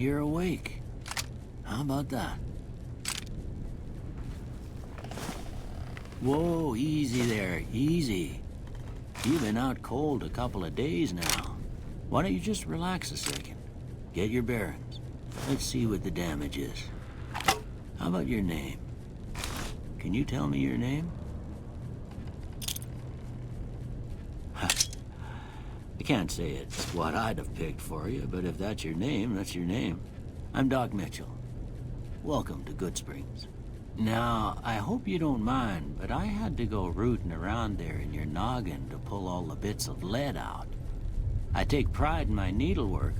you're awake. How about that? Whoa, easy there, easy. You've been out cold a couple of days now. Why don't you just relax a second? Get your bearings. Let's see what the damage is. How about your name? Can you tell me your name? I can't say it's what I'd have picked for you, but if that's your name, that's your name. I'm Doc Mitchell. Welcome to Good Springs. Now, I hope you don't mind, but I had to go rooting around there in your noggin to pull all the bits of lead out. I take pride in my needlework,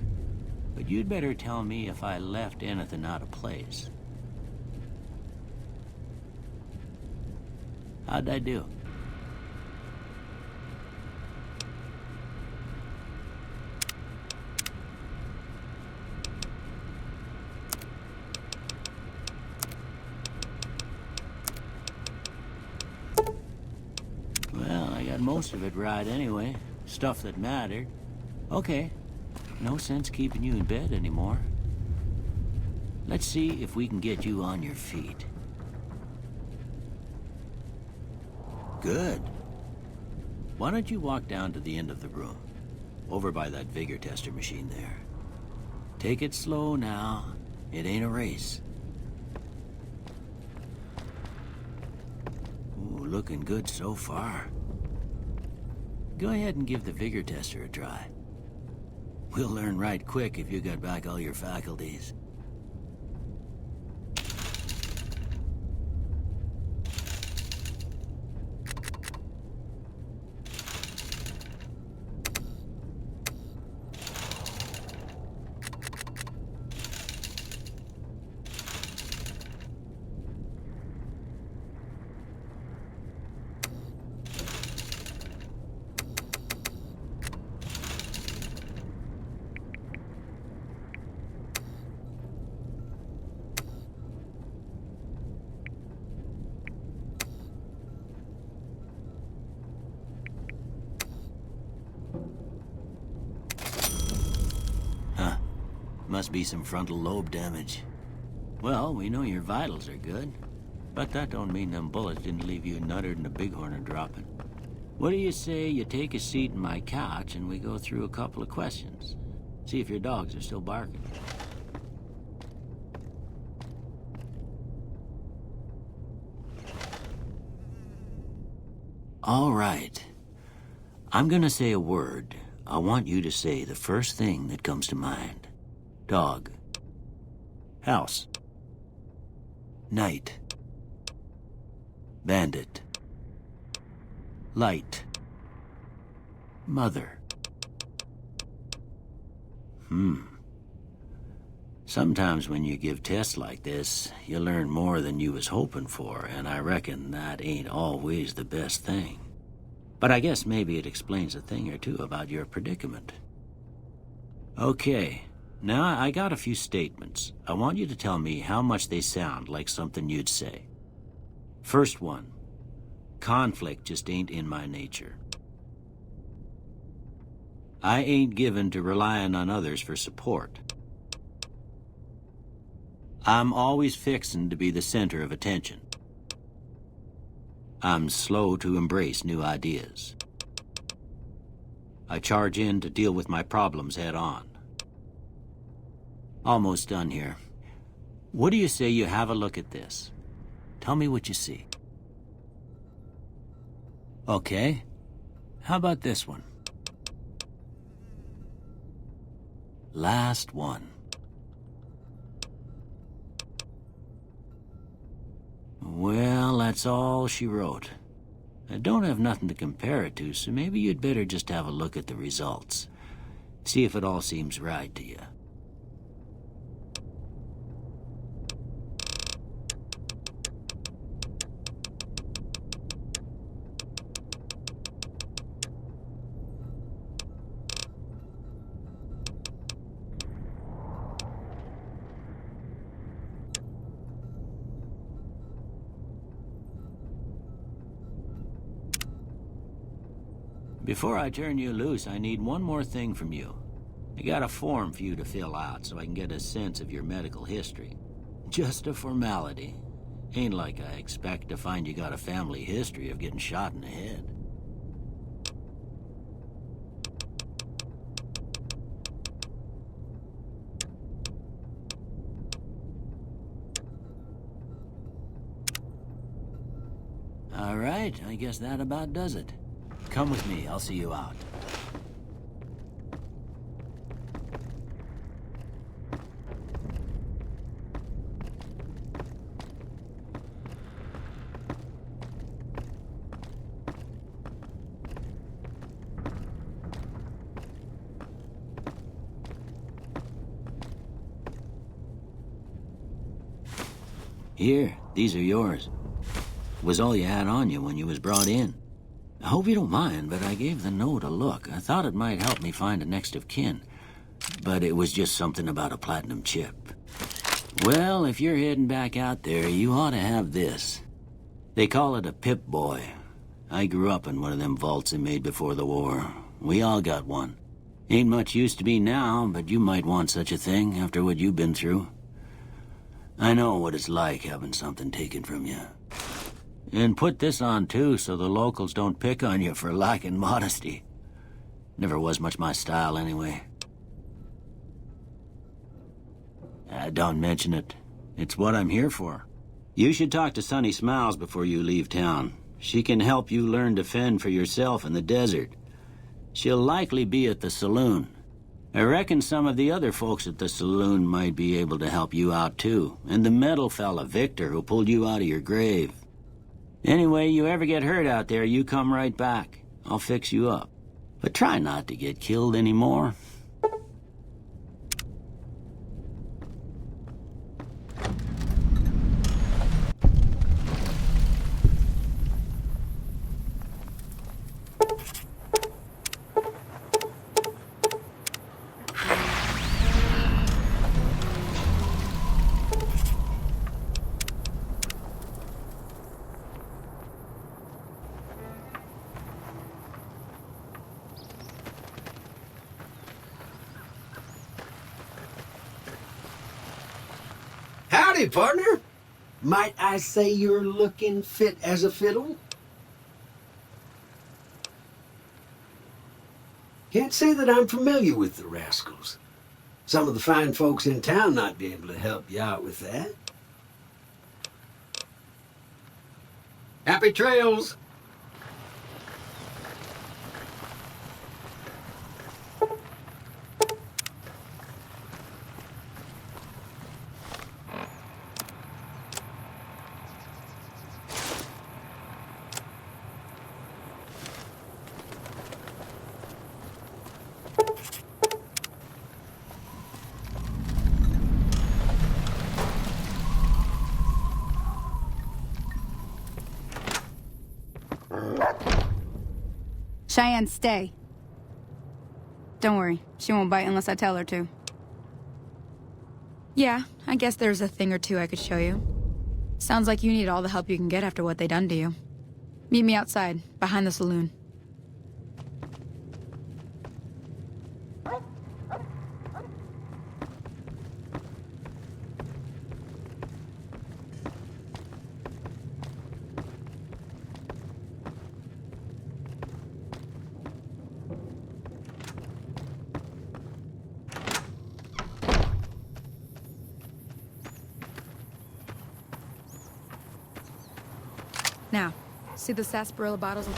but you'd better tell me if I left anything out of place. How'd I do? Well, I got most of it right anyway. Stuff that mattered. Okay. No sense keeping you in bed anymore. Let's see if we can get you on your feet. Good. Why don't you walk down to the end of the room? Over by that vigor tester machine there. Take it slow now. It ain't a race. Ooh, looking good so far. Go ahead and give the vigor tester a try. We'll learn right quick if you got back all your faculties. Must be some frontal lobe damage. Well, we know your vitals are good, but that don't mean them bullets didn't leave you nuttered and a bighorn are dropping. What do you say you take a seat in my couch and we go through a couple of questions? See if your dogs are still barking. All right. I'm gonna say a word. I want you to say the first thing that comes to mind. Dog. House. Night. Bandit. Light. Mother. Sometimes when you give tests like this, you learn more than you was hoping for, and I reckon that ain't always the best thing. But I guess maybe it explains a thing or two about your predicament. Okay. Now, I got a few statements. I want you to tell me how much they sound like something you'd say. First one. Conflict just ain't in my nature. I ain't given to relying on others for support. I'm always fixin' to be the center of attention. I'm slow to embrace new ideas. I charge in to deal with my problems head on. Almost done here. What do you say you have a look at this? Tell me what you see. Okay. How about this one? Last one. Well, that's all she wrote. I don't have nothing to compare it to, so maybe you'd better just have a look at the results. See if it all seems right to you. Before I turn you loose, I need one more thing from you. I got a form for you to fill out so I can get a sense of your medical history. Just a formality. Ain't like I expect to find you got a family history of getting shot in the head. All right, I guess that about does it. Come with me, I'll see you out. Here, these are yours. Was all you had on you when you was brought in. I hope you don't mind, but I gave the note a look. I thought it might help me find a next of kin. But it was just something about a platinum chip. Well, if you're heading back out there, you ought to have this. They call it a Pip-Boy. I grew up in one of them vaults they made before the war. We all got one. Ain't much use to me now, but you might want such a thing after what you've been through. I know what it's like having something taken from you. And put this on, too, so the locals don't pick on you for lacking modesty. Never was much my style, anyway. Don't mention it. It's what I'm here for. You should talk to Sunny Smiles before you leave town. She can help you learn to fend for yourself in the desert. She'll likely be at the saloon. I reckon some of the other folks at the saloon might be able to help you out, too. And the metal fella, Victor, who pulled you out of your grave. Anyway, you ever get hurt out there, you come right back. I'll fix you up. But try not to get killed anymore. Howdy, partner. Might I say you're looking fit as a fiddle? Can't say that I'm familiar with the rascals. Some of the fine folks in town might be able to help you out with that. Happy trails! Cheyenne, stay. Don't worry, she won't bite unless I tell her to. Yeah, I guess there's a thing or two I could show you. Sounds like you need all the help you can get after what they done to you. Meet me outside, behind the saloon. Now, see the sarsaparilla bottles on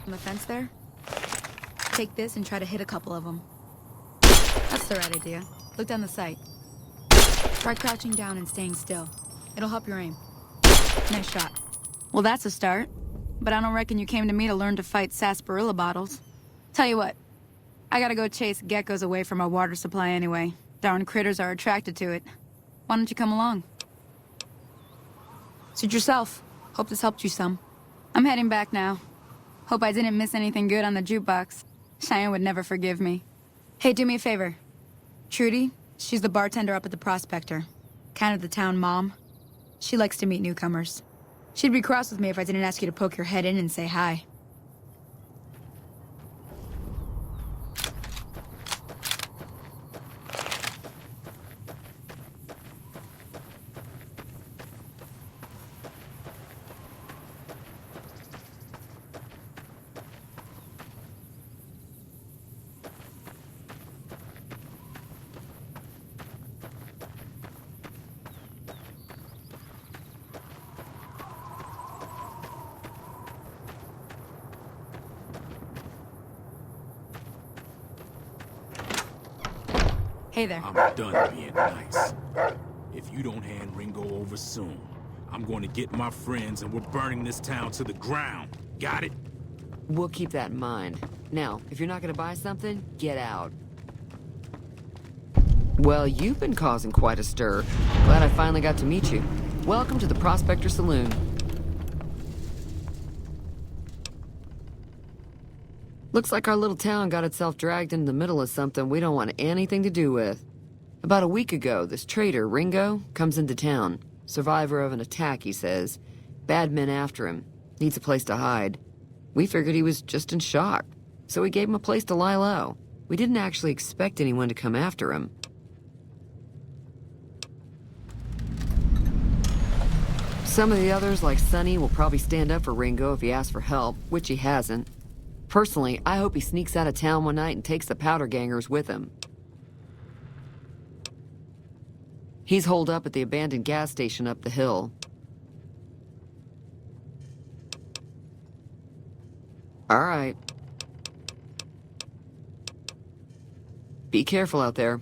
the fence there? Take this and try to hit a couple of them. That's the right idea. Look down the sight. Try crouching down and staying still. It'll help your aim. Nice shot. Well, that's a start. But I don't reckon you came to me to learn to fight sarsaparilla bottles. Tell you what, I gotta go chase geckos away from our water supply anyway. Darn critters are attracted to it. Why don't you come along? Suit yourself. Hope this helped you some. I'm heading back now. Hope I didn't miss anything good on the jukebox. Cheyenne would never forgive me. Hey, do me a favor. Trudy, she's the bartender up at the Prospector. Kind of the town mom. She likes to meet newcomers. She'd be cross with me if I didn't ask you to poke your head in and say hi. Hey there. I'm done being nice. If you don't hand Ringo over soon, I'm going to get my friends and we're burning this town to the ground. Got it? We'll keep that in mind. Now, if you're not gonna buy something, get out. Well, you've been causing quite a stir. Glad I finally got to meet you. Welcome to the Prospector Saloon. Looks like our little town got itself dragged into the middle of something we don't want anything to do with. About a week ago, this traitor, Ringo, comes into town. Survivor of an attack, he says. Bad men after him. Needs a place to hide. We figured he was just in shock, so we gave him a place to lie low. We didn't actually expect anyone to come after him. Some of the others, like Sonny, will probably stand up for Ringo if he asks for help, which he hasn't. Personally, I hope he sneaks out of town one night and takes the powder gangers with him. He's holed up at the abandoned gas station up the hill. All right. Be careful out there.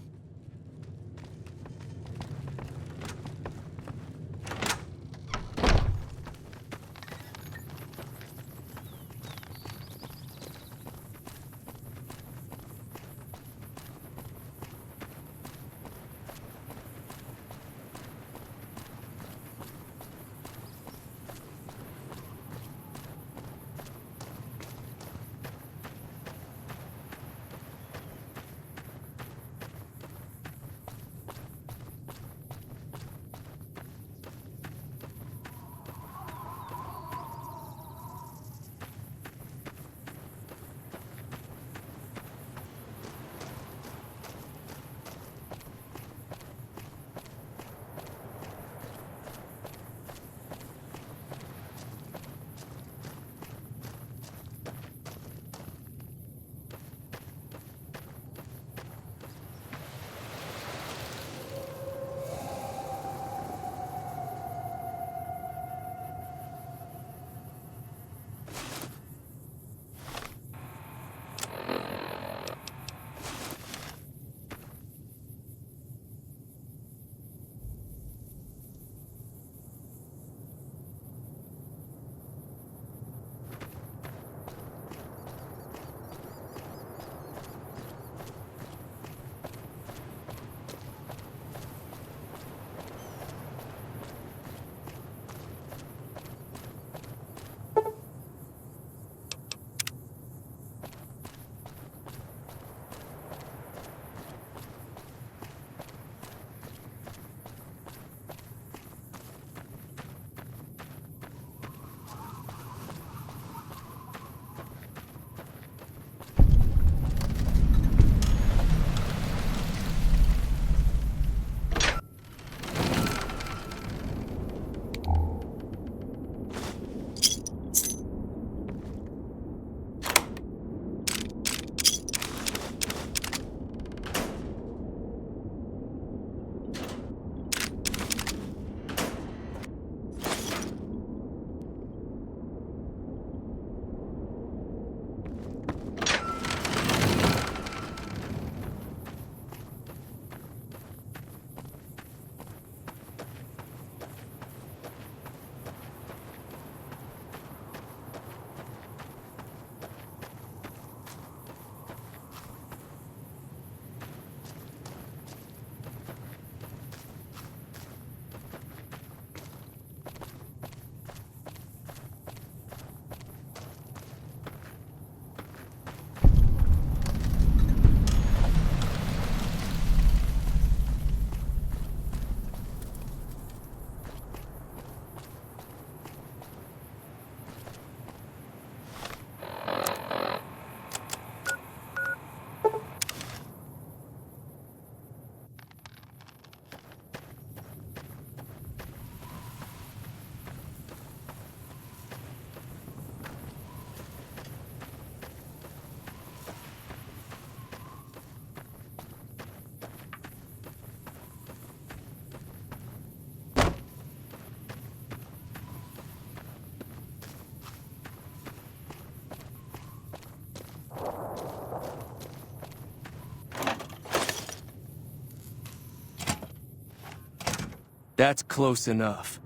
That's close enough.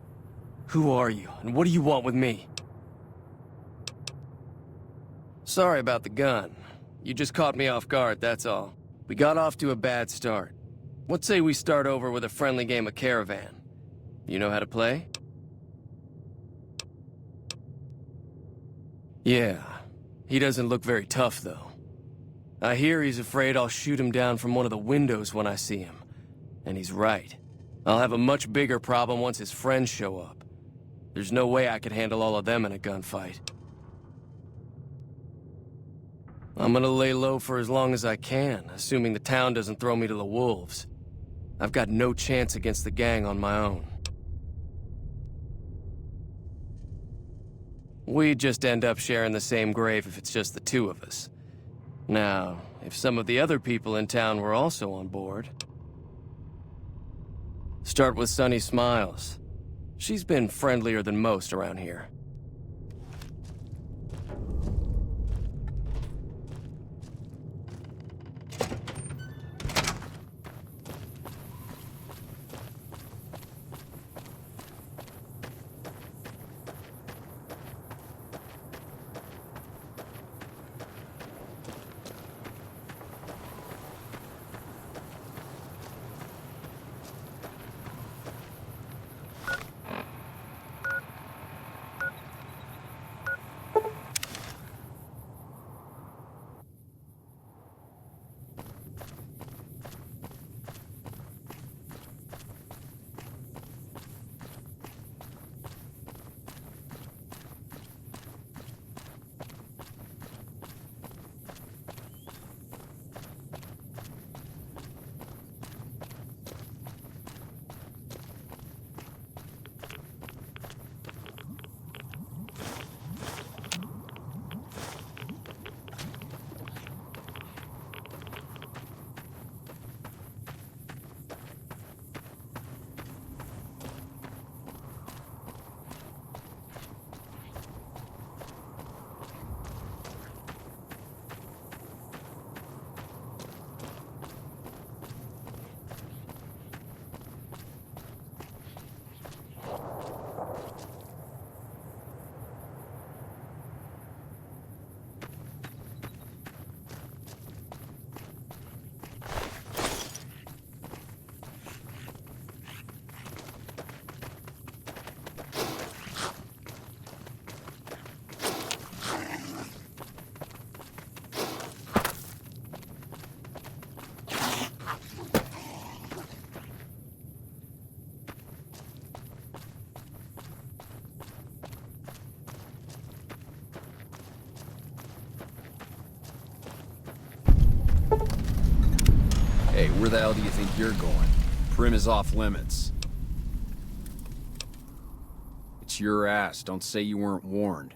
Who are you, and what do you want with me? Sorry about the gun. You just caught me off guard, that's all. We got off to a bad start. What say we start over with a friendly game of Caravan? You know how to play? Yeah. He doesn't look very tough, though. I hear he's afraid I'll shoot him down from one of the windows when I see him. And he's right. I'll have a much bigger problem once his friends show up. There's no way I could handle all of them in a gunfight. I'm gonna lay low for as long as I can, assuming the town doesn't throw me to the wolves. I've got no chance against the gang on my own. We'd just end up sharing the same grave if it's just the two of us. Now, if some of the other people in town were also on board... Start with Sunny Smiles. She's been friendlier than most around here. Hey, where the hell do you think you're going? Prim is off limits. It's your ass. Don't say you weren't warned.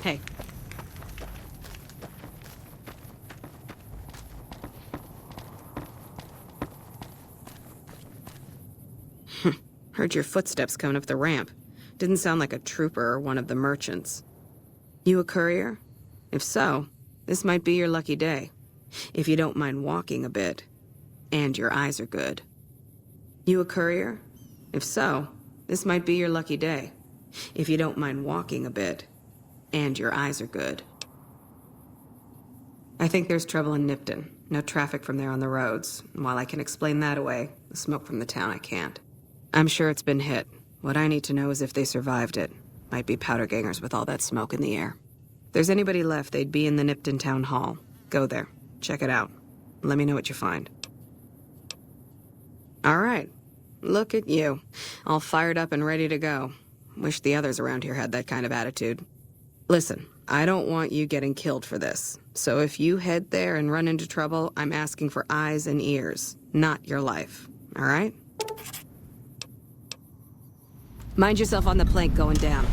Hey. Heard your footsteps coming up the ramp. Didn't sound like a trooper or one of the merchants. You a courier? If so, this might be your lucky day. If you don't mind walking a bit. And your eyes are good. You a courier? If so, this might be your lucky day. If you don't mind walking a bit. And your eyes are good. I think there's trouble in Nipton. No traffic from there on the roads. And while I can explain that away, the smoke from the town I can't. I'm sure it's been hit. What I need to know is if they survived it. Might be powder gangers with all that smoke in the air. If there's anybody left, they'd be in the Nipton Town Hall. Go there. Check it out. Let me know what you find. All right. Look at you. All fired up and ready to go. Wish the others around here had that kind of attitude. Listen, I don't want you getting killed for this. So if you head there and run into trouble, I'm asking for eyes and ears, not your life. All right? Mind yourself on the plank going down.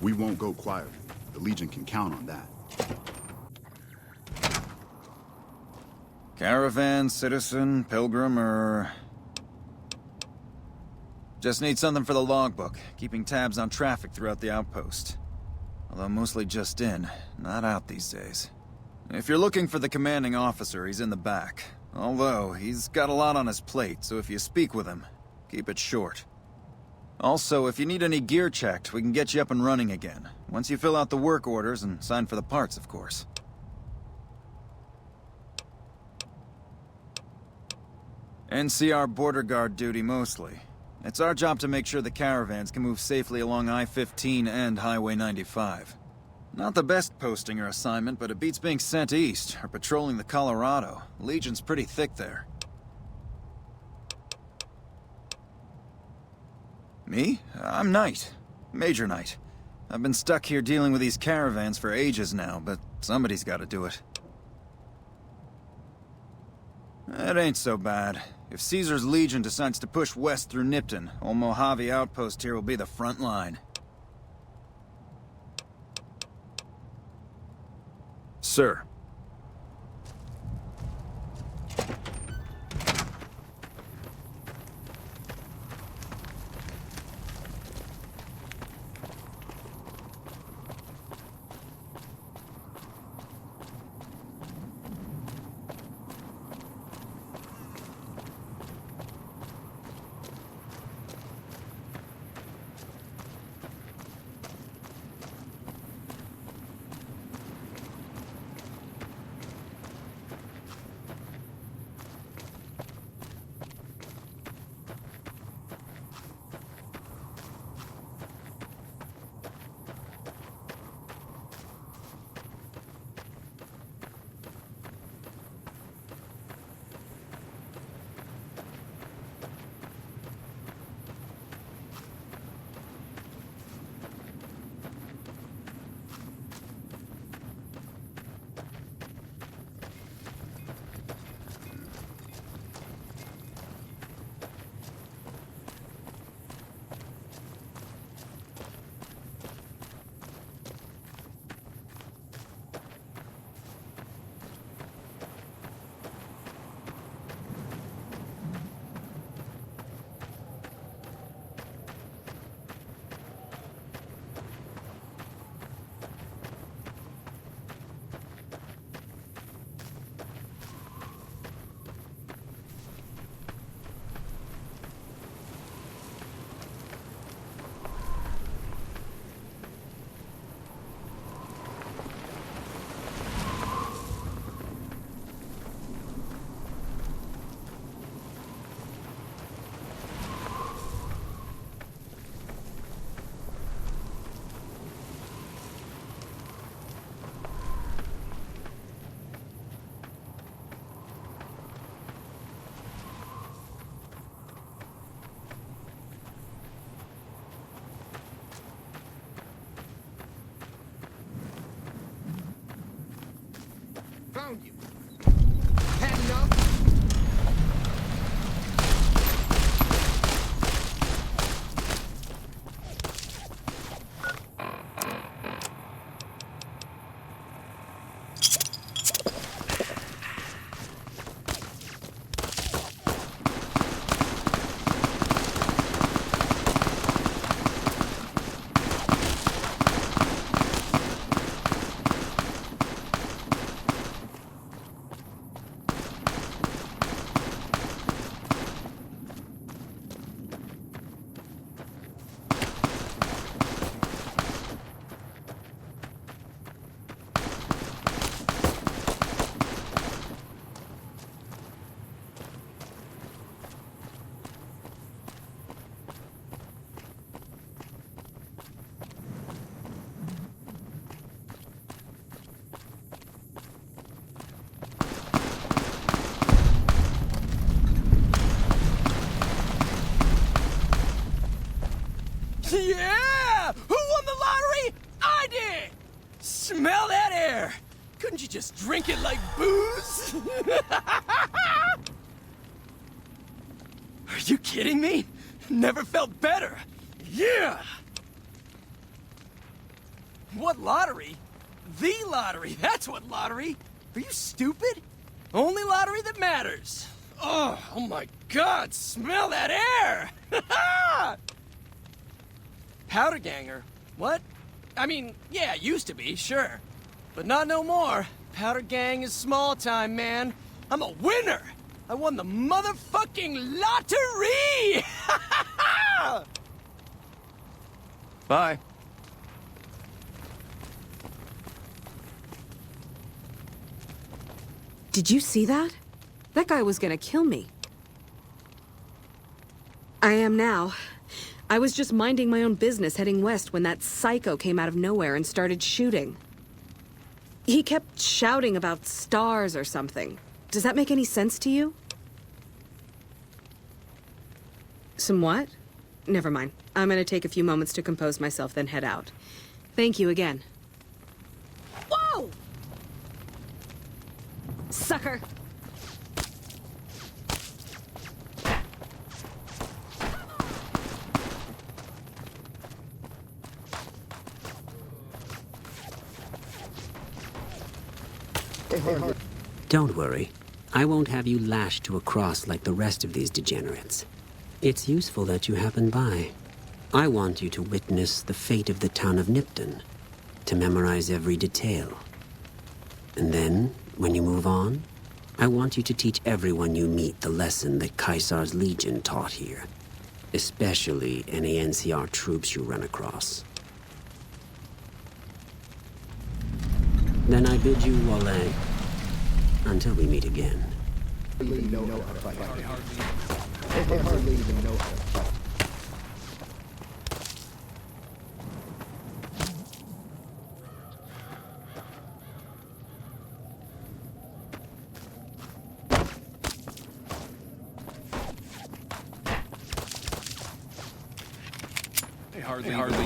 We won't go quietly. The Legion can count on that. Caravan, citizen, pilgrim, or... Just need something for the logbook, keeping tabs on traffic throughout the outpost. Although mostly just in, not out these days. If you're looking for the commanding officer, he's in the back. Although, he's got a lot on his plate, so if you speak with him, keep it short. Also, if you need any gear checked, we can get you up and running again. Once you fill out the work orders and sign for the parts, of course. NCR border guard duty mostly. It's our job to make sure the caravans can move safely along I-15 and Highway 95. Not the best posting or assignment, but it beats being sent east or patrolling the Colorado. Legion's pretty thick there. Me? I'm Knight. Major Knight. I've been stuck here dealing with these caravans for ages now, but somebody's gotta do it. It ain't so bad. If Caesar's Legion decides to push west through Nipton, old Mojave Outpost here will be the front line. Sir. Smell that air! Couldn't you just drink it like booze? Are you kidding me? Never felt better. Yeah! What lottery? The lottery, that's what lottery! Are you stupid? Only lottery that matters. Oh my God, smell that air! Powder ganger? What? I mean, yeah, used to be, sure. But not no more. Powder gang is small time, man. I'm a winner! I won the motherfucking lottery! Bye. Did you see that? That guy was gonna kill me. I am now. I was just minding my own business heading west when that psycho came out of nowhere and started shooting. He kept shouting about stars or something. Does that make any sense to you? Some what? Never mind. I'm gonna take a few moments to compose myself, then head out. Thank you again. Whoa! Sucker! Don't worry. I won't have you lashed to a cross like the rest of these degenerates. It's useful that you happened by. I want you to witness the fate of the town of Nipton, to memorize every detail. And then, when you move on, I want you to teach everyone you meet the lesson that Caesar's Legion taught here, especially any NCR troops you run across. Then I bid you Wale, until we meet again. They hardly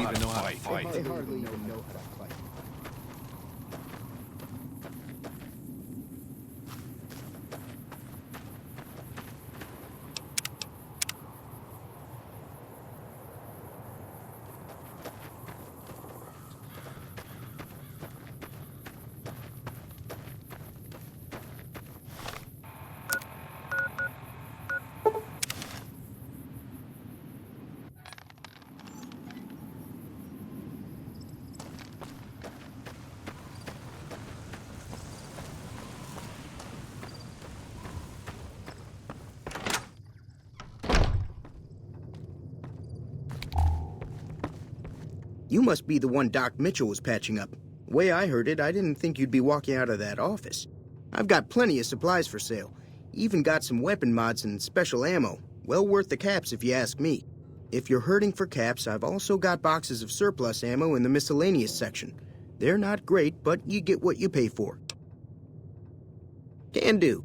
even know how to fight. You must be the one Doc Mitchell was patching up. The way I heard it, I didn't think you'd be walking out of that office. I've got plenty of supplies for sale. Even got some weapon mods and special ammo. Well worth the caps if you ask me. If you're hurting for caps, I've also got boxes of surplus ammo in the miscellaneous section. They're not great, but you get what you pay for. Can do.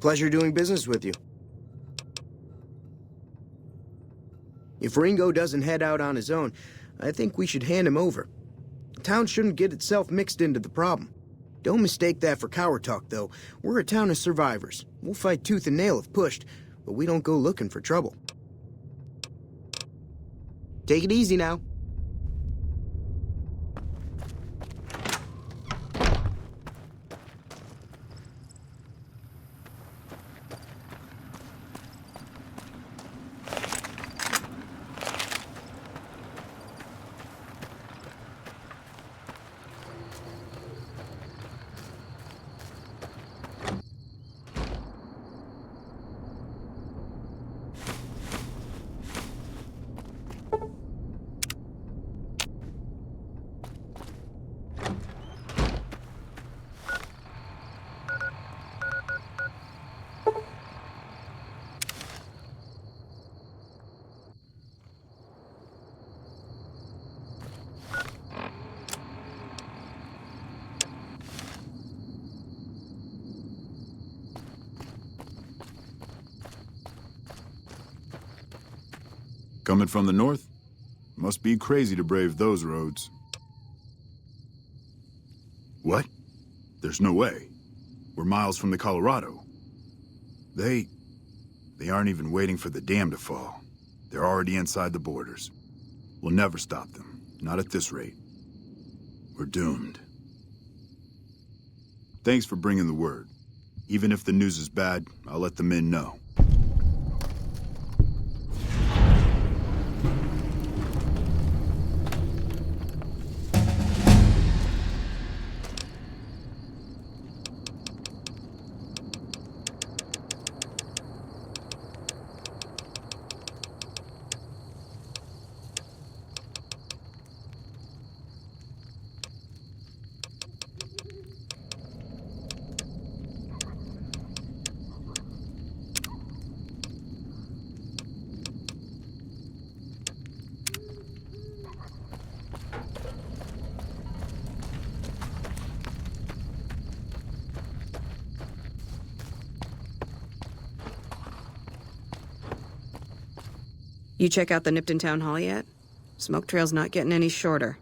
Pleasure doing business with you. If Ringo doesn't head out on his own, I think we should hand him over. Town shouldn't get itself mixed into the problem. Don't mistake that for coward talk, though. We're a town of survivors. We'll fight tooth and nail if pushed, but we don't go looking for trouble. Take it easy now. Coming from the north? Must be crazy to brave those roads. What? There's no way. We're miles from the Colorado. They aren't even waiting for the dam to fall. They're already inside the borders. We'll never stop them. Not at this rate. We're doomed. Thanks for bringing the word. Even if the news is bad, I'll let the men know. You check out the Nipton Town Hall yet? Smoke trail's not getting any shorter.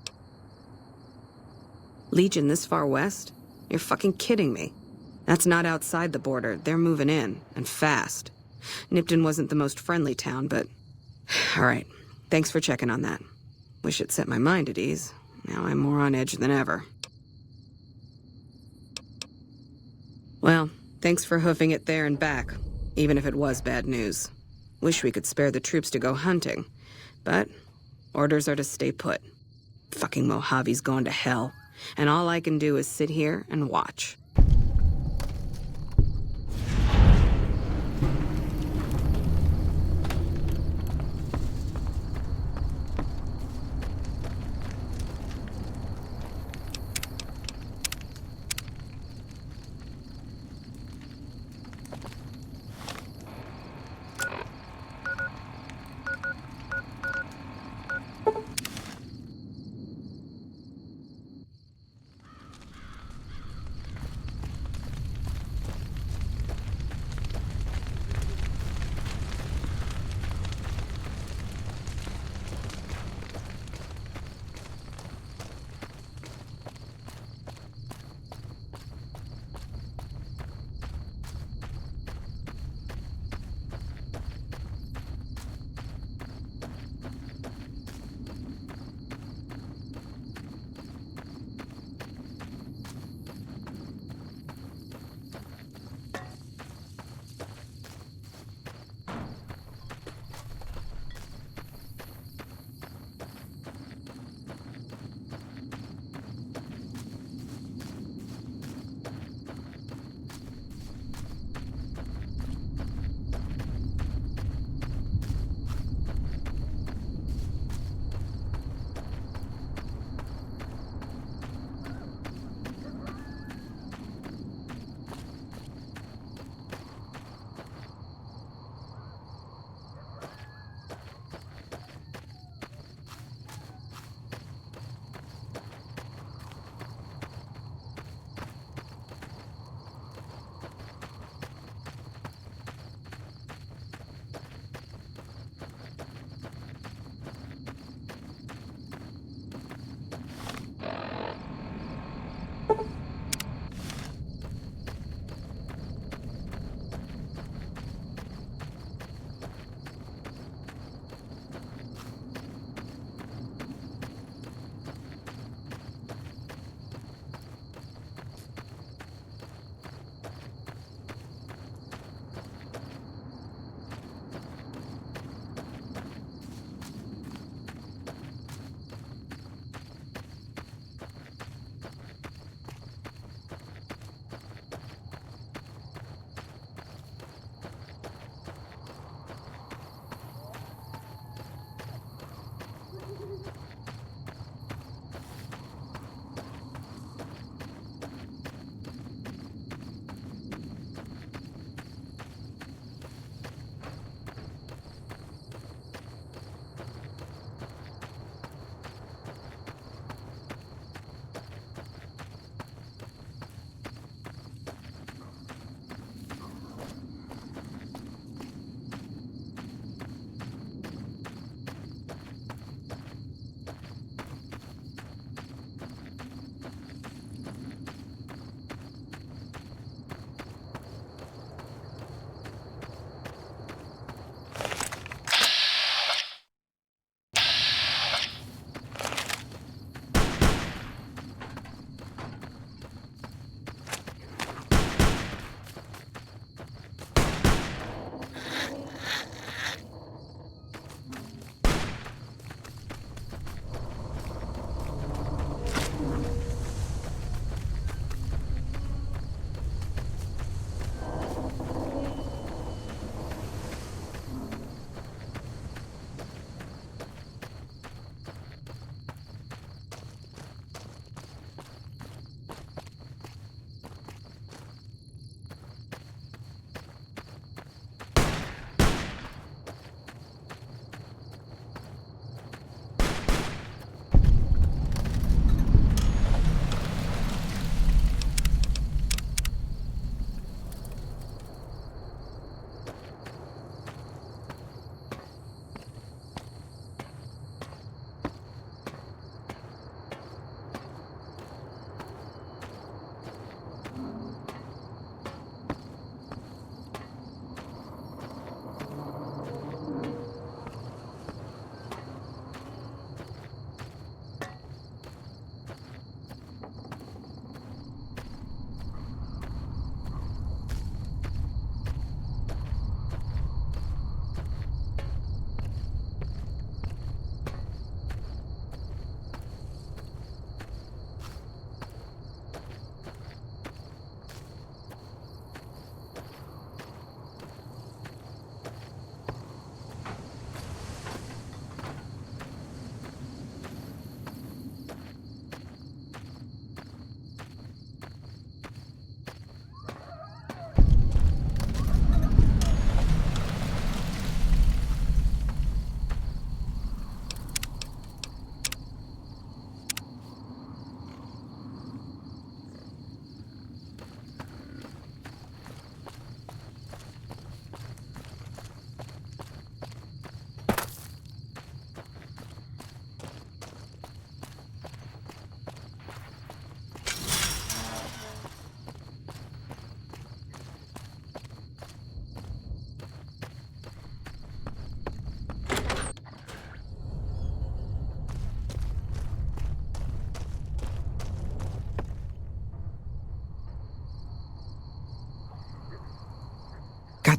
Legion this far west? You're fucking kidding me. That's not outside the border. They're moving in, and fast. Nipton wasn't the most friendly town, but... Alright, thanks for checking on that. Wish it set my mind at ease. Now I'm more on edge than ever. Well, thanks for hoofing it there and back, even if it was bad news. Wish we could spare the troops to go hunting, but orders are to stay put. Fucking Mojave's gone to hell, and all I can do is sit here and watch.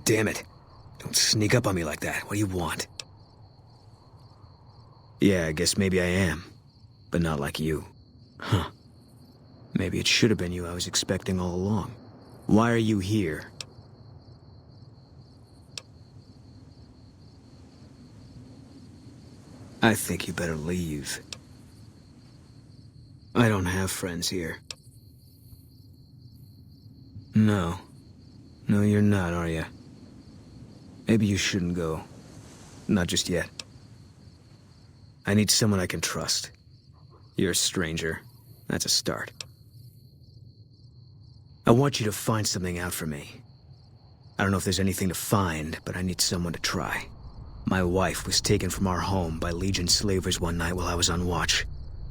damn it. Don't sneak up on me like that. What do you want? Yeah, I guess maybe I am. But not like you. Huh. Maybe it should have been you I was expecting all along. Why are you here? I think you better leave. I don't have friends here. No. No, you're not, are you? Maybe you shouldn't go. Not just yet. I need someone I can trust. You're a stranger. That's a start. I want you to find something out for me. I don't know if there's anything to find, but I need someone to try. My wife was taken from our home by Legion slavers one night while I was on watch.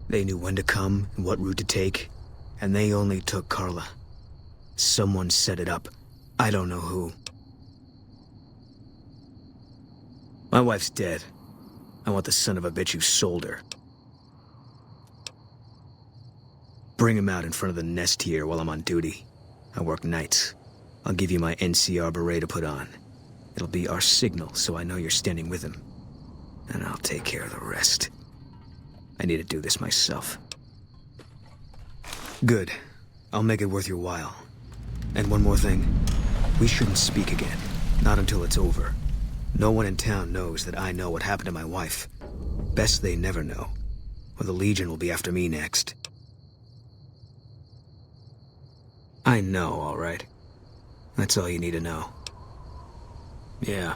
They knew when to come and what route to take, and they only took Carla. Someone set it up. I don't know who. My wife's dead. I want the son of a bitch who sold her. Bring him out in front of the nest here while I'm on duty. I work nights. I'll give you my NCR beret to put on. It'll be our signal, so I know you're standing with him. And I'll take care of the rest. I need to do this myself. Good. I'll make it worth your while. And one more thing. We shouldn't speak again. Not until it's over. No one in town knows that I know what happened to my wife. Best they never know. Or the Legion will be after me next. I know, all right. That's all you need to know. Yeah.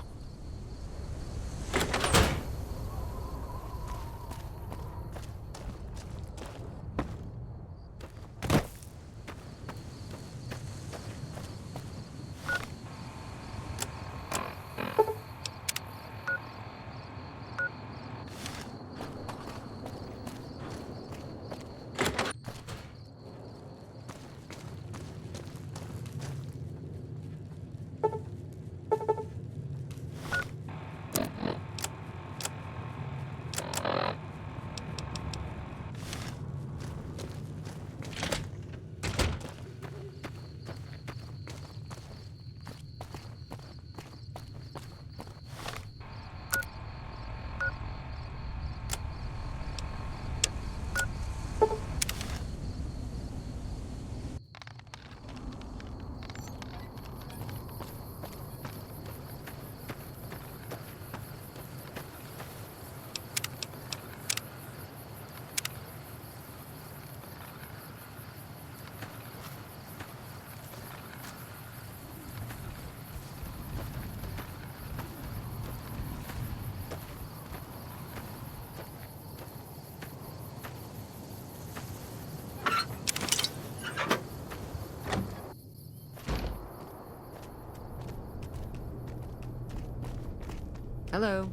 Hello.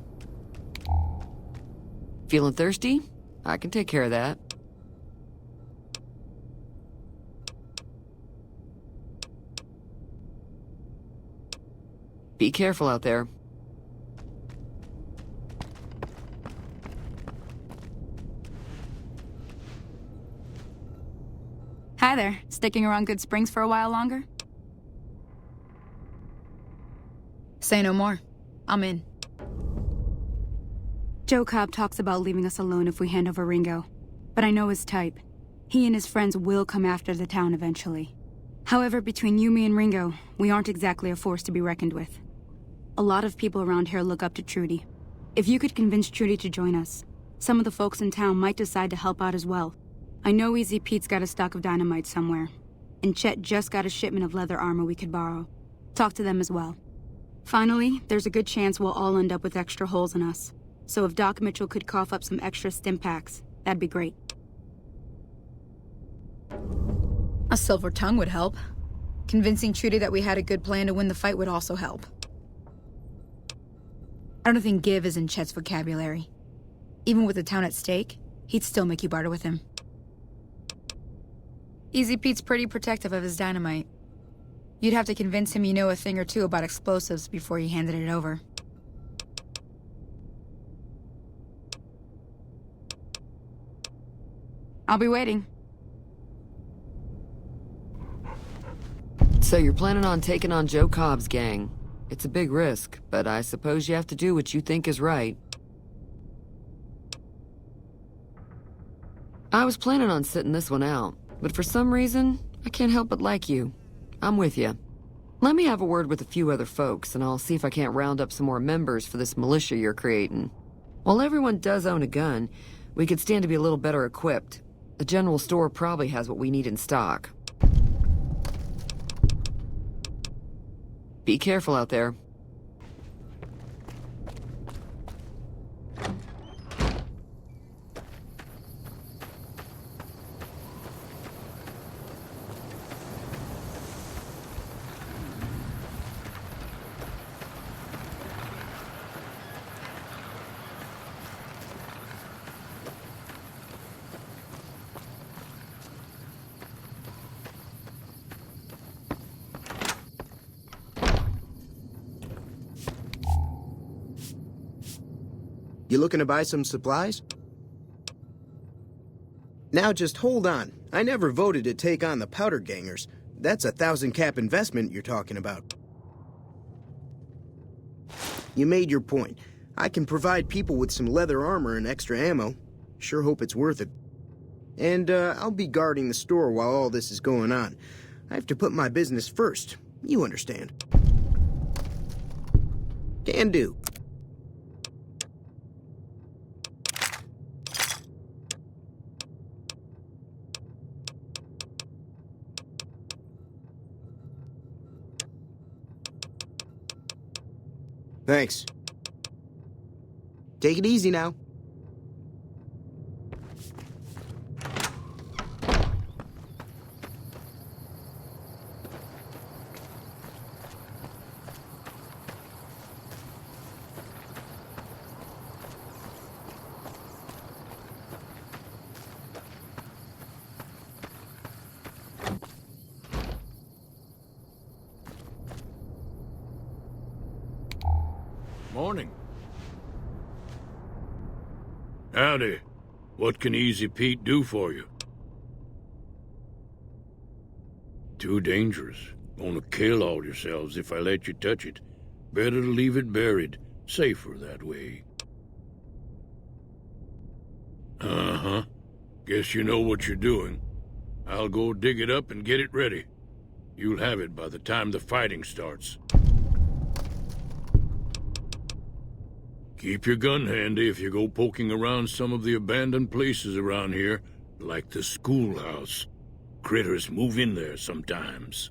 Feeling thirsty? I can take care of that. Be careful out there. Hi there. Sticking around Good Springs for a while longer? Say no more. I'm in. Joe Cobb talks about leaving us alone if we hand over Ringo. But I know his type. He and his friends will come after the town eventually. However, between you, me, and Ringo, we aren't exactly a force to be reckoned with. A lot of people around here look up to Trudy. If you could convince Trudy to join us, some of the folks in town might decide to help out as well. I know Easy Pete's got a stock of dynamite somewhere, and Chet just got a shipment of leather armor we could borrow. Talk to them as well. Finally, there's a good chance we'll all end up with extra holes in us. So if Doc Mitchell could cough up some extra stim packs, that'd be great. A silver tongue would help. Convincing Trudy that we had a good plan to win the fight would also help. I don't think give is in Chet's vocabulary. Even with the town at stake, he'd still make you barter with him. Easy Pete's pretty protective of his dynamite. You'd have to convince him you know a thing or two about explosives before you handed it over. I'll be waiting. So you're planning on taking on Joe Cobb's gang. It's a big risk, but I suppose you have to do what you think is right. I was planning on sitting this one out, but for some reason, I can't help but like you. I'm with you. Let me have a word with a few other folks, and I'll see if I can't round up some more members for this militia you're creating. While everyone does own a gun, we could stand to be a little better equipped. The general store probably has what we need in stock. Be careful out there. You looking to buy some supplies? Now just hold on. I never voted to take on the Powder Gangers. That's a 1,000-cap investment you're talking about. You made your point. I can provide people with some leather armor and extra ammo. Sure hope it's worth it. And I'll be guarding the store while all this is going on. I have to put my business first. You understand. Can do. Thanks. Take it easy now. Morning. Howdy. What can Easy Pete do for you? Too dangerous. Gonna kill all yourselves if I let you touch it. Better to leave it buried. Safer that way. Uh-huh. Guess you know what you're doing. I'll go dig it up and get it ready. You'll have it by the time the fighting starts. Keep your gun handy if you go poking around some of the abandoned places around here, like the schoolhouse. Critters move in there sometimes.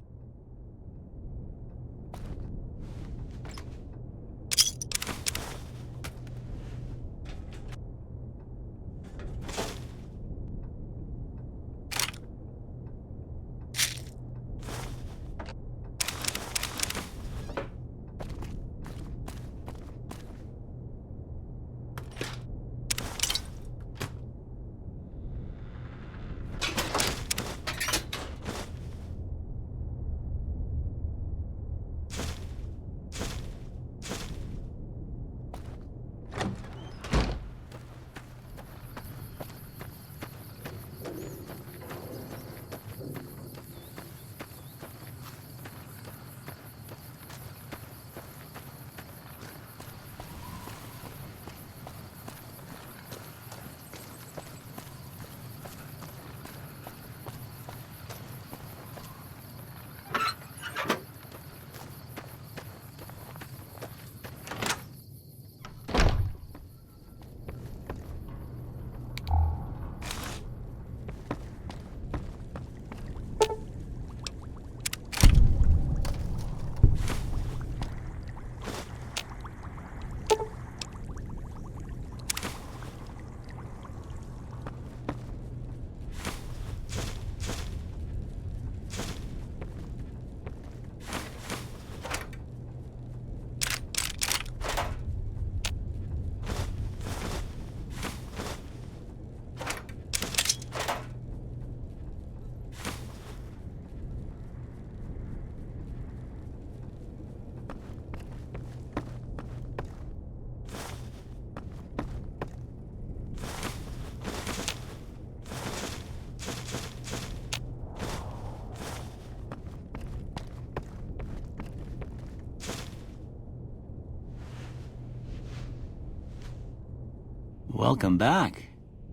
Welcome back.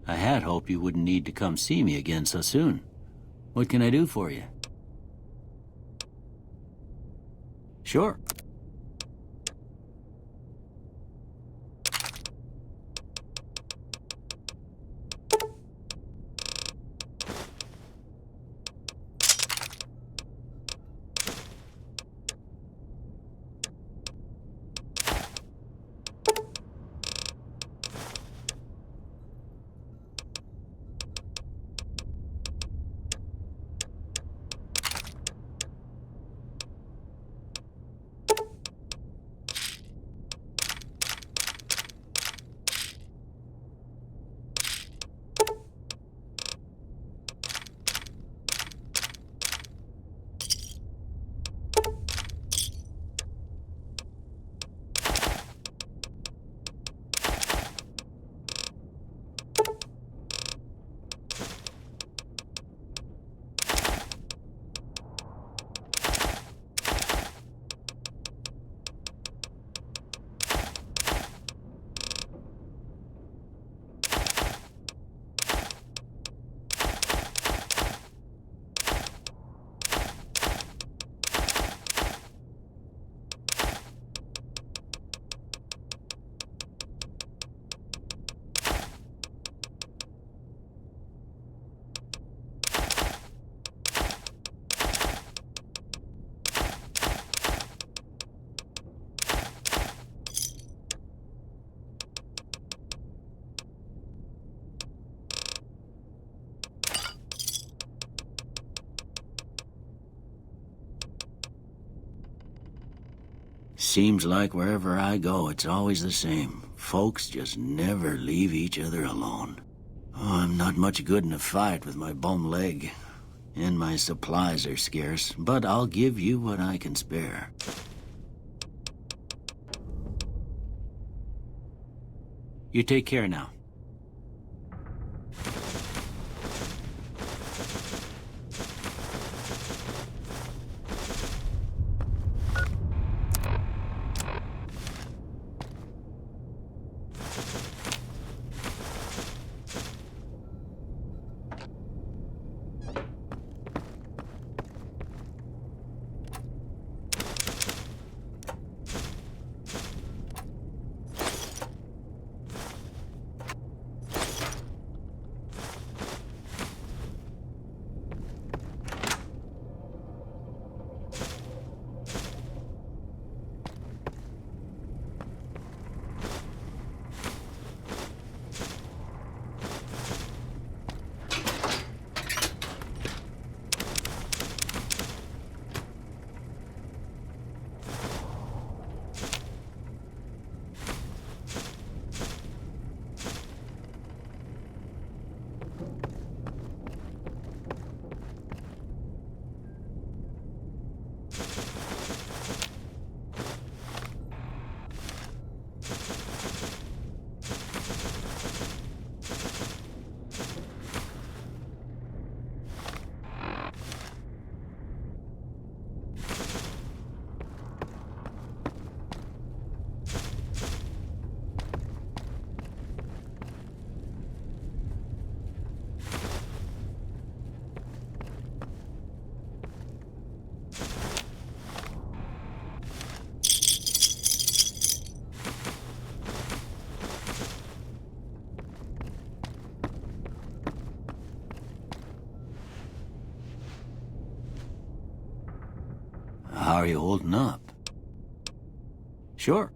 I had hoped you wouldn't need to come see me again so soon. What can I do for you? Sure. Seems like wherever I go, it's always the same. Folks just never leave each other alone. Oh, I'm not much good in a fight with my bum leg. And my supplies are scarce, but I'll give you what I can spare. You take care now. How are you holding up? Sure.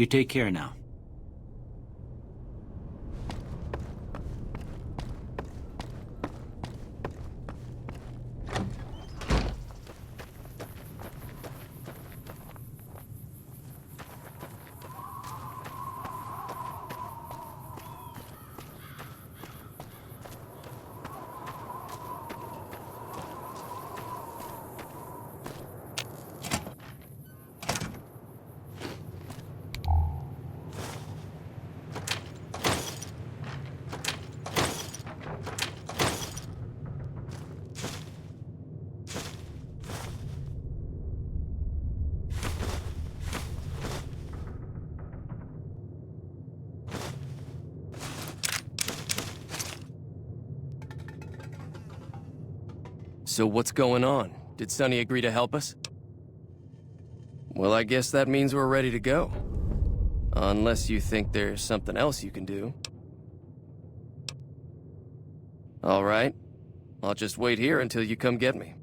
You take care now. So what's going on? Did Sonny agree to help us? Well, I guess that means we're ready to go. Unless you think there's something else you can do. All right. I'll just wait here until you come get me.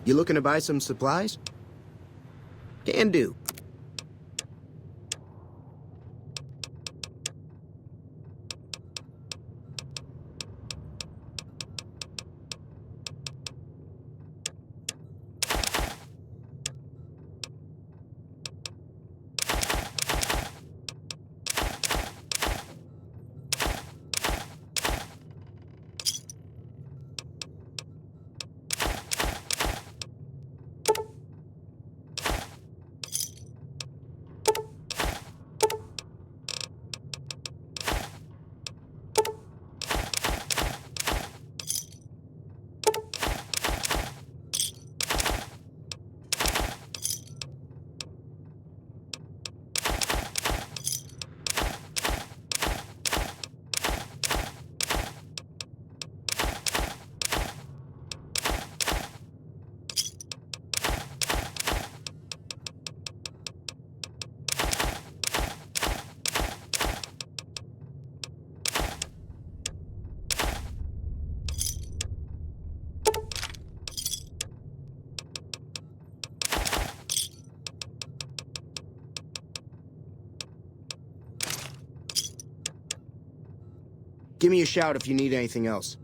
You looking to buy some supplies? Can do. Give me a shout if you need anything else.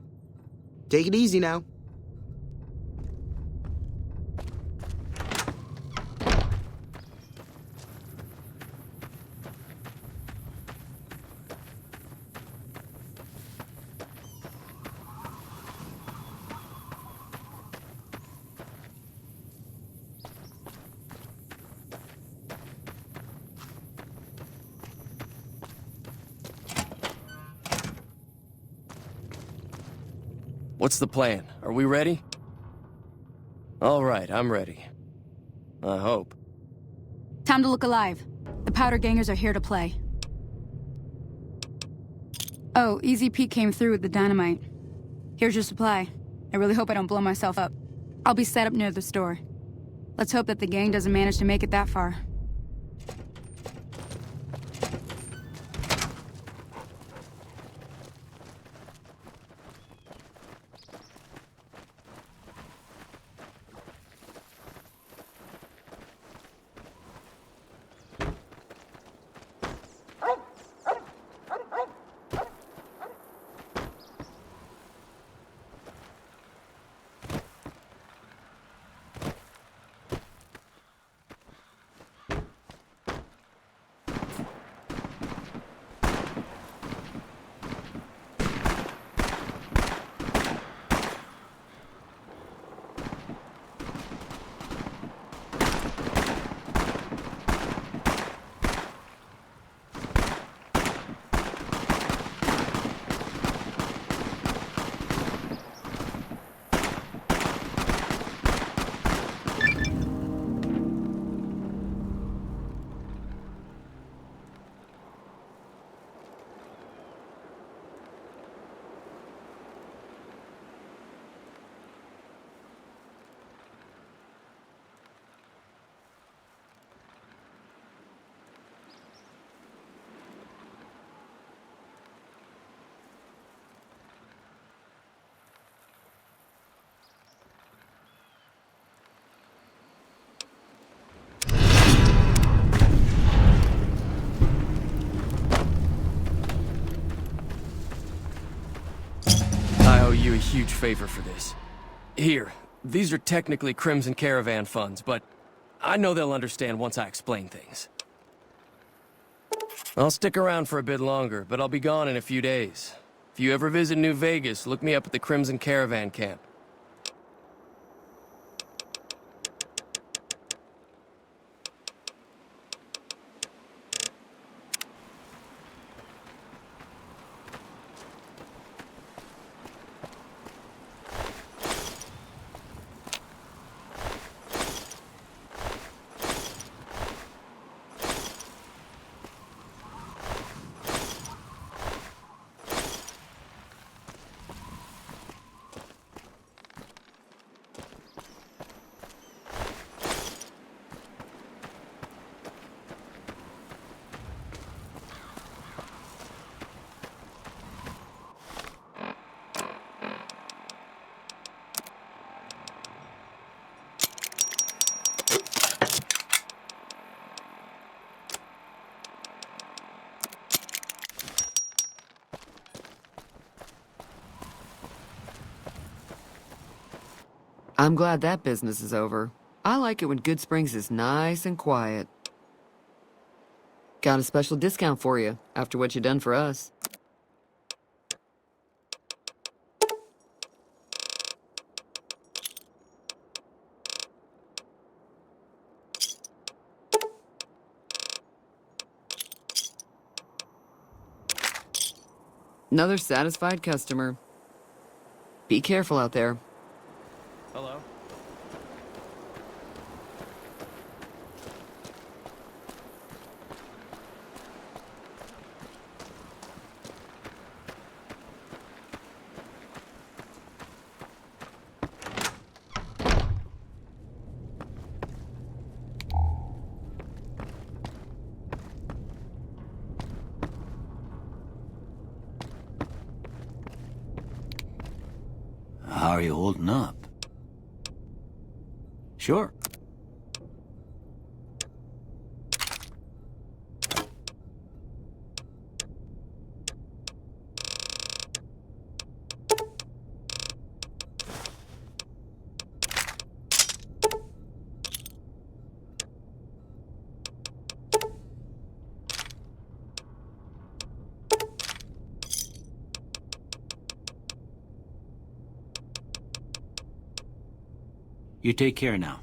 Take it easy now. What's the plan? Are we ready? All right, I'm ready. I hope. Time to look alive. The powder gangers are here to play. Oh, Easy Pete came through with the dynamite. Here's your supply. I really hope I don't blow myself up. I'll be set up near the store. Let's hope that the gang doesn't manage to make it that far. huge favor for this. Here, these are technically Crimson Caravan funds, but I know they'll understand once I explain things. I'll stick around for a bit longer, but I'll be gone in a few days. If you ever visit New Vegas, look me up at the Crimson Caravan camp. I'm glad that business is over. I like it when Good Springs is nice and quiet. Got a special discount for you after what you done for us. Another satisfied customer. Be careful out there. Hello? How are you holding up? Sure. You take care now.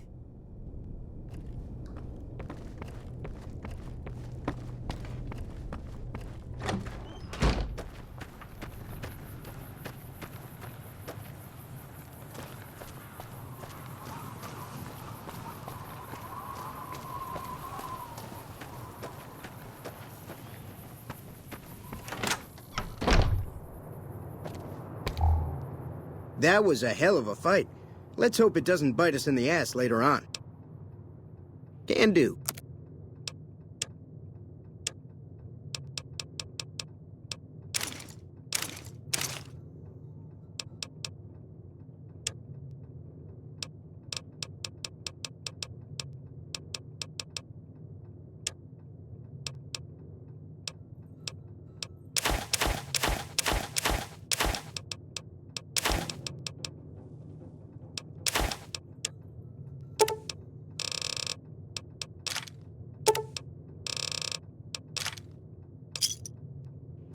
That was a hell of a fight. Let's hope it doesn't bite us in the ass later on. Can do.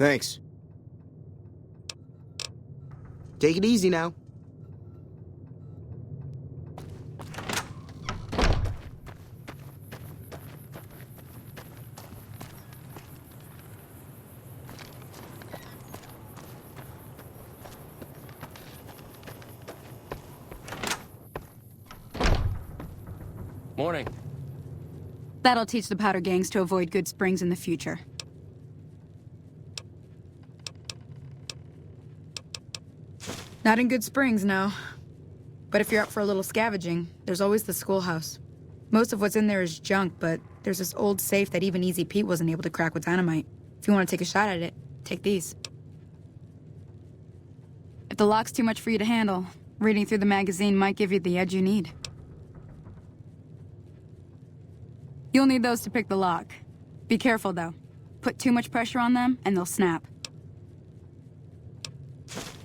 Thanks. Take it easy now. Morning. That'll teach the powder gangs to avoid Good Springs in the future. Not in Good Springs, no. But if you're up for a little scavenging, there's always the schoolhouse. Most of what's in there is junk, but there's this old safe that even Easy Pete wasn't able to crack with dynamite. If you want to take a shot at it, take these. If the lock's too much for you to handle, reading through the magazine might give you the edge you need. You'll need those to pick the lock. Be careful, though. Put too much pressure on them, and they'll snap.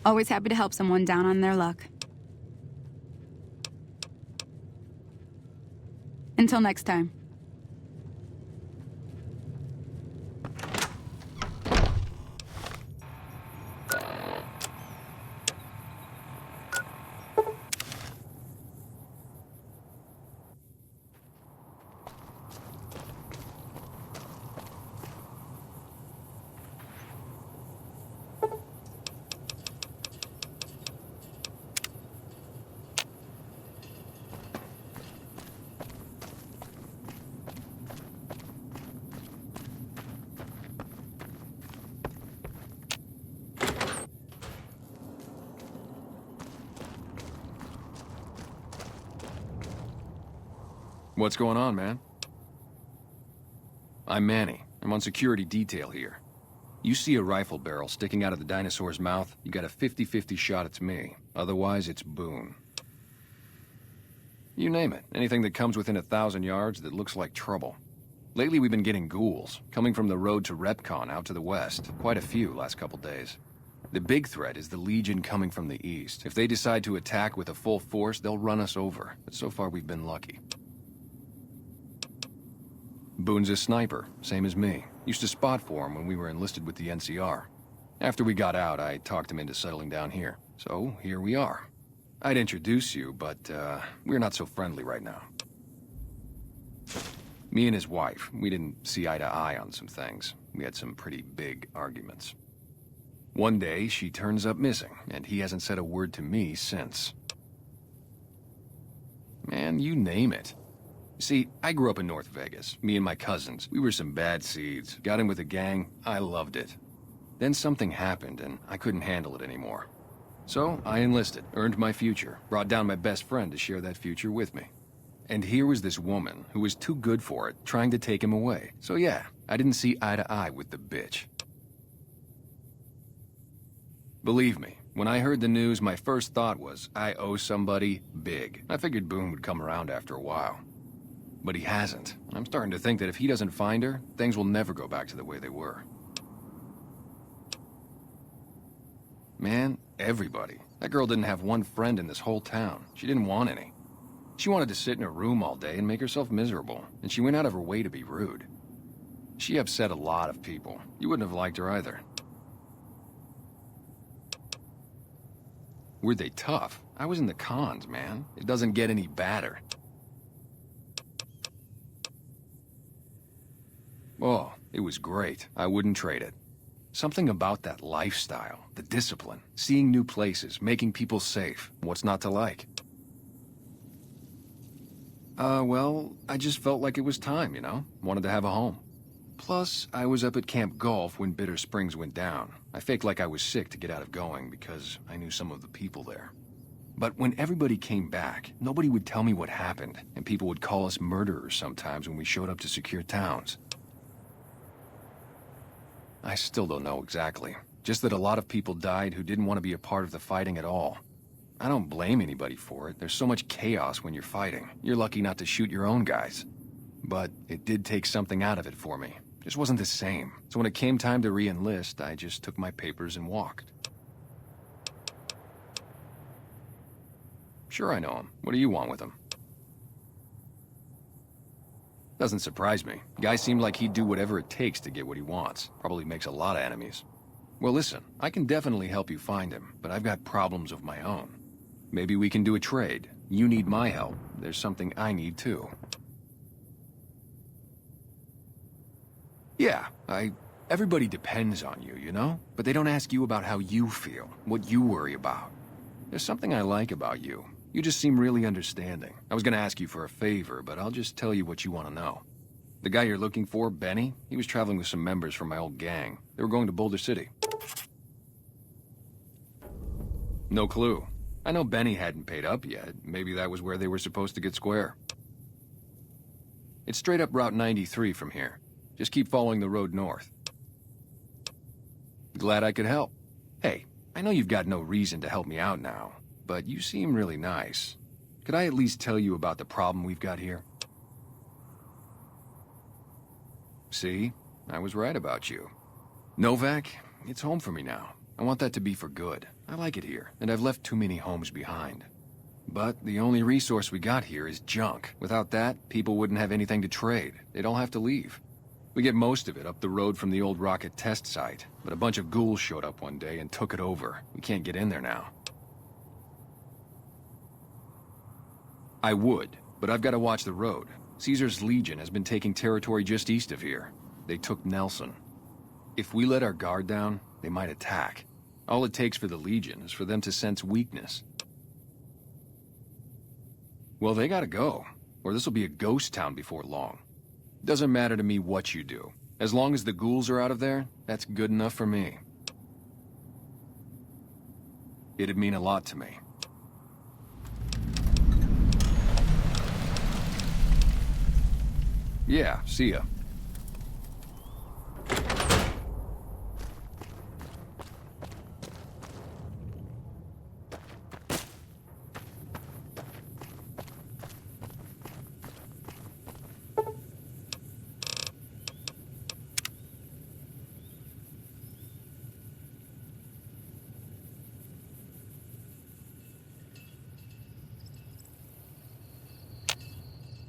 Always happy to help someone down on their luck. Until next time. What's going on, man? I'm Manny. I'm on security detail here. You see a rifle barrel sticking out of the dinosaur's mouth, you got a 50-50 shot it's me. Otherwise, it's Boone. You name it. Anything that comes within 1,000 yards that looks like trouble. Lately, we've been getting ghouls, coming from the road to Repcon out to the west. Quite a few last couple days. The big threat is the Legion coming from the east. If they decide to attack with a full force, they'll run us over. But so far, we've been lucky. Boone's a sniper, same as me. Used to spot for him when we were enlisted with the NCR. After we got out, I talked him into settling down here. So, here we are. I'd introduce you, but, we're not so friendly right now. Me and his wife, we didn't see eye to eye on some things. We had some pretty big arguments. One day, she turns up missing, and he hasn't said a word to me since. Man, you name it. See, I grew up in North Vegas. Me and my cousins. We were some bad seeds. Got in with a gang. I loved it. Then something happened, and I couldn't handle it anymore. So, I enlisted, earned my future, brought down my best friend to share that future with me. And here was this woman, who was too good for it, trying to take him away. So yeah, I didn't see eye to eye with the bitch. Believe me, when I heard the news, my first thought was, I owe somebody big. I figured Boone would come around after a while. But he hasn't. I'm starting to think that if he doesn't find her, things will never go back to the way they were. Man, everybody. That girl didn't have one friend in this whole town. She didn't want any. She wanted to sit in her room all day and make herself miserable, and she went out of her way to be rude. She upset a lot of people. You wouldn't have liked her either. Were they tough? I was in the cons, man. It doesn't get any badder. Oh, it was great. I wouldn't trade it. Something about that lifestyle, the discipline, seeing new places, making people safe. What's not to like? Well, I just felt like it was time, you know? Wanted to have a home. Plus, I was up at Camp Golf when Bitter Springs went down. I faked like I was sick to get out of going because I knew some of the people there. But when everybody came back, nobody would tell me what happened, and people would call us murderers sometimes when we showed up to secure towns. I still don't know exactly. Just that a lot of people died who didn't want to be a part of the fighting at all. I don't blame anybody for it. There's so much chaos when you're fighting. You're lucky not to shoot your own guys. But it did take something out of it for me. Just wasn't the same. So when it came time to re-enlist, I just took my papers and walked. Sure, I know him. What do you want with him? Doesn't surprise me. Guy seemed like he'd do whatever it takes to get what he wants. Probably makes a lot of enemies. Well, listen, I can definitely help you find him, but I've got problems of my own. Maybe we can do a trade. You need my help. There's something I need too. Yeah, everybody depends on you, you know? But they don't ask you about how you feel, what you worry about. There's something I like about you. You just seem really understanding. I was gonna ask you for a favor, but I'll just tell you what you want to know. The guy you're looking for, Benny, he was traveling with some members from my old gang. They were going to Boulder City. No clue. I know Benny hadn't paid up yet. Maybe that was where they were supposed to get square. It's straight up Route 93 from here. Just keep following the road north. Glad I could help. Hey, I know you've got no reason to help me out now, but you seem really nice. Could I at least tell you about the problem we've got here? See? I was right about you. Novak, it's home for me now. I want that to be for good. I like it here, and I've left too many homes behind. But the only resource we got here is junk. Without that, people wouldn't have anything to trade. They'd all have to leave. We get most of it up the road from the old rocket test site, but a bunch of ghouls showed up one day and took it over. We can't get in there now. I would, but I've got to watch the road. Caesar's Legion has been taking territory just east of here. They took Nelson. If we let our guard down, they might attack. All it takes for the Legion is for them to sense weakness. Well, they gotta go, or this will be a ghost town before long. Doesn't matter to me what you do. As long as the ghouls are out of there, that's good enough for me. It'd mean a lot to me. Yeah, see ya.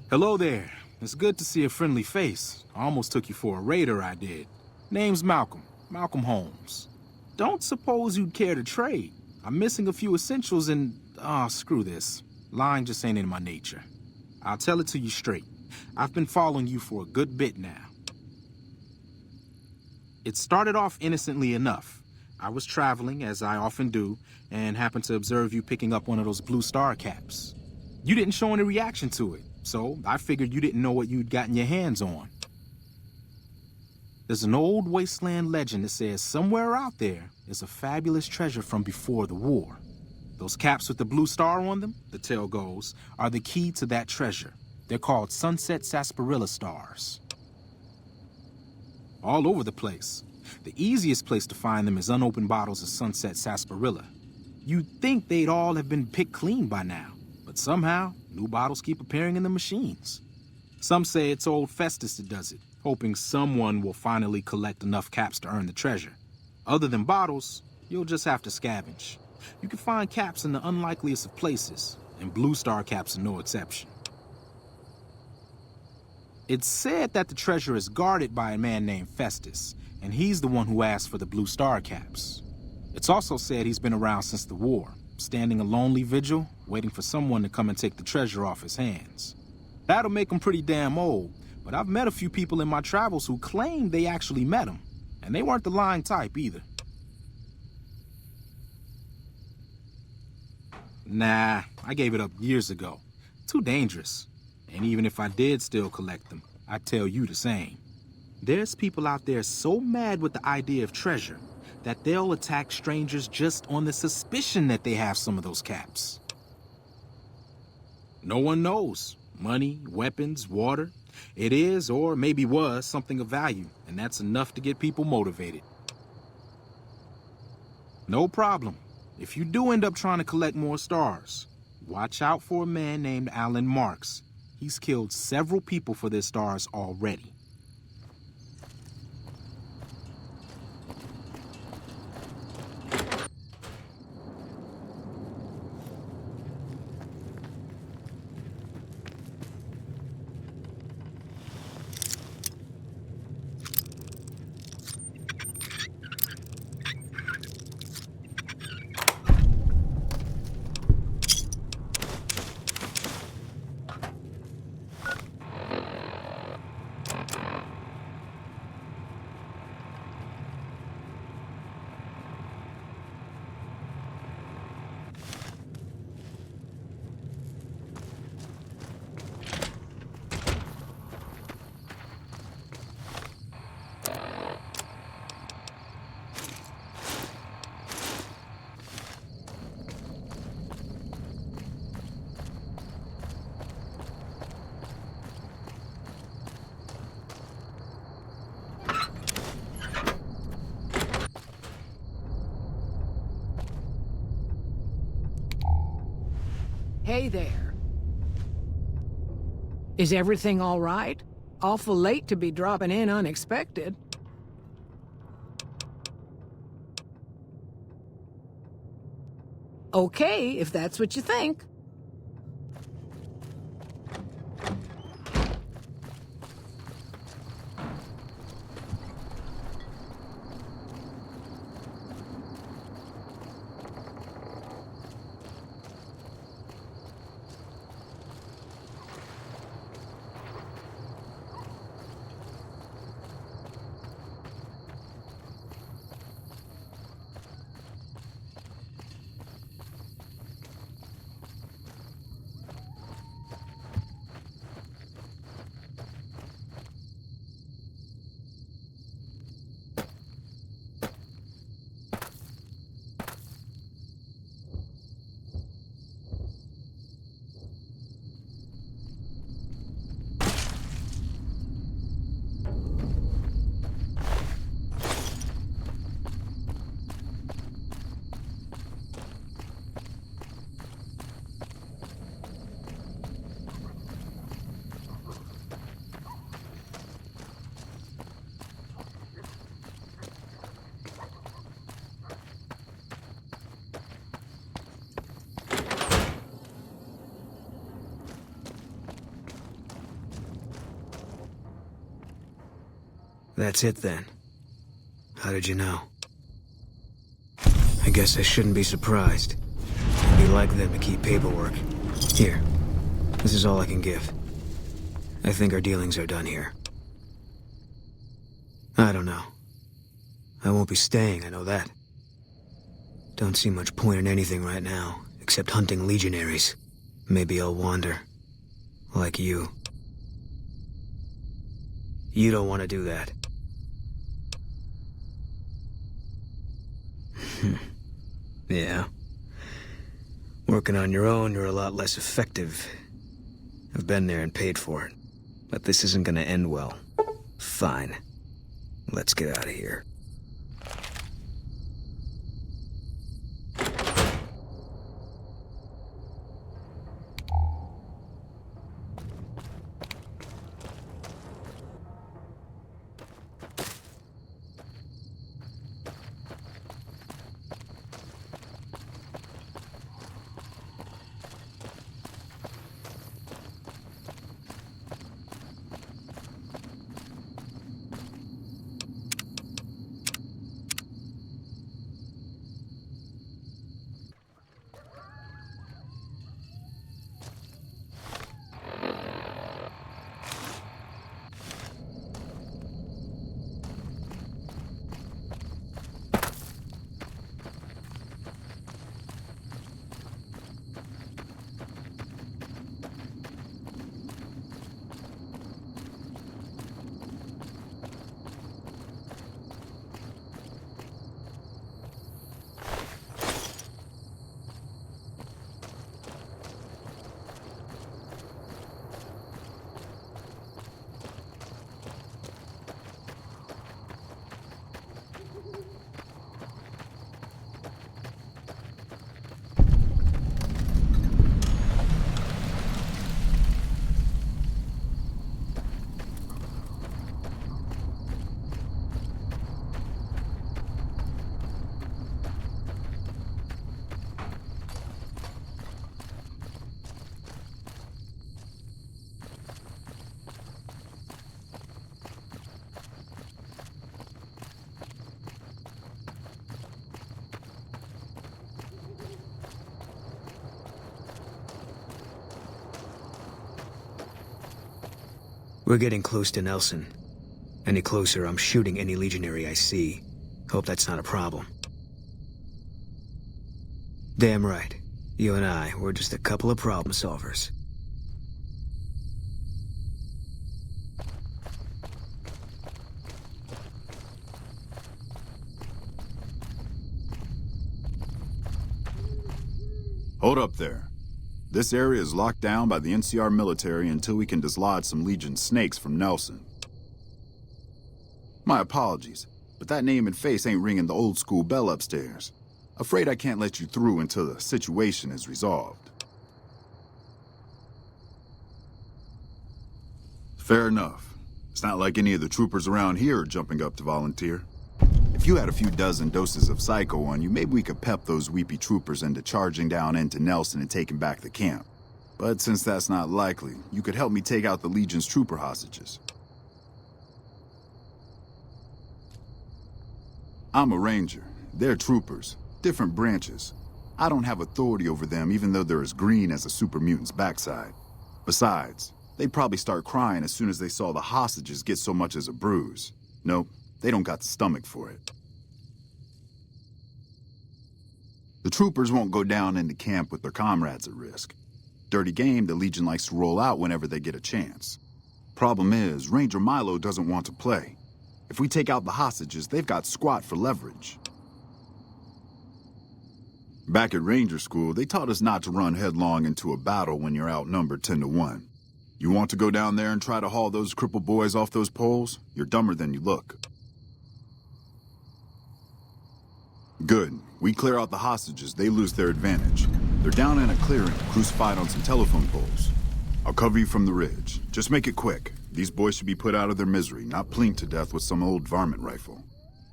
Hello there. It's good to see a friendly face. I almost took you for a raider, I did. Name's Malcolm. Malcolm Holmes. Don't suppose you'd care to trade. I'm missing a few essentials and... screw this. Lying just ain't in my nature. I'll tell it to you straight. I've been following you for a good bit now. It started off innocently enough. I was traveling, as I often do, and happened to observe you picking up one of those blue star caps. You didn't show any reaction to it. So I figured you didn't know what you'd gotten your hands on. There's an old wasteland legend that says somewhere out there is a fabulous treasure from before the war. Those caps with the blue star on them, the tale goes, are the key to that treasure. They're called sunset sarsaparilla stars. All over the place. The easiest place to find them is unopened bottles of sunset sarsaparilla. You'd think they'd all have been picked clean by now. But somehow, new bottles keep appearing in the machines. Some say it's old Festus that does it, hoping someone will finally collect enough caps to earn the treasure. Other than bottles, you'll just have to scavenge. You can find caps in the unlikeliest of places, and blue star caps are no exception. It's said that the treasure is guarded by a man named Festus, and he's the one who asked for the blue star caps. It's also said he's been around since the war, standing a lonely vigil, waiting for someone to come and take the treasure off his hands. That'll make him pretty damn old, but I've met a few people in my travels who claim they actually met him, and they weren't the lying type either. Nah, I gave it up years ago. Too dangerous. And even if I did still collect them, I'd tell you the same. There's people out there so mad with the idea of treasure that they'll attack strangers just on the suspicion that they have some of those caps. No one knows. Money, weapons, water. It is, or maybe was, something of value, and that's enough to get people motivated. No problem. If you do end up trying to collect more stars, watch out for a man named Alan Marks. He's killed several people for their stars already. Hey there. Is everything all right? Awful late to be dropping in unexpected. Okay, if that's what you think. That's it then. How did you know? I guess I shouldn't be surprised. It'd be like them to keep paperwork. Here. This is all I can give. I think our dealings are done here. I don't know. I won't be staying, I know that. Don't see much point in anything right now, except hunting legionaries. Maybe I'll wander. Like you. You don't want to do that. Yeah. Working on your own, you're a lot less effective. I've been there and paid for it. But this isn't gonna end well. Fine. Let's get out of here. We're getting close to Nelson. Any closer, I'm shooting any legionary I see. Hope that's not a problem. Damn right. You and I, we're just a couple of problem solvers. Hold up there. This area is locked down by the NCR military until we can dislodge some Legion snakes from Nelson. My apologies, but that name and face ain't ringing the old school bell upstairs. Afraid I can't let you through until the situation is resolved. Fair enough. It's not like any of the troopers around here are jumping up to volunteer. If you had a few dozen doses of Psycho on you, maybe we could pep those weepy troopers into charging down into Nelson and taking back the camp. But since that's not likely, you could help me take out the Legion's trooper hostages. I'm a ranger. They're troopers. Different branches. I don't have authority over them, even though they're as green as a super mutant's backside. Besides, they'd probably start crying as soon as they saw the hostages get so much as a bruise. Nope, they don't got the stomach for it. The troopers won't go down into camp with their comrades at risk. Dirty game the Legion likes to roll out whenever they get a chance. Problem is, Ranger Milo doesn't want to play. If we take out the hostages, they've got squat for leverage. Back at Ranger School, they taught us not to run headlong into a battle when you're outnumbered 10-1. You want to go down there and try to haul those crippled boys off those poles? You're dumber than you look. Good. We clear out the hostages, they lose their advantage. They're down in a clearing, crucified on some telephone poles. I'll cover you from the ridge. Just make it quick. These boys should be put out of their misery, not plinked to death with some old varmint rifle.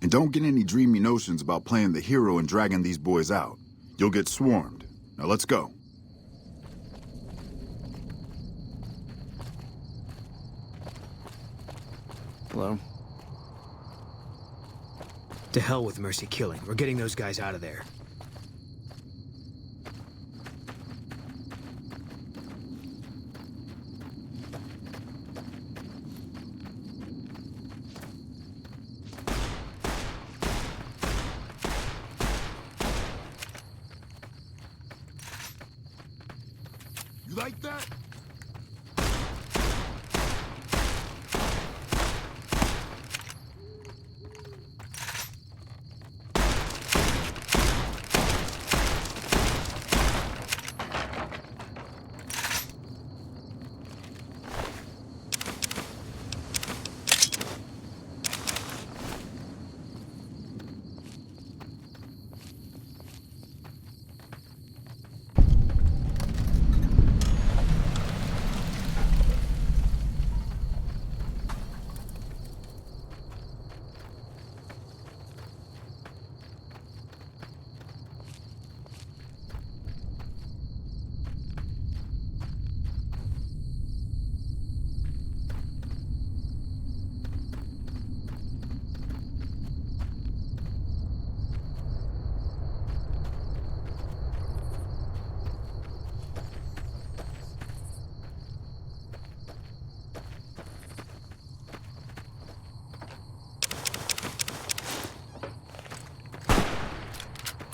And don't get any dreamy notions about playing the hero and dragging these boys out. You'll get swarmed. Now let's go. Hello? To hell with mercy killing. We're getting those guys out of there. You like that?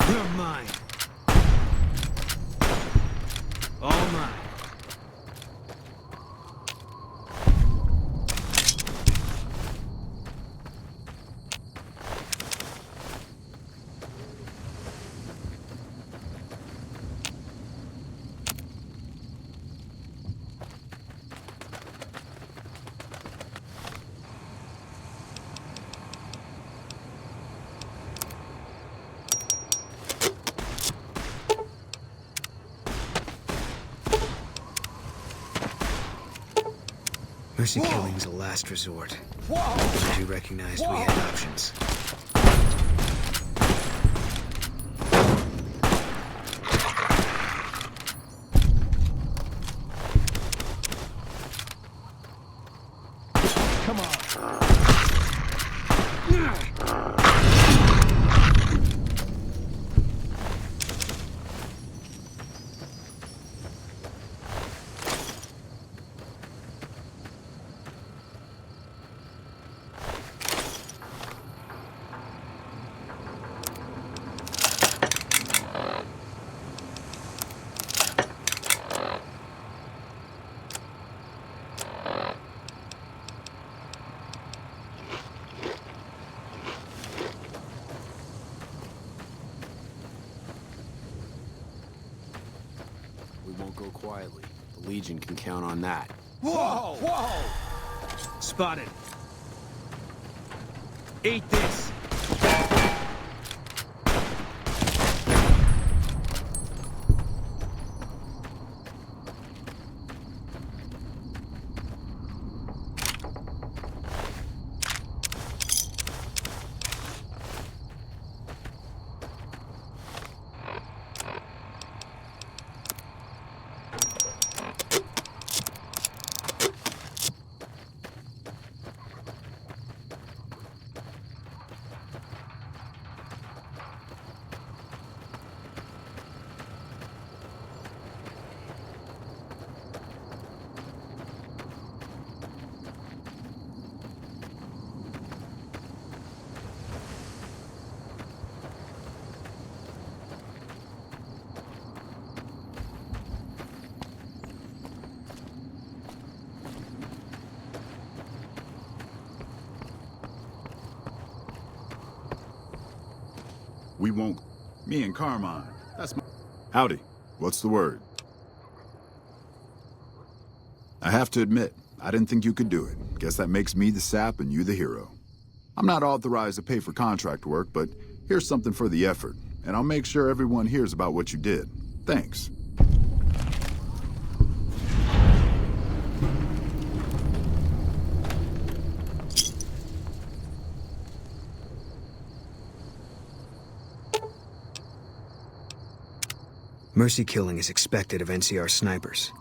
You're mine. All mine. Mercy killing's a last resort. As you recognized, we had options. Come on. We won't go quietly. The Legion can count on that. Whoa! Whoa! Spotted. Eat this. We won't... Me and Carmine. That's my... Howdy. What's the word? I have to admit, I didn't think you could do it. Guess that makes me the sap and you the hero. I'm not authorized to pay for contract work, but here's something for the effort, and I'll make sure everyone hears about what you did. Thanks. Mercy killing is expected of NCR snipers.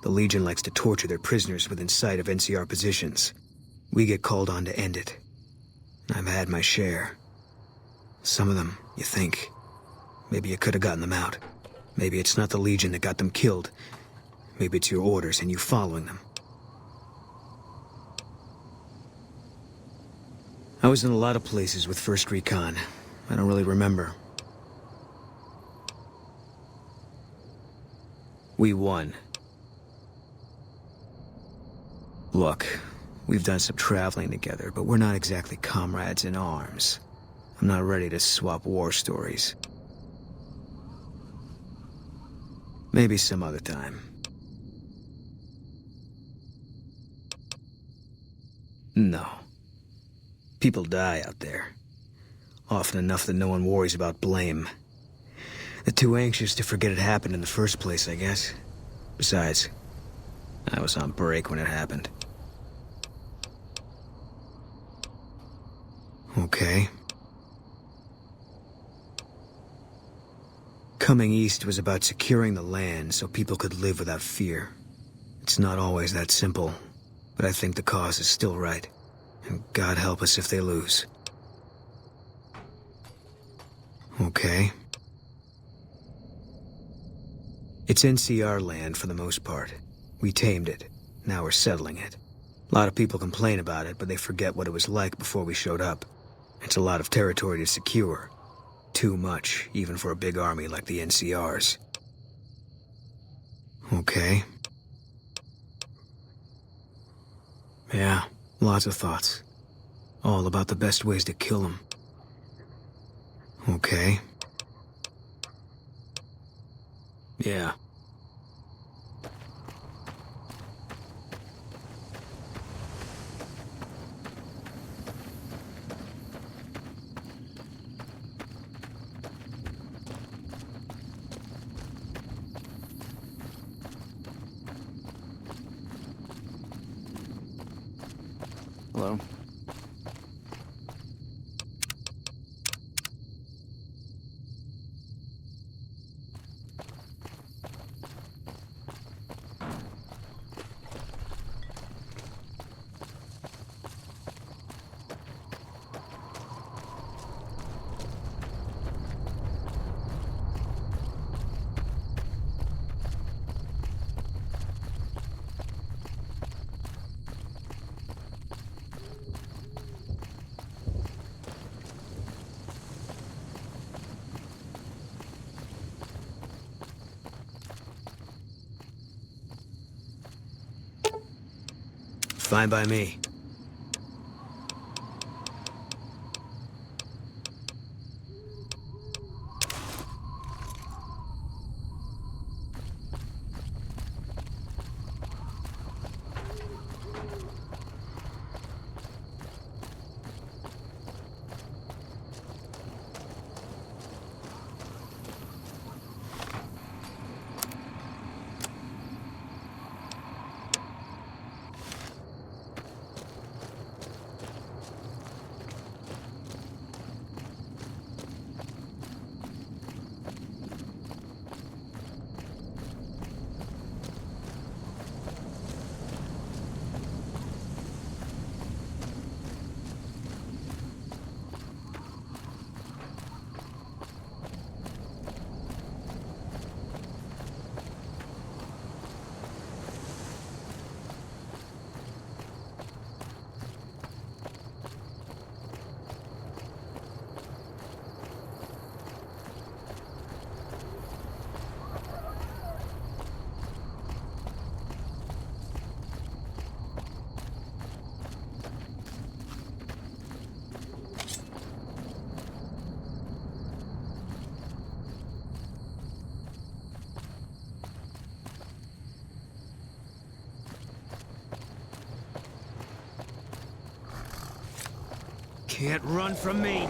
The Legion likes to torture their prisoners within sight of NCR positions. We get called on to end it. I've had my share. Some of them, you think. Maybe you could have gotten them out. Maybe it's not the Legion that got them killed. Maybe it's your orders and you following them. I was in a lot of places with 1st Recon. I don't really remember. We won. Look, we've done some traveling together, but we're not exactly comrades in arms. I'm not ready to swap war stories. Maybe some other time. No. People die out there. Often enough that no one worries about blame. They're too anxious to forget it happened in the first place, I guess. Besides, I was on break when it happened. Okay. Coming east was about securing the land so people could live without fear. It's not always that simple, but I think the cause is still right. And God help us if they lose. Okay. It's NCR land for the most part. We tamed it. Now we're settling it. A lot of people complain about it, but they forget what it was like before we showed up. It's a lot of territory to secure. Too much, even for a big army like the NCR's. Okay. Yeah, lots of thoughts. All about the best ways to kill them. Okay. Yeah. Hello. Fine by me. can't run from me.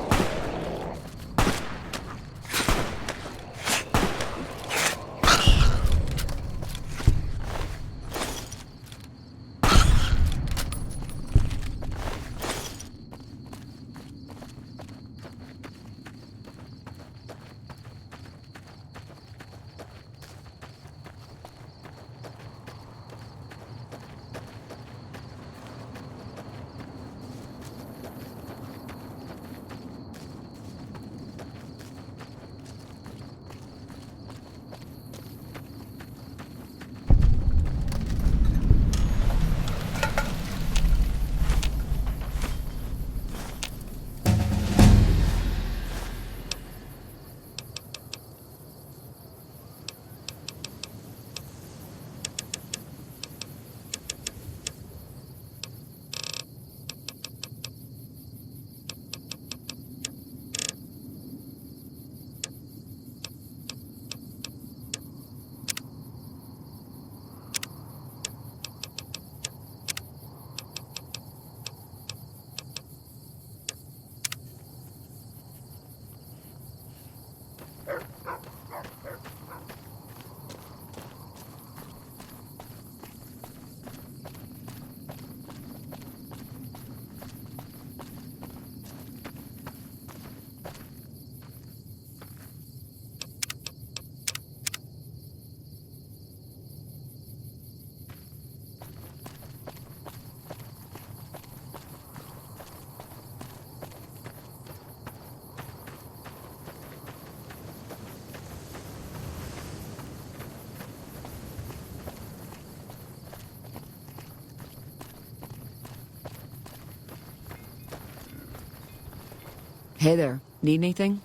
Hey there, need anything?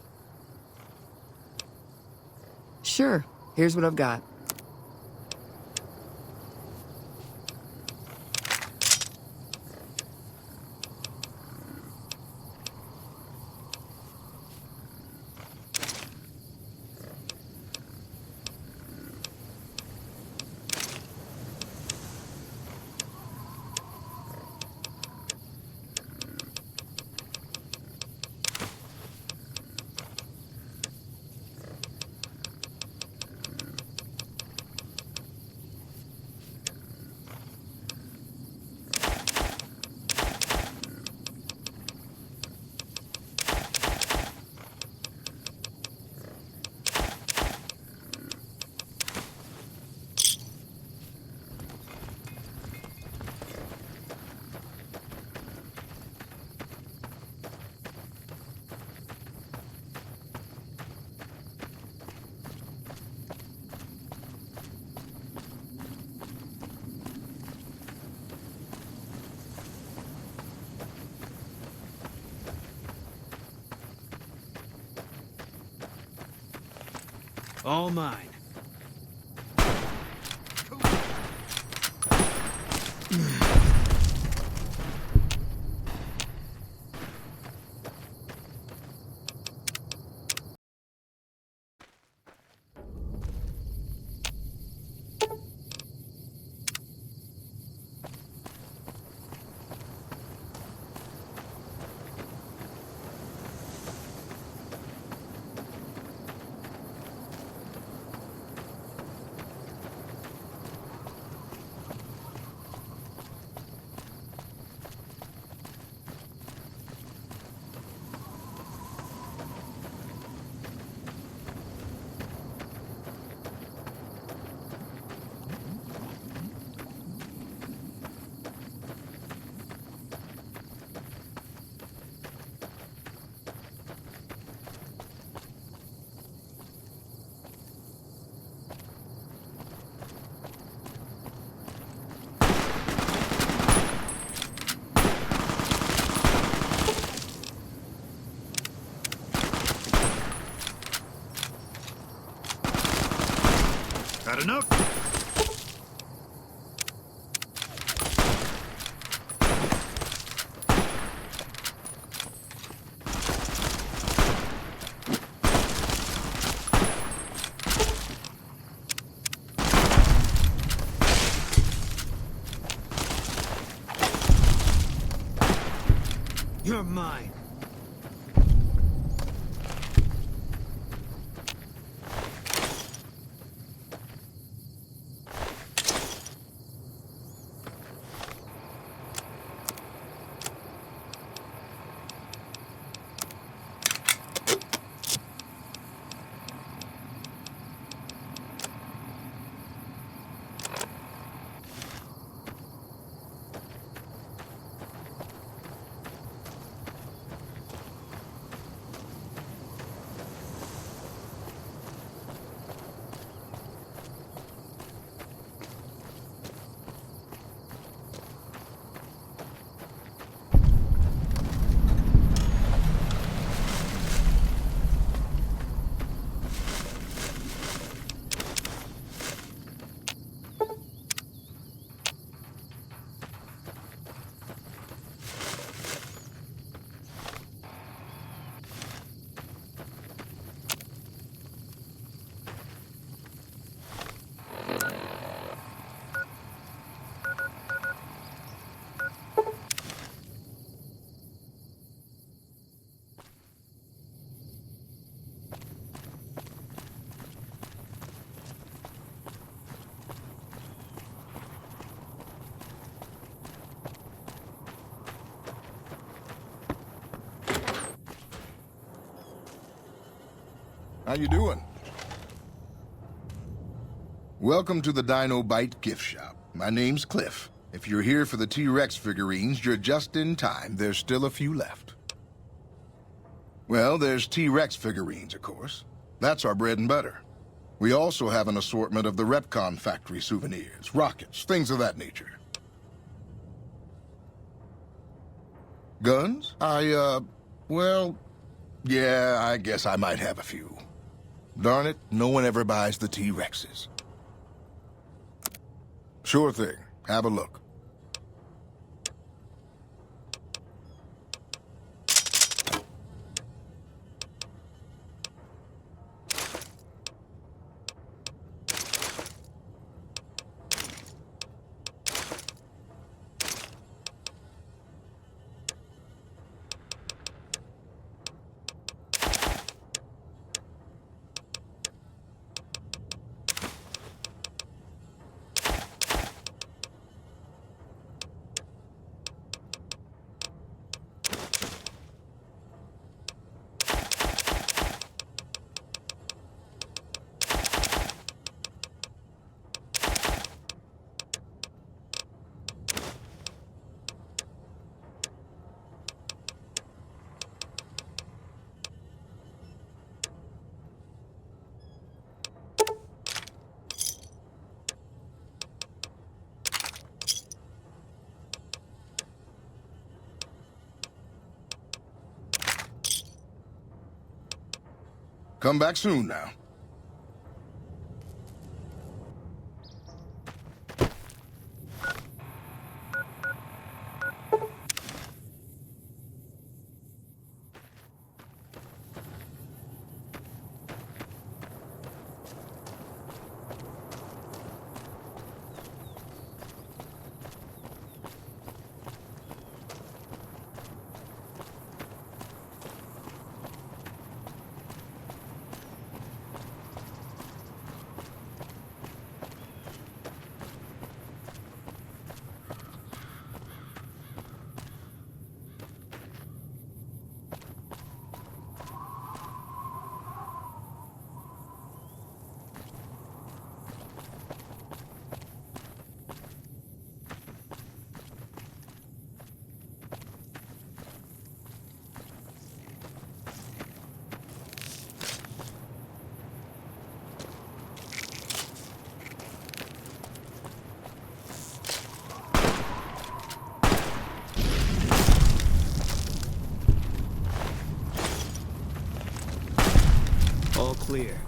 Sure, here's what I've got. All mine. Had enough? You're mine. How you doing? Welcome to the Dino Bite gift shop. My name's Cliff. If you're here for the T-Rex figurines, you're just in time. There's still a few left. Well, there's T-Rex figurines, of course. That's our bread and butter. We also have an assortment of the Repcon factory souvenirs, rockets, things of that nature. Guns? Well, yeah, I guess I might have a few. Darn it, no one ever buys the T-Rexes. Sure thing. Have a look. Come back soon now. All clear.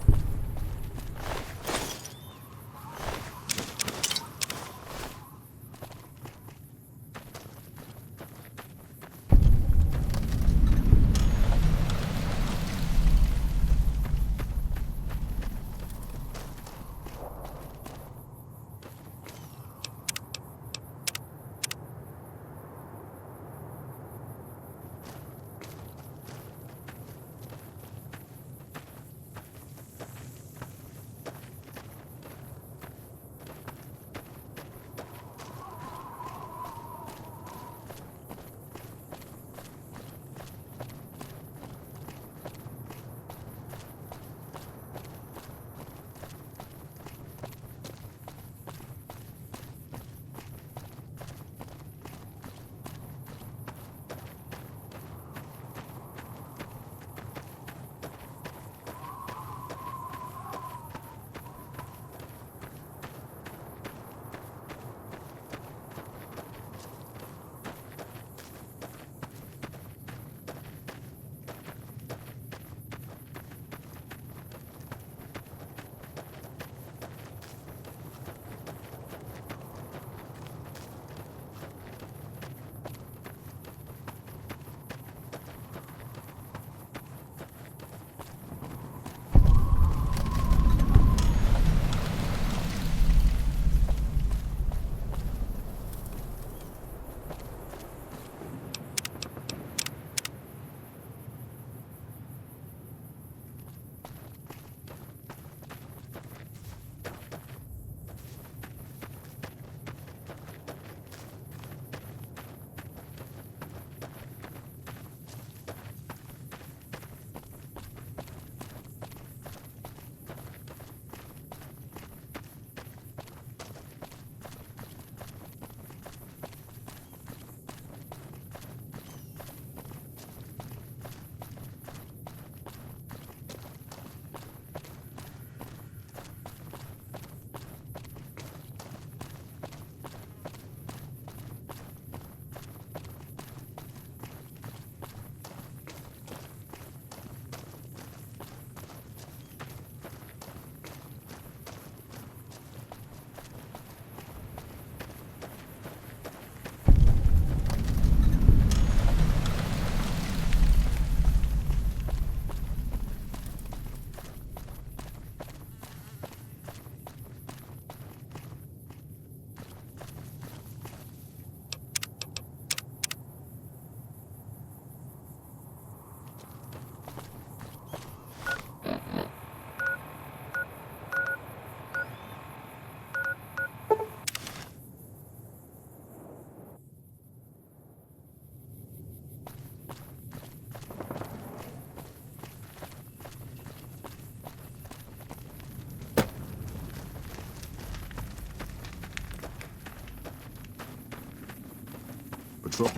patrol.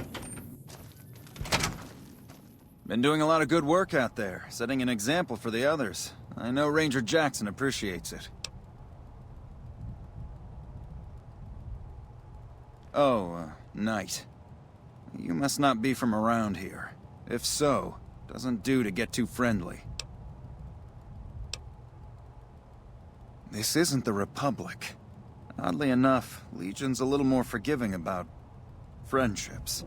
Been doing a lot of good work out there, setting an example for the others. I know Ranger Jackson appreciates it. Oh, Knight. You must not be from around here. If so, doesn't do to get too friendly. This isn't the Republic. Oddly enough, Legion's a little more forgiving about friendships.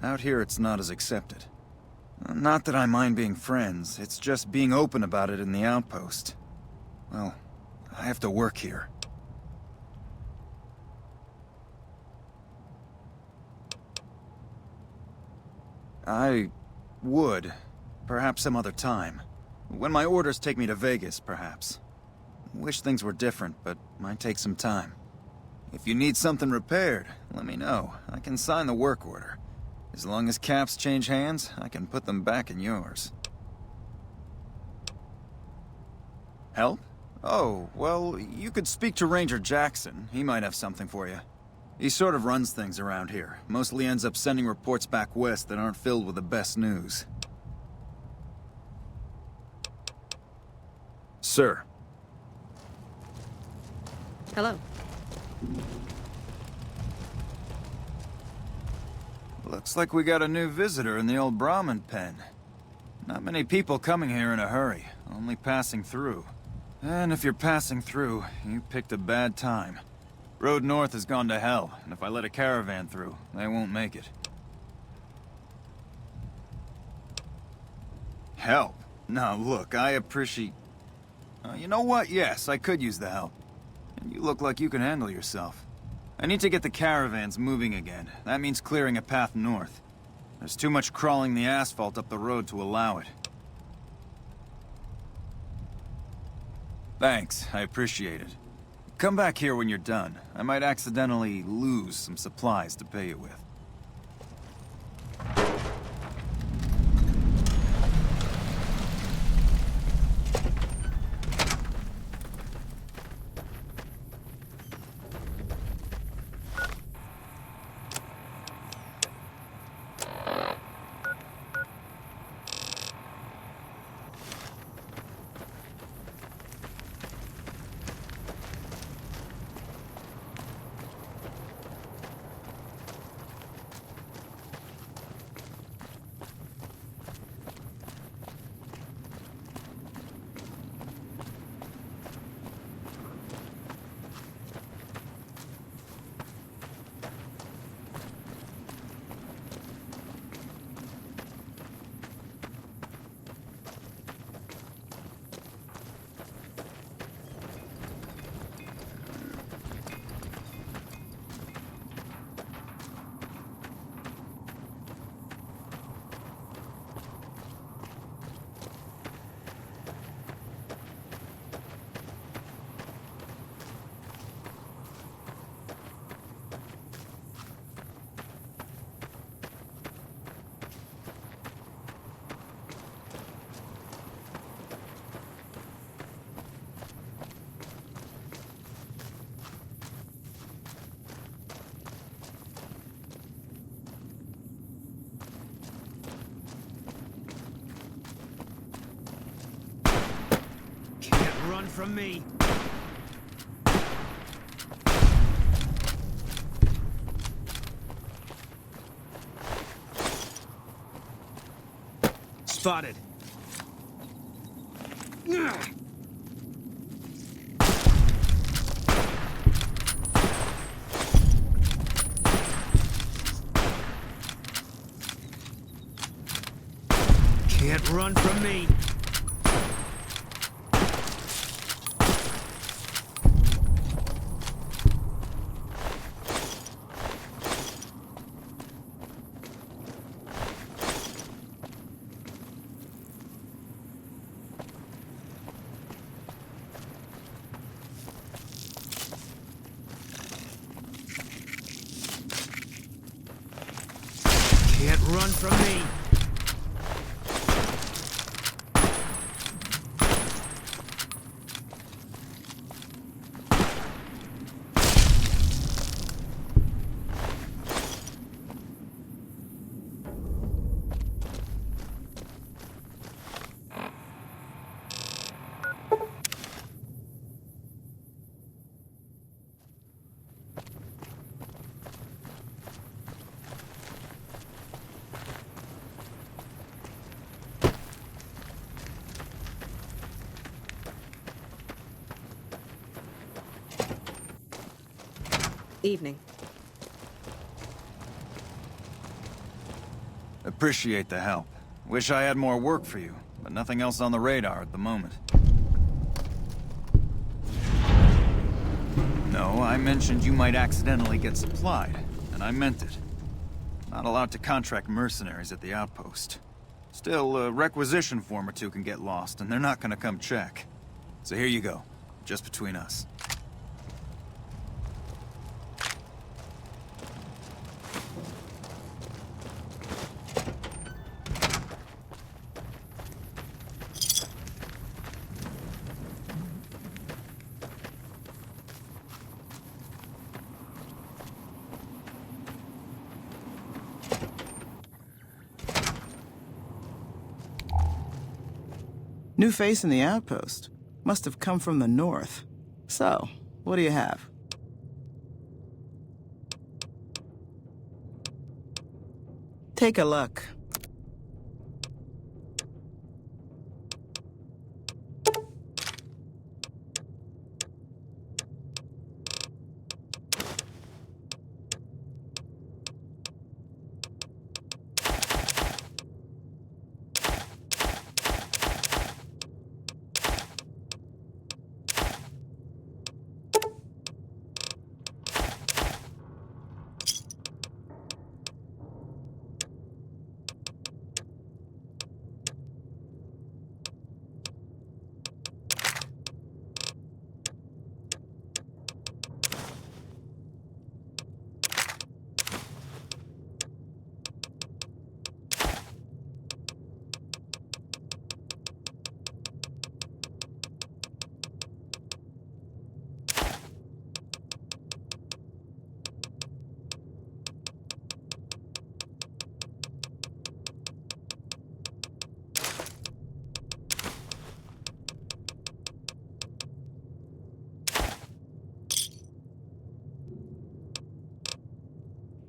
Out here, it's not as accepted. Not that I mind being friends, it's just being open about it in the outpost. Well, I have to work here. I would. Perhaps some other time. When my orders take me to Vegas, perhaps. Wish things were different, but might take some time. If you need something repaired, let me know. I can sign the work order. As long as caps change hands, I can put them back in yours. Help? Oh, well, you could speak to Ranger Jackson. He might have something for you. He sort of runs things around here. Mostly ends up sending reports back west that aren't filled with the best news. Sir. Hello. Looks like we got a new visitor in the old Brahmin pen. Not many people coming here in a hurry, only passing through. And if you're passing through, you picked a bad time. Road north has gone to hell, and if I let a caravan through, they won't make it. Help? Now look, I appreciate... you know what? Yes, I could use the help. And you look like you can handle yourself. I need to get the caravans moving again. That means clearing a path north. There's too much crawling the asphalt up the road to allow it. Thanks, I appreciate it. Come back here when you're done. I might accidentally lose some supplies to pay you with. Run from me. Spotted. Can't run from me. Can't run from me. Evening. Appreciate the help. Wish I had more work for you, but nothing else on the radar at the moment. No, I mentioned you might accidentally get supplied, and I meant it. Not allowed to contract mercenaries at the outpost. Still, a requisition form or two can get lost, and they're not gonna come check. So here you go, just between us. New face in the outpost. Must have come from the north. So, what do you have? Take a look.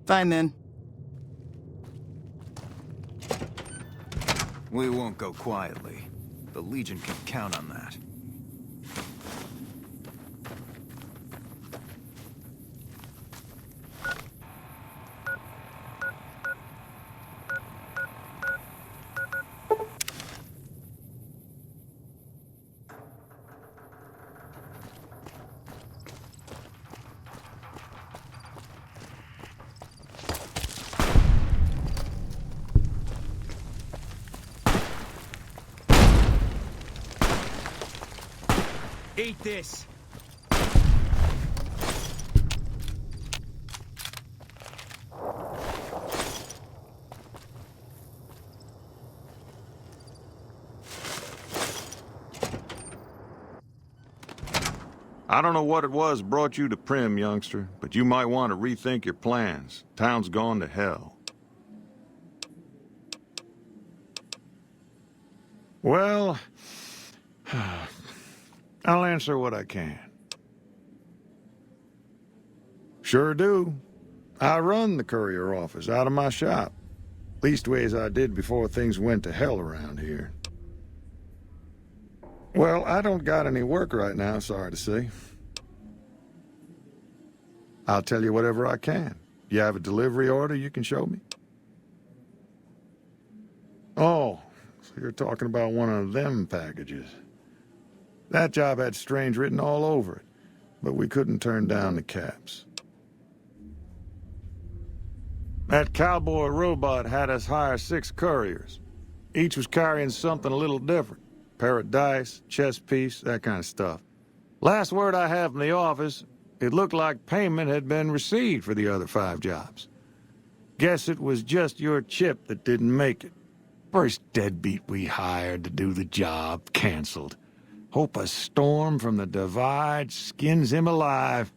Fine then. We won't go quietly. The Legion can count on that. Eat this. I don't know what it was brought you to Prim, youngster, but you might want to rethink your plans. Town's gone to hell. Well, I'll answer what I can. Sure do. I run the courier office out of my shop. Leastways I did before things went to hell around here. Well, I don't got any work right now, sorry to say. I'll tell you whatever I can. You have a delivery order you can show me? Oh, so you're talking about one of them packages. That job had strange written all over it, but we couldn't turn down the caps. That cowboy robot had us hire 6 couriers. Each was carrying something a little different. Pair of dice, chess piece, that kind of stuff. Last word I have from the office, it looked like payment had been received for the other 5 jobs. Guess it was just your chip that didn't make it. First deadbeat we hired to do the job canceled. Hope a storm from the Divide skins him alive.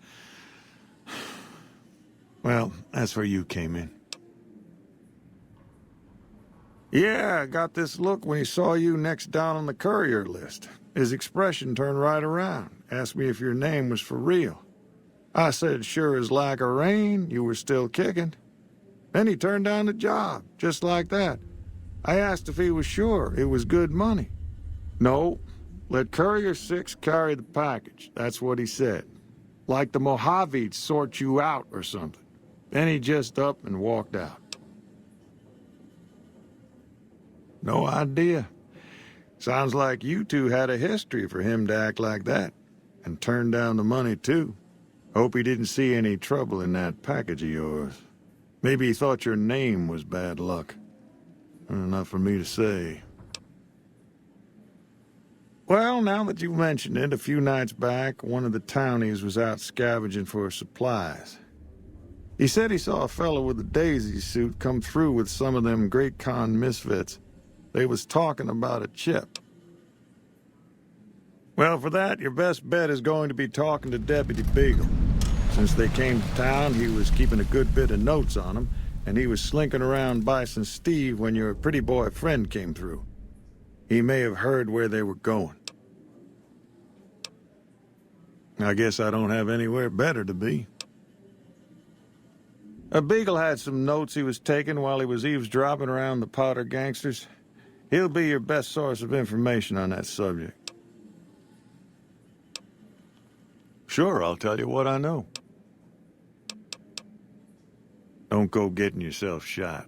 Well, that's where you came in. Yeah, I got this look when he saw you next down on the courier list. His expression turned right around, asked me if your name was for real. I said sure as like a rain, you were still kicking. Then he turned down the job, just like that. I asked if he was sure it was good money. No, let Courier 6 carry the package, that's what he said. Like the Mojave'd sort you out or something. Then he just up and walked out. No idea. Sounds like you two had a history for him to act like that. And turn down the money, too. Hope he didn't see any trouble in that package of yours. Maybe he thought your name was bad luck. Not for me to say. Well, now that you've mentioned it, a few nights back, one of the townies was out scavenging for supplies. He said he saw a fellow with a daisy suit come through with some of them Great Khan misfits. They was talking about a chip. Well, for that, your best bet is going to be talking to Deputy Beagle. Since they came to town, he was keeping a good bit of notes on them, and he was slinking around Bison Steve when your pretty boy friend came through. He may have heard where they were going. I guess I don't have anywhere better to be. Beagle had some notes he was taking while he was eavesdropping around the Powder gangsters. He'll be your best source of information on that subject. Sure, I'll tell you what I know. Don't go getting yourself shot.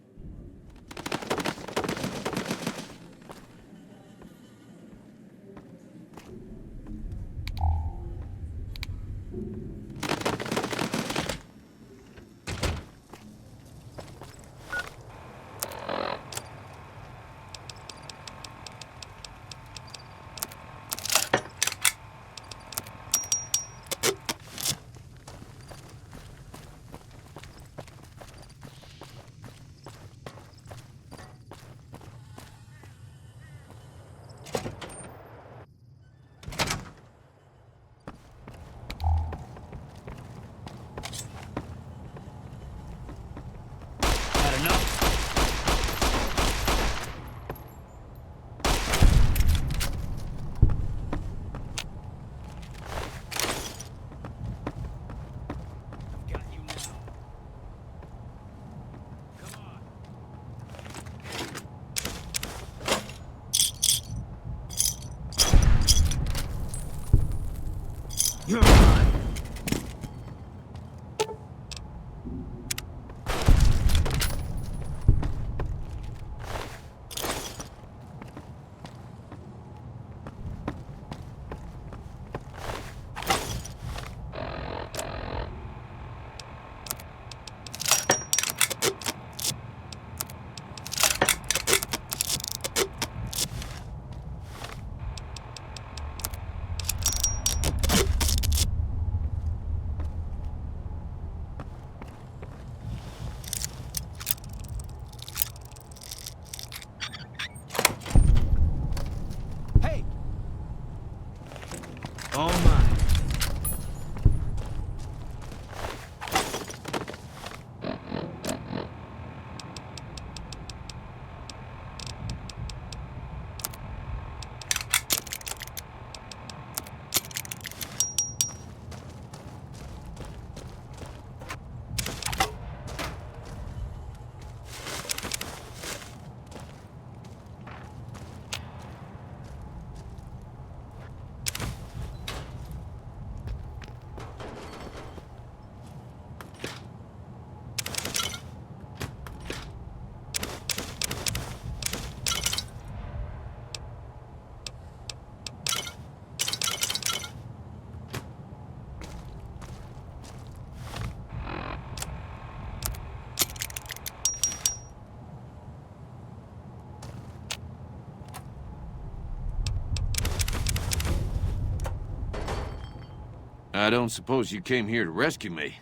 I don't suppose you came here to rescue me.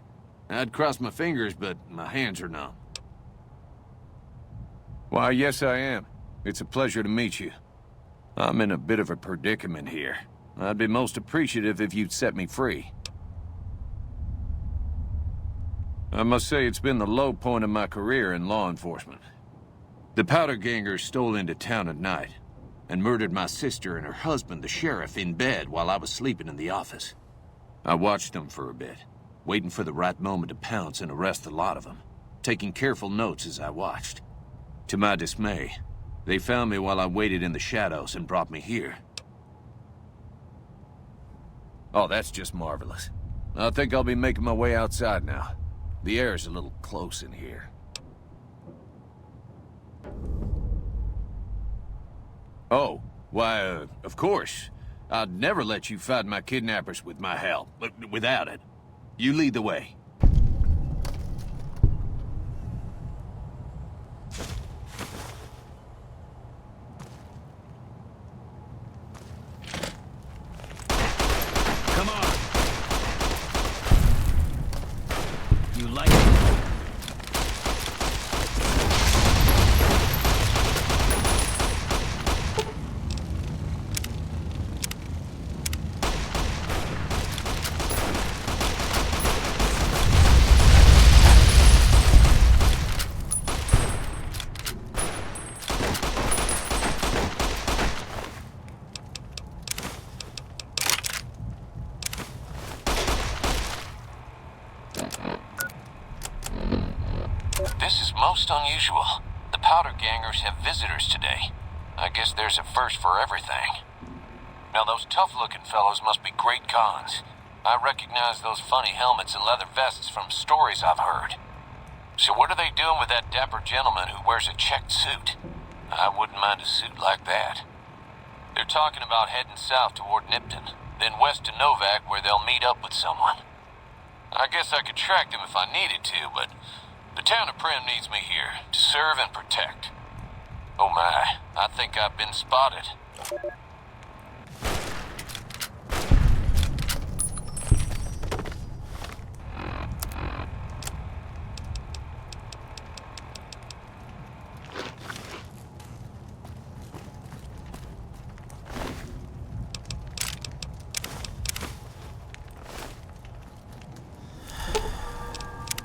I'd cross my fingers, but my hands are numb. Why, yes I am. It's a pleasure to meet you. I'm in a bit of a predicament here. I'd be most appreciative if you'd set me free. I must say it's been the low point of my career in law enforcement. The Powder Gangers stole into town at night and murdered my sister and her husband, the sheriff, in bed while I was sleeping in the office. I watched them for a bit, waiting for the right moment to pounce and arrest the lot of them, taking careful notes as I watched. To my dismay, they found me while I waited in the shadows and brought me here. Oh, that's just marvelous. I think I'll be making my way outside now. The air's a little close in here. Oh, why, of course. I'd never let you fight my kidnappers with my help, but without it. You lead the way. Come on. You like it? This is most unusual. The Powder Gangers have visitors today. I guess there's a first for everything. Now those tough-looking fellows must be great cons. I recognize those funny helmets and leather vests from stories I've heard. So what are they doing with that dapper gentleman who wears a checked suit? I wouldn't mind a suit like that. They're talking about heading south toward Nipton, then west to Novak where they'll meet up with someone. I guess I could track them if I needed to, but the town of Primm needs me here to serve and protect. Oh my, I think I've been spotted.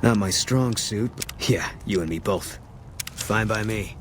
Not my strong suit, but yeah, you and me both. Fine by me.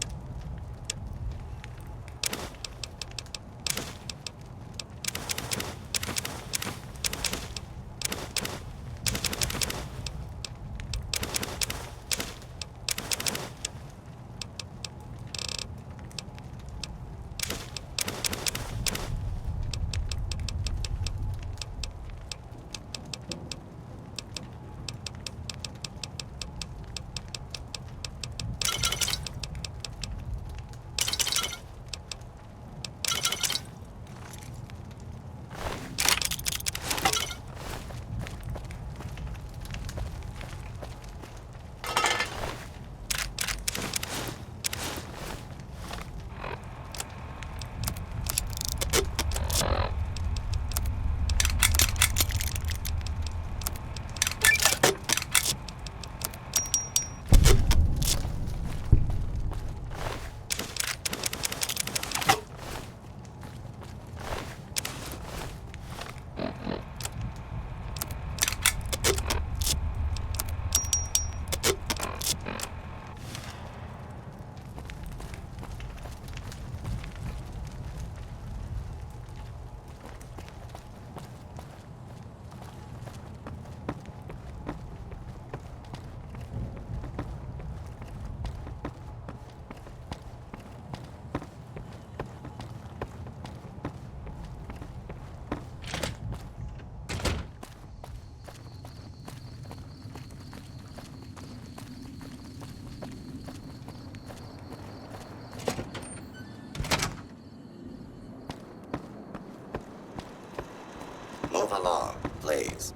Move along, please.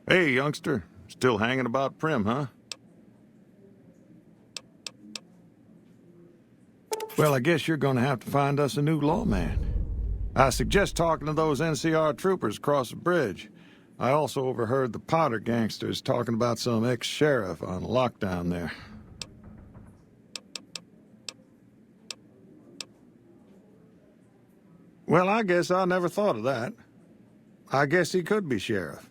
Hey, youngster. Still hanging about Primm, huh? Well, I guess you're gonna have to find us a new lawman. I suggest talking to those NCR troopers across the bridge. I also overheard the Powder gangsters talking about some ex-sheriff on lockdown there. Well, I guess I never thought of that. I guess he could be sheriff.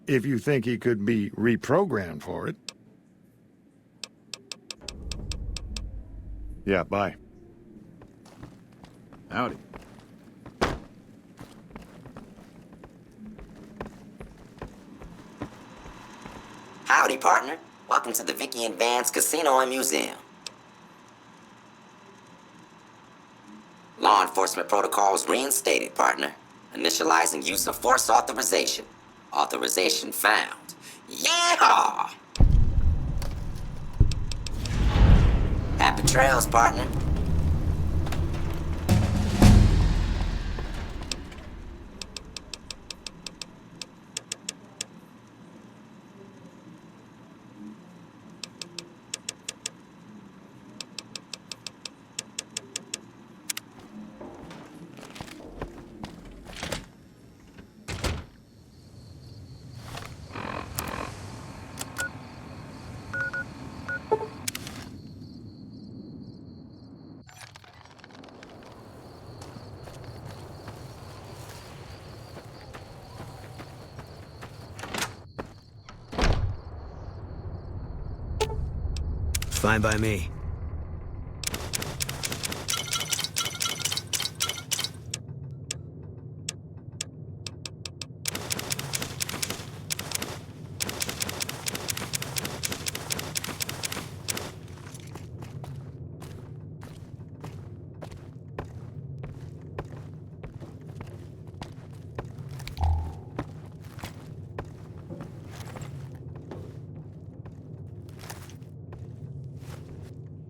If you think he could be reprogrammed for it. Yeah, bye. Howdy. Howdy, partner. Welcome to the Vicky and Vance Casino and Museum. Law enforcement protocols reinstated, partner. Initializing use of force authorization. Authorization found. Yeehaw! Happy trails, partner. Fine by me.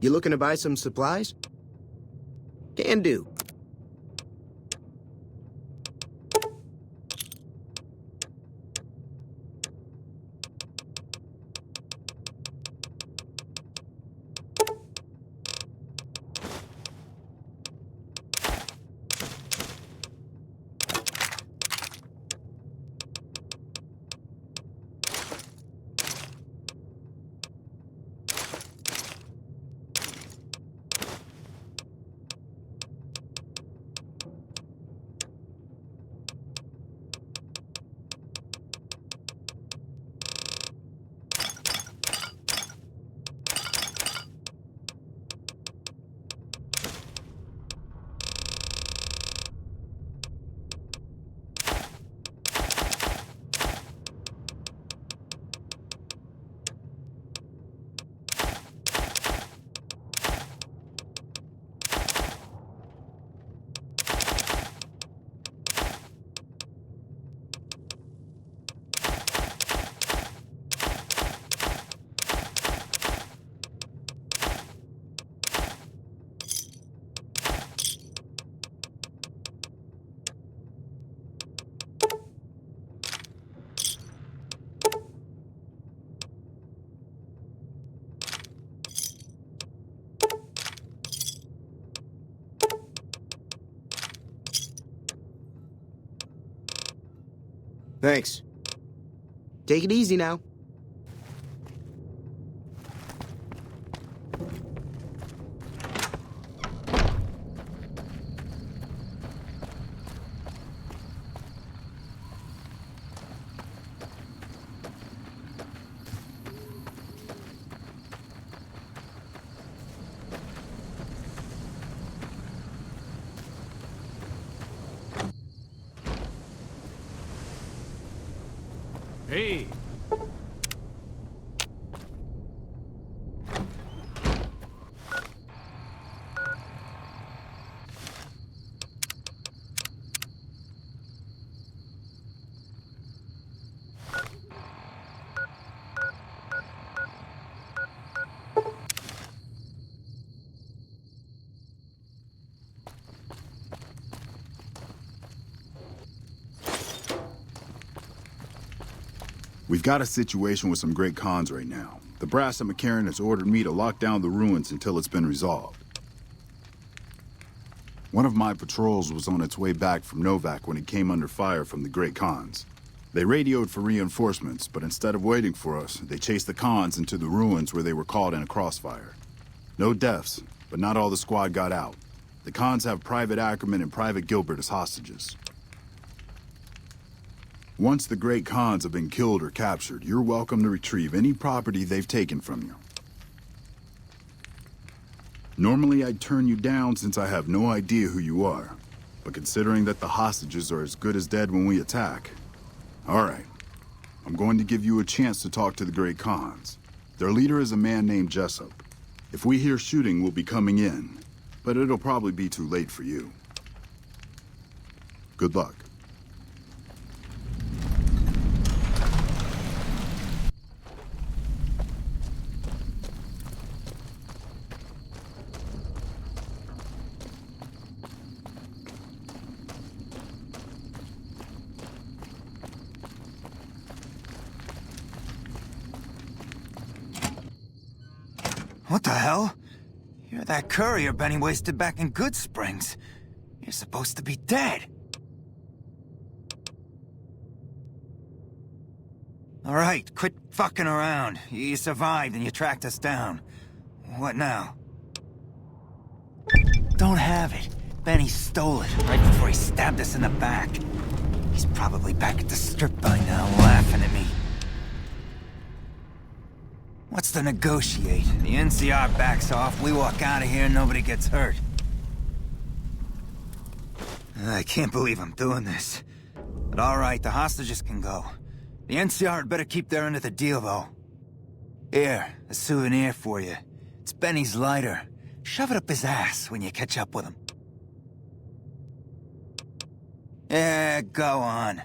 You looking to buy some supplies? Can do. Thanks. Take it easy now. Hey! We've got a situation with some great cons right now. The brass at McCarran has ordered me to lock down the ruins until it's been resolved. One of my patrols was on its way back from Novak when it came under fire from the great cons. They radioed for reinforcements, but instead of waiting for us, they chased the cons into the ruins where they were caught in a crossfire. No deaths, but not all the squad got out. The cons have Private Ackerman and Private Gilbert as hostages. Once the great cons have been killed or captured, you're welcome to retrieve any property they've taken from you. Normally I'd turn you down since I have no idea who you are, but considering that the hostages are as good as dead when we attack, all right, I'm going to give you a chance to talk to the great cons. Their leader is a man named Jessup. If we hear shooting, we'll be coming in, but it'll probably be too late for you. Good luck. What the hell? You're that courier Benny wasted back in Good Springs. You're supposed to be dead. All right, quit fucking around. You survived and you tracked us down. What now? Don't have it. Benny stole it right before he stabbed us in the back. He's probably back at the strip by now, laughing at me. What's to negotiate? The NCR backs off, we walk out of here, nobody gets hurt. I can't believe I'm doing this. But alright, the hostages can go. The NCR had better keep their end of the deal, though. Here, a souvenir for you. It's Benny's lighter. Shove it up his ass when you catch up with him. Yeah, go on.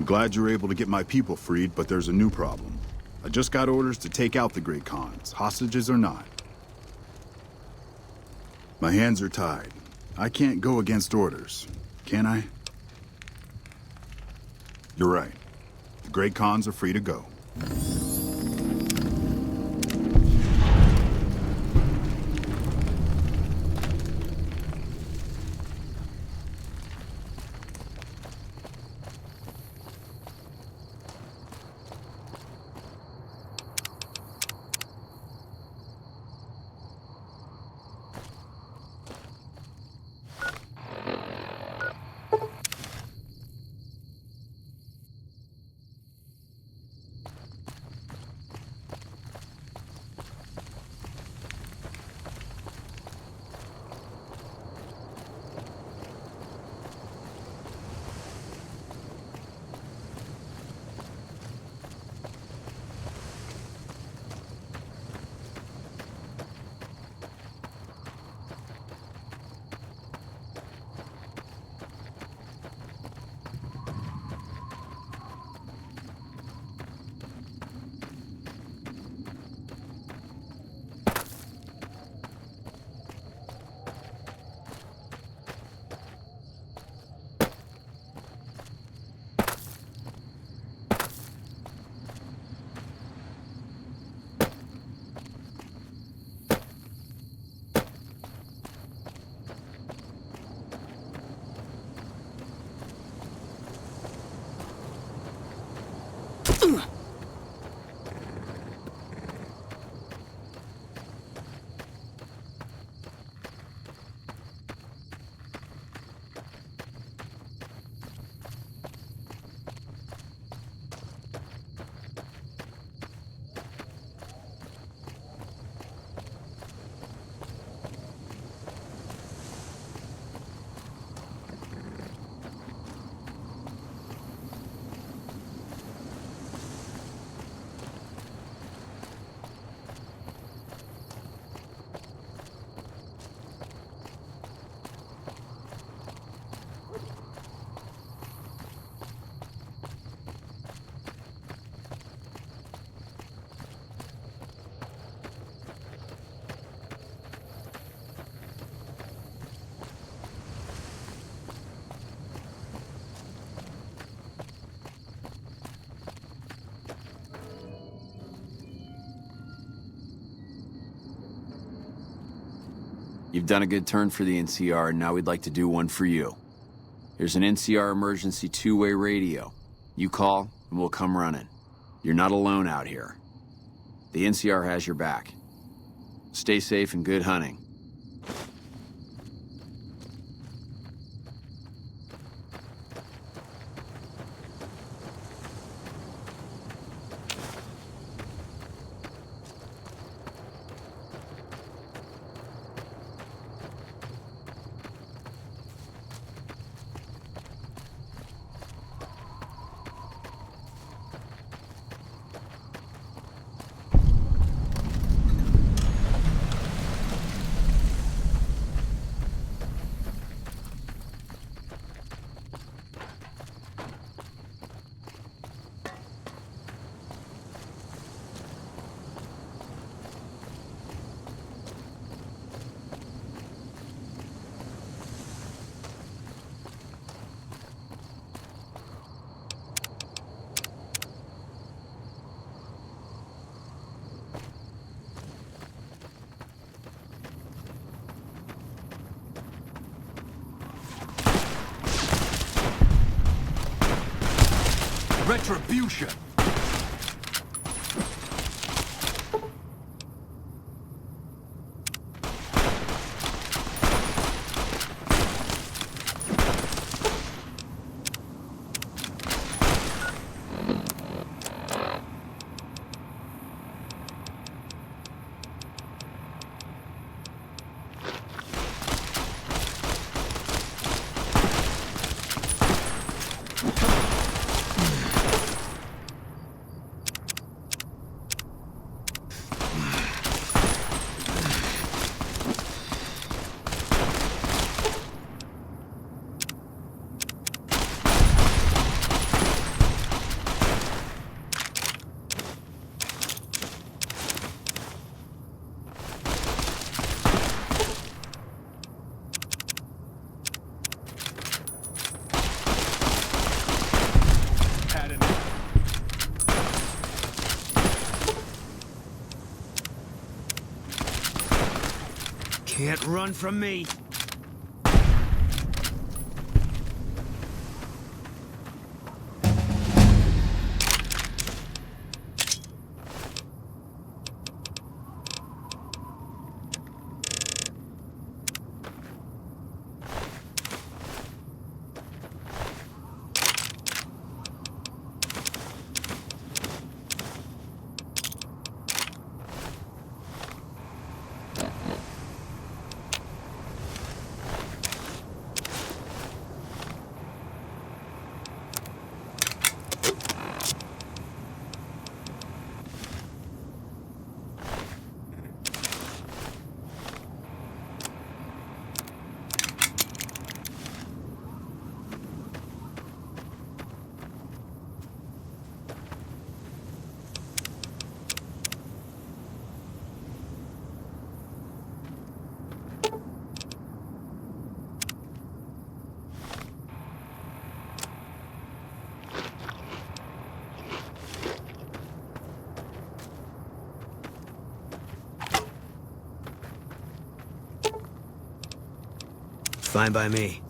I'm glad you were able to get my people freed, but there's a new problem. I just got orders to take out the Great Khans, hostages or not. My hands are tied. I can't go against orders, can I? You're right. The Great Khans are free to go. You've done a good turn for the NCR, and now we'd like to do one for you. Here's an NCR emergency two-way radio. You call, and we'll come running. You're not alone out here. The NCR has your back. Stay safe and good hunting. Retribution! Can't run from me. Fine by me.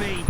me.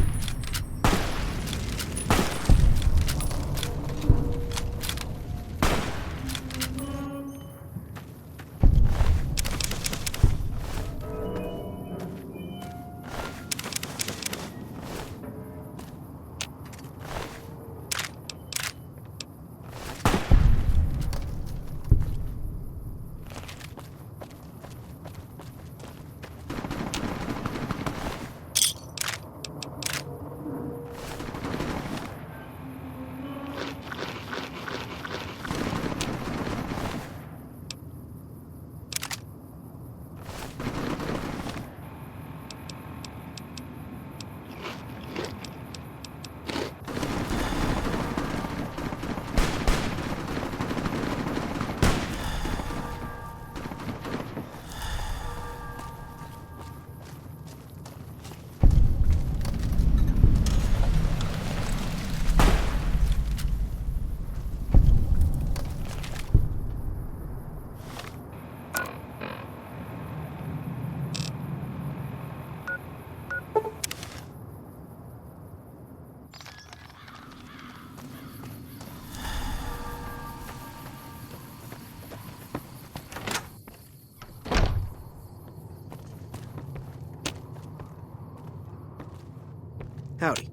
Howdy.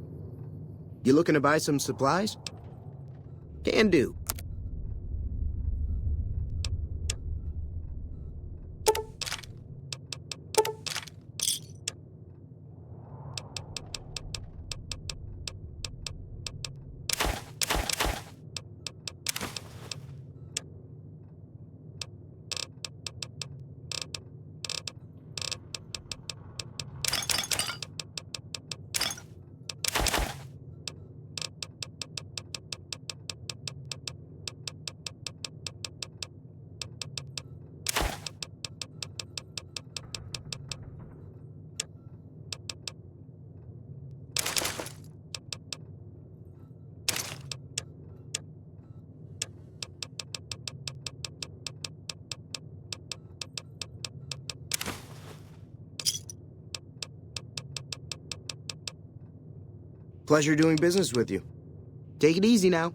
You looking to buy some supplies? Can do. Pleasure doing business with you. Take it easy now.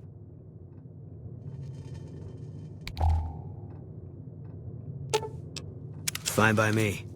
Fine by me.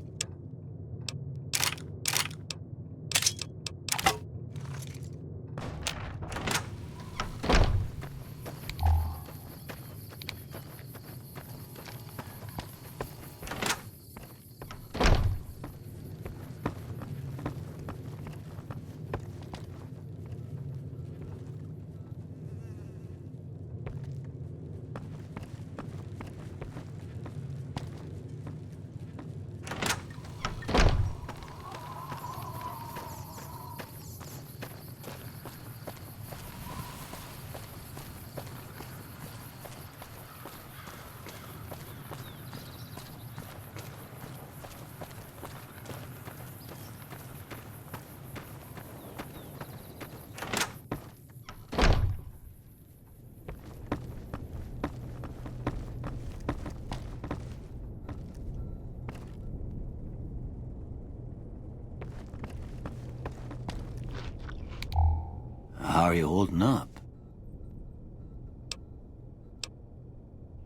How are you holding up?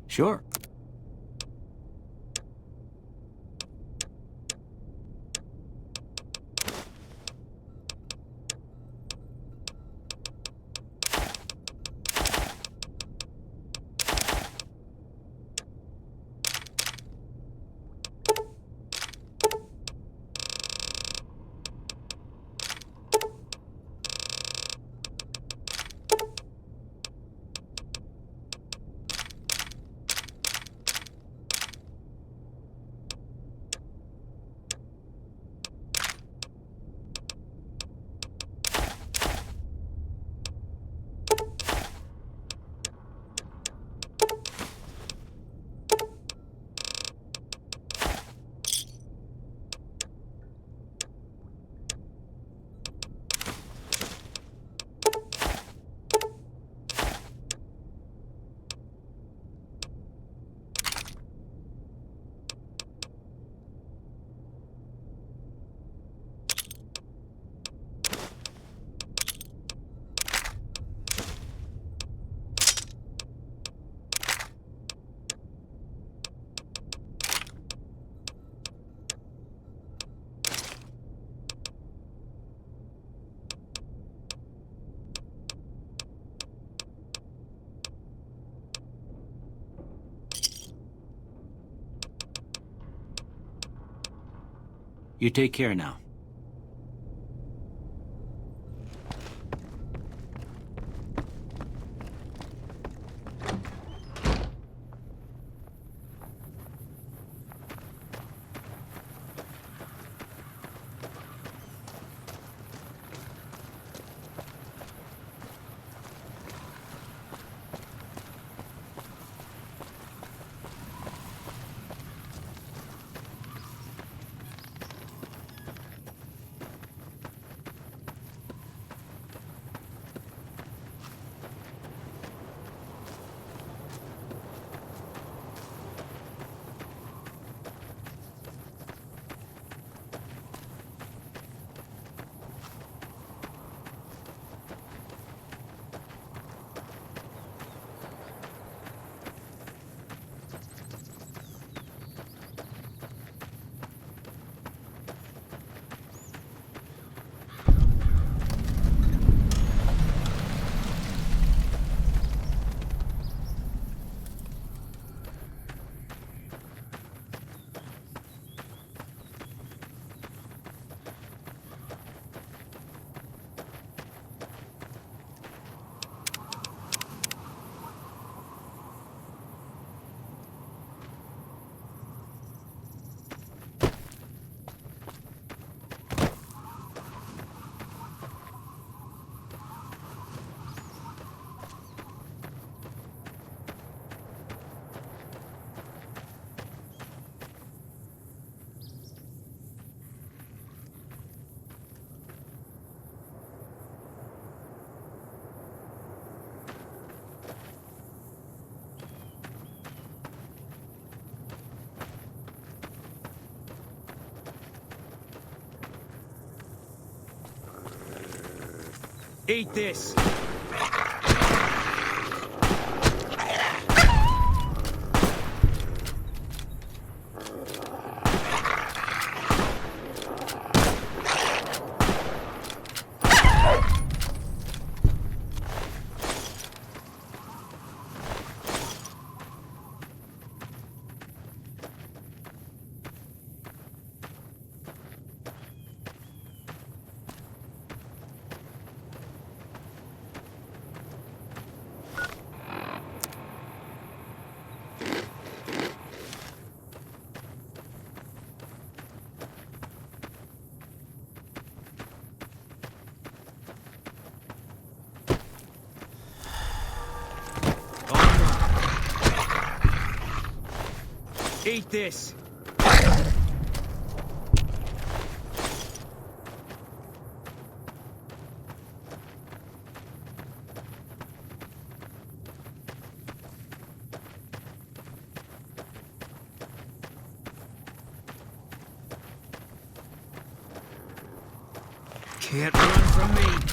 Sure. You take care now. Eat this! Eat this! Can't run from me!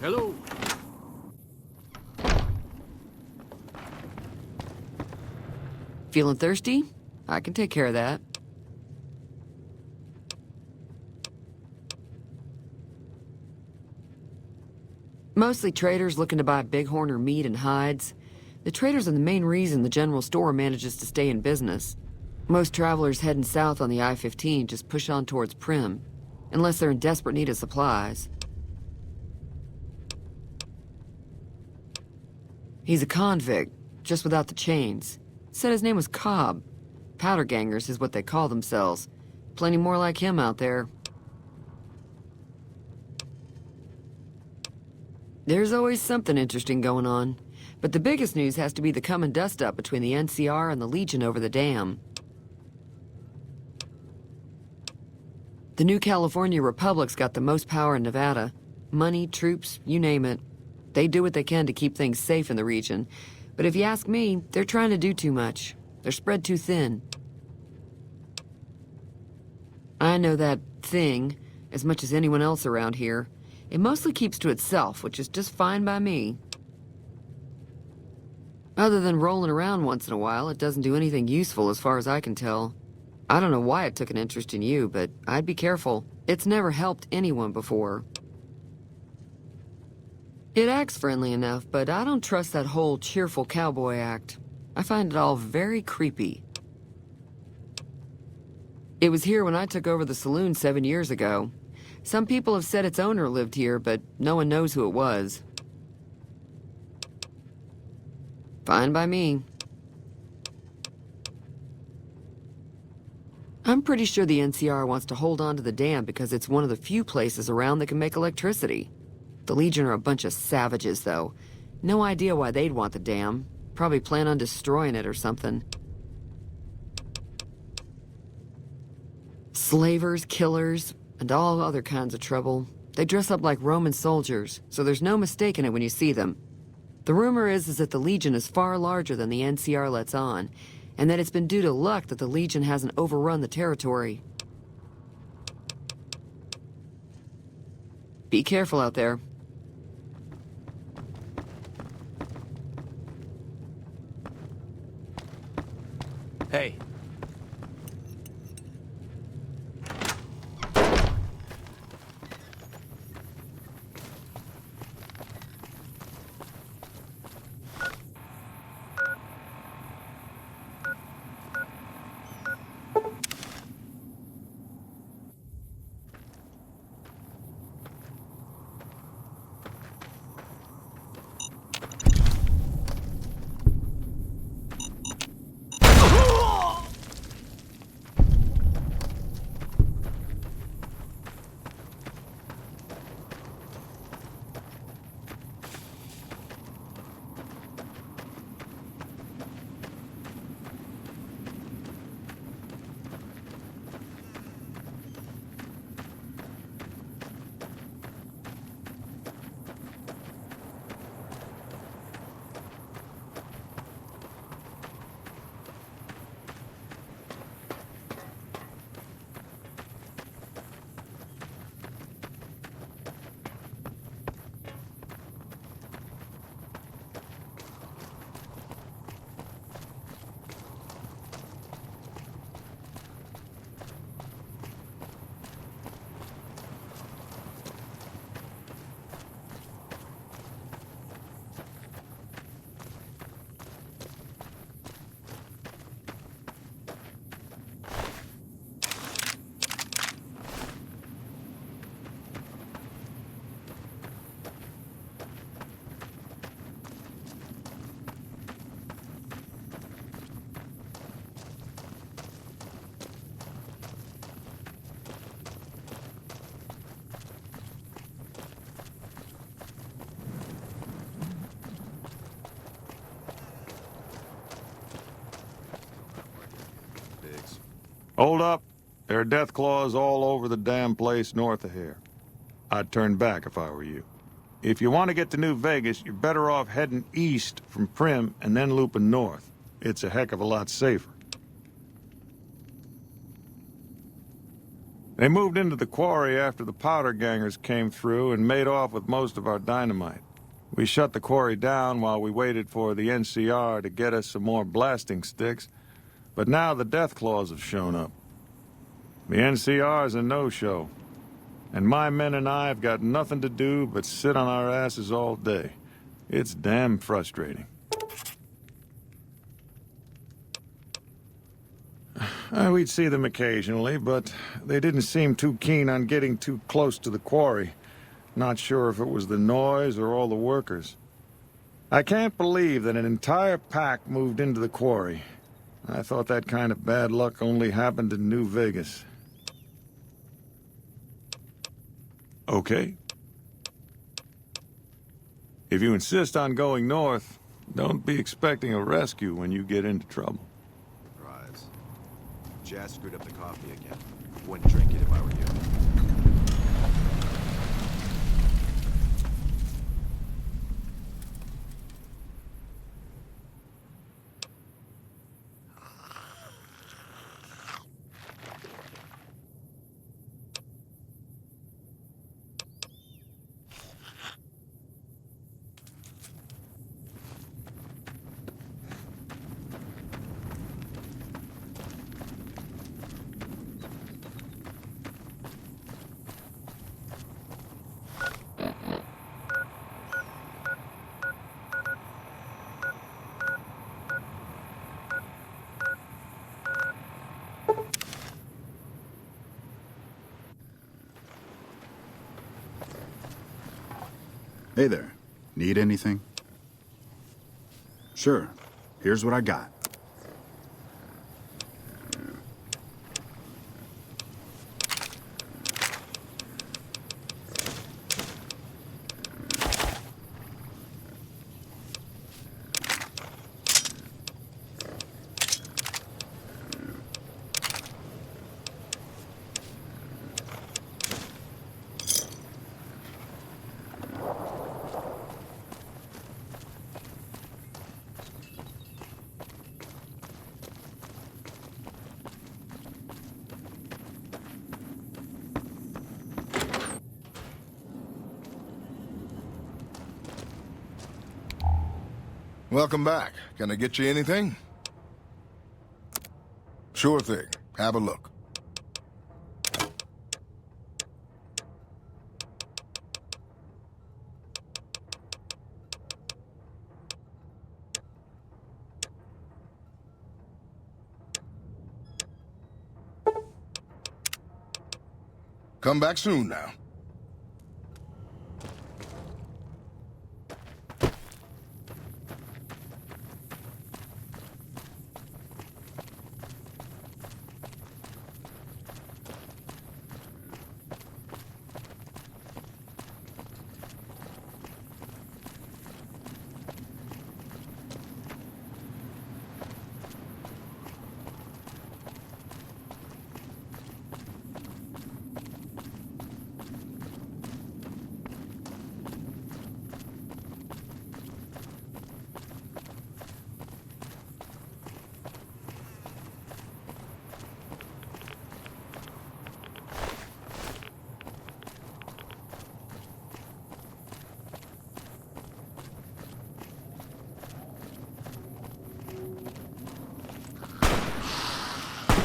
Hello. Feeling thirsty? I can take care of that. Mostly traders looking to buy bighorn or meat and hides. The traders are the main reason the general store manages to stay in business. Most travelers heading south on the I-15 just push on towards Prim, unless they're in desperate need of supplies. He's a convict, just without the chains. Said his name was Cobb. Powder gangers is what they call themselves. Plenty more like him out there. There's always something interesting going on. But the biggest news has to be the coming dust-up between the NCR and the Legion over the dam. The new California Republic's got the most power in Nevada. Money, troops, you name it. They do what they can to keep things safe in the region. But if you ask me, they're trying to do too much. They're spread too thin. I know that thing as much as anyone else around here. It mostly keeps to itself, which is just fine by me. Other than rolling around once in a while, it doesn't do anything useful as far as I can tell. I don't know why it took an interest in you, but I'd be careful. It's never helped anyone before. It acts friendly enough, but I don't trust that whole cheerful cowboy act. I find it all very creepy. It was here when I took over the saloon 7 years ago. Some people have said its owner lived here, but no one knows who it was. Fine by me. I'm pretty sure the NCR wants to hold on to the dam because it's one of the few places around that can make electricity. The Legion are a bunch of savages, though. No idea why they'd want the dam. Probably plan on destroying it or something. Slavers, killers, and all other kinds of trouble. They dress up like Roman soldiers, so there's no mistaking it when you see them. The rumor is that the Legion is far larger than the NCR lets on, and that it's been due to luck that the Legion hasn't overrun the territory. Be careful out there. Hey. Hold up. There are death claws all over the damn place north of here. I'd turn back if I were you. If you want to get to New Vegas, you're better off heading east from Prim and then looping north. It's a heck of a lot safer. They moved into the quarry after the powder gangers came through and made off with most of our dynamite. We shut the quarry down while we waited for the NCR to get us some more blasting sticks, but now the death claws have shown up. The NCR's a no-show, and my men and I have got nothing to do but sit on our asses all day. It's damn frustrating. We'd see them occasionally, but they didn't seem too keen on getting too close to the quarry. Not sure if it was the noise or all the workers. I can't believe that an entire pack moved into the quarry. I thought that kind of bad luck only happened in New Vegas. Okay. If you insist on going north, don't be expecting a rescue when you get into trouble. Surprise. Jazz screwed up the coffee again. Wouldn't drink it if I were you. Hey there. Need anything? Sure. Here's what I got. Welcome back. Can I get you anything? Sure thing. Have a look. Come back soon now.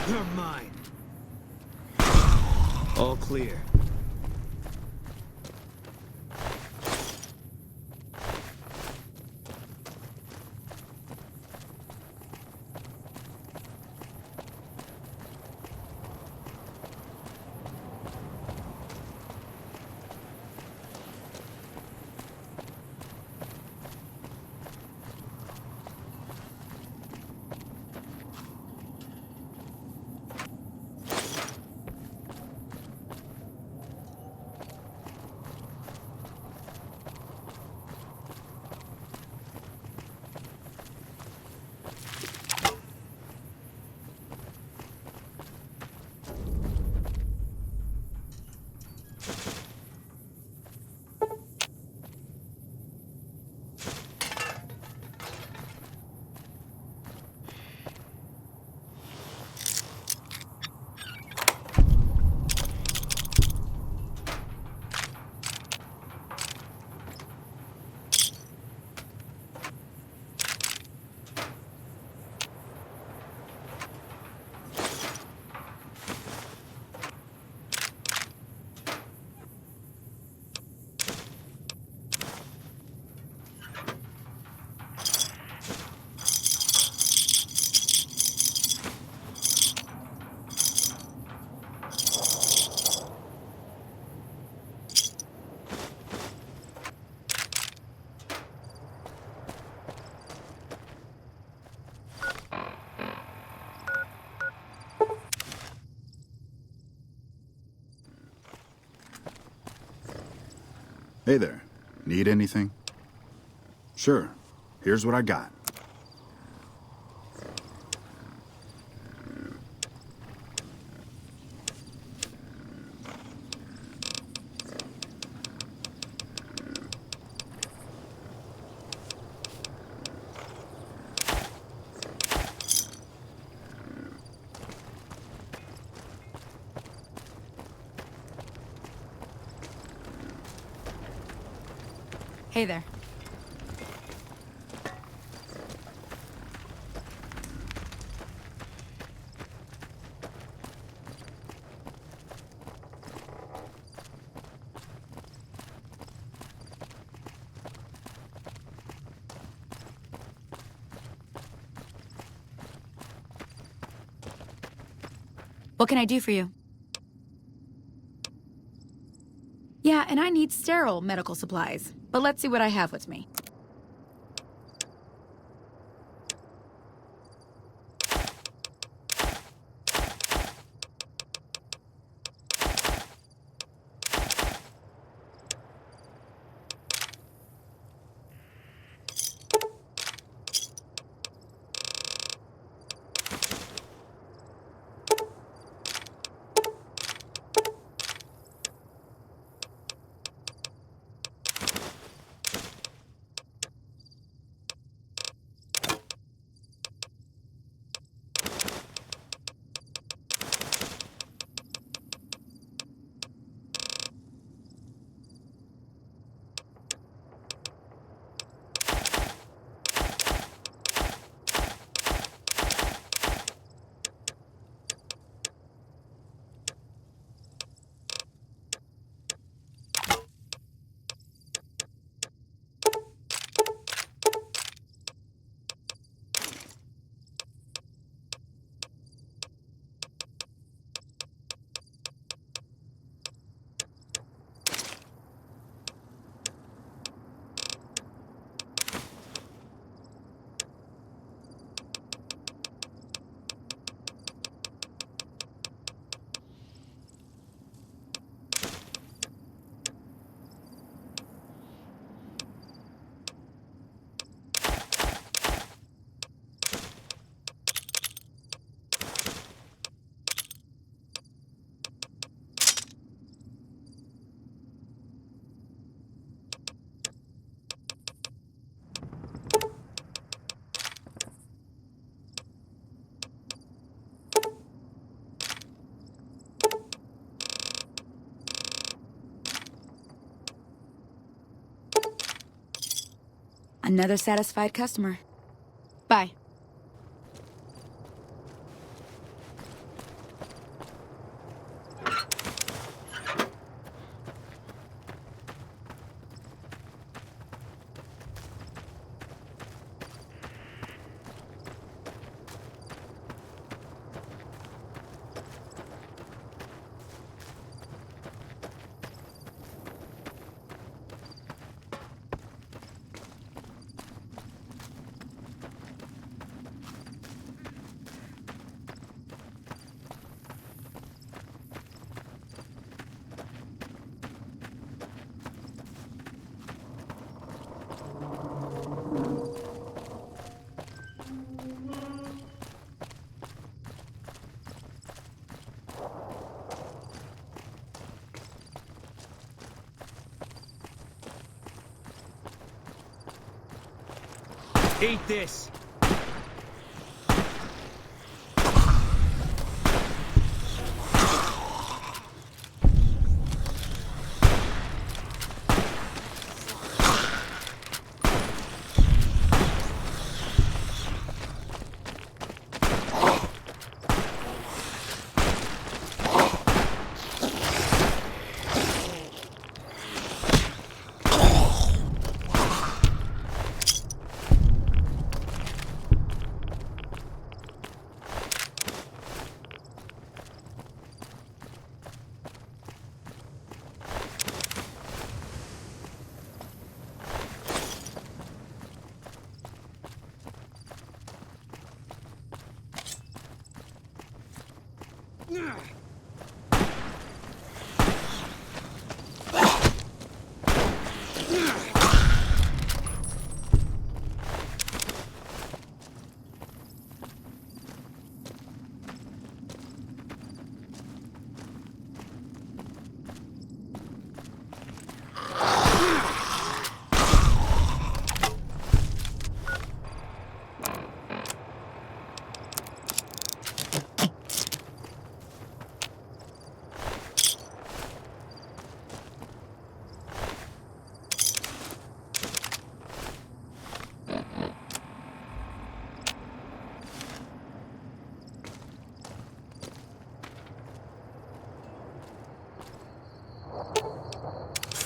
You're mine. All clear. Hey there. Need anything? Sure. Here's what I got. Hey there. What can I do for you? Yeah, and I need sterile medical supplies. But let's see what I have with me. Another satisfied customer. Bye. Eat this.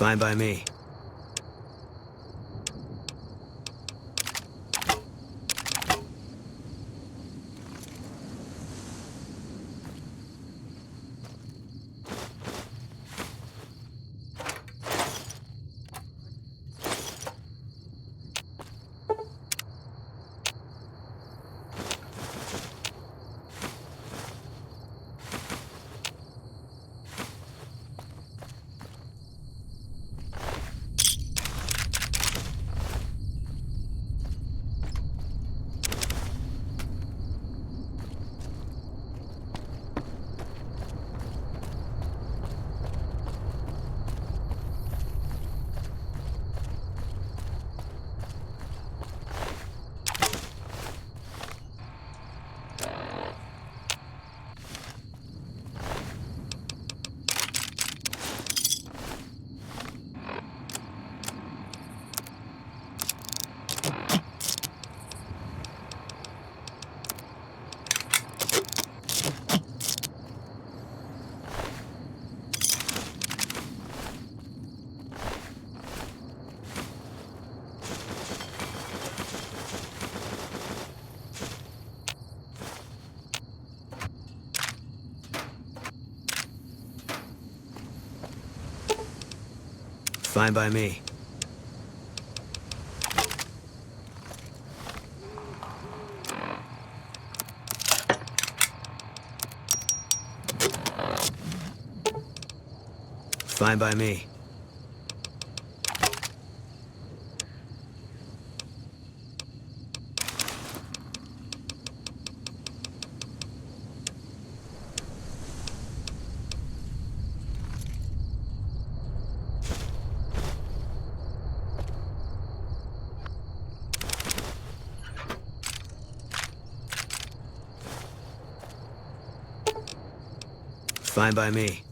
Fine by me. Fine by me. Fine by me. Fine by me.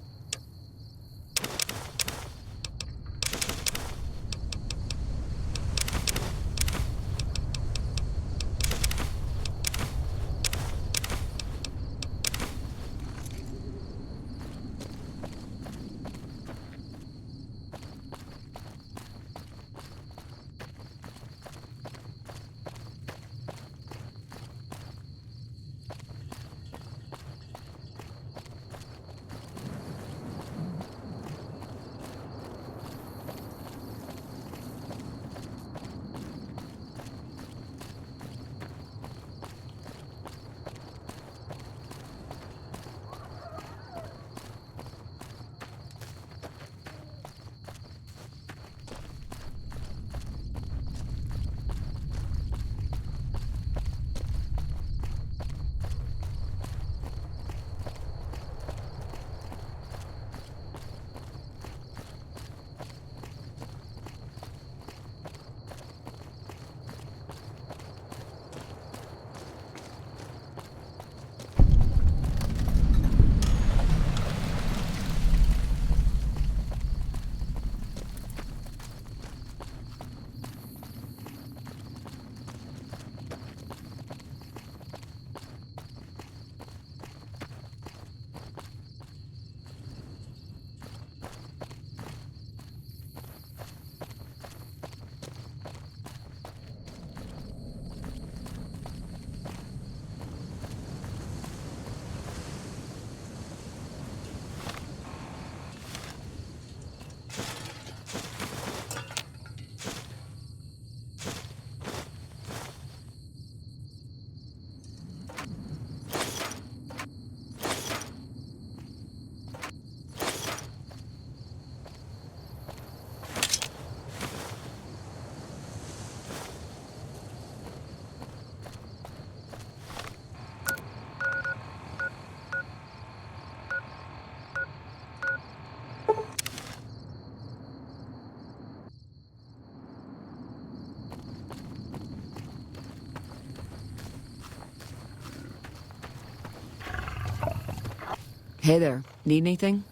Hey there, need anything?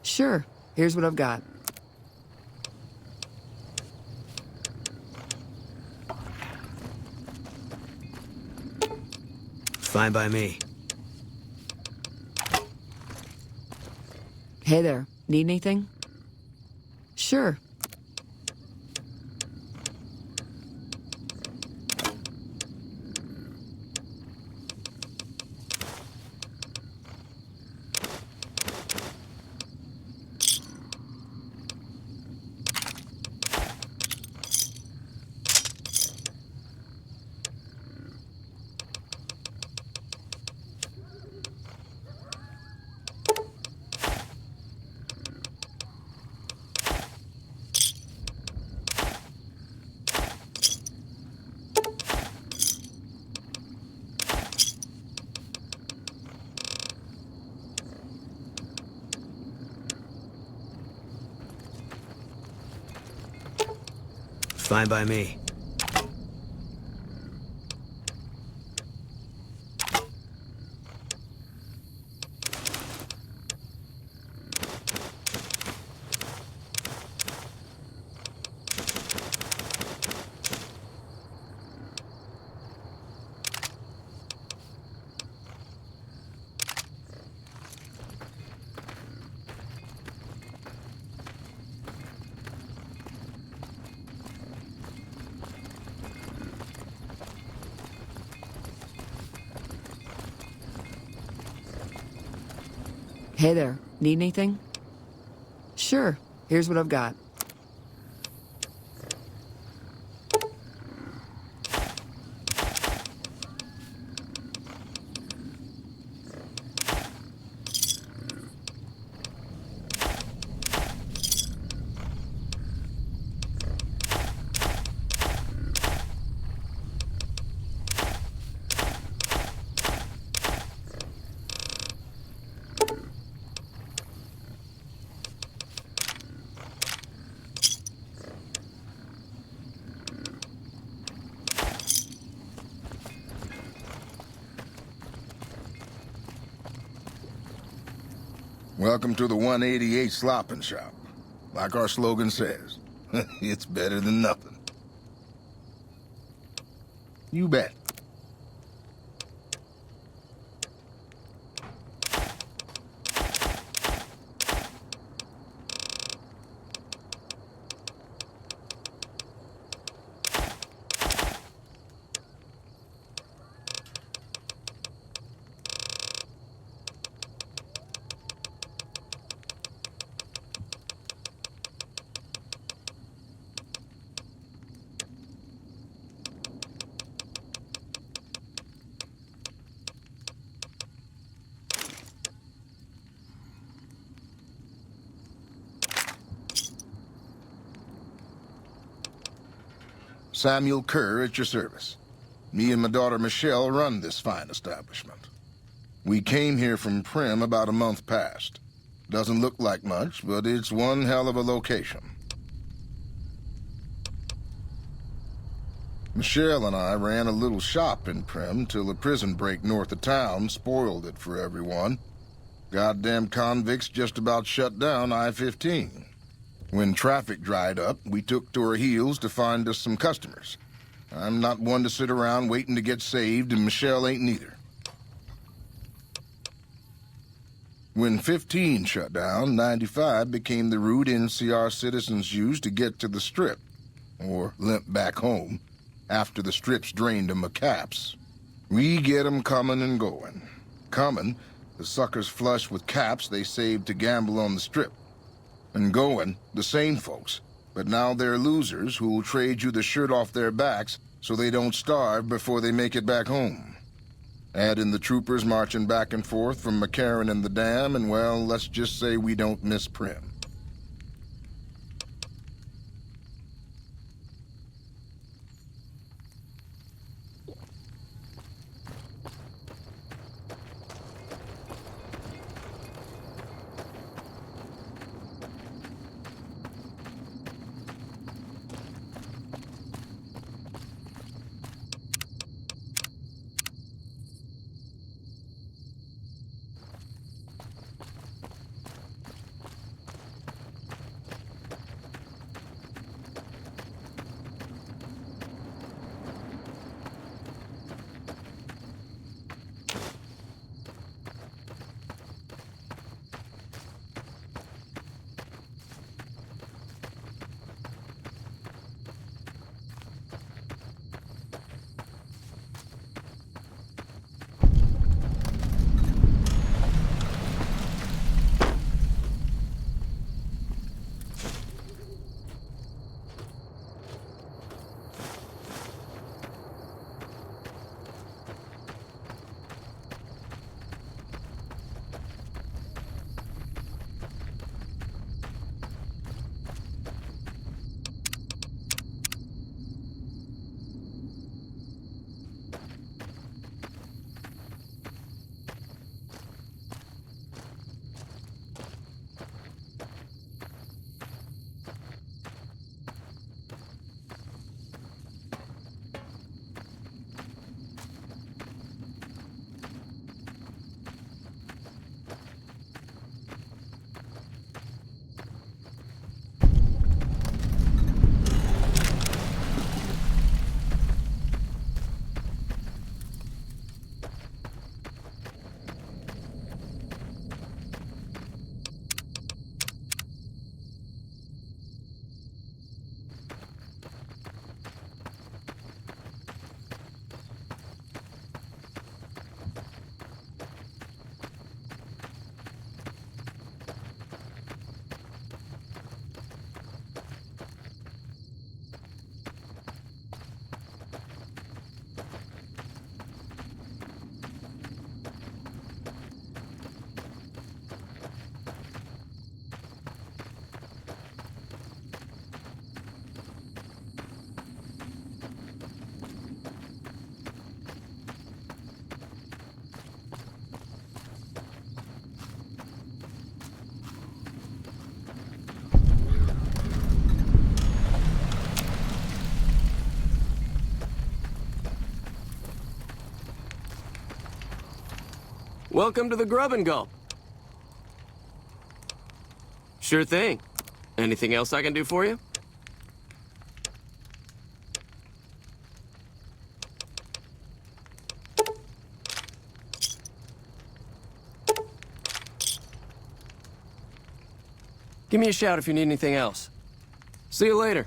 Sure, here's what I've got. Fine by me. Hey there, need anything? Sure. Fine by me. Hey there, need anything? Sure, here's what I've got. Welcome to the 188 Slopping Shop. Like our slogan says, it's better than nothing. You bet. Samuel Kerr at your service. Me and my daughter Michelle run this fine establishment. We came here from Prim about a month past. Doesn't look like much, but it's one hell of a location. Michelle and I ran a little shop in Prim till a prison break north of town spoiled it for everyone. Goddamn convicts just about shut down I-15. When traffic dried up, we took to our heels to find us some customers. I'm not one to sit around waiting to get saved, and Michelle ain't neither. When 15 shut down, 95 became the route NCR citizens used to get to the Strip, or limp back home, after the Strip's drained 'em of caps. We get 'em coming and going. Coming, the suckers flush with caps they saved to gamble on the Strip. And going, the same folks, but now they're losers who'll trade you the shirt off their backs so they don't starve before they make it back home. Add in the troopers marching back and forth from McCarran and the Dam, and well, let's just say we don't miss Prim. Welcome to the Grub and Gulp. Sure thing. Anything else I can do for you? Give me a shout if you need anything else. See you later.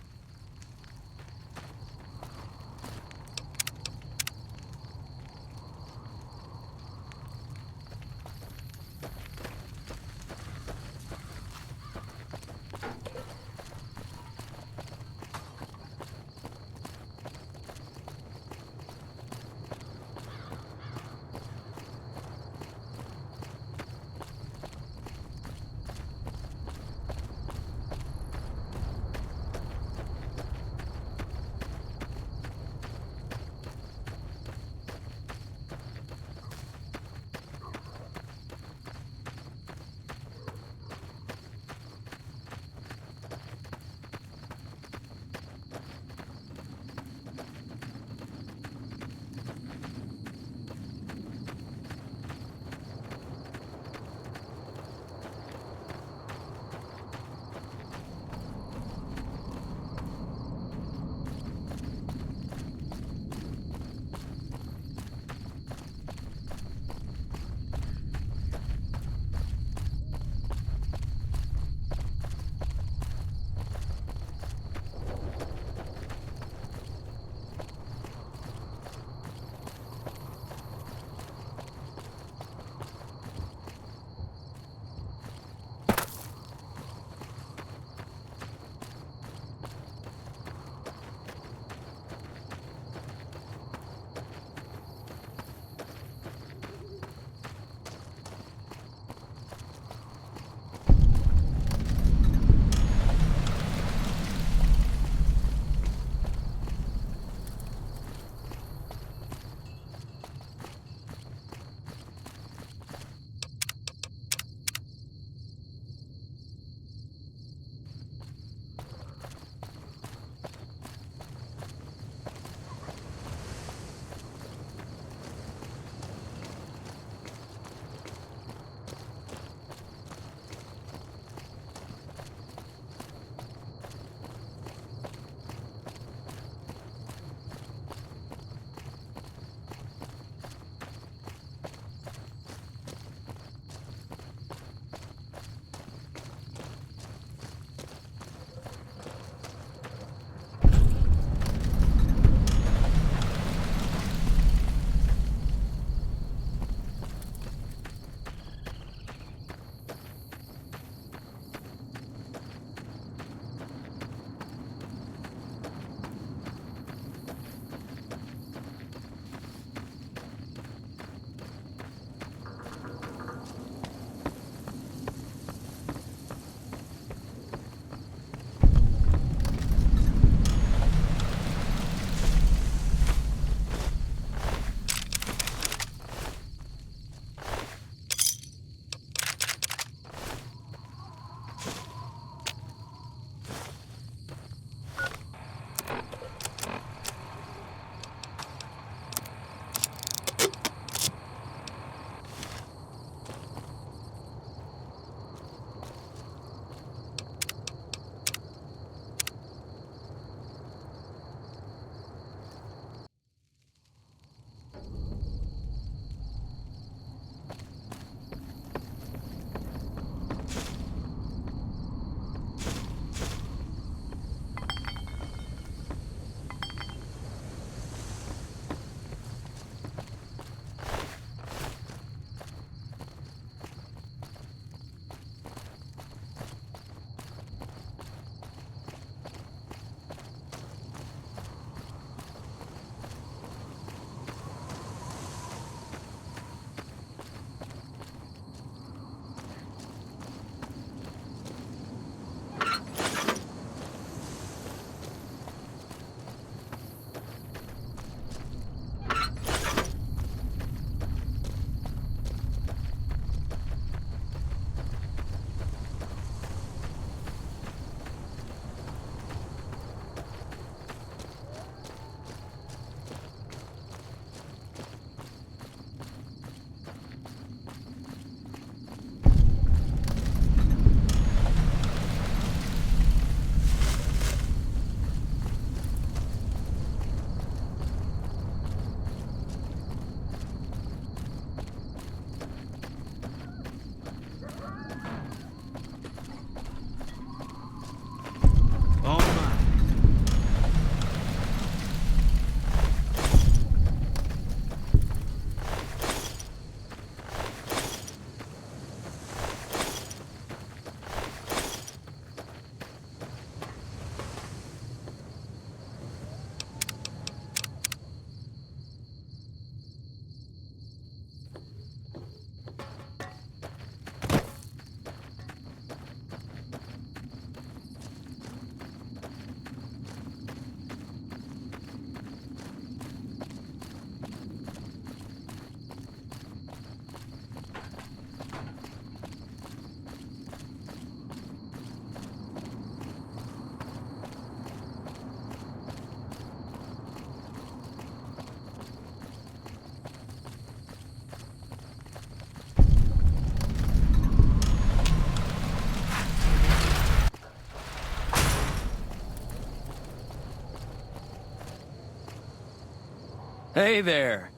Hey there.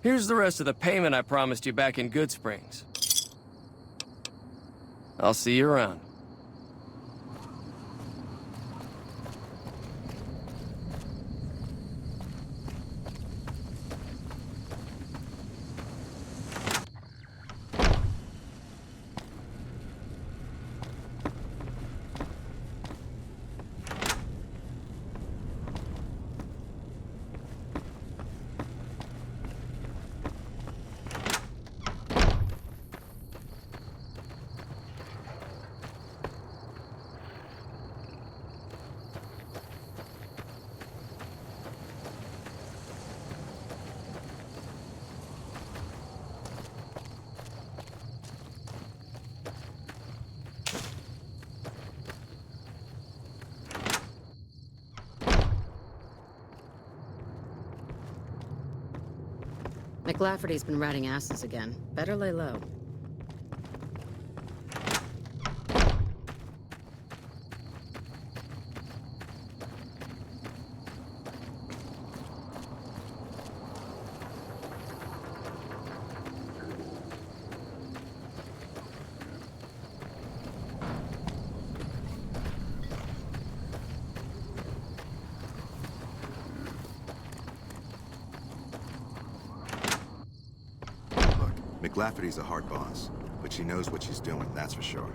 Here's the rest of the payment I promised you back in Good Springs. I'll see you around. McLafferty's been riding asses again. Better lay low. McLafferty's a hard boss, but she knows what she's doing, that's for sure.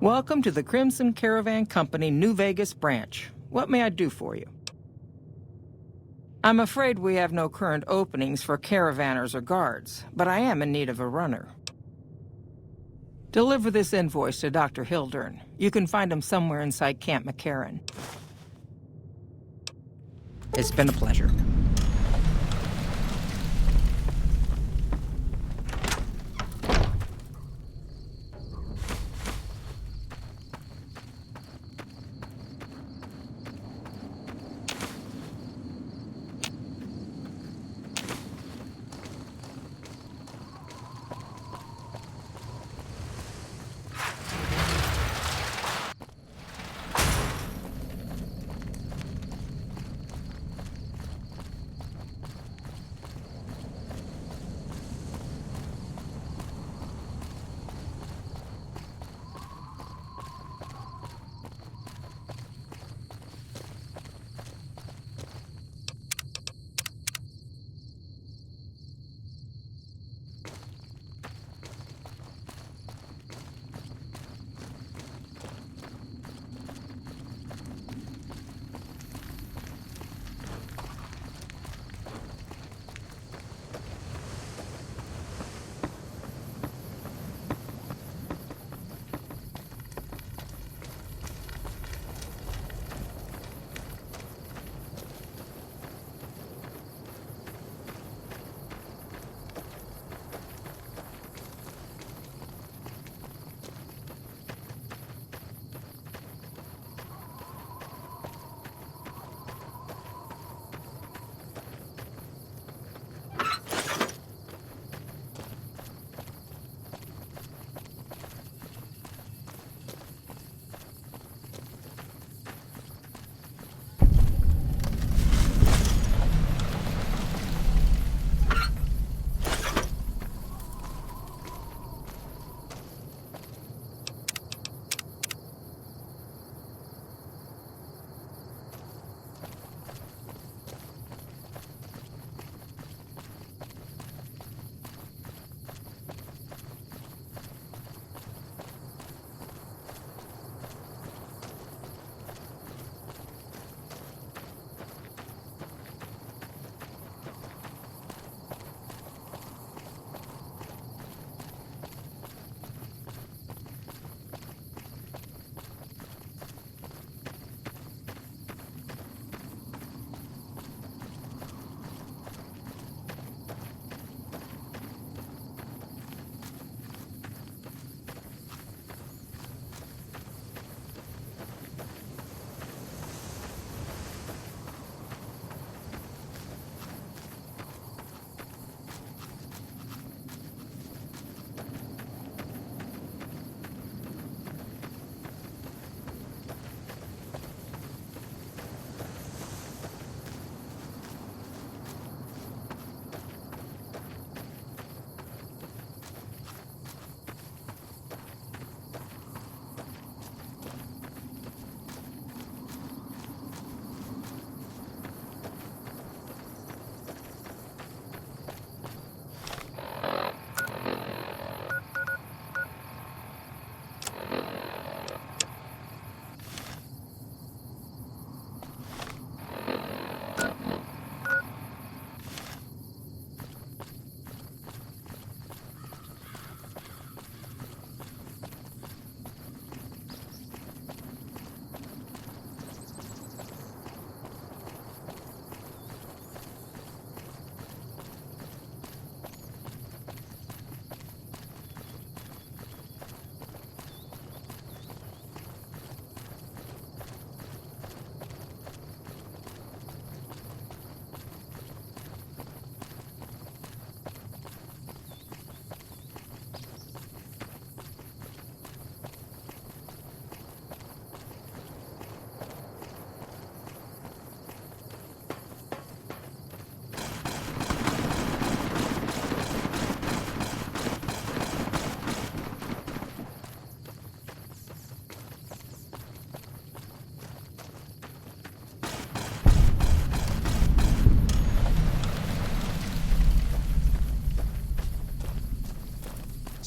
Welcome to the Crimson Caravan Company New Vegas branch. What may I do for you? I'm afraid we have no current openings for caravanners or guards, but I am in need of a runner. Deliver this invoice to Dr. Hildern. You can find him somewhere inside Camp McCarran. It's been a pleasure.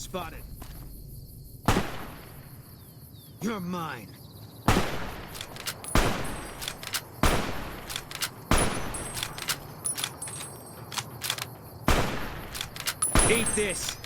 spotted. You're mine. Eat this.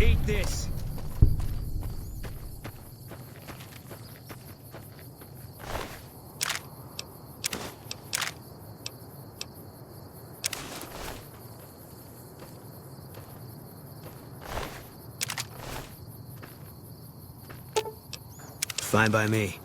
Eat this. Fine by me.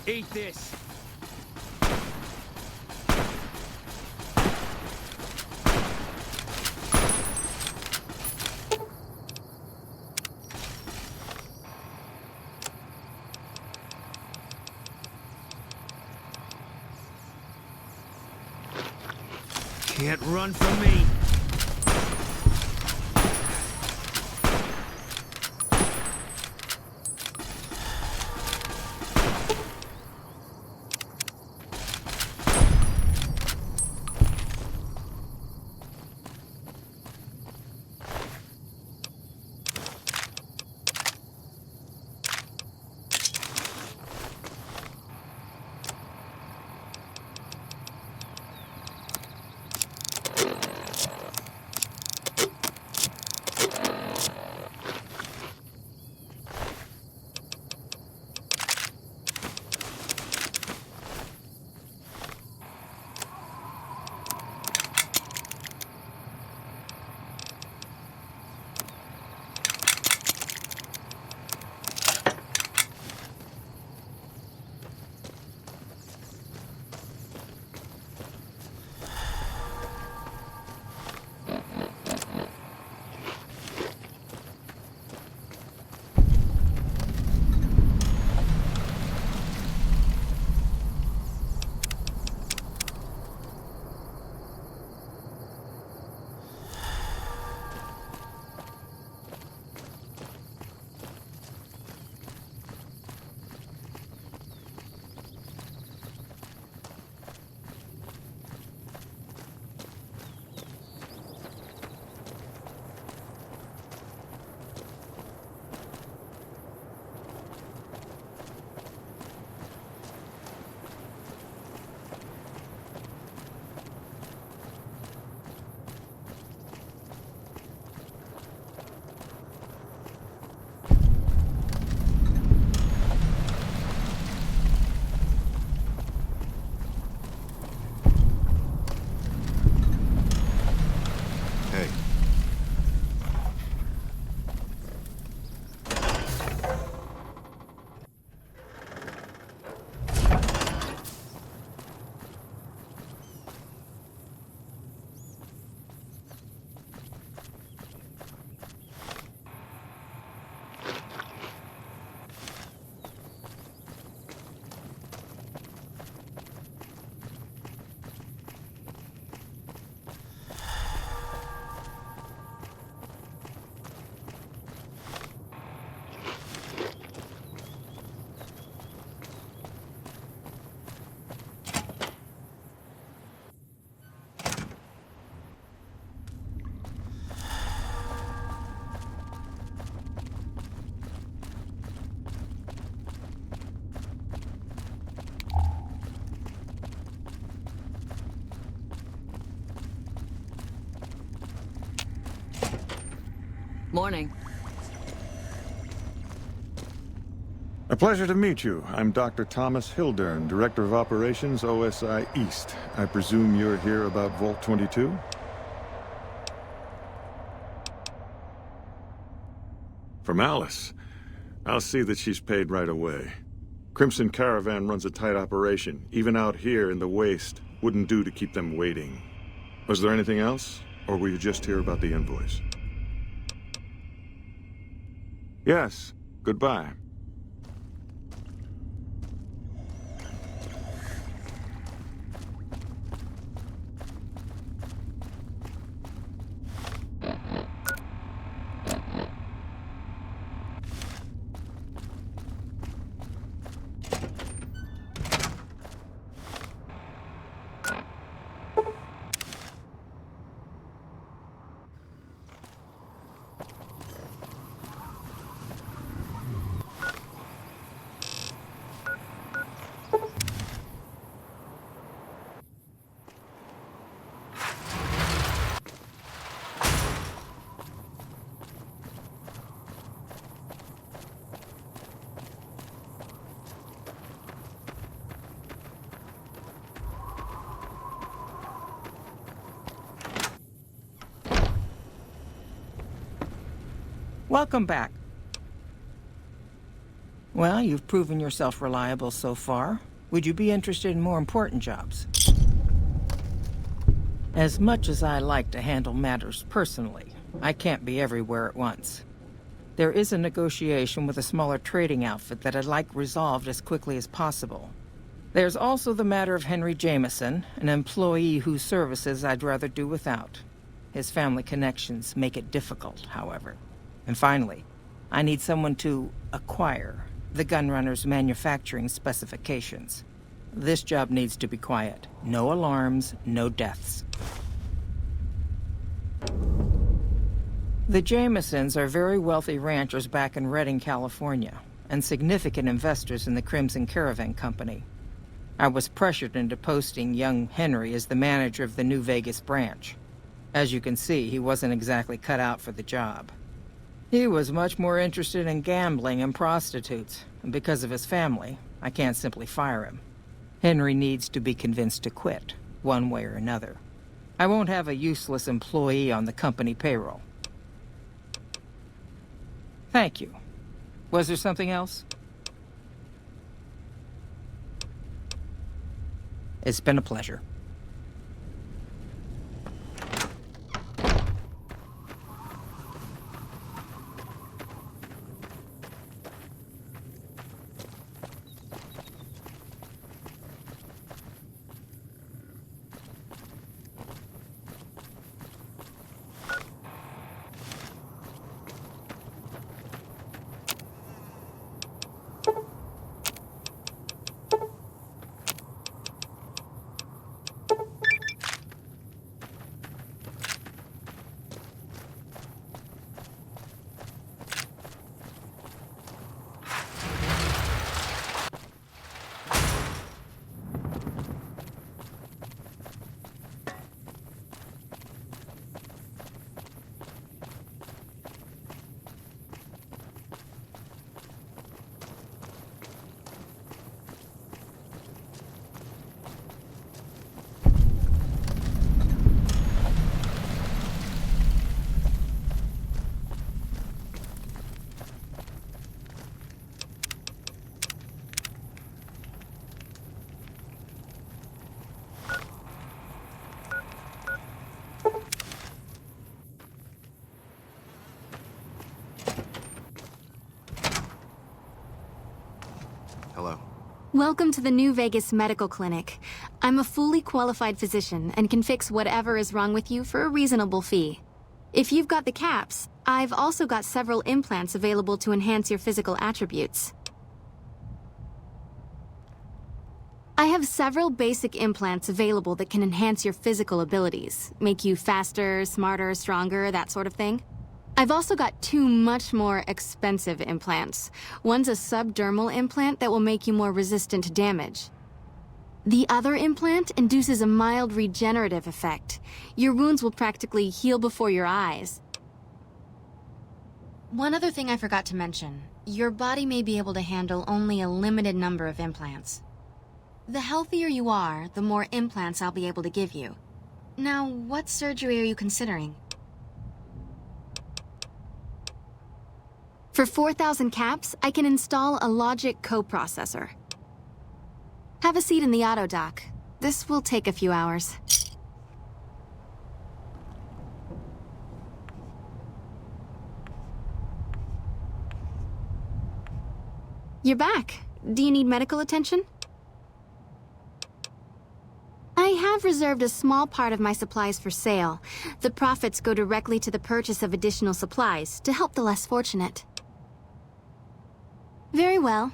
Eat this. Can't run from me. Morning. A pleasure to meet you. I'm Dr. Thomas Hildern, Director of Operations, OSI East. I presume you're here about Vault 22? From Alice. I'll see that she's paid right away. Crimson Caravan runs a tight operation. Even out here in the waste, wouldn't do to keep them waiting. Was there anything else? Or were you just here about the invoice? Yes. Goodbye. Welcome back. Well, you've proven yourself reliable so far. Would you be interested in more important jobs? As much as I like to handle matters personally, I can't be everywhere at once. There is a negotiation with a smaller trading outfit that I'd like resolved as quickly as possible. There's also the matter of Henry Jameson, an employee whose services I'd rather do without. His family connections make it difficult, however. And finally, I need someone to acquire the Gunrunner's manufacturing specifications. This job needs to be quiet. No alarms, no deaths. The Jamesons are very wealthy ranchers back in Redding, California, and significant investors in the Crimson Caravan Company. I was pressured into posting young Henry as the manager of the New Vegas branch. As you can see, he wasn't exactly cut out for the job. He was much more interested in gambling and prostitutes, and because of his family, I can't simply fire him. Henry needs to be convinced to quit, one way or another. I won't have a useless employee on the company payroll. Thank you. Was there something else? It's been a pleasure. Hello. Welcome to the New Vegas Medical Clinic. I'm a fully qualified physician and can fix whatever is wrong with you for a reasonable fee. If you've got the caps, I've also got several implants available to enhance your physical attributes. I have several basic implants available that can enhance your physical abilities, make you faster, smarter, stronger, that sort of thing. I've also got two much more expensive implants. One's a subdermal implant that will make you more resistant to damage. The other implant induces a mild regenerative effect. Your wounds will practically heal before your eyes. One other thing I forgot to mention. Your body may be able to handle only a limited number of implants. The healthier you are, the more implants I'll be able to give you. Now, what surgery are you considering? For 4,000 caps, I can install a logic coprocessor. Have a seat in the auto dock. This will take a few hours. You're back. Do you need medical attention? I have reserved a small part of my supplies for sale. The profits go directly to the purchase of additional supplies to help the less fortunate. Very well.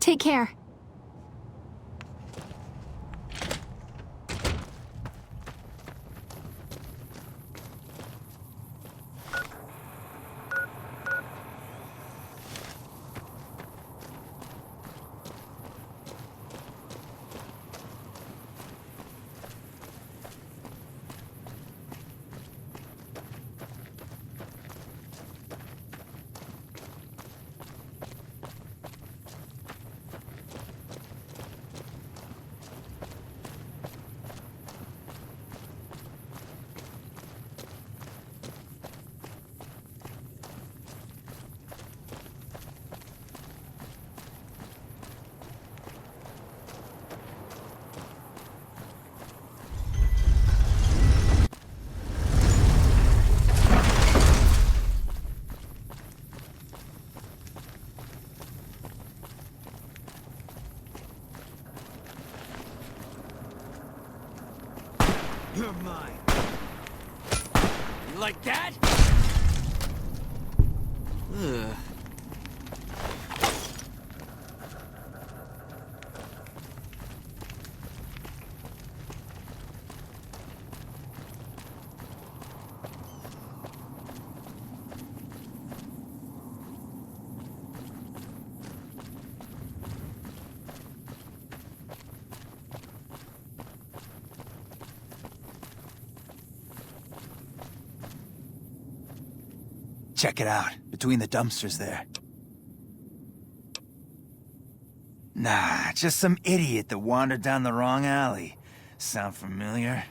Take care. You're mine. You like that? Ugh. Check it out, between the dumpsters there. Nah, just some idiot that wandered down the wrong alley. Sound familiar?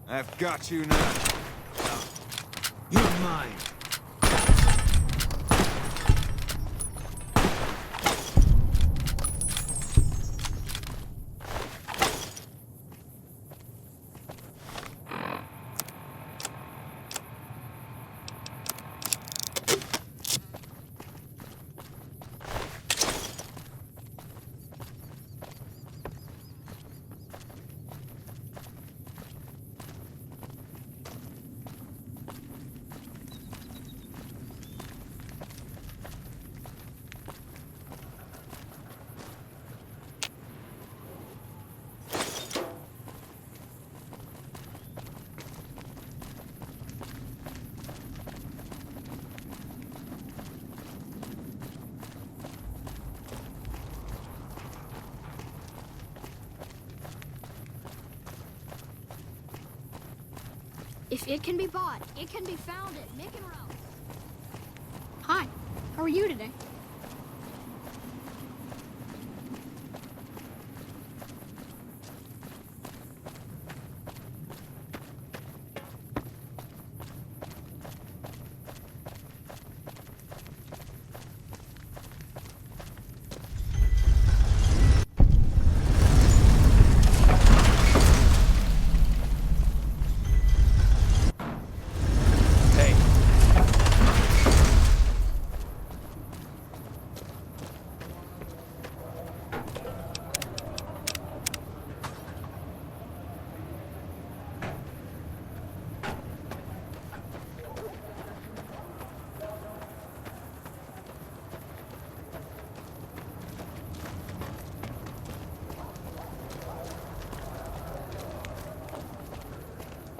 I've got you now. You're mine. If it can be bought, it can be founded. Mick and Ralph. Hi, how are you today?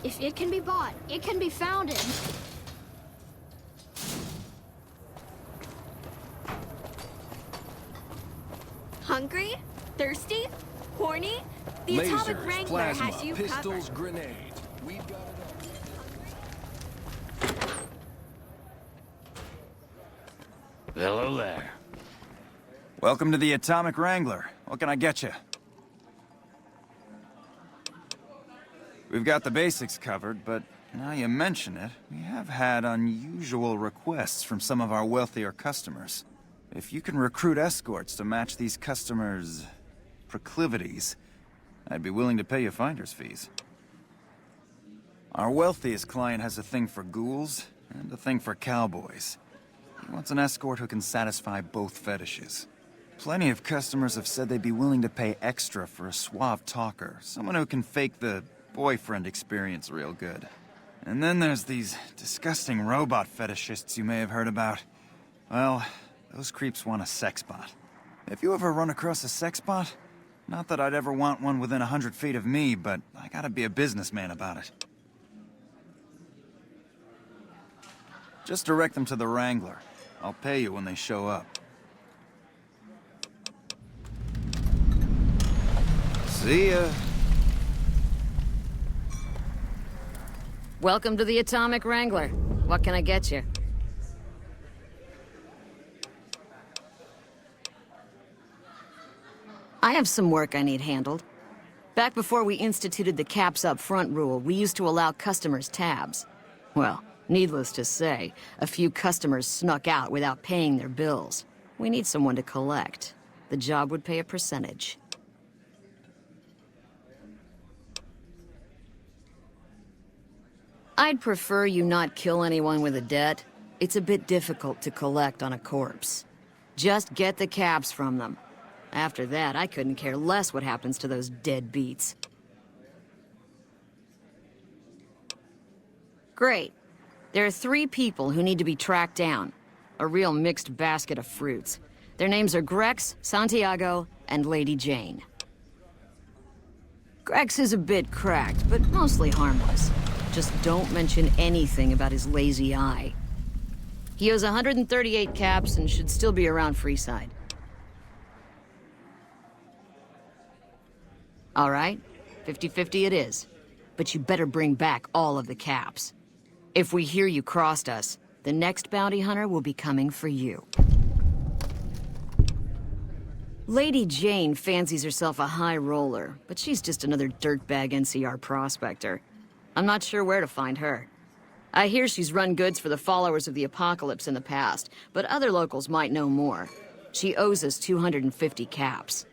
If it can be bought, it can be founded. Hungry? Thirsty? Horny? The Atomic Lasers, Wrangler plasma, has you pistols, covered. grenades. We've got it all. Hello there. Welcome to the Atomic Wrangler. What can I get you? We've got the basics covered, but now you mention it, we have had unusual requests from some of our wealthier customers. If you can recruit escorts to match these customers' proclivities, I'd be willing to pay you finder's fees. Our wealthiest client has a thing for ghouls and a thing for cowboys. He wants an escort who can satisfy both fetishes. Plenty of customers have said they'd be willing to pay extra for a suave talker, someone who can fake the boyfriend experience real good. And then there's these disgusting robot fetishists you may have heard about. Well, those creeps want a sex bot. If you ever run across a sex bot, not that I'd ever want one within 100 feet of me, but I gotta be a businessman about it. Just direct them to the Wrangler. I'll pay you when they show up. See ya. Welcome to the Atomic Wrangler. What can I get you? I have some work I need handled. Back before we instituted the caps up front rule, we used to allow customers tabs. Well, needless to say, a few customers snuck out without paying their bills. We need someone to collect. The job would pay a percentage. I'd prefer you not kill anyone with a debt. It's a bit difficult to collect on a corpse. Just get the caps from them. After that, I couldn't care less what happens to those deadbeats. Great. There are 3 people who need to be tracked down. A real mixed basket of fruits. Their names are Grex, Santiago, and Lady Jane. Grex is a bit cracked, but mostly harmless. Just don't mention anything about his lazy eye. He owes 138 caps and should still be around Freeside. All right, 50-50 it is. But you better bring back all of the caps. If we hear you crossed us, the next bounty hunter will be coming for you. Lady Jane fancies herself a high roller, but she's just another dirtbag NCR prospector. I'm not sure where to find her. I hear she's run goods for the followers of the apocalypse in the past, but other locals might know more. She owes us 250 caps.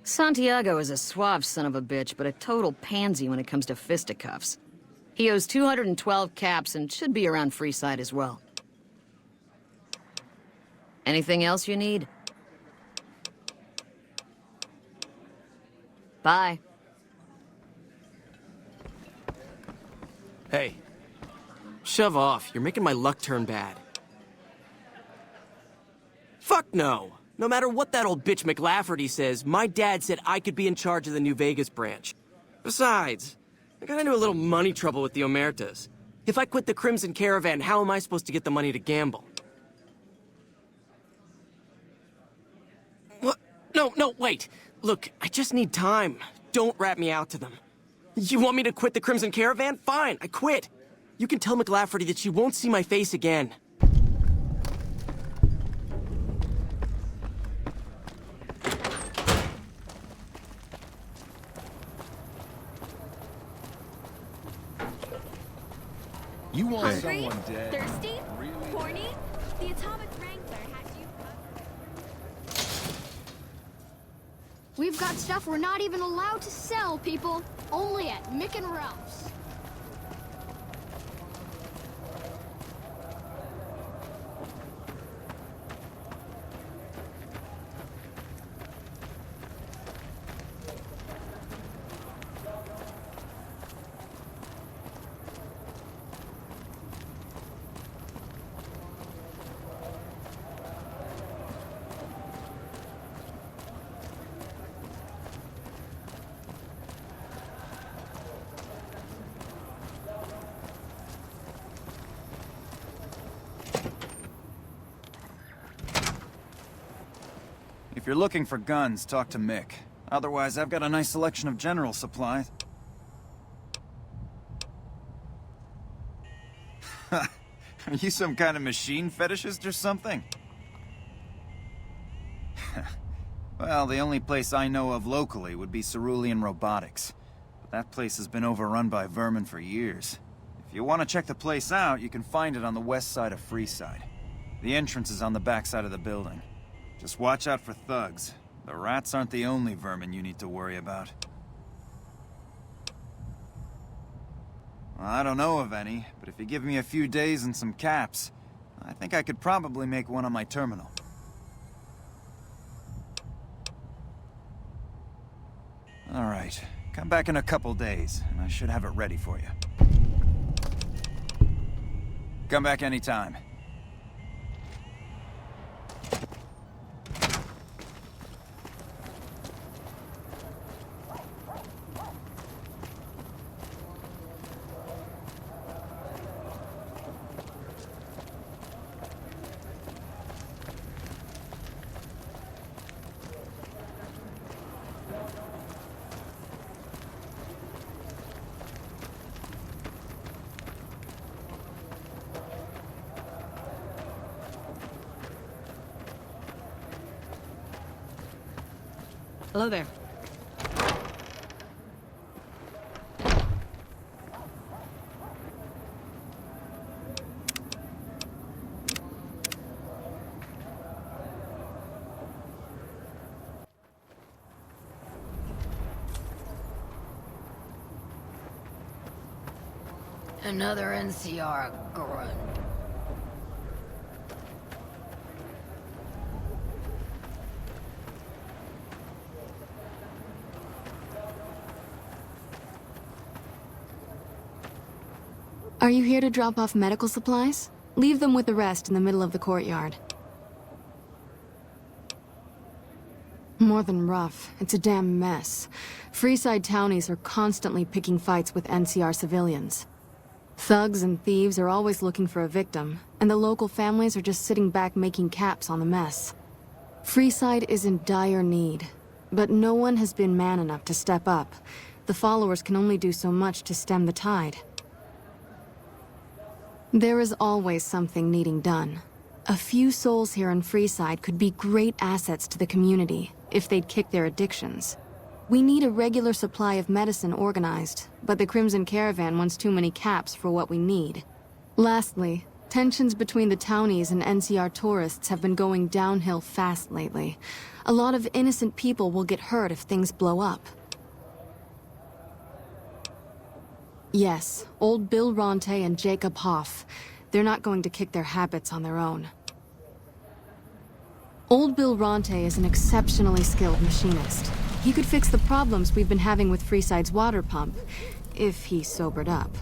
Santiago is a suave son of a bitch, but a total pansy when it comes to fisticuffs. He owes 212 caps and should be around Freeside as well. Anything else you need? Bye. Hey. Shove off. You're making my luck turn bad. Fuck no. No matter what that old bitch McLafferty says, my dad said I could be in charge of the New Vegas branch. Besides, I got into a little money trouble with the Omertas. If I quit the Crimson Caravan, how am I supposed to get the money to gamble? What? No, wait. Look, I just need time. Don't rat me out to them. You want me to quit the Crimson Caravan? Fine, I quit. You can tell McLafferty that she won't see my face again. You want Hungry? someone dead? Thirsty? Really? Horny? The Atomic Wrangler has you covered. We've got stuff we're not even allowed to sell, people. Only at Mick and Ralph's. If you're looking for guns, talk to Mick. Otherwise, I've got a nice selection of general supplies. Are you some kind of machine fetishist or something? Well, the only place I know of locally would be Cerulean Robotics. But that place has been overrun by vermin for years. If you want to check the place out, you can find it on the west side of Freeside. The entrance is on the back side of the building. Just watch out for thugs. The rats aren't the only vermin you need to worry about. Well, I don't know of any, but if you give me a few days and some caps, I think I could probably make one on my terminal. All right, come back in a couple days, and I should have it ready for you. Come back anytime. Hello there. Another NCR grunt. Are you here to drop off medical supplies? Leave them with the rest in the middle of the courtyard. More than rough, it's a damn mess. Freeside townies are constantly picking fights with NCR civilians. Thugs and thieves are always looking for a victim, and the local families are just sitting back making caps on the mess. Freeside is in dire need, but no one has been man enough to step up. The followers can only do so much to stem the tide. There is always something needing done. A few souls here in Freeside could be great assets to the community if they'd kick their addictions. We need a regular supply of medicine organized, but the Crimson Caravan wants too many caps for what we need. Lastly, tensions between the townies and NCR tourists have been going downhill fast lately. A lot of innocent people will get hurt if things blow up. Yes, old Bill Ronte and Jacob Hoff. They're not going to kick their habits on their own. Old Bill Ronte is an exceptionally skilled machinist. He could fix the problems we've been having with Freeside's water pump, if he sobered up.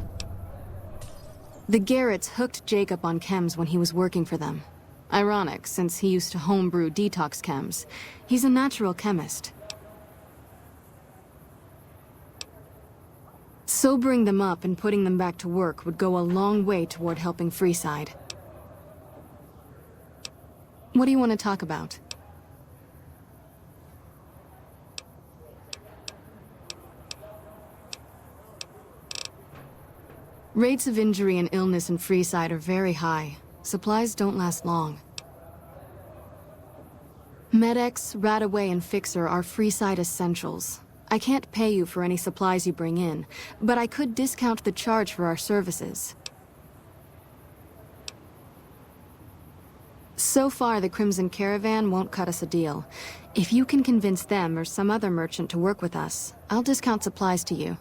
The Garretts hooked Jacob on chems when he was working for them. Ironic, since he used to homebrew detox chems. He's a natural chemist. Sobering them up and putting them back to work would go a long way toward helping Freeside. What do you want to talk about? Rates of injury and illness in Freeside are very high. Supplies don't last long. Med-X, Radaway, and Fixer are Freeside essentials. I can't pay you for any supplies you bring in, but I could discount the charge for our services. So far, the Crimson Caravan won't cut us a deal. If you can convince them or some other merchant to work with us, I'll discount supplies to you.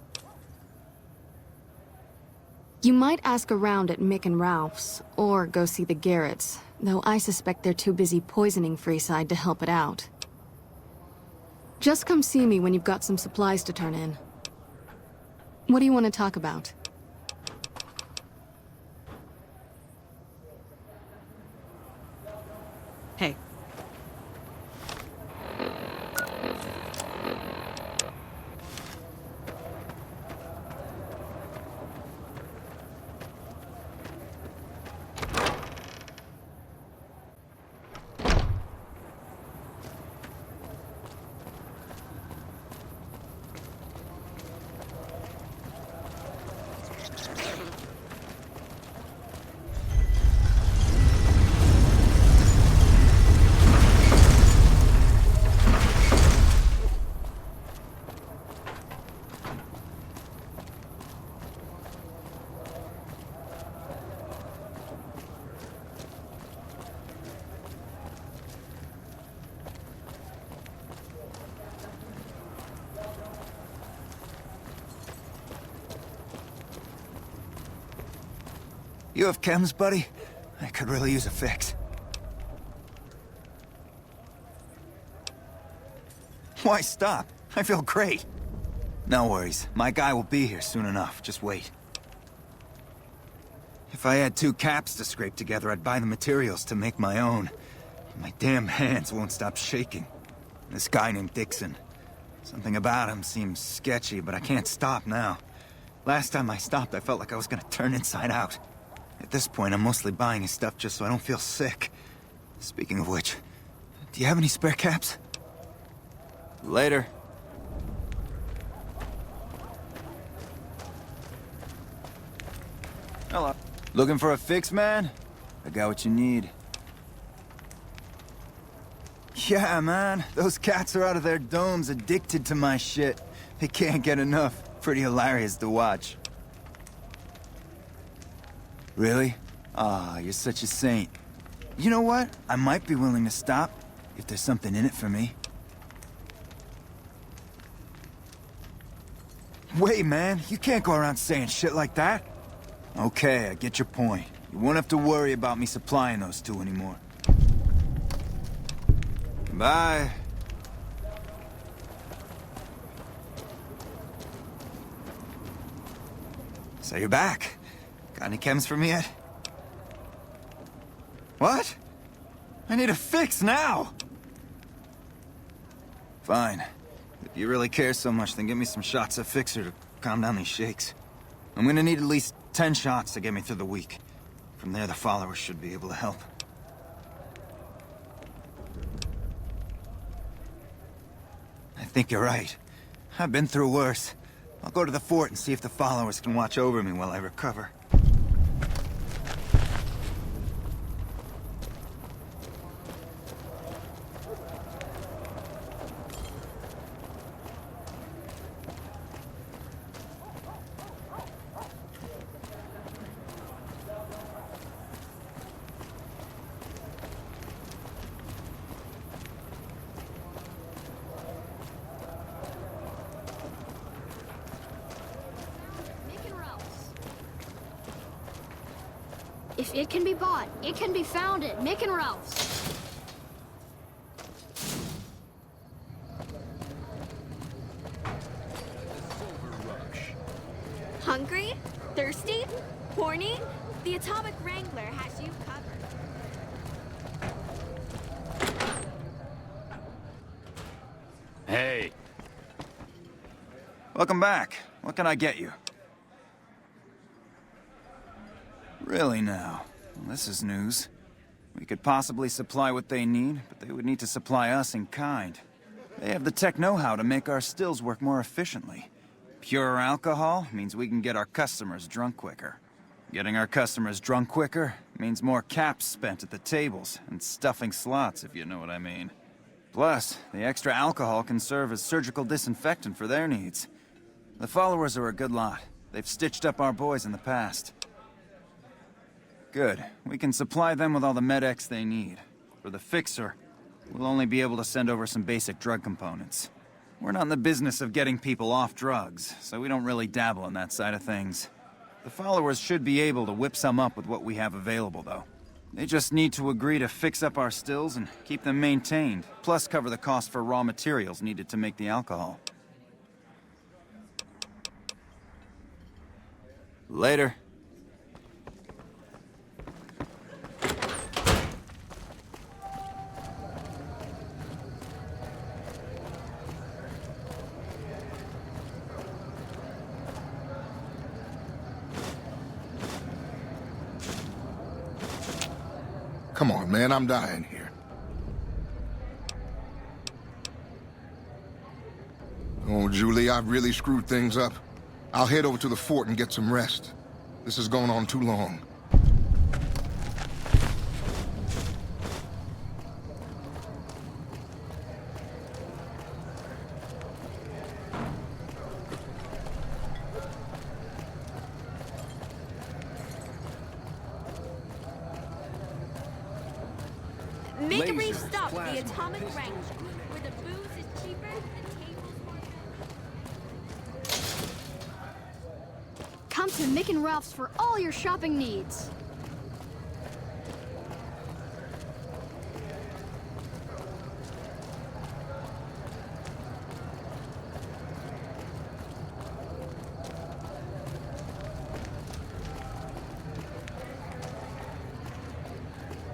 You might ask around at Mick and Ralph's, or go see the Garretts, though I suspect they're too busy poisoning Freeside to help it out. Just come see me when you've got some supplies to turn in. What do you want to talk about? Hey. You have chems, buddy? I could really use a fix. Why stop? I feel great. No worries. My guy will be here soon enough. Just wait. If I had 2 caps to scrape together, I'd buy the materials to make my own. My damn hands won't stop shaking. This guy named Dixon. Something about him seems sketchy, but I can't stop now. Last time I stopped, I felt like I was gonna turn inside out. At this point, I'm mostly buying his stuff just so I don't feel sick. Speaking of which, do you have any spare caps? Later. Hello. Looking for a fix, man? I got what you need. Yeah, man. Those cats are out of their domes addicted to my shit. They can't get enough. Pretty hilarious to watch. Really? Ah, you're such a saint. You know what? I might be willing to stop, if there's something in it for me. Wait, man, you can't go around saying shit like that. Okay, I get your point. You won't have to worry about me supplying those 2 anymore. Bye. So you're back. Got any chems for me yet? What? I need a fix now! Fine. If you really care so much, then give me some shots of Fixer to calm down these shakes. I'm gonna need at least 10 shots to get me through the week. From there, the followers should be able to help. I think you're right. I've been through worse. I'll go to the fort and see if the followers can watch over me while I recover. If it can be bought, it can be found at Mick and Ralph's. Hungry? Thirsty? Horny? The Atomic Wrangler has you covered. Hey. Welcome back. What can I get you? Really now? Well, this is news. We could possibly supply what they need, but they would need to supply us in kind. They have the tech know-how to make our stills work more efficiently. Pure alcohol means we can get our customers drunk quicker. Getting our customers drunk quicker means more caps spent at the tables and stuffing slots, if you know what I mean. Plus, the extra alcohol can serve as surgical disinfectant for their needs. The followers are a good lot. They've stitched up our boys in the past. Good. We can supply them with all the med-X they need. For the fixer, we'll only be able to send over some basic drug components. We're not in the business of getting people off drugs, so we don't really dabble in that side of things. The followers should be able to whip some up with what we have available, though. They just need to agree to fix up our stills and keep them maintained, plus cover the cost for raw materials needed to make the alcohol. Later. Come on, man, I'm dying here. Oh, Julie, I've really screwed things up. I'll head over to the fort and get some rest. This is going on too long. Make a brief stop at the Atomic Wrangler, where the booze is cheaper, the tables more... Come to Mick and Ralph's for all your shopping needs.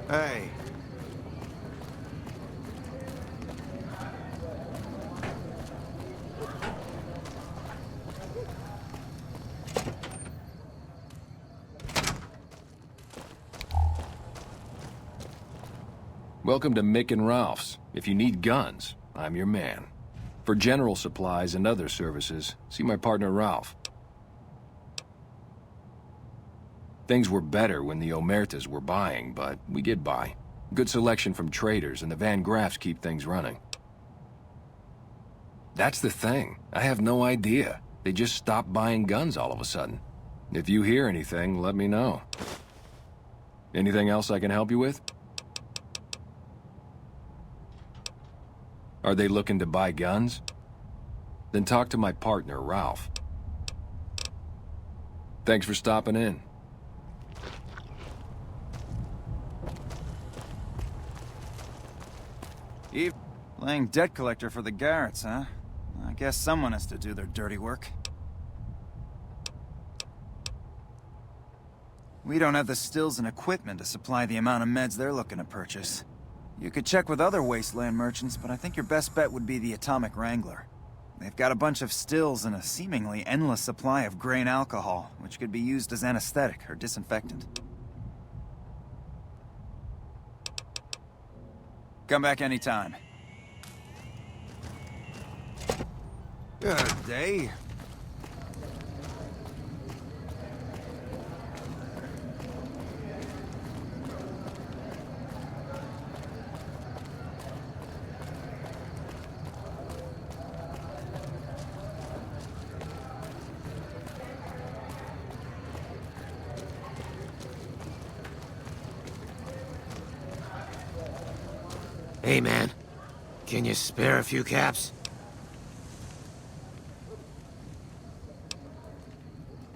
Hey. Welcome to Mick and Ralph's. If you need guns, I'm your man. For general supplies and other services, see my partner Ralph. Things were better when the Omertas were buying, but we get by. Good selection from traders, and the Van Graffs keep things running. That's the thing. I have no idea. They just stopped buying guns all of a sudden. If you hear anything, let me know. Anything else I can help you with? Are they looking to buy guns? Then talk to my partner, Ralph. Thanks for stopping in. Eve, playing debt collector for the Garretts, huh? I guess someone has to do their dirty work. We don't have the stills and equipment to supply the amount of meds they're looking to purchase. You could check with other wasteland merchants, but I think your best bet would be the Atomic Wrangler. They've got a bunch of stills and a seemingly endless supply of grain alcohol, which could be used as anesthetic or disinfectant. Come back anytime. Good day. Hey, man. Can you spare a few caps?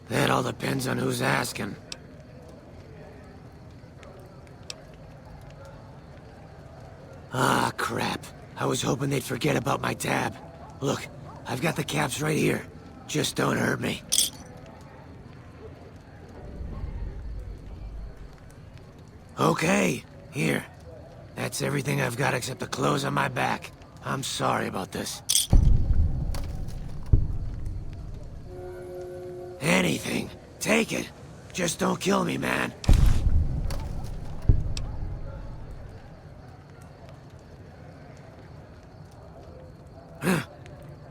That all depends on who's asking. Ah, crap. I was hoping they'd forget about my tab. Look, I've got the caps right here. Just don't hurt me. Okay, here. That's everything I've got except the clothes on my back. I'm sorry about this. Anything. Take it. Just don't kill me, man.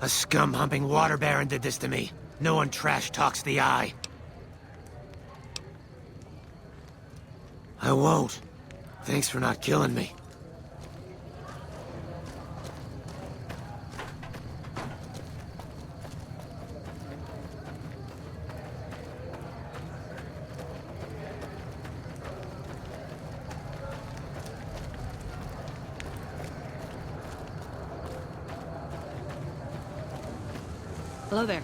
A scum-humping water baron did this to me. No one trash talks the eye. I won't. Thanks for not killing me. Hello there.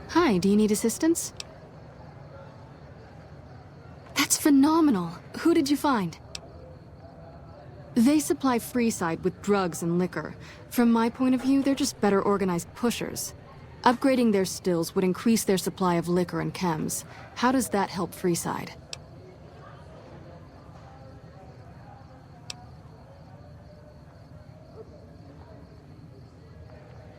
Hi, do you need assistance? That's phenomenal. Who did you find? They supply Freeside with drugs and liquor. From my point of view, they're just better organized pushers. Upgrading their stills would increase their supply of liquor and chems. How does that help Freeside?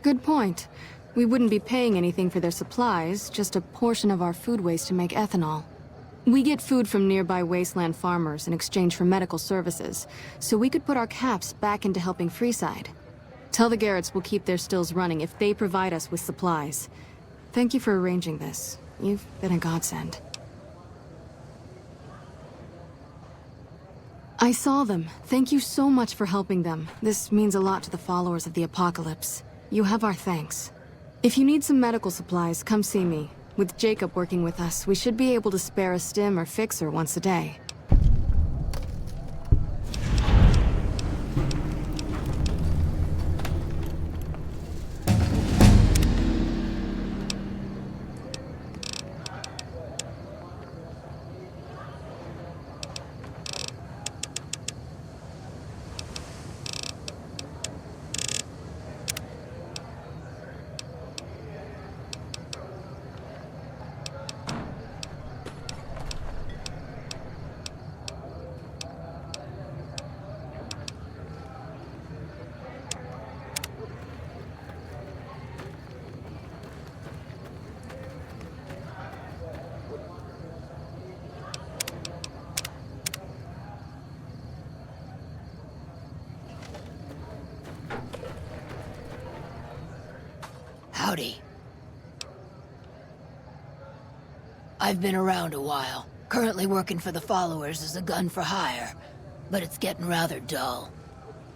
Good point. We wouldn't be paying anything for their supplies, just a portion of our food waste to make ethanol. We get food from nearby wasteland farmers in exchange for medical services, so we could put our caps back into helping Freeside. Tell the Garretts we'll keep their stills running if they provide us with supplies. Thank you for arranging this. You've been a godsend. I saw them. Thank you so much for helping them. This means a lot to the followers of the Apocalypse. You have our thanks. If you need some medical supplies, come see me. With Jacob working with us, we should be able to spare a stim or fixer once a day. Howdy. I've been around a while. Currently working for the followers as a gun for hire, but it's getting rather dull.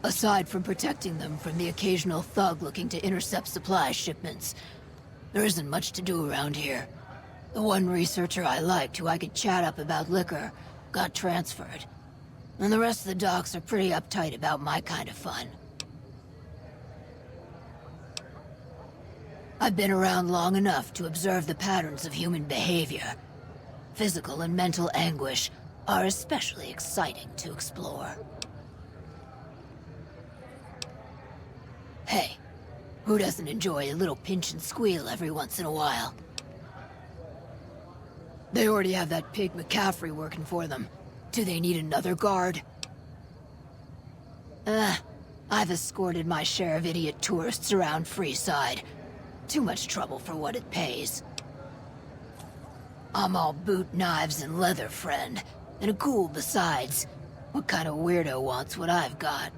Aside from protecting them from the occasional thug looking to intercept supply shipments, there isn't much to do around here. The one researcher I liked who I could chat up about liquor got transferred, and the rest of the docs are pretty uptight about my kind of fun. I've been around long enough to observe the patterns of human behavior. Physical and mental anguish are especially exciting to explore. Hey, who doesn't enjoy a little pinch and squeal every once in a while? They already have that pig McCaffrey working for them. Do they need another guard? I've escorted my share of idiot tourists around Freeside. Too much trouble for what it pays. I'm all boot, knives, and leather, friend. And a ghoul besides. What kind of weirdo wants what I've got?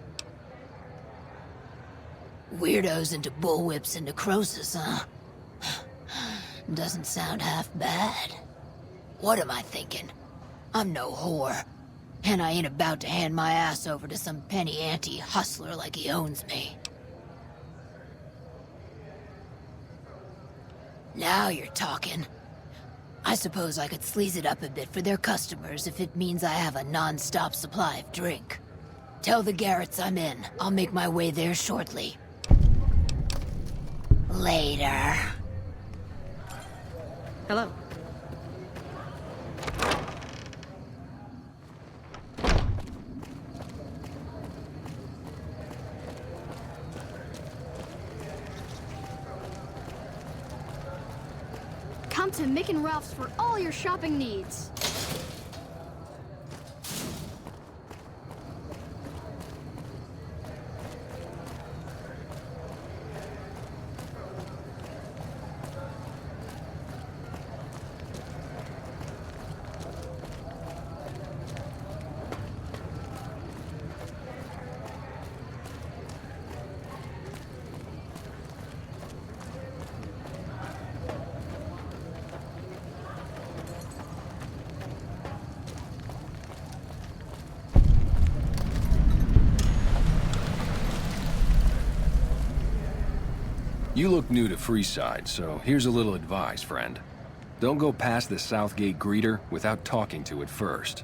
Weirdos into bullwhips and necrosis, huh? Doesn't sound half bad. What am I thinking? I'm no whore. And I ain't about to hand my ass over to some penny ante hustler like he owns me. Now you're talking. I suppose I could sleaze it up a bit for their customers if it means I have a non-stop supply of drink. Tell the Garretts I'm in. I'll make my way there shortly. Later. Hello. Come to Mick and Ralph's for all your shopping needs. You look new to Freeside, so here's a little advice, friend. Don't go past the Southgate greeter without talking to it first.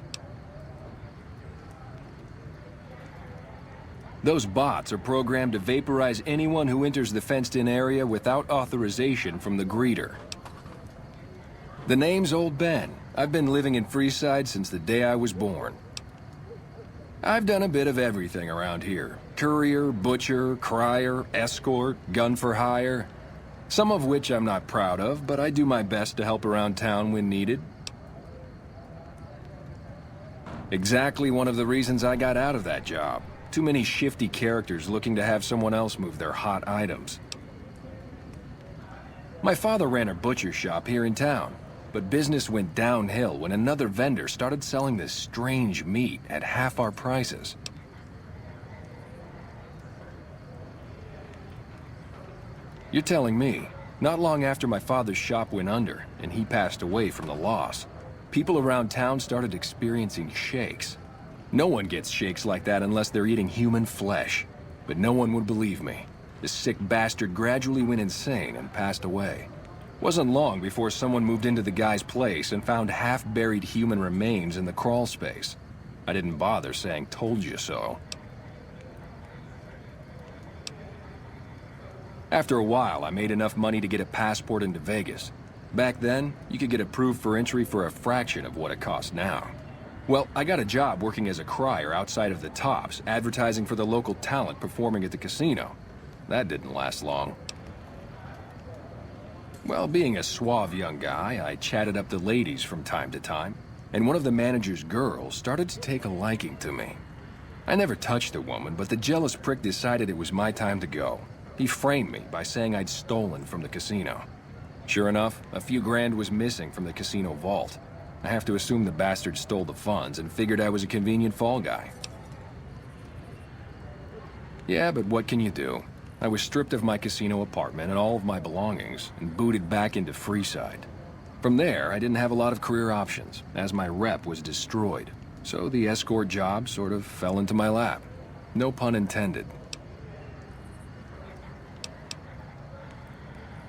Those bots are programmed to vaporize anyone who enters the fenced-in area without authorization from the greeter. The name's Old Ben. I've been living in Freeside since the day I was born. I've done a bit of everything around here. Courier, butcher, crier, escort, gun for hire. Some of which I'm not proud of, but I do my best to help around town when needed. Exactly one of the reasons I got out of that job. Too many shifty characters looking to have someone else move their hot items. My father ran a butcher shop here in town, but business went downhill when another vendor started selling this strange meat at half our prices. You're telling me, not long after my father's shop went under and he passed away from the loss, people around town started experiencing shakes. No one gets shakes like that unless they're eating human flesh. But no one would believe me. The sick bastard gradually went insane and passed away. Wasn't long before someone moved into the guy's place and found half-buried human remains in the crawl space. I didn't bother saying "told you so." After a while, I made enough money to get a passport into Vegas. Back then, you could get approved for entry for a fraction of what it costs now. Well, I got a job working as a crier outside of the Tops, advertising for the local talent performing at the casino. That didn't last long. Well, being a suave young guy, I chatted up the ladies from time to time, and one of the manager's girls started to take a liking to me. I never touched the woman, but the jealous prick decided it was my time to go. He framed me by saying I'd stolen from the casino. Sure enough, a few grand was missing from the casino vault. I have to assume the bastard stole the funds and figured I was a convenient fall guy. Yeah, but what can you do? I was stripped of my casino apartment and all of my belongings and booted back into Freeside. From there, I didn't have a lot of career options, as my rep was destroyed. So the escort job sort of fell into my lap. No pun intended.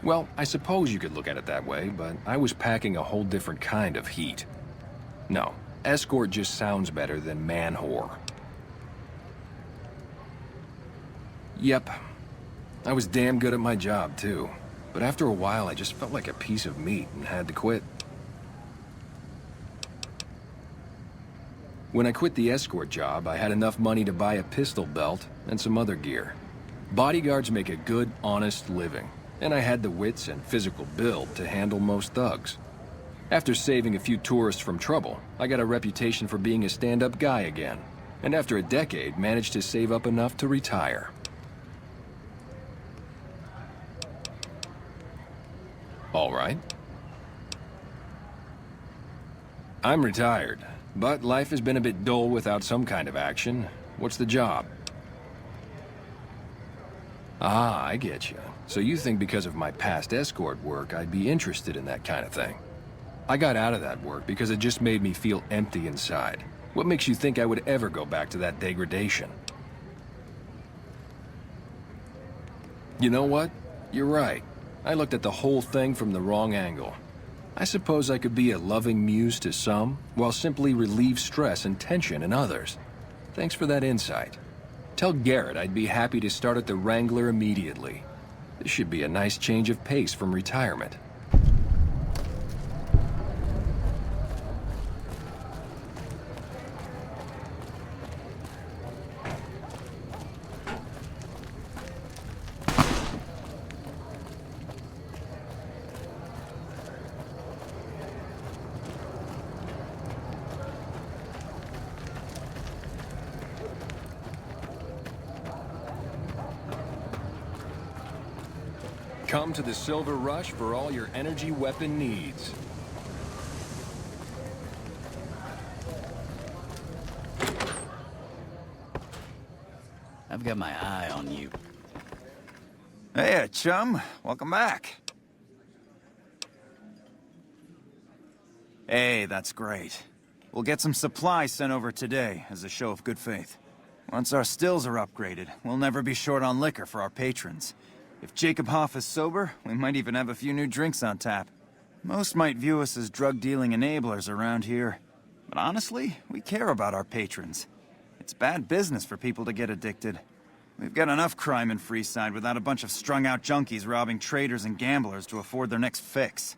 Well, I suppose you could look at it that way, but I was packing a whole different kind of heat. No, escort just sounds better than man-whore. Yep, I was damn good at my job, too. But after a while, I just felt like a piece of meat and had to quit. When I quit the escort job, I had enough money to buy a pistol belt and some other gear. Bodyguards make a good, honest living. And I had the wits and physical build to handle most thugs. After saving a few tourists from trouble, I got a reputation for being a stand-up guy again, and after a decade managed to save up enough to retire. All right. I'm retired, but life has been a bit dull without some kind of action. What's the job? Ah, I get you. So you think because of my past escort work, I'd be interested in that kind of thing. I got out of that work because it just made me feel empty inside. What makes you think I would ever go back to that degradation? You know what? You're right. I looked at the whole thing from the wrong angle. I suppose I could be a loving muse to some, while simply relieve stress and tension in others. Thanks for that insight. Tell Garrett I'd be happy to start at the Wrangler immediately. This should be a nice change of pace from retirement. Come to the Silver Rush for all your energy weapon needs. I've got my eye on you. Hey, chum. Welcome back. Hey, that's great. We'll get some supplies sent over today as a show of good faith. Once our stills are upgraded, we'll never be short on liquor for our patrons. If Jacob Hoff is sober, we might even have a few new drinks on tap. Most might view us as drug-dealing enablers around here. But honestly, we care about our patrons. It's bad business for people to get addicted. We've got enough crime in Freeside without a bunch of strung-out junkies robbing traders and gamblers to afford their next fix.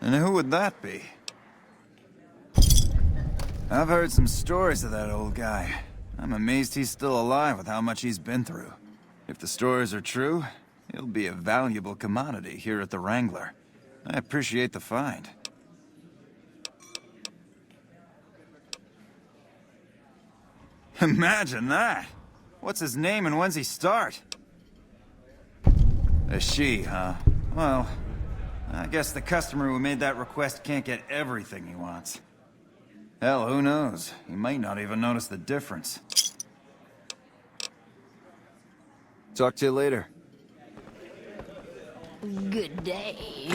And who would that be? I've heard some stories of that old guy. I'm amazed he's still alive with how much he's been through. If the stories are true, he'll be a valuable commodity here at the Wrangler. I appreciate the find. Imagine that! What's his name and when's he start? A she, huh? Well, I guess the customer who made that request can't get everything he wants. Hell, who knows? He might not even notice the difference. Talk to you later. Good day.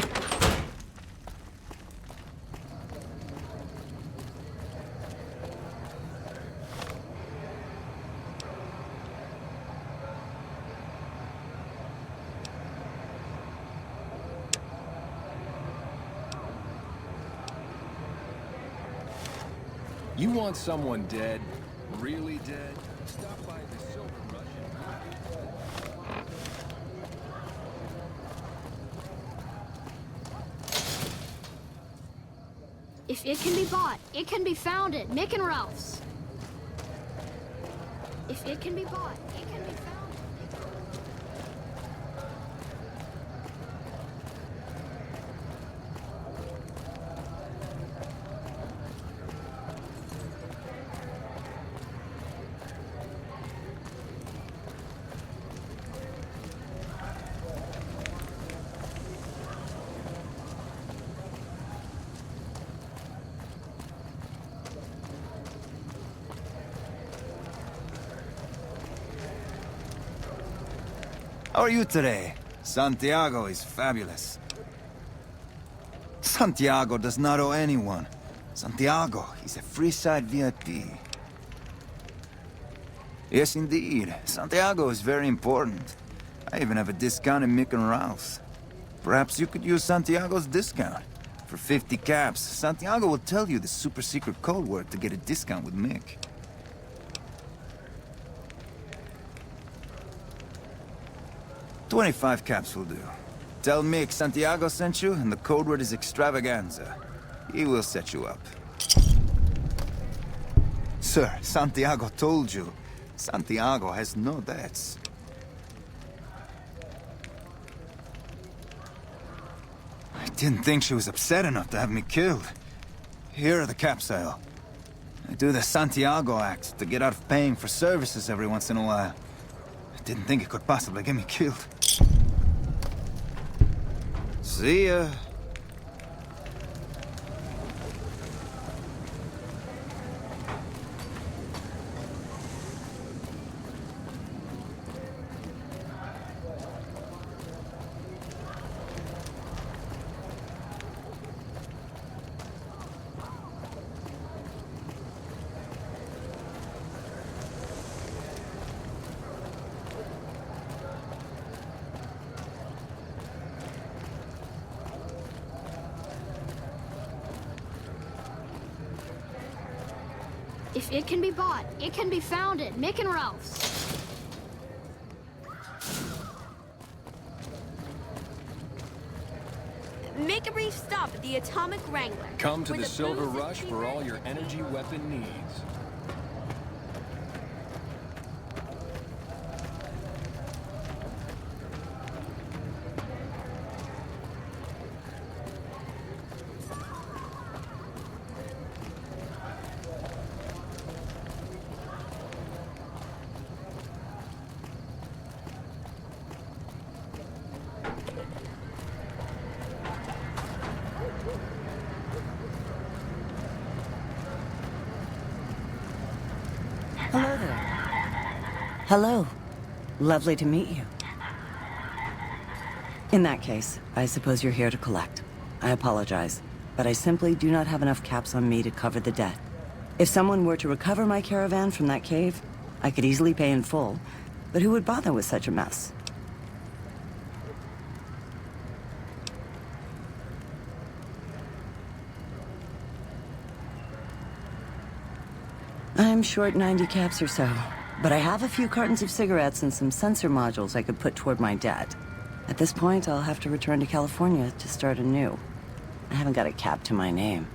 You want someone dead? Really dead? Stop by the Silver Rush If it can be bought, it can be found at Mick and Ralph's. If it can be bought, it can be found. How are you today? Santiago is fabulous. Santiago does not owe anyone. Santiago is a Freeside VIP. Yes, indeed. Santiago is very important. I even have a discount in Mick and Ralph's. Perhaps you could use Santiago's discount. For 50 caps, Santiago will tell you the super secret code word to get a discount with Mick. $25 caps will do. Tell Mick Santiago sent you, and the code word is extravaganza. He will set you up. Sir, Santiago told you. Santiago has no debts. I didn't think she was upset enough to have me killed. Here are the caps, Al. I do the Santiago act to get out of paying for services every once in a while. I didn't think it could possibly get me killed. See ya. If it can be bought, it can be found at Mick and Ralph's. Make a brief stop at the Atomic Wrangler. Come to where the Silver booze Rush for all your energy weapon needs. Hello there. Hello. Lovely to meet you. In that case, I suppose you're here to collect. I apologize, but I simply do not have enough caps on me to cover the debt. If someone were to recover my caravan from that cave, I could easily pay in full, But who would bother with such a mess? I'm short 90 caps or so, but I have a few cartons of cigarettes and some sensor modules I could put toward my debt. At this point, I'll have to return to California to start anew. I haven't got a cap to my name.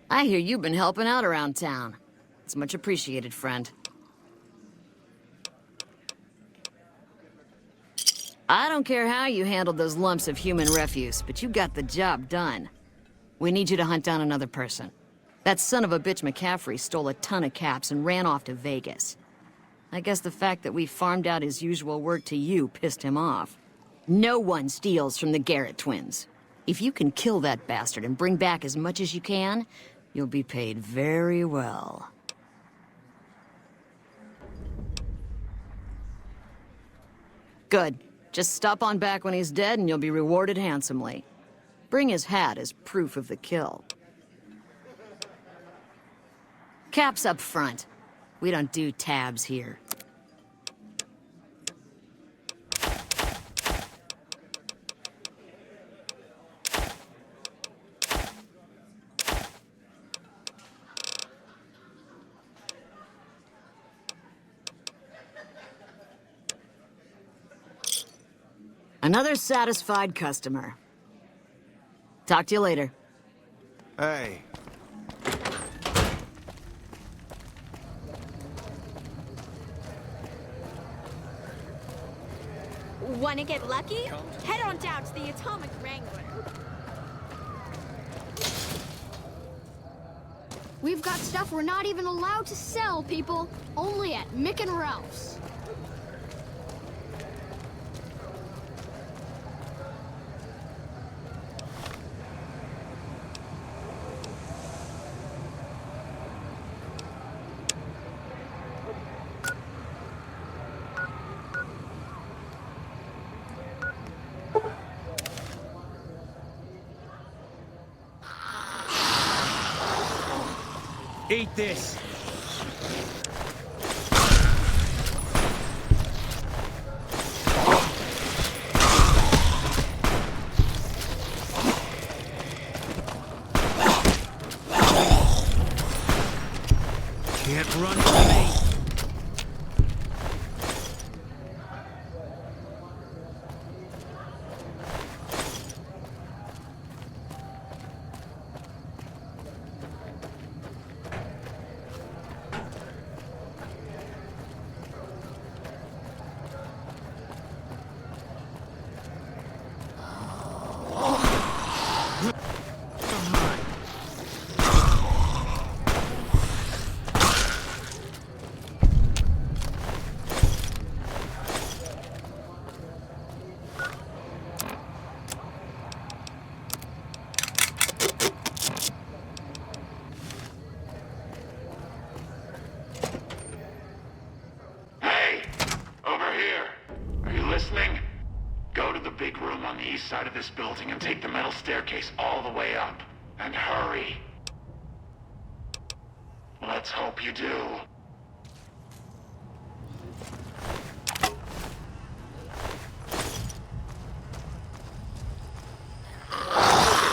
I hear you've been helping out around town. It's much appreciated, friend. I don't care how you handled those lumps of human refuse, but you got the job done. We need you to hunt down another person. That son of a bitch McCaffrey stole a ton of caps and ran off to Vegas. I guess the fact that we farmed out his usual work to you pissed him off. No one steals from the Garrett twins. If you can kill that bastard and bring back as much as you can, you'll be paid very well. Good. Just stop on back when he's dead and you'll be rewarded handsomely. Bring his hat as proof of the kill. Caps up front. We don't do tabs here. Another satisfied customer. Talk to you later. Hey. Wanna get lucky? Head on down to the Atomic Wrangler. We've got stuff we're not even allowed to sell, people. Only at Mick and Ralph's. Eat this! Can't run from me! Side of this building and take the metal staircase all the way up. And hurry. Let's hope you do.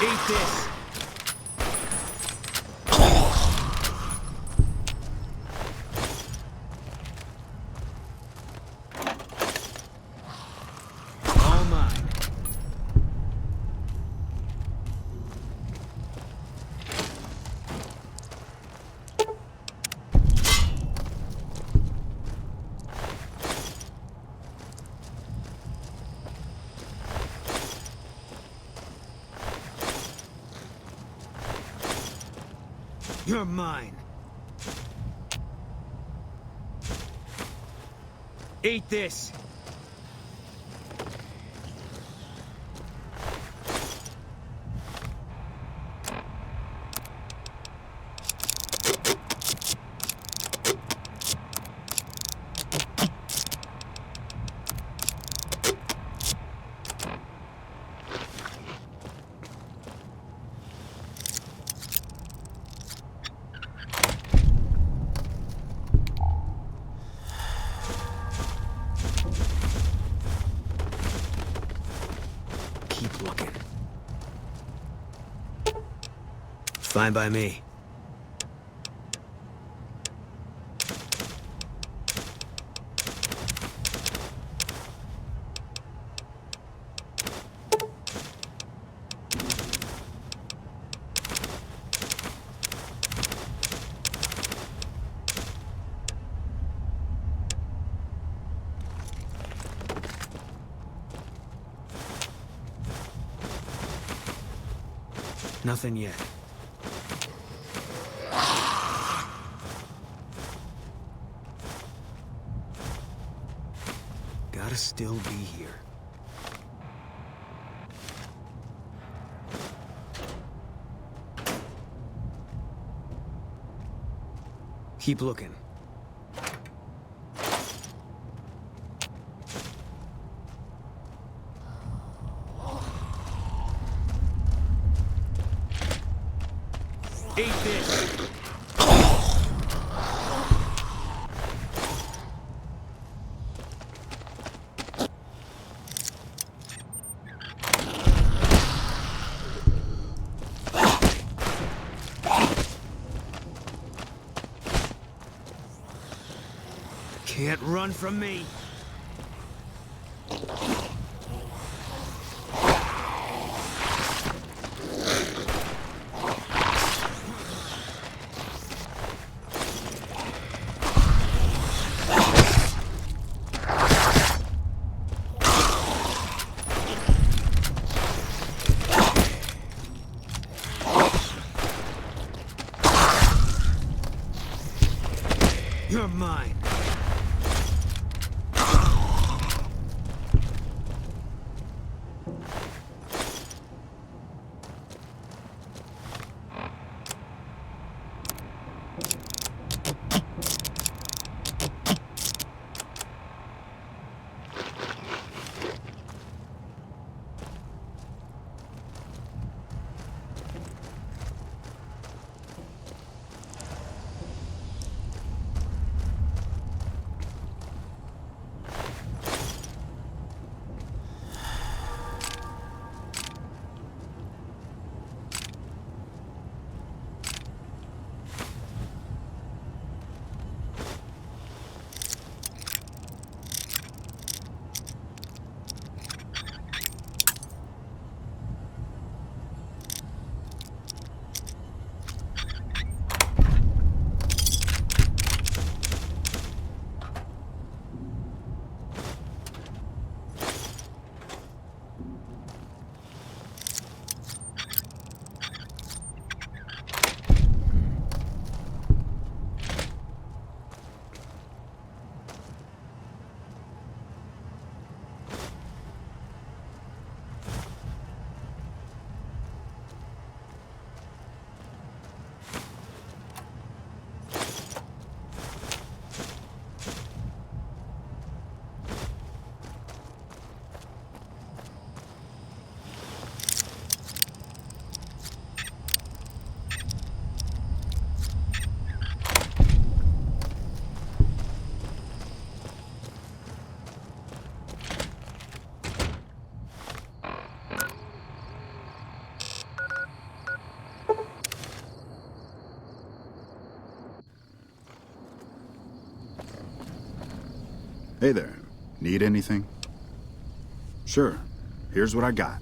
Eat this! You're mine. Eat this. Keep looking. Fine by me. Nothing yet. Gotta still be here. Keep looking. Eat this! Can't run from me. You're mine. Hey there. Need anything? Sure. Here's what I got.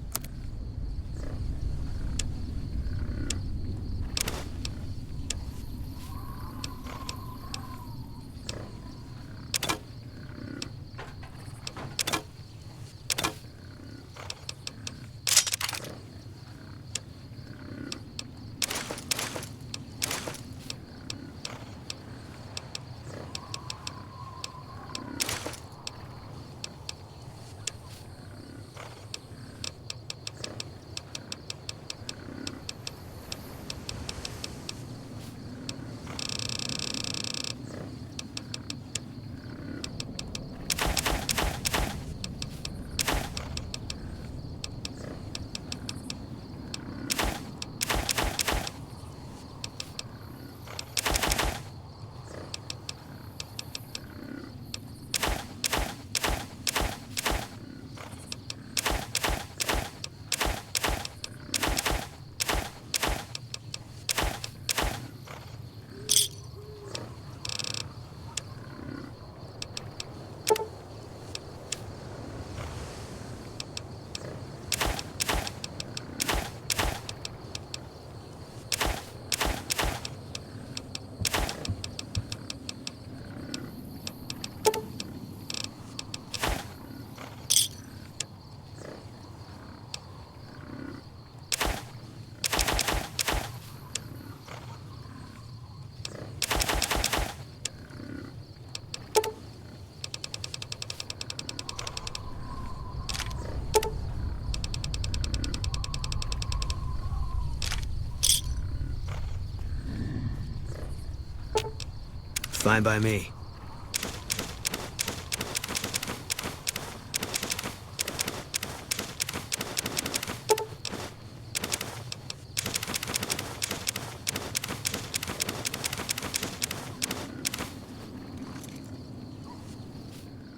Fine by me.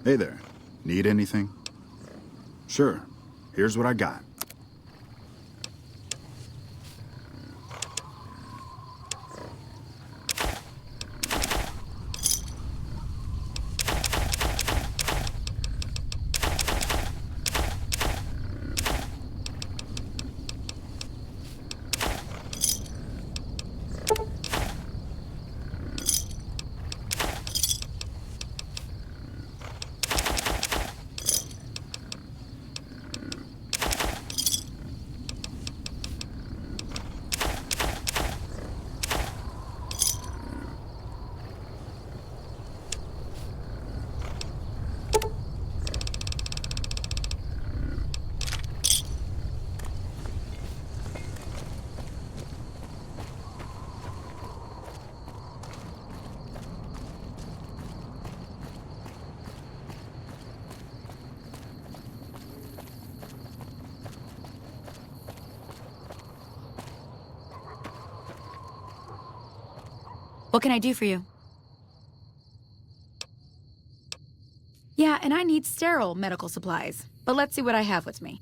Hey there. Need anything? Sure. Here's what I got. What can I do for you? Yeah, and I need sterile medical supplies. But let's see what I have with me.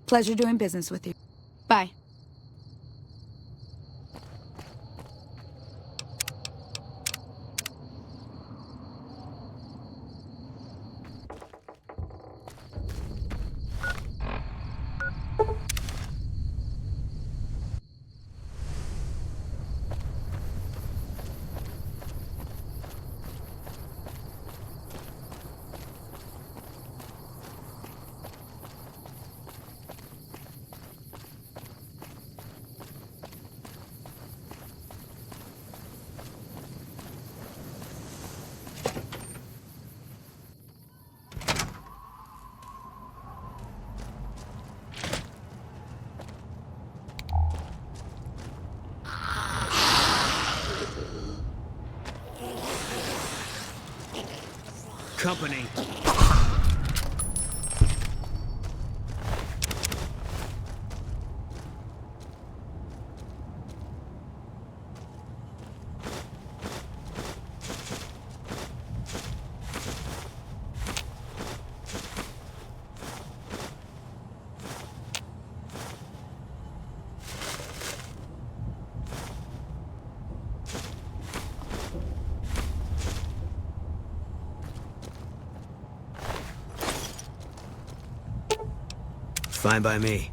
Pleasure doing business with you. Bye. Company. Fine by me.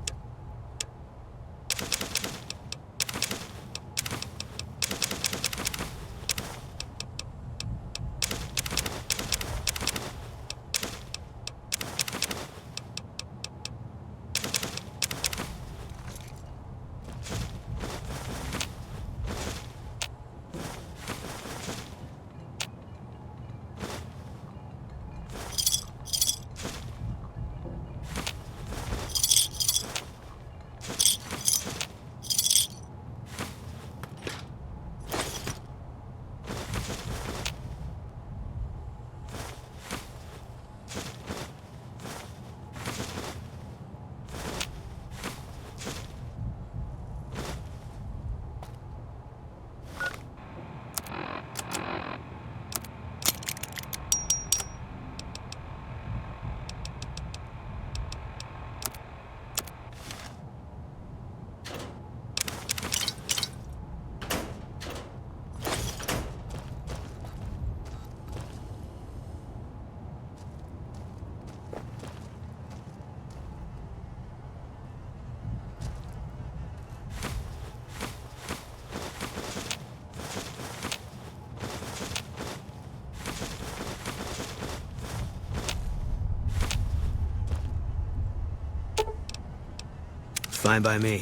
Fine by me.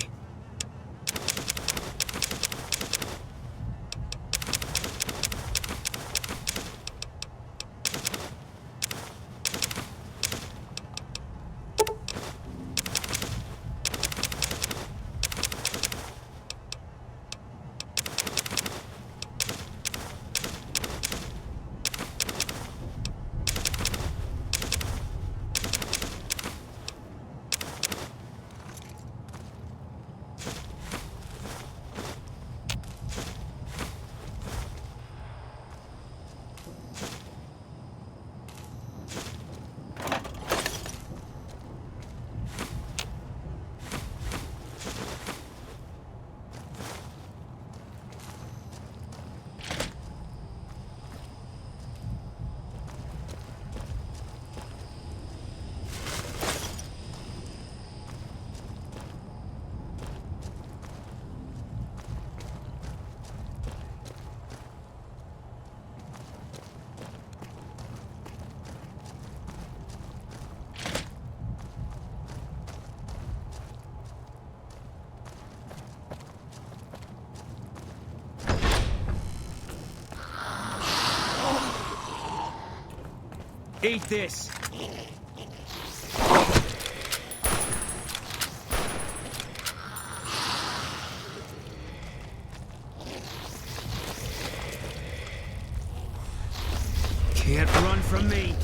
Eat this! Can't run from me!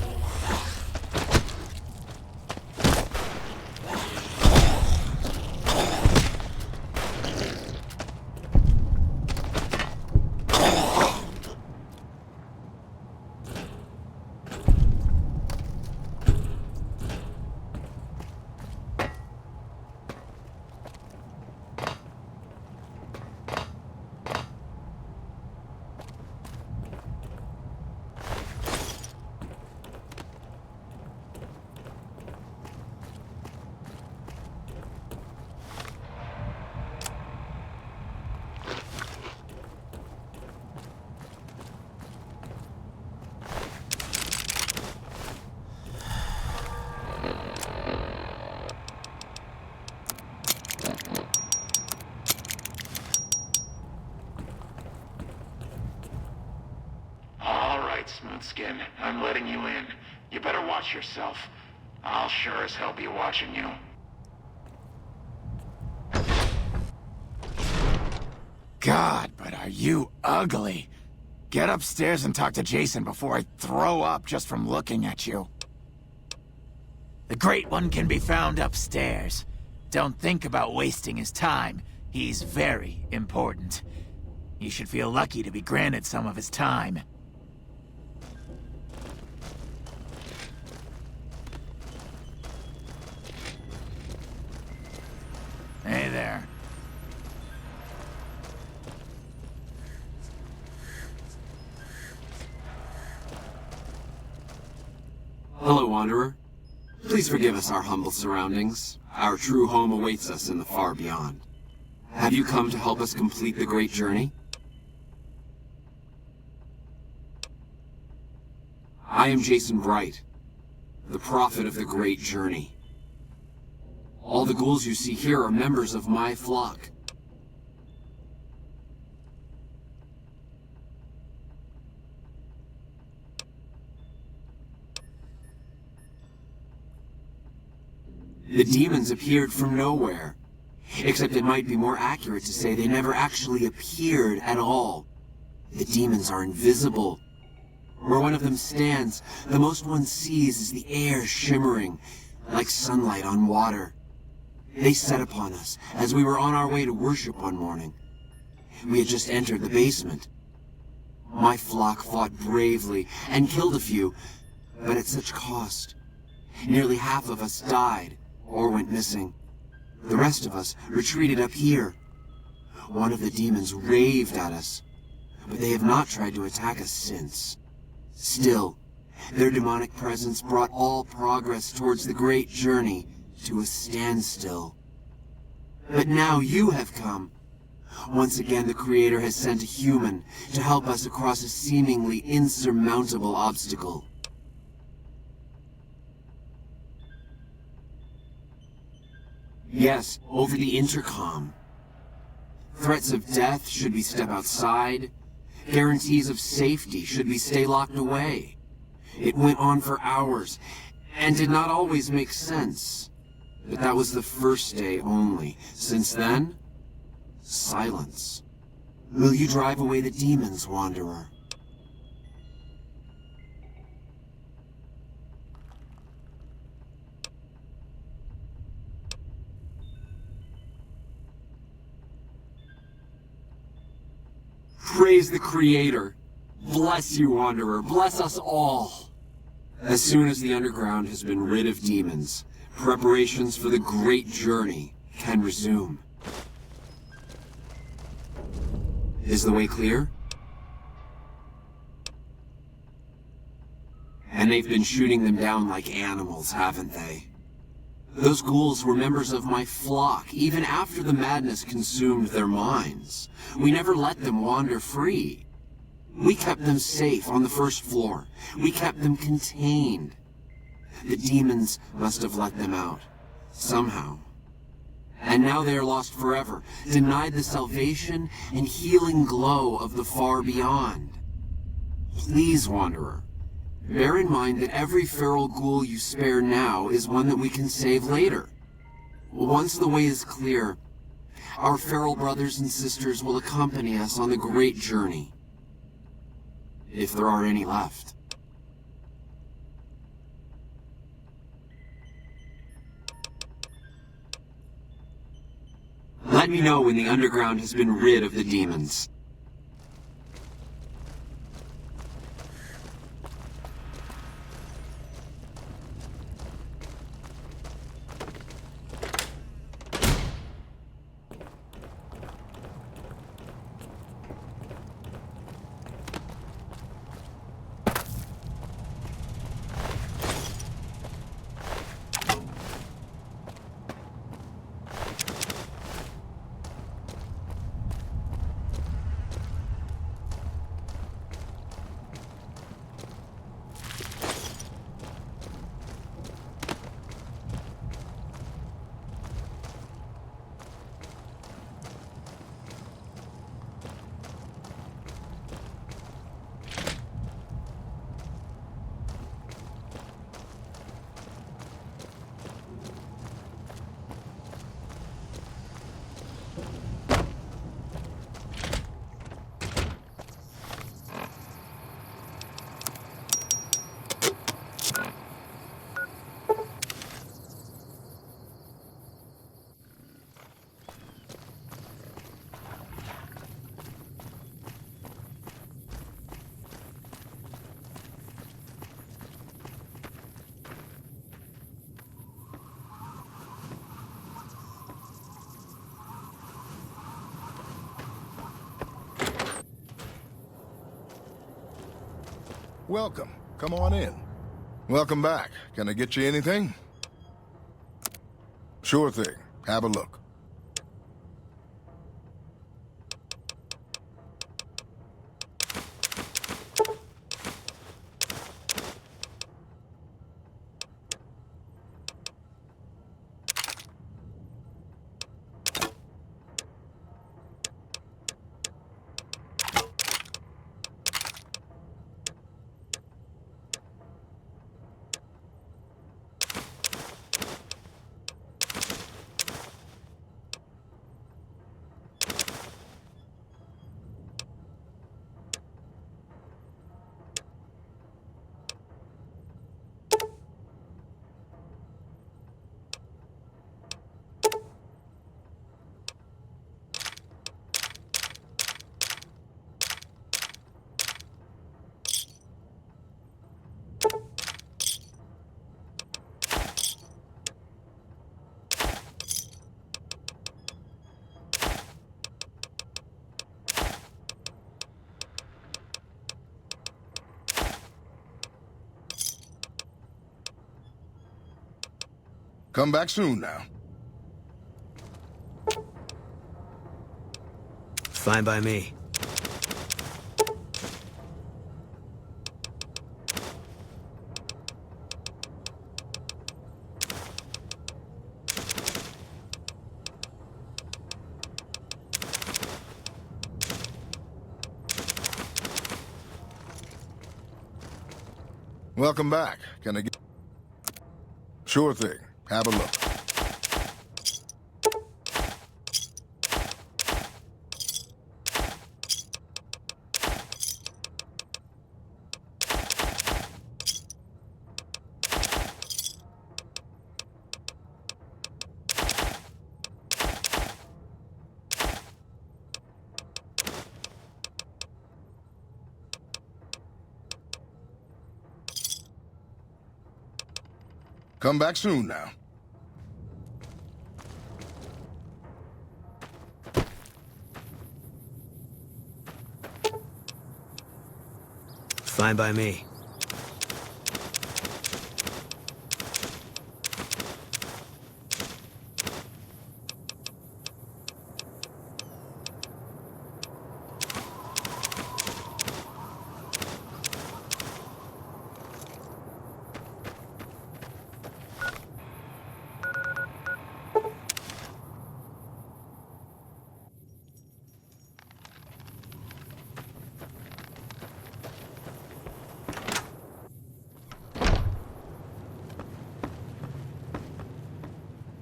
Smoothskin, I'm letting you in. You better watch yourself. I'll sure as hell be watching you. God, but are you ugly. Get upstairs and talk to Jason before I throw up just from looking at you. The Great One can be found upstairs. Don't think about wasting his time. He's very important. You should feel lucky to be granted some of his time. Hey there. Hello, Wanderer. Please forgive us our humble surroundings. Our true home awaits us in the far beyond. Have you come to help us complete the great journey? I am Jason Bright, the prophet of the great journey. All the ghouls you see here are members of my flock. The demons appeared from nowhere. Except it might be more accurate to say they never actually appeared at all. The demons are invisible. Where one of them stands, the most one sees is the air shimmering, like sunlight on water. They set upon us as we were on our way to worship one morning. We had just entered the basement. My flock fought bravely and killed a few, but at such cost. Nearly half of us died or went missing. The rest of us retreated up here. One of the demons raved at us, but they have not tried to attack us since. Still, their demonic presence brought all progress towards the great journey to a standstill. But now you have come. Once again, the Creator has sent a human to help us across a seemingly insurmountable obstacle. Yes, over the intercom. Threats of death should we step outside. Guarantees of safety should we stay locked away. It went on for hours, and did not always make sense. But that was the first day only. Since then, silence. Will you drive away the demons, Wanderer? Praise the Creator. Bless you, Wanderer. Bless us all. As soon as the underground has been rid of demons, preparations for the great journey can resume. Is the way clear? And they've been shooting them down like animals, haven't they? Those ghouls were members of my flock, even after the madness consumed their minds. We never let them wander free. We kept them safe on the first floor. We kept them contained. The demons must have let them out, somehow. And now they are lost forever, denied the salvation and healing glow of the far beyond. Please, Wanderer, bear in mind that every feral ghoul you spare now is one that we can save later. Once the way is clear, our feral brothers and sisters will accompany us on the great journey. If there are any left. Let me know when the underground has been rid of the demons. Welcome. Come on in. Welcome back. Can I get you anything? Sure thing. Have a look. Come back soon now. Fine by me. Welcome back. Can I get... Sure thing. Have a look. Come back soon now. Fine by me.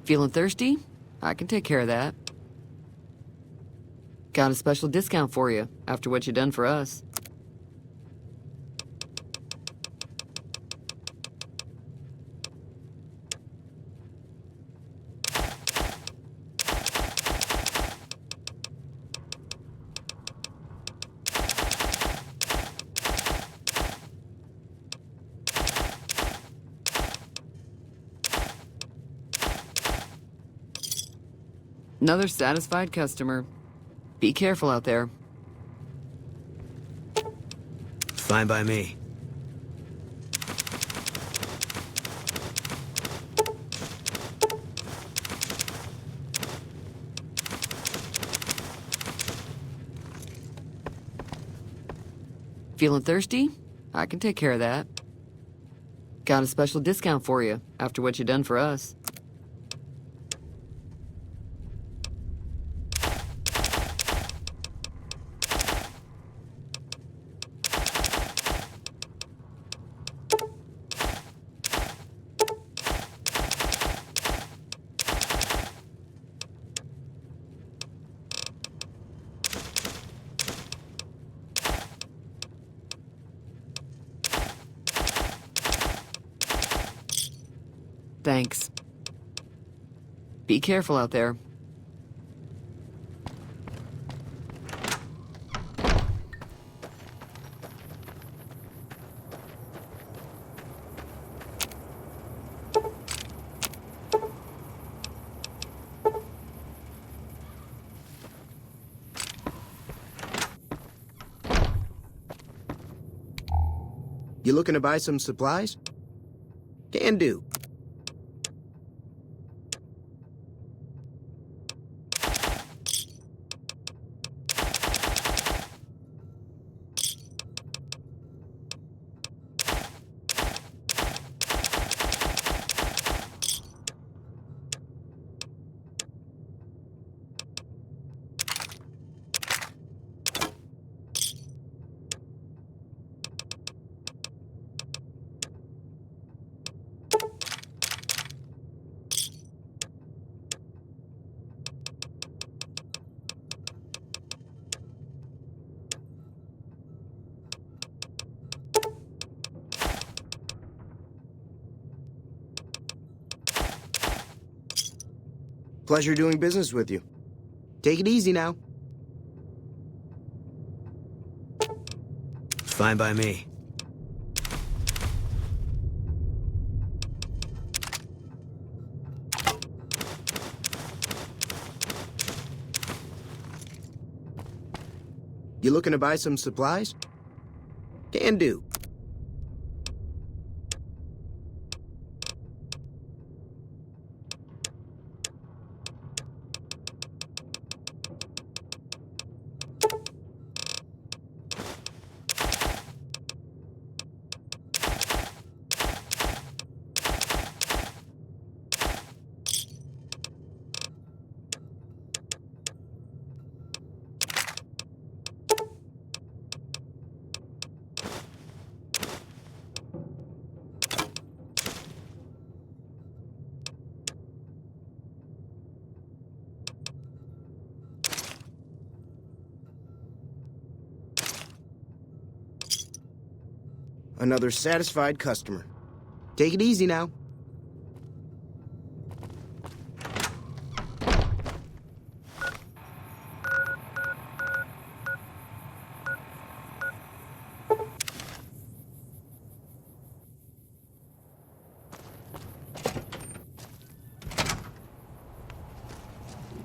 Feeling thirsty? I can take care of that. Got a special discount for you after what you done for us. Another satisfied customer. Be careful out there. Fine by me. Feeling thirsty? I can take care of that. Got a special discount for you after what you done for us. Thanks. Be careful out there. You looking to buy some supplies? Can do. Pleasure doing business with you. Take it easy now. Fine by me. You looking to buy some supplies? Can do. Another satisfied customer. Take it easy now.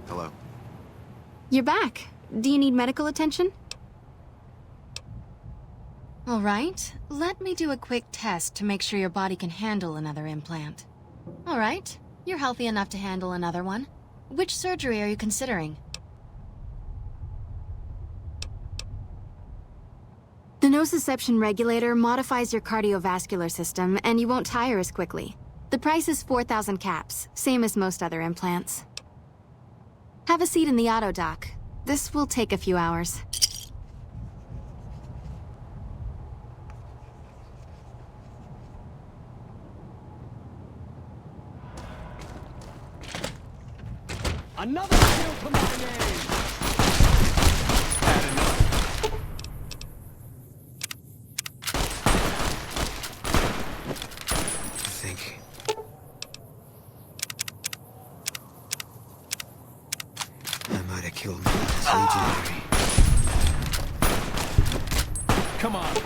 Hello. You're back. Do you need medical attention? All right, let me do a quick test to make sure your body can handle another implant. All right, you're healthy enough to handle another one. Which surgery are you considering? The nociception regulator modifies your cardiovascular system, and you won't tire as quickly. The price is 4,000 caps, same as most other implants. Have a seat in the auto dock. This will take a few hours. Another kill to my name! Had enough. I think. I might have killed my last legionary. Come on.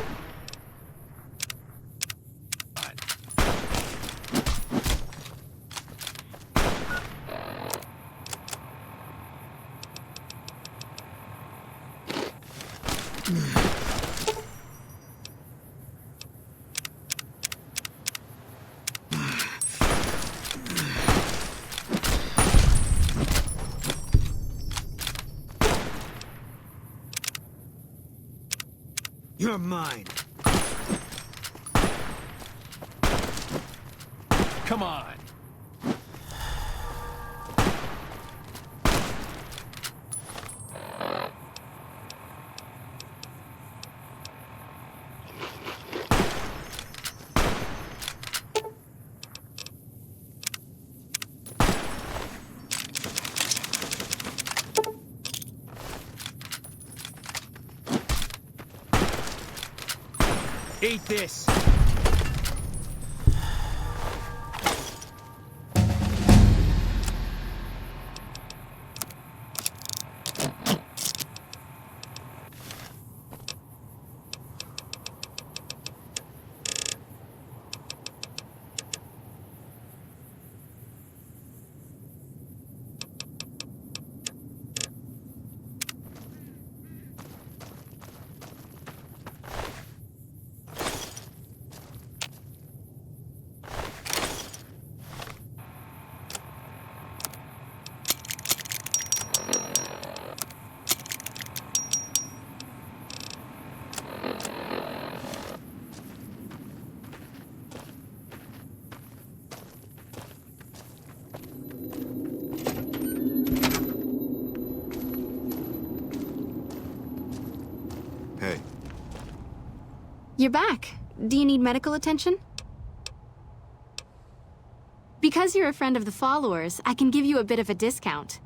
You're mine. Come on. Eat this! Hey. You're back. Do you need medical attention? Because you're a friend of the followers, I can give you a bit of a discount.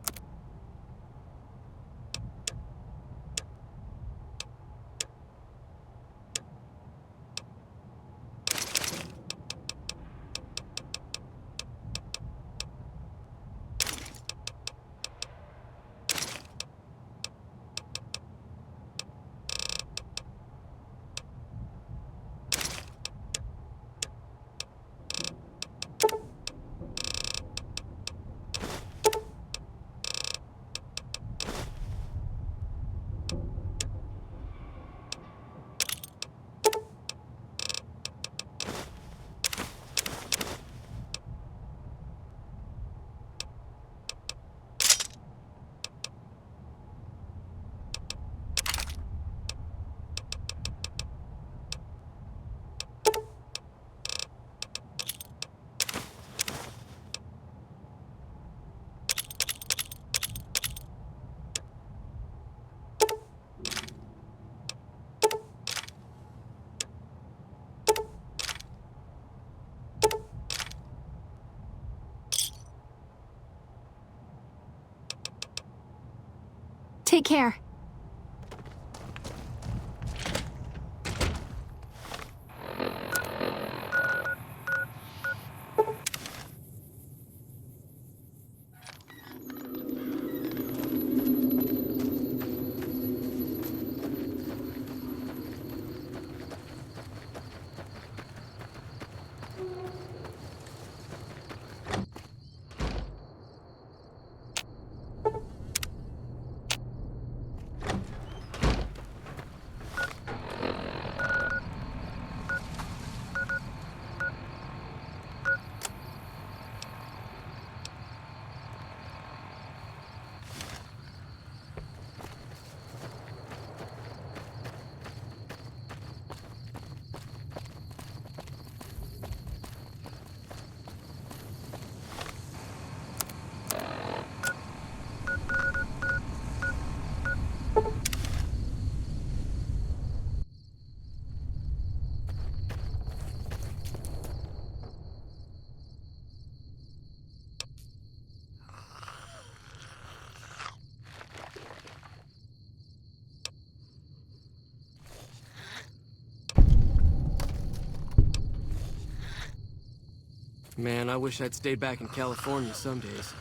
Take care. Man, I wish I'd stayed back in California some days.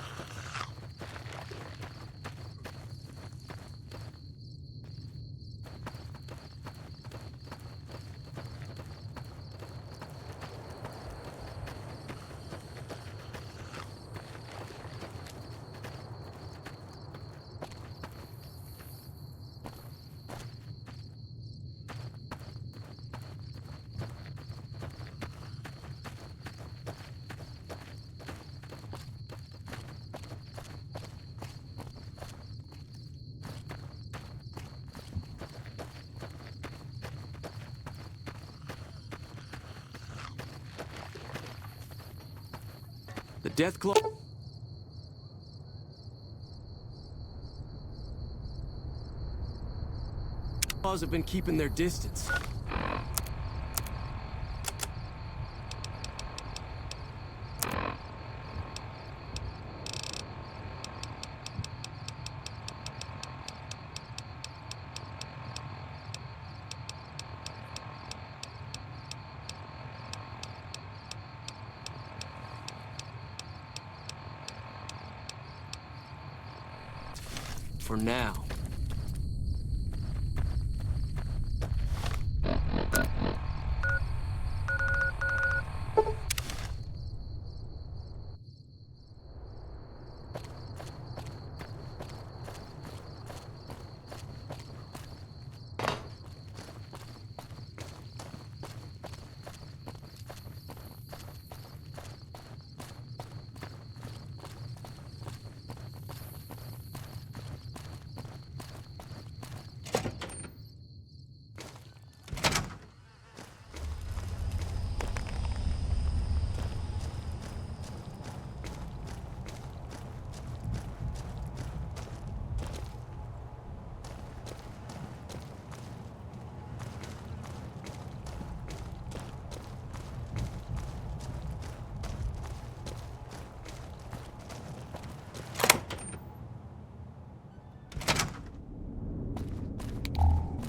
The death claw... claws have been keeping their distance. For now.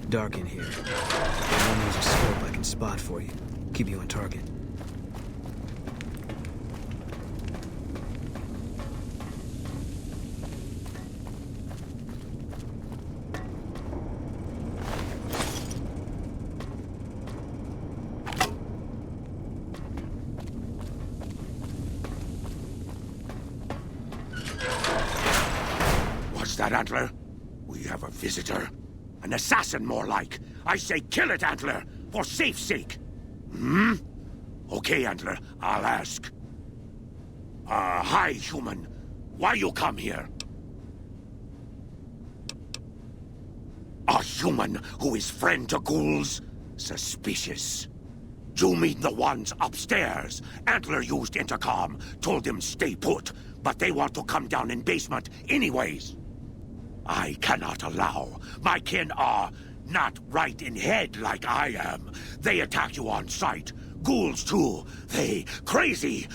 Dark in here. If there's a scope I can spot for you. Keep you on target. What's that, Antler? We have a visitor. An assassin, more like. I say kill it, Antler, for safe's sake. Hmm? Okay, Antler, I'll ask. Hi, human. Why you come here? A human who is friend to ghouls? Suspicious. You mean the ones upstairs? Antler used intercom, told them stay put, but they want to come down in basement anyways. I cannot allow. My kin are not right in head like I am. They attack you on sight. Ghouls too. They crazy.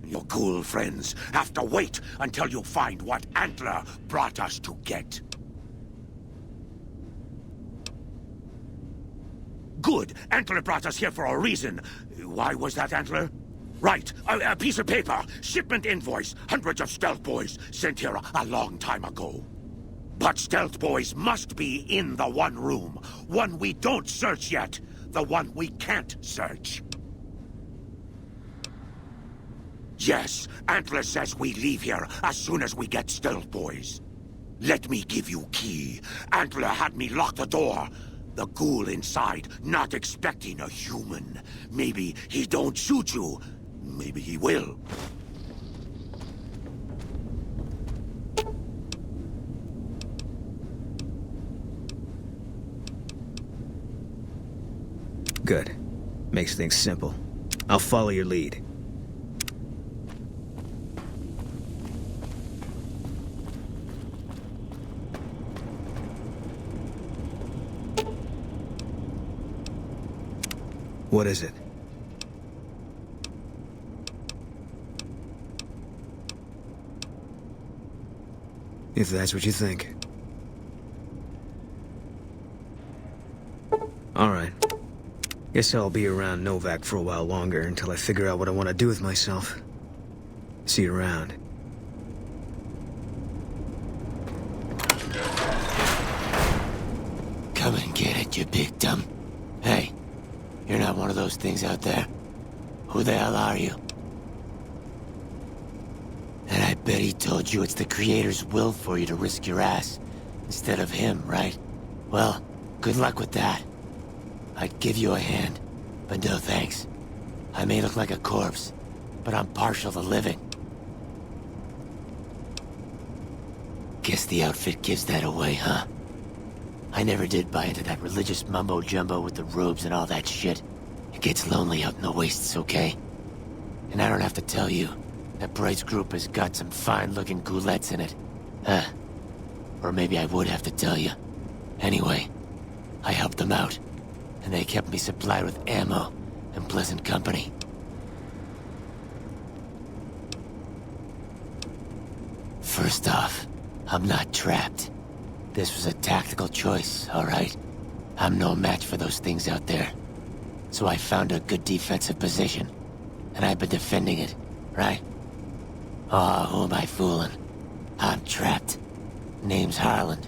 Your ghoul friends have to wait until you find what Antler brought us to get. Good. Antler brought us here for a reason. Why was that, Antler? Right. A piece of paper. Shipment invoice. Hundreds of stealth boys sent here a long time ago. But stealth boys must be in the one room. One we don't search yet. The one we can't search. Yes, Antler says we leave here as soon as we get stealth boys. Let me give you key. Antler had me lock the door. The ghoul inside, not expecting a human. Maybe he don't shoot you. Maybe he will. Good. Makes things simple. I'll follow your lead. What is it? If that's what you think. All right. Guess I'll be around Novak for a while longer until I figure out what I want to do with myself. See you around. Come and get it, you big dumb. Hey, you're not one of those things out there. Who the hell are you? And I bet he told you it's the Creator's will for you to risk your ass instead of him, right? Well, good luck with that. I'd give you a hand, but no thanks. I may look like a corpse, but I'm partial to living. Guess the outfit gives that away, huh? I never did buy into that religious mumbo-jumbo with the robes and all that shit. It gets lonely out in the wastes, okay? And I don't have to tell you, that Bright's group has got some fine-looking goulettes in it. Or maybe I would have to tell you. Anyway, I helped them out, and they kept me supplied with ammo and pleasant company. First off, I'm not trapped. This was a tactical choice, all right? I'm no match for those things out there. So I found a good defensive position, and I've been defending it, right? Oh, who am I fooling? I'm trapped. Name's Harland.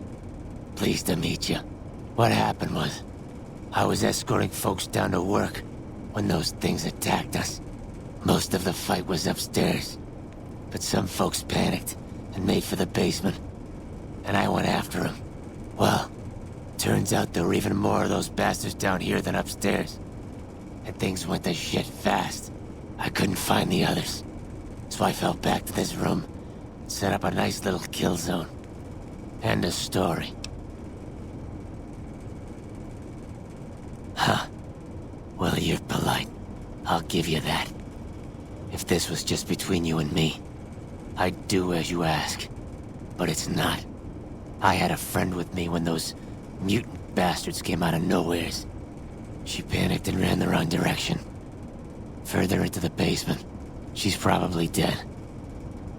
Pleased to meet you. What happened was, I was escorting folks down to work when those things attacked us. Most of the fight was upstairs, but some folks panicked and made for the basement, and I went after them. Well, turns out there were even more of those bastards down here than upstairs, and things went to shit fast. I couldn't find the others, so I fell back to this room and set up a nice little kill zone. End of story. Huh. Well, you're polite. I'll give you that. If this was just between you and me, I'd do as you ask. But it's not. I had a friend with me when those mutant bastards came out of nowheres. She panicked and ran the wrong direction. Further into the basement. She's probably dead.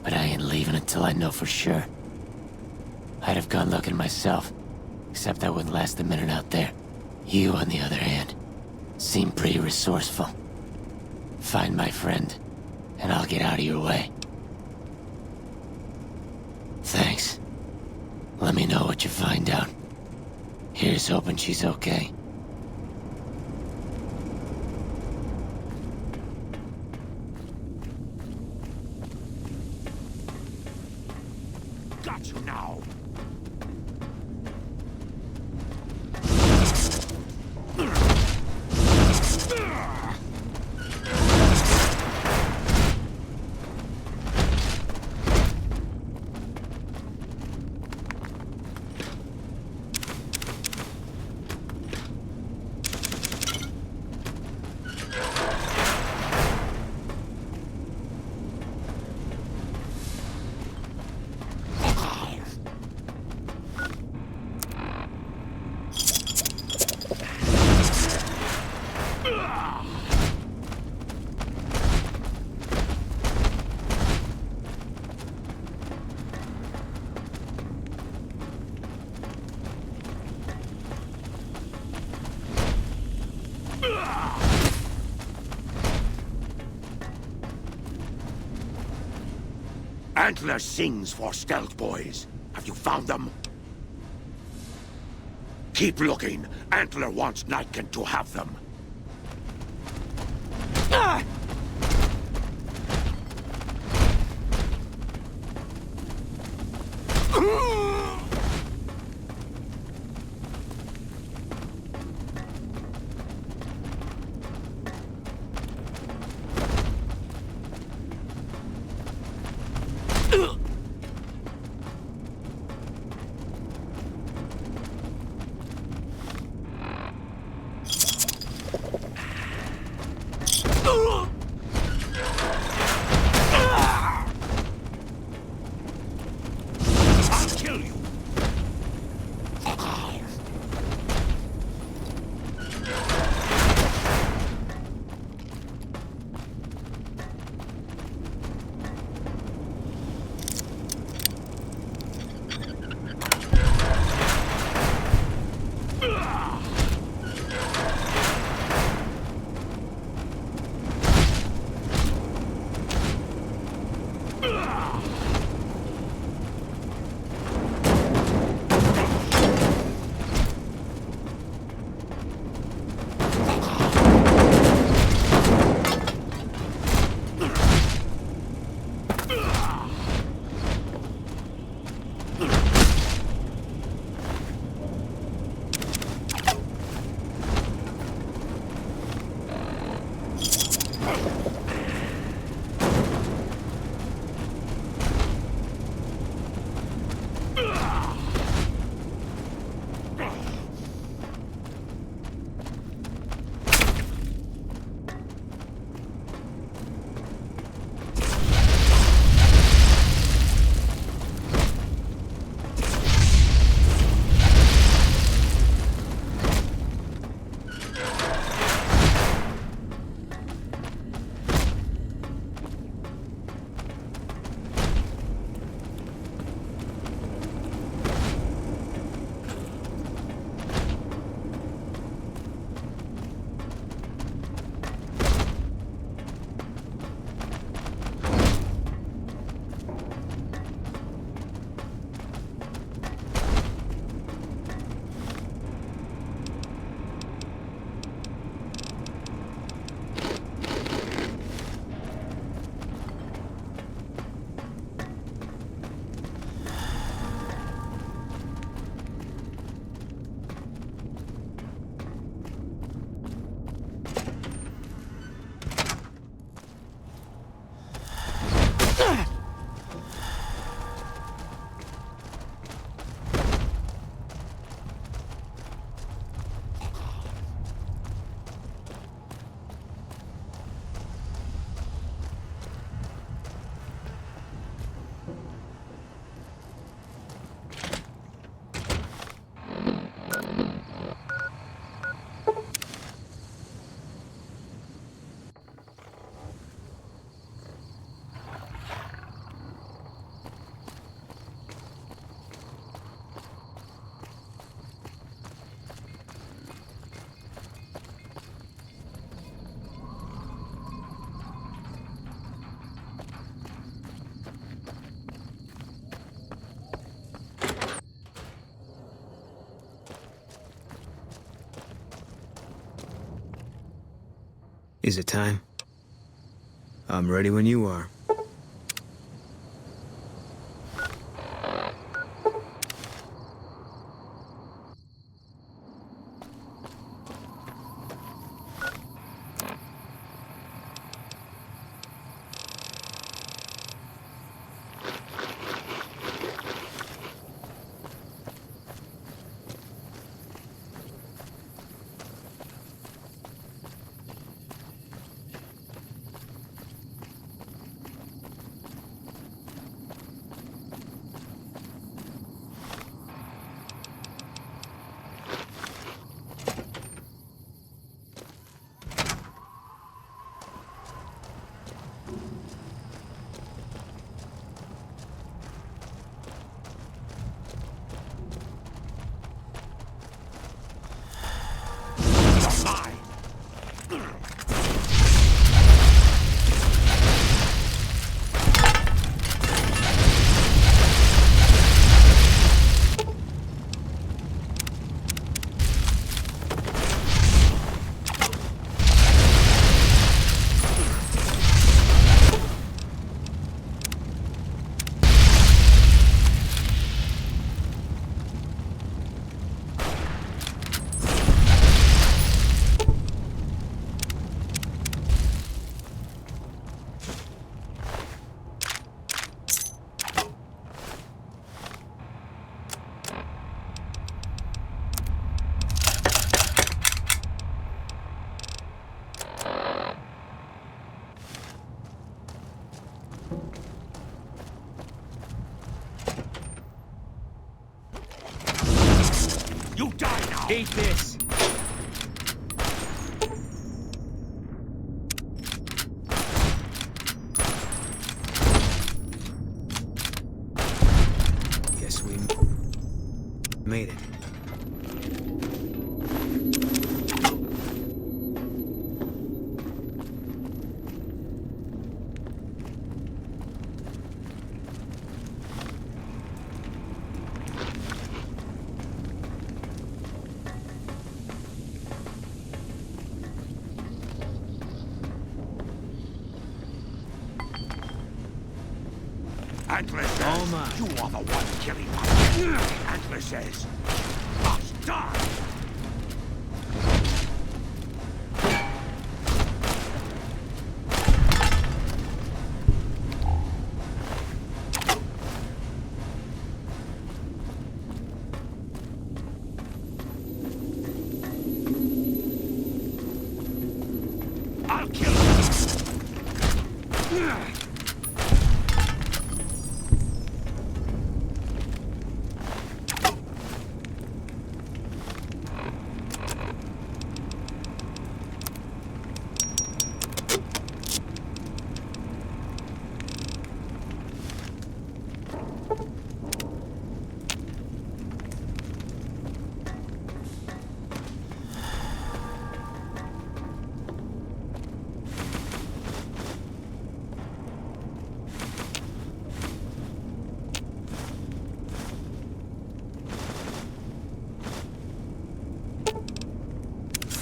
But I ain't leaving until I know for sure. I'd have gone looking myself, except I wouldn't last a minute out there. You, on the other hand, seem pretty resourceful. Find my friend, and I'll get out of your way. Thanks. Let me know what you find out. Here's hoping she's okay. Got you now. Antler sings for stealth boys. Have you found them? Keep looking. Antler wants Nightkin to have them. Is it time? I'm ready when you are. You die now! Eat this! Guess we made it. Antler says, you are the one killing us. Antler says, must die. I'll kill you.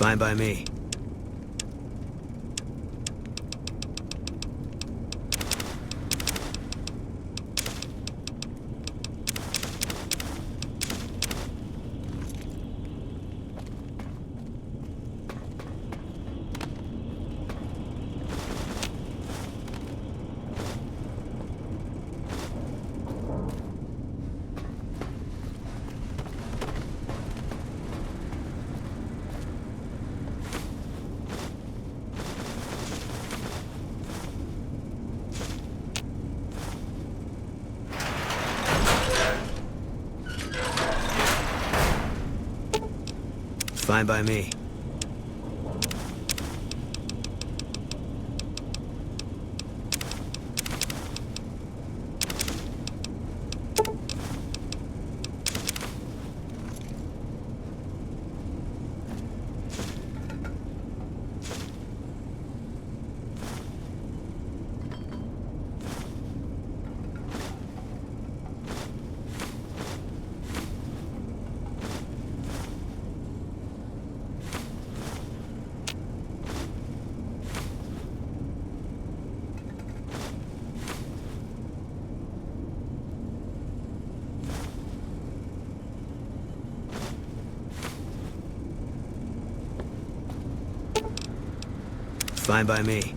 Fine by me. Fine by me. Fine by me.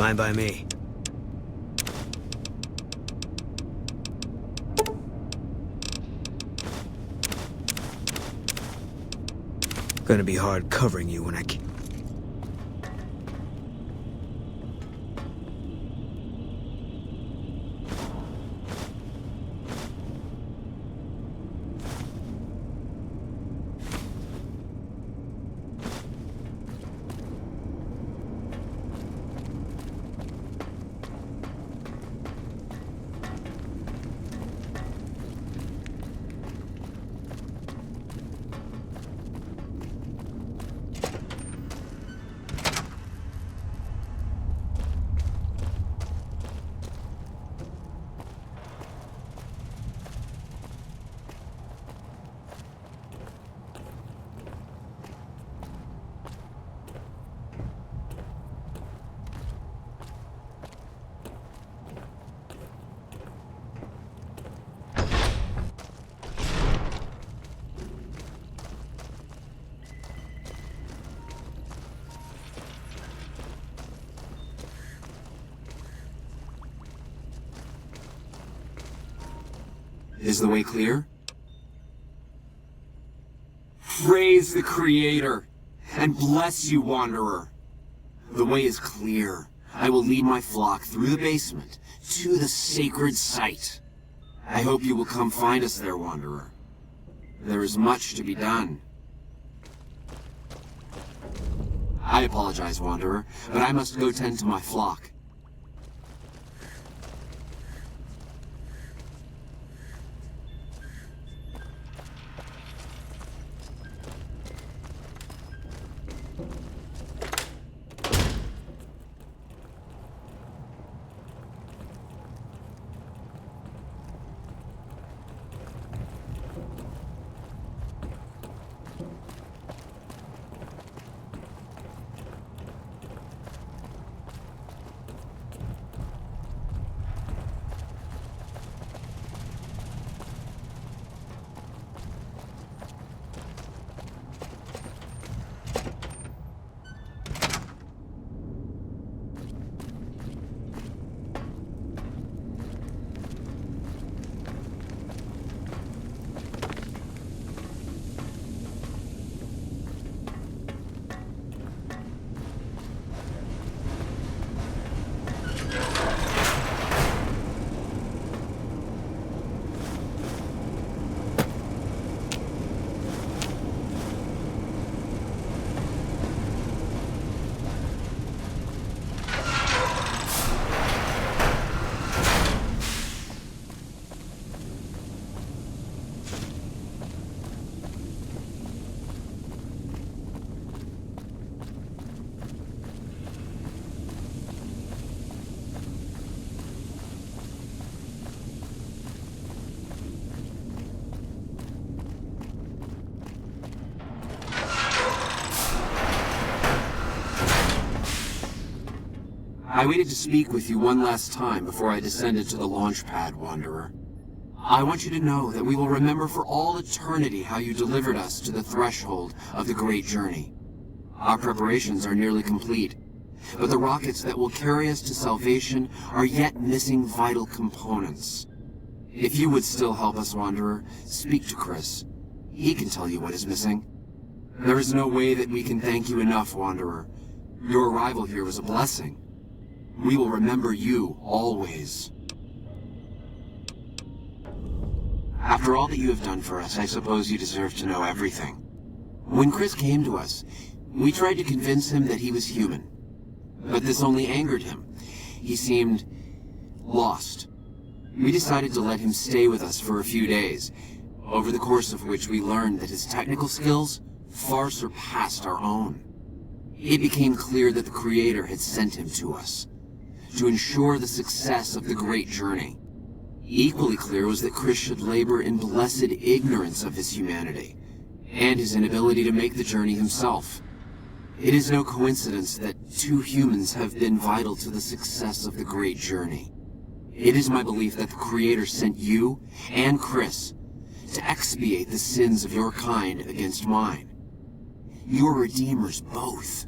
Fine by me. Gonna be hard covering you when I can. Is the way clear? Praise the Creator, and bless you, Wanderer. The way is clear. I will lead my flock through the basement to the sacred site. I hope you will come find us there, Wanderer. There is much to be done. I apologize, Wanderer, but I must go tend to my flock. I waited to speak with you one last time before I descended to the launch pad, Wanderer. I want you to know that we will remember for all eternity how you delivered us to the threshold of the great journey. Our preparations are nearly complete, but the rockets that will carry us to salvation are yet missing vital components. If you would still help us, Wanderer, speak to Chris. He can tell you what is missing. There is no way that we can thank you enough, Wanderer. Your arrival here was a blessing. We will remember you always. After all that you have done for us, I suppose you deserve to know everything. When Chris came to us, we tried to convince him that he was human. But this only angered him. He seemed lost. We decided to let him stay with us for a few days, over the course of which we learned that his technical skills far surpassed our own. It became clear that the Creator had sent him to us, to ensure the success of the great journey. Equally clear was that Chris should labor in blessed ignorance of his humanity, and his inability to make the journey himself. It is no coincidence that two humans have been vital to the success of the great journey. It is my belief that the Creator sent you and Chris to expiate the sins of your kind against mine. Your redeemers both.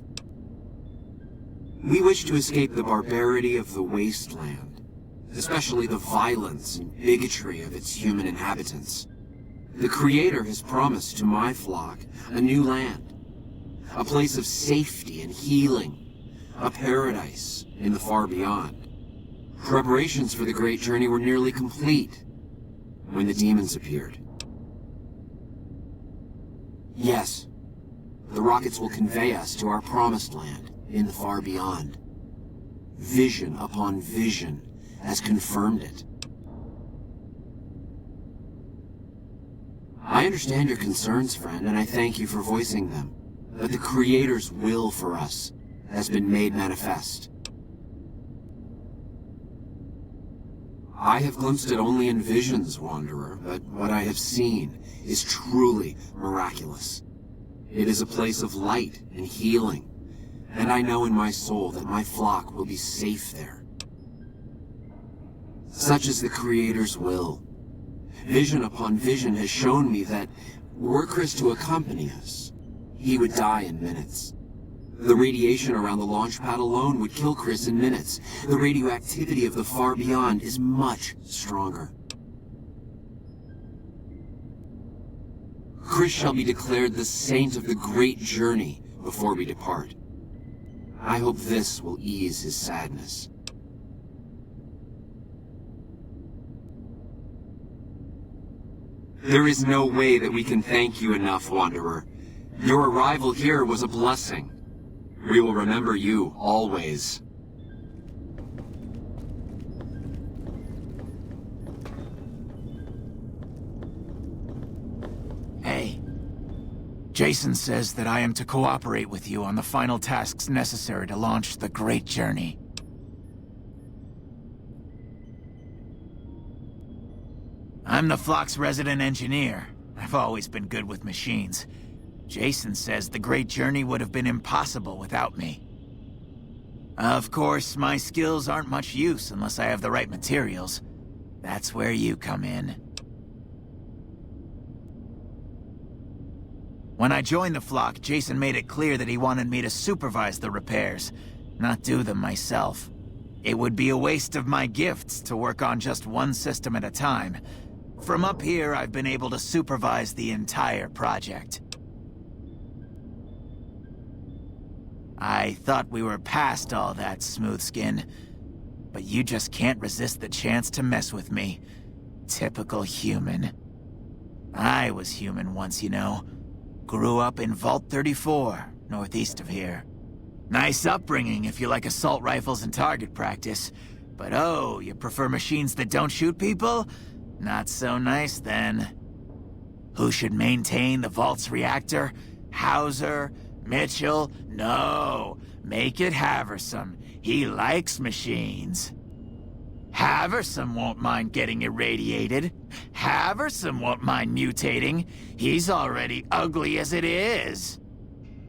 We wish to escape the barbarity of the wasteland, especially the violence and bigotry of its human inhabitants. The Creator has promised to my flock a new land, a place of safety and healing, a paradise in the far beyond. Preparations for the great journey were nearly complete when the demons appeared. Yes, the rockets will convey us to our promised land in the far beyond. Vision upon vision has confirmed it. I understand your concerns, friend, and I thank you for voicing them. But the Creator's will for us has been made manifest. I have glimpsed it only in visions, Wanderer, but what I have seen is truly miraculous. It is a place of light and healing, and I know in my soul that my flock will be safe there. Such is the Creator's will. Vision upon vision has shown me that, were Chris to accompany us, he would die in minutes. The radiation around the launch pad alone would kill Chris in minutes. The radioactivity of the far beyond is much stronger. Chris shall be declared the saint of the great journey before we depart. I hope this will ease his sadness. There is no way that we can thank you enough, Wanderer. Your arrival here was a blessing. We will remember you always. Hey. Jason says that I am to cooperate with you on the final tasks necessary to launch the great journey. I'm the flock's resident engineer. I've always been good with machines. Jason says the great journey would have been impossible without me. Of course, my skills aren't much use unless I have the right materials. That's where you come in. When I joined the flock, Jason made it clear that he wanted me to supervise the repairs, not do them myself. It would be a waste of my gifts to work on just one system at a time. From up here, I've been able to supervise the entire project. I thought we were past all that, Smoothskin. But you just can't resist the chance to mess with me. Typical human. I was human once, you know. Grew up in Vault 34, northeast of here. Nice upbringing if you like assault rifles and target practice. But oh, you prefer machines that don't shoot people? Not so nice then. Who should maintain the Vault's reactor? Hauser? Mitchell? No. Make it Haversam. He likes machines. Haversam won't mind getting irradiated. Haversam won't mind mutating. He's already ugly as it is.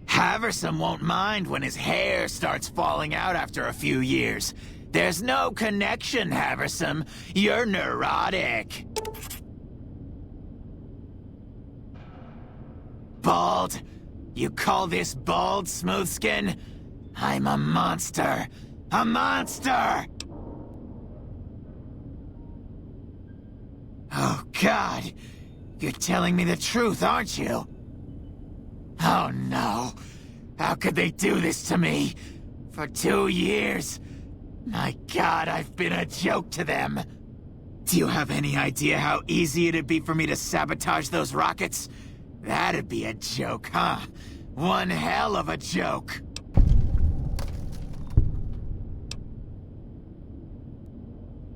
Haversam won't mind when his hair starts falling out after a few years. There's no connection, Haversam. You're neurotic. bald? You call this bald, Smoothskin? I'm a monster. A monster! Oh, God. You're telling me the truth, aren't you? Oh, no. How could they do this to me? For 2 years? My God, I've been a joke to them. Do you have any idea how easy it'd be for me to sabotage those rockets? That'd be a joke, huh? One hell of a joke.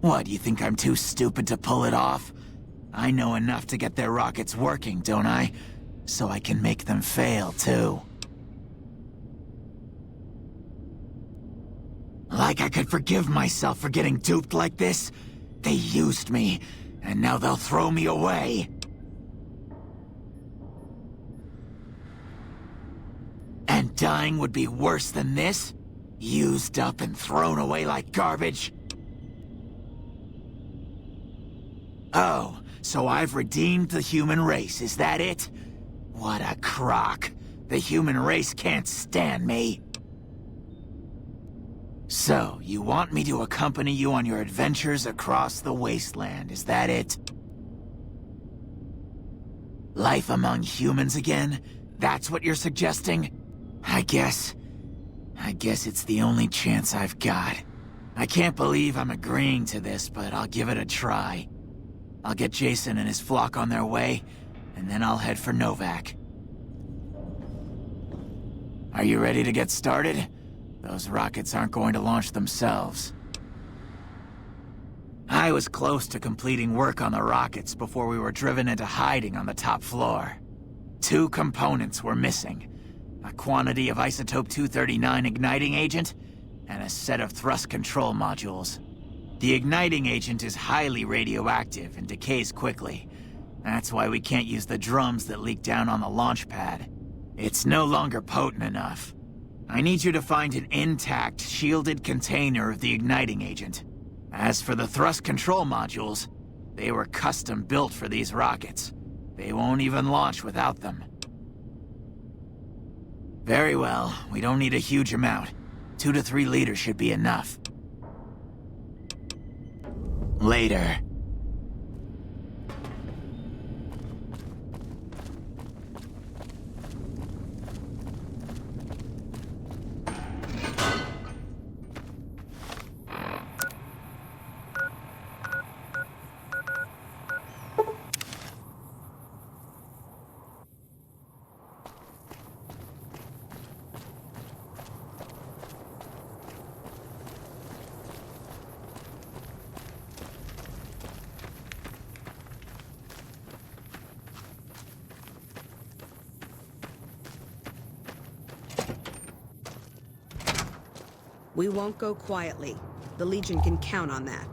What, you think I'm too stupid to pull it off? I know enough to get their rockets working, don't I? So I can make them fail, too. Like I could forgive myself for getting duped like this? They used me, and now they'll throw me away. And dying would be worse than this? Used up and thrown away like garbage? Oh, so I've redeemed the human race, is that it? What a crock. The human race can't stand me. So, you want me to accompany you on your adventures across the wasteland, is that it? Life among humans again? That's what you're suggesting? I guess it's the only chance I've got. I can't believe I'm agreeing to this, but I'll give it a try. I'll get Jason and his flock on their way, and then I'll head for Novak. Are you ready to get started? Those rockets aren't going to launch themselves. I was close to completing work on the rockets before we were driven into hiding on the top floor. 2 components were missing. A quantity of isotope 239 igniting agent, and a set of thrust control modules. The igniting agent is highly radioactive and decays quickly. That's why we can't use the drums that leak down on the launch pad. It's no longer potent enough. I need you to find an intact, shielded container of the igniting agent. As for the thrust control modules, they were custom built for these rockets. They won't even launch without them. Very well, we don't need a huge amount. 2 to 3 liters should be enough. Later. We won't go quietly. The Legion can count on that.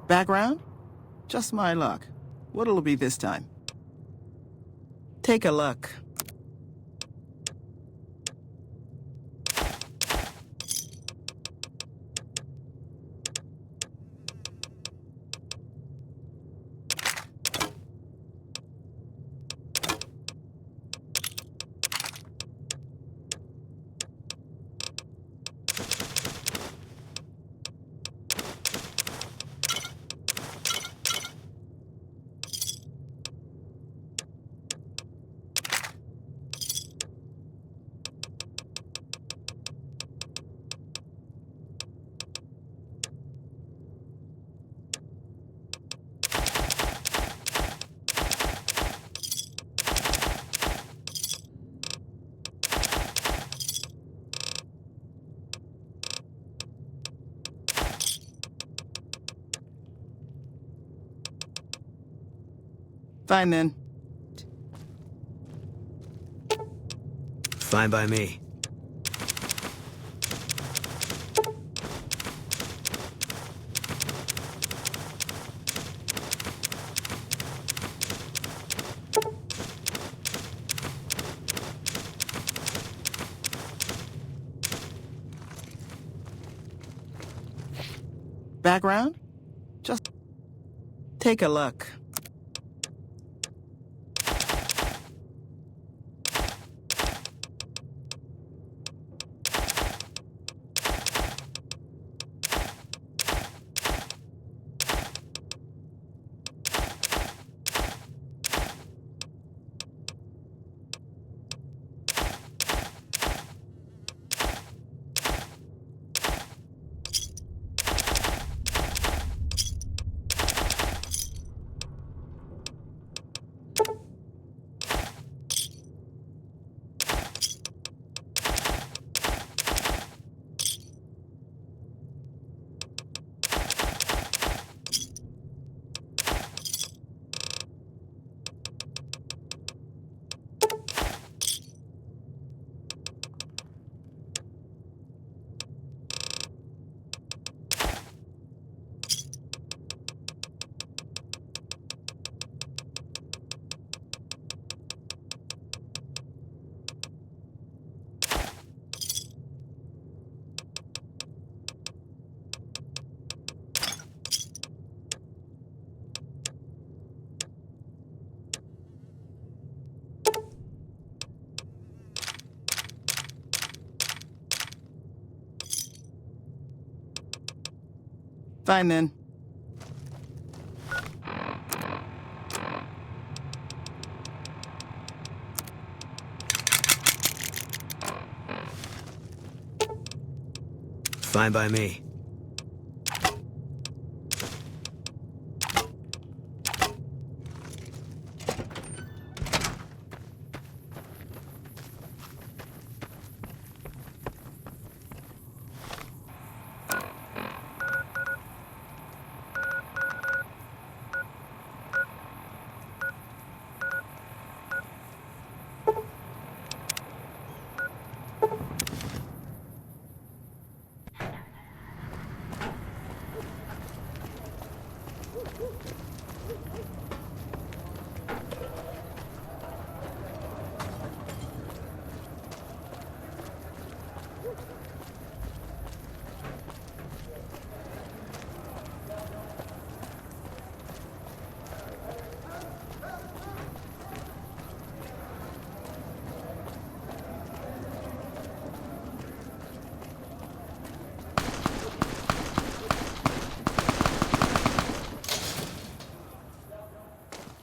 Background? Just my luck. What'll it be this time? Take a look. Fine then. Fine by me. Background? Just take a look. Fine then. Fine by me.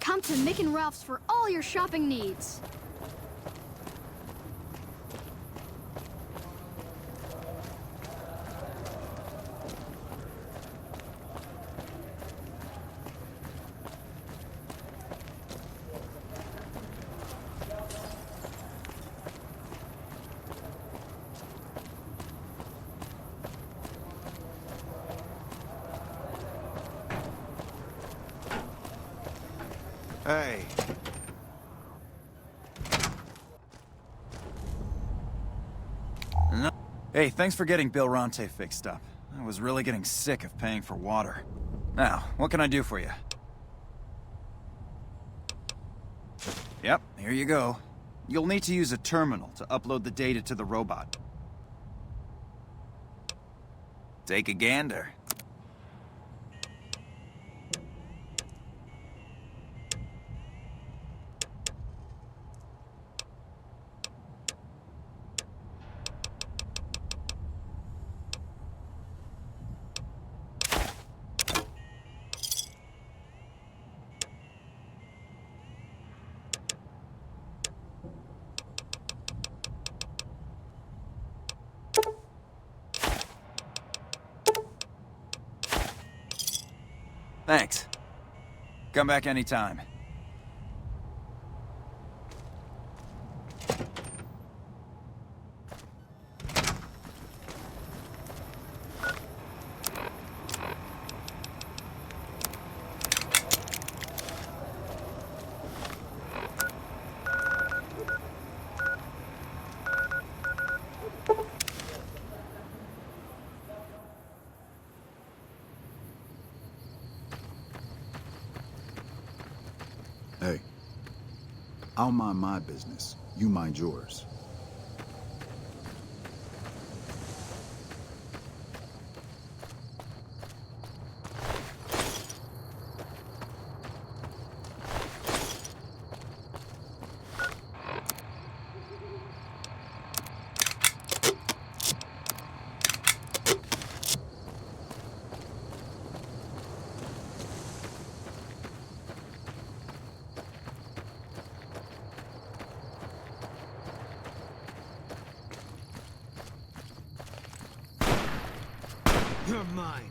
Come to Mick and Ralph's for all your shopping needs. Hey. No. Hey, thanks for getting Bill Ronte fixed up. I was really getting sick of paying for water. Now, what can I do for you? Yep, here you go. You'll need to use a terminal to upload the data to the robot. Take a gander. Thanks. Come back anytime. Hey, I'll mind my business. You mind yours. You're mine.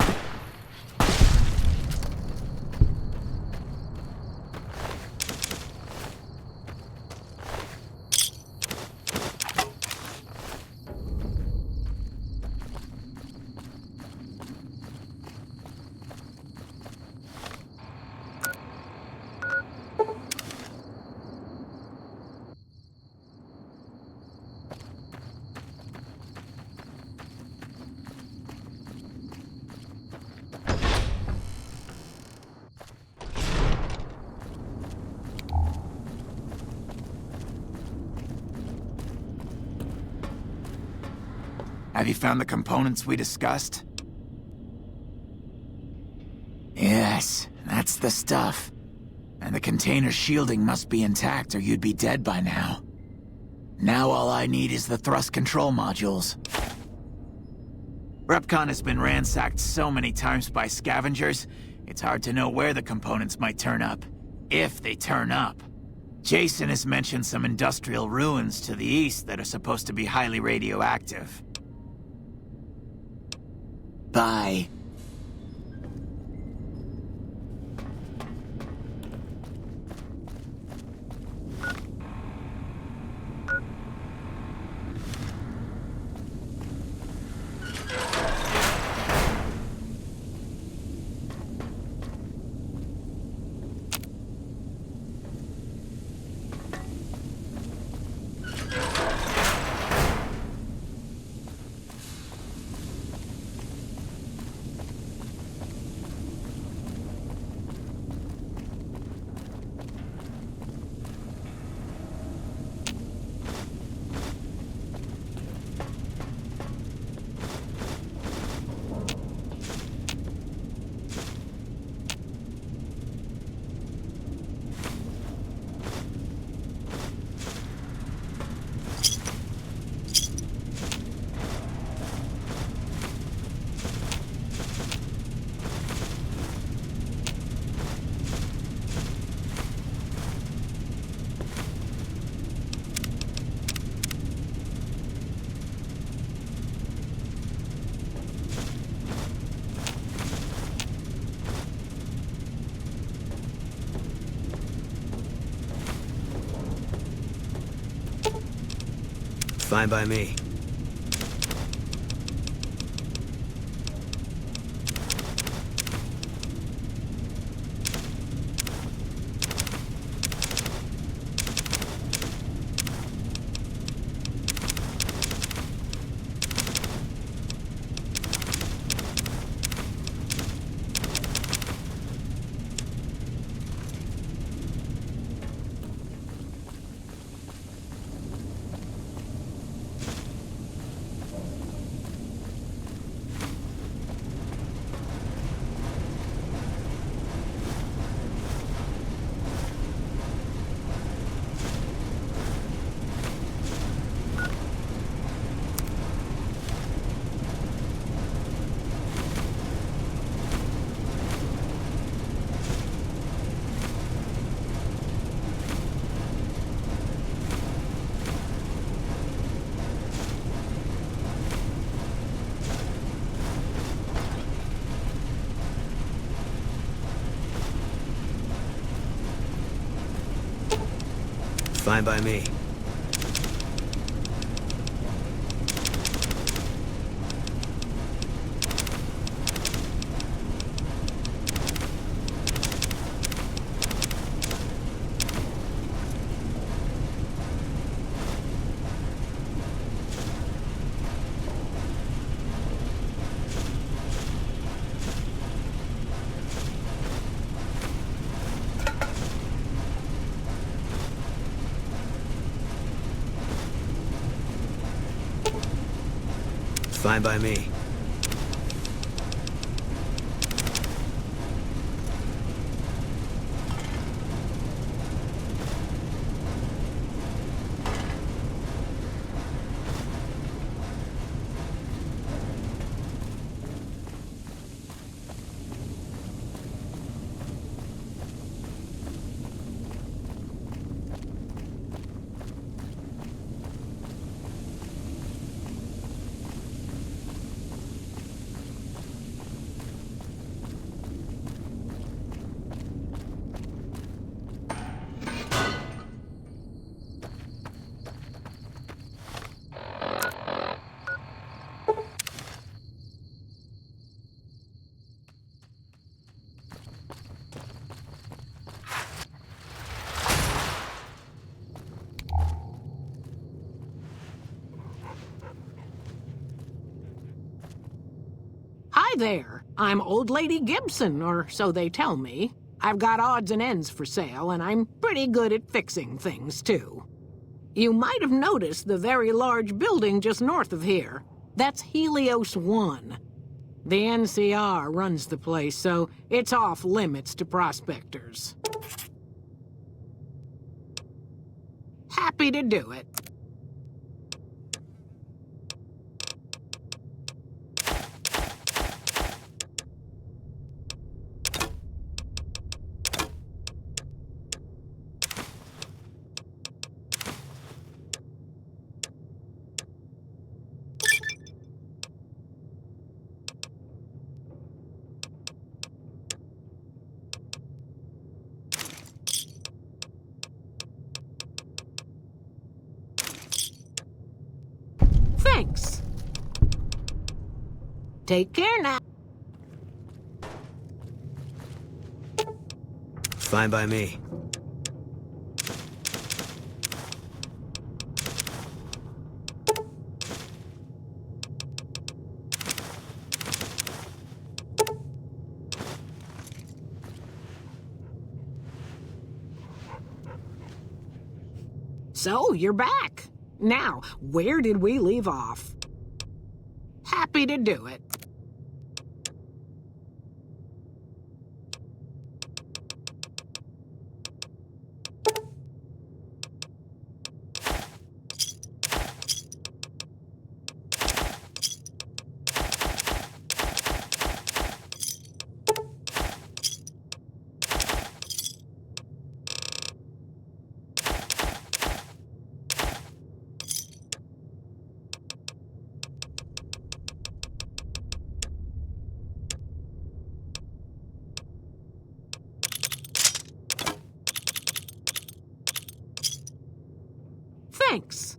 Have you found the components we discussed? Yes, that's the stuff. And the container's shielding must be intact or you'd be dead by now. Now all I need is the thrust control modules. Repcon has been ransacked so many times by scavengers, it's hard to know where the components might turn up. If they turn up. Jason has mentioned some industrial ruins to the east that are supposed to be highly radioactive. Bye. Fine by me. Fine by me. Fine by me. Hi there. I'm Old Lady Gibson, or so they tell me. I've got odds and ends for sale, and I'm pretty good at fixing things, too. You might have noticed the very large building just north of here. That's Helios 1. The NCR runs the place, so it's off limits to prospectors. Happy to do it. Take care now. Fine by me. So, you're back. Now, where did we leave off? Happy to do it. Thanks.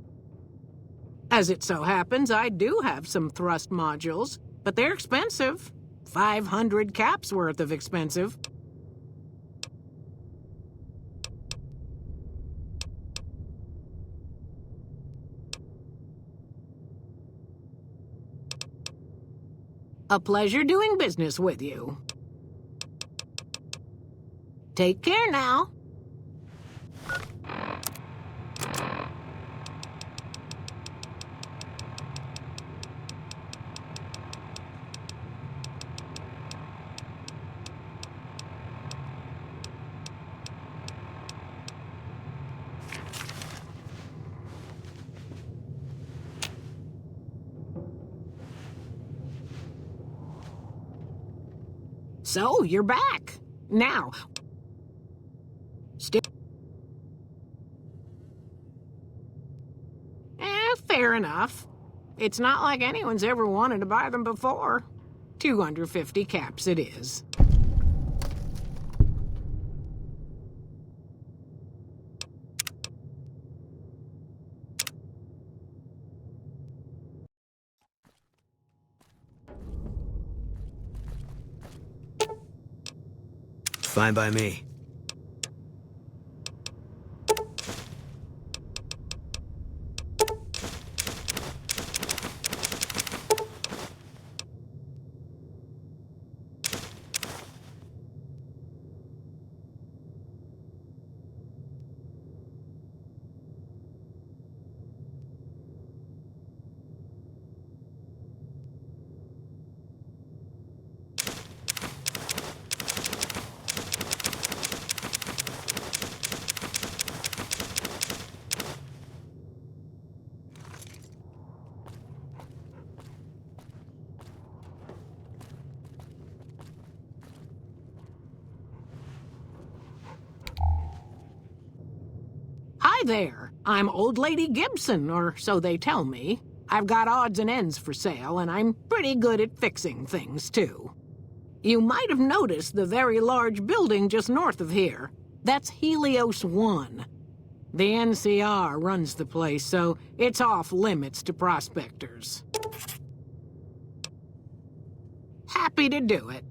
As it so happens, I do have some thrust modules, but they're expensive. 500 caps worth of expensive. A pleasure doing business with you. Take care now. So, you're back. Now, fair enough. It's not like anyone's ever wanted to buy them before. 250 caps it is. Fine by me. Hi there. I'm Old Lady Gibson, or so they tell me. I've got odds and ends for sale, and I'm pretty good at fixing things, too. You might have noticed the very large building just north of here. That's Helios 1. The NCR runs the place, so it's off limits to prospectors. Happy to do it.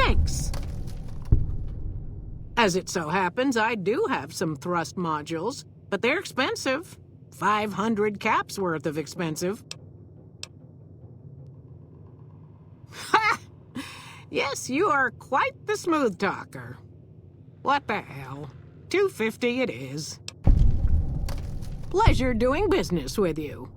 Thanks. As it so happens, I do have some thrust modules, but they're expensive. 500 caps worth of expensive. Ha! Yes, you are quite the smooth talker. What the hell? $250 it is. Pleasure doing business with you.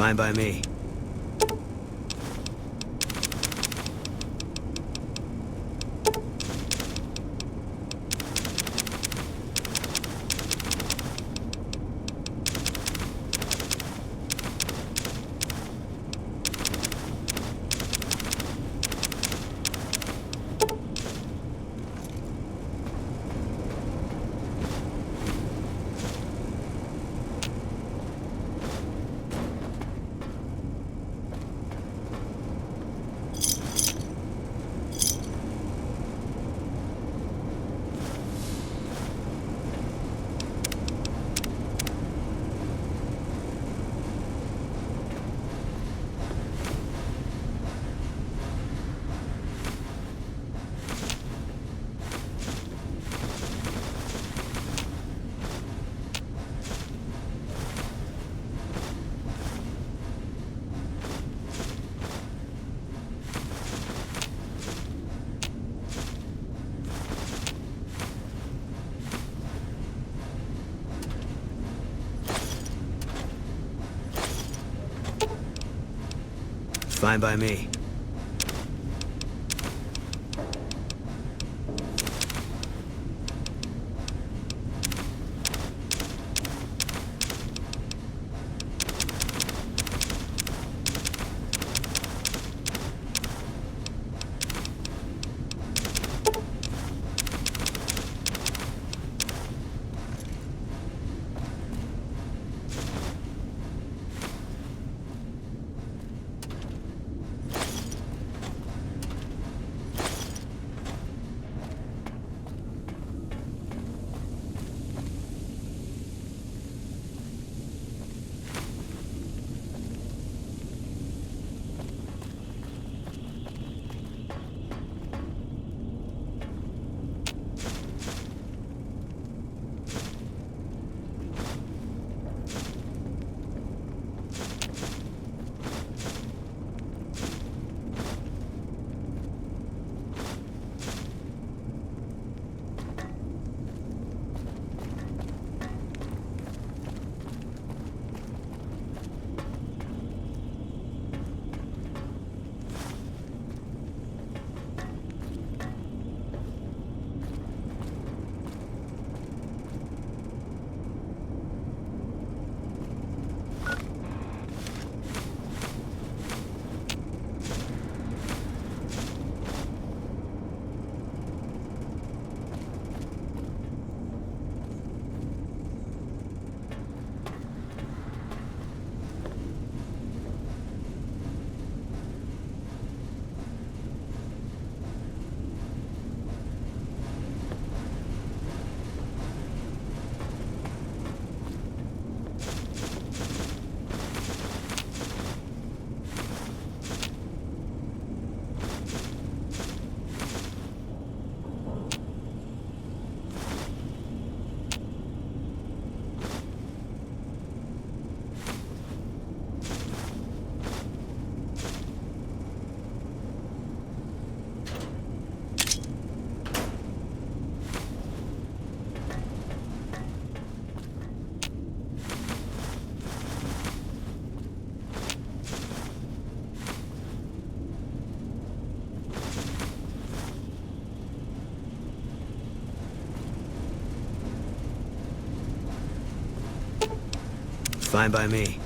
Fine by me. Fine by me. Fine by me.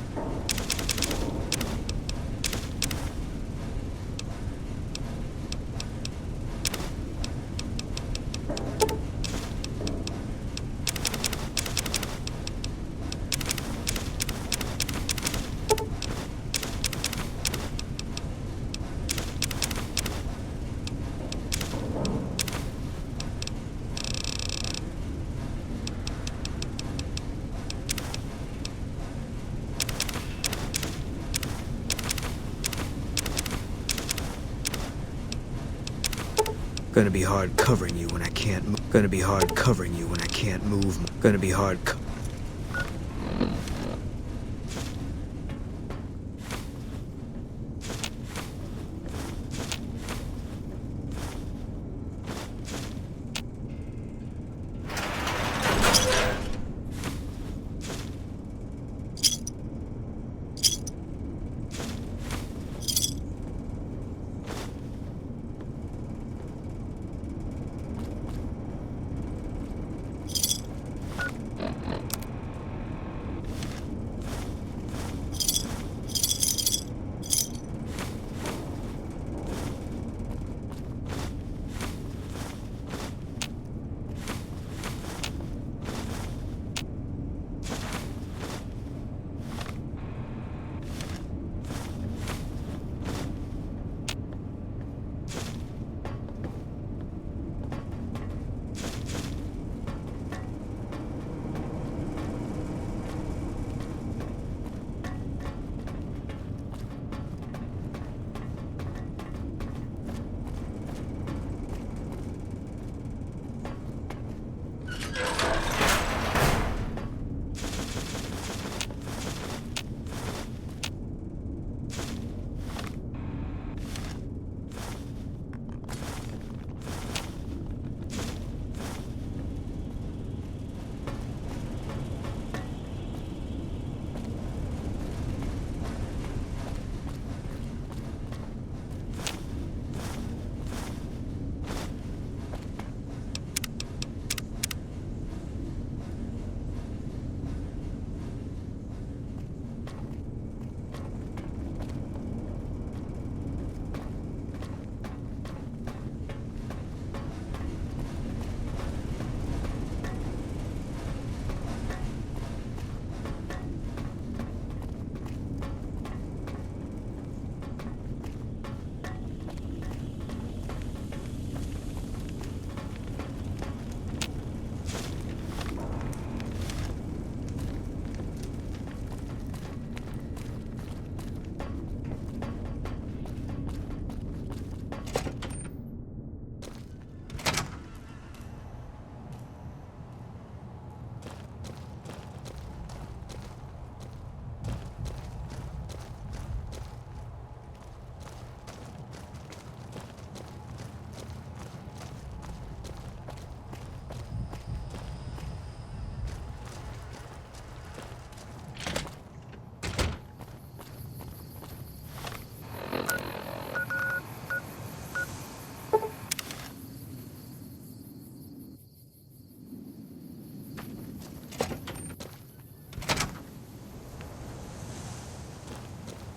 Gonna be hard covering you when I can't move. Gonna be hard covering you when I can't move. Gonna be hard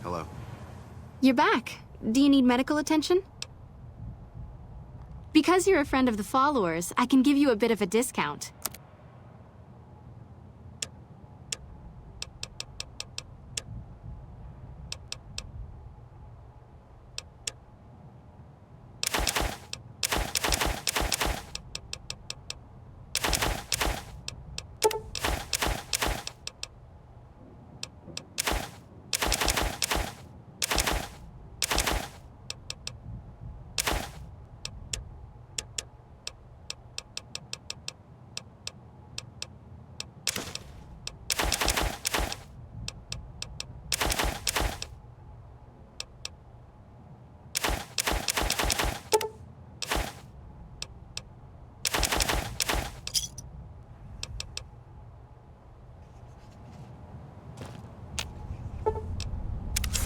Hello. You're back. Do you need medical attention? Because you're a friend of the followers, I can give you a bit of a discount.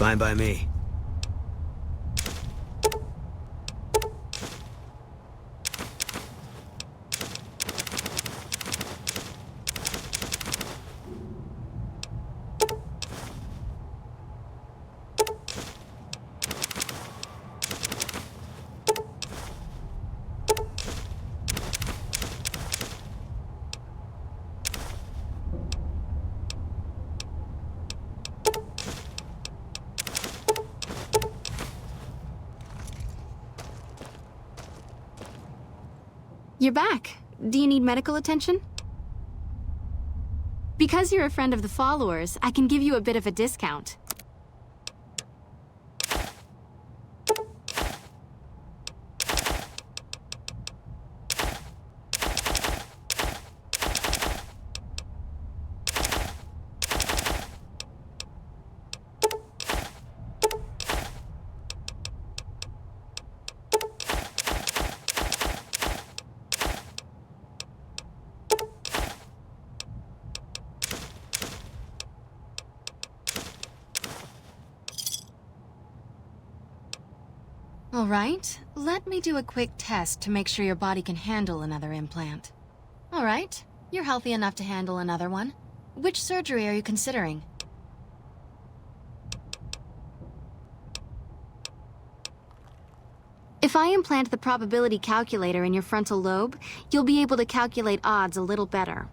Fine by me. You're back. Do you need medical attention? Because you're a friend of the followers, I can give you a bit of a discount. All right, let me do a quick test to make sure your body can handle another implant. All right, you're healthy enough to handle another one. Which surgery are you considering? If I implant the probability calculator in your frontal lobe, you'll be able to calculate odds a little better.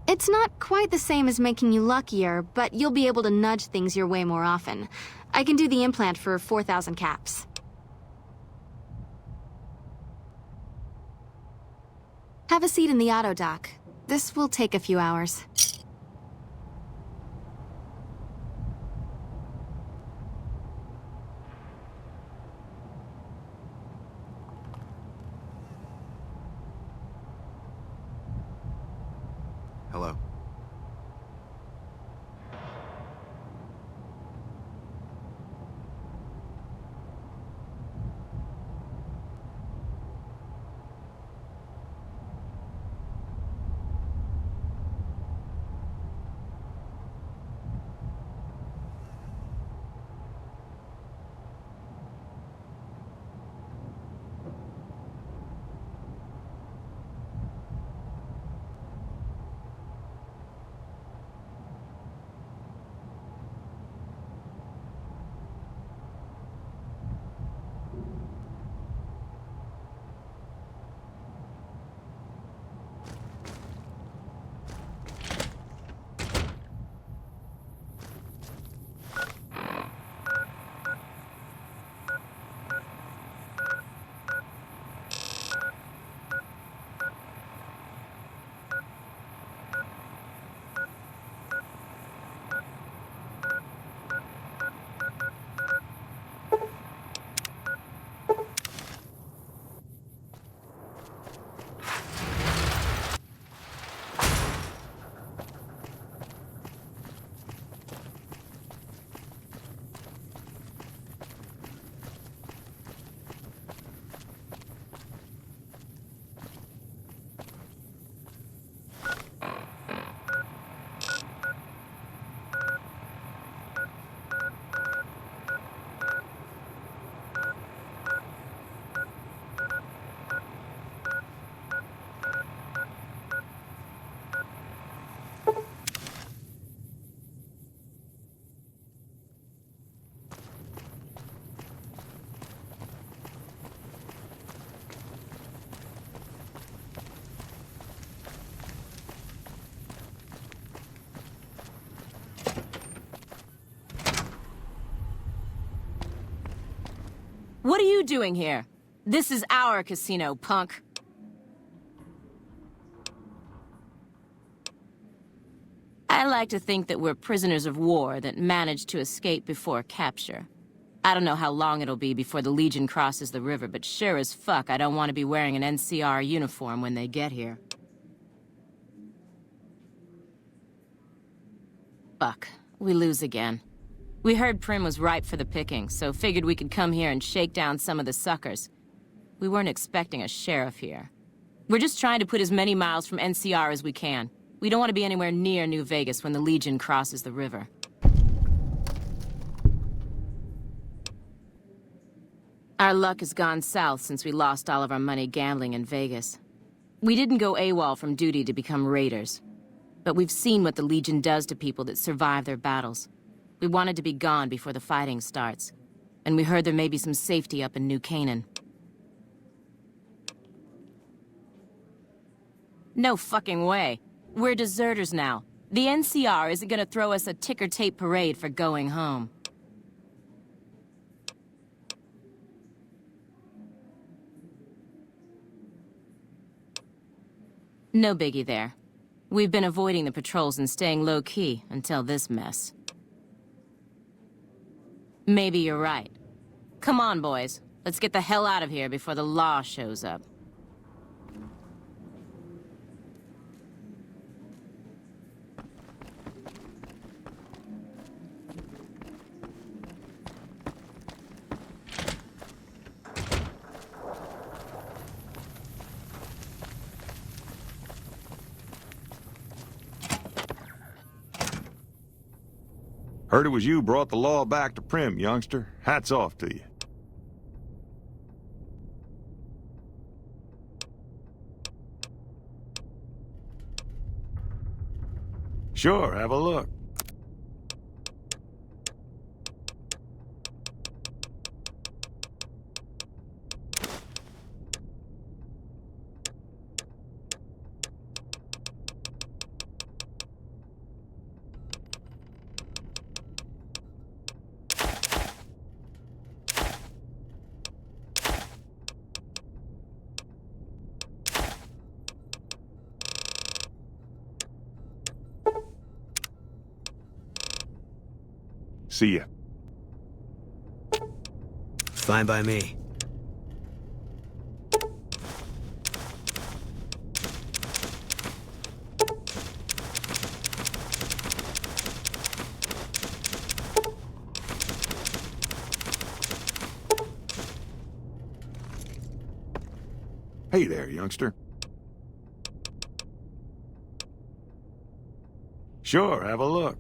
It's not quite the same as making you luckier, but you'll be able to nudge things your way more often. I can do the implant for 4,000 caps. Have a seat in the auto dock. This will take a few hours. Hello. What are you doing here? This is our casino, punk. I like to think that we're prisoners of war that managed to escape before capture. I don't know how long it'll be before the Legion crosses the river, but sure as fuck I don't want to be wearing an NCR uniform when they get here. Fuck. We lose again. We heard Prim was ripe for the picking, so figured we could come here and shake down some of the suckers. We weren't expecting a sheriff here. We're just trying to put as many miles from NCR as we can. We don't want to be anywhere near New Vegas when the Legion crosses the river. Our luck has gone south since we lost all of our money gambling in Vegas. We didn't go AWOL from duty to become raiders. But we've seen what the Legion does to people that survive their battles. We wanted to be gone before the fighting starts. And we heard there may be some safety up in New Canaan. No fucking way. We're deserters now. The NCR isn't gonna throw us a ticker tape parade for going home. No biggie there. We've been avoiding the patrols and staying low-key until this mess. Maybe you're right. Come on, boys. Let's get the hell out of here before the law shows up. Heard it was you brought the law back to Prim, youngster. Hats off to you. Sure, have a look. See ya. Fine by me. Hey there, youngster. Sure, have a look.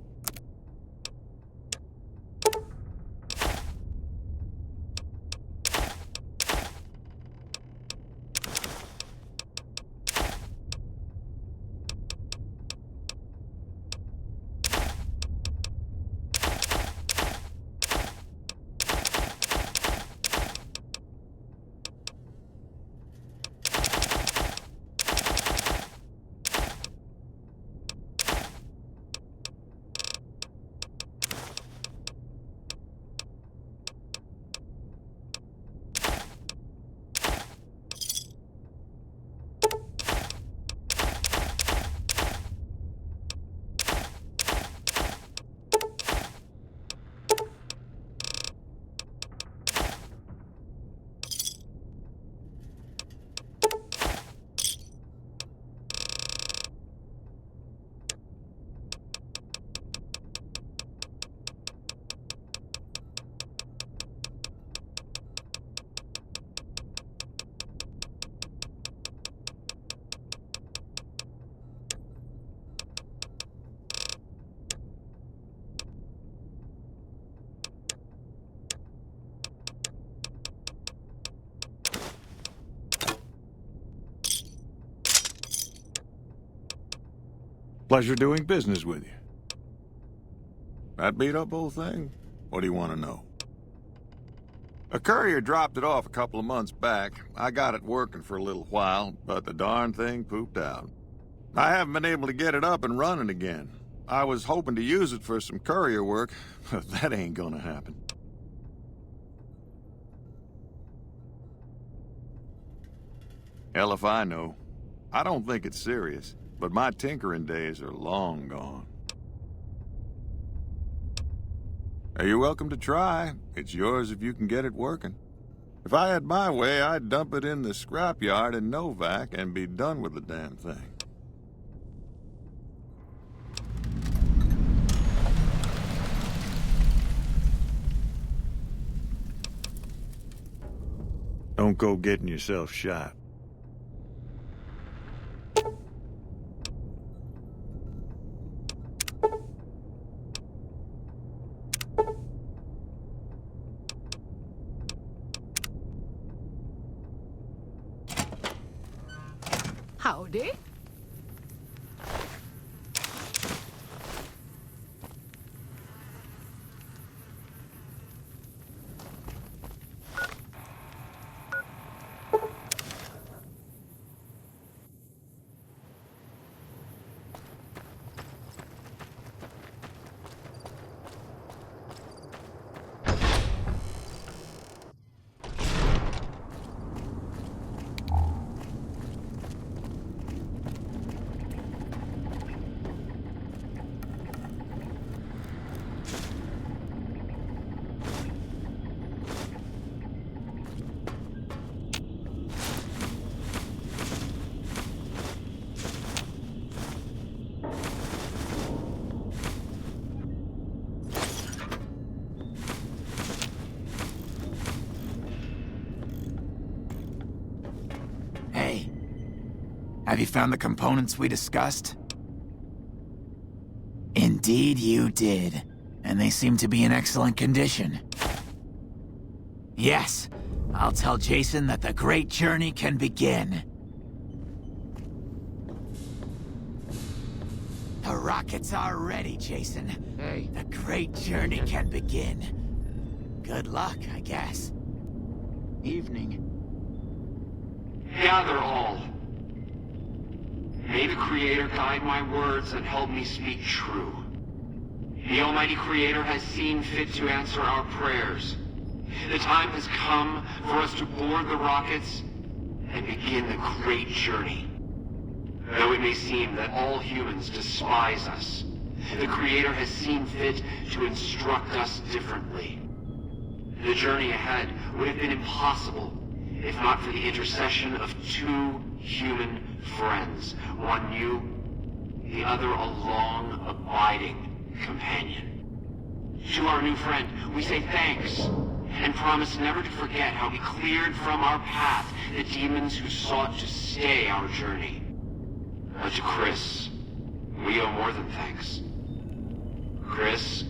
Pleasure doing business with you. That beat up whole thing? What do you want to know? A courier dropped it off a couple of months back. I got it working for a little while, but the darn thing pooped out. I haven't been able to get it up and running again. I was hoping to use it for some courier work, but that ain't gonna happen. Hell if I know. I don't think it's serious, but my tinkering days are long gone. You're welcome to try. It's yours if you can get it working. If I had my way, I'd dump it in the scrapyard in Novak and be done with the damn thing. Don't go getting yourself shot. Howdy. Have you found the components we discussed? Indeed you did. And they seem to be in excellent condition. Yes, I'll tell Jason that the great journey can begin. The rockets are ready, Jason. Hey. The great journey can begin. Good luck, I guess. Evening. Gather all. May the Creator guide my words and help me speak true. The Almighty Creator has seen fit to answer our prayers. The time has come for us to board the rockets and begin the great journey. Though it may seem that all humans despise us, the Creator has seen fit to instruct us differently. The journey ahead would have been impossible if not for the intercession of two human friends, one new, the other a long, abiding companion. To our new friend, we say thanks, and promise never to forget how we cleared from our path the demons who sought to stay our journey. But to Chris, we owe more than thanks. Chris,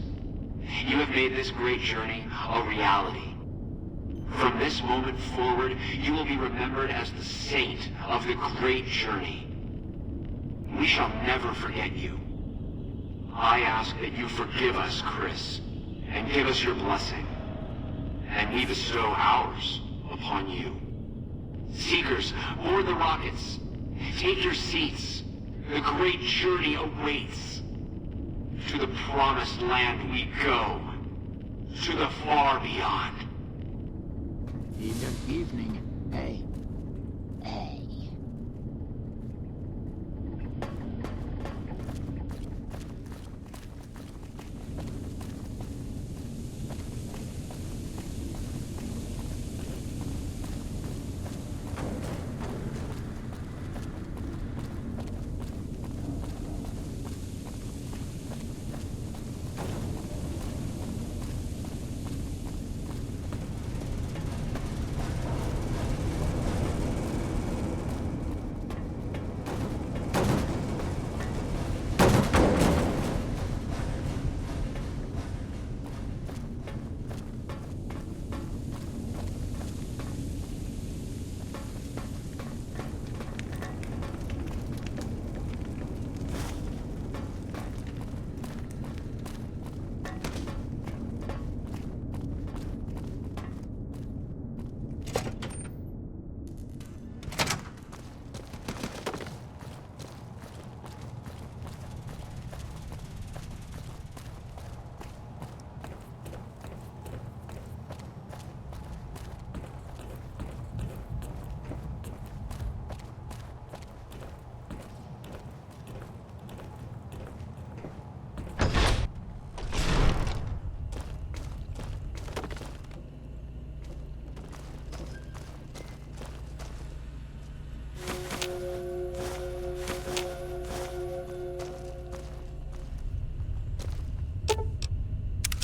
you have made this great journey a reality. From this moment forward, you will be remembered as the saint of the great journey. We shall never forget you. I ask that you forgive us, Chris, and give us your blessing. And we bestow ours upon you. Seekers, board the rockets. Take your seats. The great journey awaits. To the promised land we go. To the far beyond. Evening. Hey. Hey.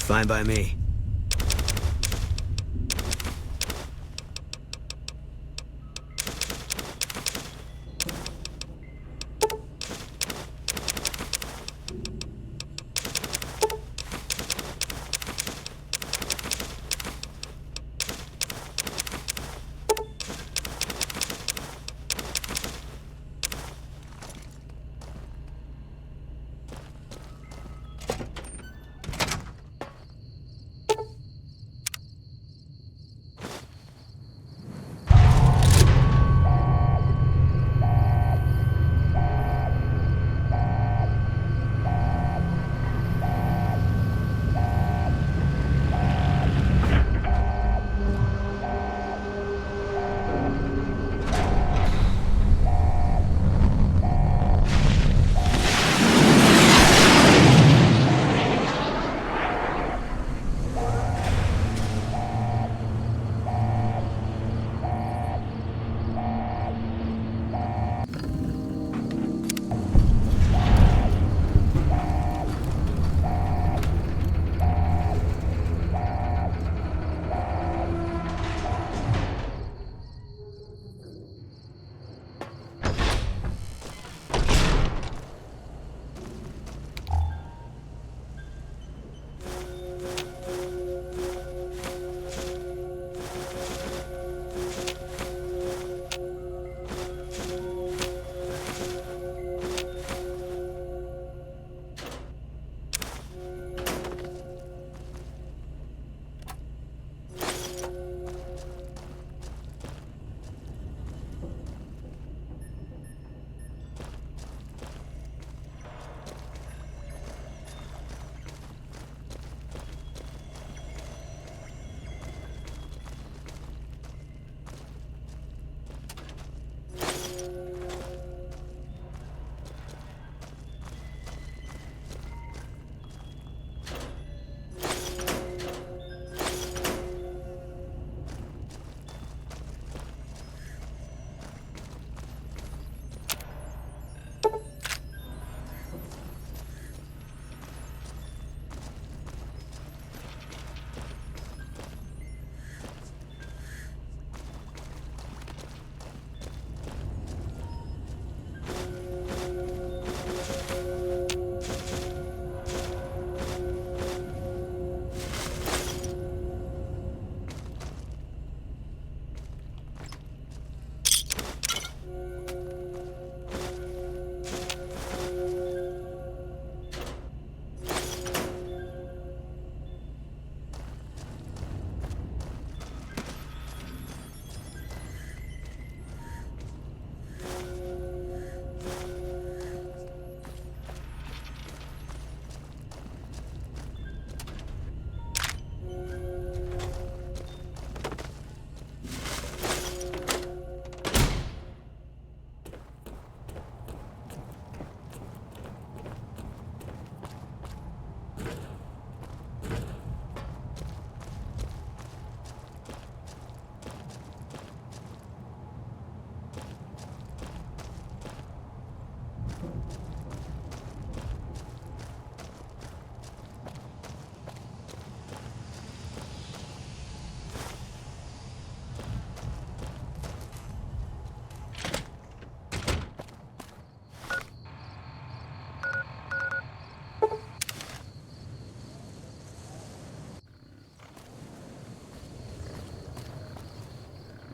Fine by me.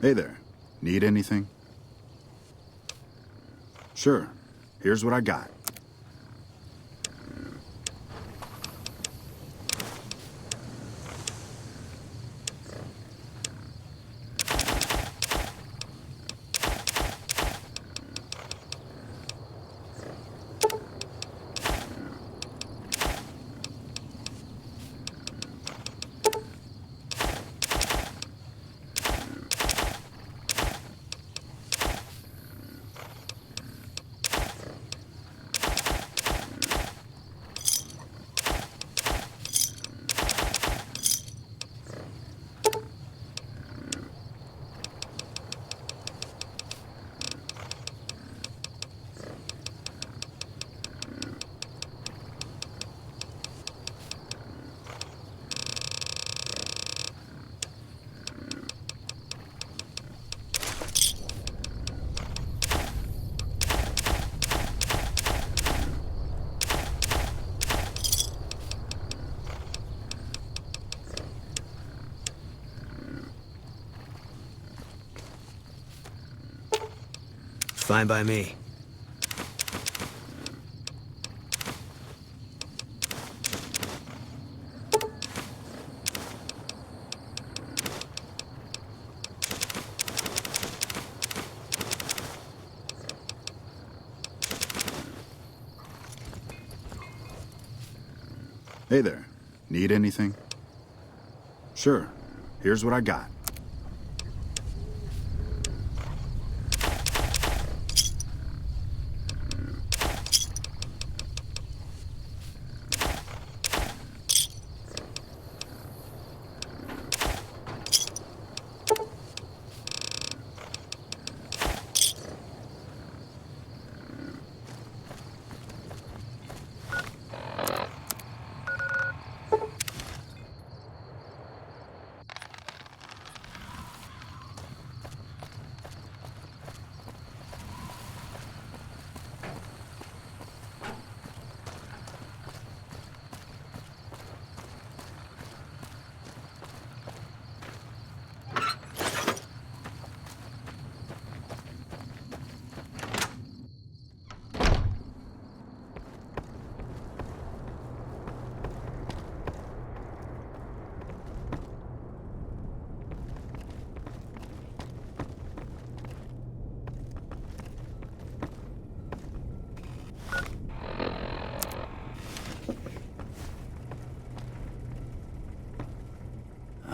Hey there. Need anything? Sure. Here's what I got. Fine by me. Hey there. Need anything? Sure. Here's what I got.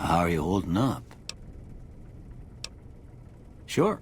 How are you holding up? Sure.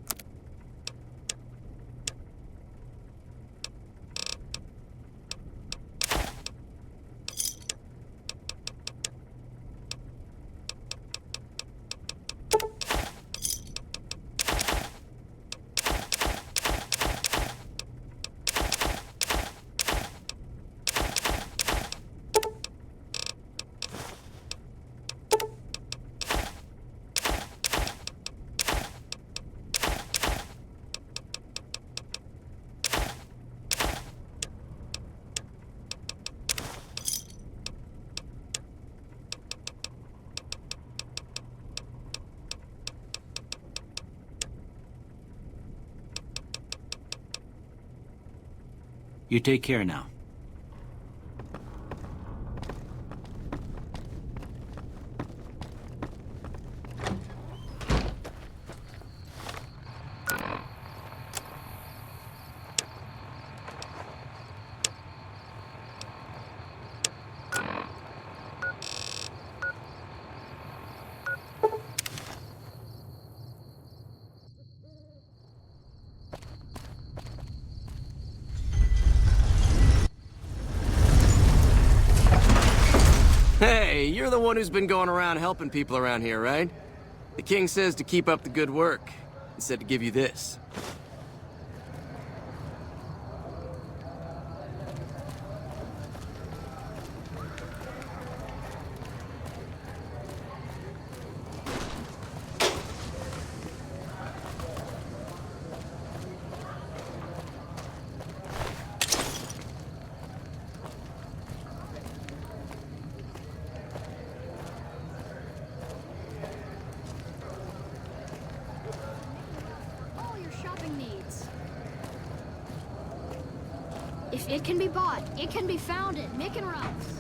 You take care now. Hey, you're the one who's been going around helping people around here, right? The king says to keep up the good work. He said to give you this. If it can be bought, it can be found at Mick and Ralph's.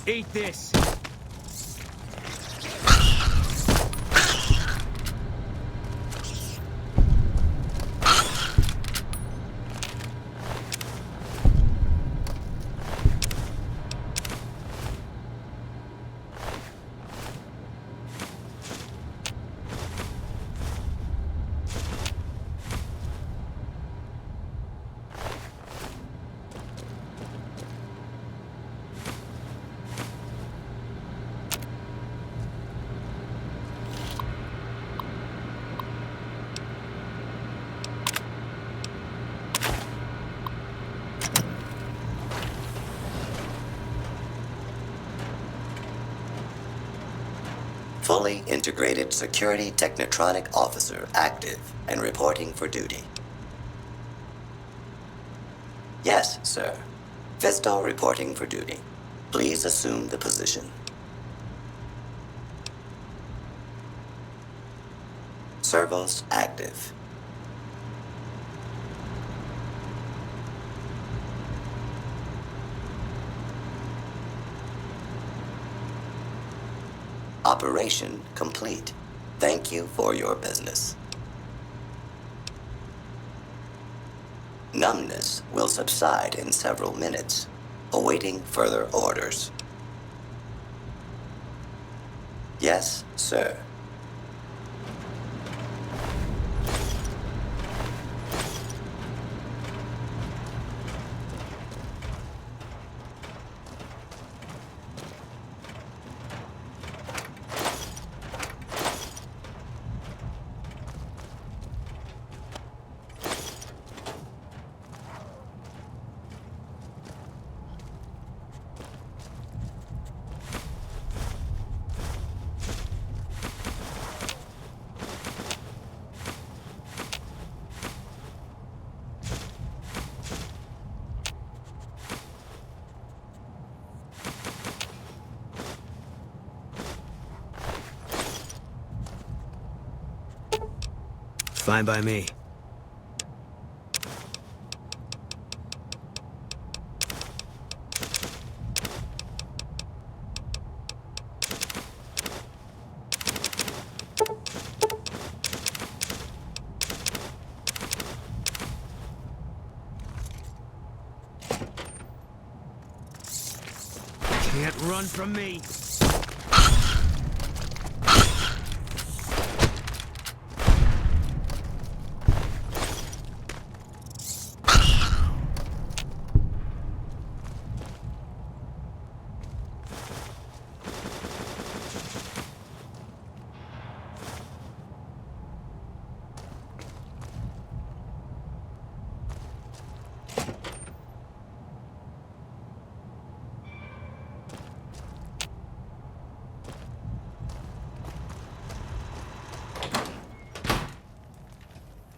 Eat this. Fully integrated security technotronic officer active and reporting for duty. Yes, sir. Fisto reporting for duty. Please assume the position. Servos active. Operation complete. Thank you for your business. Numbness will subside in several minutes, awaiting further orders. Yes, sir. Fine by me. Can't run from me.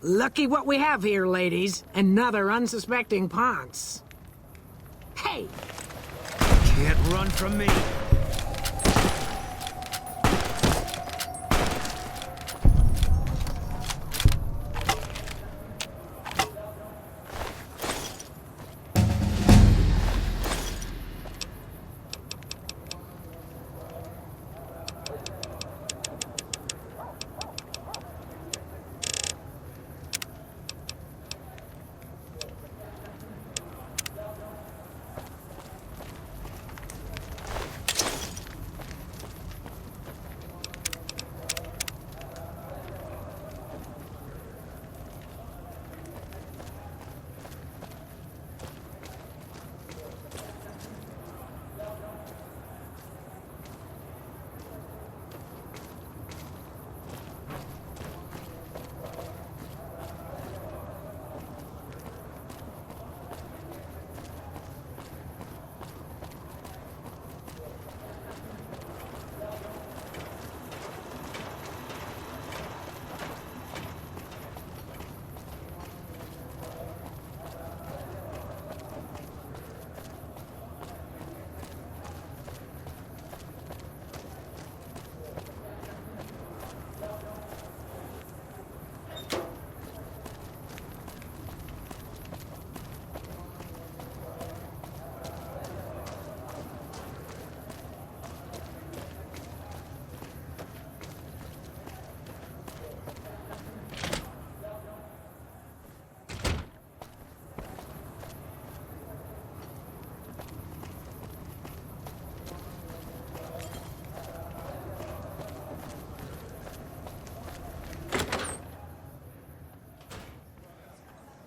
Lucky what we have here, ladies. Another unsuspecting Ponce. Hey! Can't run from me.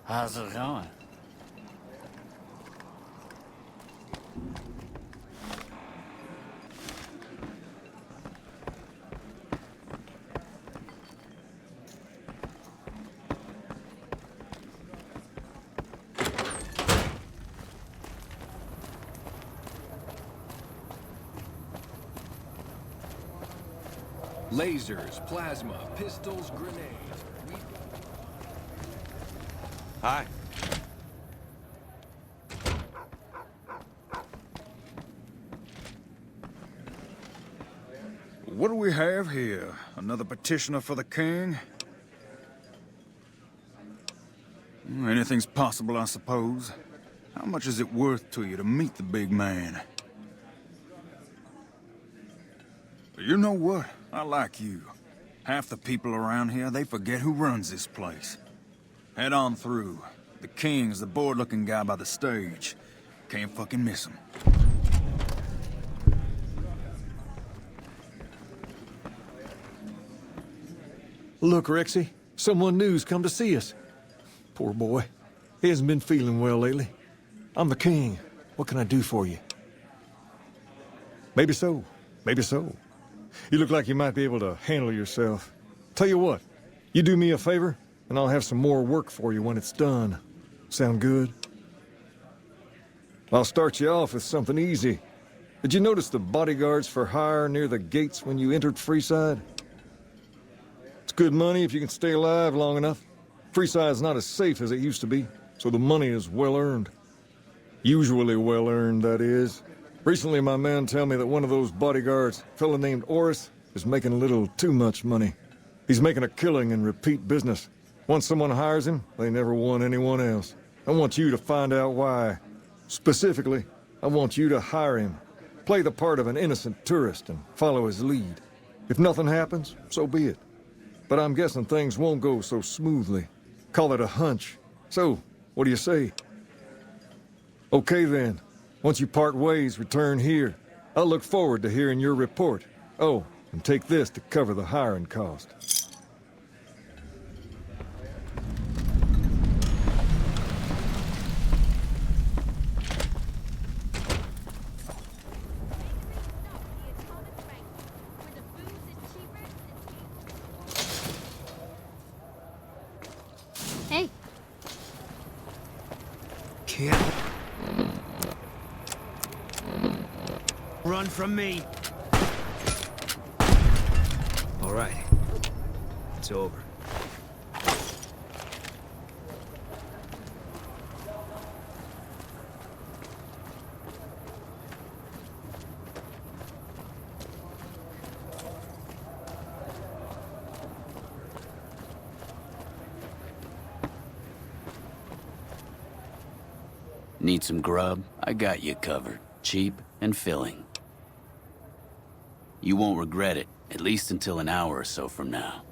How's it going? Lasers, plasma, pistols, grenades. Hi. What do we have here? Another petitioner for the king? Anything's possible, I suppose. How much is it worth to you to meet the big man? You know what? I like you. Half the people around here, they forget who runs this place. Head on through. The king's the bored-looking guy by the stage. Can't fucking miss him. Look, Rexy, someone new's come to see us. Poor boy. He hasn't been feeling well lately. I'm the king. What can I do for you? Maybe so. Maybe so. You look like you might be able to handle yourself. Tell you what, you do me a favor, and I'll have some more work for you when it's done. Sound good? I'll start you off with something easy. Did you notice the bodyguards for hire near the gates when you entered Freeside? It's good money if you can stay alive long enough. Freeside's not as safe as it used to be, so the money is well earned. Usually well earned, that is. Recently, my man tell me that one of those bodyguards, a fella named Oris, is making a little too much money. He's making a killing in repeat business. Once someone hires him, they never want anyone else. I want you to find out why. Specifically, I want you to hire him. Play the part of an innocent tourist and follow his lead. If nothing happens, so be it. But I'm guessing things won't go so smoothly. Call it a hunch. So, what do you say? Okay then. Once you part ways, return here. I'll look forward to hearing your report. Oh, and take this to cover the hiring cost. Hey. Can't... Run from me. All right. It's over. Need some grub? I got you covered. Cheap and filling. You won't regret it, at least until an hour or so from now.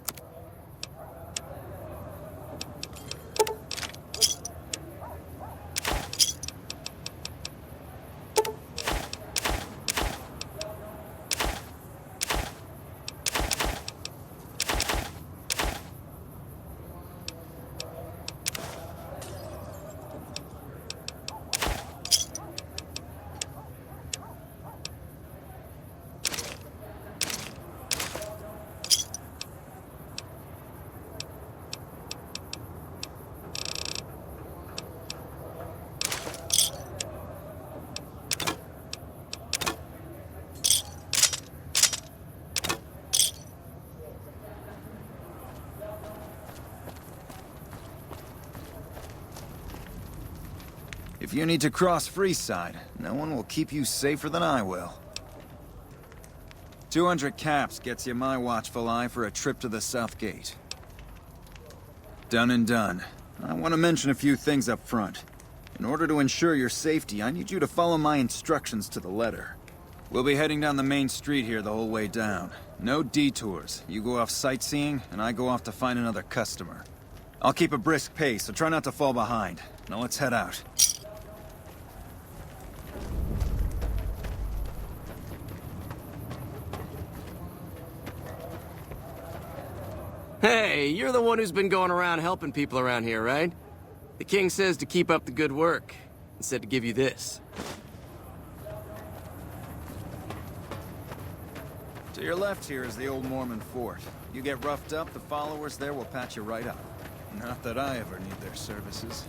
If you need to cross Freeside, no one will keep you safer than I will. 200 caps gets you my watchful eye for a trip to the South Gate. Done and done. I want to mention a few things up front. In order to ensure your safety, I need you to follow my instructions to the letter. We'll be heading down the main street here the whole way down. No detours. You go off sightseeing, and I go off to find another customer. I'll keep a brisk pace, so try not to fall behind. Now let's head out. Hey, you're the one who's been going around helping people around here, right? The king says to keep up the good work, and said to give you this. To your left here is the old Mormon fort. You get roughed up, the followers there will patch you right up. Not that I ever need their services.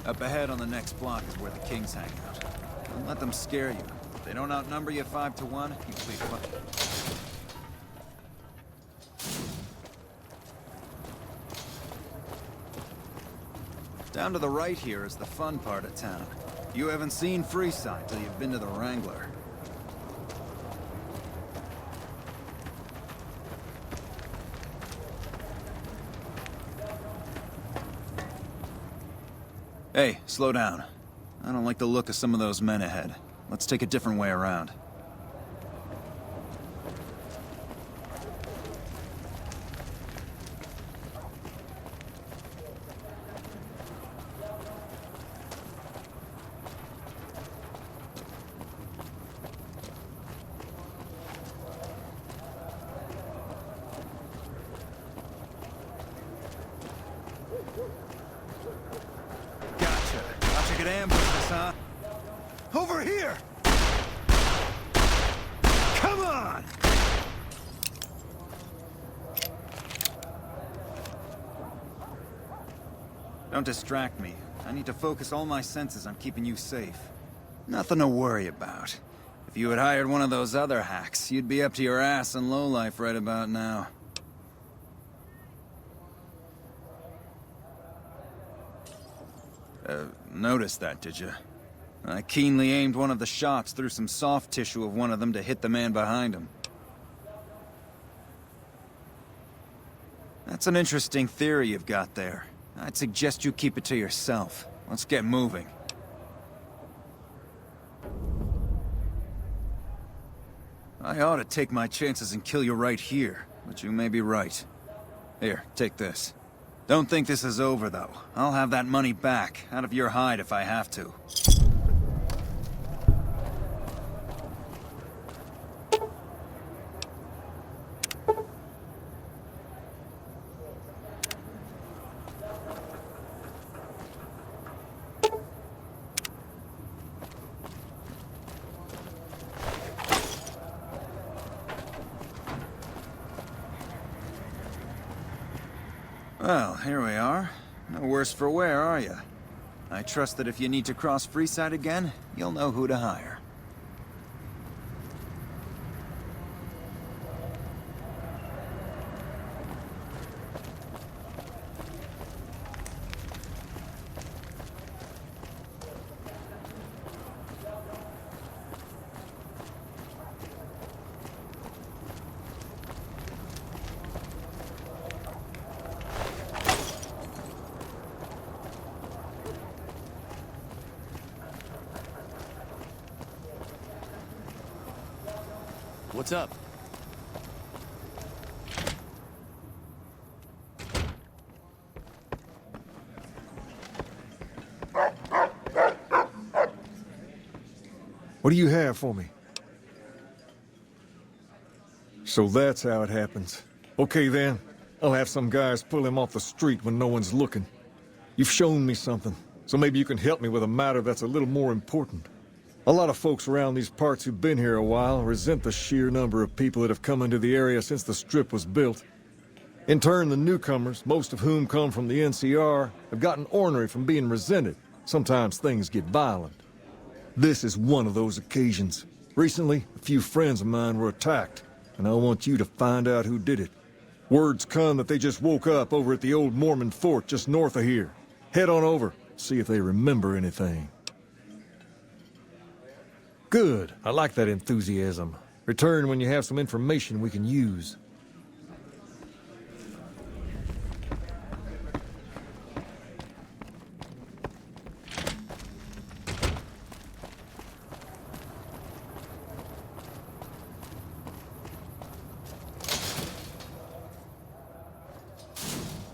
Up ahead on the next block is where the kings hang out. Don't let them scare you. If they don't outnumber you 5 to 1, you plead fine. Down to the right here is the fun part of town. You haven't seen Freeside till you've been to the Wrangler. Hey, slow down. I don't like the look of some of those men ahead. Let's take a different way around. Get ambushed us, huh? Over here! Come on! Don't distract me. I need to focus all my senses on keeping you safe. Nothing to worry about. If you had hired one of those other hacks, you'd be up to your ass in lowlife right about now. Noticed that, did you? I keenly aimed one of the shots through some soft tissue of one of them to hit the man behind him. That's an interesting theory you've got there. I'd suggest you keep it to yourself. Let's get moving. I ought to take my chances and kill you right here, but you may be right. Here, take this. Don't think this is over, though. I'll have that money back, out of your hide if I have to. Well, here we are. No worse for wear, are you? I trust that if you need to cross Freeside again, you'll know who to hire. What's up? What do you have for me? So that's how it happens. Okay then, I'll have some guys pull him off the street when no one's looking. You've shown me something, so maybe you can help me with a matter that's a little more important. A lot of folks around these parts who've been here a while resent the sheer number of people that have come into the area since the Strip was built. In turn, the newcomers, most of whom come from the NCR, have gotten ornery from being resented. Sometimes things get violent. This is one of those occasions. Recently, a few friends of mine were attacked, and I want you to find out who did it. Word's come that they just woke up over at the old Mormon fort just north of here. Head on over, see if they remember anything. Good. I like that enthusiasm. Return when you have some information we can use.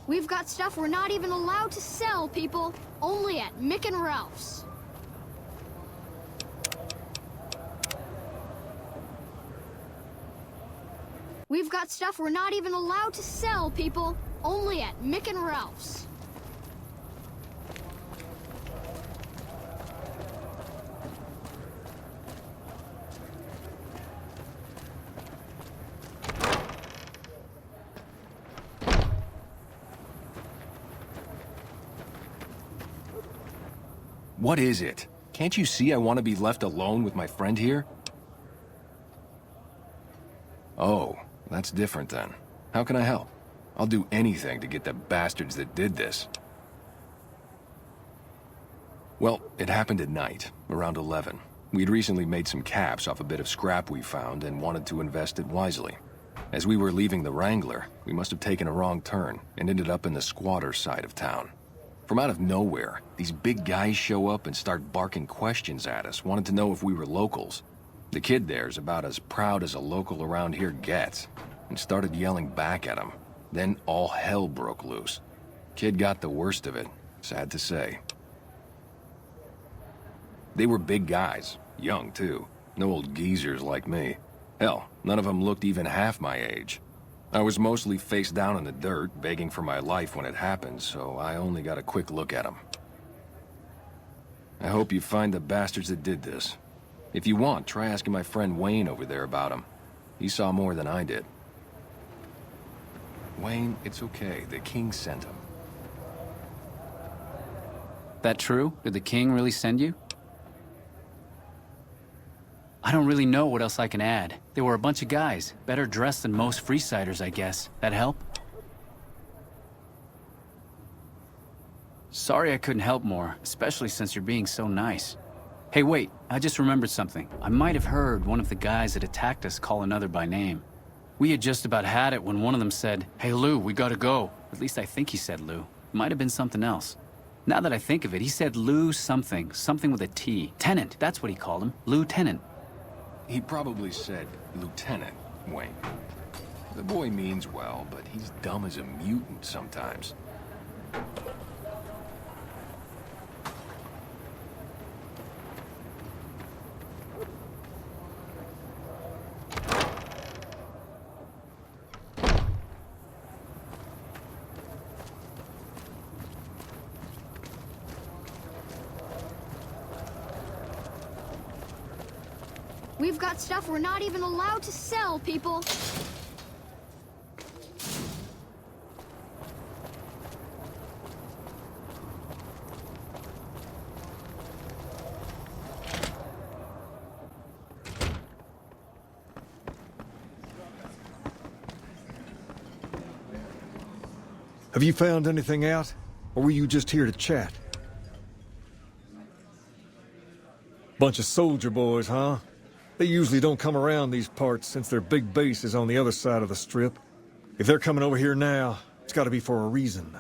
We've got stuff we're not even allowed to sell, people. Only at Mick and Ralph's. We've got stuff we're not even allowed to sell, people. Only at Mick and Ralph's. What is it? Can't you see I want to be left alone with my friend here? Oh, that's different then. How can I help? I'll do anything to get the bastards that did this. Well, it happened at night, around 11. We'd recently made some caps off a bit of scrap we found and wanted to invest it wisely. As we were leaving the Wrangler, we must have taken a wrong turn and ended up in the squatter side of town. From out of nowhere, these big guys show up and start barking questions at us, wanted to know if we were locals. The kid there's about as proud as a local around here gets, and started yelling back at him. Then all hell broke loose. Kid got the worst of it, sad to say. They were big guys, young too, no old geezers like me. Hell, none of them looked even half my age. I was mostly face down in the dirt, begging for my life when it happened, so I only got a quick look at them. I hope you find the bastards that did this. If you want, try asking my friend Wayne over there about him. He saw more than I did. Wayne, it's okay. The king sent him. That true? Did the king really send you? I don't really know what else I can add. They were a bunch of guys, better dressed than most Freesiders, I guess. That help? Sorry I couldn't help more, especially since you're being so nice. Hey, wait, I just remembered something. I might have heard one of the guys that attacked us call another by name. We had just about had it when one of them said, "Hey Lou, we gotta go." At least I think he said Lou. It might have been something else. Now that I think of it, he said Lou something. Something with a T. Tenant, that's what he called him. Lieutenant. He probably said Lieutenant, Wayne. The boy means well, but he's dumb as a mutant sometimes. We've got stuff we're not even allowed to sell, people. Have you found anything out? Or were you just here to chat? Bunch of soldier boys, huh? They usually don't come around these parts since their big base is on the other side of the strip. If they're coming over here now, it's gotta be for a reason.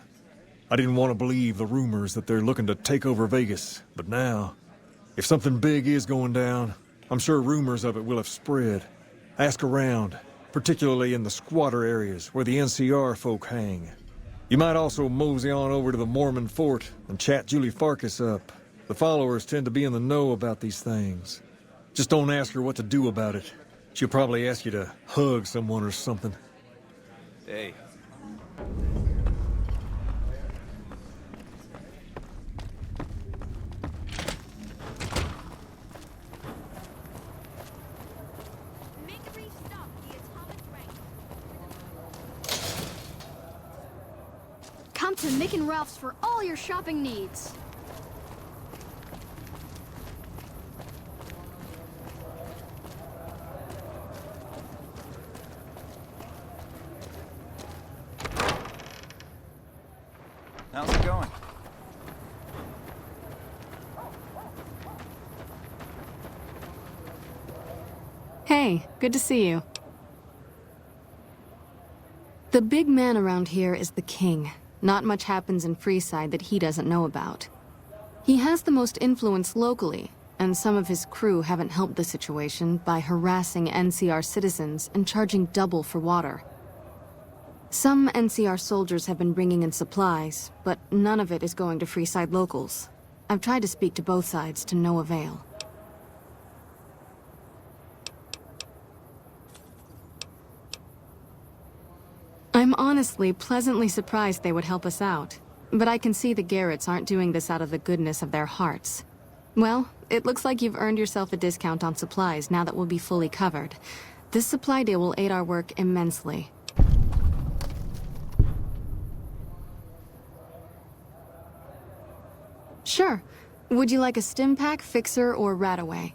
I didn't want to believe the rumors that they're looking to take over Vegas, but now, if something big is going down, I'm sure rumors of it will have spread. Ask around, particularly in the squatter areas where the NCR folk hang. You might also mosey on over to the Mormon fort and chat Julie Farkas up. The followers tend to be in the know about these things. Just don't ask her what to do about it. She'll probably ask you to hug someone or something. Hey. Come to Mick and Ralph's for all your shopping needs. How's it going? Hey, good to see you. The big man around here is the king. Not much happens in Freeside that he doesn't know about. He has the most influence locally, and some of his crew haven't helped the situation by harassing NCR citizens and charging double for water. Some NCR soldiers have been bringing in supplies, but none of it is going to Freeside locals. I've tried to speak to both sides to no avail. I'm honestly pleasantly surprised they would help us out, but I can see the Garretts aren't doing this out of the goodness of their hearts. Well, it looks like you've earned yourself a discount on supplies now that we'll be fully covered. This supply deal will aid our work immensely. Sure. Would you like a stim pack, fixer, or rataway?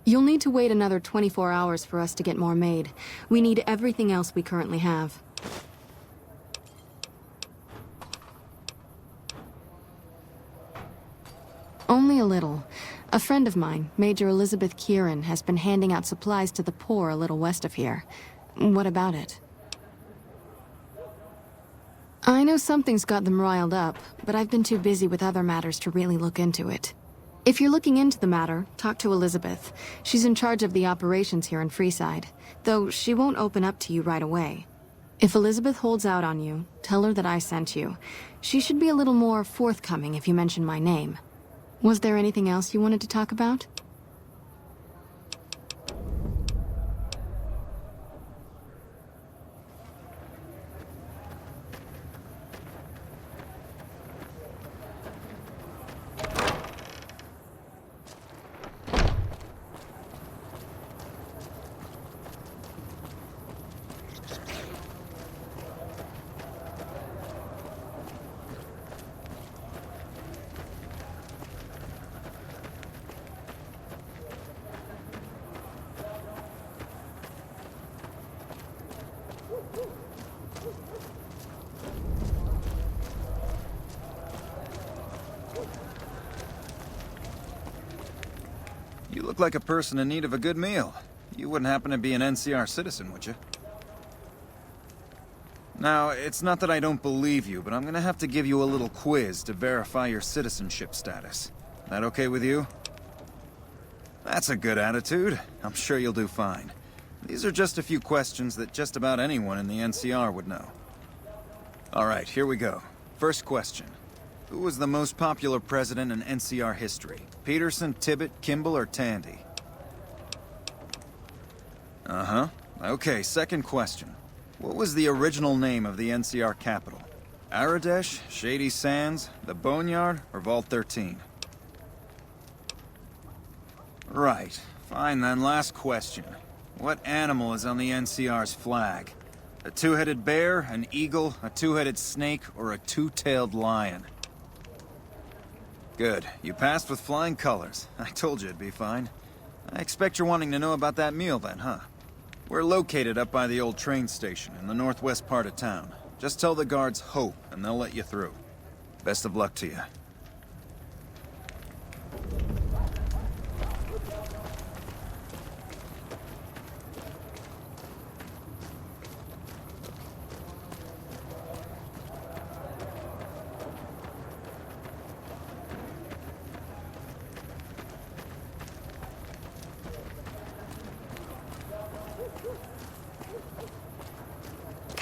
You'll need to wait another 24 hours for us to get more made. We need everything else we currently have. Only a little. A friend of mine, Major Elizabeth Kieran, has been handing out supplies to the poor a little west of here. What about it? I know something's got them riled up, but I've been too busy with other matters to really look into it. If you're looking into the matter, talk to Elizabeth. She's in charge of the operations here in Freeside, though she won't open up to you right away. If Elizabeth holds out on you, tell her that I sent you. She should be a little more forthcoming if you mention my name. Was there anything else you wanted to talk about? You look like a person in need of a good meal. You wouldn't happen to be an NCR citizen, would you? Now, it's not that I don't believe you, but I'm gonna have to give you a little quiz to verify your citizenship status. That okay with you? That's a good attitude. I'm sure you'll do fine. These are just a few questions that just about anyone in the NCR would know. All right, here we go. First question. Who was the most popular president in NCR history? Peterson, Tibbet, Kimball, or Tandy? Uh-huh. Okay, second question. What was the original name of the NCR capital? Aradesh, Shady Sands, the Boneyard, or Vault 13? Right. Fine then, last question. What animal is on the NCR's flag? A two-headed bear, an eagle, a two-headed snake, or a two-tailed lion? Good. You passed with flying colors. I told you it'd be fine. I expect you're wanting to know about that meal then, huh? We're located up by the old train station in the northwest part of town. Just tell the guards Hope, and they'll let you through. Best of luck to you.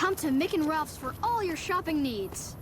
Come to Mick and Ralph's for all your shopping needs.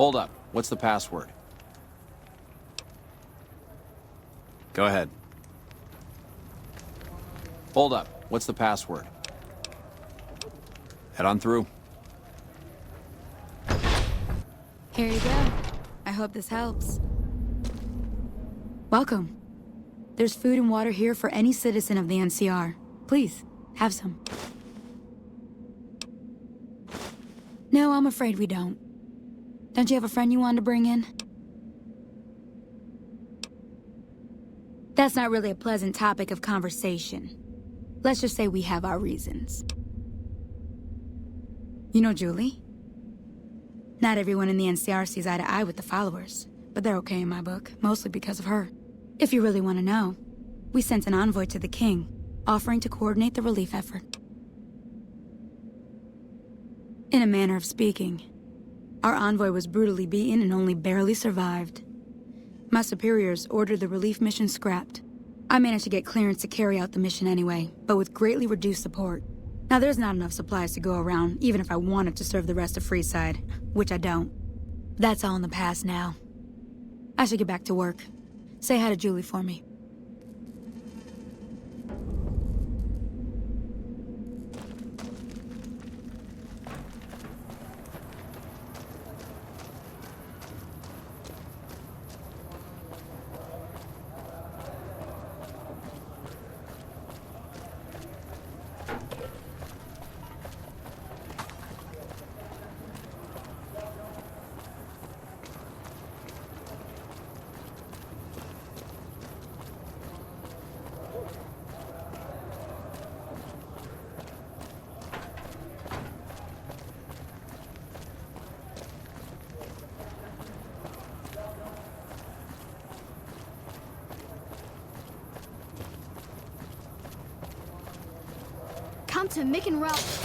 Hold up. What's the password? Go ahead. Hold up. What's the password? Head on through. Here you go. I hope this helps. Welcome. There's food and water here for any citizen of the NCR. Please, have some. No, I'm afraid we don't. Don't you have a friend you wanted to bring in? That's not really a pleasant topic of conversation. Let's just say we have our reasons. You know Julie? Not everyone in the NCR sees eye to eye with the followers, but they're okay in my book, mostly because of her. If you really want to know, we sent an envoy to the king, offering to coordinate the relief effort. In a manner of speaking, our envoy was brutally beaten and only barely survived. My superiors ordered the relief mission scrapped. I managed to get clearance to carry out the mission anyway, but with greatly reduced support. Now there's not enough supplies to go around, even if I wanted to serve the rest of Freeside, which I don't. That's all in the past now. I should get back to work. Say hi to Julie for me. Come to Mick and Ralph.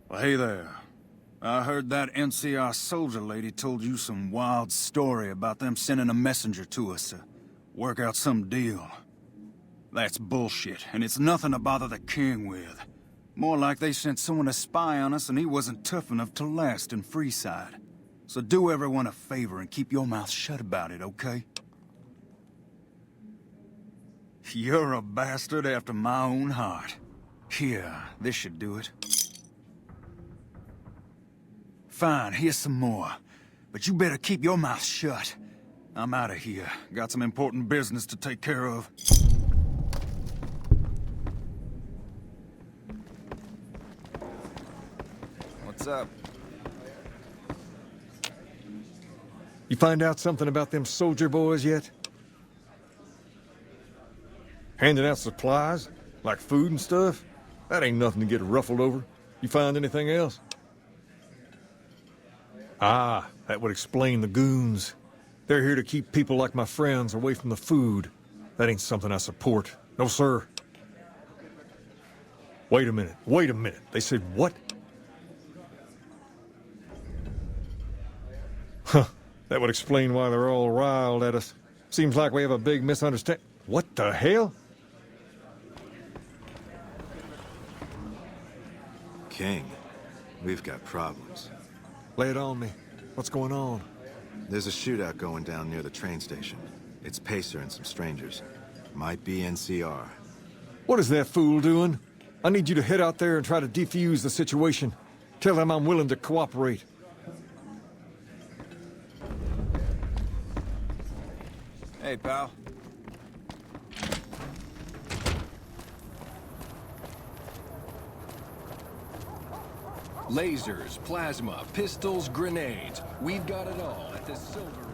Well, hey there. I heard that NCR soldier lady told you some wild story about them sending a messenger to us to work out some deal. That's bullshit, and it's nothing to bother the king with. More like they sent someone to spy on us and he wasn't tough enough to last in Freeside. So do everyone a favor and keep your mouth shut about it, okay? You're a bastard after my own heart. Here, this should do it. Fine, here's some more. But you better keep your mouth shut. I'm out of here. Got some important business to take care of. What's up? You find out something about them soldier boys yet? Handing out supplies? Like food and stuff? That ain't nothing to get ruffled over. You find anything else? Ah, that would explain the goons. They're here to keep people like my friends away from the food. That ain't something I support. No, sir. Wait a minute. They said what? Huh. That would explain why they're all riled at us. Seems like we have a big misunderstanding. What the hell? King, we've got problems. Lay it on me. What's going on? There's a shootout going down near the train station. It's Pacer and some strangers. Might be NCR. What is that fool doing? I need you to head out there and try to defuse the situation. Tell them I'm willing to cooperate. Hey, pal. Lasers, plasma, pistols, grenades. We've got it all at the Silver Rush.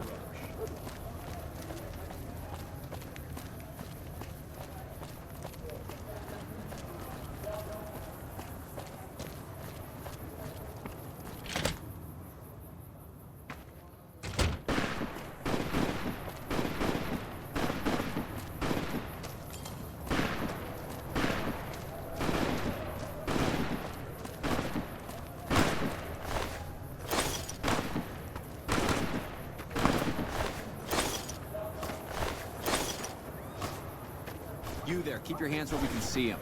You there, keep your hands where we can see him.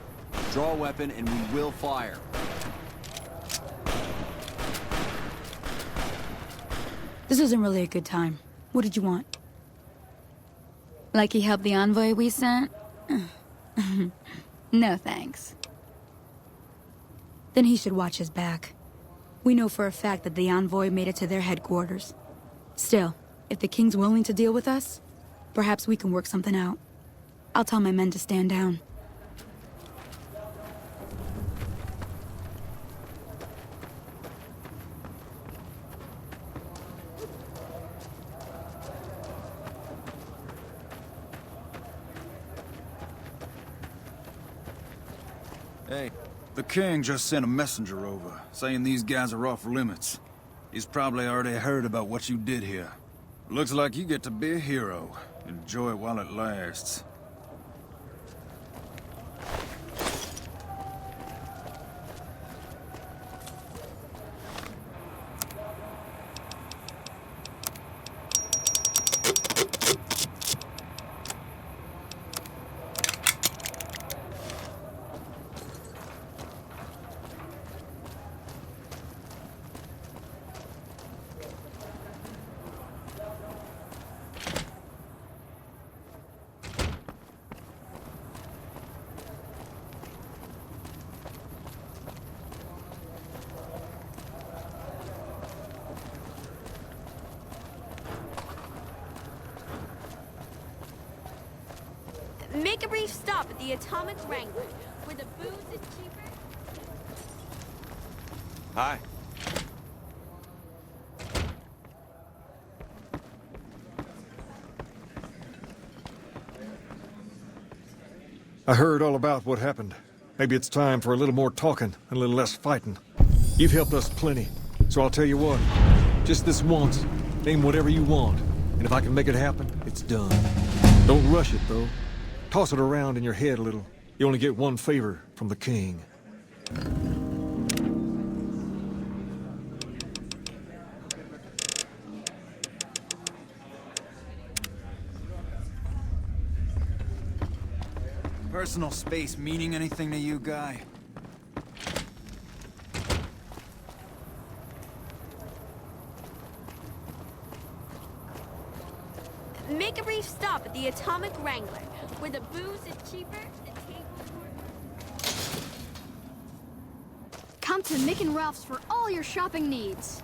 Draw a weapon and we will fire. This isn't really a good time. What did you want? Like he helped the envoy we sent? No thanks. Then he should watch his back. We know for a fact that the envoy made it to their headquarters. Still, if the king's willing to deal with us, perhaps we can work something out. I'll tell my men to stand down. Hey, the king just sent a messenger over, saying these guys are off limits. He's probably already heard about what you did here. Looks like you get to be a hero. Enjoy it while it lasts. Make a brief stop at the Atomic Wrangler, where the booze is cheaper. Hi. I heard all about what happened. Maybe it's time for a little more talking and a little less fighting. You've helped us plenty, so I'll tell you what. Just this once, name whatever you want, and if I can make it happen, it's done. Don't rush it, though. Toss it around in your head a little. You only get one favor from the king. Personal space meaning anything to you, guy? stop at the Atomic Wrangler, where the booze is cheaper, the tables more... Come to Mick and Ralph's for all your shopping needs.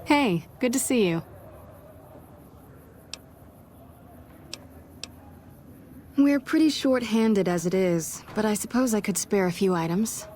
Hey, good to see you. We're pretty short-handed as it is, but I suppose I could spare a few items.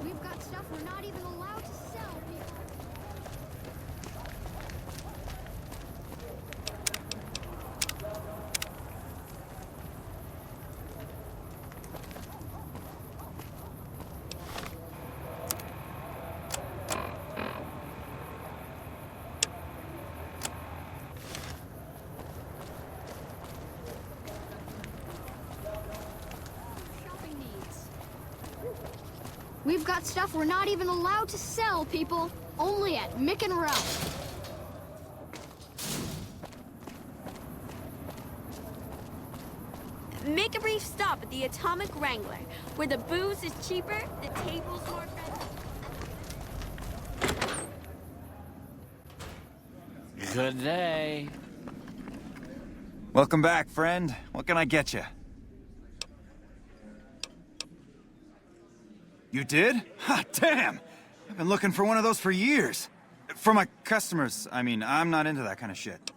We've got stuff we're not even allowed to sell, people. Shopping needs. We've got stuff we're not even allowed to sell, people. Only at Mick and Ralph. Make a brief stop at the Atomic Wrangler, where the booze is cheaper, the tables more friendly. Good day. Welcome back, friend. What can I get you? You did? Ha, damn! I've been looking for one of those for years. For my customers, I mean, I'm not into that kind of shit.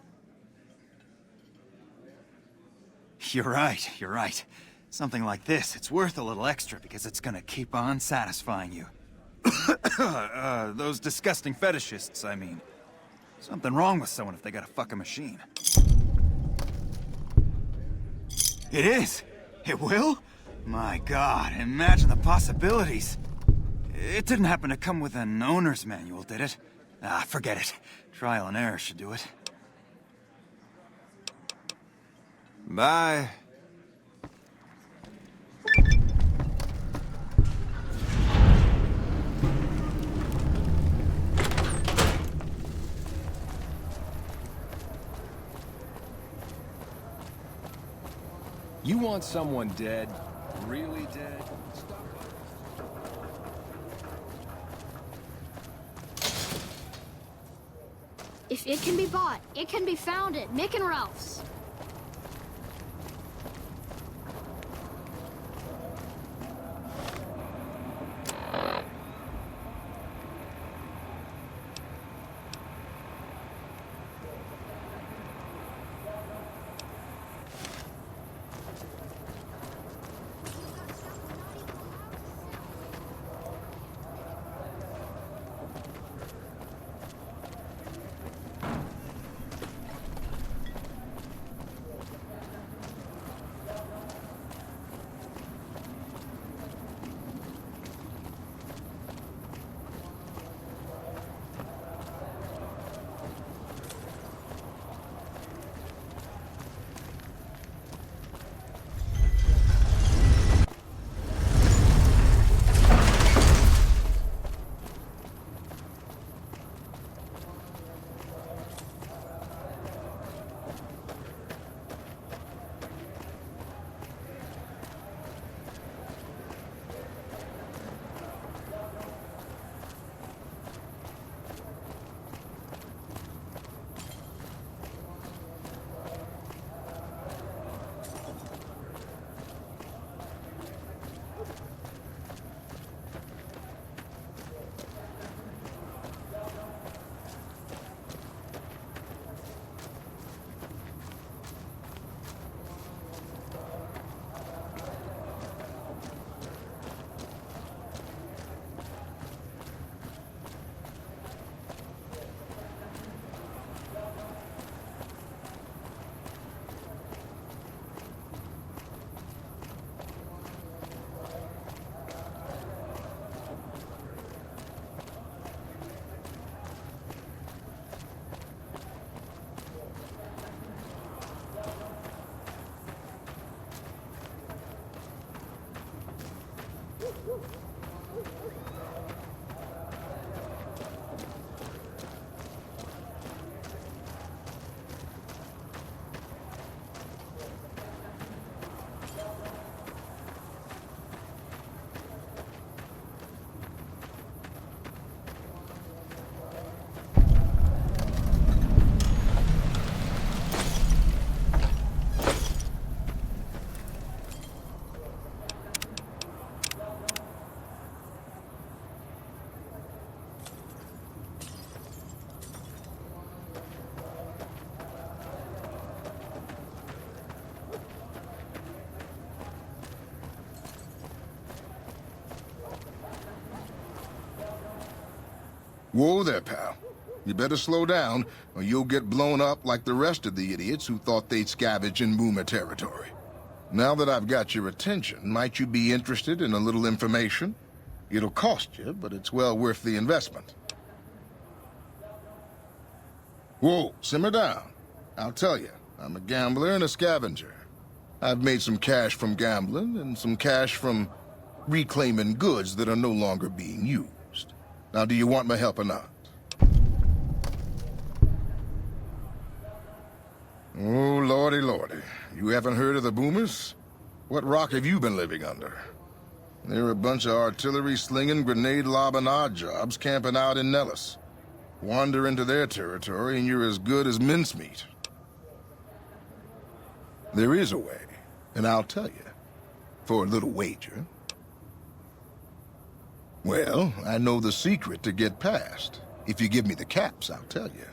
You're right. Something like this, it's worth a little extra because it's gonna keep on satisfying you. Those disgusting fetishists, I mean. Something wrong with someone if they got a fucking machine. It is! It will? My God, imagine the possibilities. It didn't happen to come with an owner's manual, did it? Ah, forget it. Trial and error should do it. Bye. You want someone dead? Really dead? If it can be bought, it can be found at Mick and Ralph's. Whoa there, pal. You better slow down, or you'll get blown up like the rest of the idiots who thought they'd scavenge in Boomer territory. Now that I've got your attention, might you be interested in a little information? It'll cost you, but it's well worth the investment. Whoa, simmer down. I'll tell you, I'm a gambler and a scavenger. I've made some cash from gambling and some cash from reclaiming goods that are no longer being used. Now, do you want my help or not? Oh, lordy, lordy. You haven't heard of the Boomers? What rock have you been living under? They're a bunch of artillery-slinging, grenade-lobbing odd jobs camping out in Nellis. Wander into their territory and you're as good as mincemeat. There is a way, and I'll tell you. For a little wager. Well, I know the secret to get past. If you give me the caps, I'll tell you.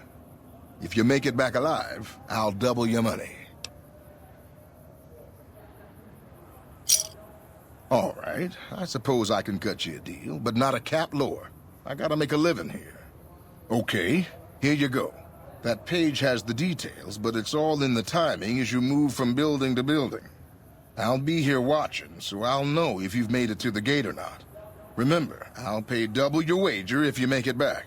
If you make it back alive, I'll double your money. All right, I suppose I can cut you a deal, but not a cap lower. I gotta make a living here. Okay, here you go. That page has the details, but it's all in the timing as you move from building to building. I'll be here watching, so I'll know if you've made it to the gate or not. Remember, I'll pay double your wager if you make it back.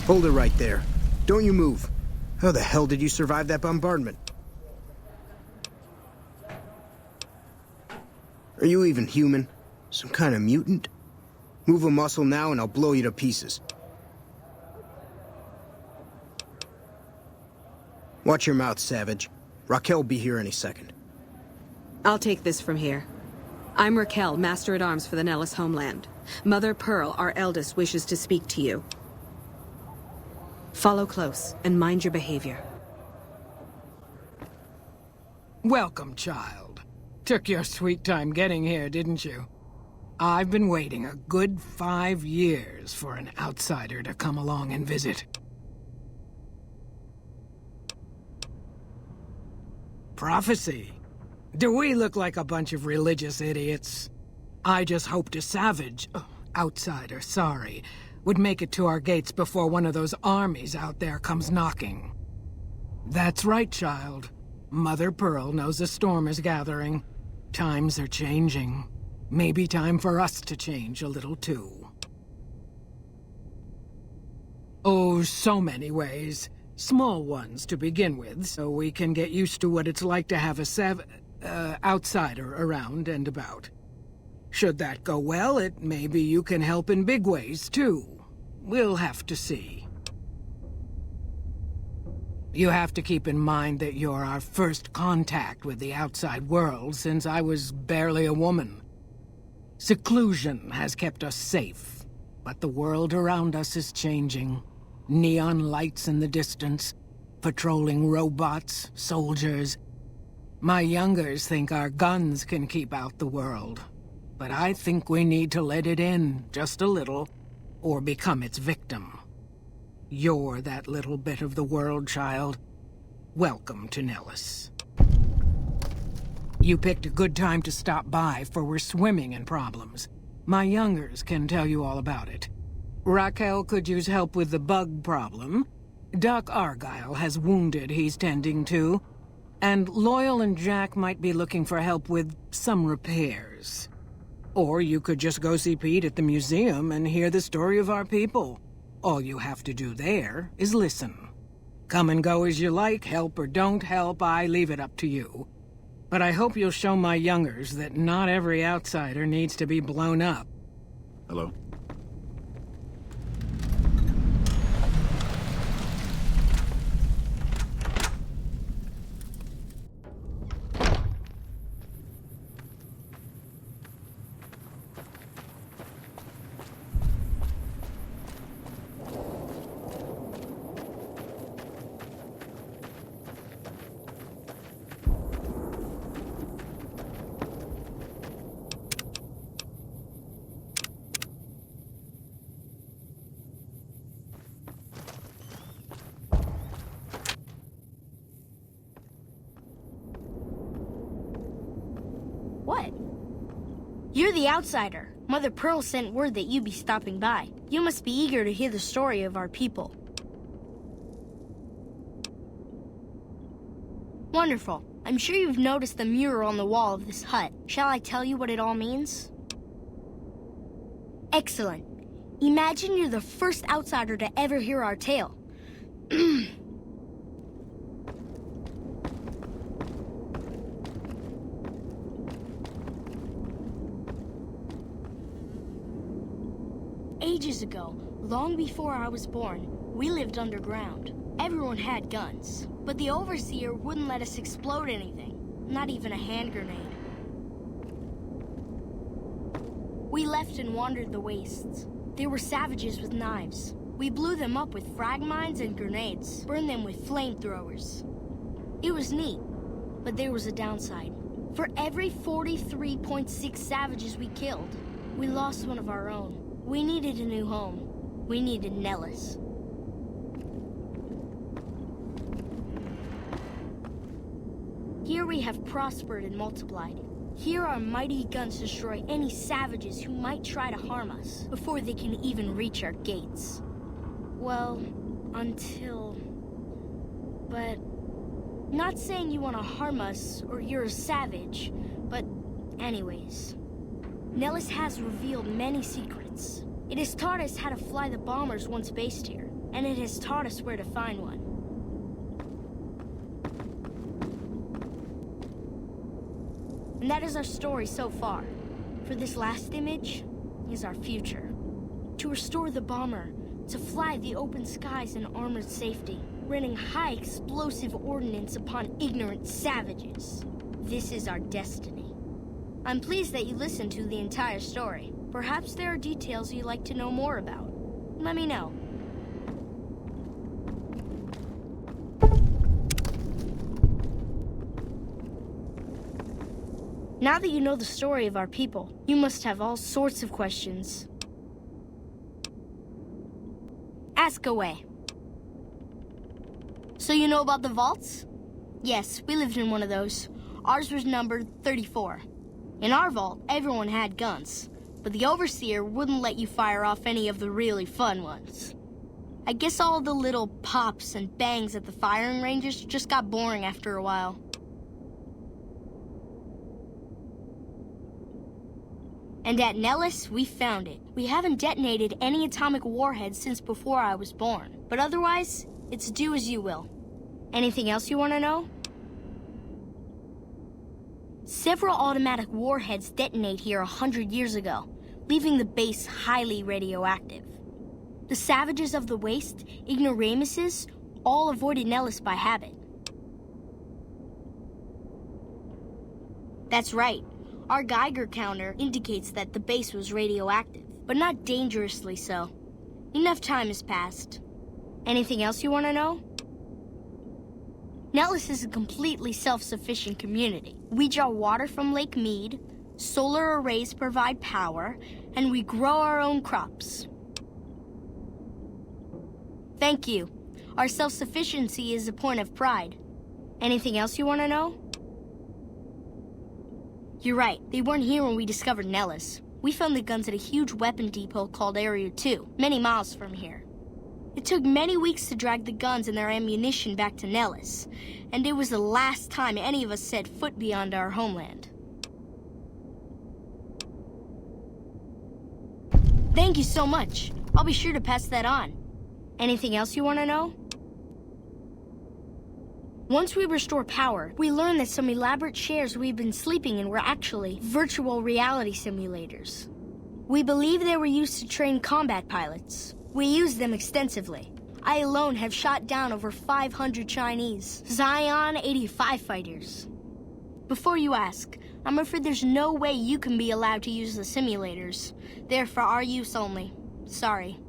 Hold it right there. Don't you move. How the hell did you survive that bombardment? Are you even human? Some kind of mutant? Move a muscle now and I'll blow you to pieces. Watch your mouth, Savage. Raquel will be here any second. I'll take this from here. I'm Raquel, Master-at-Arms for the Nellis homeland. Mother Pearl, our eldest, wishes to speak to you. Follow close, and mind your behavior. Welcome, child. Took your sweet time getting here, didn't you? I've been waiting a good 5 years for an outsider to come along and visit. Prophecy. Do we look like a bunch of religious idiots? I just hoped a savage, outsider, sorry, would make it to our gates before one of those armies out there comes knocking. That's right, child. Mother Pearl knows a storm is gathering. Times are changing. Maybe time for us to change a little too. Oh, so many ways. Small ones to begin with, so we can get used to what it's like to have a outsider around and about. Should that go well, maybe you can help in big ways, too. We'll have to see. You have to keep in mind that you're our first contact with the outside world since I was barely a woman. Seclusion has kept us safe, but the world around us is changing. Neon lights in the distance, patrolling robots, soldiers. My youngers think our guns can keep out the world, but I think we need to let it in, just a little, or become its victim. You're that little bit of the world, child. Welcome to Nellis. You picked a good time to stop by, for we're swimming in problems. My youngers can tell you all about it. Raquel could use help with the bug problem. Doc Argyle has wounded he's tending to. And Loyal and Jack might be looking for help with some repairs. Or you could just go see Pete at the museum and hear the story of our people. All you have to do there is listen. Come and go as you like, help or don't help, I leave it up to you. But I hope you'll show my youngers that not every outsider needs to be blown up. Hello? What? You're the outsider. Mother Pearl sent word that you'd be stopping by. You must be eager to hear the story of our people. Wonderful. I'm sure you've noticed the mural on the wall of this hut. Shall I tell you what it all means? Excellent. Imagine you're the first outsider to ever hear our tale. Ages ago, long before I was born, we lived underground. Everyone had guns, but the Overseer wouldn't let us explode anything, not even a hand grenade. We left and wandered the wastes. There were savages with knives. We blew them up with frag mines and grenades, burned them with flamethrowers. It was neat, but there was a downside. For every 43.6 savages we killed, we lost one of our own. We needed a new home. We needed Nellis. Here we have prospered and multiplied. Here our mighty guns destroy any savages who might try to harm us before they can even reach our gates. Well, until... But... Not saying you want to harm us or you're a savage, but anyways. Nellis has revealed many secrets. It has taught us how to fly the bombers once based here, and it has taught us where to find one. And that is our story so far. For this last image is our future. To restore the bomber, to fly the open skies in armored safety, raining high explosive ordnance upon ignorant savages. This is our destiny. I'm pleased that you listened to the entire story. Perhaps there are details you'd like to know more about. Let me know. Now that you know the story of our people, you must have all sorts of questions. Ask away. So you know about the vaults? Yes, we lived in one of those. Ours was numbered 34. In our vault, everyone had guns, but the Overseer wouldn't let you fire off any of the really fun ones. I guess all the little pops and bangs at the firing ranges just got boring after a while. And at Nellis, we found it. We haven't detonated any atomic warheads since before I was born, but otherwise, it's do as you will. Anything else you want to know? Several automatic warheads detonate here 100 years ago, leaving the base highly radioactive. The savages of the waste, ignoramuses, all avoided Nellis by habit. That's right. Our Geiger counter indicates that the base was radioactive, but not dangerously so. Enough time has passed. Anything else you want to know? Nellis is a completely self-sufficient community. We draw water from Lake Mead, solar arrays provide power, and we grow our own crops. Thank you. Our self-sufficiency is a point of pride. Anything else you want to know? You're right, they weren't here when we discovered Nellis. We found the guns at a huge weapon depot called Area 2, many miles from here. It took many weeks to drag the guns and their ammunition back to Nellis, and it was the last time any of us set foot beyond our homeland. Thank you so much. I'll be sure to pass that on. Anything else you want to know? Once we restore power, we learned that some elaborate chairs we've been sleeping in were actually virtual reality simulators. We believe they were used to train combat pilots. We used them extensively. I alone have shot down over 500 Chinese Zion 85 fighters. Before you ask, I'm afraid there's no way you can be allowed to use the simulators. They're for our use only. Sorry.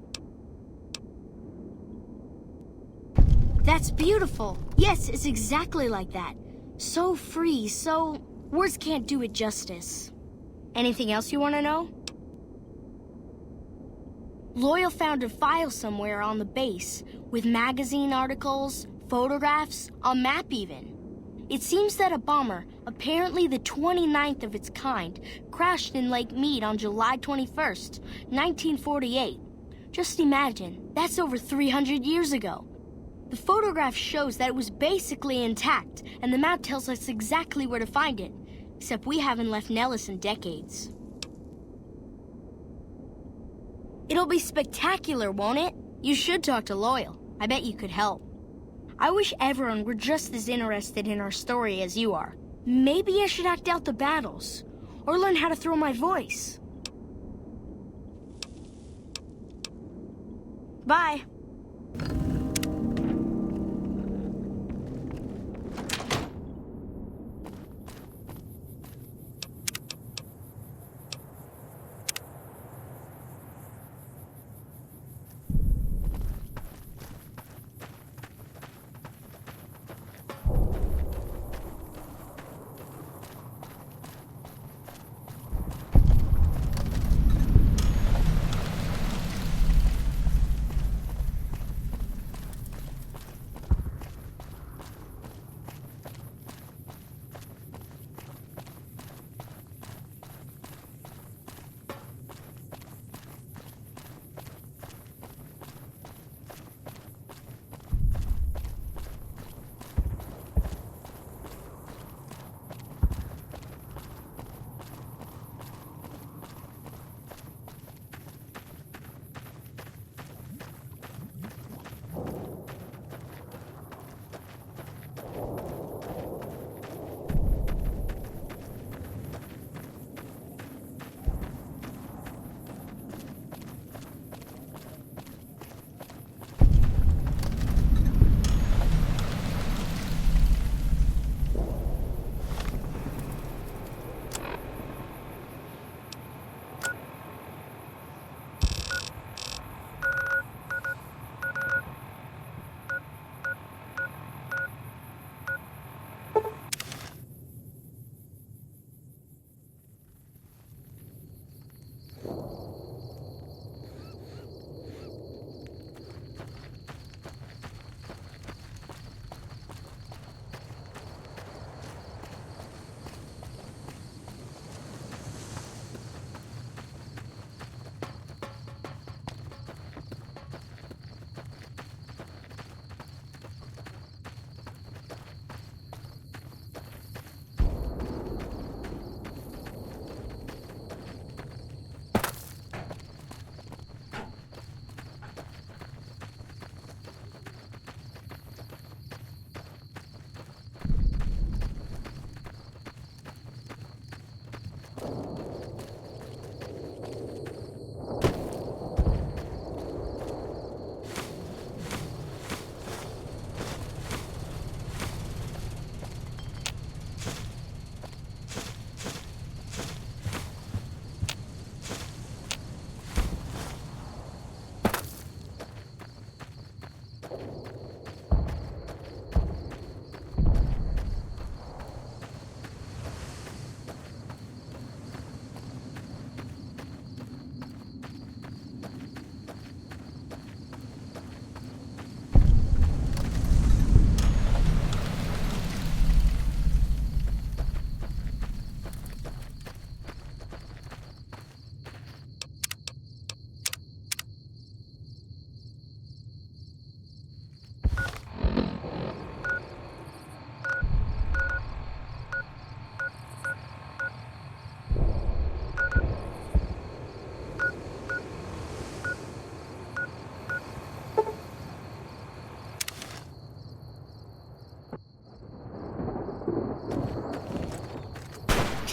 That's beautiful. Yes, it's exactly like that. So free, so... words can't do it justice. Anything else you want to know? Loyal found a file somewhere on the base, with magazine articles, photographs, a map even. It seems that a bomber, apparently the 29th of its kind, crashed in Lake Mead on July 21st, 1948. Just imagine, that's over 300 years ago. The photograph shows that it was basically intact, and the map tells us exactly where to find it, except we haven't left Nellis in decades. It'll be spectacular, won't it? You should talk to Loyal. I bet you could help. I wish everyone were just as interested in our story as you are. Maybe I should act out the battles, or learn how to throw my voice. Bye.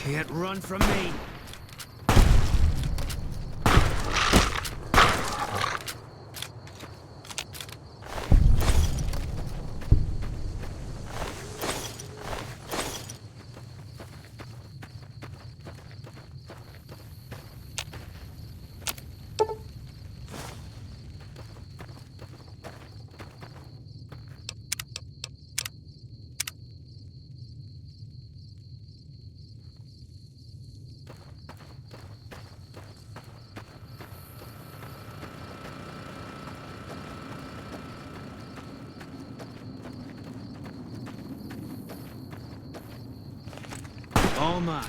Can't run from me. All mine.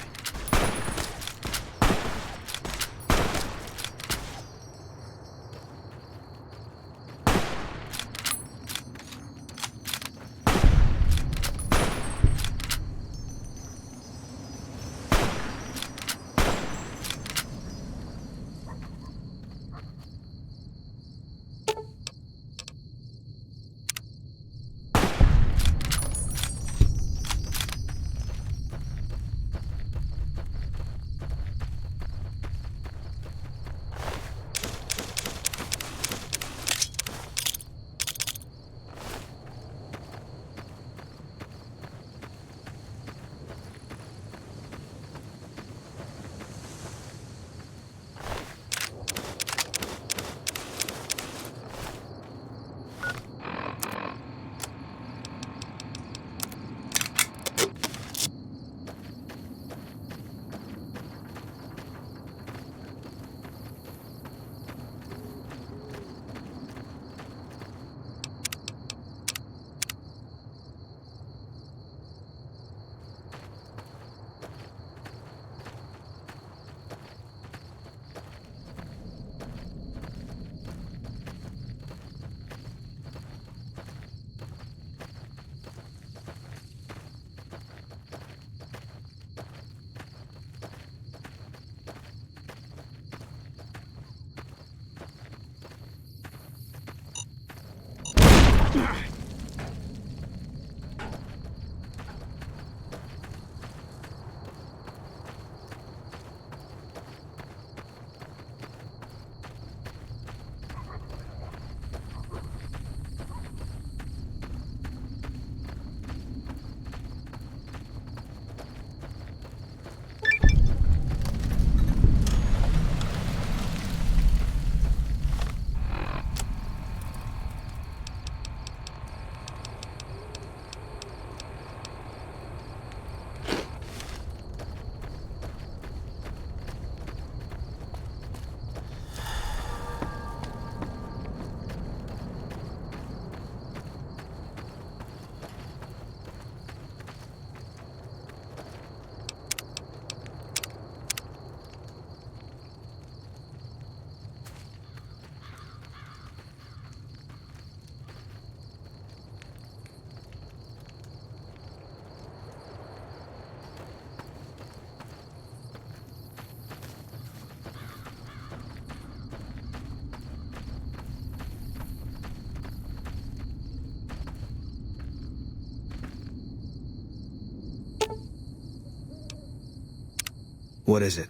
What is it?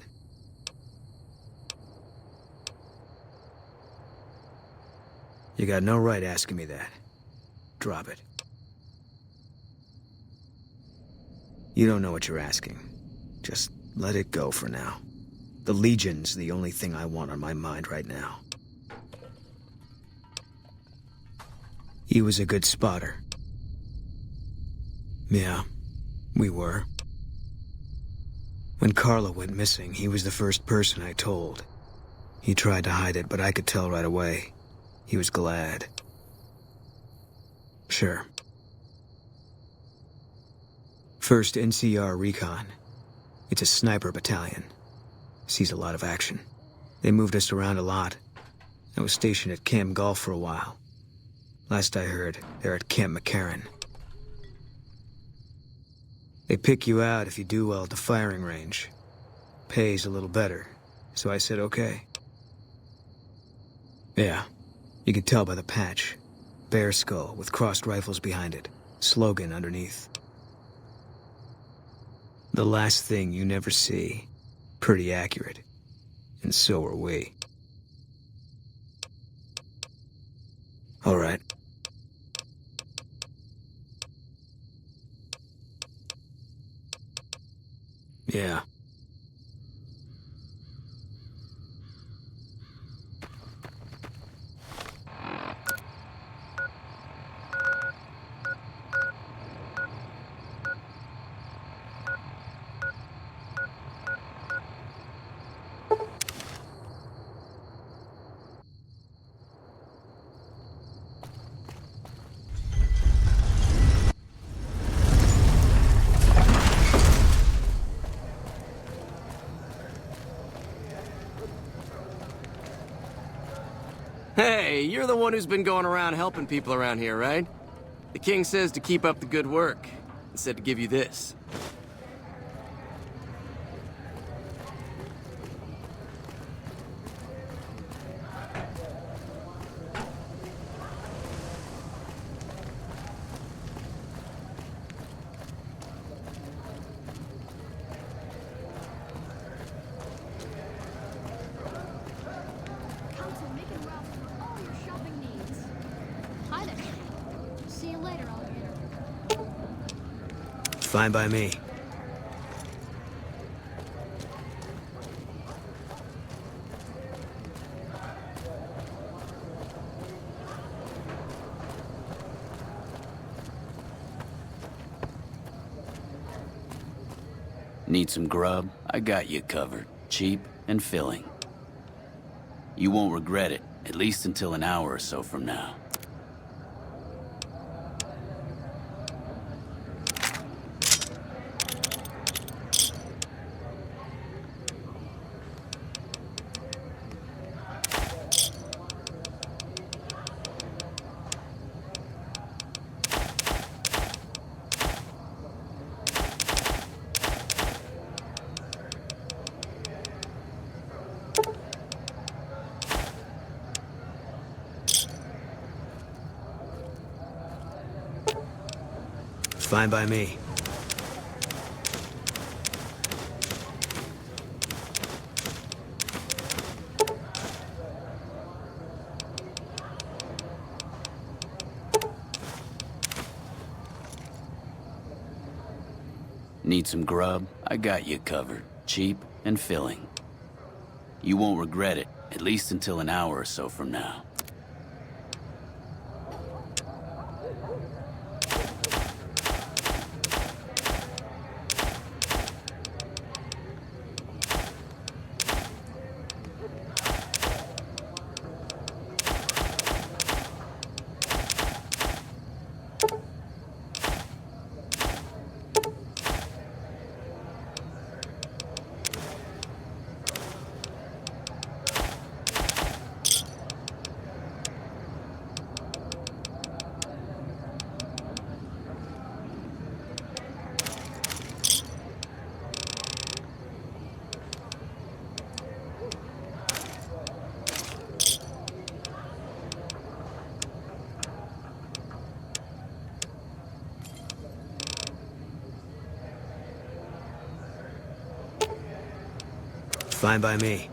You got no right asking me that. Drop it. You don't know what you're asking. Just let it go for now. The Legion's the only thing I want on my mind right now. He was a good spotter. Yeah, we were. When Carla went missing, he was the first person I told. He tried to hide it, but I could tell right away. He was glad. Sure. First NCR Recon. It's a sniper battalion. Sees a lot of action. They moved us around a lot. I was stationed at Camp Gulf for a while. Last I heard, they're at Camp McCarran. They pick you out if you do well at the firing range. Pays a little better, so I said okay. Yeah, you could tell by the patch. Bear skull with crossed rifles behind it. Slogan underneath. The last thing you never see. Pretty accurate. And so are we. All right. Yeah. Hey, you're the one who's been going around helping people around here, right? The king says to keep up the good work, and said to give you this. Hi there. See you later, alligator. Fine by me. Need some grub? I got you covered. Cheap and filling. You won't regret it, at least until an hour or so from now. Fine by me. Need some grub? I got you covered. Cheap and filling. You won't regret it, at least until an hour or so from now. Fine by me.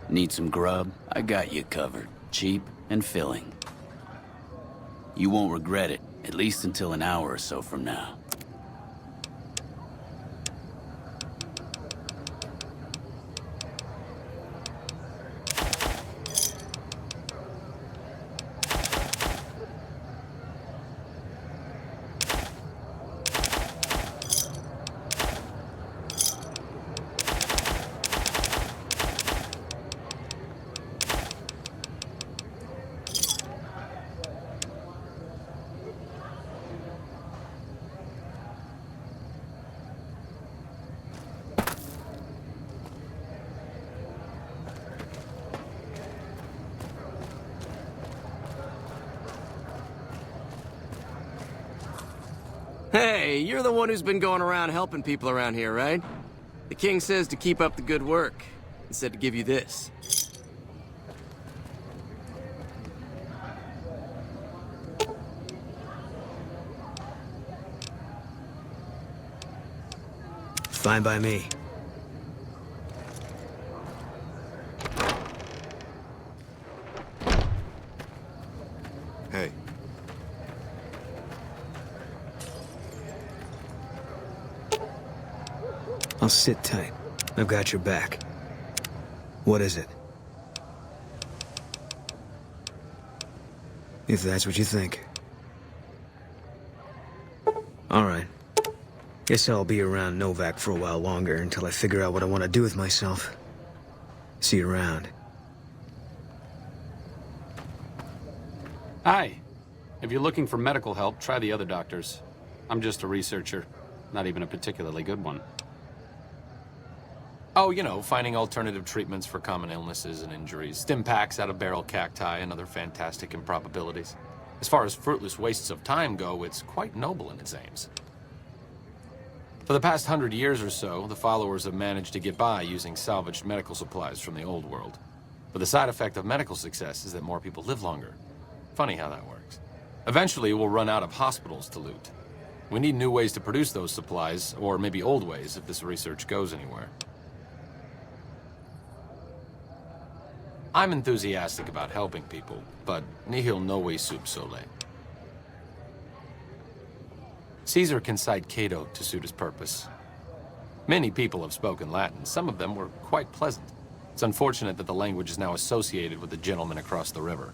Need some grub? I got you covered. Cheap and filling. You won't regret it, at least until an hour or so from now. Hey, you're the one who's been going around helping people around here, right? The king says to keep up the good work, and said to give you this. Fine by me. Hey. I'll sit tight. I've got your back. What is it? If that's what you think. All right. Guess I'll be around Novak for a while longer until I figure out what I want to do with myself. See you around. Hi. If you're looking for medical help, try the other doctors. I'm just a researcher. Not even a particularly good one. Oh, you know, finding alternative treatments for common illnesses and injuries. Stim packs out of barrel cacti and other fantastic improbabilities. As far as fruitless wastes of time go, it's quite noble in its aims. For the past 100 years or so, the followers have managed to get by using salvaged medical supplies from the old world. But the side effect of medical success is that more people live longer. Funny how that works. Eventually, we'll run out of hospitals to loot. We need new ways to produce those supplies, or maybe old ways if this research goes anywhere. I'm enthusiastic about helping people, but nihil novi sub sole. Caesar can cite Cato to suit his purpose. Many people have spoken Latin. Some of them were quite pleasant. It's unfortunate that the language is now associated with the gentleman across the river.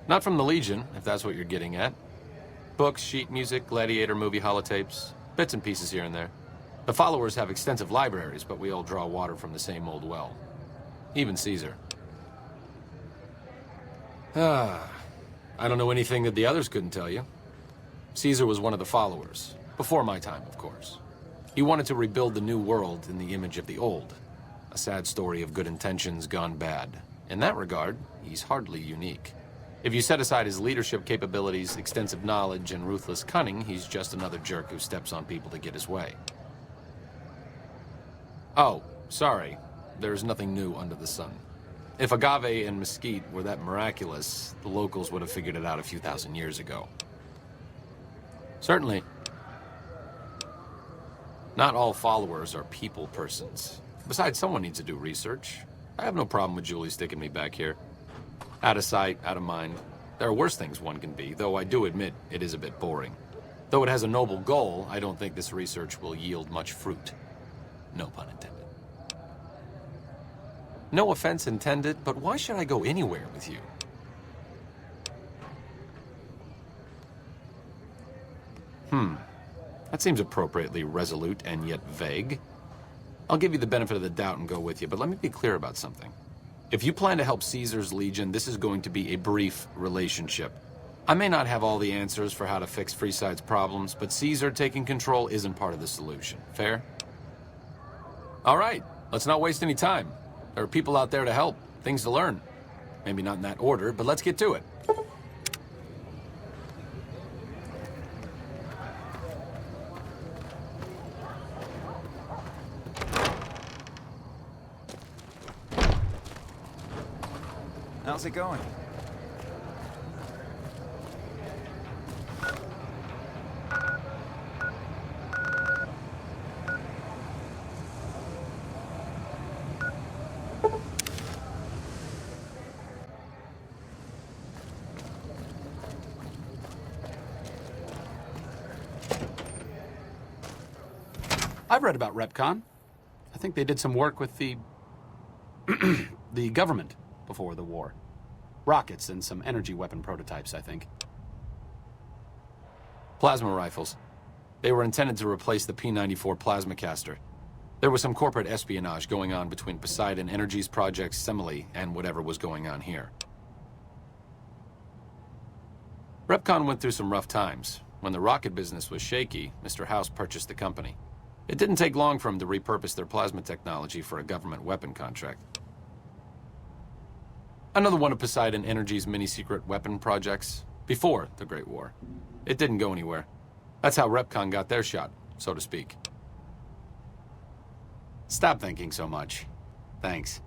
Not from the Legion, if that's what you're getting at. Books, sheet music, gladiator movie holotapes, bits and pieces here and there. The followers have extensive libraries, but we all draw water from the same old well. Even Caesar. I don't know anything that the others couldn't tell you. Caesar was one of the followers. Before my time, of course. He wanted to rebuild the new world in the image of the old. A sad story of good intentions gone bad. In that regard, he's hardly unique. If you set aside his leadership capabilities, extensive knowledge, and ruthless cunning, he's just another jerk who steps on people to get his way. Oh, sorry. There's nothing new under the sun. If agave and mesquite were that miraculous, the locals would have figured it out a few thousand years ago. Certainly. Not all followers are people persons. Besides, someone needs to do research. I have no problem with Julie sticking me back here. Out of sight, out of mind. There are worse things one can be, though I do admit it is a bit boring. Though it has a noble goal, I don't think this research will yield much fruit. No pun intended. No offense intended, but why should I go anywhere with you? That seems appropriately resolute and yet vague. I'll give you the benefit of the doubt and go with you, but let me be clear about something. If you plan to help Caesar's Legion, this is going to be a brief relationship. I may not have all the answers for how to fix Freeside's problems, but Caesar taking control isn't part of the solution. Fair? All right, let's not waste any time. There are people out there to help, things to learn. Maybe not in that order, but let's get to it. How's it going? I've read about Repcon. I think they did some work with the the government before the war. Rockets and some energy weapon prototypes, I think. Plasma rifles. They were intended to replace the P-94 plasma caster. There was some corporate espionage going on between Poseidon Energy's project Semele and whatever was going on here. Repcon went through some rough times. When the rocket business was shaky, Mr. House purchased the company. It didn't take long for him to repurpose their plasma technology for a government weapon contract. Another one of Poseidon Energy's mini-secret weapon projects, before the Great War. It didn't go anywhere. That's how Repcon got their shot, so to speak. Stop thinking so much. Thanks.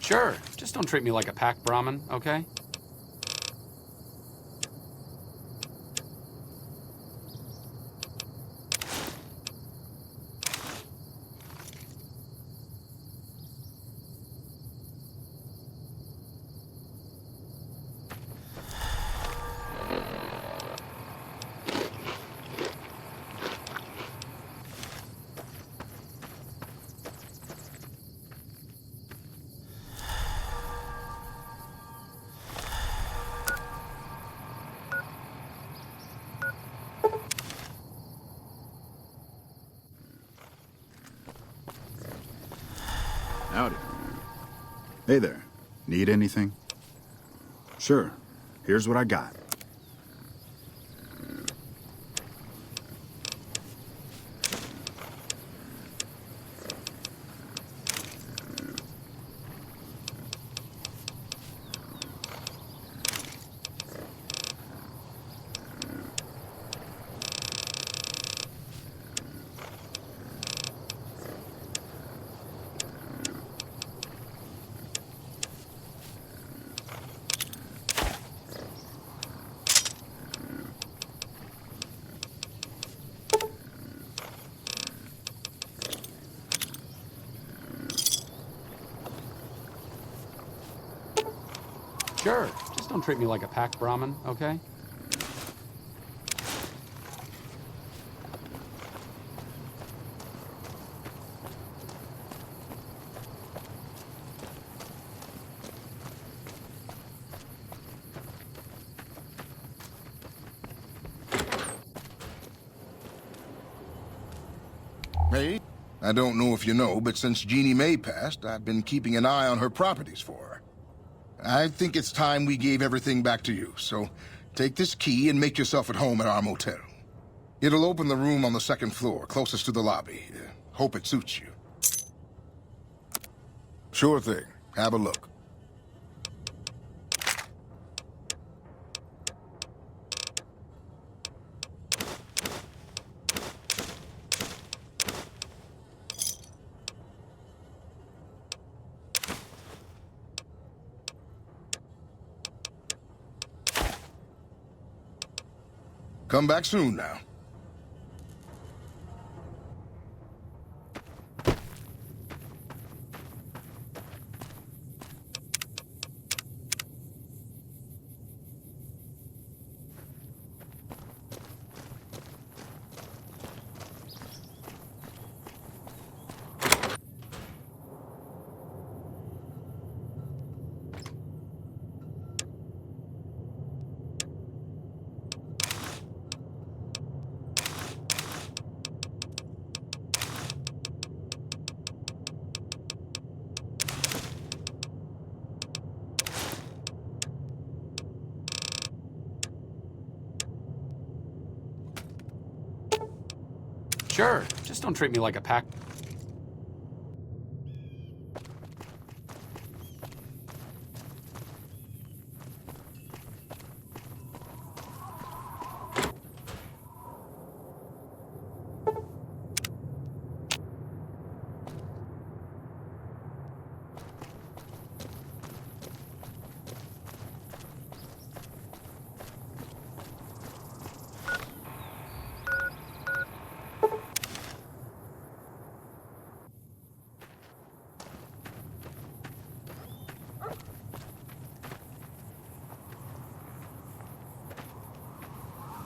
Sure, just don't treat me like a pack Brahmin, okay? Howdy. Hey there. Need anything? Sure. Here's what I got. Sure, just don't treat me like a pack Brahmin, okay? Hey, I don't know if you know, but since Jeannie May passed, I've been keeping an eye on her properties for her. I think it's time we gave everything back to you, so take this key and make yourself at home at our motel. It'll open the room on the second floor, closest to the lobby. Hope it suits you. Sure thing. Have a look. Come back soon now. Sure, just don't treat me like a pack.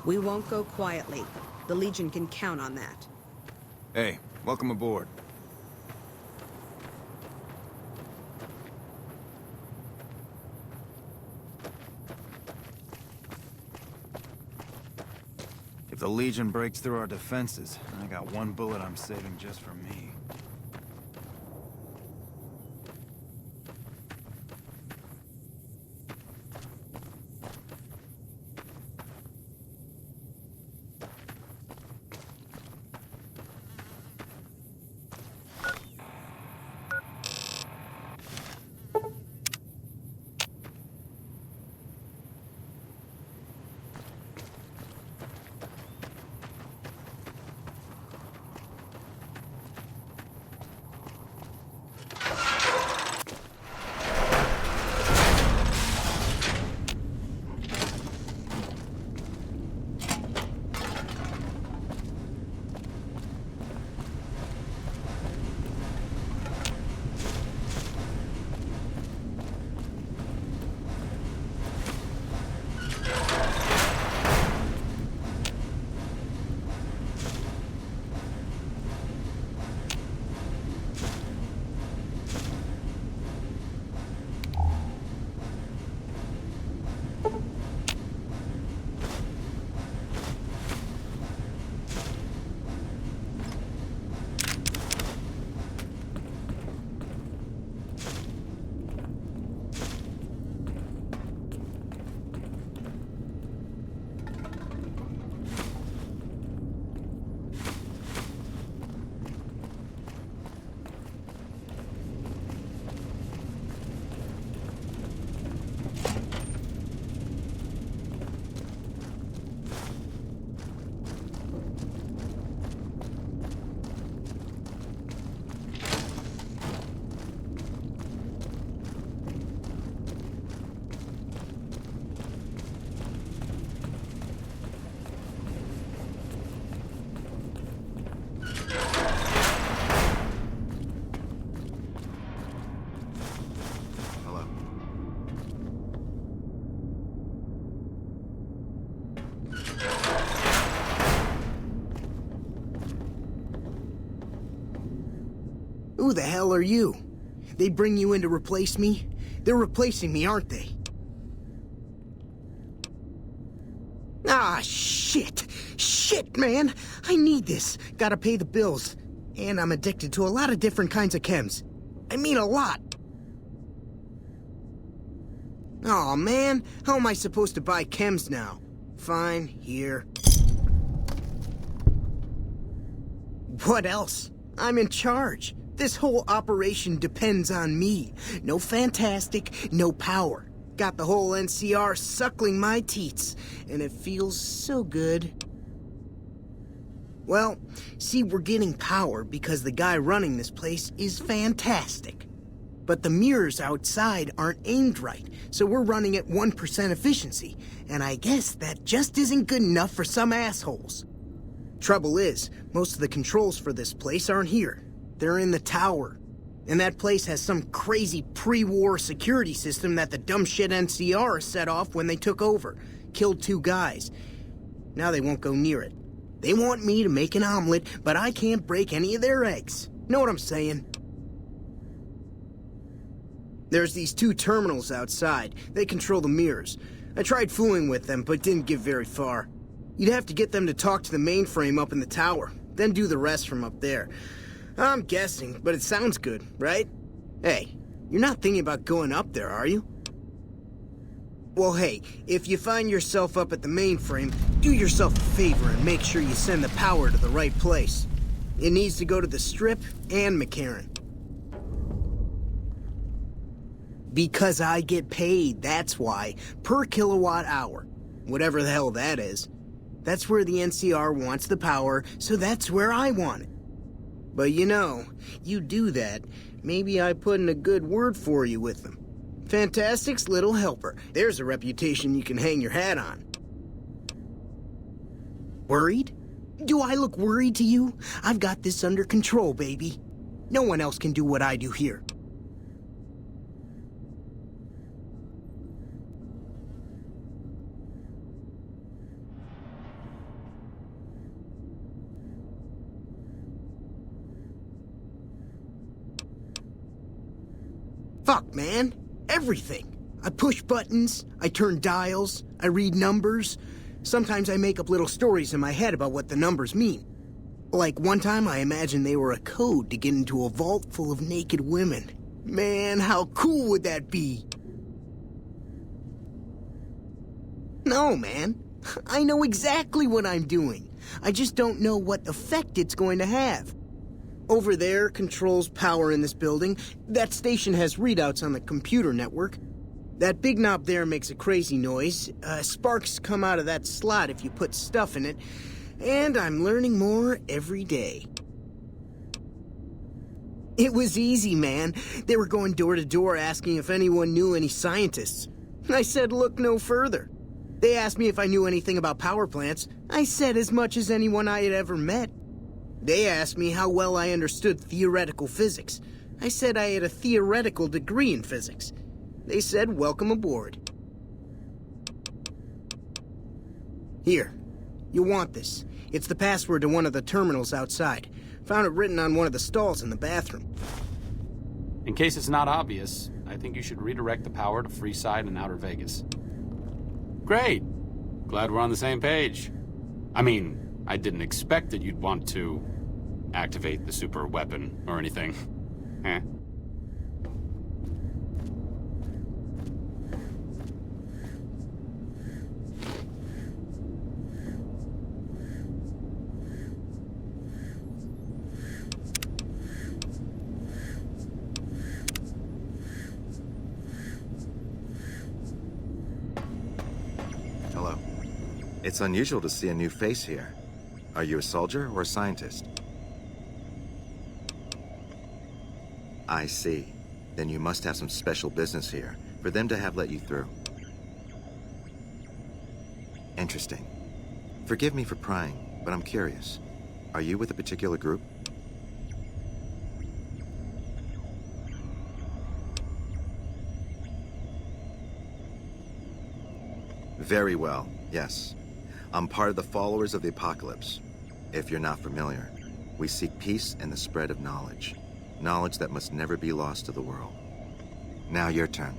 We won't go quietly. The Legion can count on that. Hey, welcome aboard. If the Legion breaks through our defenses, I got one bullet I'm saving just for me. Who the hell are you? They bring you in to replace me? They're replacing me, aren't they? Ah, shit! Shit, man! I need this. Gotta pay the bills. And I'm addicted to a lot of different kinds of chems. I mean a lot. Aw, man. How am I supposed to buy chems now? Fine, here. What else? I'm in charge. This whole operation depends on me. No fantastic, no power. Got the whole NCR suckling my teats, and it feels so good. Well, see, we're getting power because the guy running this place is fantastic. But the mirrors outside aren't aimed right, so we're running at 1% efficiency, and I guess that just isn't good enough for some assholes. Trouble is, most of the controls for this place aren't here. They're in the tower. And that place has some crazy pre-war security system that the dumb shit NCR set off when they took over. Killed 2 guys. Now they won't go near it. They want me to make an omelet, but I can't break any of their eggs. Know what I'm saying? There's these 2 terminals outside. They control the mirrors. I tried fooling with them, but didn't get very far. You'd have to get them to talk to the mainframe up in the tower, then do the rest from up there. I'm guessing, but it sounds good, right? Hey, you're not thinking about going up there, are you? Well, hey, if you find yourself up at the mainframe, do yourself a favor and make sure you send the power to the right place. It needs to go to the Strip and McCarran. Because I get paid, that's why. Per kilowatt hour. Whatever the hell that is. That's where the NCR wants the power, so that's where I want it. But you know, you do that, maybe I put in a good word for you with them. Fantastic's little helper. There's a reputation you can hang your hat on. Worried? Do I look worried to you? I've got this under control, baby. No one else can do what I do here. Fuck, man. Everything. I push buttons, I turn dials, I read numbers. Sometimes I make up little stories in my head about what the numbers mean. Like one time I imagined they were a code to get into a vault full of naked women. Man, how cool would that be? No, man. I know exactly what I'm doing. I just don't know what effect it's going to have. Over there controls power in this building. That station has readouts on the computer network. That big knob there makes a crazy noise. Sparks come out of that slot if you put stuff in it. And I'm learning more every day. It was easy, man. They were going door to door asking if anyone knew any scientists. I said look no further. They asked me if I knew anything about power plants. I said as much as anyone I had ever met. They asked me how well I understood theoretical physics. I said I had a theoretical degree in physics. They said, welcome aboard. Here, you want this. It's the password to one of the terminals outside. Found it written on one of the stalls in the bathroom. In case it's not obvious, I think you should redirect the power to Freeside and Outer Vegas. Great! Glad we're on the same page. I mean, I didn't expect that you'd want to activate the super weapon or anything. Eh? Hello. It's unusual to see a new face here. Are you a soldier or a scientist? I see. Then you must have some special business here, for them to have let you through. Interesting. Forgive me for prying, but I'm curious. Are you with a particular group? Very well, yes. I'm part of the followers of the Apocalypse. If you're not familiar, we seek peace and the spread of knowledge. Knowledge that must never be lost to the world. Now your turn.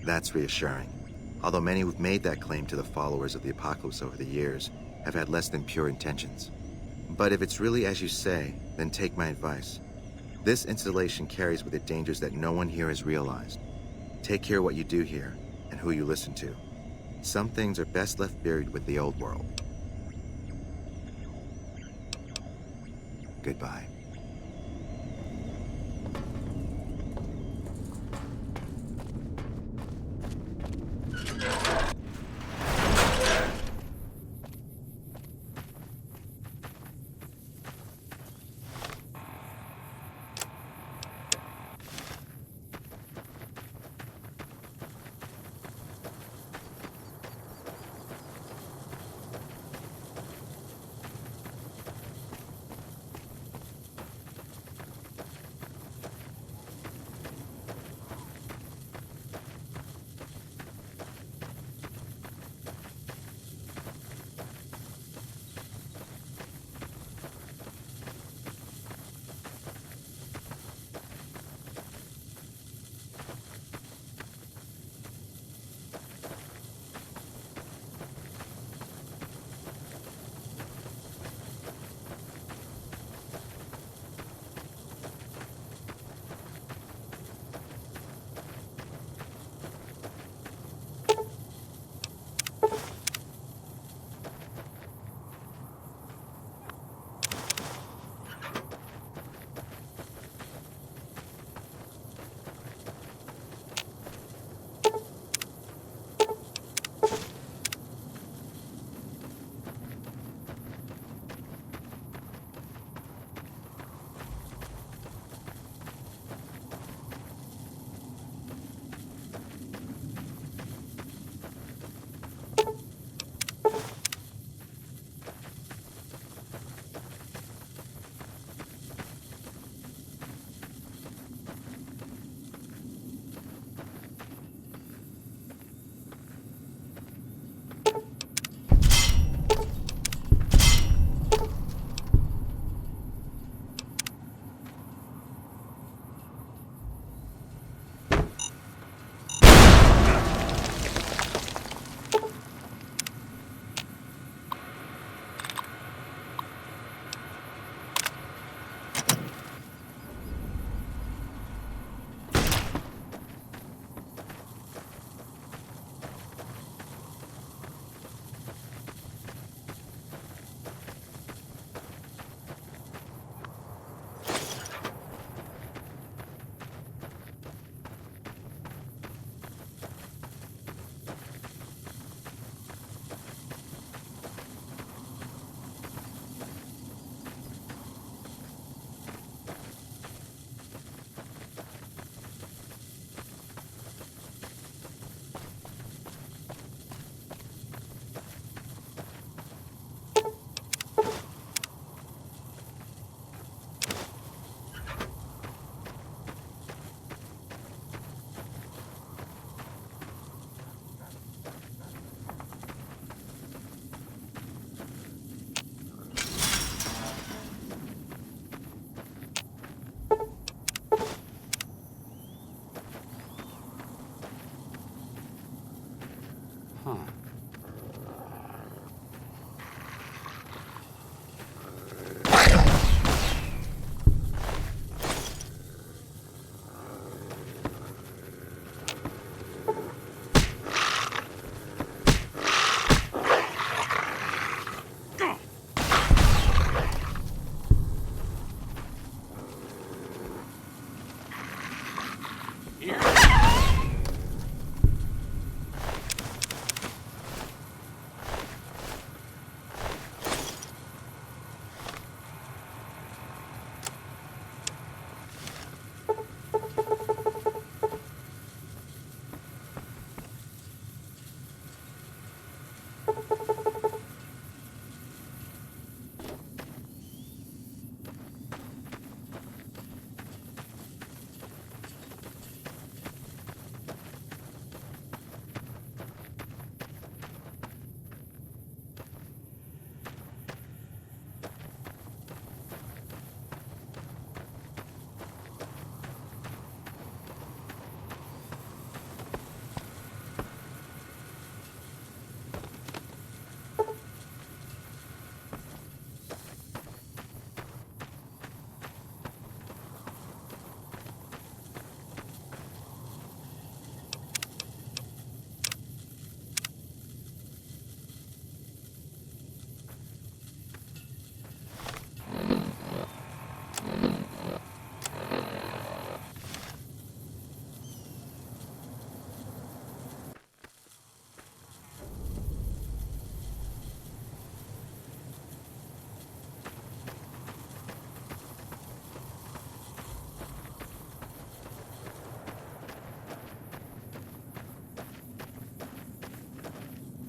That's reassuring. Although many who've made that claim to the followers of the Apocalypse over the years have had less than pure intentions. But if it's really as you say, then take my advice. This installation carries with it dangers that no one here has realized. Take care what you do here, and who you listen to. Some things are best left buried with the old world. Goodbye.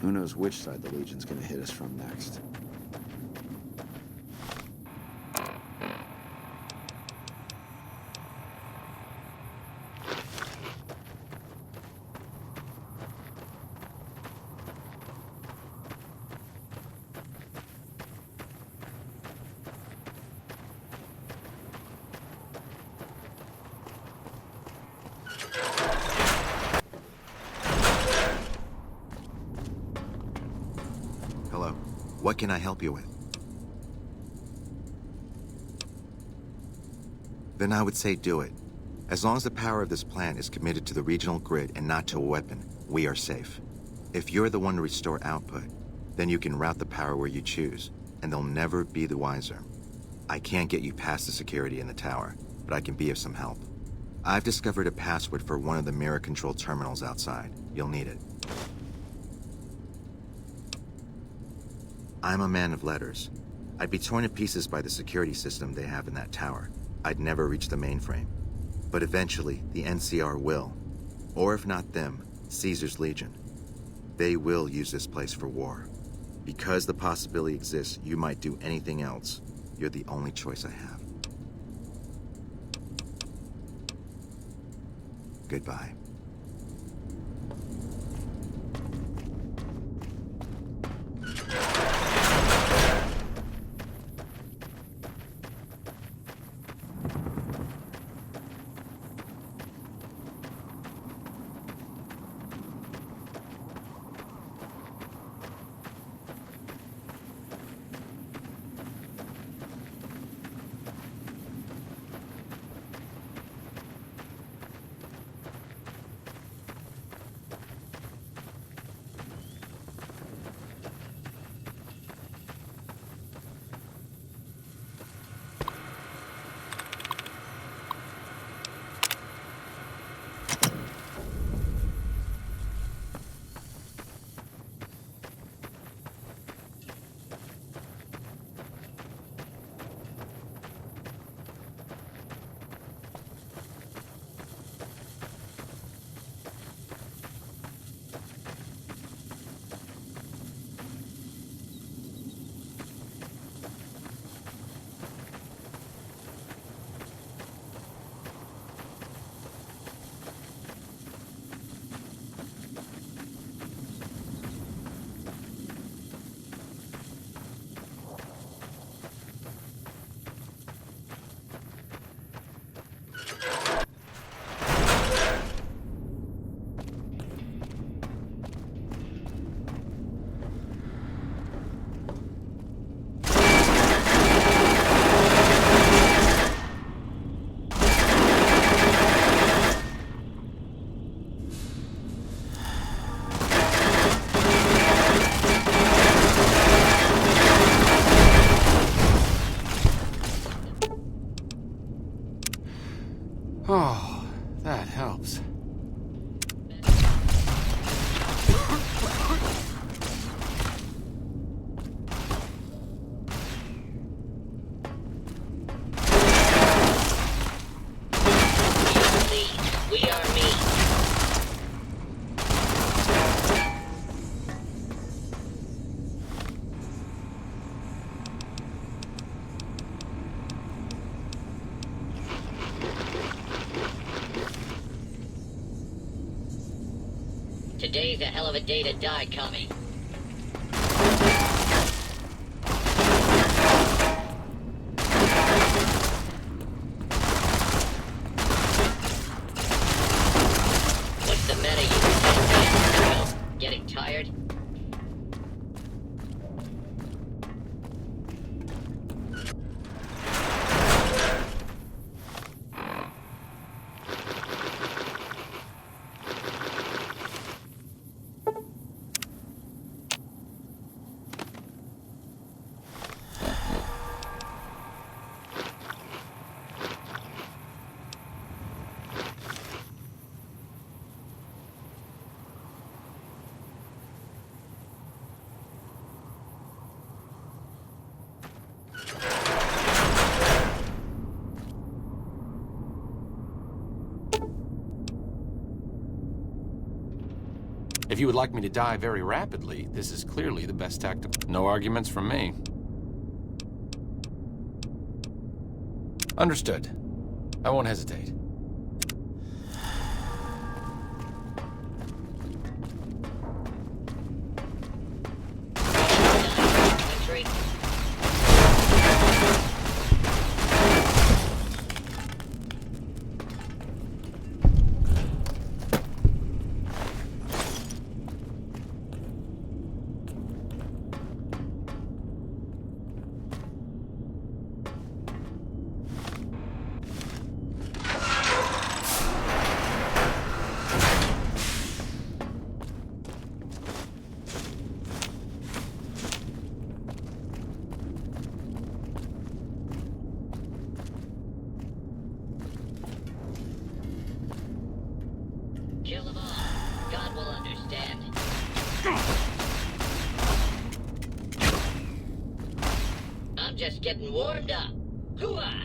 Who knows which side the Legion's gonna hit us from next. Hello. What can I help you with? Then I would say do it. As long as the power of this plant is committed to the regional grid and not to a weapon, we are safe. If you're the one to restore output, then you can route the power where you choose, and they'll never be the wiser. I can't get you past the security in the tower, but I can be of some help. I've discovered a password for one of the mirror control terminals outside. You'll need it. I'm a man of letters. I'd be torn to pieces by the security system they have in that tower. I'd never reach the mainframe. But eventually, the NCR will. Or if not them, Caesar's Legion. They will use this place for war. Because the possibility exists you might do anything else, you're the only choice I have. Goodbye. Oh, that helps. We are me. Today's a hell of a day to die, Kami. What's the matter, you getting tired? If you would like me to die very rapidly, this is clearly the best tactic. No arguments from me. Understood. I won't hesitate. Kill them all. God will understand. I'm just getting warmed up. Hooah!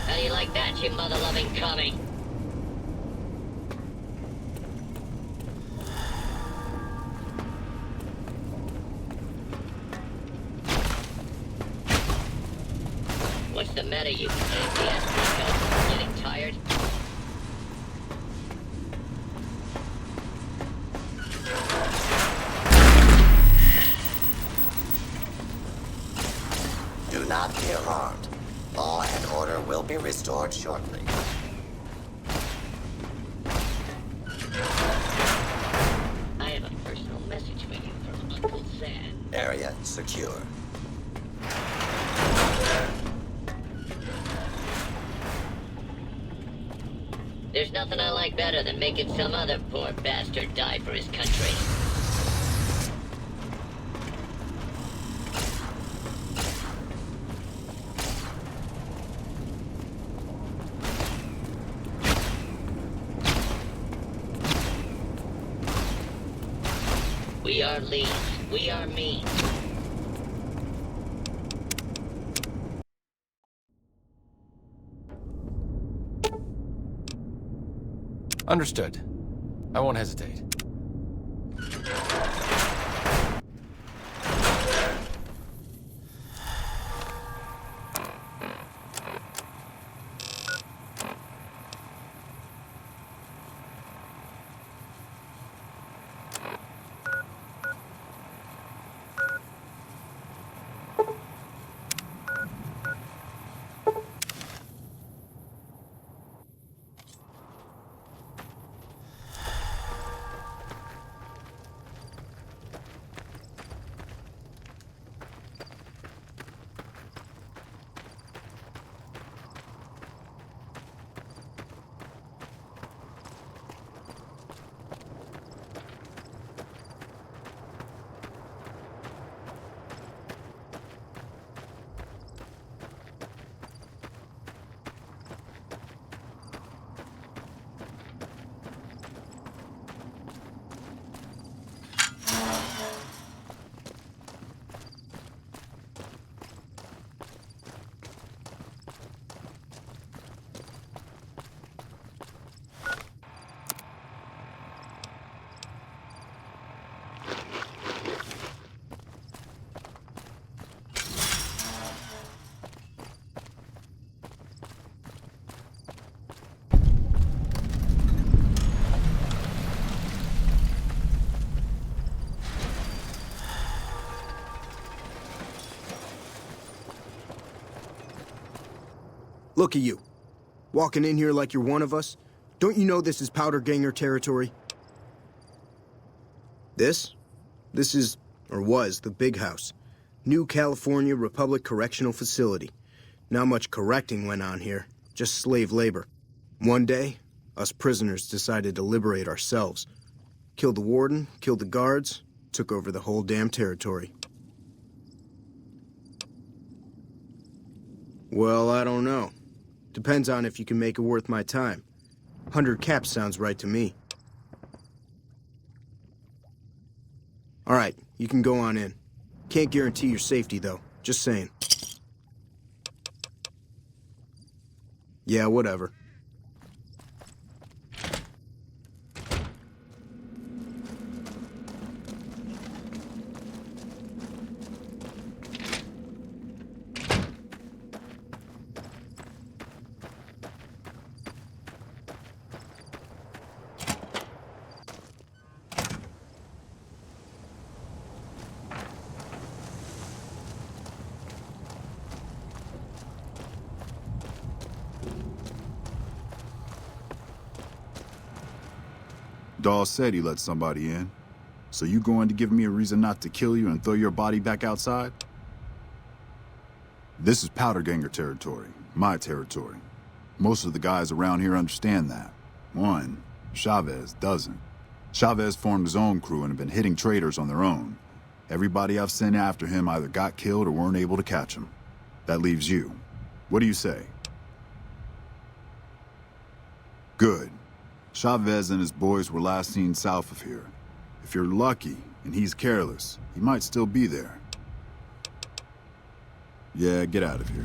How do you like that, you mother-loving commie? What's the matter, you ass? Getting tired? Do not be alarmed. Law and order will be restored shortly. I have a personal message for you from Uncle Sam. Area secure. There's nothing I like better than making some other poor bastard die for his country. We are lean. We are mean. Understood. I won't hesitate. Look at you. Walking in here like you're one of us. Don't you know this is Powder Ganger territory? This? This is, or was, the Big House. New California Republic Correctional Facility. Not much correcting went on here, just slave labor. One day, us prisoners decided to liberate ourselves. Killed the warden, killed the guards, took over the whole damn territory. Well, I don't know. Depends on if you can make it worth my time. 100 caps sounds right to me. All right, you can go on in. Can't guarantee your safety, though. Just saying. Yeah, whatever. Dawes said he let somebody in. So you going to give me a reason not to kill you and throw your body back outside? This is Powder Ganger territory, my territory. Most of the guys around here understand that. One, Chavez doesn't. Chavez formed his own crew and have been hitting traitors on their own. Everybody I've sent after him either got killed or weren't able to catch him. That leaves you. What do you say? Good. Chavez and his boys were last seen south of here. If you're lucky, and he's careless, he might still be there. Yeah, get out of here.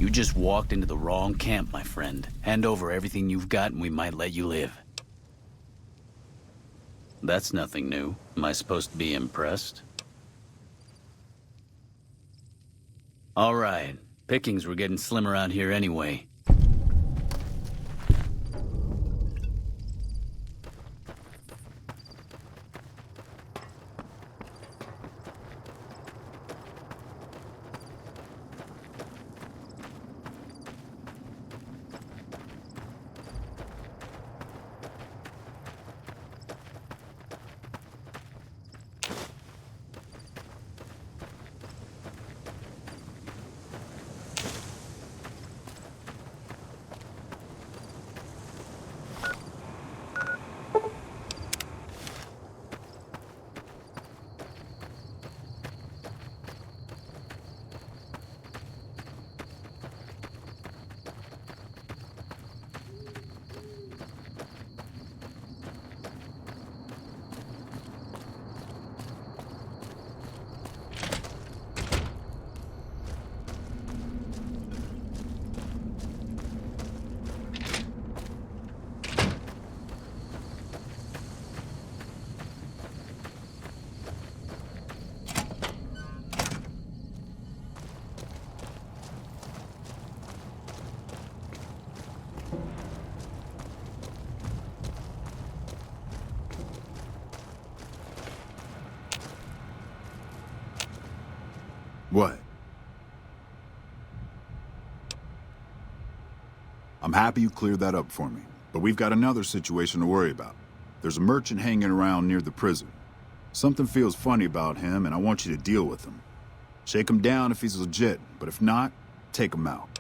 You just walked into the wrong camp, my friend. Hand over everything you've got and we might let you live. That's nothing new. Am I supposed to be impressed? All right. Pickings were getting slim around here anyway. What? I'm happy you cleared that up for me, but we've got another situation to worry about. There's a merchant hanging around near the prison. Something feels funny about him, and I want you to deal with him. Shake him down if he's legit, but if not, take him out.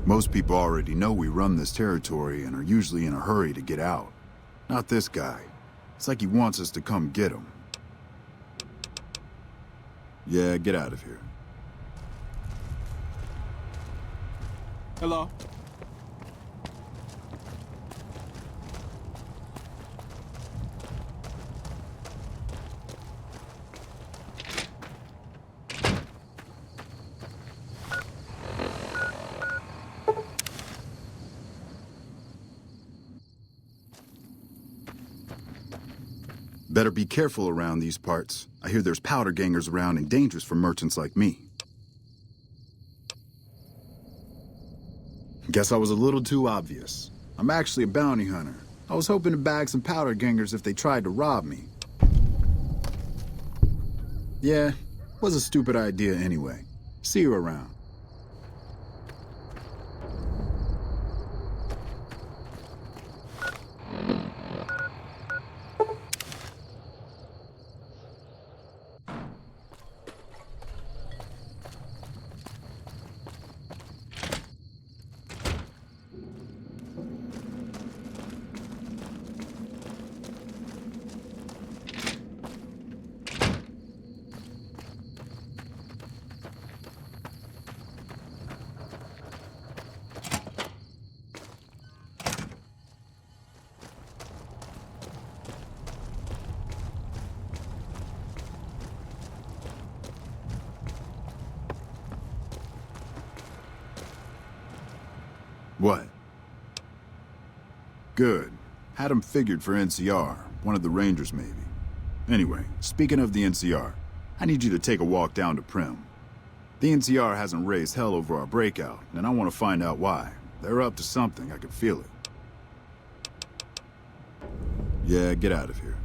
Most people already know we run this territory and are usually in a hurry to get out. Not this guy. It's like he wants us to come get him. Yeah, get out of here. Hello? Better be careful around these parts. I hear there's powder gangers around and dangerous for merchants like me. Guess I was a little too obvious. I'm actually a bounty hunter. I was hoping to bag some powder gangers if they tried to rob me. Yeah, was a stupid idea anyway. See you around. What? Good. Had him figured for NCR, one of the Rangers maybe. Anyway, speaking of the NCR, I need you to take a walk down to Prim. The NCR hasn't raised hell over our breakout, and I want to find out why. They're up to something, I can feel it. Yeah, get out of here.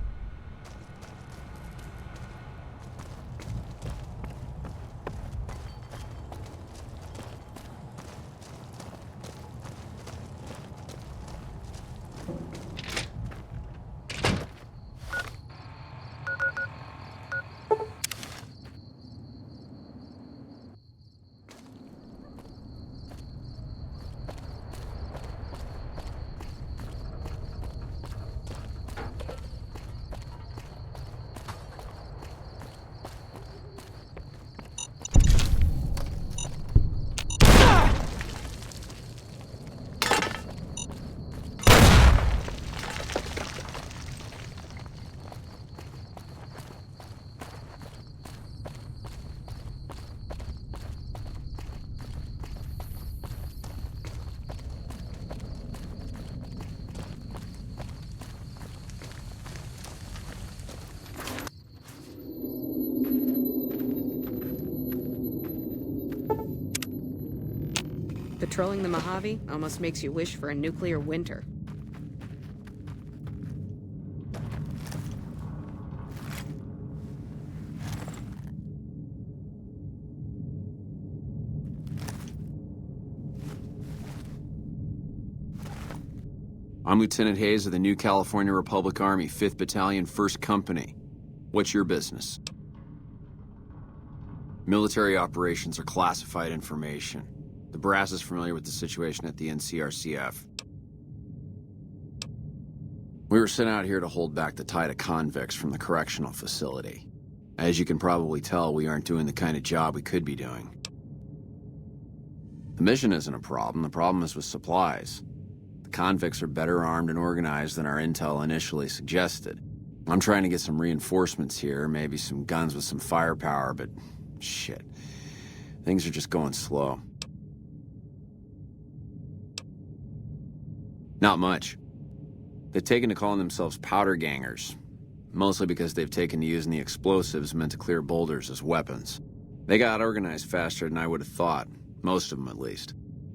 Patrolling the Mojave almost makes you wish for a nuclear winter. I'm Lieutenant Hayes of the New California Republic Army, 5th Battalion, 1st Company. What's your business? Military operations are classified information. The brass is familiar with the situation at the NCRCF. We were sent out here to hold back the tide of convicts from the correctional facility. As you can probably tell, we aren't doing the kind of job we could be doing. The mission isn't a problem. The problem is with supplies. The convicts are better armed and organized than our intel initially suggested. I'm trying to get some reinforcements here, maybe some guns with some firepower, but shit. Things are just going slow. Not much. They've taken to calling themselves powder gangers, mostly because they've taken to using the explosives meant to clear boulders as weapons. They got organized faster than I would have thought, most of them at least.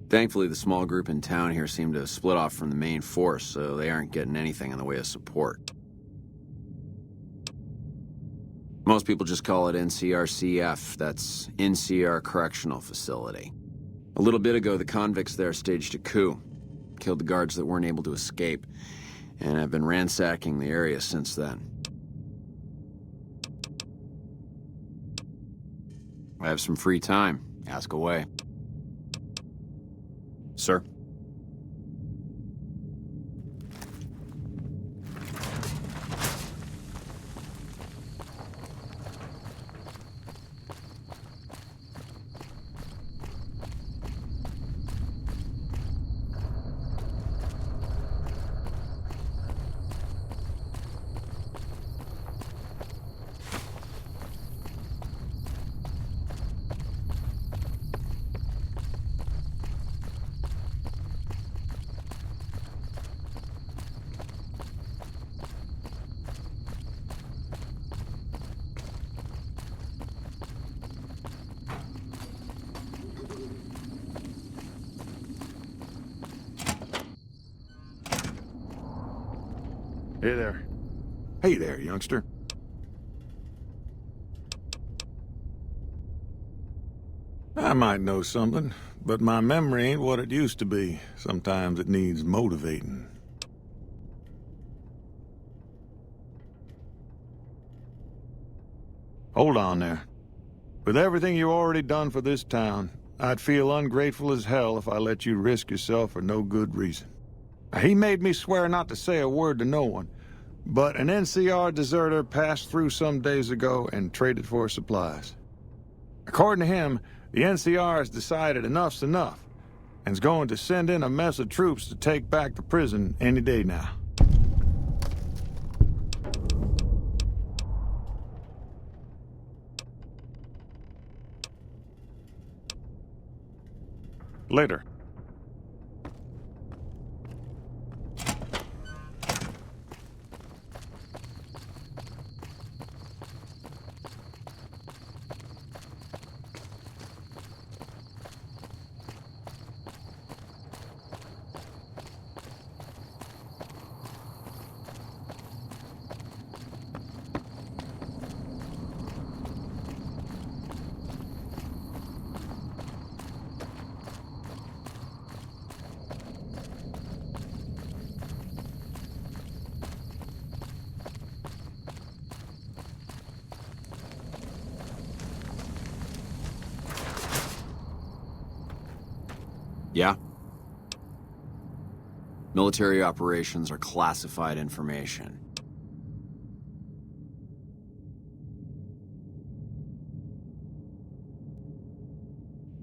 Thankfully, the small group in town here seem to have split off from the main force, so they aren't getting anything in the way of support. Most people just call it NCRCF, that's NCR Correctional Facility. A little bit ago, the convicts there staged a coup. Killed the guards that weren't able to escape. And I've been ransacking the area since then. I have some free time. Ask away. Sir? Hey there. Hey there, youngster. I might know something, but my memory ain't what it used to be. Sometimes it needs motivating. Hold on there. With everything you already done for this town, I'd feel ungrateful as hell if I let you risk yourself for no good reason. He made me swear not to say a word to no one, but an NCR deserter passed through some days ago and traded for supplies. According to him, the NCR has decided enough's enough, and's going to send in a mess of troops to take back the prison any day now. Later. Yeah? Military operations are classified information.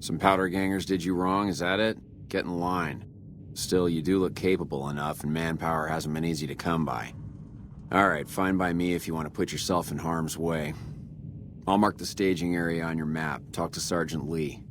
Some powder gangers did you wrong, is that it? Get in line. Still, you do look capable enough, and manpower hasn't been easy to come by. Alright, fine by me if you want to put yourself in harm's way. I'll mark the staging area on your map. Talk to Sergeant Lee.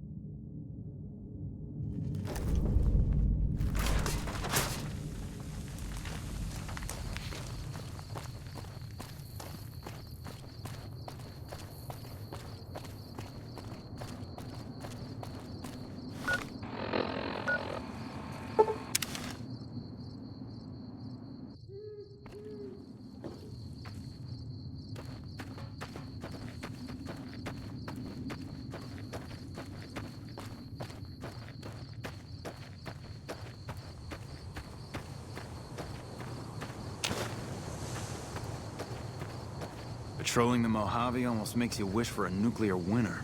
Patrolling the Mojave almost makes you wish for a nuclear winter.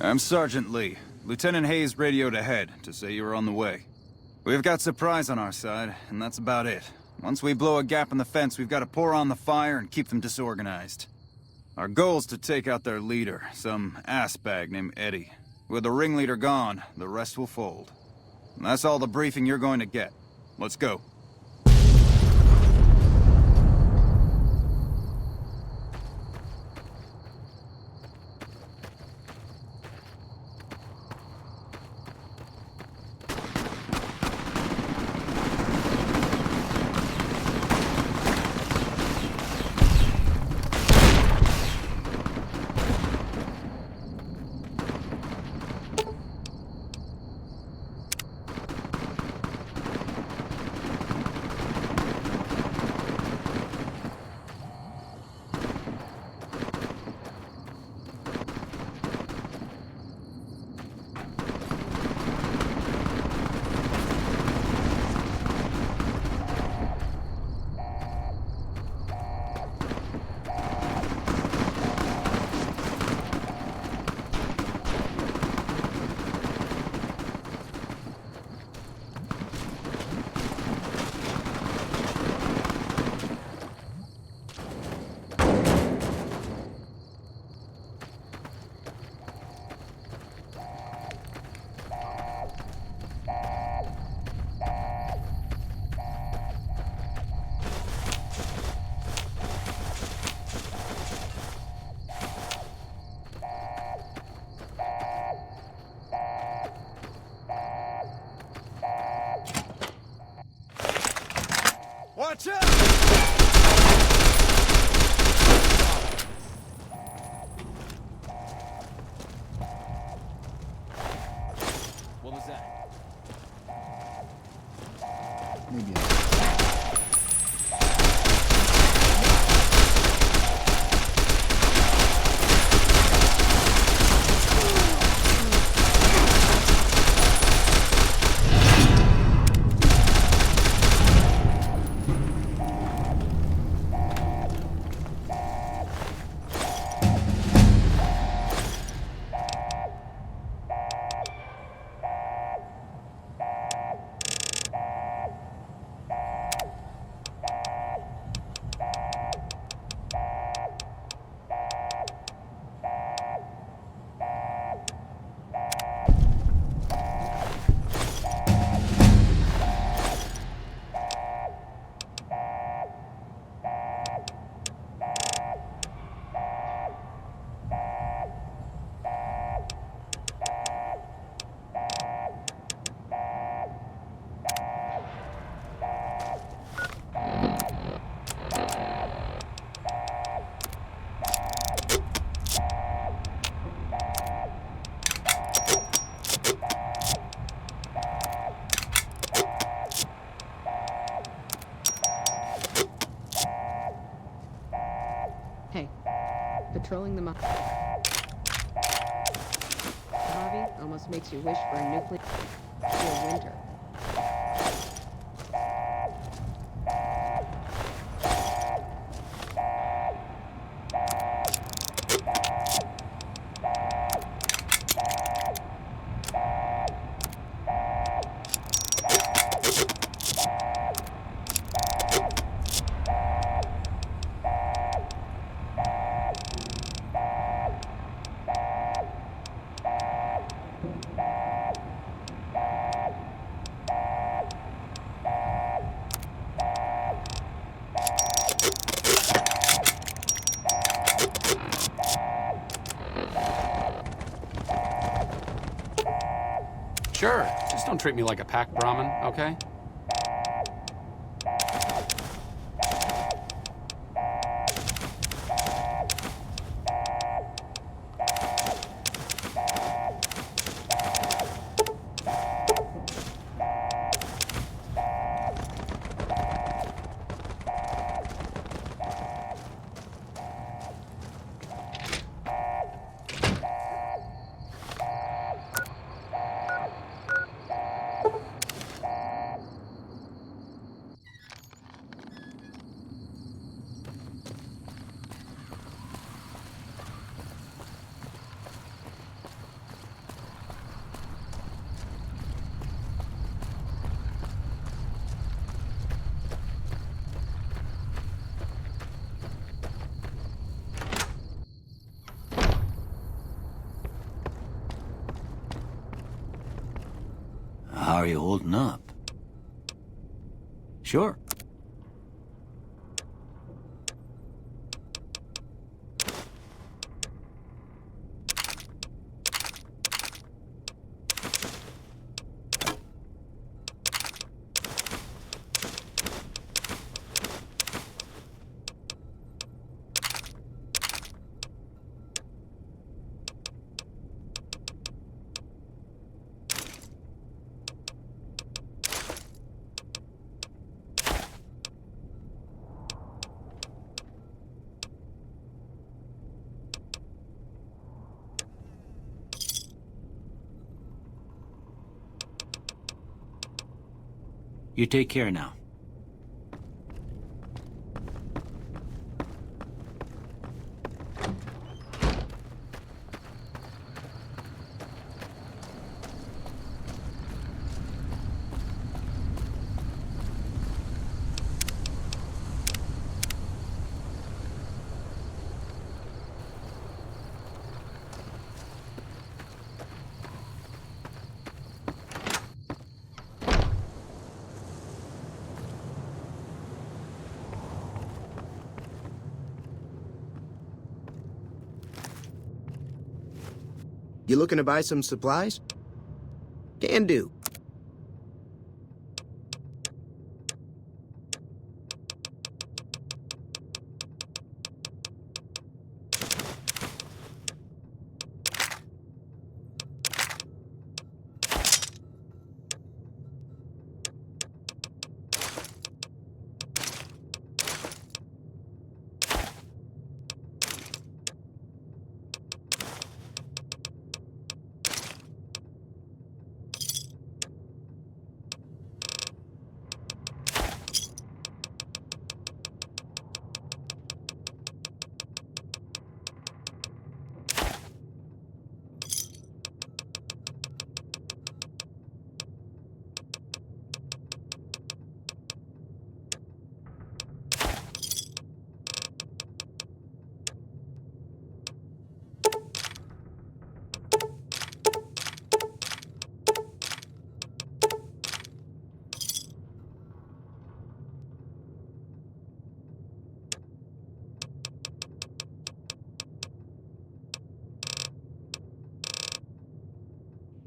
I'm Sergeant Lee. Lieutenant Hayes radioed ahead to say you were on the way. We've got supplies on our side, and that's about it. Once we blow a gap in the fence, we've got to pour on the fire and keep them disorganized. Our goal's to take out their leader, some assbag named Eddie. With the ringleader gone, the rest will fold. And that's all the briefing you're going to get. Let's go. Patrolling the Mojave almost makes you wish for a nuclear winter. Sure, just don't treat me like a pack Brahmin, okay? How are you holding up? Sure. You take care now. You looking to buy some supplies? Can do.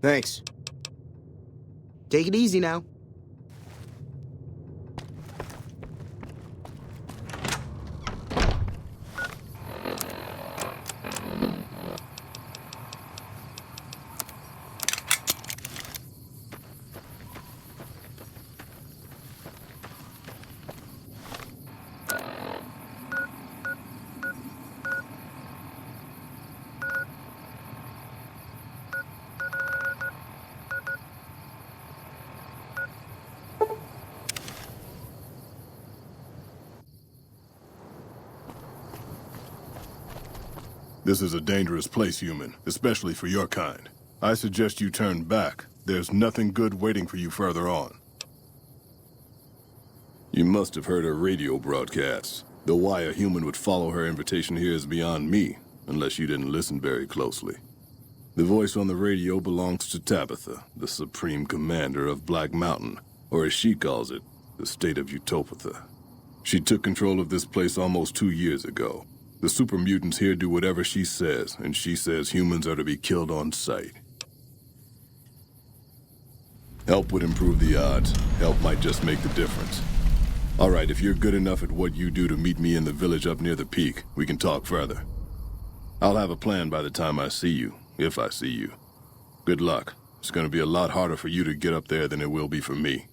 Thanks. Take it easy now. This is a dangerous place, human, especially for your kind. I suggest you turn back. There's nothing good waiting for you further on. You must have heard her radio broadcasts. Though why a human would follow her invitation here is beyond me, unless you didn't listen very closely. The voice on the radio belongs to Tabitha, the Supreme Commander of Black Mountain, or as she calls it, the state of Utopatha. She took control of this place almost 2 years ago. The super mutants here do whatever she says, and she says humans are to be killed on sight. Help would improve the odds. Help might just make the difference. All right, if you're good enough at what you do to meet me in the village up near the peak, we can talk further. I'll have a plan by the time I see you, if I see you. Good luck. It's gonna be a lot harder for you to get up there than it will be for me.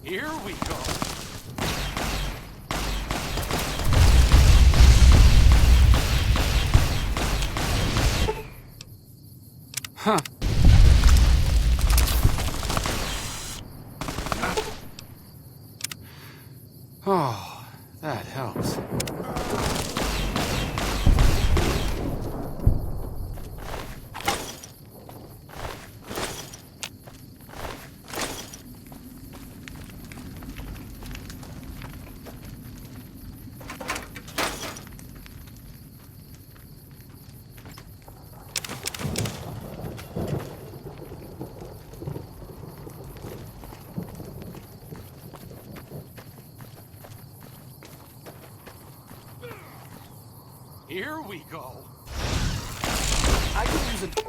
Here we go. Huh. Oh, that helps. Here we go. I could use it.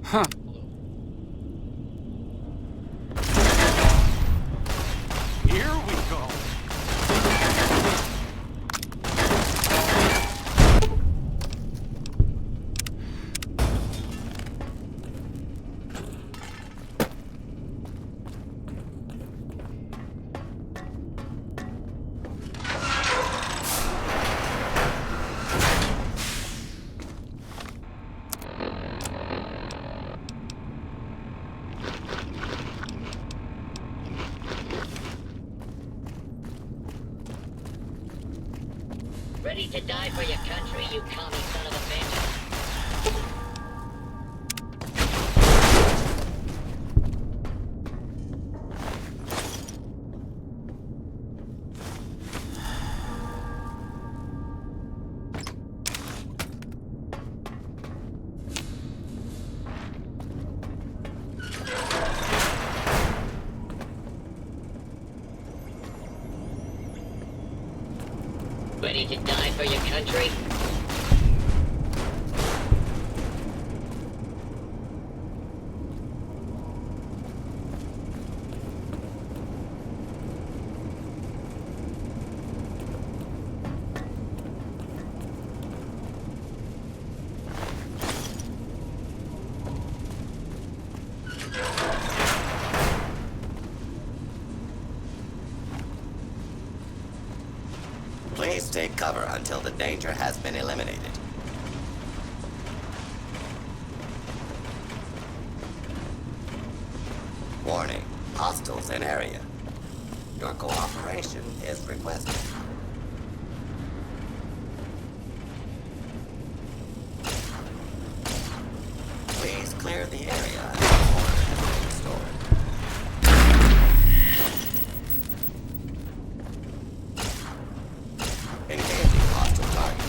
Huh. Here we go. Ready to die for your country, you commie son of a bitch? Ready to die for your country? Please take cover until the danger has been eliminated. Warning, hostiles in area. Your cooperation is requested. Please clear the area until order has been restored. Engaging hostile target.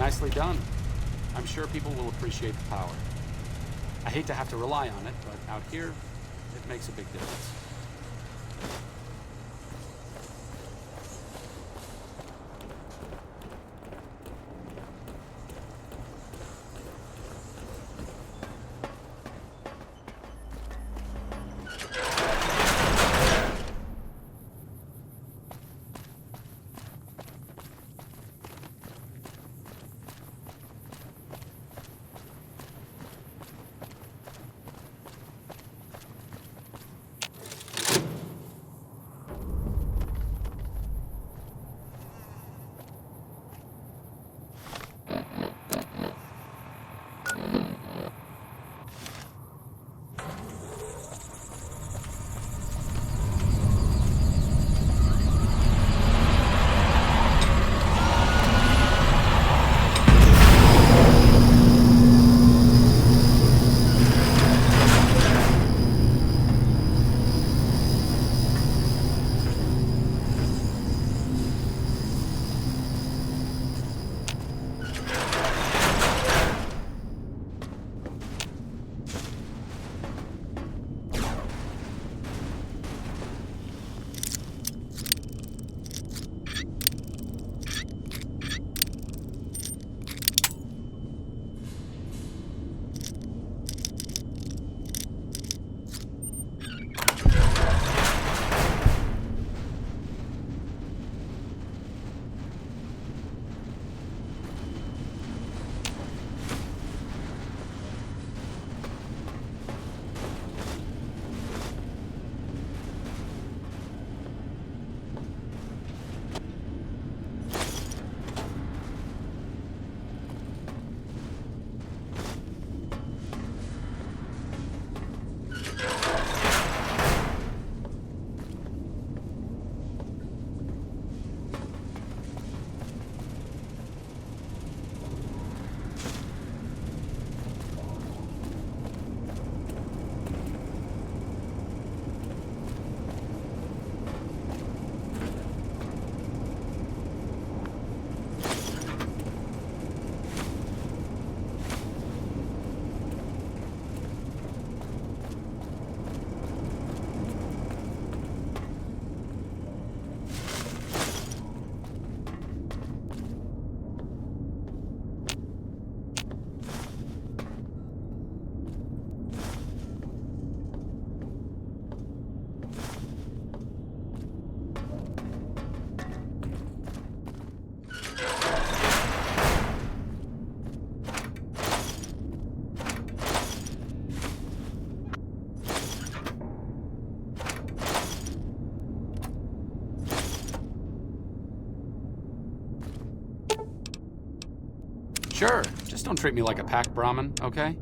Nicely done. I'm sure people will appreciate the power. I hate to have to rely on it, but out here, it makes a big difference. Sure, just don't treat me like a pack Brahmin, okay?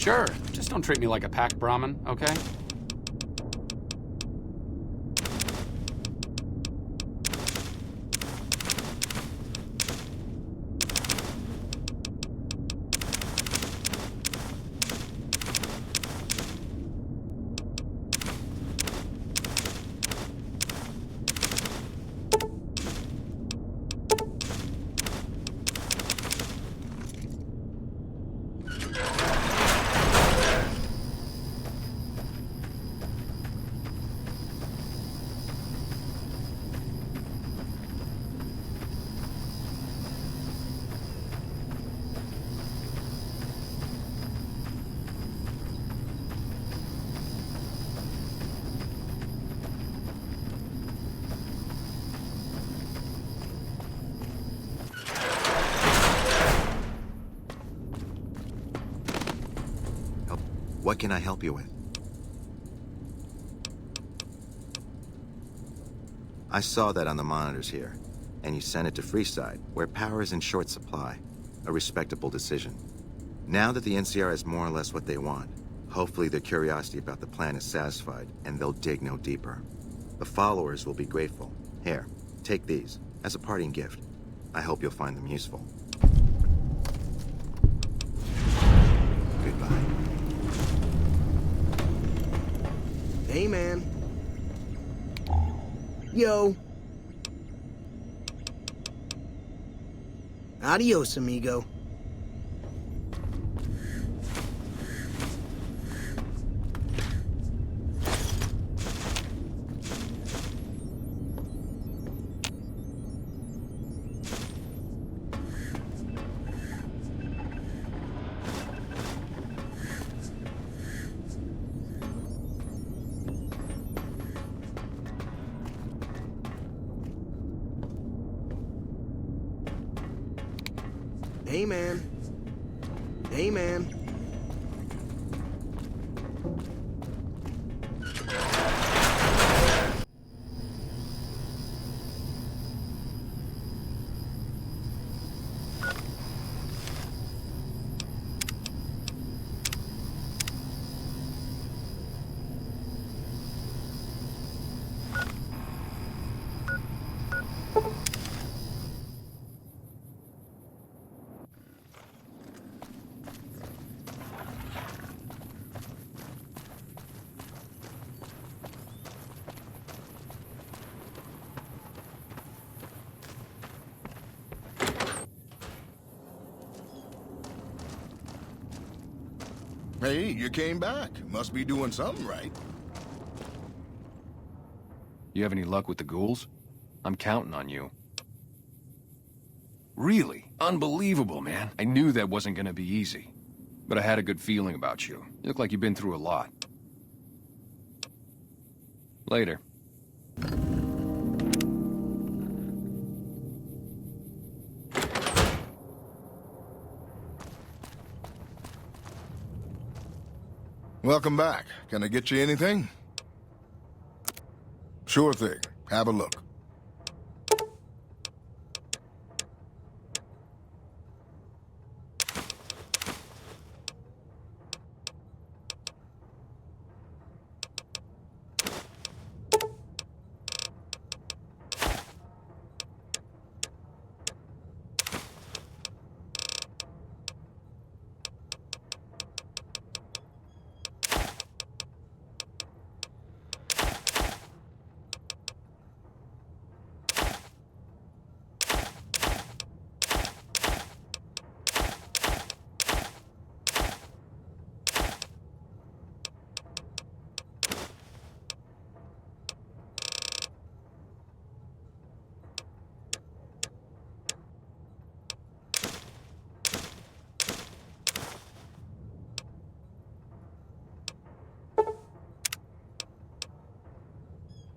Sure, just don't treat me like a pack Brahmin, okay? What can I help you with? I saw that on the monitors here, and you sent it to Freeside, where power is in short supply. A respectable decision. Now that the NCR has more or less what they want, hopefully their curiosity about the plan is satisfied, and they'll dig no deeper. The followers will be grateful. Here, take these, as a parting gift. I hope you'll find them useful. Goodbye. Hey, man. Yo. Adios, amigo. Hey, man. Hey, man. Hey, you came back. Must be doing something right. You have any luck with the ghouls? I'm counting on you. Really? Unbelievable, man. I knew that wasn't gonna be easy. But I had a good feeling about you. You look like you've been through a lot. Later. Welcome back. Can I get you anything? Sure thing. Have a look.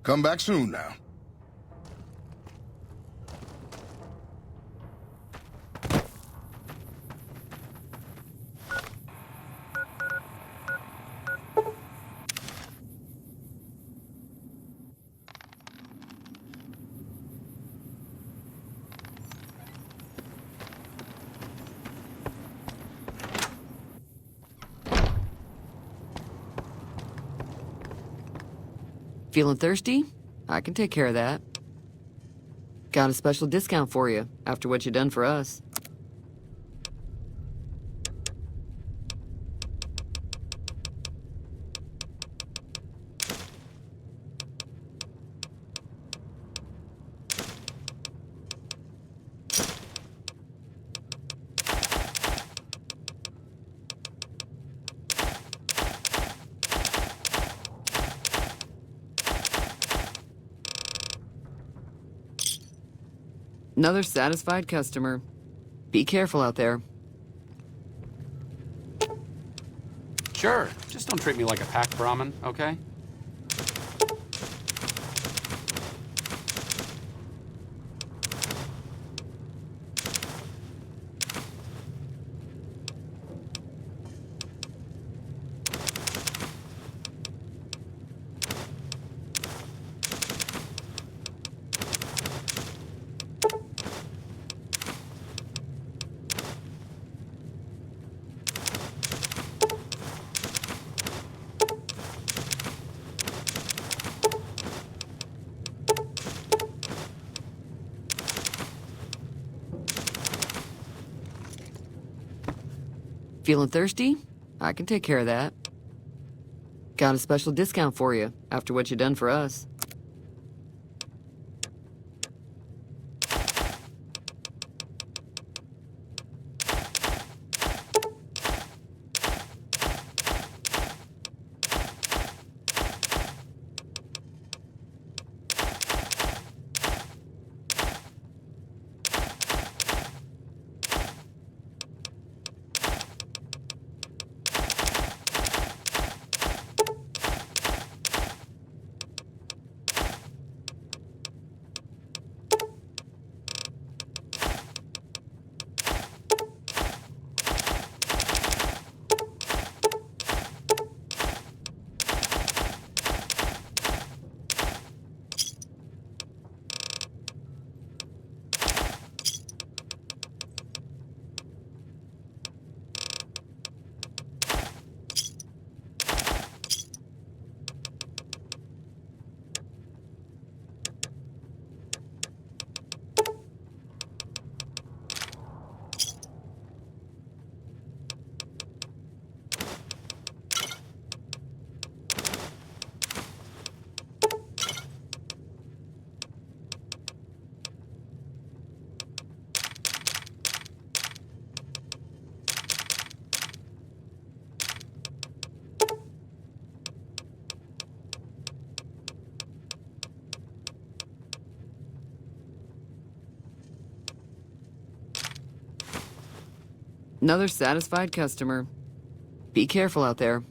Come back soon now. Feeling thirsty? I can take care of that. Got a special discount for you, after what you done for us. Another satisfied customer. Be careful out there. Sure, just don't treat me like a packed Brahmin, okay? Feeling thirsty? I can take care of that. Got a special discount for you, after what you done for us. Another satisfied customer. Be careful out there.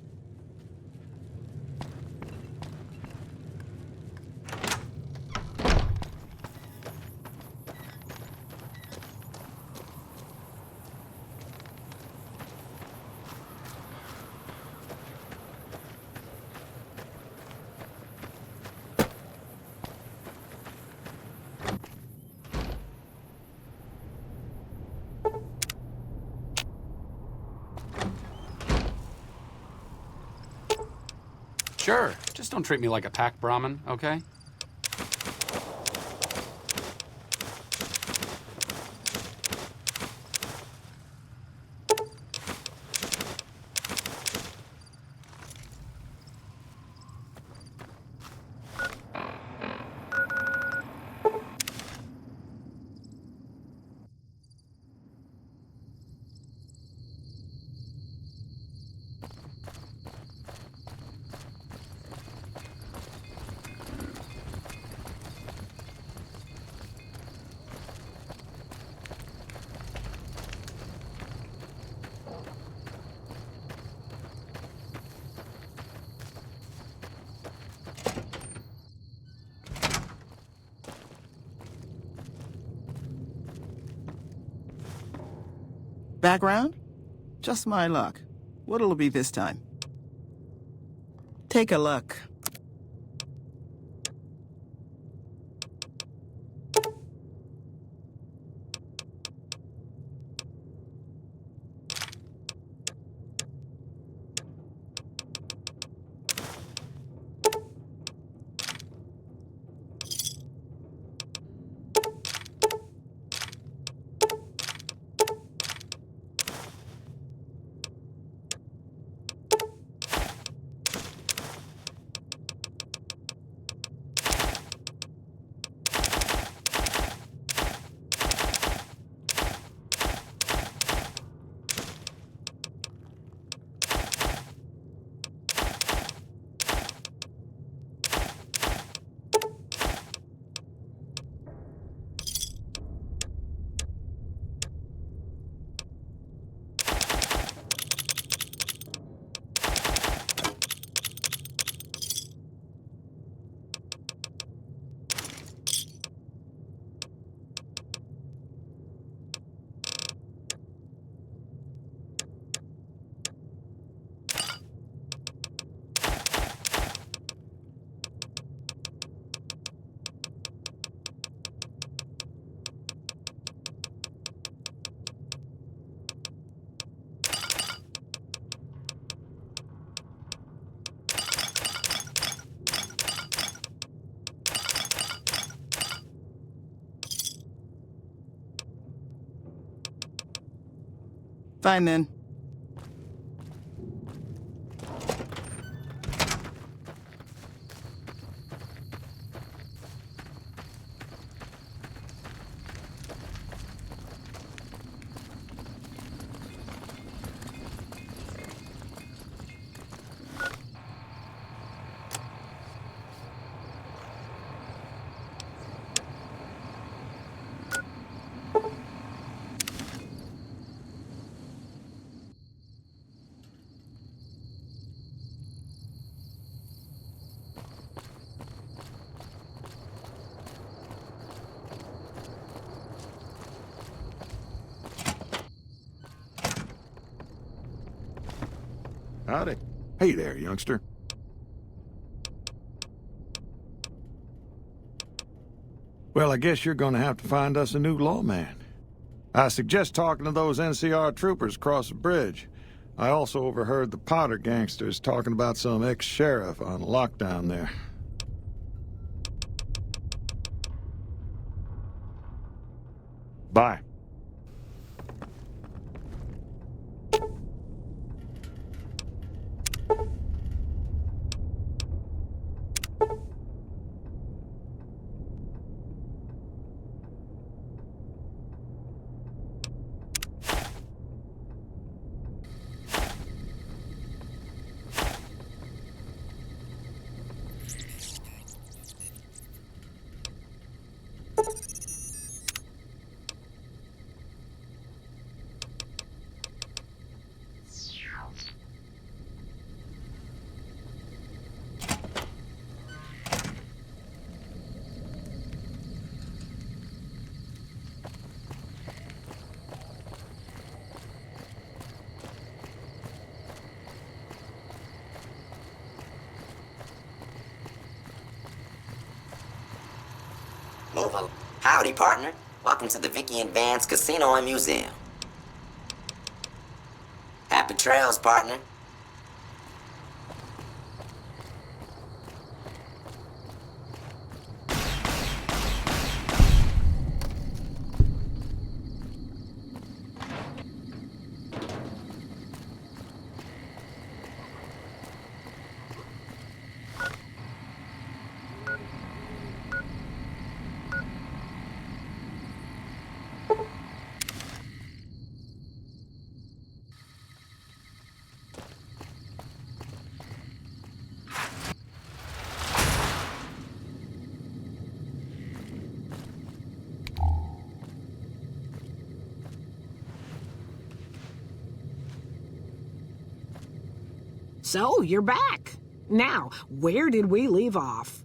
Sure, just don't treat me like a packed Brahmin, okay? Background? Just my luck. What'll it be this time? Take a look. Fine then. Howdy. Hey there, youngster. Well, I guess you're gonna have to find us a new lawman. I suggest talking to those NCR troopers across the bridge. I also overheard the Potter gangsters talking about some ex-sheriff on lockdown there. Bye. Move on. Howdy, partner. Welcome to the Vicky and Vance Casino and Museum. Happy trails, partner. So, you're back. Now, where did we leave off?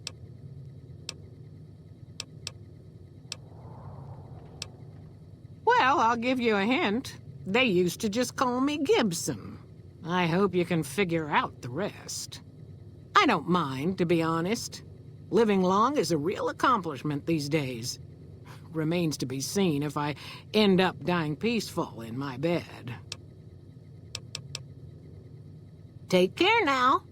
Well, I'll give you a hint. They used to just call me Gibson. I hope you can figure out the rest. I don't mind, to be honest. Living long is a real accomplishment these days. Remains to be seen if I end up dying peaceful in my bed. Take care now.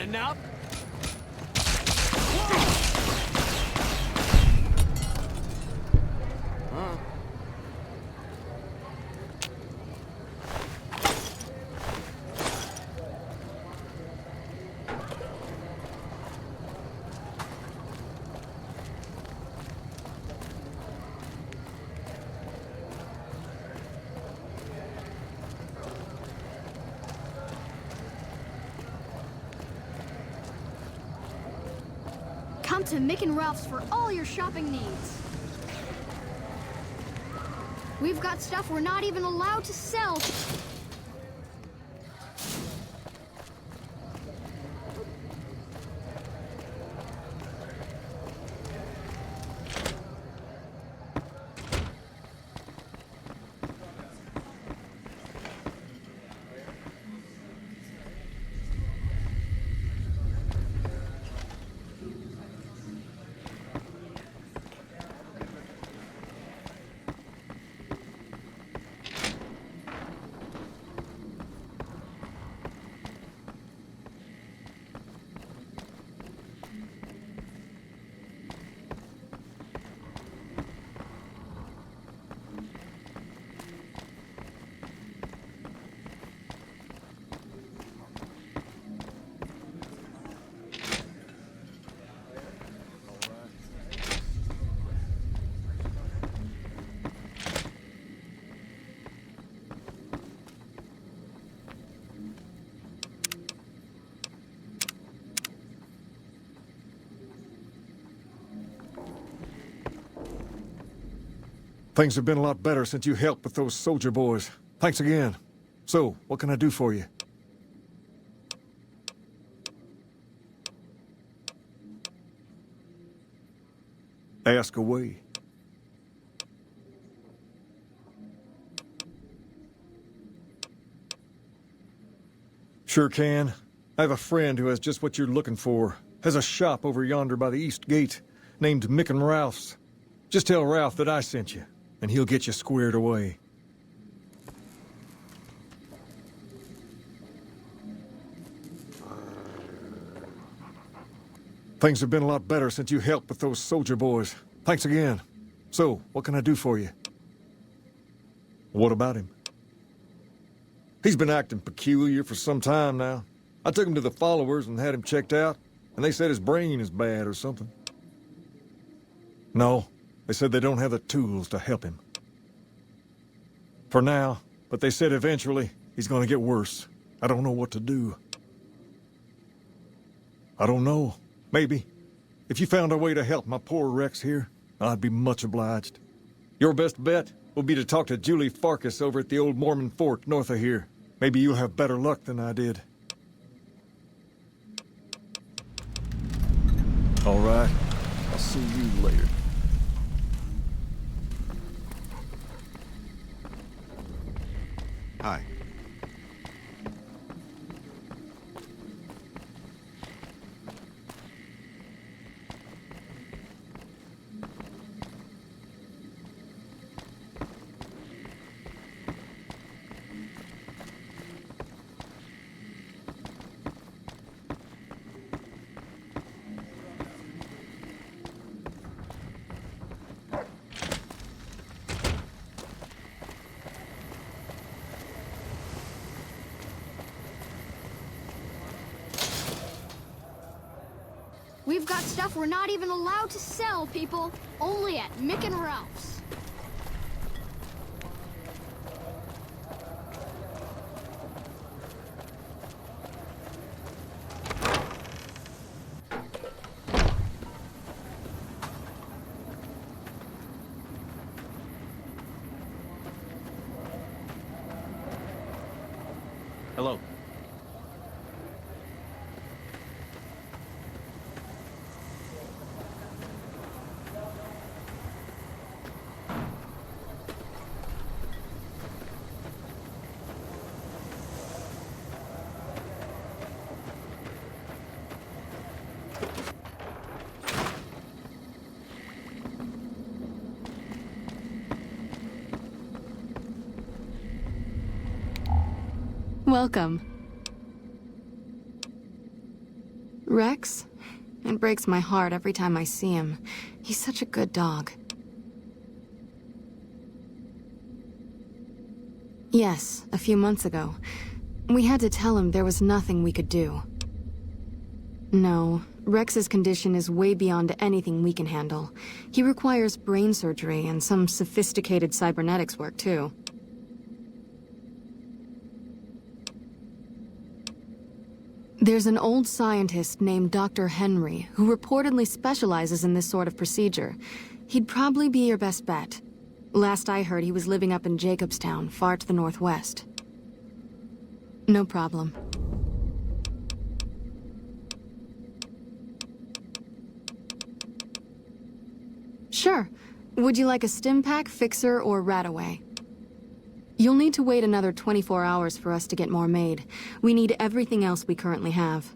enough? Come to Mick and Ralph's for all your shopping needs. We've got stuff we're not even allowed to sell. Things have been a lot better since you helped with those soldier boys. Thanks again. So, what can I do for you? Ask away. Sure can. I have a friend who has just what you're looking for. Has a shop over yonder by the East Gate, named Mick and Ralph's. Just tell Ralph that I sent you, and he'll get you squared away. Things have been a lot better since you helped with those soldier boys. Thanks again. So, what can I do for you? What about him? He's been acting peculiar for some time now. I took him to the followers and had him checked out, and they said his brain is bad or something. No, they said they don't have the tools to help him. For now, but they said eventually he's gonna get worse. I don't know what to do. I don't know. Maybe. If you found a way to help my poor Rex here, I'd be much obliged. Your best bet will be to talk to Julie Farkas over at the old Mormon fort north of here. Maybe you'll have better luck than I did. All right. I'll see you later. Hi. We've got stuff we're not even allowed to sell, people. Only at Mick and Ralph's. Hello. Welcome. Rex? It breaks my heart every time I see him. He's such a good dog. Yes, a few months ago. We had to tell him there was nothing we could do. No, Rex's condition is way beyond anything we can handle. He requires brain surgery and some sophisticated cybernetics work, too. There's an old scientist named Dr. Henry who reportedly specializes in this sort of procedure. He'd probably be your best bet. Last I heard, he was living up in Jacobstown, far to the northwest. No problem. Sure. Would you like a stim pack, fixer, or rat-away? You'll need to wait another 24 hours for us to get more made. We need everything else we currently have.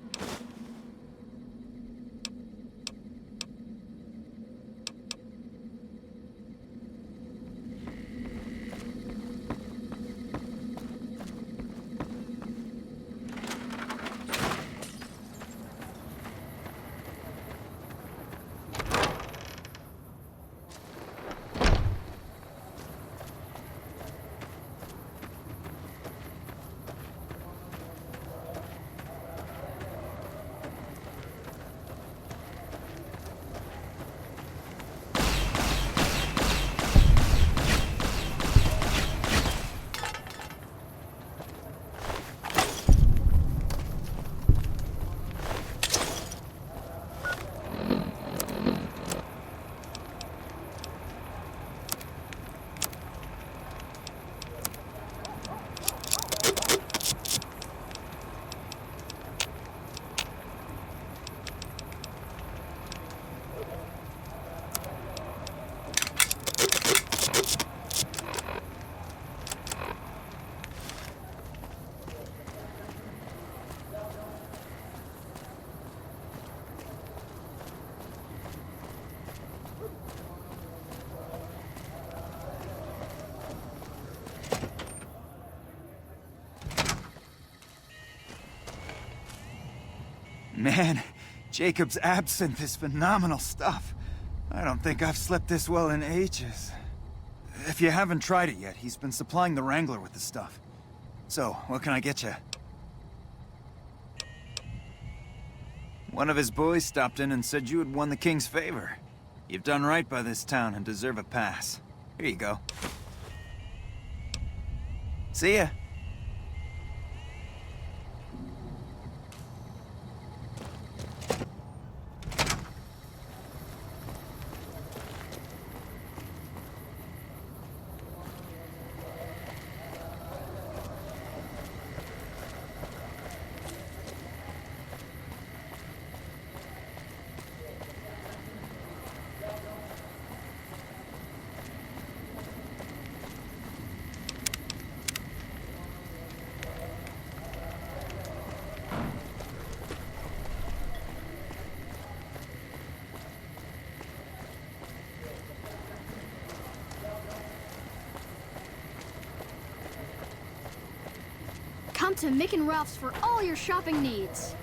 Man, Jacob's absinthe is phenomenal stuff. I don't think I've slept this well in ages. If you haven't tried it yet, he's been supplying the Wrangler with the stuff. So, what can I get you? One of his boys stopped in and said you had won the king's favor. You've done right by this town and deserve a pass. Here you go. See ya. Come to Mick and Ralph's for all your shopping needs.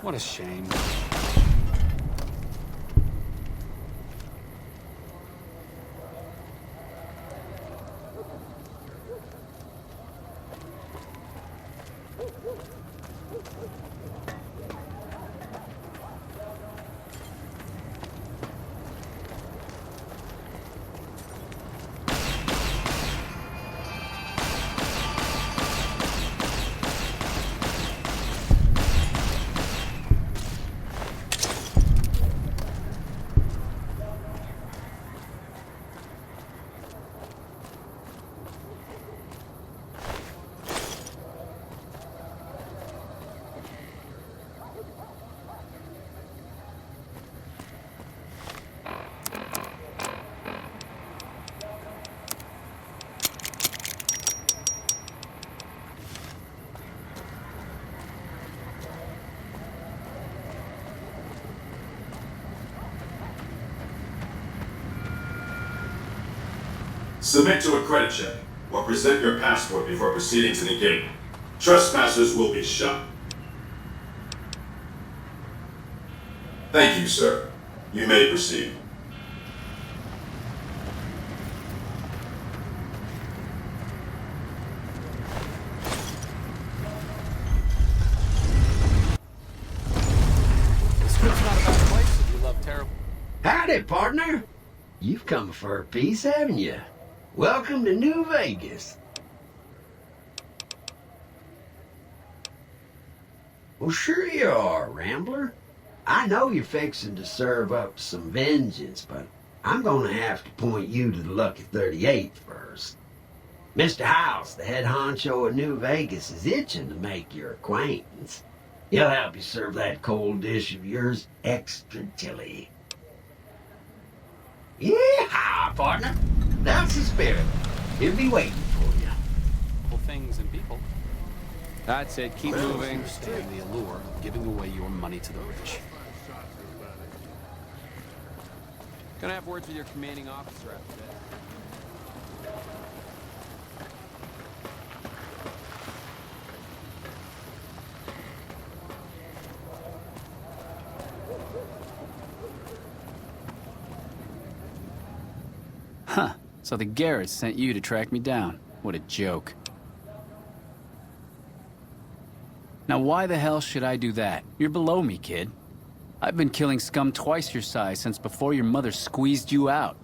What a shame. Submit to a credit check, or present your passport before proceeding to the gate. Trespassers will be shot. Thank you, sir. You may proceed. Howdy, partner. You've come for a piece, haven't you? Welcome to New Vegas. Well, sure you are, Rambler. I know you're fixing to serve up some vengeance, but I'm gonna have to point you to the Lucky 38 first. Mr. House, the head honcho of New Vegas, is itching to make your acquaintance. He'll help you serve that cold dish of yours extra chilly. Yeah, partner. That's the spirit. He'll be waiting for you. Things and people. That's it. Keep moving. Understand the allure of giving away your money to the rich. Gonna have words with your commanding officer after that. Huh. So the Garretts sent you to track me down. What a joke. Now why the hell should I do that? You're below me, kid. I've been killing scum twice your size since before your mother squeezed you out.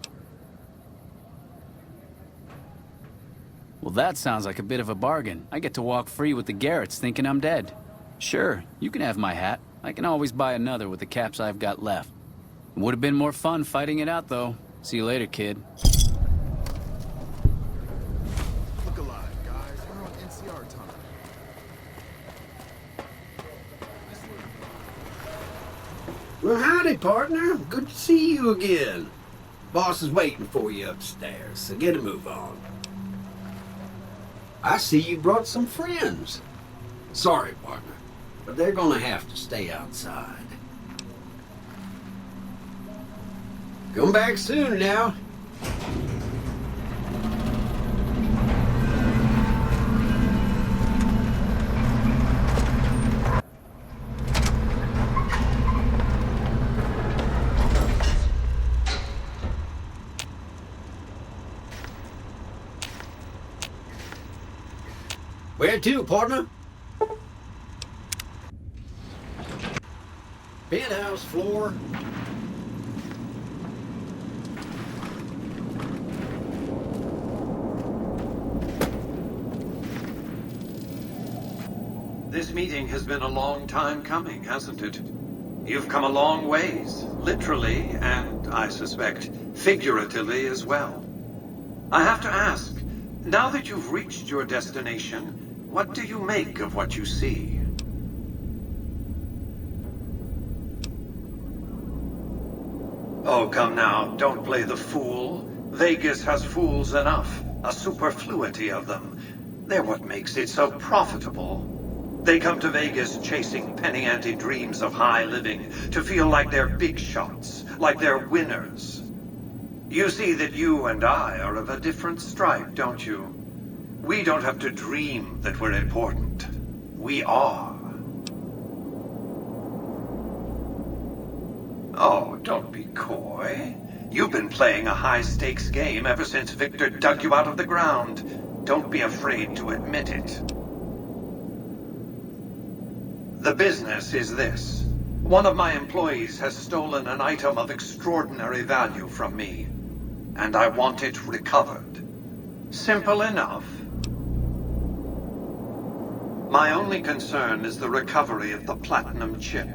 Well, that sounds like a bit of a bargain. I get to walk free with the Garretts thinking I'm dead. Sure, you can have my hat. I can always buy another with the caps I've got left. Would have been more fun fighting it out, though. See you later, kid. Look alive, guys. We're on NCR time. Well, howdy, partner. Good to see you again. Boss is waiting for you upstairs, so get a move on. I see you brought some friends. Sorry, partner, but they're gonna have to stay outside. Come back soon now. Where to, partner? Penthouse floor. This meeting has been a long time coming, hasn't it? You've come a long ways, literally, and I suspect figuratively as well. I have to ask, now that you've reached your destination, what do you make of what you see? Oh, come now, don't play the fool. Vegas has fools enough, a superfluity of them. They're what makes it so profitable. They come to Vegas chasing penny-ante dreams of high living, to feel like they're big shots, like they're winners. You see that you and I are of a different stripe, don't you? We don't have to dream that we're important. We are. Oh, don't be coy. You've been playing a high-stakes game ever since Victor dug you out of the ground. Don't be afraid to admit it. The business is this. One of my employees has stolen an item of extraordinary value from me, and I want it recovered. Simple enough. My only concern is the recovery of the platinum chip.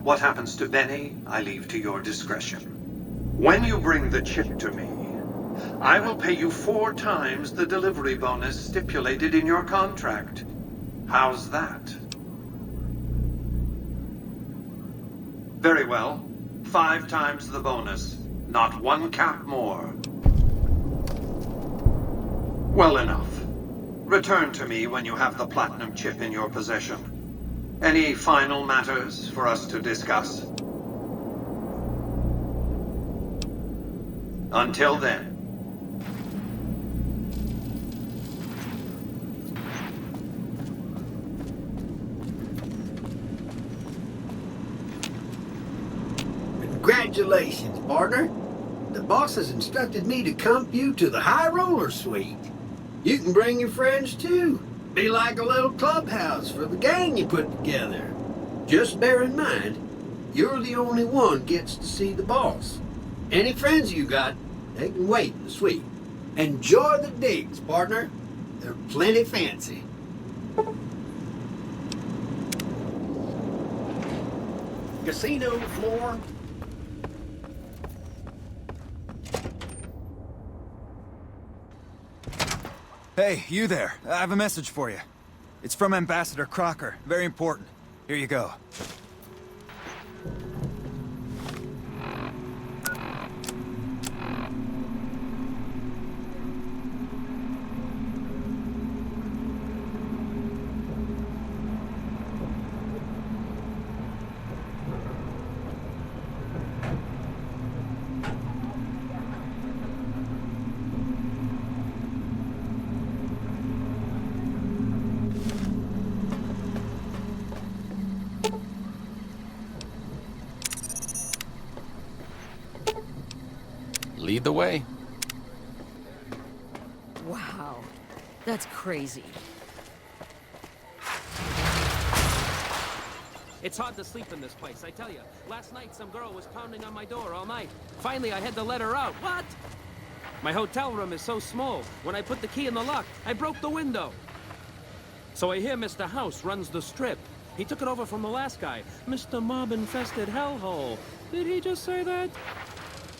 What happens to Benny, I leave to your discretion. When you bring the chip to me, I will pay you 4 times the delivery bonus stipulated in your contract. How's that? Very well. 5 times the bonus. Not 1 cap more. Well enough. Return to me when you have the platinum chip in your possession. Any final matters for us to discuss? Until then. Congratulations, partner. The boss has instructed me to comp you to the High Roller Suite. You can bring your friends too. Be like a little clubhouse for the gang you put together. Just bear in mind, you're the only one gets to see the boss. Any friends you got, they can wait in the suite. Enjoy the digs, partner. They're plenty fancy. Casino floor. Hey, you there. I have a message for you. It's from Ambassador Crocker. Very important. Here you go. Lead the way. Wow, that's crazy. It's hard to sleep in this place, I tell you. Last night, some girl was pounding on my door all night. Finally, I had to let her out. What? My hotel room is so small. When I put the key in the lock, I broke the window. So I hear Mr. House runs the strip. He took it over from the last guy, Mr. Mob-infested hellhole. Did he just say that?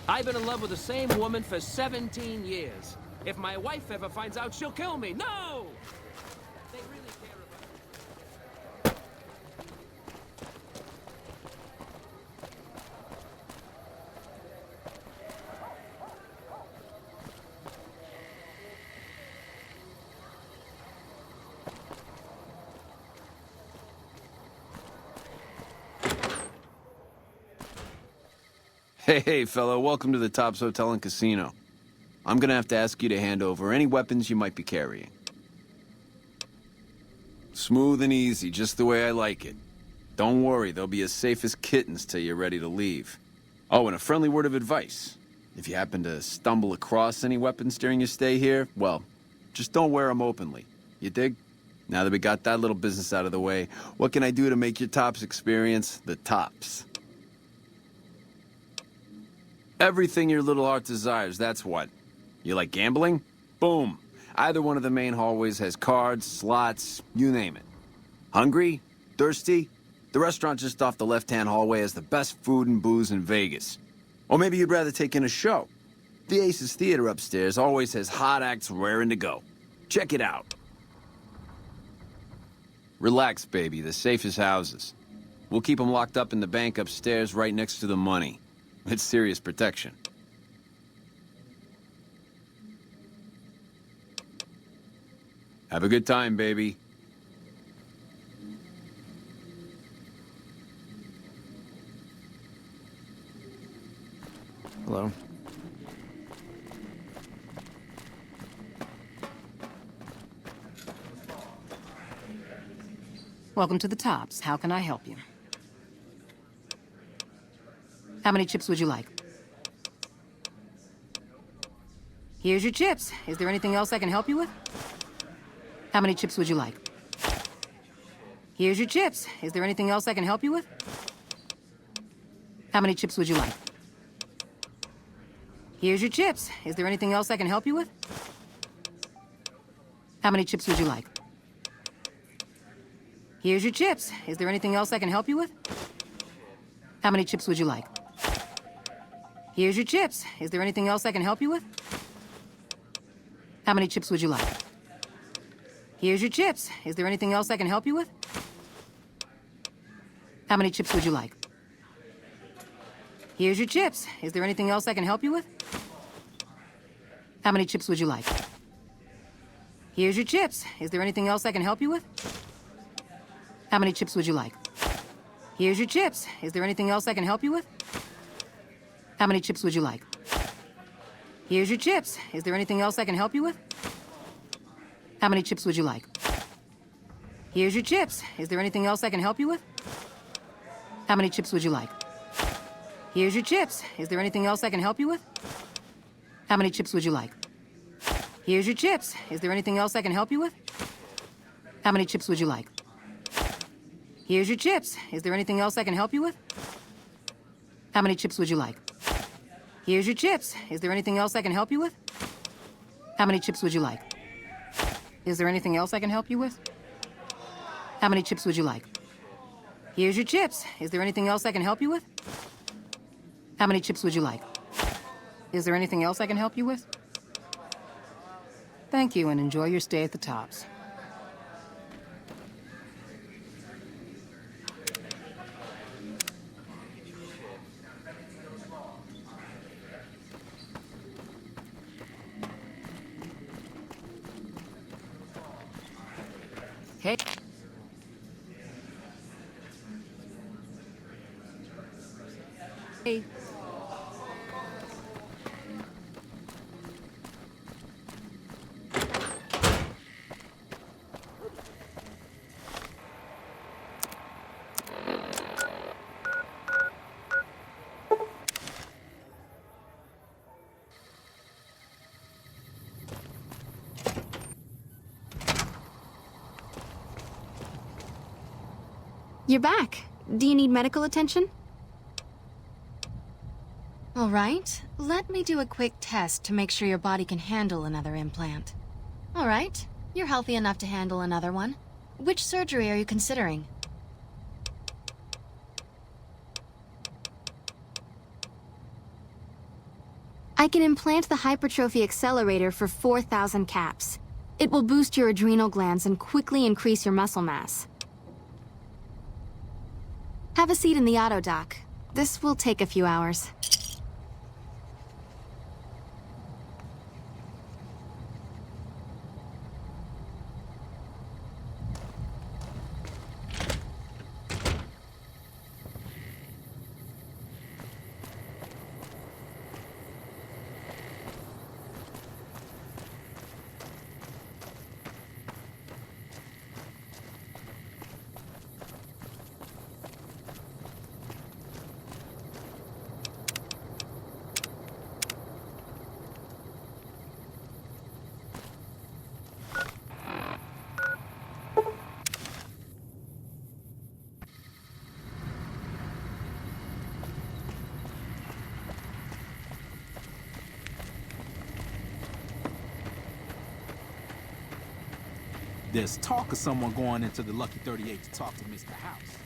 I've been in love with the same woman for 17 years. If my wife ever finds out, she'll kill me. No! They really care about... Hey, fellow, welcome to the Tops Hotel and Casino. I'm gonna have to ask you to hand over any weapons you might be carrying. Smooth and easy, just the way I like it. Don't worry, they'll be as safe as kittens till you're ready to leave. Oh, and a friendly word of advice. If you happen to stumble across any weapons during your stay here, well, just don't wear them openly. You dig? Now that we got that little business out of the way, what can I do to make your Tops experience the tops? Everything your little heart desires, that's what. You like gambling? Boom. Either one of the main hallways has cards, slots, you name it. Hungry? Thirsty? The restaurant just off the left-hand hallway has the best food and booze in Vegas. Or maybe you'd rather take in a show. The Aces Theater upstairs always has hot acts raring to go. Check it out. Relax, baby, the safest houses. We'll keep them locked up in the bank upstairs right next to the money. It's serious protection. Have a good time, baby. Hello. Welcome to the Tops. How can I help you? How many chips would you like? Here's your chips. Is there anything else I can help you with? How many chips would you like? Here's your chips. Is there anything else I can help you with? How many chips would you like? Here's your chips. Is there anything else I can help you with? How many chips would you like? Here's your chips. Is there anything else I can help you with? How many chips would you like? Here's your chips. Is there anything else I can help you with? How many chips would you like? Here's your chips. Is there anything else I can help you with? How many chips would you like? Here's your chips. Is there anything else I can help you with? How many chips would you like? Here's your chips. Is there anything else I can help you with? How many chips would you like? Here's your chips. Is there anything else I can help you with? How many chips would you like? Here's your chips. Is there anything else I can help you with? How many chips would you like? Here's your chips. Is there anything else I can help you with? How many chips would you like? Here's your chips. Is there anything else I can help you with? How many chips would you like? Here's your chips. Is there anything else I can help you with? How many chips would you like? Here's your chips. Is there anything else I can help you with? How many chips would you like? Here's your chips. Is there anything else I can help you with? How many chips would you like? Is there anything else I can help you with? How many chips would you like? Here's your chips. Is there anything else I can help you with? How many chips would you like? Is there anything else I can help you with? Thank you, and enjoy your stay at the Tops. Hey. Hey. You're back. Do you need medical attention? All right, let me do a quick test to make sure your body can handle another implant. All right, you're healthy enough to handle another one. Which surgery are you considering? I can implant the hypertrophy accelerator for 4,000 caps. It will boost your adrenal glands and quickly increase your muscle mass. Have a seat in the auto dock. This will take a few hours. There's talk of someone going into the Lucky 38 to talk to Mr. House.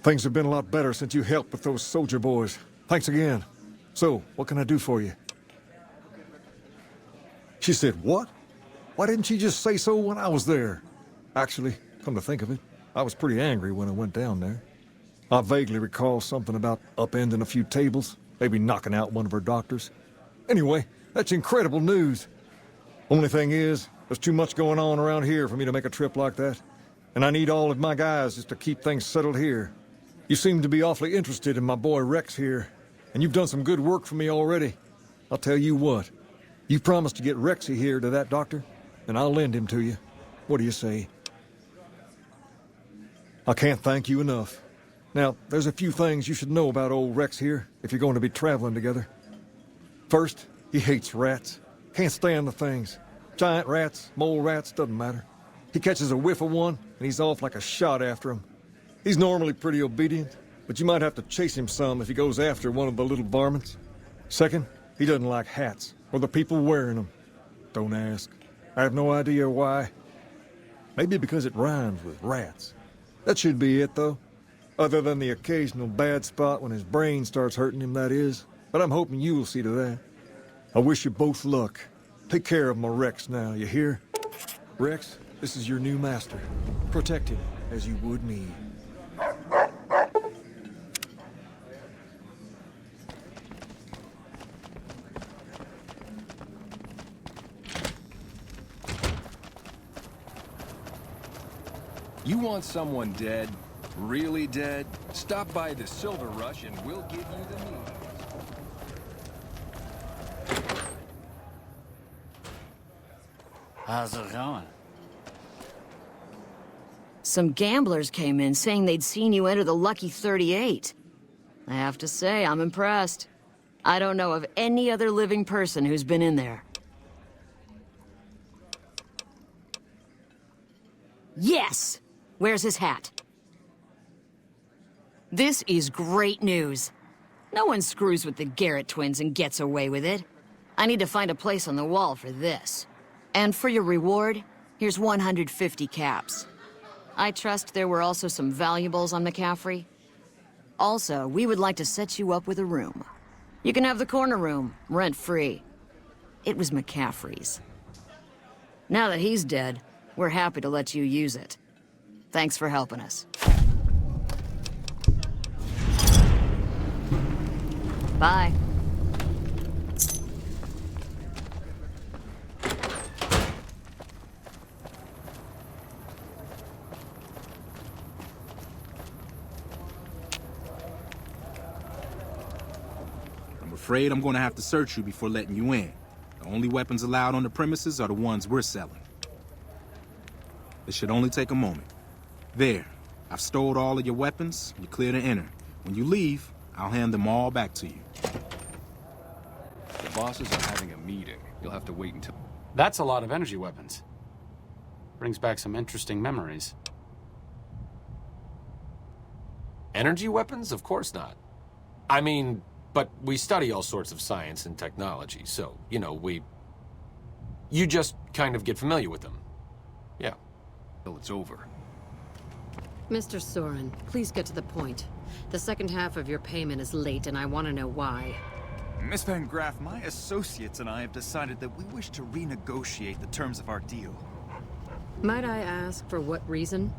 Things have been a lot better since you helped with those soldier boys. Thanks again. So, what can I do for you? She said, what? Why didn't she just say so when I was there? Actually, come to think of it, I was pretty angry when I went down there. I vaguely recall something about upending a few tables, maybe knocking out one of her doctors. Anyway, that's incredible news. Only thing is, there's too much going on around here for me to make a trip like that. And I need all of my guys just to keep things settled here. You seem to be awfully interested in my boy Rex here, and you've done some good work for me already. I'll tell you what, you promised to get Rexy here to that doctor, and I'll lend him to you. What do you say? I can't thank you enough. Now, there's a few things you should know about old Rex here if you're going to be traveling together. First, he hates rats. Can't stand the things. Giant rats, mole rats, doesn't matter. He catches a whiff of one, and he's off like a shot after him. He's normally pretty obedient, but you might have to chase him some if he goes after one of the little varmints. Second, he doesn't like hats, or the people wearing them. Don't ask. I have no idea why. Maybe because it rhymes with rats. That should be it, though. Other than the occasional bad spot when his brain starts hurting him, that is. But I'm hoping you will see to that. I wish you both luck. Take care of my Rex now, you hear? Rex, this is your new master. Protect him as you would me. You want someone dead? Really dead? Stop by the Silver Rush and we'll give you the news. How's it going? Some gamblers came in saying they'd seen you enter the Lucky 38. I have to say, I'm impressed. I don't know of any other living person who's been in there. Yes! Where's his hat? This is great news. No one screws with the Garrett twins and gets away with it. I need to find a place on the wall for this. And for your reward, here's 150 caps. I trust there were also some valuables on McCaffrey. Also, we would like to set you up with a room. You can have the corner room, rent-free. It was McCaffrey's. Now that he's dead, we're happy to let you use it. Thanks for helping us. Bye. I'm afraid I'm gonna have to search you before letting you in. The only weapons allowed on the premises are the ones we're selling. It should only take a moment. There. I've stowed all of your weapons. You're clear to enter. When you leave, I'll hand them all back to you. The bosses are having a meeting. You'll have to wait until... That's a lot of energy weapons. Brings back some interesting memories. Energy weapons? Of course not. I mean, but we study all sorts of science and technology, so, you know, you just kind of get familiar with them. Yeah. Till it's over. Mr. Soren, please get to the point. The second half of your payment is late, and I want to know why. Miss Van Graff, my associates and I have decided that we wish to renegotiate the terms of our deal. Might I ask for what reason?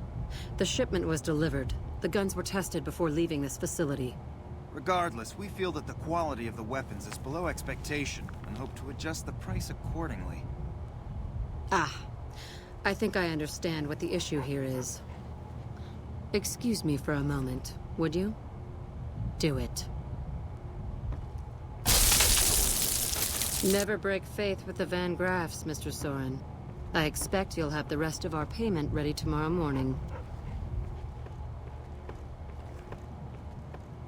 The shipment was delivered. The guns were tested before leaving this facility. Regardless, we feel that the quality of the weapons is below expectation and hope to adjust the price accordingly. Ah, I think I understand what the issue here is. Excuse me for a moment, would you? Do it. Never break faith with the Van Graffs, Mr. Soren. I expect you'll have the rest of our payment ready tomorrow morning.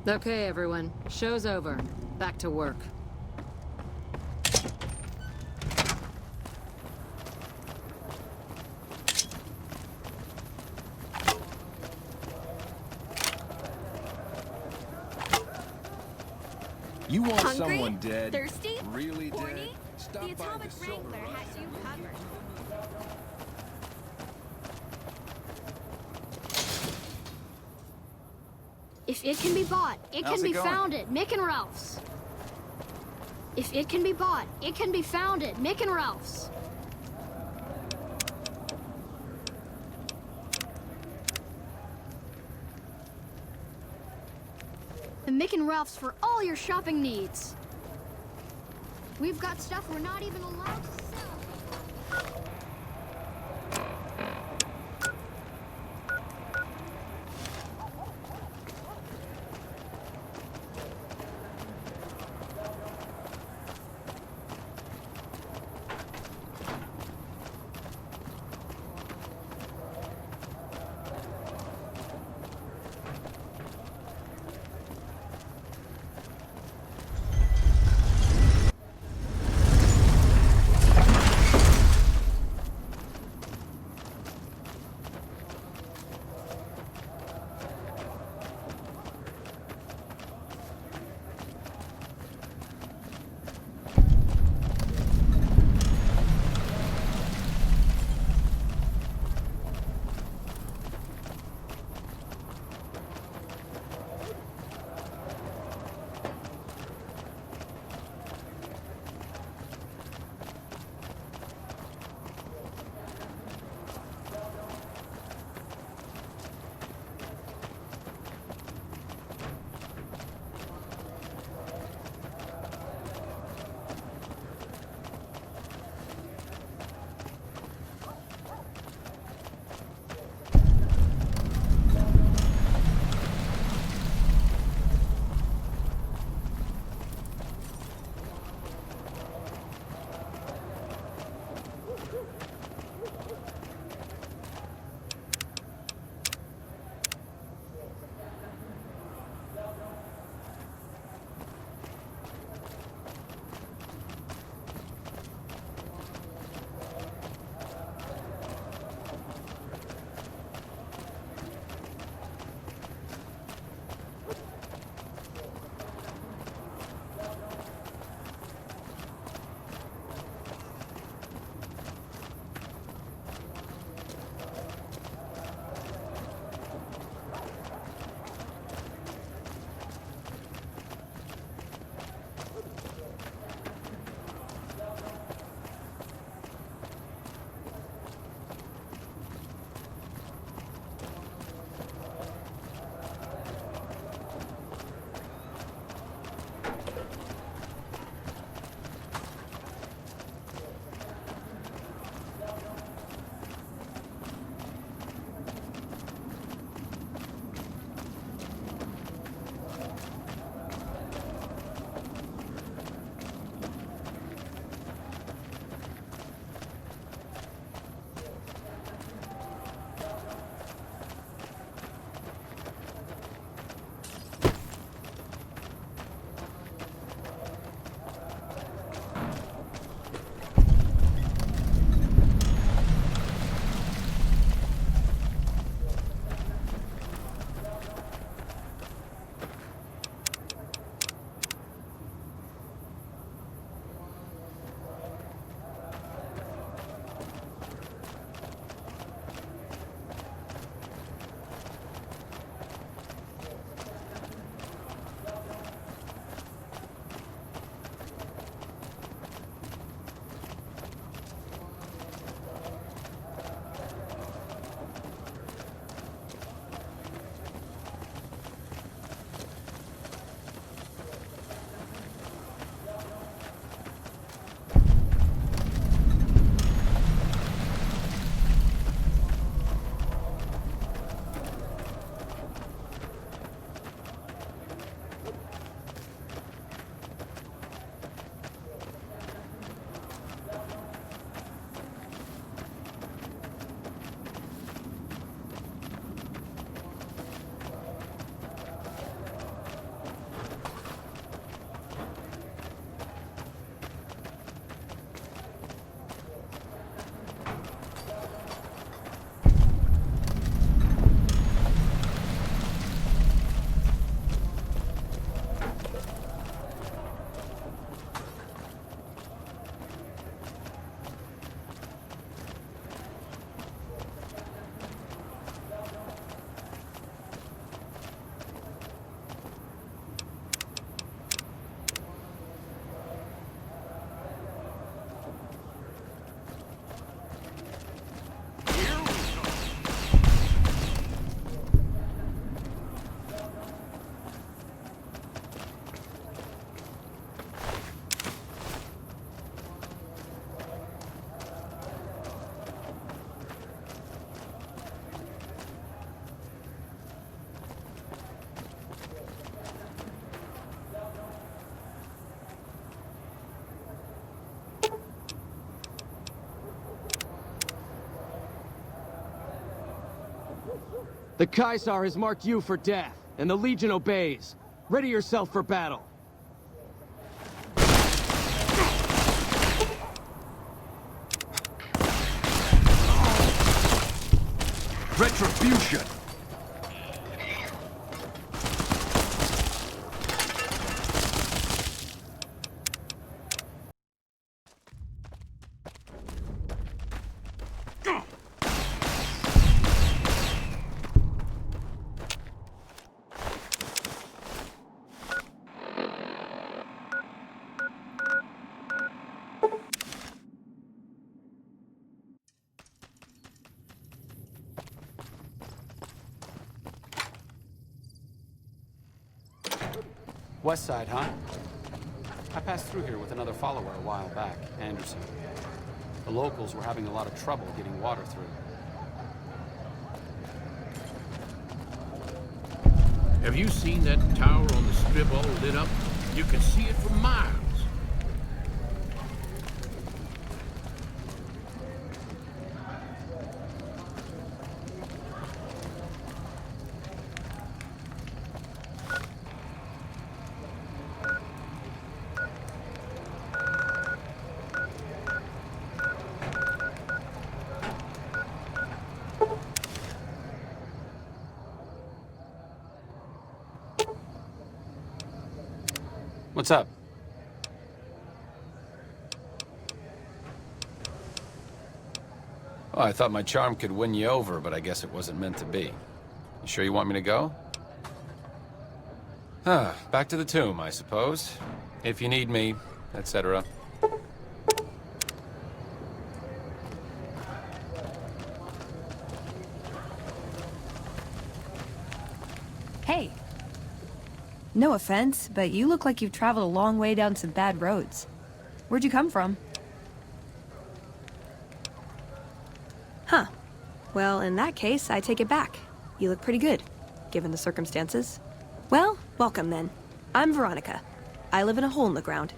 Okay, everyone. Show's over. Back to work. You want Hungry? someone dead? Thirsty? Really Horny? dead? Stop The by Atomic the Silver Wrangler Rush has you and we'll covered. If it can be bought, it How's can it be going? found at Mick and Ralph's. If it can be bought, it can be found at Mick and Ralph's. The Mick and Ralph's for all your shopping needs. We've got stuff we're not even allowed to sell. The Caesar has marked you for death, and the Legion obeys. Ready yourself for battle. Retribution! West side, huh? I passed through here with another follower a while back, Anderson. The locals were having a lot of trouble getting water through. Have you seen that tower on the strip all lit up? You can see it for miles. What's up? Oh, I thought my charm could win you over, but I guess it wasn't meant to be. You sure you want me to go? Back to the tomb, I suppose. If you need me, etc. Hey. No offense, but you look like you've traveled a long way down some bad roads. Where'd you come from? Huh. Well, in that case, I take it back. You look pretty good, given the circumstances. Well, welcome then. I'm Veronica. I live in a hole in the ground.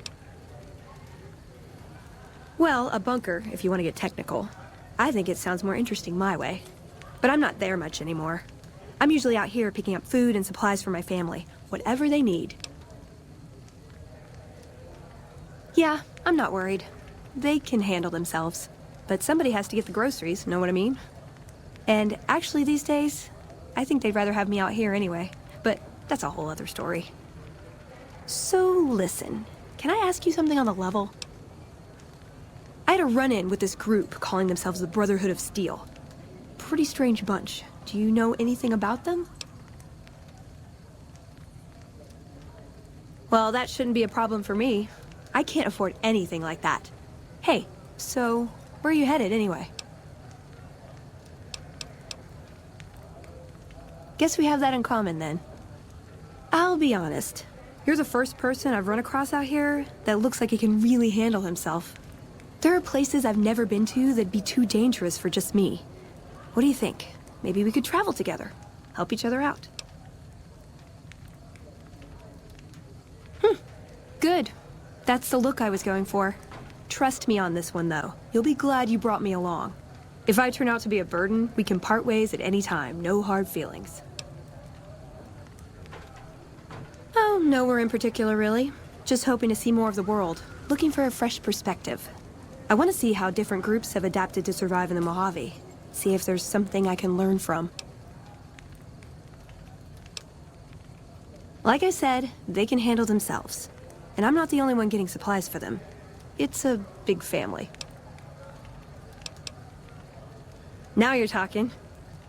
Well, a bunker, if you want to get technical. I think it sounds more interesting my way. But I'm not there much anymore. I'm usually out here picking up food and supplies for my family, whatever they need. Yeah, I'm not worried. They can handle themselves. But somebody has to get the groceries, know what I mean? And actually these days, I think they'd rather have me out here anyway. But that's a whole other story. So listen, can I ask you something on the level? I had a run-in with this group calling themselves the Brotherhood of Steel. Pretty strange bunch. Do you know anything about them? Well, that shouldn't be a problem for me. I can't afford anything like that. Hey, so where are you headed anyway? Guess we have that in common then. I'll be honest. You're the first person I've run across out here that looks like he can really handle himself. There are places I've never been to that'd be too dangerous for just me. What do you think? Maybe we could travel together, help each other out. Good. That's the look I was going for. Trust me on this one, though. You'll be glad you brought me along. If I turn out to be a burden, we can part ways at any time. No hard feelings. Oh, nowhere in particular, really. Just hoping to see more of the world. Looking for a fresh perspective. I want to see how different groups have adapted to survive in the Mojave. See if there's something I can learn from. Like I said, they can handle themselves. And I'm not the only one getting supplies for them. It's a big family. Now you're talking.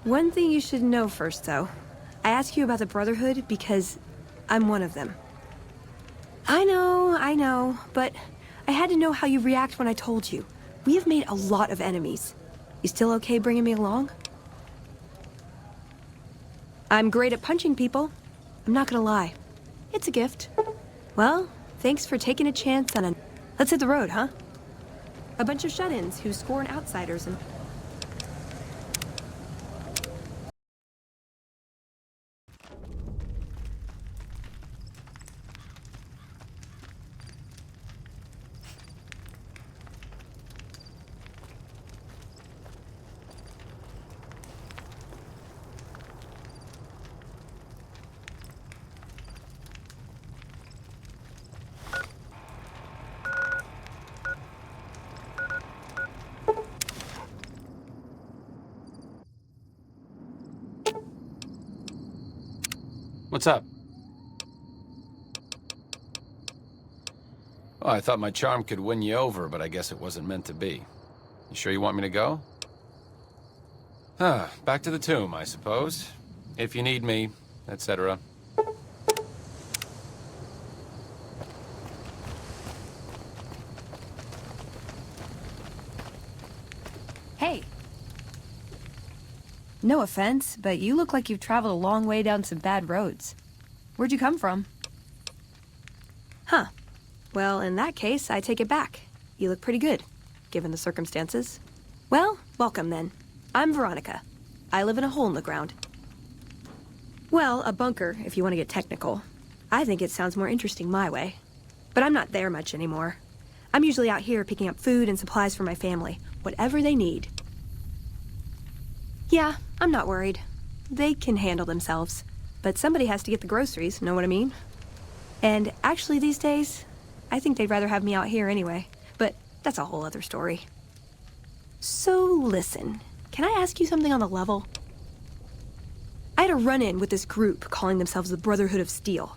One thing you should know first, though. I ask you about the Brotherhood because I'm one of them. I know, but I had to know how you react when I told you. We have made a lot of enemies. You still okay bringing me along? I'm great at punching people. I'm not gonna lie. It's a gift. Well, thanks for taking a chance on a... Let's hit the road, huh? A bunch of shut-ins who scorn outsiders and... What's up? Oh, I thought my charm could win you over, but I guess it wasn't meant to be. You sure you want me to go? Back to the tomb, I suppose. If you need me, etc. Hey. No offense, but you look like you've traveled a long way down some bad roads. Where'd you come from? Huh. Well, in that case, I take it back. You look pretty good, given the circumstances. Well, welcome then. I'm Veronica. I live in a hole in the ground. Well, a bunker, if you want to get technical. I think it sounds more interesting my way. But I'm not there much anymore. I'm usually out here picking up food and supplies for my family, whatever they need. Yeah, I'm not worried. They can handle themselves. But somebody has to get the groceries, know what I mean? And actually these days, I think they'd rather have me out here anyway. But that's a whole other story. So listen, can I ask you something on the level? I had a run-in with this group calling themselves the Brotherhood of Steel.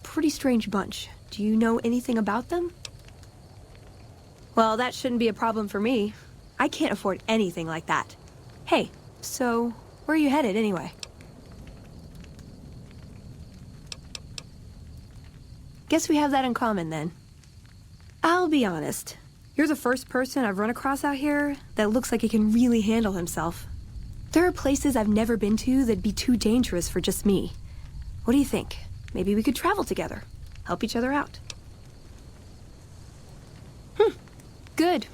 Pretty strange bunch. Do you know anything about them? Well, that shouldn't be a problem for me. I can't afford anything like that. Hey, so where are you headed anyway? Guess we have that in common then. I'll be honest. You're the first person I've run across out here that looks like he can really handle himself. There are places I've never been to that'd be too dangerous for just me. What do you think? Maybe we could travel together, help each other out. Good.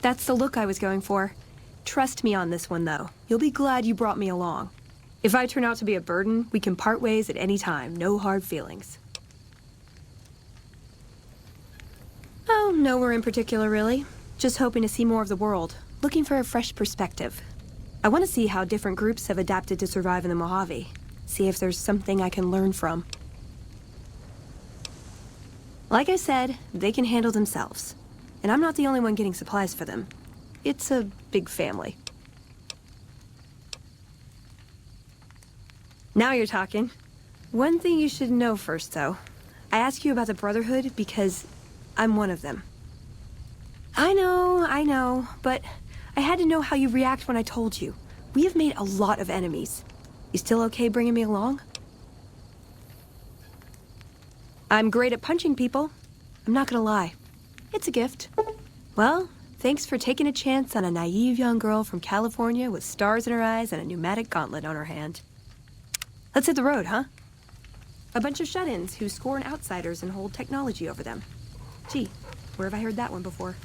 That's the look I was going for. Trust me on this one, though. You'll be glad you brought me along. If I turn out to be a burden, we can part ways at any time. No hard feelings. Oh, nowhere in particular, really. Just hoping to see more of the world. Looking for a fresh perspective. I want to see how different groups have adapted to survive in the Mojave. See if there's something I can learn from. Like I said, they can handle themselves. And I'm not the only one getting supplies for them. It's a big family. Now you're talking. One thing you should know first, though. I ask you about the Brotherhood because I'm one of them. I know, but I had to know how you react when I told you. We have made a lot of enemies. You still okay bringing me along? I'm great at punching people. I'm not gonna lie. It's a gift. Well, thanks for taking a chance on a naive young girl from California with stars in her eyes and a pneumatic gauntlet on her hand. Let's hit the road, huh? A bunch of shut-ins who scorn outsiders and hold technology over them. Gee, where have I heard that one before?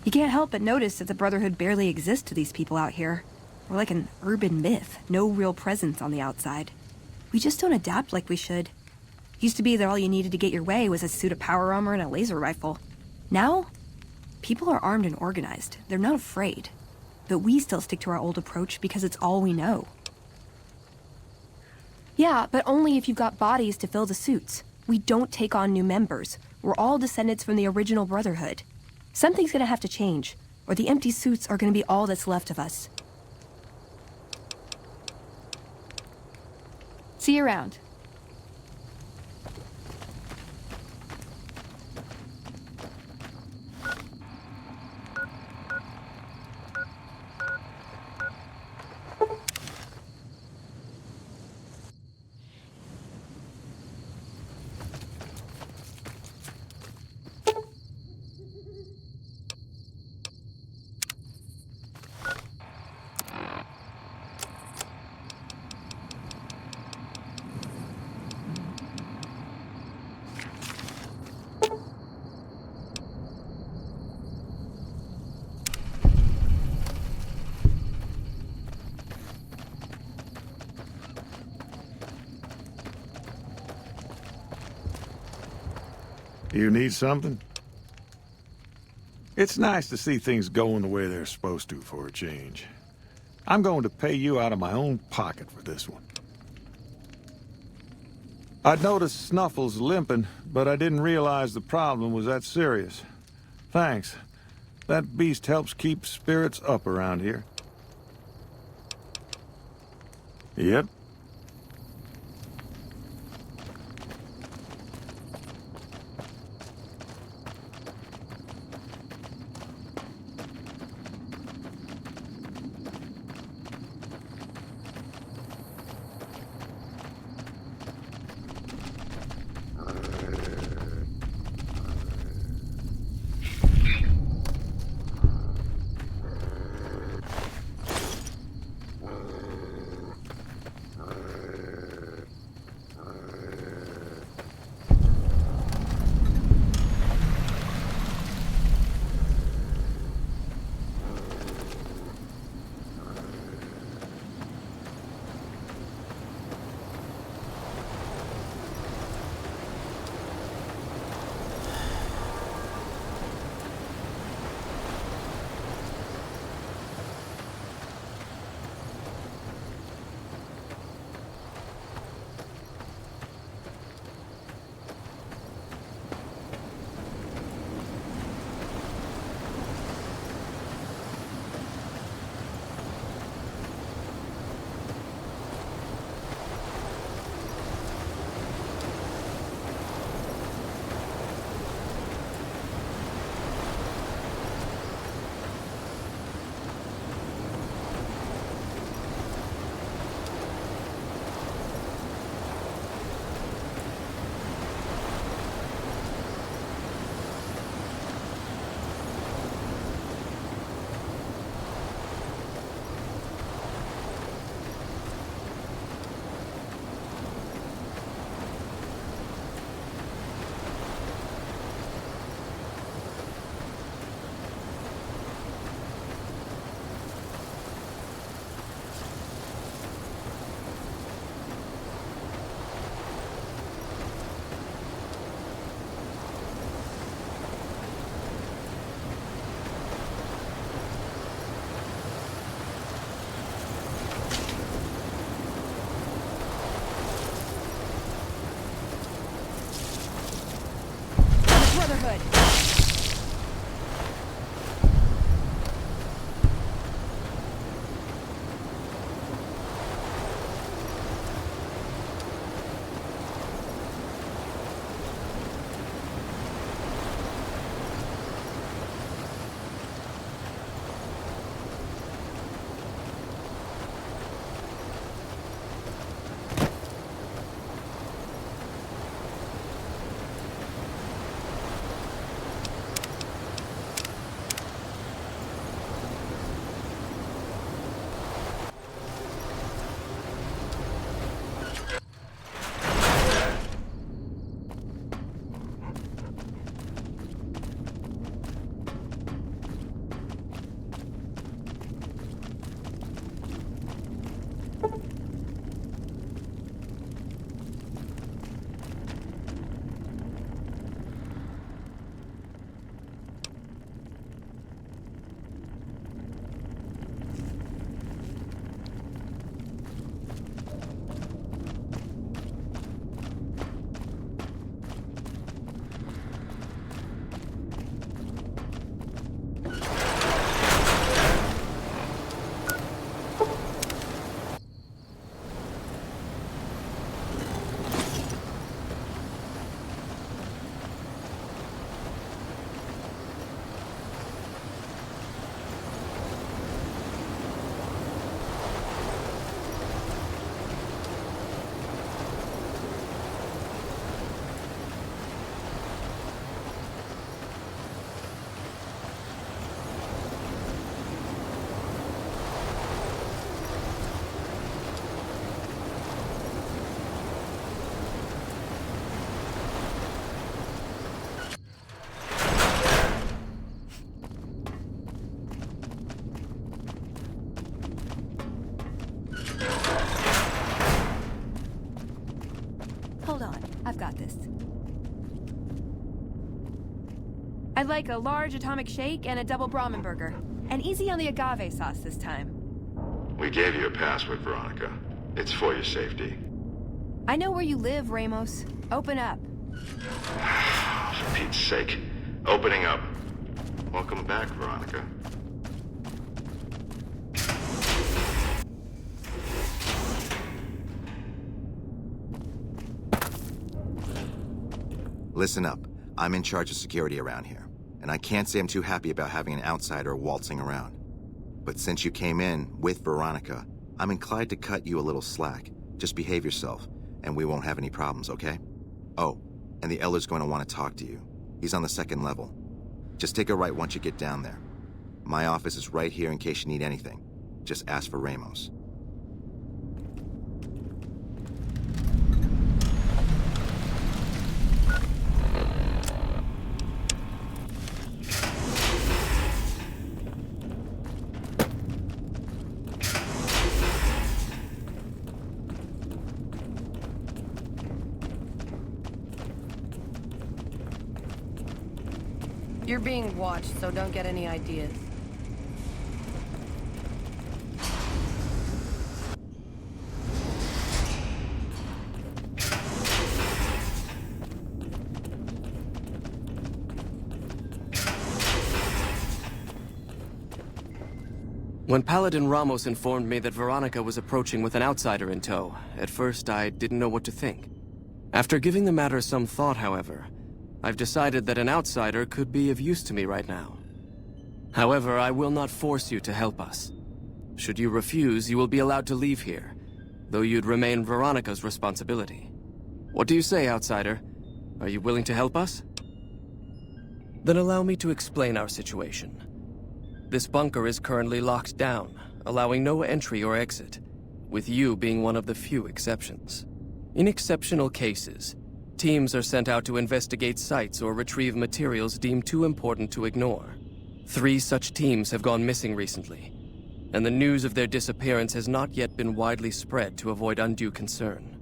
You can't help but notice that the Brotherhood barely exists to these people out here. We're like an urban myth, no real presence on the outside. We just don't adapt like we should. Used to be that all you needed to get your way was a suit of power armor and a laser rifle. Now, people are armed and organized. They're not afraid. But we still stick to our old approach because it's all we know. Yeah, but only if you've got bodies to fill the suits. We don't take on new members. We're all descendants from the original Brotherhood. Something's gonna have to change, or the empty suits are gonna be all that's left of us. See you around. You need something? It's nice to see things going the way they're supposed to for a change. I'm going to pay you out of my own pocket for this one. I'd noticed Snuffles limping, but I didn't realize the problem was that serious. Thanks. That beast helps keep spirits up around here. Yep, I'd like a large atomic shake and a double Brahmin burger. And easy on the agave sauce this time. We gave you a password, Veronica. It's for your safety. I know where you live, Ramos. Open up. For Pete's sake. Opening up. Welcome back, Veronica. Listen up. I'm in charge of security around here, and I can't say I'm too happy about having an outsider waltzing around. But since you came in with Veronica, I'm inclined to cut you a little slack. Just behave yourself, and we won't have any problems, okay? Oh, and the Elder's going to want to talk to you. He's on the 2nd level. Just take a right once you get down there. My office is right here in case you need anything. Just ask for Ramos. You're being watched, so don't get any ideas. When Paladin Ramos informed me that Veronica was approaching with an outsider in tow, at first I didn't know what to think. After giving the matter some thought, however, I've decided that an outsider could be of use to me right now. However, I will not force you to help us. Should you refuse, you will be allowed to leave here, though you'd remain Veronica's responsibility. What do you say, outsider? Are you willing to help us? Then allow me to explain our situation. This bunker is currently locked down, allowing no entry or exit, with you being one of the few exceptions. In exceptional cases, teams are sent out to investigate sites or retrieve materials deemed too important to ignore. 3 such teams have gone missing recently, and the news of their disappearance has not yet been widely spread to avoid undue concern.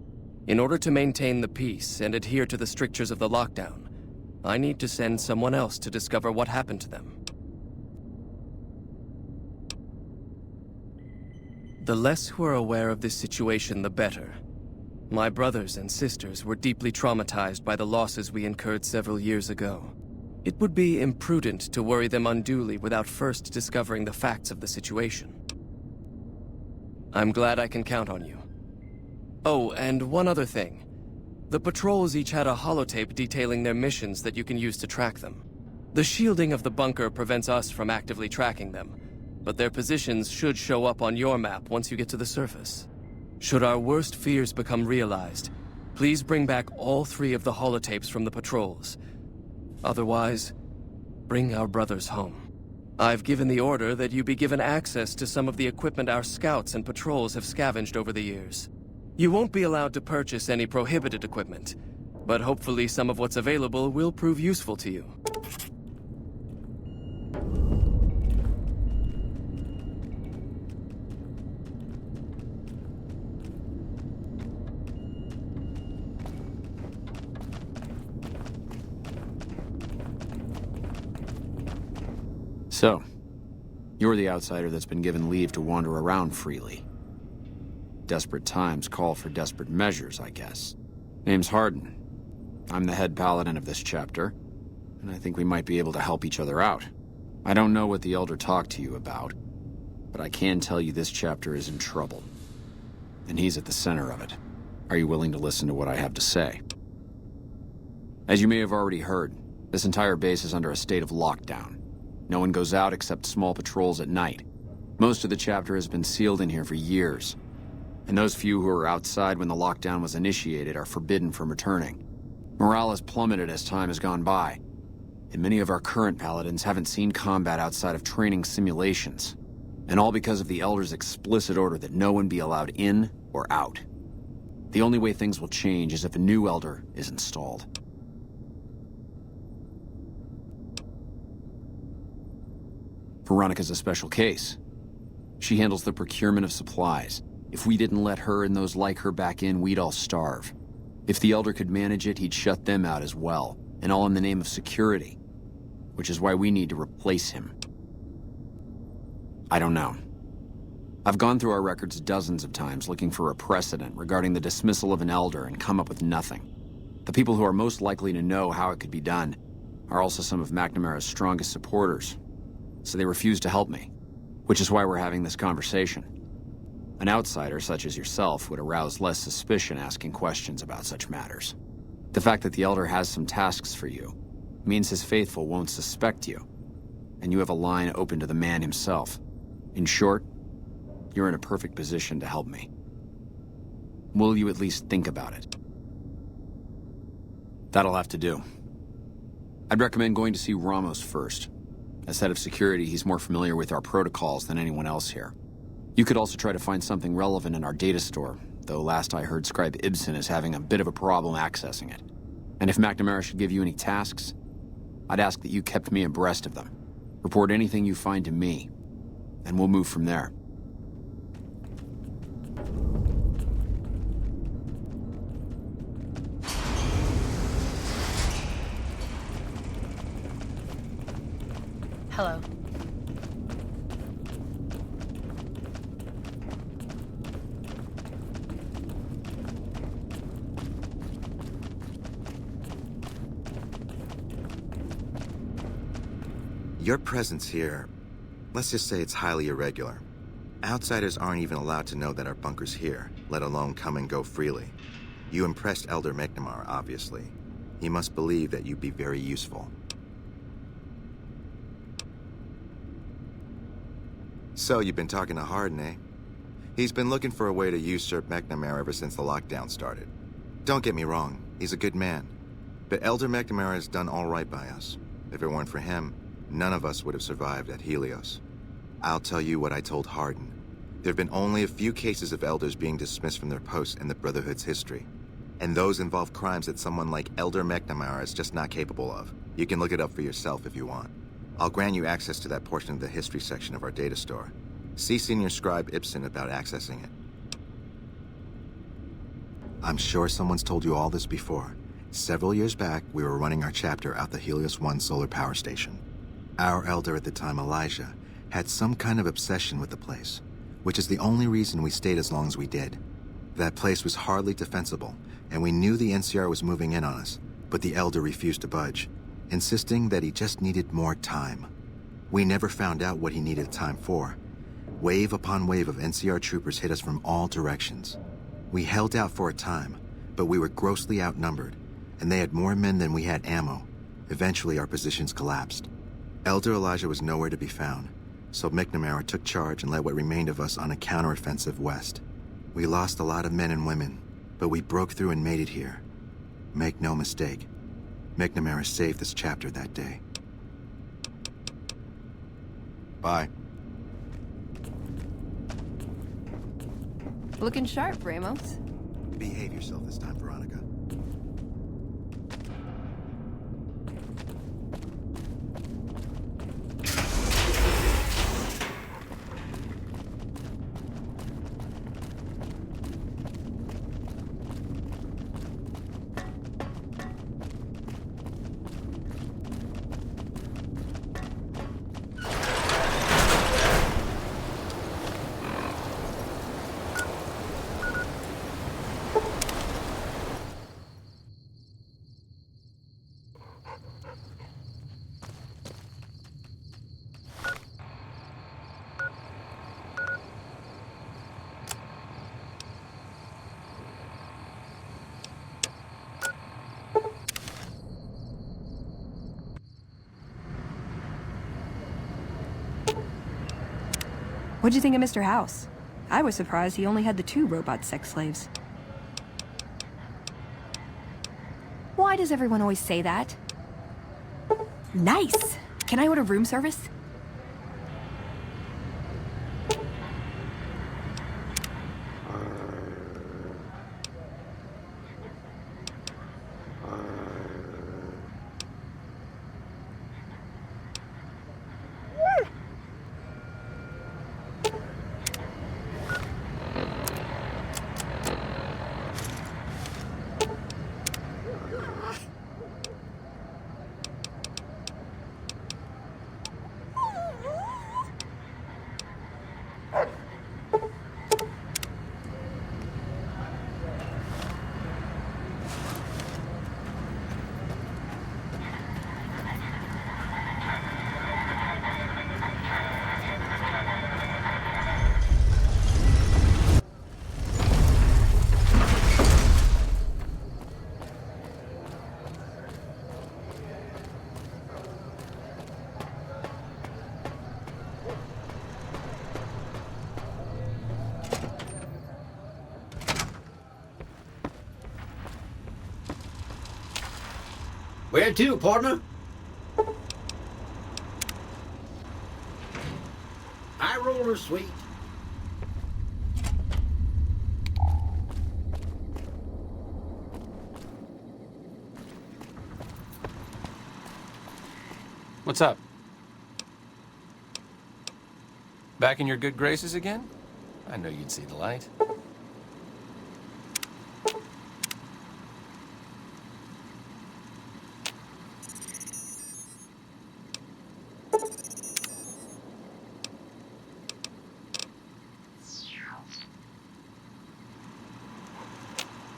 In order to maintain the peace and adhere to the strictures of the lockdown, I need to send someone else to discover what happened to them. The less who are aware of this situation, the better. My brothers and sisters were deeply traumatized by the losses we incurred several years ago. It would be imprudent to worry them unduly without first discovering the facts of the situation. I'm glad I can count on you. Oh, and one other thing. The patrols each had a holotape detailing their missions that you can use to track them. The shielding of the bunker prevents us from actively tracking them, but their positions should show up on your map once you get to the surface. Should our worst fears become realized, please bring back all 3 of the holotapes from the patrols. Otherwise, bring our brothers home. I've given the order that you be given access to some of the equipment our scouts and patrols have scavenged over the years. You won't be allowed to purchase any prohibited equipment, but hopefully some of what's available will prove useful to you. So, you're the outsider that's been given leave to wander around freely. Desperate times call for desperate measures, I guess. Name's Hardin. I'm the head paladin of this chapter, and I think we might be able to help each other out. I don't know what the Elder talked to you about, but I can tell you this chapter is in trouble. And he's at the center of it. Are you willing to listen to what I have to say? As you may have already heard, this entire base is under a state of lockdown. No one goes out except small patrols at night. Most of the chapter has been sealed in here for years. And those few who were outside when the lockdown was initiated are forbidden from returning. Morale has plummeted as time has gone by. And many of our current paladins haven't seen combat outside of training simulations. And all because of the Elder's explicit order that no one be allowed in or out. The only way things will change is if a new Elder is installed. Veronica's a special case. She handles the procurement of supplies. If we didn't let her and those like her back in, we'd all starve. If the Elder could manage it, he'd shut them out as well, and all in the name of security. which is why we need to replace him. I don't know. I've gone through our records dozens of times looking for a precedent regarding the dismissal of an elder and come up with nothing. The people who are most likely to know how it could be done are also some of McNamara's strongest supporters, so they refuse to help me, which is why we're having this conversation. An outsider such as yourself would arouse less suspicion asking questions about such matters. The fact that the Elder has some tasks for you means his faithful won't suspect you, and you have a line open to the man himself. In short, you're in a perfect position to help me. Will you at least think about it? That'll have to do. I'd recommend going to see Ramos first. As head of security, he's more familiar with our protocols than anyone else here. You could also try to find something relevant in our data store, though last I heard Scribe Ibsen is having a bit of a problem accessing it. And if McNamara should give you any tasks, I'd ask that you kept me abreast of them. Report anything you find to me, and we'll move from there. Hello. Your presence here, let's just say it's highly irregular. Outsiders aren't even allowed to know that our bunker's here, let alone come and go freely. You impressed Elder McNamara, obviously. He must believe that you'd be very useful. So, you've been talking to Hardin, eh? He's been looking for a way to usurp McNamara ever since the lockdown started. Don't get me wrong, he's a good man. But Elder McNamara has done all right by us. If it weren't for him, none of us would have survived at Helios. I'll tell you what I told Hardin. There have been only a few cases of elders being dismissed from their posts in the Brotherhood's history. And those involve crimes that someone like Elder McNamara is just not capable of. You can look it up for yourself if you want. I'll grant you access to that portion of the history section of our data store. See Senior Scribe Ibsen about accessing it. I'm sure someone's told you all this before. Several years back, we were running our chapter out the Helios 1 solar power station. Our elder at the time, Elijah, had some kind of obsession with the place, which is the only reason we stayed as long as we did. That place was hardly defensible, and we knew the NCR was moving in on us, but the elder refused to budge, insisting that he just needed more time. We never found out what he needed time for. Wave upon wave of NCR troopers hit us from all directions. We held out for a time, but we were grossly outnumbered, and they had more men than we had ammo. Eventually, our positions collapsed. Elder Elijah was nowhere to be found, so McNamara took charge and led what remained of us on a counteroffensive west. We lost a lot of men and women, but we broke through and made it here. Make no mistake, McNamara saved this chapter that day. Bye. Looking sharp, Ramos. Behave yourself this time, Veronica. What'd you think of Mr. House? I was surprised he only had the 2 robot sex slaves. Why does everyone always say that? Nice! Can I order room service? Where to, partner? High roller, sweet. What's up? Back in your good graces again? I know you'd see the light.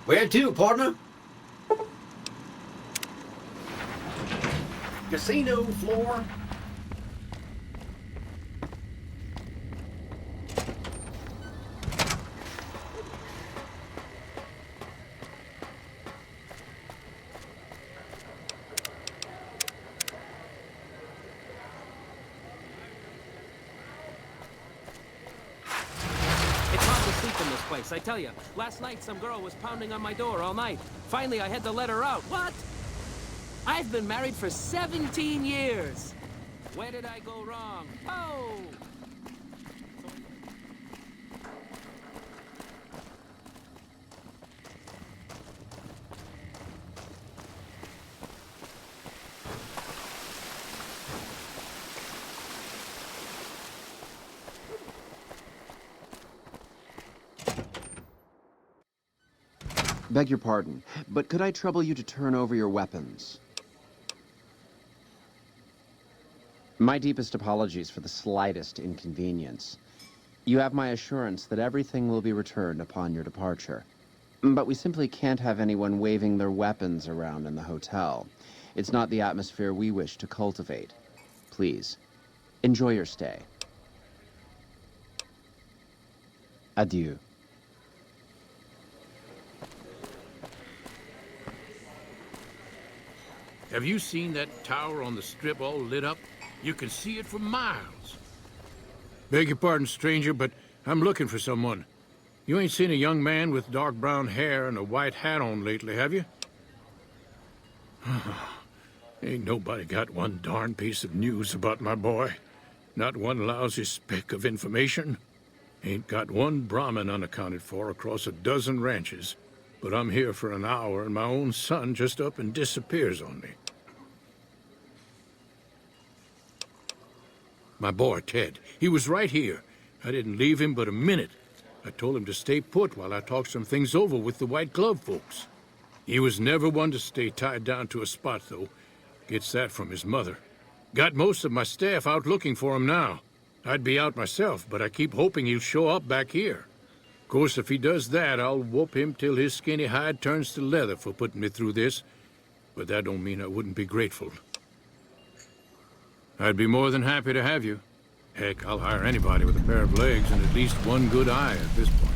Where to, partner? Casino floor. It's hard to sleep in this place, I tell you. Last night, some girl was pounding on my door all night. Finally, I had to let her out. What? I've been married for 17 years. Where did I go wrong? Oh! Beg your pardon, but could I trouble you to turn over your weapons? My deepest apologies for the slightest inconvenience. You have my assurance that everything will be returned upon your departure. But we simply can't have anyone waving their weapons around in the hotel. It's not the atmosphere we wish to cultivate. Please, enjoy your stay. Adieu. Have you seen that tower on the strip all lit up? You can see it for miles. Beg your pardon, stranger, but I'm looking for someone. You ain't seen a young man with dark brown hair and a white hat on lately, have you? Ain't nobody got one darn piece of news about my boy. Not one lousy speck of information. Ain't got one Brahmin unaccounted for across a dozen ranches. But I'm here for an hour and my own son just up and disappears on me. My boy, Ted, he was right here. I didn't leave him but a minute. I told him to stay put while I talked some things over with the White Glove folks. He was never one to stay tied down to a spot, though. Gets that from his mother. Got most of my staff out looking for him now. I'd be out myself, but I keep hoping he'll show up back here. Of course, if he does that, I'll whoop him till his skinny hide turns to leather for putting me through this. But that don't mean I wouldn't be grateful. I'd be more than happy to have you. Heck, I'll hire anybody with a pair of legs and at least one good eye at this point.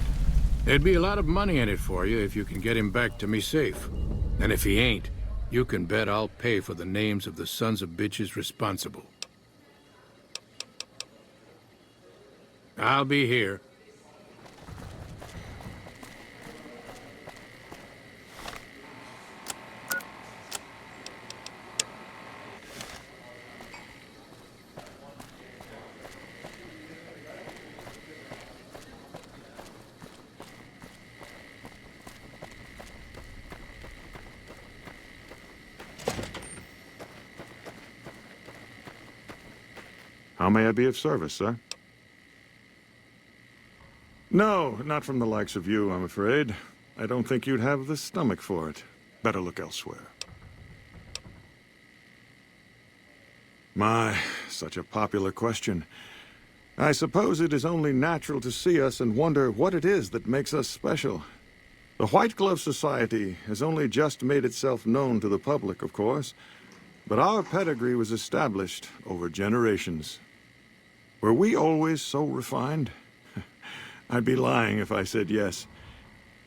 There'd be a lot of money in it for you if you can get him back to me safe. And if he ain't, you can bet I'll pay for the names of the sons of bitches responsible. I'll be here. How may I be of service, sir? No, not from the likes of you, I'm afraid. I don't think you'd have the stomach for it. Better look elsewhere. My, such a popular question. I suppose it is only natural to see us and wonder what it is that makes us special. The White Glove Society has only just made itself known to the public, of course, but our pedigree was established over generations. Were we always so refined? I'd be lying if I said yes.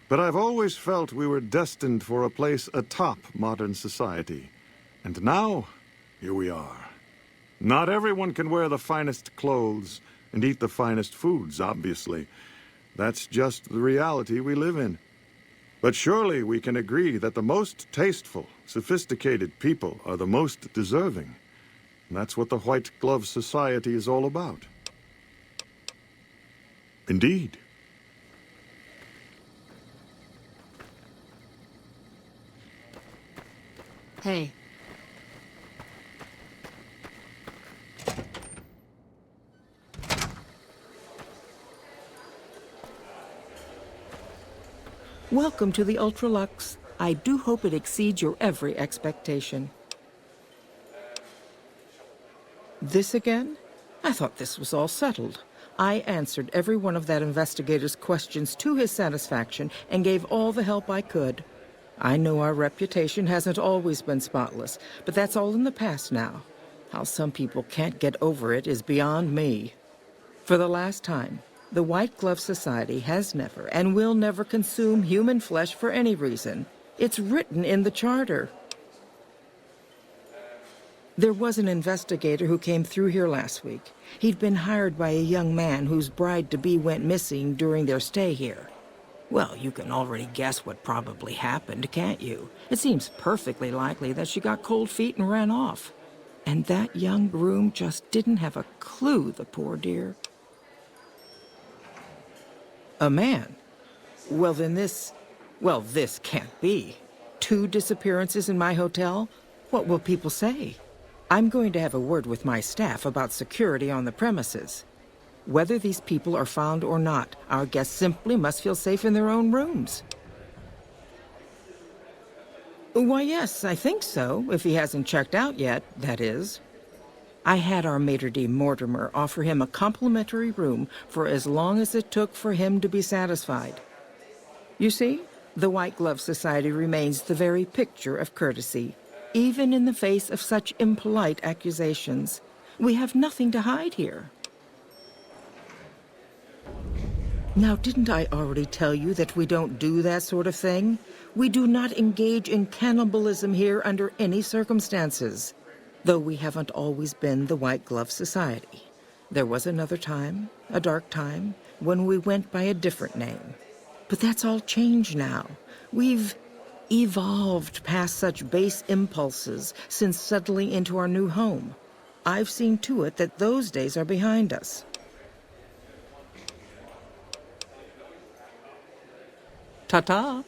But I've always felt we were destined for a place atop modern society. And now, here we are. Not everyone can wear the finest clothes and eat the finest foods, obviously. That's just the reality we live in. But surely we can agree that the most tasteful, Sophisticated people are the most deserving. And that's what the White Glove Society is all about. Indeed. Hey. Welcome to the Ultralux. I do hope it exceeds your every expectation. This again? I thought this was all settled. I answered every one of that investigator's questions to his satisfaction and gave all the help I could. I know our reputation hasn't always been spotless, but that's all in the past now. How some people can't get over it is beyond me. For the last time, the White Glove Society has never and will never consume human flesh for any reason. It's written in the charter. There was an investigator who came through here last week. He'd been hired by a young man whose bride-to-be went missing during their stay here. Well, you can already guess what probably happened, can't you? It seems perfectly likely that she got cold feet and ran off. And that young groom just didn't have a clue, the poor dear. A man? Well, then this can't be. 2 disappearances in my hotel? What will people say? I'm going to have a word with my staff about security on the premises. Whether these people are found or not, our guests simply must feel safe in their own rooms. Why, yes, I think so, if he hasn't checked out yet, that is. I had our maitre d' Mortimer offer him a complimentary room for as long as it took for him to be satisfied. You see, the White Glove Society remains the very picture of courtesy, even in the face of such impolite accusations. We have nothing to hide here. Now, didn't I already tell you that we don't do that sort of thing? We do not engage in cannibalism here under any circumstances. Though we haven't always been the White Glove Society. There was another time, a dark time, when we went by a different name. But that's all changed now. We've evolved past such base impulses since settling into our new home. I've seen to it that those days are behind us. Ta-ta.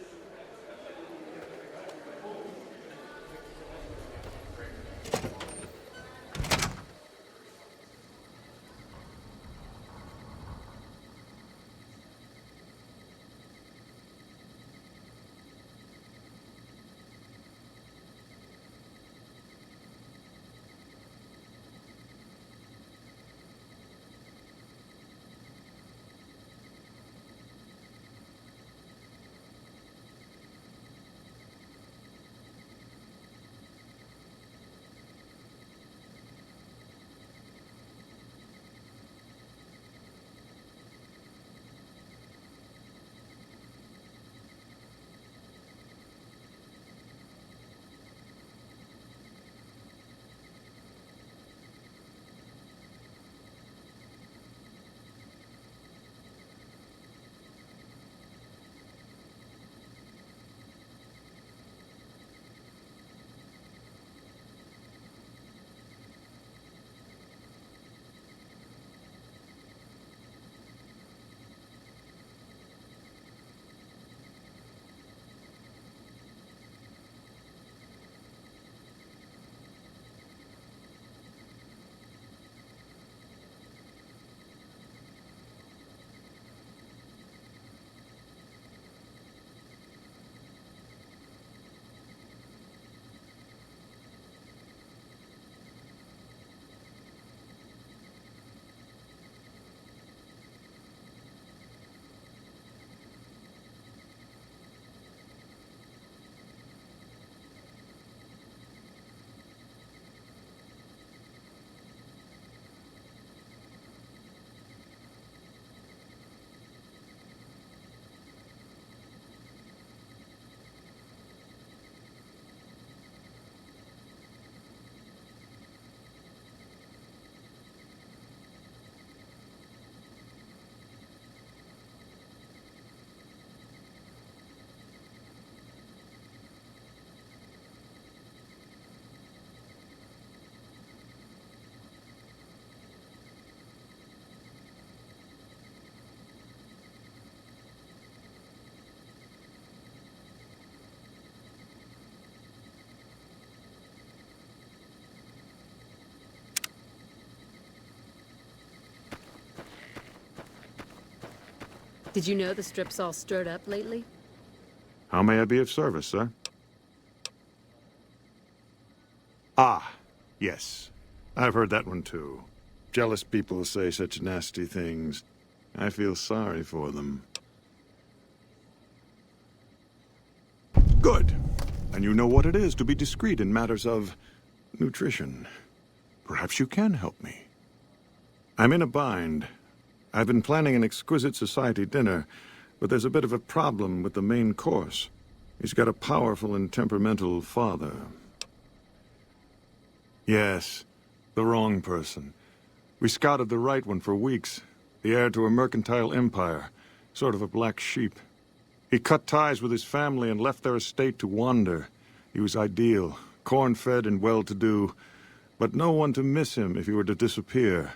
Did you know the strip's all stirred up lately? How may I be of service, sir? Ah, yes. I've heard that one too. Jealous people say such nasty things. I feel sorry for them. Good. And you know what it is to be discreet in matters of nutrition. Perhaps you can help me. I'm in a bind. I've been planning an exquisite society dinner, but there's a bit of a problem with the main course. He's got a powerful and temperamental father. Yes, the wrong person. We scouted the right one for weeks. The heir to a mercantile empire. Sort of a black sheep. He cut ties with his family and left their estate to wander. He was ideal, corn-fed and well-to-do, but no one to miss him if he were to disappear.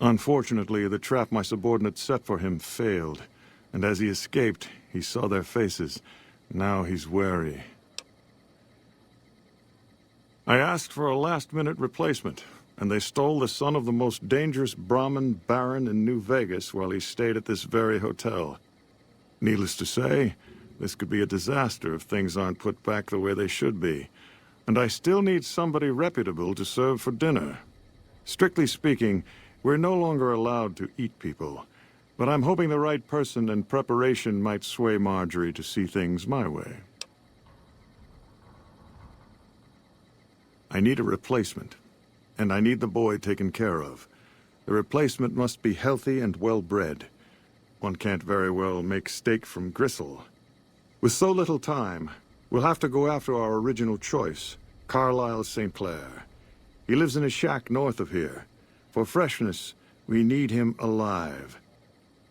Unfortunately, the trap my subordinates set for him failed, and as he escaped, he saw their faces. Now he's wary. I asked for a last-minute replacement, and they stole the son of the most dangerous Brahmin baron in New Vegas while he stayed at this very hotel. Needless to say, this could be a disaster if things aren't put back the way they should be. And I still need somebody reputable to serve for dinner. Strictly speaking, we're no longer allowed to eat people. But I'm hoping the right person and preparation might sway Marjorie to see things my way. I need a replacement, and I need the boy taken care of. The replacement must be healthy and well-bred. One can't very well make steak from gristle. With so little time, we'll have to go after our original choice, Carlisle St. Clair. He lives in a shack north of here. For freshness, we need him alive.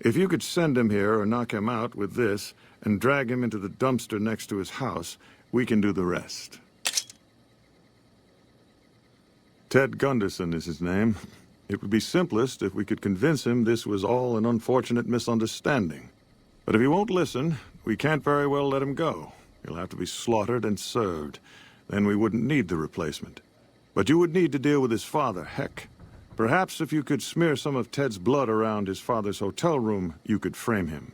If you could send him here or knock him out with this, and drag him into the dumpster next to his house, we can do the rest. Ted Gunderson is his name. It would be simplest if we could convince him this was all an unfortunate misunderstanding. But if he won't listen, we can't very well let him go. He'll have to be slaughtered and served. Then we wouldn't need the replacement. But you would need to deal with his father, Heck. Perhaps if you could smear some of Ted's blood around his father's hotel room, you could frame him.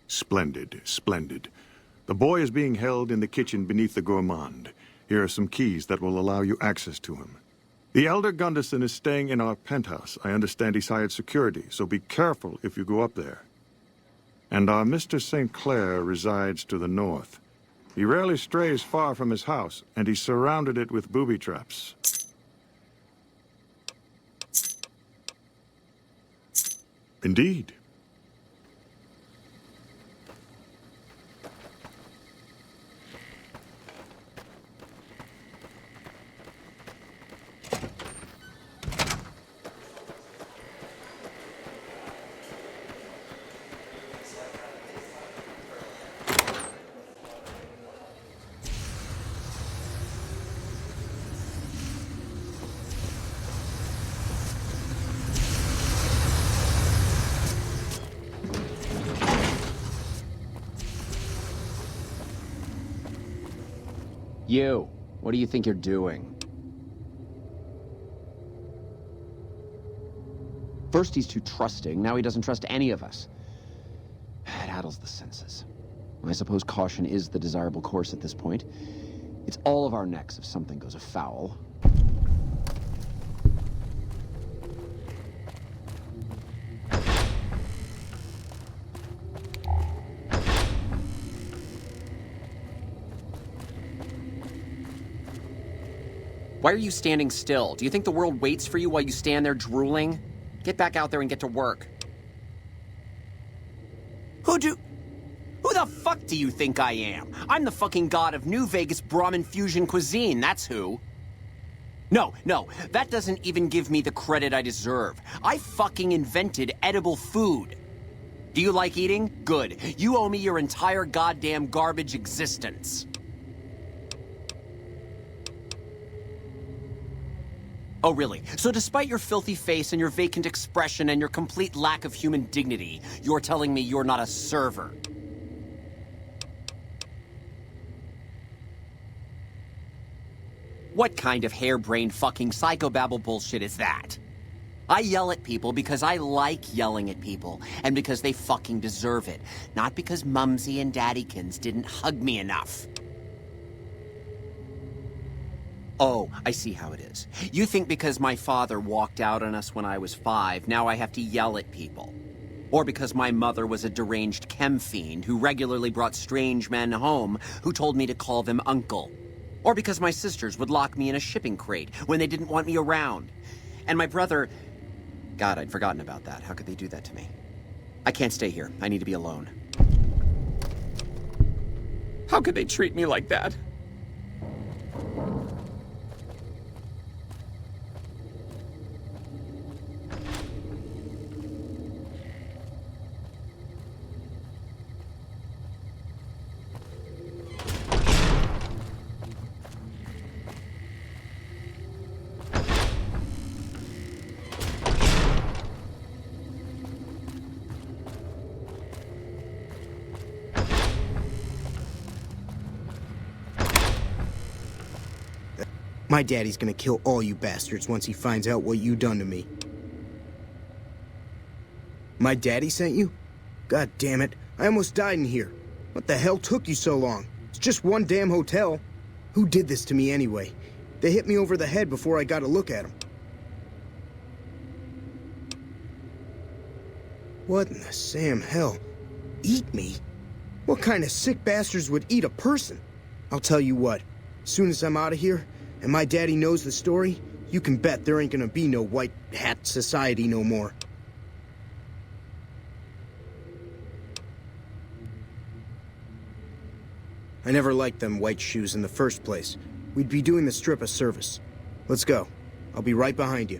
Splendid, splendid. The boy is being held in the kitchen beneath the gourmand. Here are some keys that will allow you access to him. The elder Gunderson is staying in our penthouse. I understand he's hired security, so be careful if you go up there. And our Mr. St. Clair resides to the north. He rarely strays far from his house, and he's surrounded it with booby traps. Indeed. You, what do you think you're doing? First he's too trusting, now he doesn't trust any of us. It addles the senses. I suppose caution is the desirable course at this point. It's all of our necks if something goes afoul. Why are you standing still? Do you think the world waits for you while you stand there drooling? Get back out there and get to work. Who the fuck do you think I am? I'm the fucking god of New Vegas Brahmin fusion cuisine, that's who. No, that doesn't even give me the credit I deserve. I fucking invented edible food. Do you like eating? Good. You owe me your entire goddamn garbage existence. Oh, really? So despite your filthy face and your vacant expression and your complete lack of human dignity, you're telling me you're not a server? What kind of harebrained fucking psychobabble bullshit is that? I yell at people because I like yelling at people, and because they fucking deserve it. Not because Mumsy and Daddykins didn't hug me enough. Oh, I see how it is. You think because my father walked out on us when I was 5, now I have to yell at people. Or because my mother was a deranged chem fiend who regularly brought strange men home who told me to call them uncle. Or because my sisters would lock me in a shipping crate when they didn't want me around. And my brother... God, I'd forgotten about that. How could they do that to me? I can't stay here. I need to be alone. How could they treat me like that? My daddy's gonna kill all you bastards once he finds out what you done to me. My daddy sent you? God damn it, I almost died in here. What the hell took you so long? It's just one damn hotel. Who did this to me anyway? They hit me over the head before I got a look at them. What in the Sam hell? Eat me? What kind of sick bastards would eat a person? I'll tell you what, as soon as I'm out of here, and my daddy knows the story, you can bet there ain't gonna be no white hat society no more. I never liked them white shoes in the first place. We'd be doing the strip a service. Let's go. I'll be right behind you.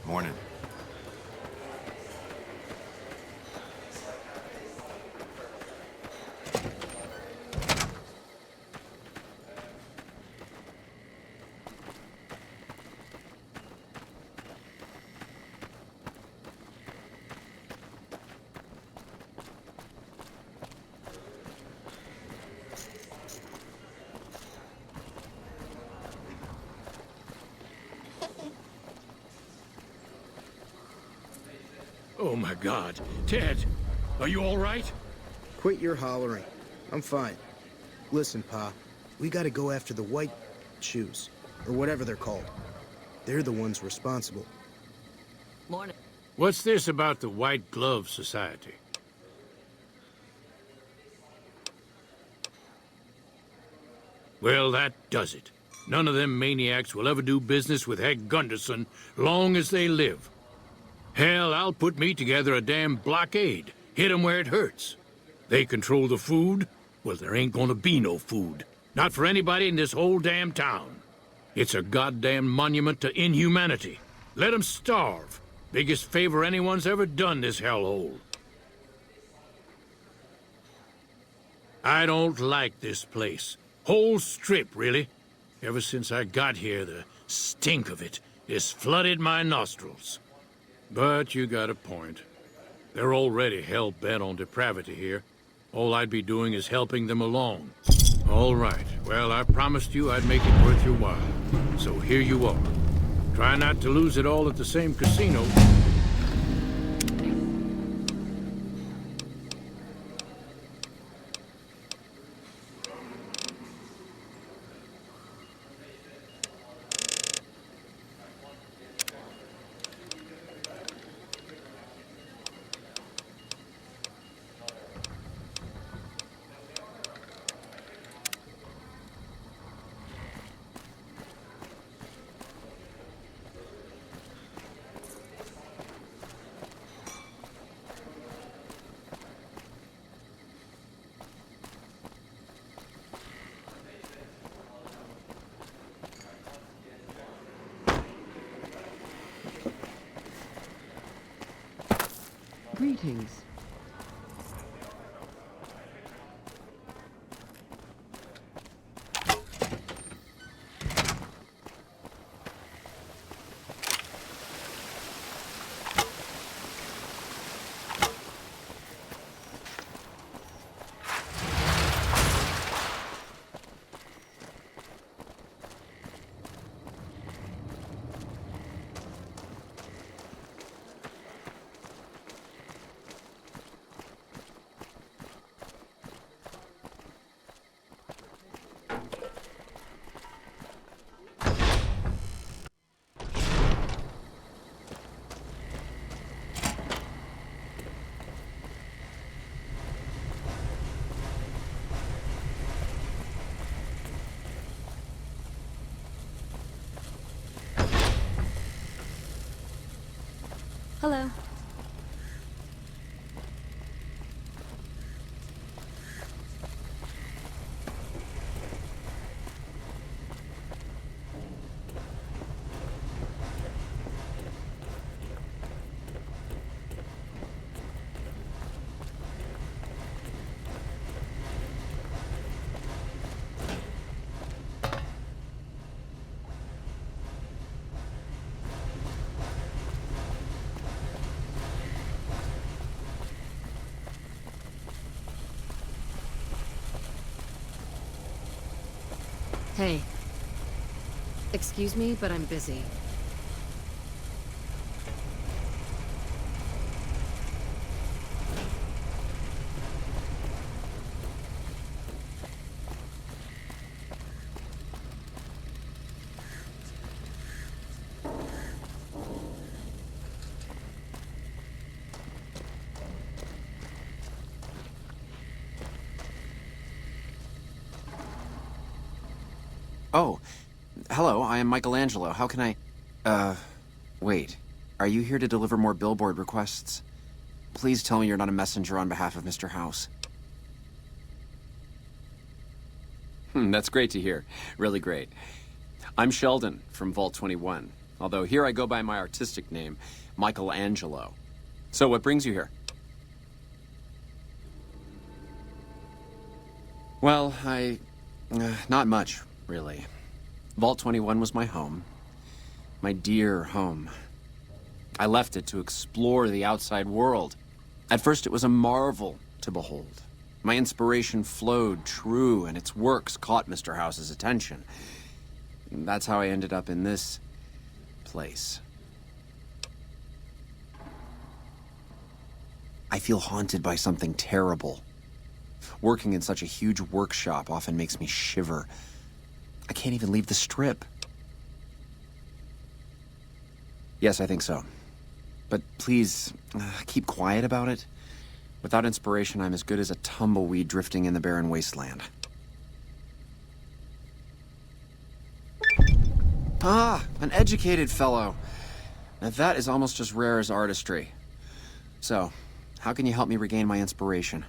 Morning. Oh my God. Ted, are you all right? Quit your hollering. I'm fine. Listen, Pa, we gotta go after the white shoes, or whatever they're called. They're the ones responsible. Morning. What's this about the White Glove Society? Well, that does it. None of them maniacs will ever do business with Heck Gunderson long as they live. Hell, I'll put me together a damn blockade. Hit 'em where it hurts. They control the food? Well, there ain't gonna be no food. Not for anybody in this whole damn town. It's a goddamn monument to inhumanity. Let 'em starve. Biggest favor anyone's ever done this hellhole. I don't like this place. Whole strip, really. Ever since I got here, the stink of it has flooded my nostrils. But you got a point. They're already hell-bent on depravity here. All I'd be doing is helping them along. All right. Well, I promised you I'd make it worth your while. So here you are. Try not to lose it all at the same casino. Greetings. Hello. Hey. Excuse me, but I'm busy. Oh, hello, I am Michelangelo. How can I... wait. Are you here to deliver more billboard requests? Please tell me you're not a messenger on behalf of Mr. House. That's great to hear. Really great. I'm Sheldon from Vault 21, although here I go by my artistic name, Michelangelo. So what brings you here? Well, not much, really. Vault 21 was my home. My dear home. I left it to explore the outside world. At first it was a marvel to behold. My inspiration flowed true, and its works caught Mr. House's attention. And that's how I ended up in this place. I feel haunted by something terrible. Working in such a huge workshop often makes me shiver. I can't even leave the strip. Yes, I think so. But please, keep quiet about it. Without inspiration, I'm as good as a tumbleweed drifting in the barren wasteland. Ah, an educated fellow. Now that is almost as rare as artistry. So, how can you help me regain my inspiration?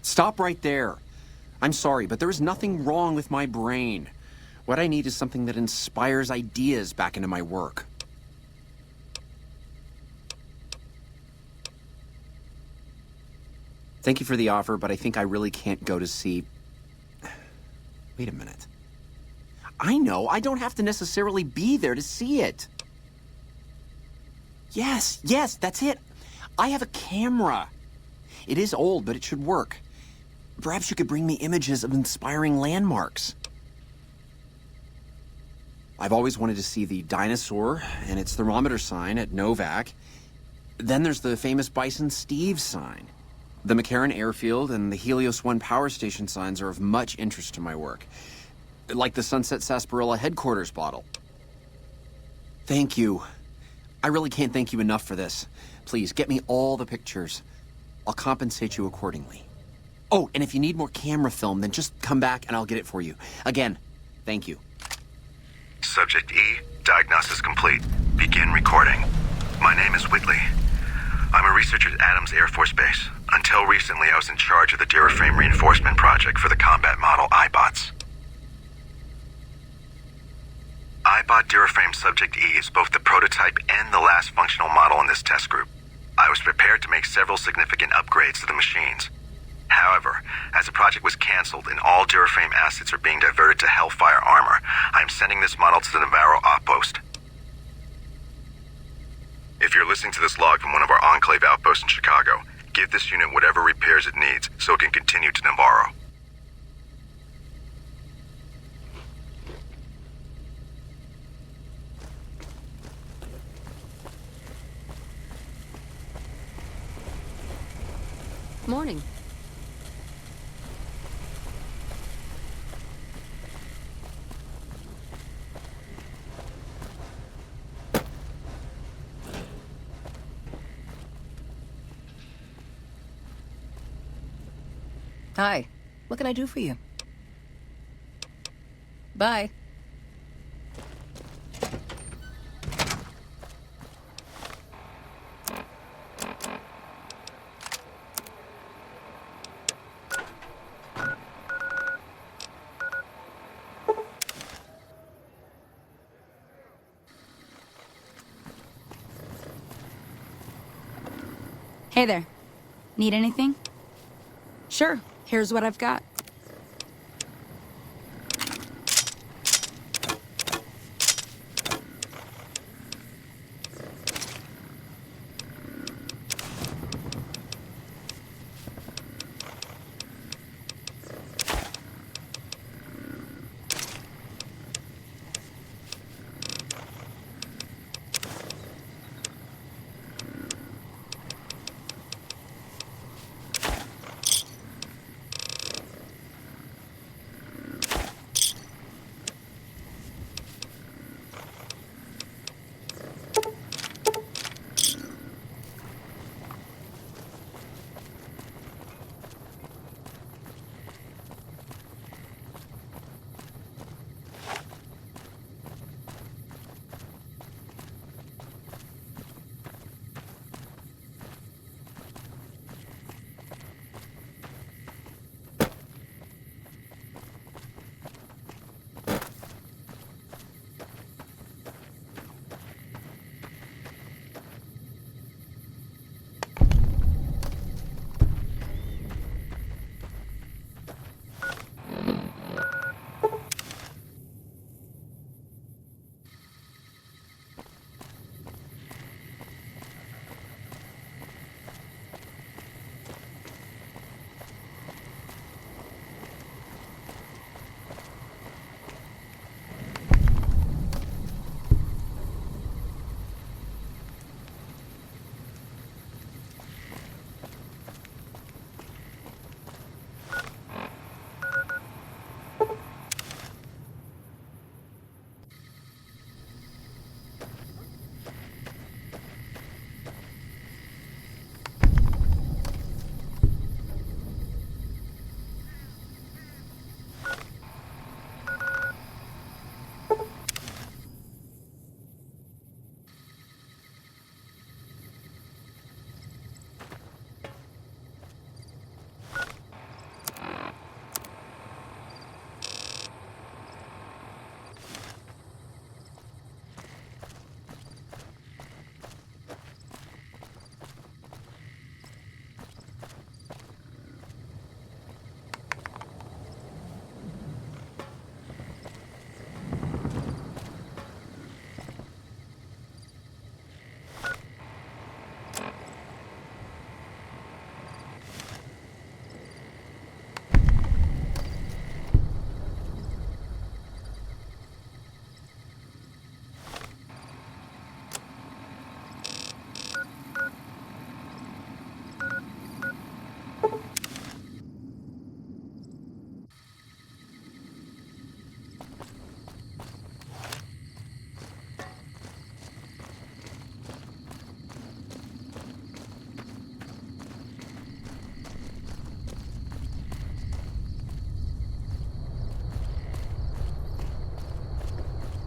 Stop right there. I'm sorry, but there is nothing wrong with my brain. What I need is something that inspires ideas back into my work. Thank you for the offer, but I think I really can't go to see... Wait a minute. I know, I don't have to necessarily be there to see it. Yes, that's it. I have a camera. It is old, but it should work. Perhaps you could bring me images of inspiring landmarks. I've always wanted to see the dinosaur and its thermometer sign at Novak. Then there's the famous Bison Steve sign. The McCarran Airfield and the Helios 1 power station signs are of much interest to my work. Like the Sunset Sarsaparilla headquarters bottle. Thank you. I really can't thank you enough for this. Please, get me all the pictures. I'll compensate you accordingly. Oh, and if you need more camera film, then just come back and I'll get it for you. Again, thank you. Subject E, diagnosis complete. Begin recording. My name is Whitley. I'm a researcher at Adams Air Force Base. Until recently, I was in charge of the Duraframe reinforcement project for the combat model iBots. I bought Duraframe Subject E as both the prototype and the last functional model in this test group. I was prepared to make several significant upgrades to the machines. However, as the project was canceled and all Duraframe assets are being diverted to Hellfire armor, I'm sending this model to the Navarro outpost. If you're listening to this log from one of our Enclave outposts in Chicago, give this unit whatever repairs it needs so it can continue to Navarro. Morning. Hi. What can I do for you? Bye. Hey there. Need anything? Sure. Here's what I've got.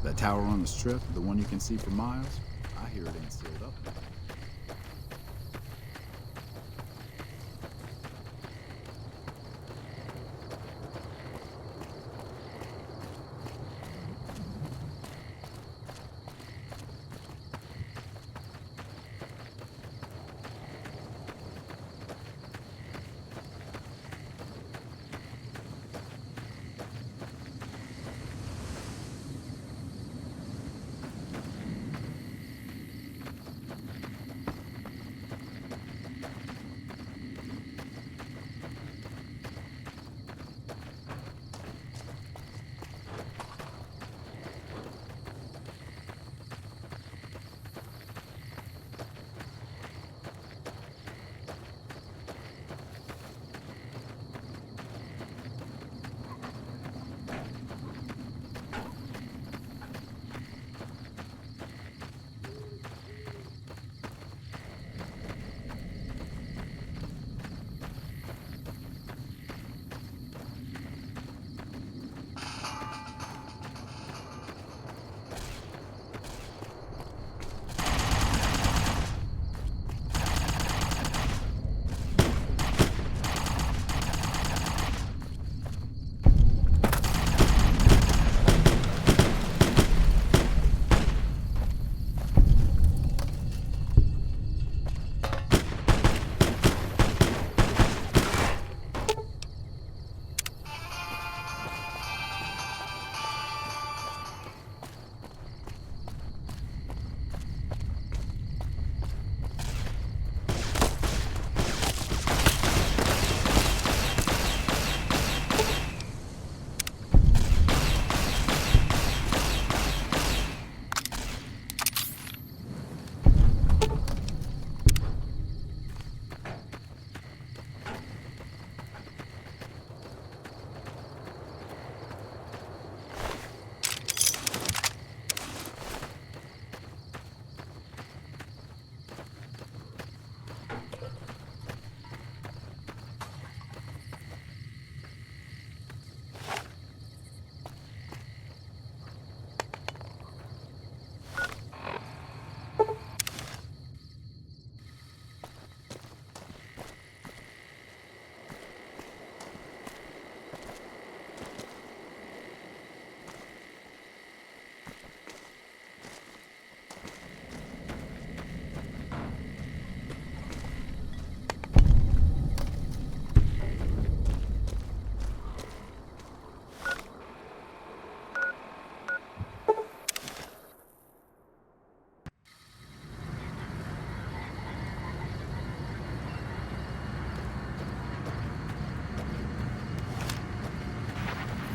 That tower on the strip, the one you can see for miles, I hear it ain't sealed up.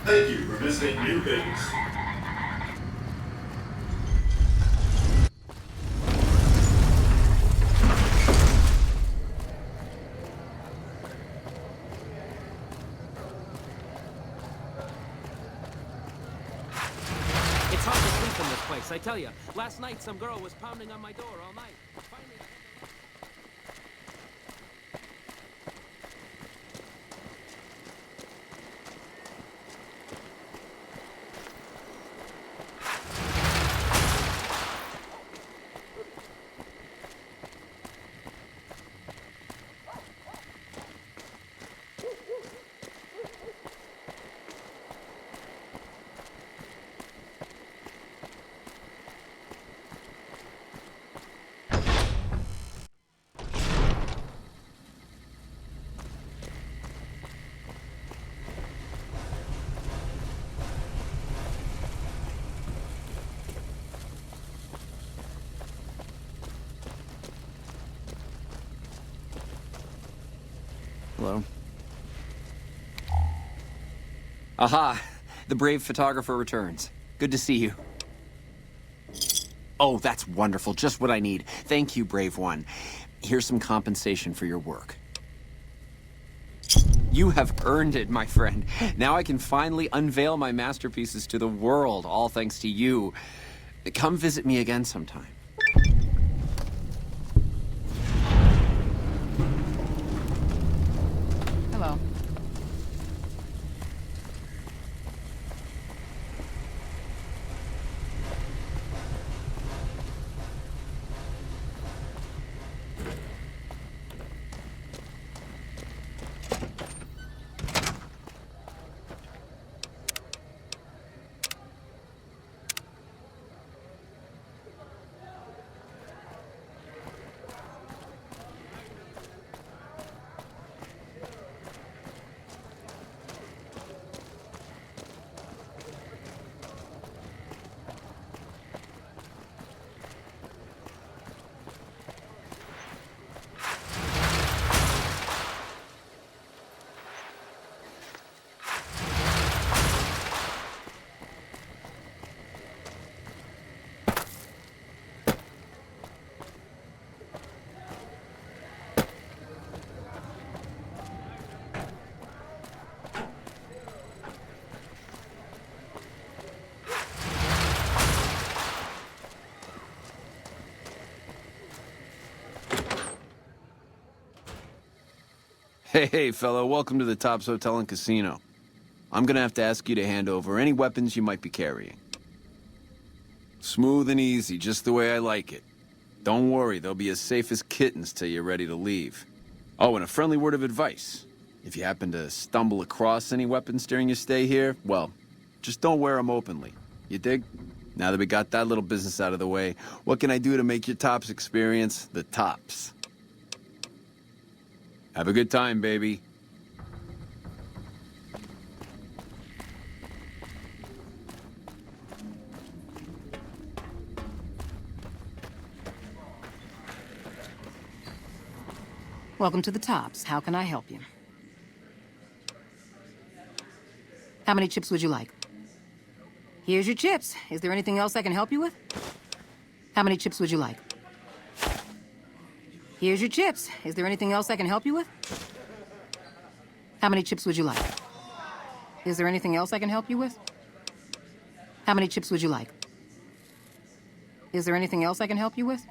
Thank you for visiting New Vegas. It's hard to sleep in this place, I tell you. Last night, some girl was pounding on my door all night. Finally, Hello? Aha! The brave photographer returns. Good to see you. Oh, that's wonderful. Just what I need. Thank you, brave one. Here's some compensation for your work. You have earned it, my friend. Now I can finally unveil my masterpieces to the world, all thanks to you. Come visit me again sometime. Hello. Hey, fellow, welcome to the Tops Hotel and Casino. I'm gonna have to ask you to hand over any weapons you might be carrying. Smooth and easy, just the way I like it. Don't worry, they'll be as safe as kittens till you're ready to leave. Oh, and a friendly word of advice. If you happen to stumble across any weapons during your stay here, well, just don't wear them openly. You dig? Now that we got that little business out of the way, what can I do to make your Tops experience the tops? Have a good time, baby. Welcome to the Tops. How can I help you? How many chips would you like? Here's your chips. Is there anything else I can help you with? How many chips would you like? Here's your chips. Is there anything else I can help you with? How many chips would you like? Is there anything else I can help you with? How many chips would you like? Is there anything else I can help you with?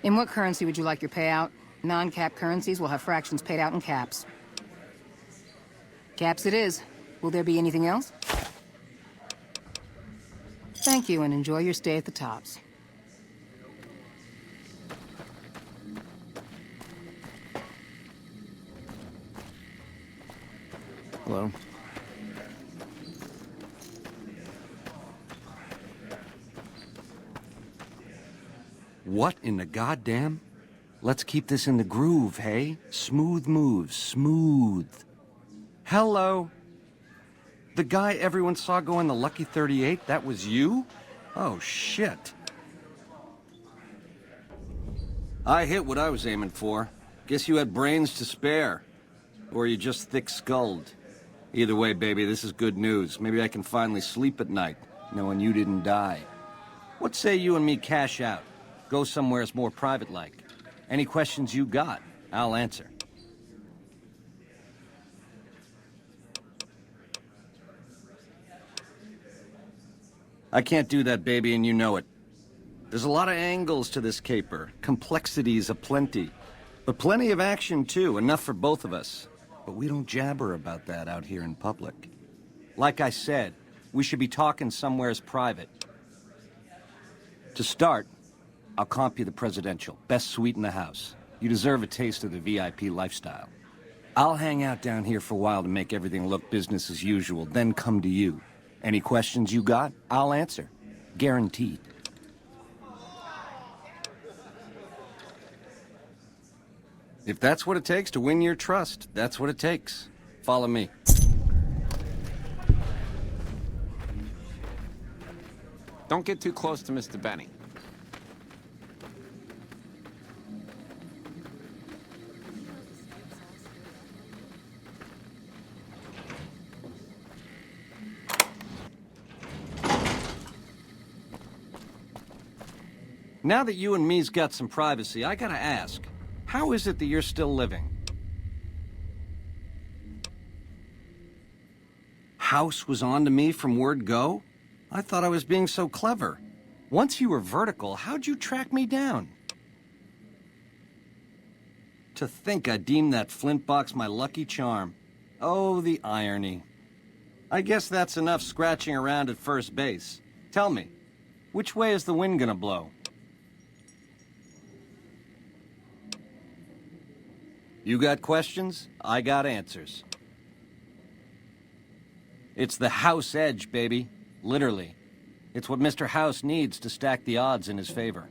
In what currency would you like your payout? Non-cap currencies will have fractions paid out in caps. Caps it is. Will there be anything else? Thank you, and enjoy your stay at the Tops. Hello? What in the goddamn? Let's keep this in the groove, hey? Smooth moves, smooth. Hello? The guy everyone saw go in the Lucky 38, that was you? Oh, shit. I hit what I was aiming for. Guess you had brains to spare. Or you just thick-skulled. Either way, baby, this is good news. Maybe I can finally sleep at night, knowing you didn't die. What say you and me cash out? Go somewheres more private-like. Any questions you got, I'll answer. I can't do that, baby, and you know it. There's a lot of angles to this caper, complexities aplenty. But plenty of action, too, enough for both of us. But we don't jabber about that out here in public. Like I said, we should be talking somewheres private. To start, I'll comp you the presidential, best suite in the house. You deserve a taste of the VIP lifestyle. I'll hang out down here for a while to make everything look business as usual, then come to you. Any questions you got, I'll answer. Guaranteed. If that's what it takes to win your trust, that's what it takes. Follow me. Don't get too close to Mr. Benny. Now that you and me's got some privacy, I gotta ask, how is it that you're still living? House was on to me from word go? I thought I was being so clever. Once you were vertical, how'd you track me down? To think I deemed that flint box my lucky charm. Oh, the irony. I guess that's enough scratching around at first base. Tell me, which way is the wind gonna blow? You got questions? I got answers. It's the House edge, baby. Literally. It's what Mr. House needs to stack the odds in his favor.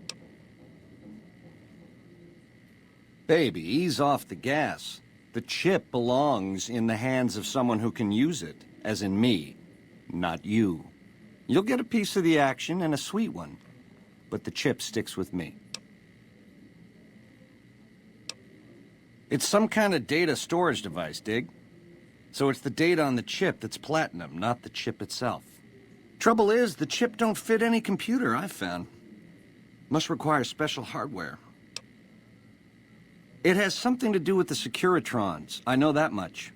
Baby, ease off the gas. The chip belongs in the hands of someone who can use it, as in me, not you. You'll get a piece of the action and a sweet one, but the chip sticks with me. It's some kind of data storage device, dig? So it's the data on the chip that's platinum, not the chip itself. Trouble is, the chip don't fit any computer I've found. Must require special hardware. It has something to do with the Securitrons, I know that much.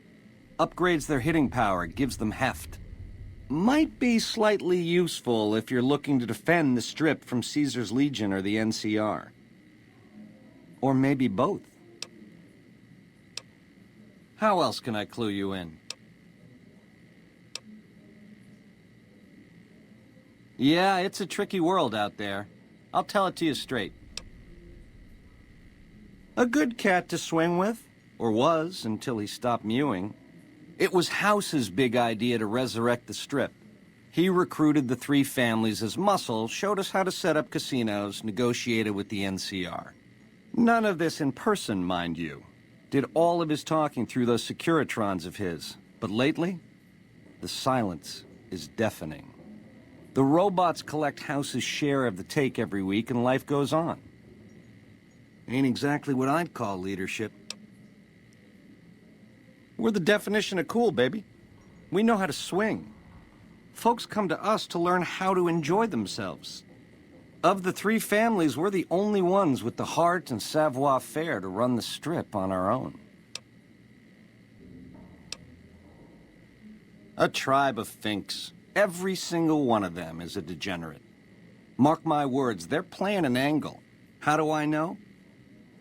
Upgrades their hitting power, gives them heft. Might be slightly useful if you're looking to defend the Strip from Caesar's Legion or the NCR. Or maybe both. How else can I clue you in? Yeah, it's a tricky world out there. I'll tell it to you straight. A good cat to swing with, or was until he stopped mewing. It was House's big idea to resurrect the Strip. He recruited the three families as muscle, showed us how to set up casinos, negotiated with the NCR. None of this in person, mind you. Did all of his talking through those Securitrons of his. But lately, the silence is deafening. The robots collect House's share of the take every week, and life goes on. Ain't exactly what I'd call leadership. We're the definition of cool, baby. We know how to swing. Folks come to us to learn how to enjoy themselves. Of the three families, we're the only ones with the heart and savoir-faire to run the Strip on our own. A tribe of finks. Every single one of them is a degenerate. Mark my words, they're playing an angle. How do I know?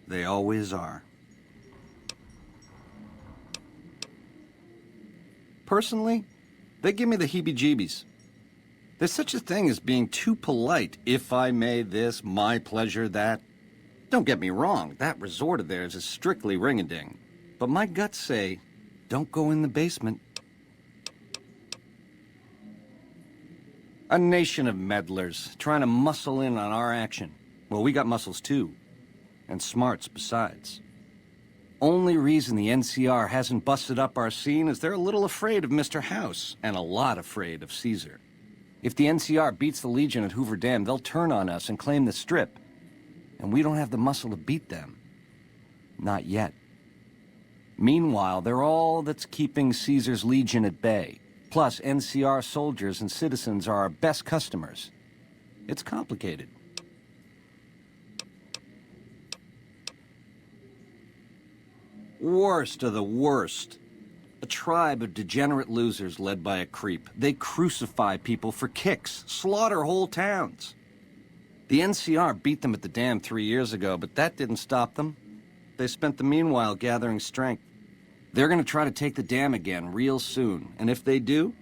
They always are. Personally, they give me the heebie-jeebies. There's such a thing as being too polite. If I may this, my pleasure that. Don't get me wrong, that resort of theirs is strictly ring-a-ding. But my guts say, don't go in the basement. A nation of meddlers, trying to muscle in on our action. Well, we got muscles too. And smarts besides. Only reason the NCR hasn't busted up our scene is they're a little afraid of Mr. House, and a lot afraid of Caesar. If the NCR beats the Legion at Hoover Dam, they'll turn on us and claim the Strip. And we don't have the muscle to beat them. Not yet. Meanwhile, they're all that's keeping Caesar's Legion at bay. Plus, NCR soldiers and citizens are our best customers. It's complicated. Worst of the worst. A tribe of degenerate losers led by a creep. They crucify people for kicks, slaughter whole towns. The NCR beat them at the dam 3 years ago, but that didn't stop them. They spent the meanwhile gathering strength. They're gonna try to take the dam again real soon, and if they do,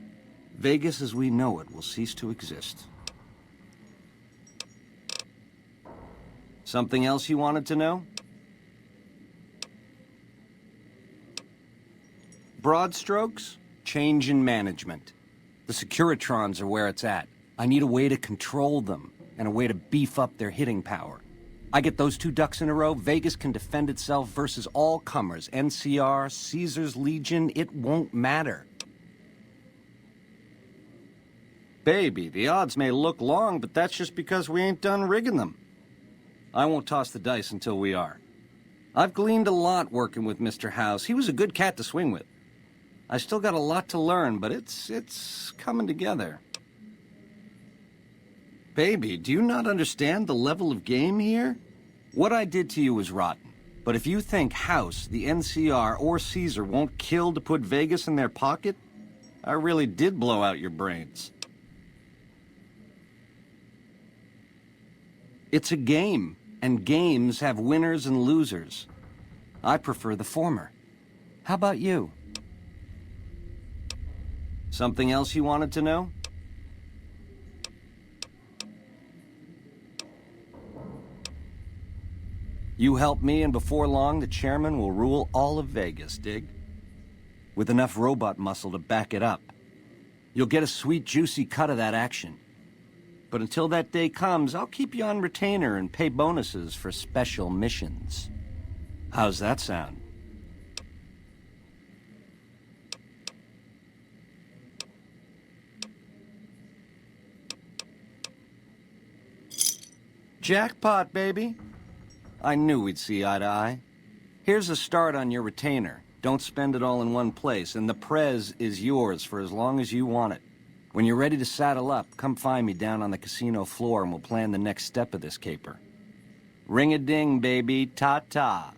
Vegas as we know it will cease to exist. Something else you wanted to know? Broad strokes, change in management. The Securitrons are where it's at. I need a way to control them, and a way to beef up their hitting power. I get those two ducks in a row, Vegas can defend itself versus all comers. NCR, Caesar's Legion, it won't matter. Baby, the odds may look long, but that's just because we ain't done rigging them. I won't toss the dice until we are. I've gleaned a lot working with Mr. House. He was a good cat to swing with. I still got a lot to learn, but it's coming together. Baby, do you not understand the level of game here? What I did to you was rotten. But if you think House, the NCR, or Caesar won't kill to put Vegas in their pocket, I really did blow out your brains. It's a game, and games have winners and losers. I prefer the former. How about you? Something else you wanted to know? You help me, and before long, the chairman will rule all of Vegas, dig? With enough robot muscle to back it up. You'll get a sweet, juicy cut of that action. But until that day comes, I'll keep you on retainer and pay bonuses for special missions. How's that sound? Jackpot, baby. I knew we'd see eye to eye. Here's a start on your retainer. Don't spend it all in one place, and the Prez is yours for as long as you want it. When you're ready to saddle up, come find me down on the casino floor and we'll plan the next step of this caper. Ring-a-ding, baby. Ta-ta.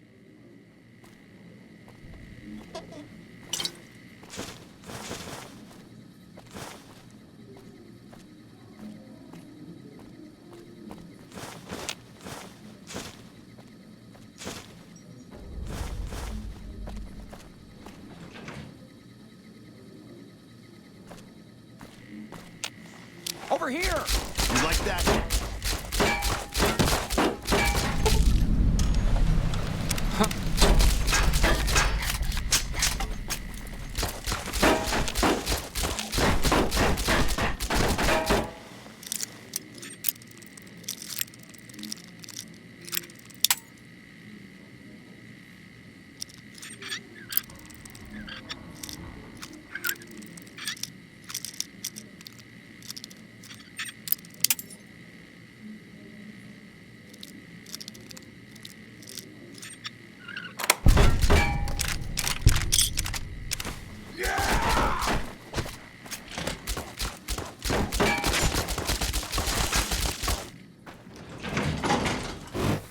Over here! You like that?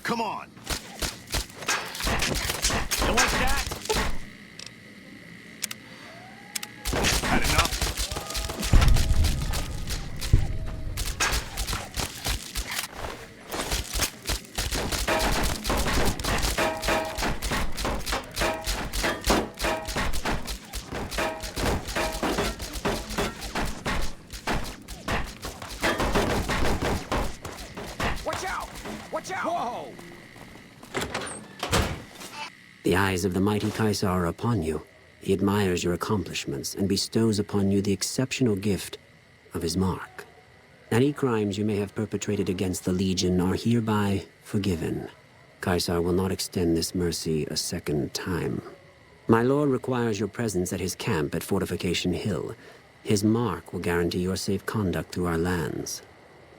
Come on. You like that? Had enough? Watch out! Watch out! Whoa! The eyes of the mighty Caesar are upon you. He admires your accomplishments and bestows upon you the exceptional gift of his mark. Any crimes you may have perpetrated against the Legion are hereby forgiven. Caesar will not extend this mercy a second time. My lord requires your presence at his camp at Fortification Hill. His mark will guarantee your safe conduct through our lands.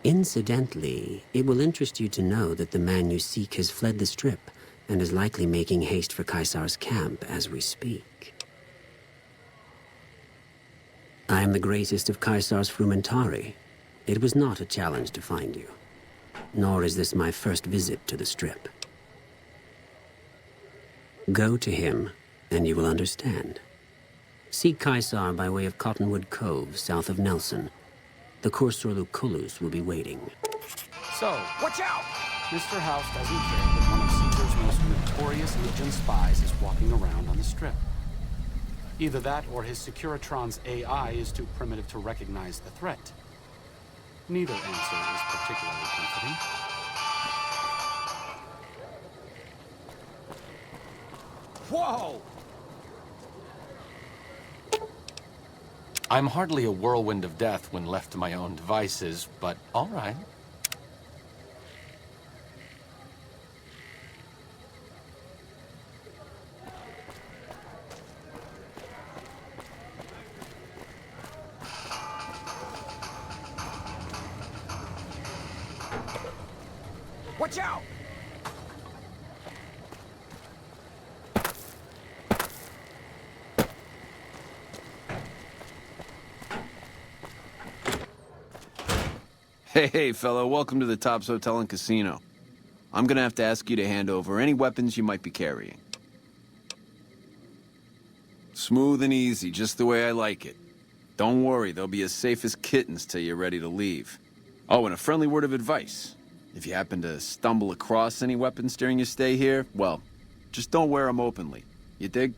Incidentally, it will interest you to know that the man you seek has fled the Strip and is likely making haste for Caesar's camp as we speak. I am the greatest of Caesar's frumentari. It was not a challenge to find you, nor is this my first visit to the Strip. Go to him, and you will understand. Seek Caesar by way of Cottonwood Cove, south of Nelson. The Cursor Lucullus will be waiting. So, watch out! Mr. House doesn't care that one of Caesar's most notorious Legion spies is walking around on the Strip. Either that or his Securitron's AI is too primitive to recognize the threat. Neither answer is particularly comforting. Whoa! I'm hardly a whirlwind of death when left to my own devices, but all right. Watch out! Hey, fella, welcome to the Tops Hotel and Casino. I'm gonna have to ask you to hand over any weapons you might be carrying. Smooth and easy, just the way I like it. Don't worry, they'll be as safe as kittens till you're ready to leave. Oh, and a friendly word of advice. If you happen to stumble across any weapons during your stay here, well, just don't wear them openly. You dig?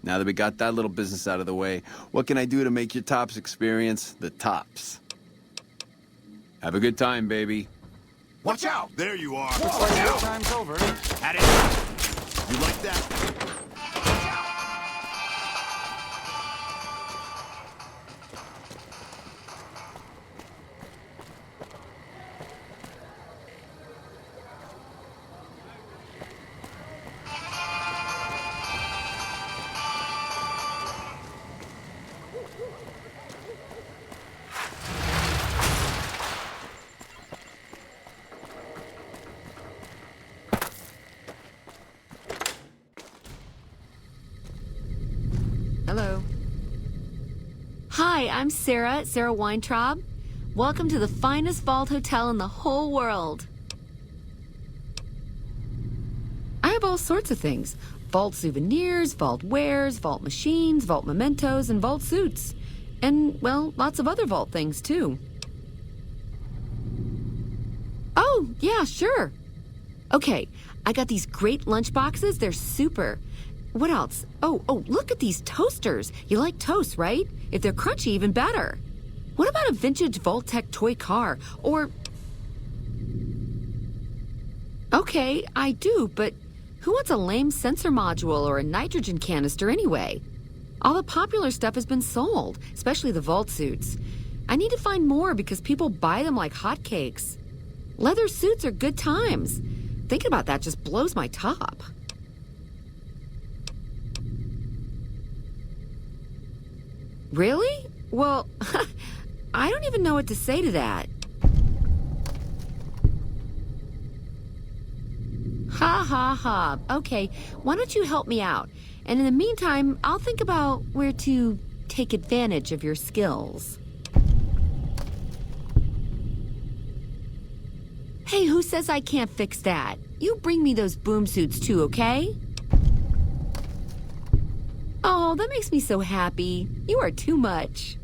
Now that we got that little business out of the way, what can I do to make your Tops experience the tops? Have a good time, baby. Watch out! There you are. Whoa, watch out! Time's over. Had it. You like that? Hello. Hi, I'm Sarah Weintraub. Welcome to the finest vault hotel in the whole world. I have all sorts of things. Vault souvenirs, vault wares, vault machines, vault mementos, and vault suits. And, well, lots of other vault things, too. Oh, yeah, sure. Okay, I got these great lunch boxes. They're super. What else? Oh, look at these toasters. You like toast, right? If they're crunchy, even better. What about a vintage Vault-Tec toy car? Or... Okay, I do, but who wants a lame sensor module or a nitrogen canister anyway? All the popular stuff has been sold, especially the vault suits. I need to find more because people buy them like hotcakes. Leather suits are good times. Thinking about that just blows my top. Really? Well, I don't even know what to say to that. Ha ha ha. Okay, why don't you help me out? And in the meantime, I'll think about where to take advantage of your skills. Hey, who says I can't fix that? You bring me those boom suits too, okay? Oh, that makes me so happy. You are too much.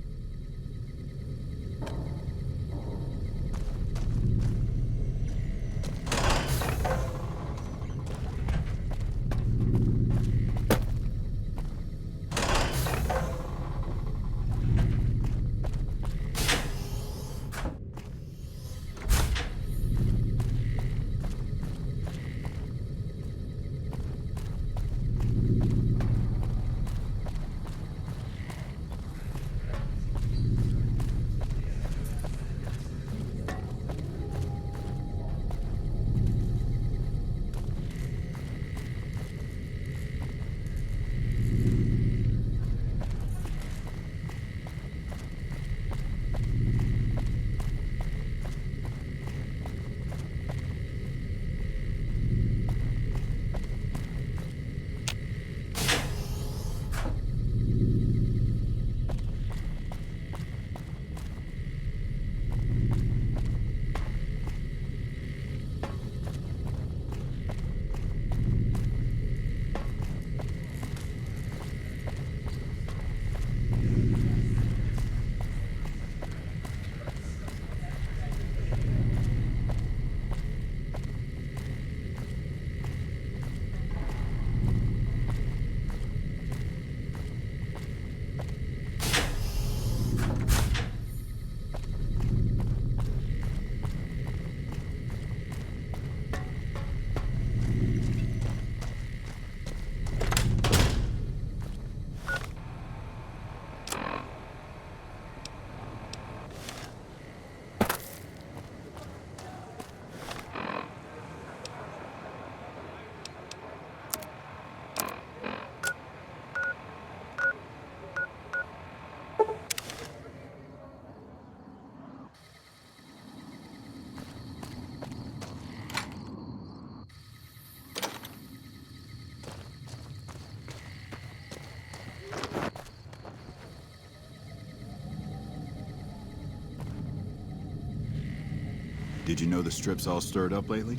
Did you know the strip's all stirred up lately?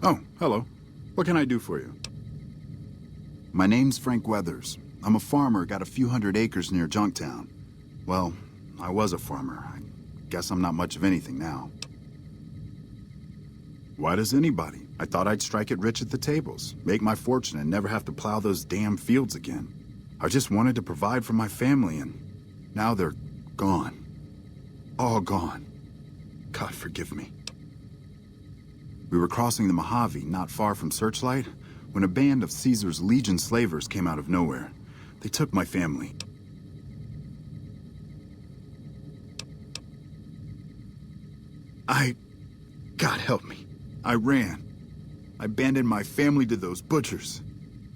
Oh, hello. What can I do for you? My name's Frank Weathers. I'm a farmer, got a few hundred acres near Junktown. Well, I was a farmer. I guess I'm not much of anything now. Why does anybody? I thought I'd strike it rich at the tables, make my fortune, and never have to plow those damn fields again. I just wanted to provide for my family, and now they're gone. All gone. God forgive me. We were crossing the Mojave, not far from Searchlight, when a band of Caesar's Legion slavers came out of nowhere. They took my family. God help me. I ran. I abandoned my family to those butchers.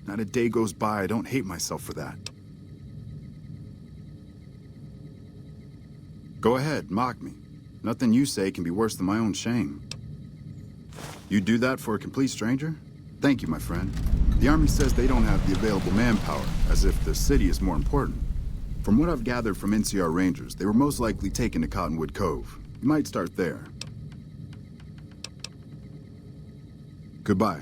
Not a day goes by I don't hate myself for that. Go ahead, mock me. Nothing you say can be worse than my own shame. You do that for a complete stranger? Thank you, my friend. The Army says they don't have the available manpower, as if the city is more important. From what I've gathered from NCR Rangers, they were most likely taken to Cottonwood Cove. You might start there. Goodbye.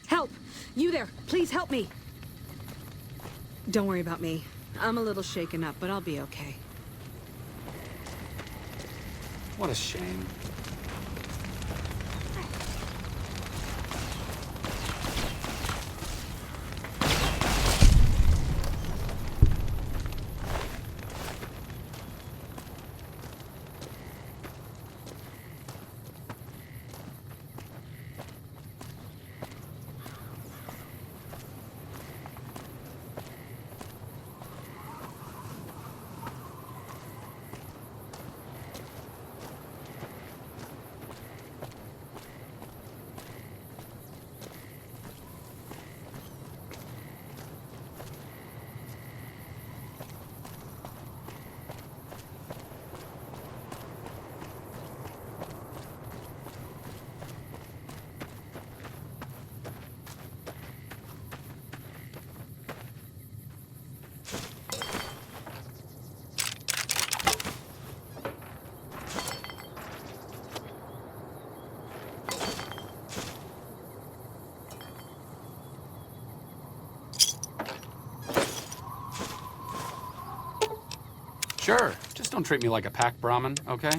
Help! You there! Please help me! Don't worry about me. I'm a little shaken up, but I'll be okay. What a shame. Sure, just don't treat me like a pack Brahmin, okay?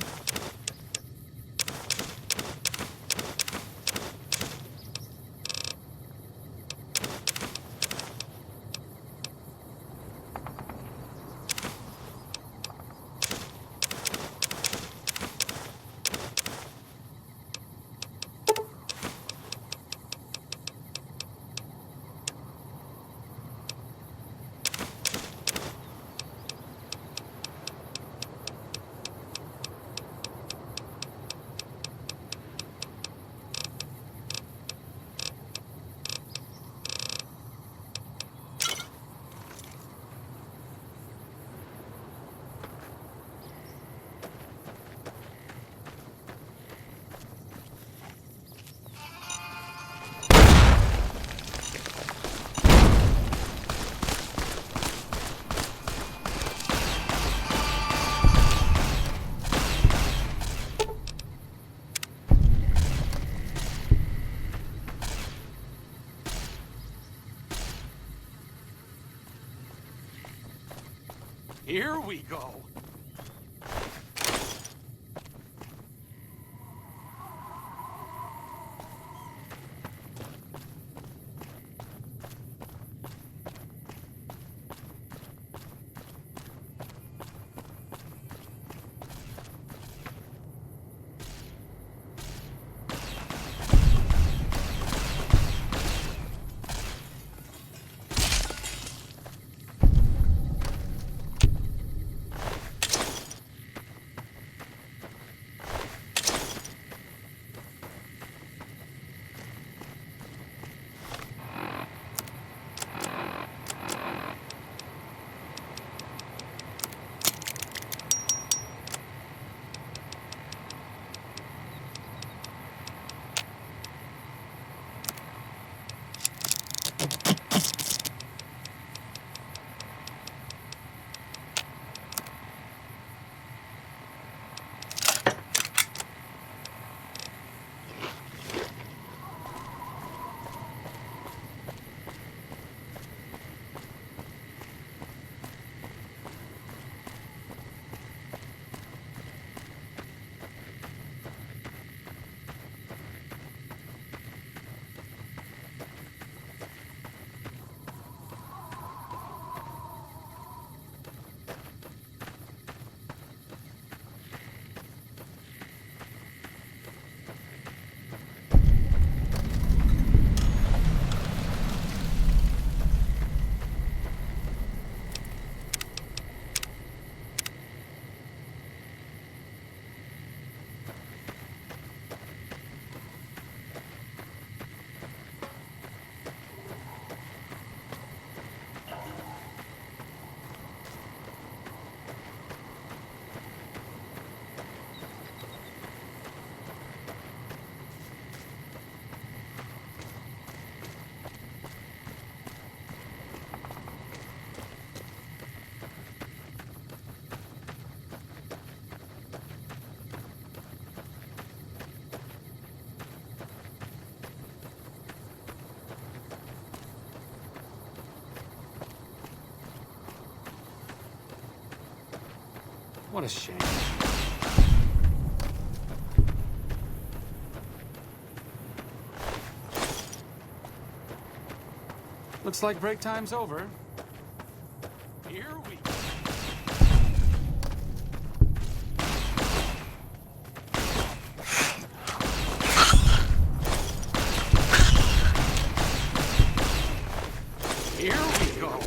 Here we go. What a shame. Looks like break time's over. Here we go. Here we go.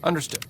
Understood.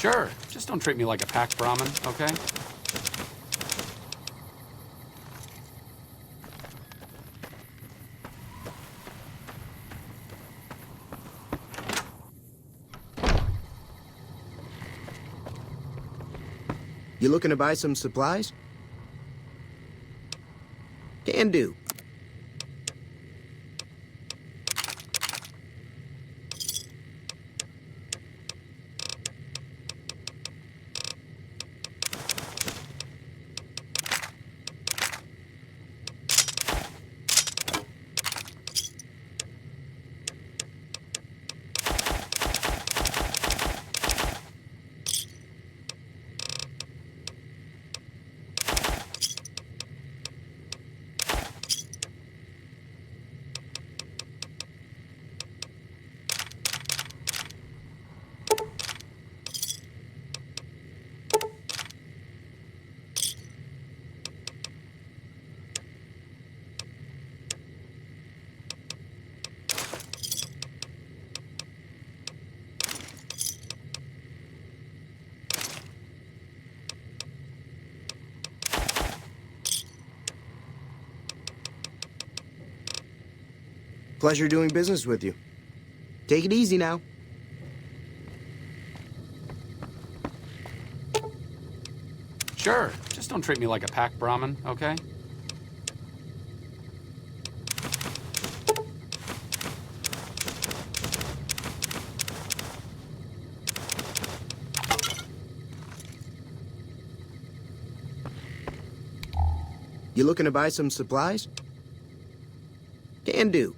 Sure, just don't treat me like a packed Brahmin, okay? You looking to buy some supplies? Can do. Pleasure doing business with you. Take it easy now. Sure, just don't treat me like a pack Brahmin, okay? You looking to buy some supplies? Can do.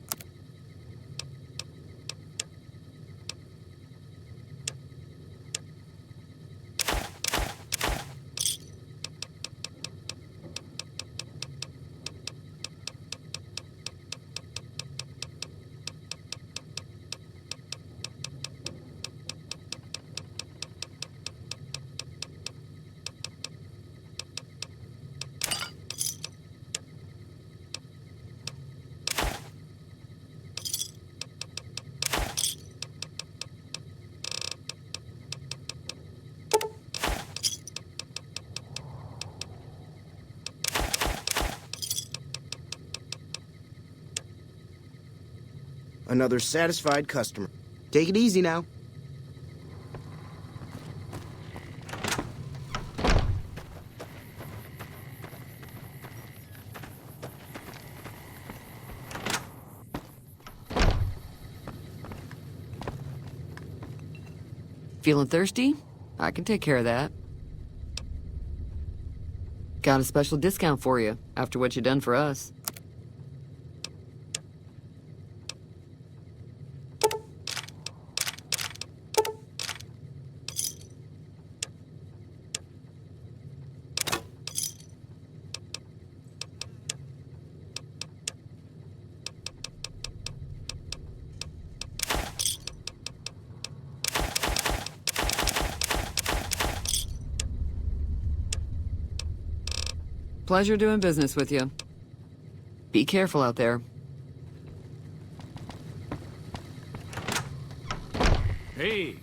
Another satisfied customer. Take it easy now. Feeling thirsty? I can take care of that. Got a special discount for you after what you done for us. Pleasure doing business with you. Be careful out there. Hey,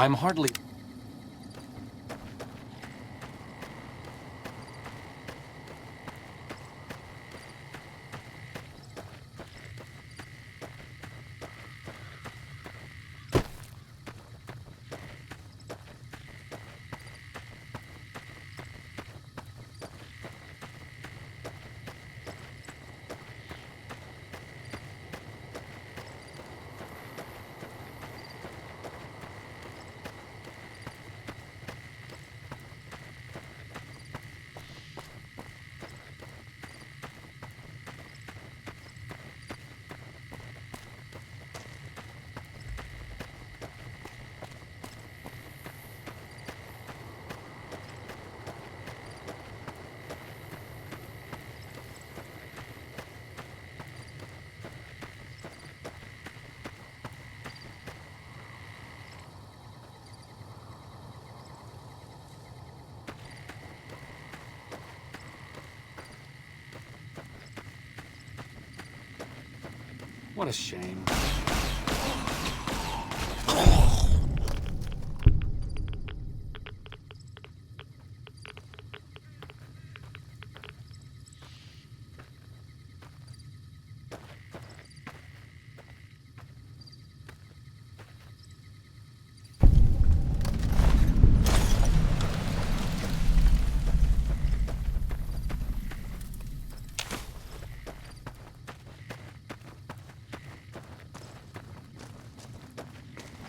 I'm hardly... What a shame.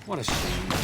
What a shame.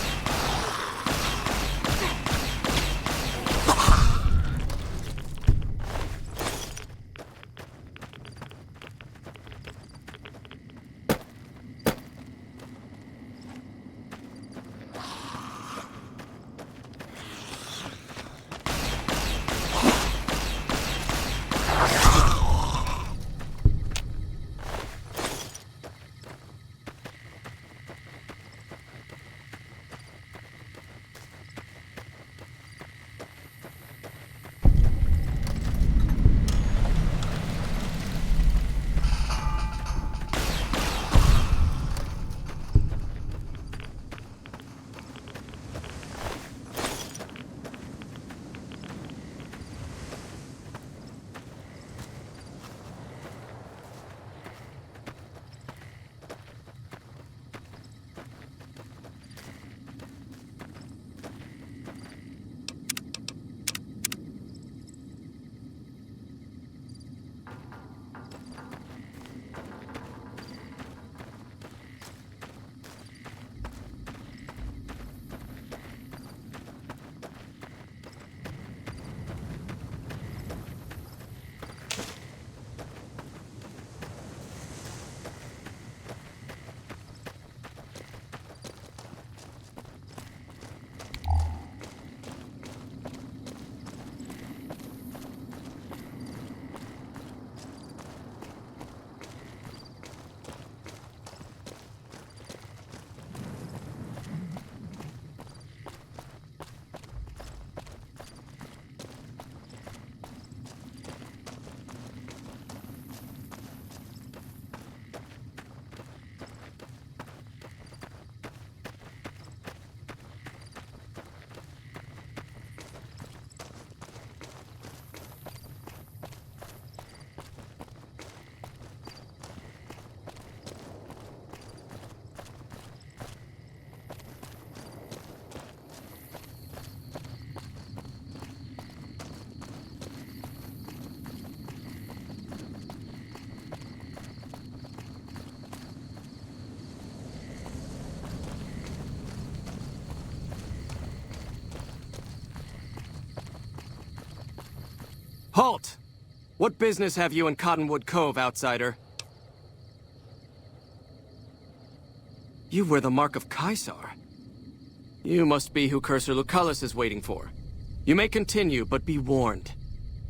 Halt! What business have you in Cottonwood Cove, outsider? You wear the mark of Caesar. You must be who Cursor Lucullus is waiting for. You may continue, but be warned.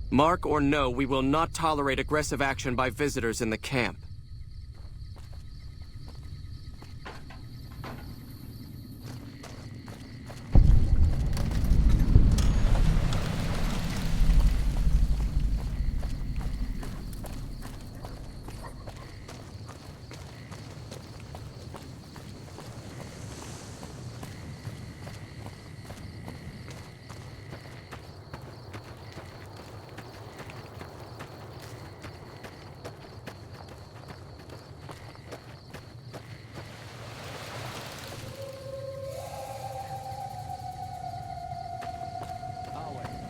Mark or no, we will not tolerate aggressive action by visitors in the camp.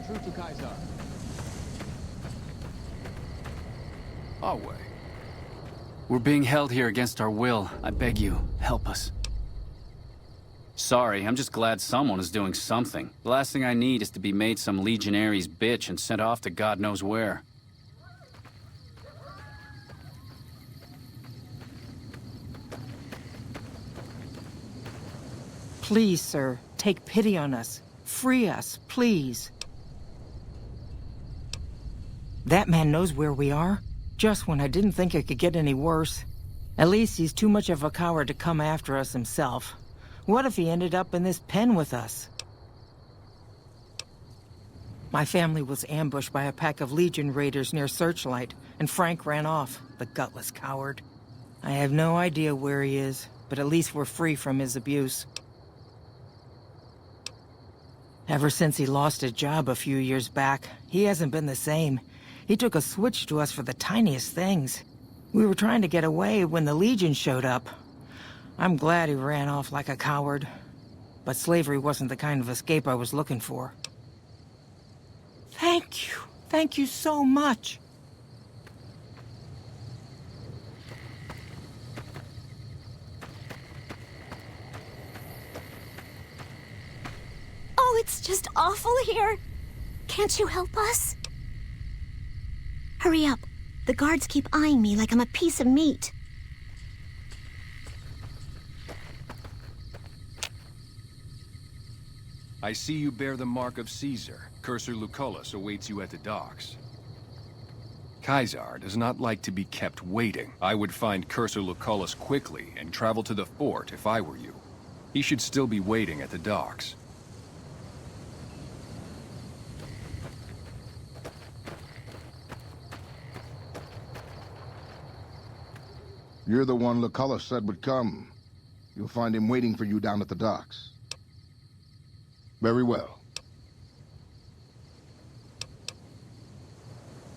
True to Kaiser. Our way. We're being held here against our will. I beg you, help us. Sorry, I'm just glad someone is doing something. The last thing I need is to be made some legionary's bitch and sent off to God knows where. Please, sir, take pity on us. Free us, please. That man knows where we are. Just when I didn't think it could get any worse. At least he's too much of a coward to come after us himself. What if he ended up in this pen with us? My family was ambushed by a pack of Legion raiders near Searchlight, and Frank ran off, the gutless coward. I have no idea where he is, but at least we're free from his abuse. Ever since he lost his job a few years back, he hasn't been the same. He took a switch to us for the tiniest things. We were trying to get away when the Legion showed up. I'm glad he ran off like a coward. But slavery wasn't the kind of escape I was looking for. Thank you. Thank you so much. Oh, it's just awful here. Can't you help us? Hurry up. The guards keep eyeing me like I'm a piece of meat. I see you bear the mark of Caesar. Cursor Lucullus awaits you at the docks. Caesar does not like to be kept waiting. I would find Cursor Lucullus quickly and travel to the fort if I were you. He should still be waiting at the docks. You're the one Lucullus said would come. You'll find him waiting for you down at the docks. Very well.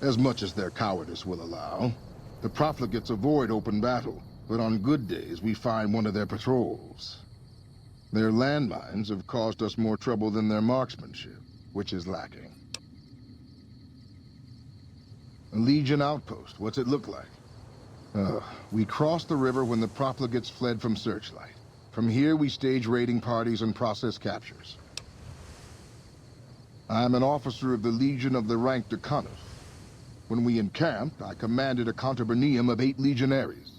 As much as their cowardice will allow, the profligates avoid open battle, but on good days we find one of their patrols. Their landmines have caused us more trouble than their marksmanship, which is lacking. A Legion outpost, what's it look like? We crossed the river when the profligates fled from Searchlight. From here, we stage raiding parties and process captures. I'm an officer of the Legion of the rank Decanus. When we encamped, I commanded a contubernium of 8 legionaries.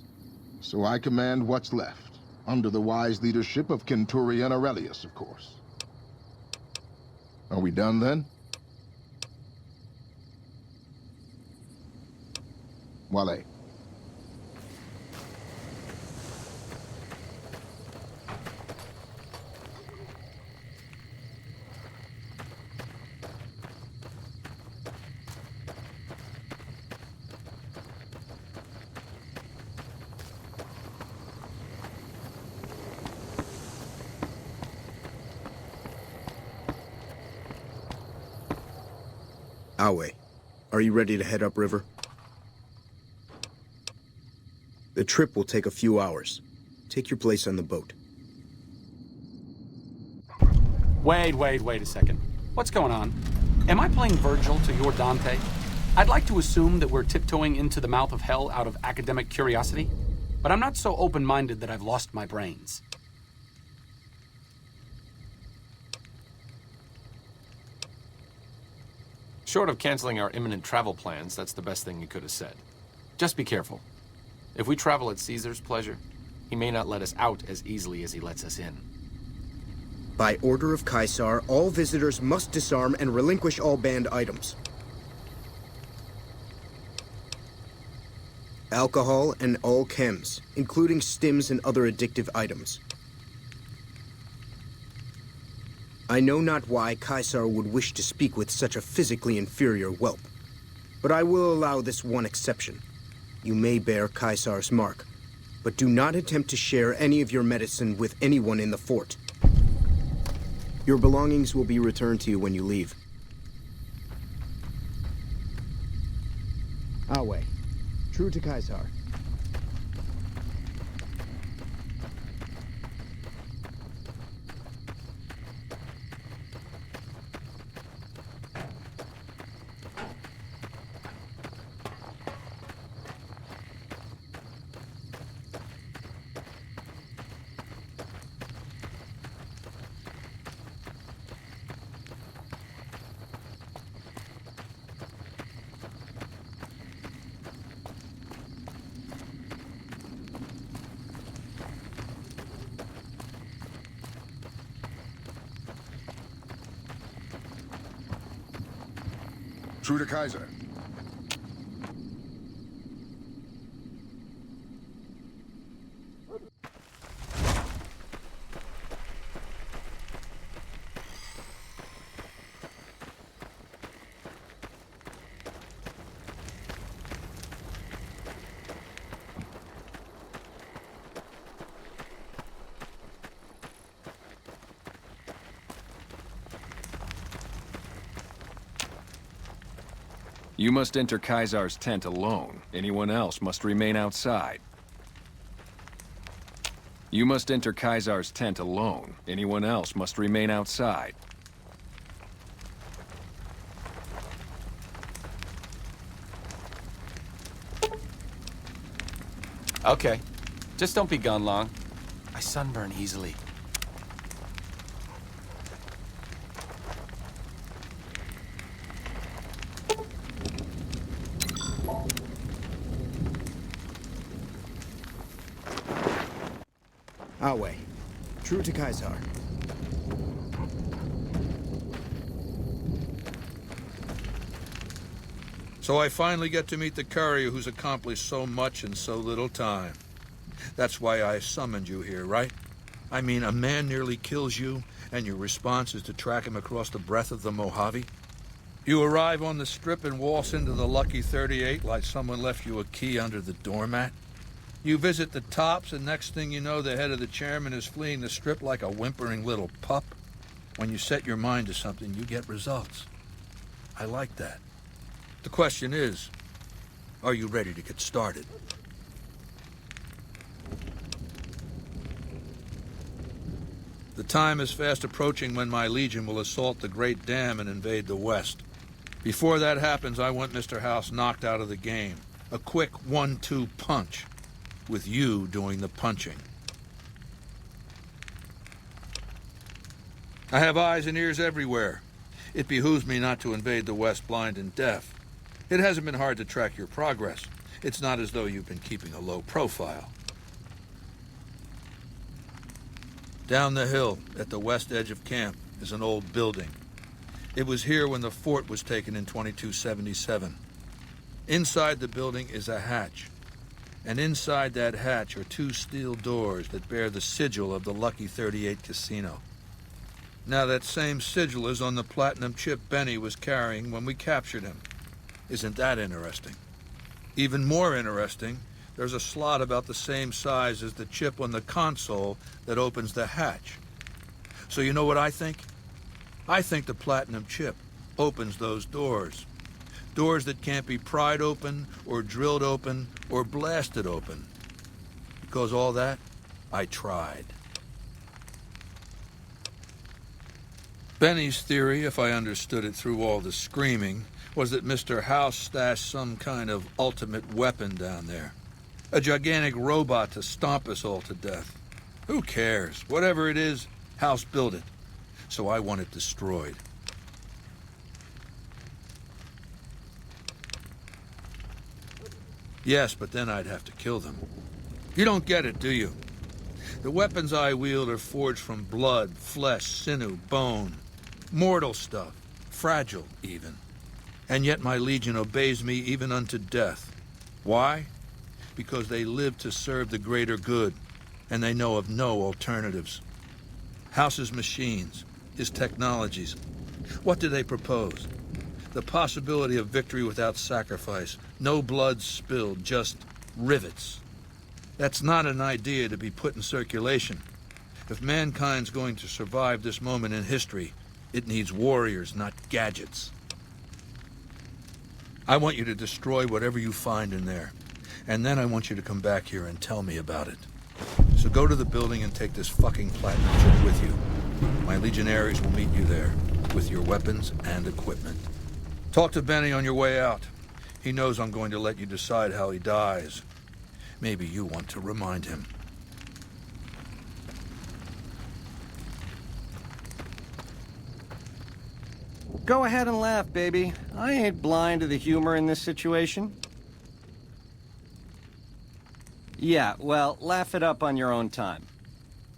So I command what's left, under the wise leadership of Centurion Aurelius, of course. Are we done then? Wale. Awe, are you ready to head upriver? The trip will take a few hours. Take your place on the boat. Wait a second. What's going on? Am I playing Virgil to your Dante? I'd like to assume that we're tiptoeing into the mouth of hell out of academic curiosity, but I'm not so open-minded that I've lost my brains. Short of canceling our imminent travel plans, that's the best thing you could have said. Just be careful. If we travel at Caesar's pleasure, he may not let us out as easily as he lets us in. By order of Caesar, all visitors must disarm and relinquish all banned items. Alcohol and all chems, including stims and other addictive items. I know not why Caesar would wish to speak with such a physically inferior whelp, but I will allow this one exception. You may bear Caesar's mark, but do not attempt to share any of your medicine with anyone in the fort. Your belongings will be returned to you when you leave. Awe, true to Caesar. True to Kaiser. You must enter Kaisar's tent alone. Anyone else must remain outside. You must enter Kaisar's tent alone. Anyone else must remain outside. Okay. Just don't be gone long. I sunburn easily. Our way. True to Kaisar. So I finally get to meet the courier who's accomplished so much in so little time. That's why I summoned you here, right? I mean, a man nearly kills you, and your response is to track him across the breadth of the Mojave? You arrive on the strip and waltz into the Lucky 38 like someone left you a key under the doormat? You visit the tops, and next thing you know, the head of the chairman is fleeing the strip like a whimpering little pup? When you set your mind to something, you get results. I like that. The question is, are you ready to get started? The time is fast approaching when my legion will assault the Great Dam and invade the West. Before that happens, I want Mr. House knocked out of the game. A quick 1-2 punch, with you doing the punching. I have eyes and ears everywhere. It behooves me not to invade the West blind and deaf. It hasn't been hard to track your progress. It's not as though you've been keeping a low profile. Down the hill, at the west edge of camp, is an old building. It was here when the fort was taken in 2277. Inside the building is a hatch. And inside that hatch are 2 steel doors that bear the sigil of the Lucky 38 casino. Now that same sigil is on the platinum chip Benny was carrying when we captured him. Isn't that interesting? Even more interesting, there's a slot about the same size as the chip on the console that opens the hatch. So you know what I think? I think the platinum chip opens those doors. Doors that can't be pried open, or drilled open, or blasted open. Because all that, I tried. Benny's theory, if I understood it through all the screaming, was that Mr. House stashed some kind of ultimate weapon down there. A gigantic robot to stomp us all to death. Who cares? Whatever it is, House built it. So I want it destroyed. Yes, but then I'd have to kill them. You don't get it, do you? The weapons I wield are forged from blood, flesh, sinew, bone. Mortal stuff. Fragile, even. And yet my legion obeys me even unto death. Why? Because they live to serve the greater good, and they know of no alternatives. House's machines, his technologies. What do they propose? The possibility of victory without sacrifice. No blood spilled, just rivets. That's not an idea to be put in circulation. If mankind's going to survive this moment in history, it needs warriors, not gadgets. I want you to destroy whatever you find in there. And then I want you to come back here and tell me about it. So go to the building and take this fucking platinum chip with you. My legionaries will meet you there, with your weapons and equipment. Talk to Benny on your way out. He knows I'm going to let you decide how he dies. Maybe you want to remind him. Go ahead and laugh, baby. I ain't blind to the humor in this situation. Yeah, well, laugh it up on your own time.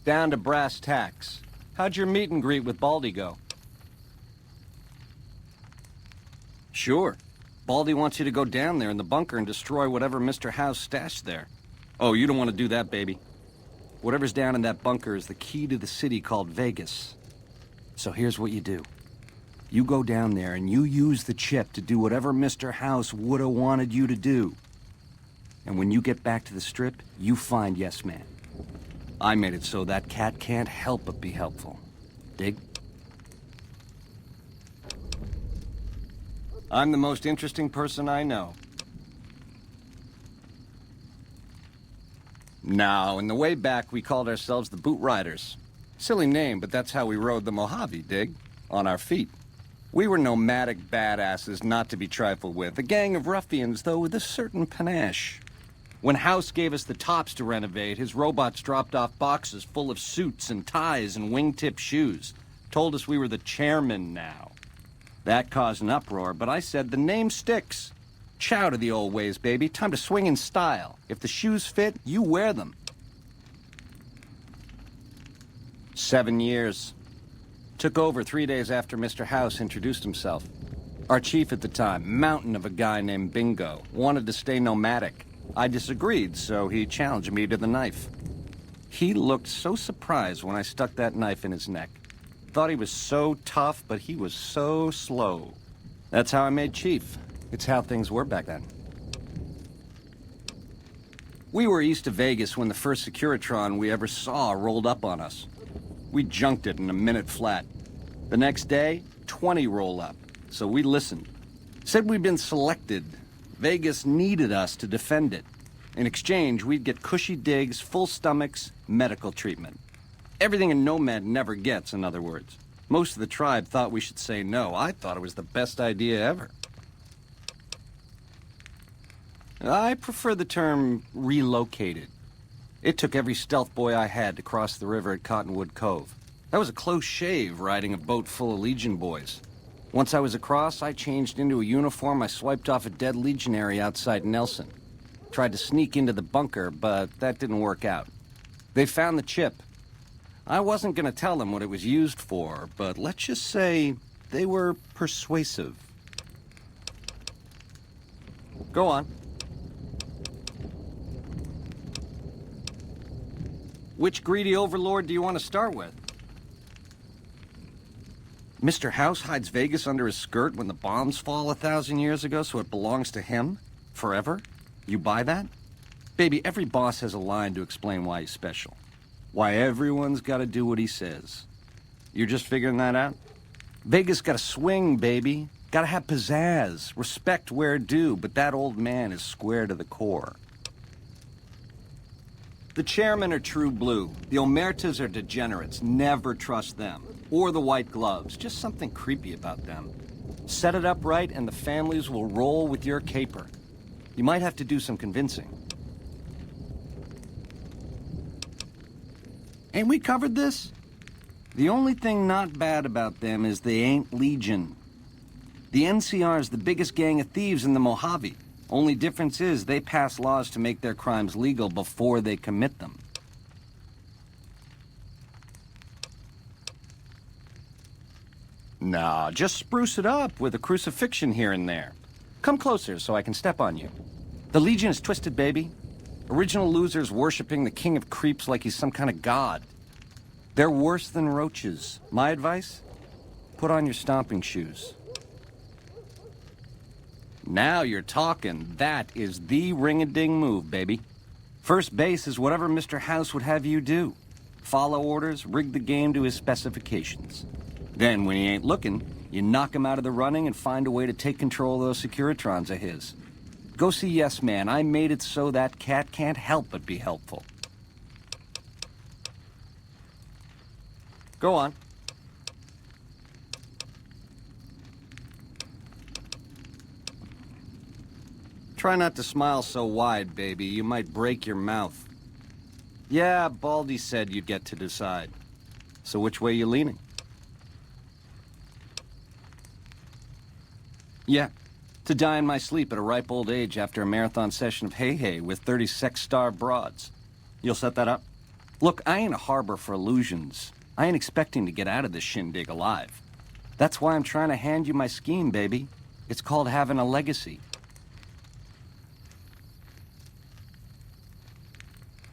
Down to brass tacks. How'd your meet and greet with Baldy go? Sure. Baldy wants you to go down there in the bunker and destroy whatever Mr. House stashed there. Oh, you don't want to do that, baby. Whatever's down in that bunker is the key to the city called Vegas. So here's what you do. You go down there and you use the chip to do whatever Mr. House would have wanted you to do. And when you get back to the strip, you find Yes Man. I made it so that cat can't help but be helpful. Dig? I'm the most interesting person I know. Now, in the way back, we called ourselves the Boot Riders. Silly name, but that's how we rode the Mojave, dig? On our feet. We were nomadic badasses not to be trifled with. A gang of ruffians, though, with a certain panache. When House gave us the tops to renovate, his robots dropped off boxes full of suits and ties and wingtip shoes. Told us we were the chairmen now. That caused an uproar, but I said the name sticks. Chow to the old ways, baby. Time to swing in style. If the shoes fit, you wear them. 7 years. Took over 3 days after Mr. House introduced himself. Our chief at the time, mountain of a guy named Bingo, wanted to stay nomadic. I disagreed, so he challenged me to the knife. He looked so surprised when I stuck that knife in his neck. Thought he was so tough, but he was so slow. That's how I made chief. It's how things were back then. We were east of Vegas when the first Securitron we ever saw rolled up on us. We junked it in a minute flat. The next day, 20 roll up, so we listened. Said we'd been selected. Vegas needed us to defend it. In exchange, we'd get cushy digs, full stomachs, medical treatment. Everything a nomad never gets, in other words. Most of the tribe thought we should say no. I thought it was the best idea ever. I prefer the term relocated. It took every stealth boy I had to cross the river at Cottonwood Cove. That was a close shave, riding a boat full of Legion boys. Once I was across, I changed into a uniform I swiped off a dead legionary outside Nelson. Tried to sneak into the bunker, but that didn't work out. They found the chip. I wasn't going to tell them what it was used for, but let's just say they were persuasive. Go on. Which greedy overlord do you want to start with? Mr. House hides Vegas under his skirt when the bombs fall 1,000 years ago, so it belongs to him? Forever? You buy that? Baby, every boss has a line to explain why he's special. Why everyone's got to do what he says. You're just figuring that out? Vegas got to swing, baby. Got to have pizzazz. Respect where due, but that old man is square to the core. The chairmen are true blue. The omertas are degenerates. Never trust them. Or the white gloves. Just something creepy about them. Set it up right and the families will roll with your caper. You might have to do some convincing. Ain't we covered this? The only thing not bad about them is they ain't Legion. The NCR is the biggest gang of thieves in the Mojave. Only difference is they pass laws to make their crimes legal before they commit them. Nah, just spruce it up with a crucifixion here and there. Come closer so I can step on you. The Legion is twisted, baby. Original losers worshipping the king of creeps like he's some kind of god. They're worse than roaches. My advice? Put on your stomping shoes. Now you're talking. That is the ring-a-ding move, baby. First base is whatever Mr. House would have you do. Follow orders, rig the game to his specifications. Then, when he ain't looking, you knock him out of the running and find a way to take control of those Securitrons of his. Go see Yes Man. I made it so that cat can't help but be helpful. Go on. Try not to smile so wide, baby. You might break your mouth. Yeah, Baldy said you'd get to decide. So which way you leaning? Yeah, to die in my sleep at a ripe old age after a marathon session of hey-hey with 30 sex-starved broads. You'll set that up? Look, I ain't a harbor for illusions. I ain't expecting to get out of this shindig alive. That's why I'm trying to hand you my scheme, baby. It's called having a legacy.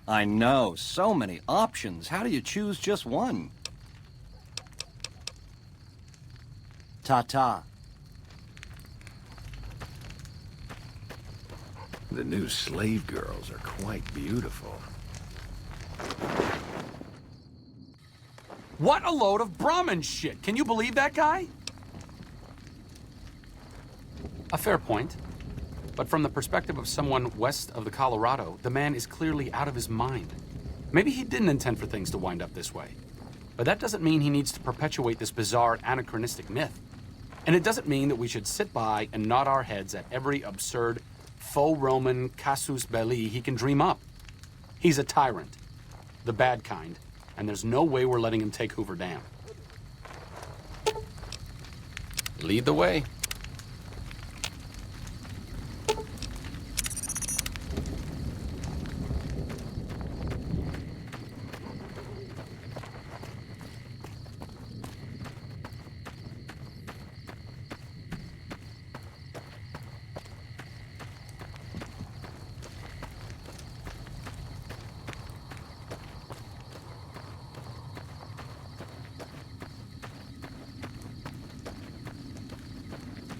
I know, so many options. How do you choose just one? Ta-ta. The new slave girls are quite beautiful. What a load of Brahmin shit! Can you believe that guy? A fair point. But from the perspective of someone west of the Colorado, the man is clearly out of his mind. Maybe he didn't intend for things to wind up this way. But that doesn't mean he needs to perpetuate this bizarre anachronistic myth. And it doesn't mean that we should sit by and nod our heads at every absurd, faux Roman casus belli he can dream up. He's a tyrant, the bad kind, and there's no way we're letting him take Hoover Dam. Lead the way.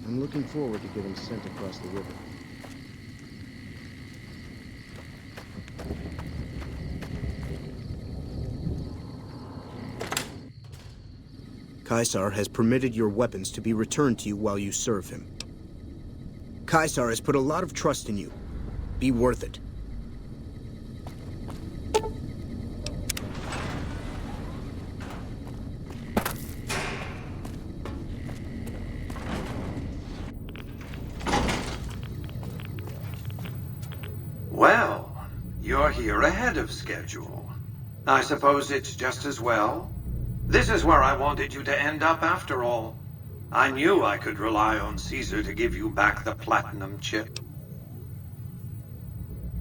I'm looking forward to getting sent across the river. Caesar has permitted your weapons to be returned to you while you serve him. Caesar has put a lot of trust in you. Be worth it. Well, you're here ahead of schedule. I suppose it's just as well. This is where I wanted you to end up after all. I knew I could rely on Caesar to give you back the platinum chip.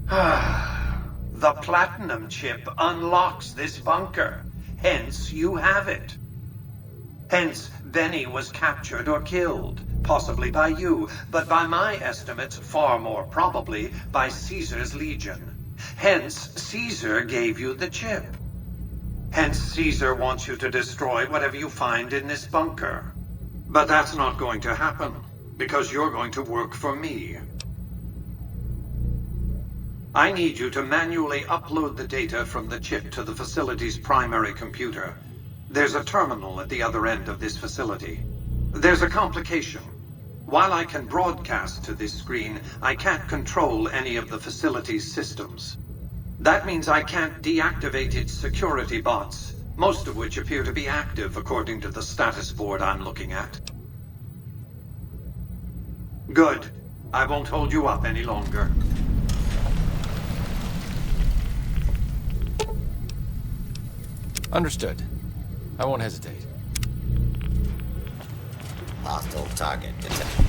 The platinum chip unlocks this bunker. Hence, you have it. Hence, Benny was captured or killed. Possibly by you, but by my estimates, far more probably by Caesar's legion. Hence, Caesar gave you the chip. Hence, Caesar wants you to destroy whatever you find in this bunker. But that's not going to happen, because you're going to work for me. I need you to manually upload the data from the chip to the facility's primary computer. There's a terminal at the other end of this facility. There's a complication. While I can broadcast to this screen, I can't control any of the facility's systems. That means I can't deactivate its security bots, most of which appear to be active according to the status board I'm looking at. Good. I won't hold you up any longer. Understood. I won't hesitate. Hostile target detected.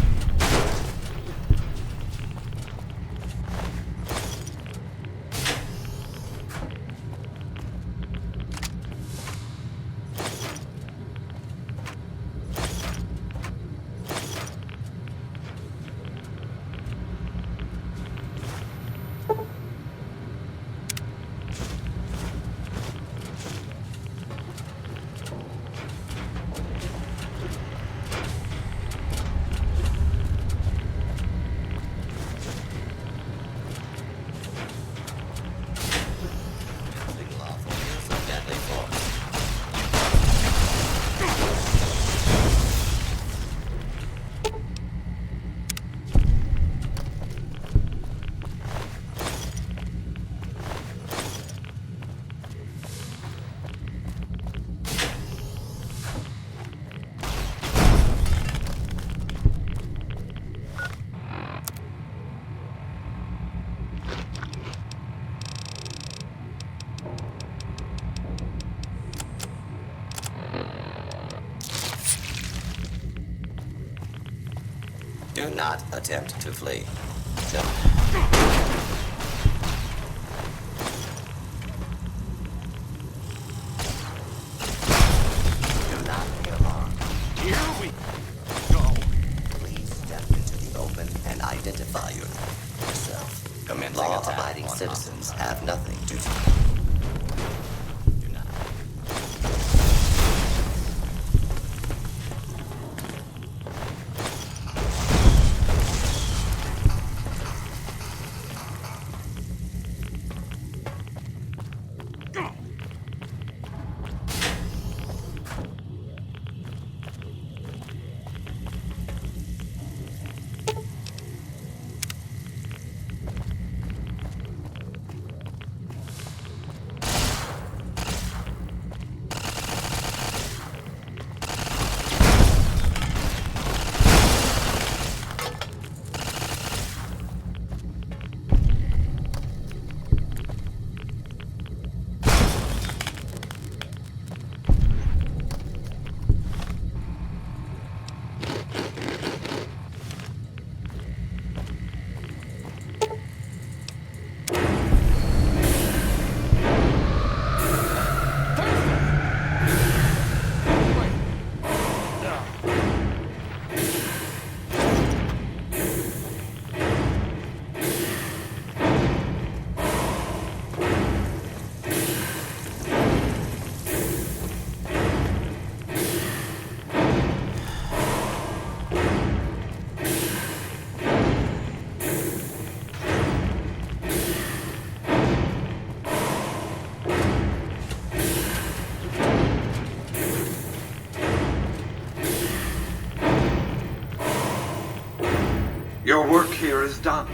Do not attempt to flee. Jump. Do not be alarmed. Here we go. Please step into the open and identify yourself. Law-abiding citizens have nothing to do. Your work here is done.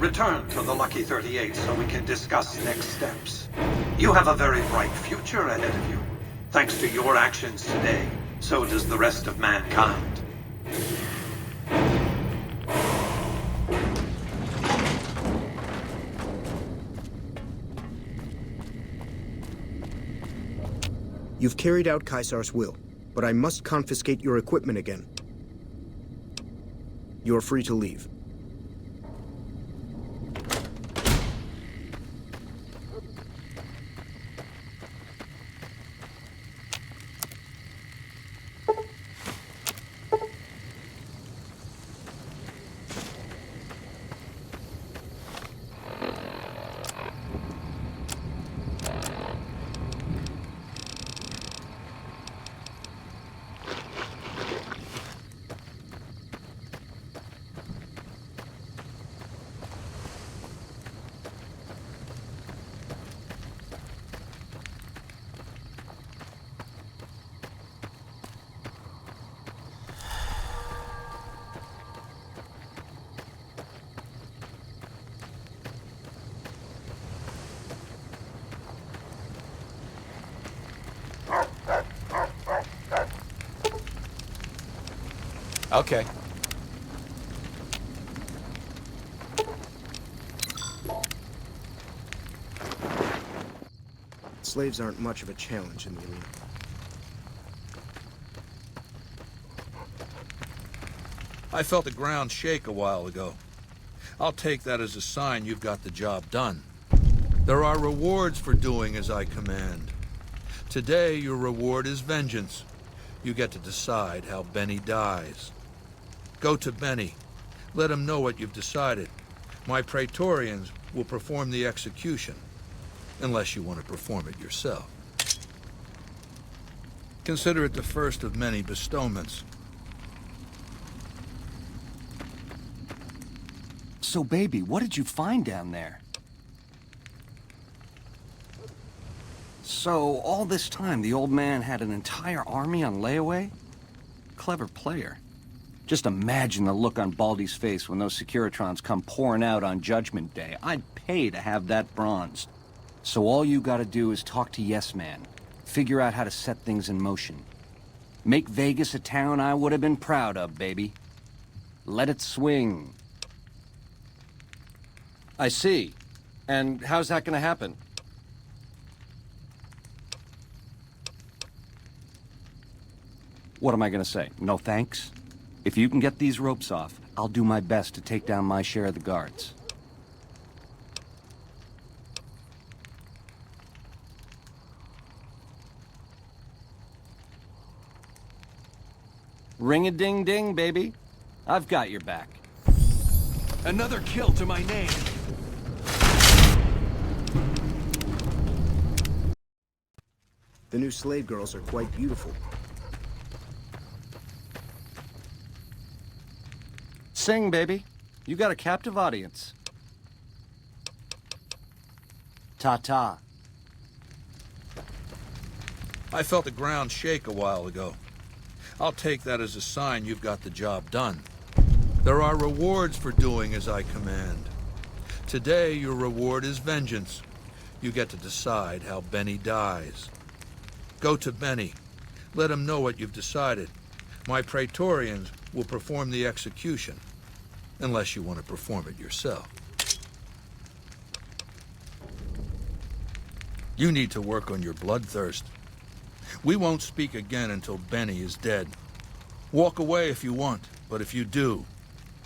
Return to the Lucky 38 so we can discuss next steps. You have a very bright future ahead of you. Thanks to your actions today, so does the rest of mankind. You've carried out Caesar's will, but I must confiscate your equipment again. You're free to leave. Okay. Slaves aren't much of a challenge in the arena. I felt the ground shake a while ago. I'll take that as a sign you've got the job done. There are rewards for doing as I command. Today, your reward is vengeance. You get to decide how Benny dies. Go to Benny. Let him know what you've decided. My Praetorians will perform the execution, unless you want to perform it yourself. Consider it the first of many bestowments. So, baby, what did you find down there? So, all this time, the old man had an entire army on layaway? Clever player. Just imagine the look on Baldy's face when those Securitrons come pouring out on Judgment Day. I'd pay to have that bronzed. So all you gotta do is talk to Yes Man. Figure out how to set things in motion. Make Vegas a town I would have been proud of, baby. Let it swing. I see. And how's that gonna happen? What am I gonna say? No thanks? If you can get these ropes off, I'll do my best to take down my share of the guards. Ring-a-ding-ding, baby. I've got your back. Another kill to my name. The new slave girls are quite beautiful. Sing, baby. You got a captive audience. Ta-ta. I felt the ground shake a while ago. I'll take that as a sign you've got the job done. There are rewards for doing as I command. Today, your reward is vengeance. You get to decide how Benny dies. Go to Benny. Let him know what you've decided. My Praetorians will perform the execution, unless you want to perform it yourself. You need to work on your bloodthirst. We won't speak again until Benny is dead. Walk away if you want, but if you do,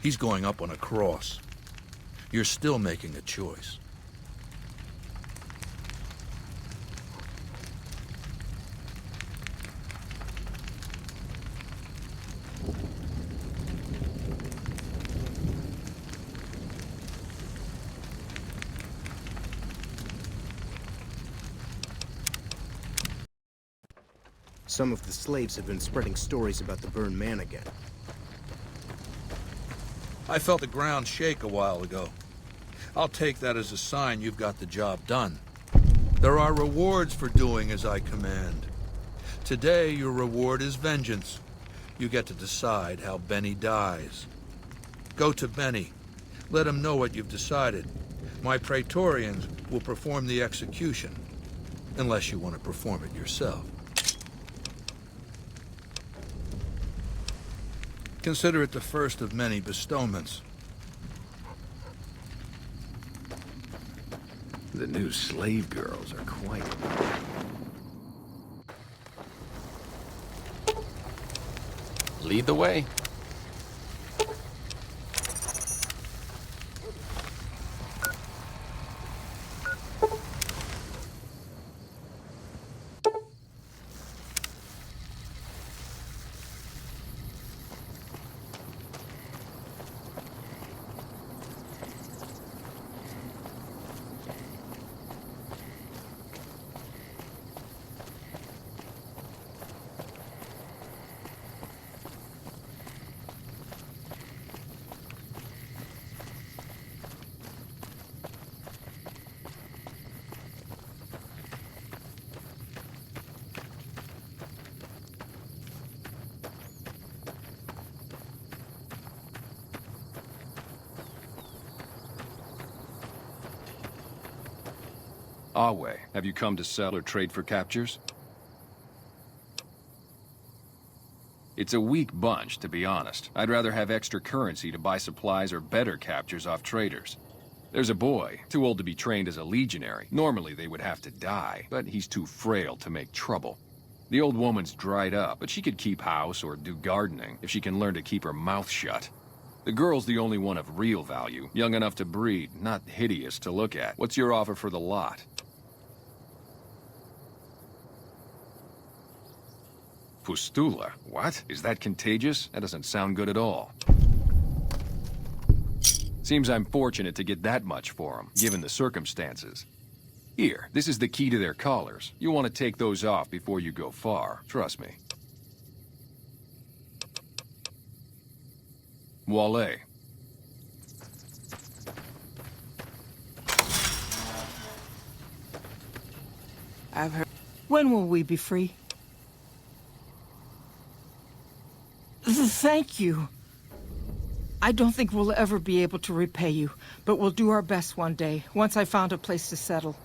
he's going up on a cross. You're still making a choice. Some of the slaves have been spreading stories about the burned man again. I felt the ground shake a while ago. I'll take that as a sign you've got the job done. There are rewards for doing as I command. Today, your reward is vengeance. You get to decide how Benny dies. Go to Benny. Let him know what you've decided. My Praetorians will perform the execution, unless you want to perform it yourself. Consider it the first of many bestowments. The new slave girls are quite... Lead the way. Awe, have you come to sell or trade for captures? It's a weak bunch, to be honest. I'd rather have extra currency to buy supplies or better captures off traders. There's a boy, too old to be trained as a legionary. Normally they would have to die, but he's too frail to make trouble. The old woman's dried up, but she could keep house or do gardening if she can learn to keep her mouth shut. The girl's the only one of real value, young enough to breed, not hideous to look at. What's your offer for the lot? Pustula? What? Is that contagious? That doesn't sound good at all. Seems I'm fortunate to get that much for them, given the circumstances. Here, this is the key to their collars. You want to take those off before you go far, trust me. Wale. I've heard... When will we be free? Thank you. I don't think we'll ever be able to repay you, but we'll do our best one day, once I found a place to settle.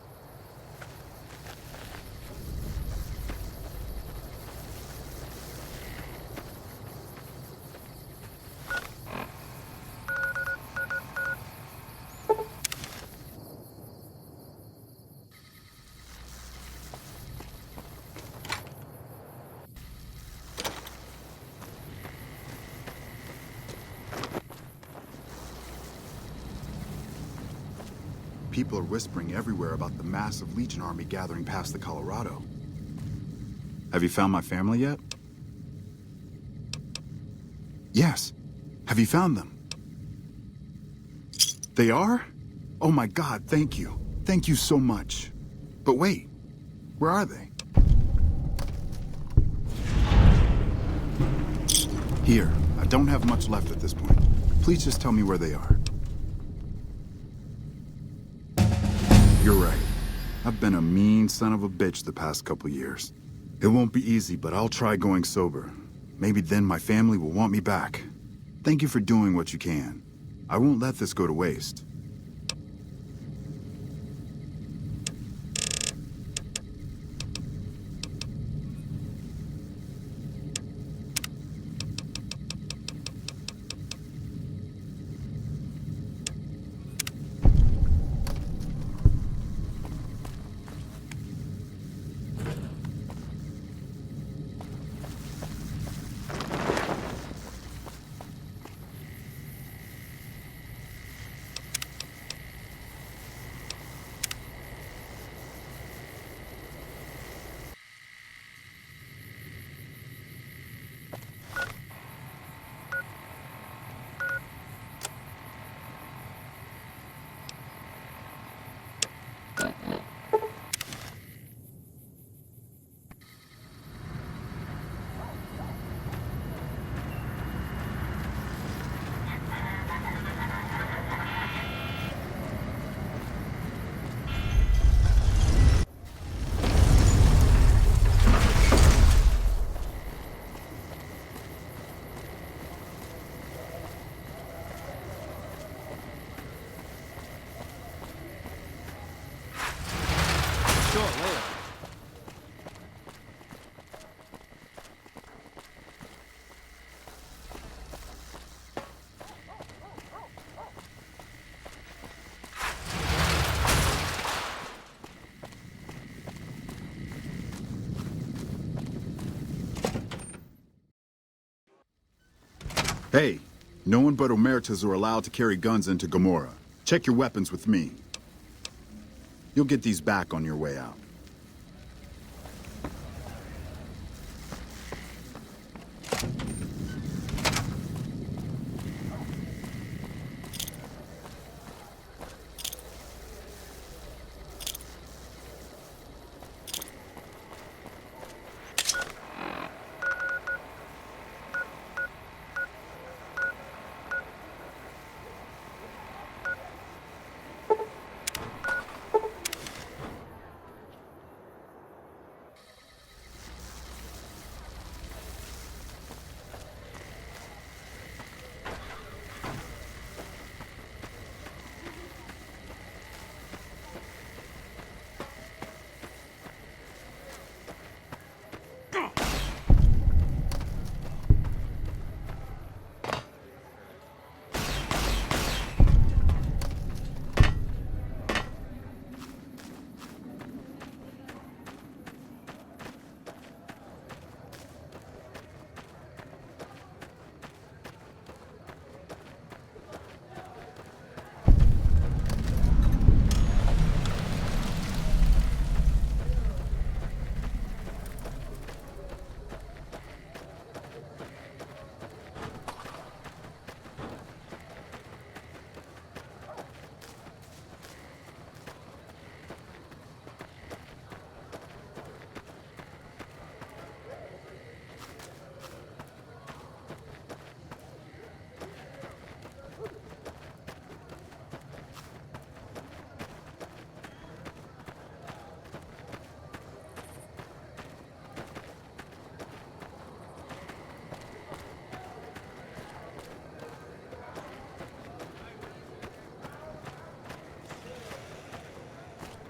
People are whispering everywhere about the massive Legion army gathering past the Colorado. Have you found my family yet? Yes. Have you found them? They are? Oh my God, thank you. Thank you so much. But wait, where are they? Here, I don't have much left at this point. Please just tell me where they are. You're right. I've been a mean son of a bitch the past couple years. It won't be easy, but I'll try going sober. Maybe then my family will want me back. Thank you for doing what you can. I won't let this go to waste. Hey, no one but Omertas are allowed to carry guns into Gomorrah. Check your weapons with me. You'll get these back on your way out.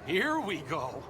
Here we go.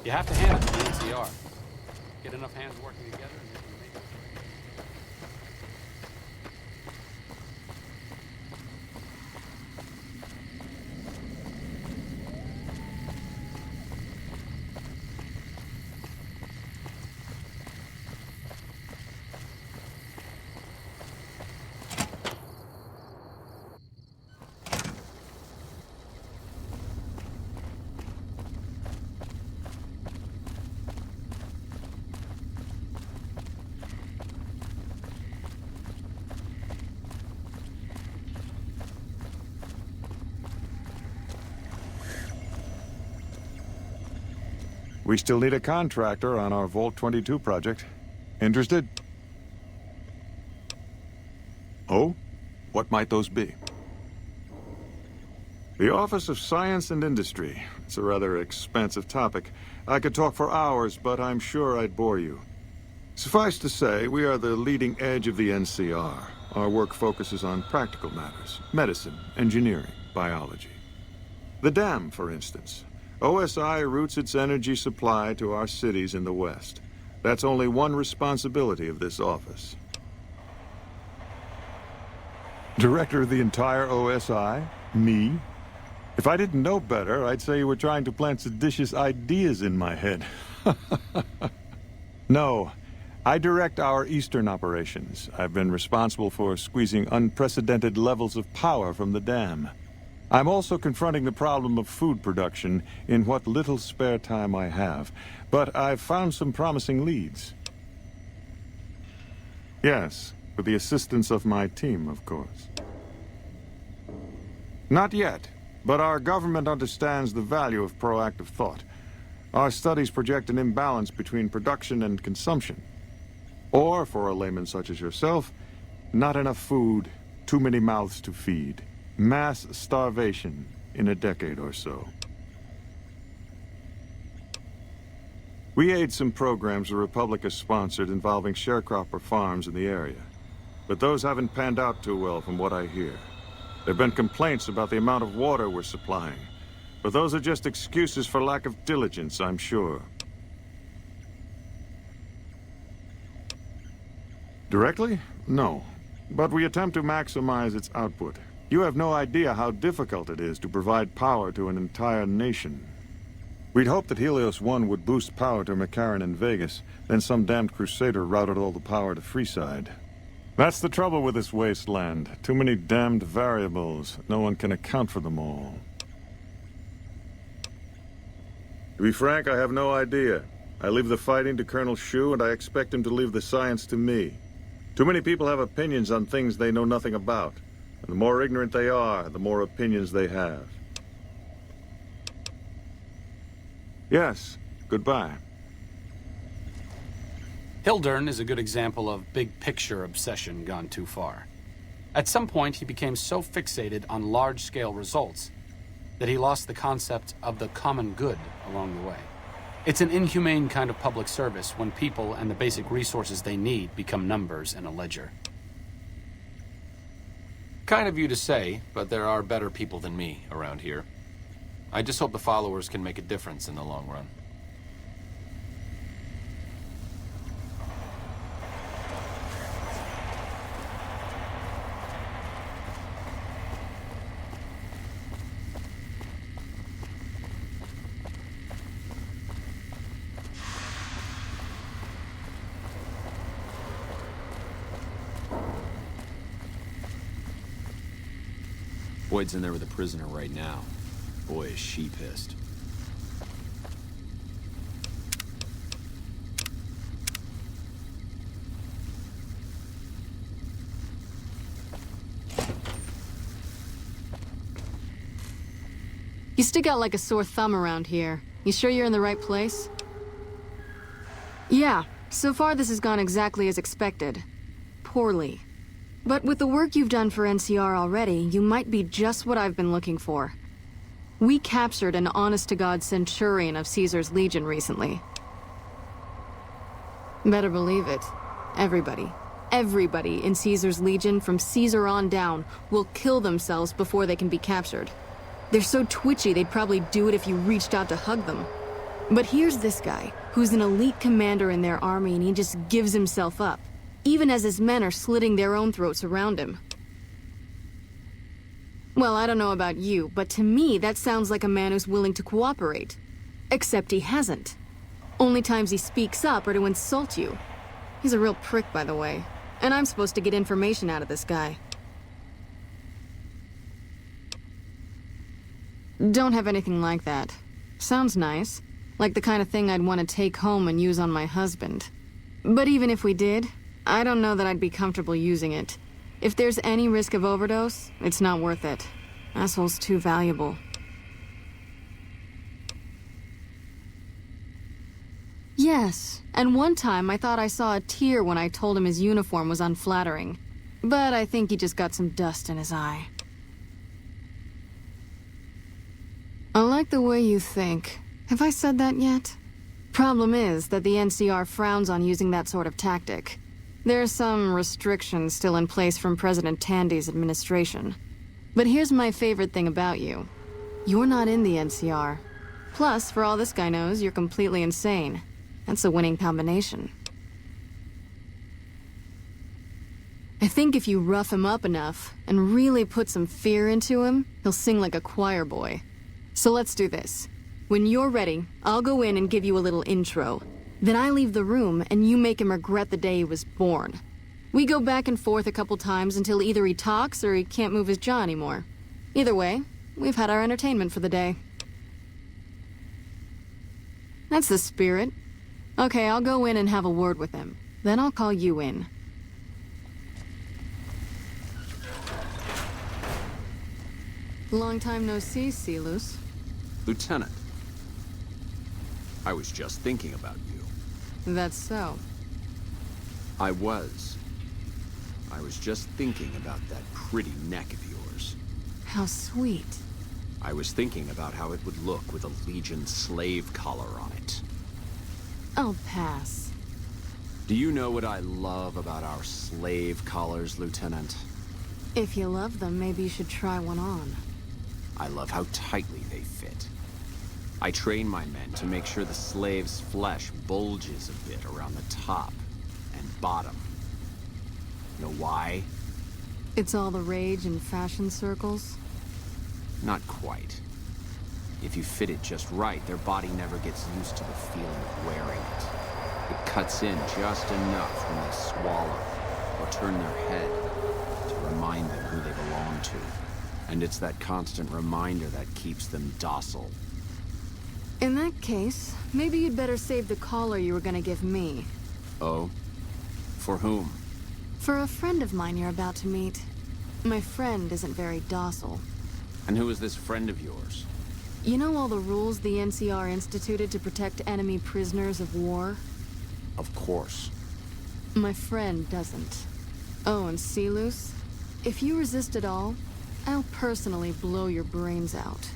You have to hand it to the NCR. Get enough hands working together and you can make it. We still need a contractor on our Vault 22 project. Interested? Oh? What might those be? The Office of Science and Industry. It's a rather expansive topic. I could talk for hours, but I'm sure I'd bore you. Suffice to say, we are the leading edge of the NCR. Our work focuses on practical matters: medicine, engineering, biology. The dam, for instance. OSI routes its energy supply to our cities in the West. That's only one responsibility of this office. Director of the entire OSI? Me? If I didn't know better, I'd say you were trying to plant seditious ideas in my head. No. I direct our eastern operations. I've been responsible for squeezing unprecedented levels of power from the dam. I'm also confronting the problem of food production in what little spare time I have, but I've found some promising leads. Yes, with the assistance of my team, of course. Not yet, but our government understands the value of proactive thought. Our studies project an imbalance between production and consumption. Or, for a layman such as yourself, not enough food, too many mouths to feed. Mass starvation in a decade or so. We aid some programs the Republic has sponsored involving sharecropper farms in the area. But those haven't panned out too well from what I hear. There have been complaints about the amount of water we're supplying. But those are just excuses for lack of diligence, I'm sure. Directly? No. But we attempt to maximize its output. You have no idea how difficult it is to provide power to an entire nation. We'd hoped that Helios 1 would boost power to McCarran and Vegas, then some damned crusader routed all the power to Freeside. That's the trouble with this wasteland. Too many damned variables. No one can account for them all. To be frank, I have no idea. I leave the fighting to Colonel Shu, and I expect him to leave the science to me. Too many people have opinions on things they know nothing about. And the more ignorant they are, the more opinions they have. Yes, goodbye. Hildern is a good example of big-picture obsession gone too far. At some point, he became so fixated on large-scale results that he lost the concept of the common good along the way. It's an inhumane kind of public service when people and the basic resources they need become numbers in a ledger. Kind of you to say, but there are better people than me around here. I just hope the followers can make a difference in the long run. Boyd's in there with a prisoner right now. Boy, is she pissed. You stick out like a sore thumb around here. You sure you're in the right place? Yeah, so far this has gone exactly as expected. Poorly. But with the work you've done for NCR already, you might be just what I've been looking for. We captured an honest-to-God centurion of Caesar's Legion recently. Better believe it. Everybody in Caesar's Legion, from Caesar on down, will kill themselves before they can be captured. They're so twitchy they'd probably do it if you reached out to hug them. But here's this guy, who's an elite commander in their army, and he just gives himself up, even as his men are slitting their own throats around him. Well, I don't know about you, but to me that sounds like a man who's willing to cooperate. Except he hasn't. Only times he speaks up are to insult you. He's a real prick, by the way. And I'm supposed to get information out of this guy. Don't have anything like that. Sounds nice. Like the kind of thing I'd want to take home and use on my husband. But even if we did, I don't know that I'd be comfortable using it. If there's any risk of overdose, it's not worth it. Asshole's too valuable. Yes, and one time I thought I saw a tear when I told him his uniform was unflattering. But I think he just got some dust in his eye. I like the way you think. Have I said that yet? Problem is that the NCR frowns on using that sort of tactic. There are some restrictions still in place from President Tandy's administration. But here's my favorite thing about you. You're not in the NCR. Plus, for all this guy knows, you're completely insane. That's a winning combination. I think if you rough him up enough and really put some fear into him, he'll sing like a choir boy. So let's do this. When you're ready, I'll go in and give you a little intro. Then I leave the room and you make him regret the day he was born. We go back and forth a couple times until either he talks or he can't move his jaw anymore. Either way, we've had our entertainment for the day. That's the spirit. Okay, I'll go in and have a word with him. Then I'll call you in. Long time no see, Silus. Lieutenant, I was just thinking about you. That's so. I was just thinking about that pretty neck of yours. How sweet. I was thinking about how it would look with a Legion slave collar on it. I'll pass. Do you know what I love about our slave collars, Lieutenant? If you love them, maybe you should try one on. I love how tightly they fit. I train my men to make sure the slave's flesh bulges a bit around the top and bottom. Know why? It's all the rage in fashion circles? Not quite. If you fit it just right, their body never gets used to the feeling of wearing it. It cuts in just enough when they swallow or turn their head to remind them who they belong to. And it's that constant reminder that keeps them docile. In that case, maybe you'd better save the collar you were gonna give me. Oh? For whom? For a friend of mine you're about to meet. My friend isn't very docile. And who is this friend of yours? You know all the rules the NCR instituted to protect enemy prisoners of war? Of course. My friend doesn't. Oh, and Silus, if you resist at all, I'll personally blow your brains out.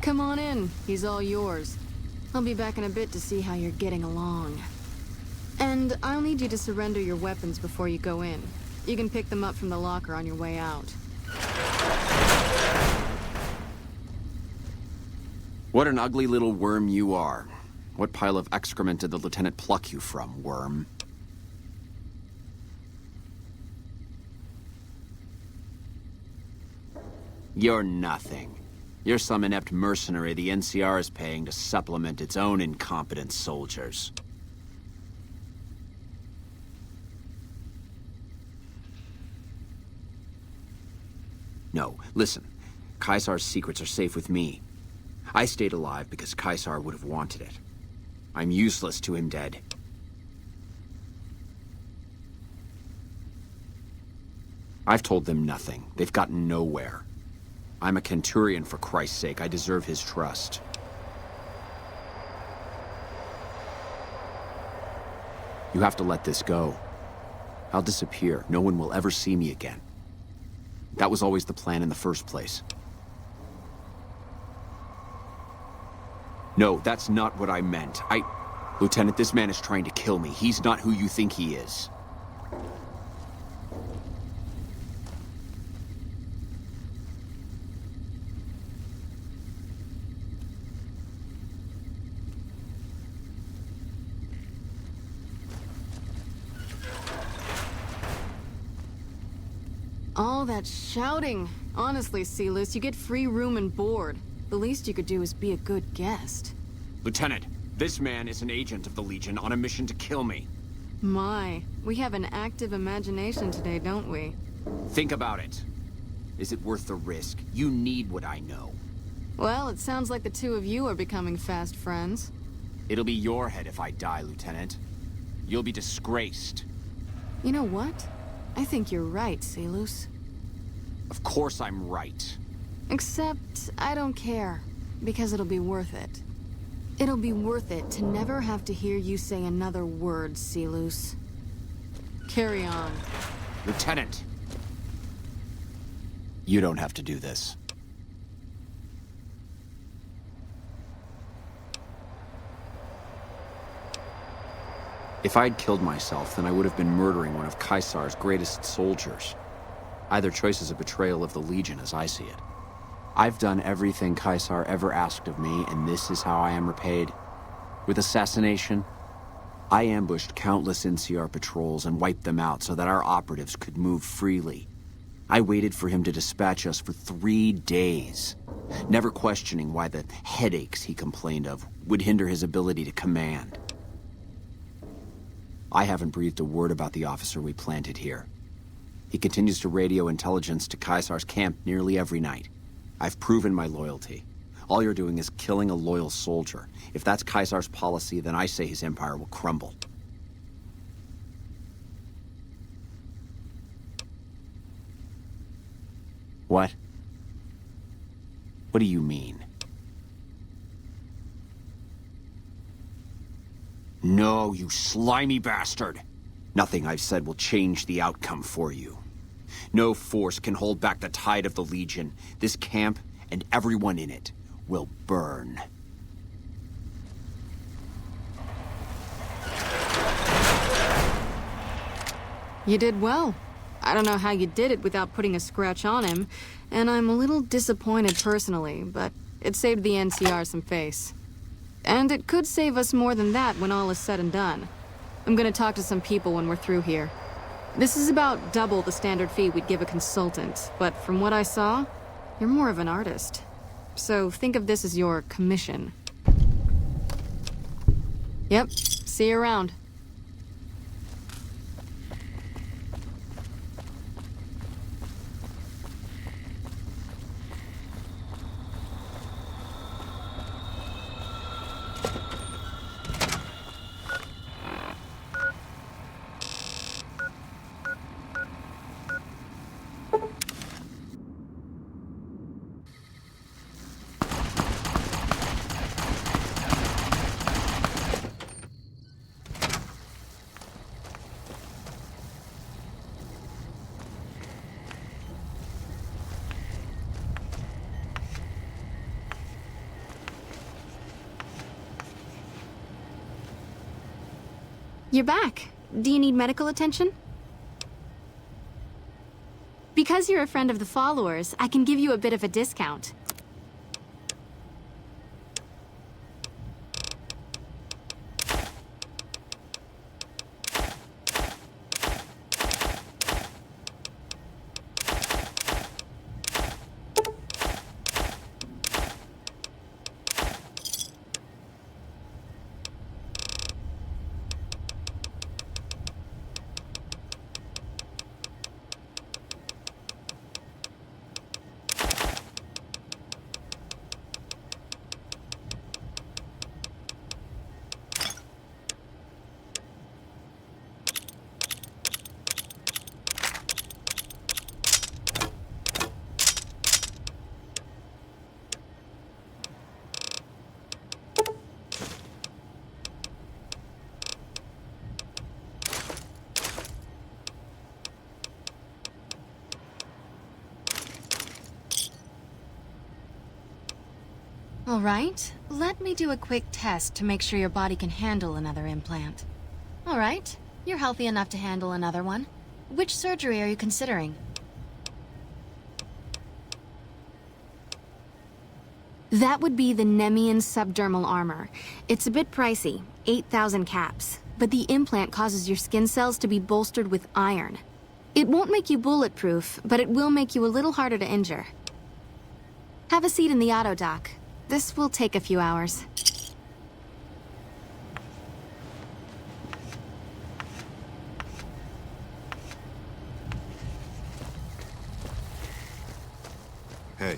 Come on in, he's all yours. I'll be back in a bit to see how you're getting along. And I'll need you to surrender your weapons before you go in. You can pick them up from the locker on your way out. What an ugly little worm you are. What pile of excrement did the lieutenant pluck you from, worm? You're nothing. You're some inept mercenary the NCR is paying to supplement its own incompetent soldiers. No, listen. Caesar's secrets are safe with me. I stayed alive because Caesar would have wanted it. I'm useless to him dead. I've told them nothing. They've gotten nowhere. I'm a Centurion, for Christ's sake. I deserve his trust. You have to let this go. I'll disappear. No one will ever see me again. That was always the plan in the first place. No, that's not what I meant. Lieutenant, this man is trying to kill me. He's not who you think he is. All that shouting. Honestly, Silus, you get free room and board. The least you could do is be a good guest. Lieutenant, this man is an agent of the Legion on a mission to kill me. My, we have an active imagination today, don't we? Think about it. Is it worth the risk? You need what I know. Well, it sounds like the two of you are becoming fast friends. It'll be your head if I die, Lieutenant. You'll be disgraced. You know what? I think you're right, Silus. Of course I'm right. Except, I don't care. Because it'll be worth it. It'll be worth it to never have to hear you say another word, Silus. Carry on. Lieutenant! You don't have to do this. If I'd killed myself, then I would have been murdering one of Caesar's greatest soldiers. Either choice is a betrayal of the Legion as I see it. I've done everything Caesar ever asked of me, and this is how I am repaid. With assassination, I ambushed countless NCR patrols and wiped them out so that our operatives could move freely. I waited for him to dispatch us for 3 days, never questioning why the headaches he complained of would hinder his ability to command. I haven't breathed a word about the officer we planted here. He continues to radio intelligence to Caesar's camp nearly every night. I've proven my loyalty. All you're doing is killing a loyal soldier. If that's Caesar's policy, then I say his empire will crumble. What? What do you mean? No, you slimy bastard! Nothing I've said will change the outcome for you. No force can hold back the tide of the Legion. This camp and everyone in it will burn. You did well. I don't know how you did it without putting a scratch on him, and I'm a little disappointed personally, but it saved the NCR some face. And it could save us more than that when all is said and done. I'm gonna talk to some people when we're through here. This is about double the standard fee we'd give a consultant, but from what I saw, you're more of an artist. So think of this as your commission. Yep, see you around. You're back. Do you need medical attention? Because you're a friend of the followers, I can give you a bit of a discount. All right, let me do a quick test to make sure your body can handle another implant. All right, you're healthy enough to handle another one. Which surgery are you considering? That would be the Nemean subdermal armor. It's a bit pricey, 8,000 caps, but the implant causes your skin cells to be bolstered with iron. It won't make you bulletproof, but it will make you a little harder to injure. Have a seat in the auto dock. This will take a few hours. Hey.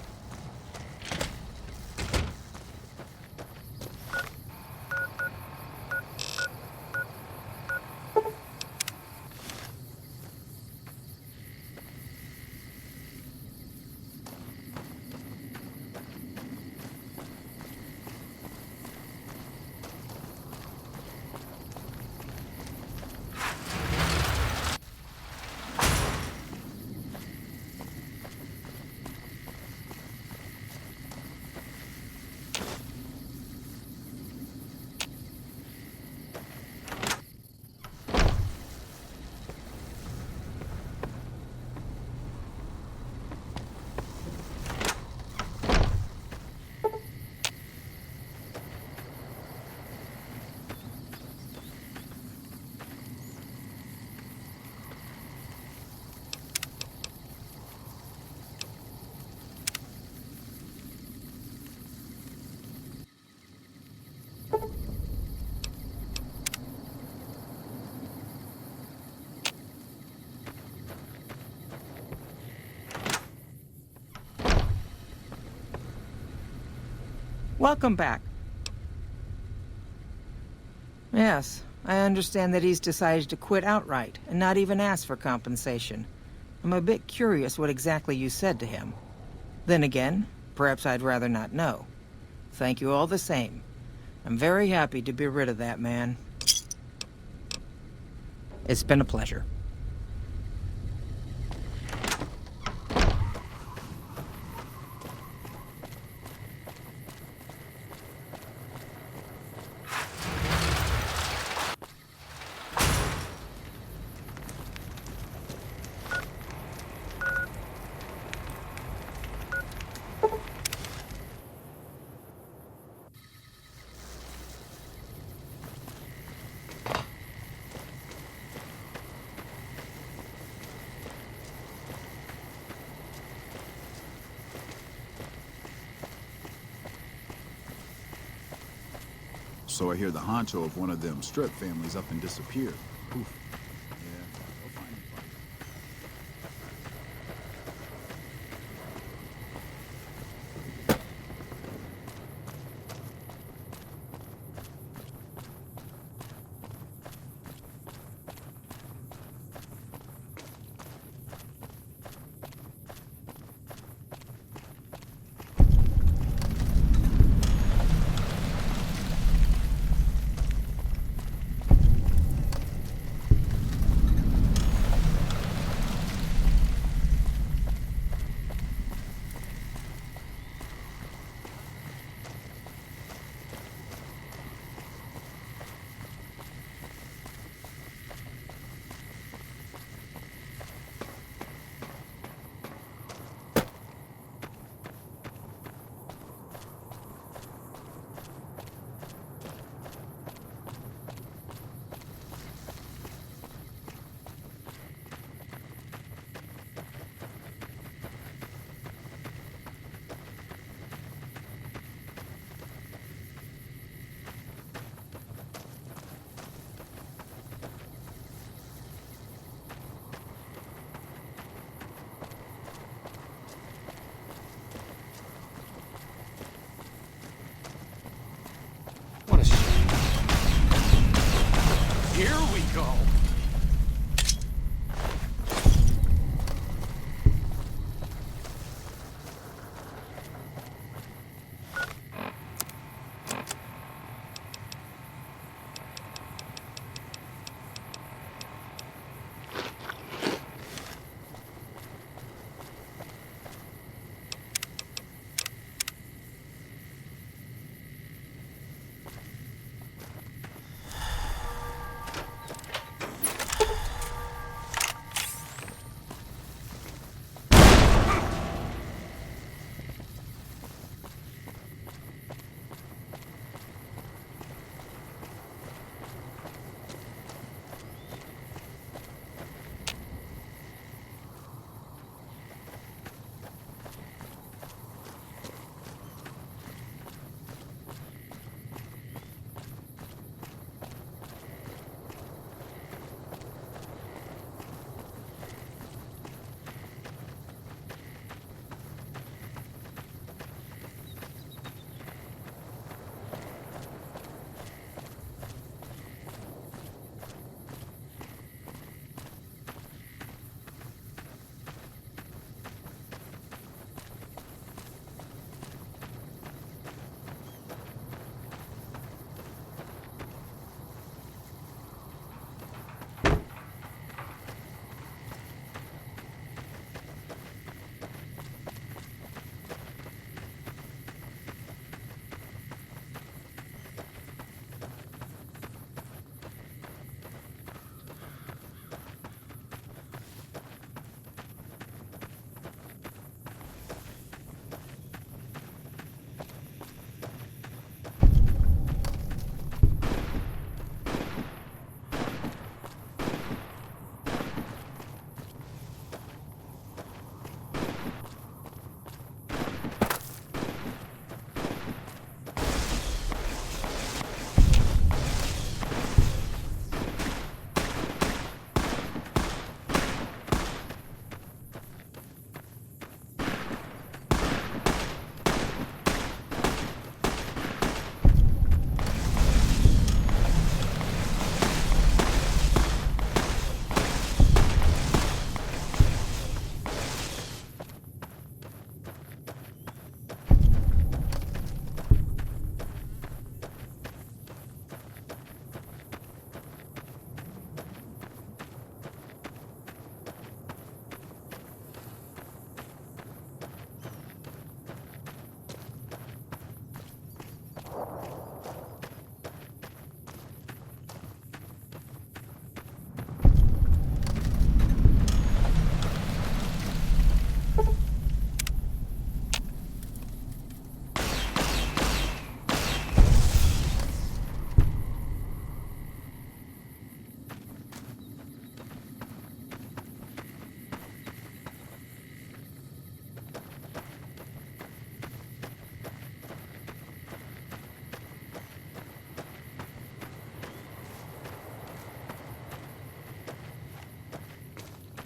Welcome back. Yes, I understand that he's decided to quit outright and not even ask for compensation. I'm a bit curious what exactly you said to him. Then again, perhaps I'd rather not know. Thank you all the same. I'm very happy to be rid of that man. It's been a pleasure. So I hear the honcho of one of them strip families up and disappeared. Poof. Yeah, I'll find him.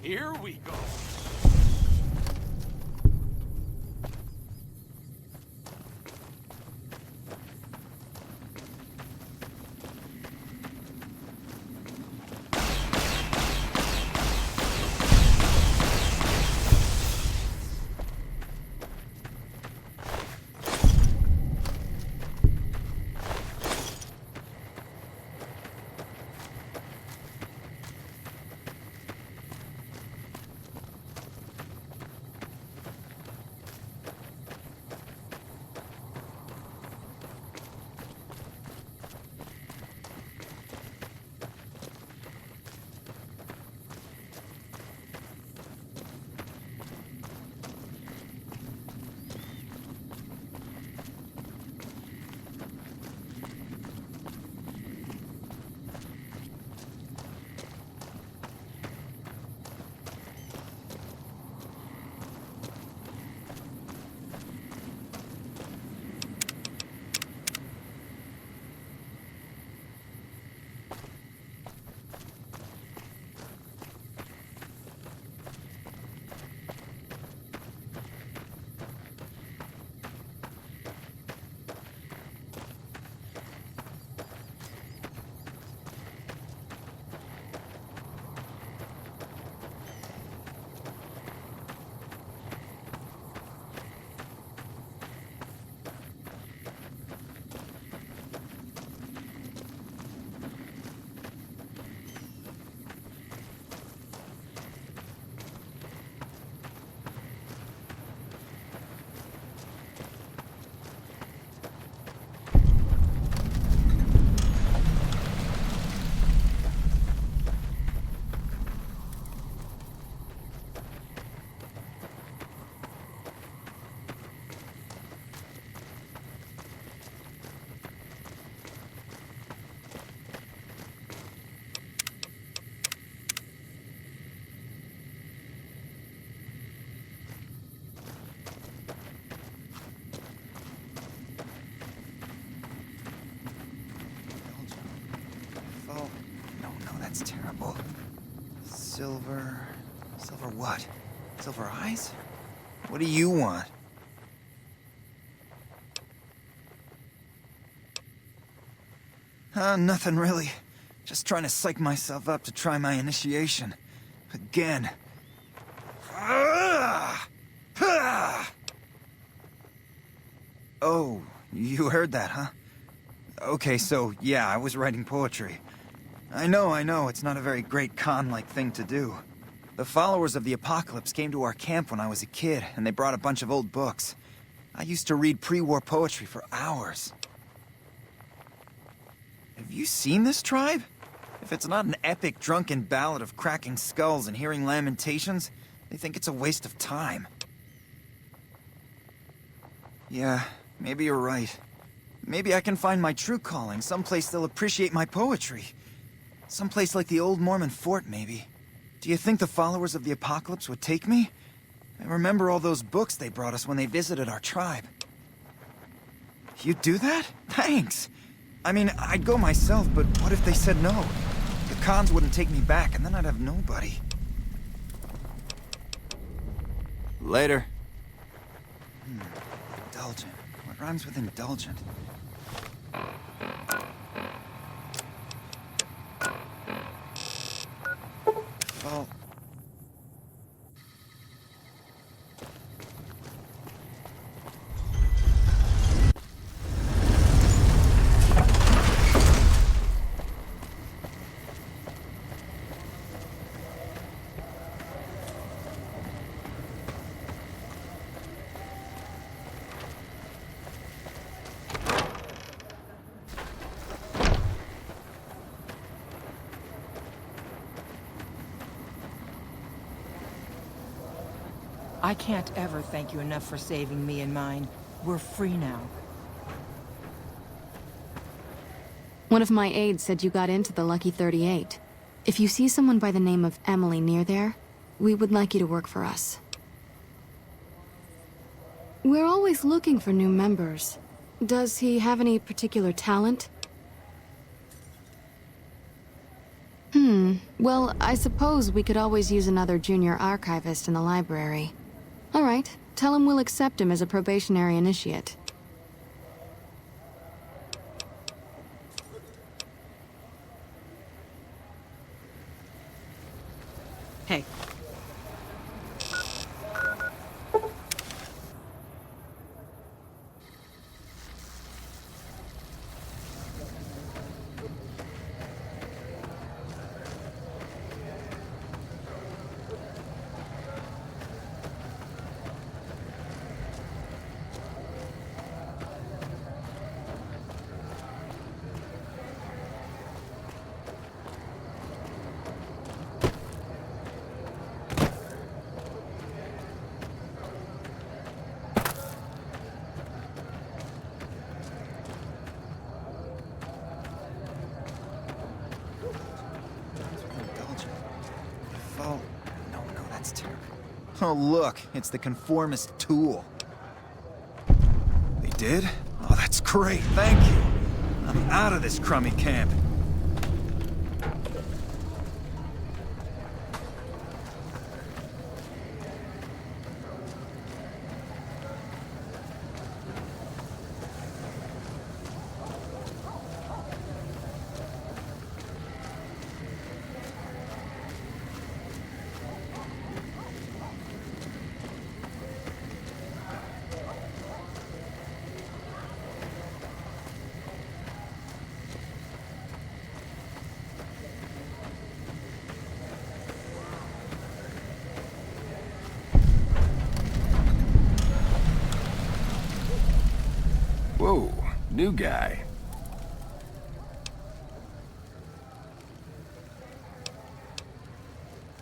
Here we go. That's terrible. Silver what? Silver eyes? What do you want? Nothing really. Just trying to psych myself up to try my initiation. Again. Oh, you heard that, huh? Okay, so, yeah, I was writing poetry. I know, it's not a very great con-like thing to do. The followers of the apocalypse came to our camp when I was a kid, and they brought a bunch of old books. I used to read pre-war poetry for hours. Have you seen this tribe? If it's not an epic drunken ballad of cracking skulls and hearing lamentations, they think it's a waste of time. Yeah, maybe you're right. Maybe I can find my true calling, someplace they'll appreciate my poetry. Someplace like the old Mormon fort, maybe. Do you think the followers of the apocalypse would take me? I remember all those books they brought us when they visited our tribe. You'd do that? Thanks! I mean, I'd go myself, but what if they said no? The cons wouldn't take me back, and then I'd have nobody. Later. Indulgent. What rhymes with indulgent? Well... I can't ever thank you enough for saving me and mine. We're free now. One of my aides said you got into the Lucky 38. If you see someone by the name of Emily near there, we would like you to work for us. We're always looking for new members. Does he have any particular talent? Well, I suppose we could always use another junior archivist in the library. All right, tell him we'll accept him as a probationary initiate. Hey. Oh, no, that's terrible. Oh, look, it's the conformist tool. They did? Oh, that's great, thank you. I'm out of this crummy camp. Whoa, new guy.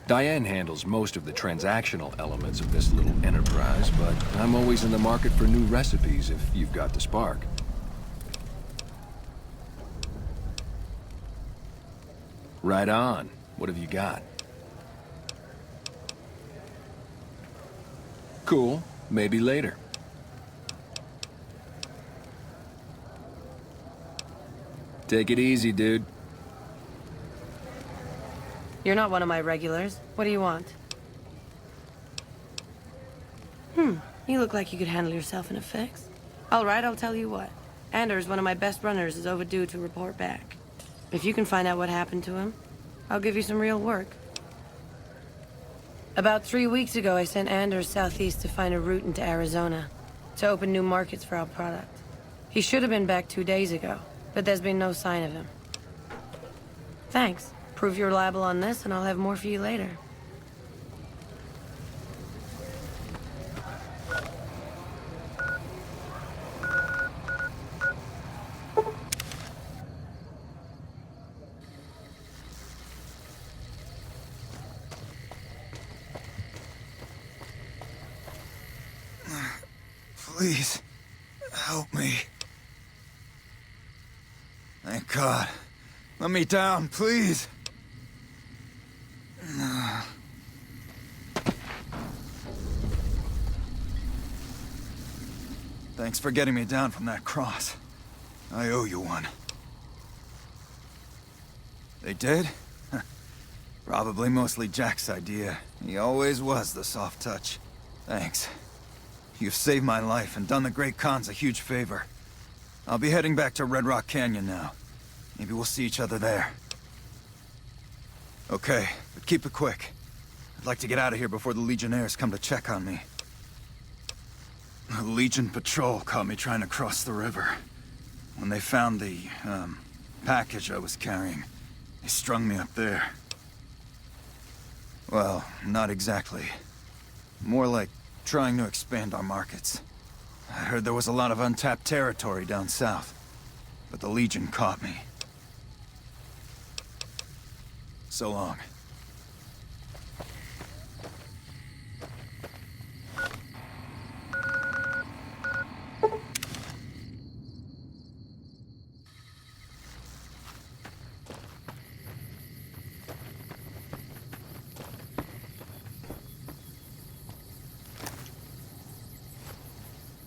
Diane handles most of the transactional elements of this little enterprise, but I'm always in the market for new recipes if you've got the spark. Right on. What have you got? Cool. Maybe later. Take it easy, dude. You're not one of my regulars. What do you want? You look like you could handle yourself in a fix. All right, I'll tell you what. Anders, one of my best runners, is overdue to report back. If you can find out what happened to him, I'll give you some real work. About 3 weeks ago, I sent Anders southeast to find a route into Arizona, to open new markets for our product. He should have been back 2 days ago, but there's been no sign of him. Thanks. Prove you're reliable on this, and I'll have more for you later. Please, help me. Thank God. Let me down, please. Thanks for getting me down from that cross. I owe you one. They did? Probably mostly Jack's idea. He always was the soft touch. Thanks. You've saved my life and done the Great Khans a huge favor. I'll be heading back to Red Rock Canyon now. Maybe we'll see each other there. Okay, but keep it quick. I'd like to get out of here before the Legionnaires come to check on me. The Legion patrol caught me trying to cross the river. When they found the, package I was carrying, they strung me up there. Well, not exactly. More like trying to expand our markets. I heard there was a lot of untapped territory down south, but the Legion caught me. So long.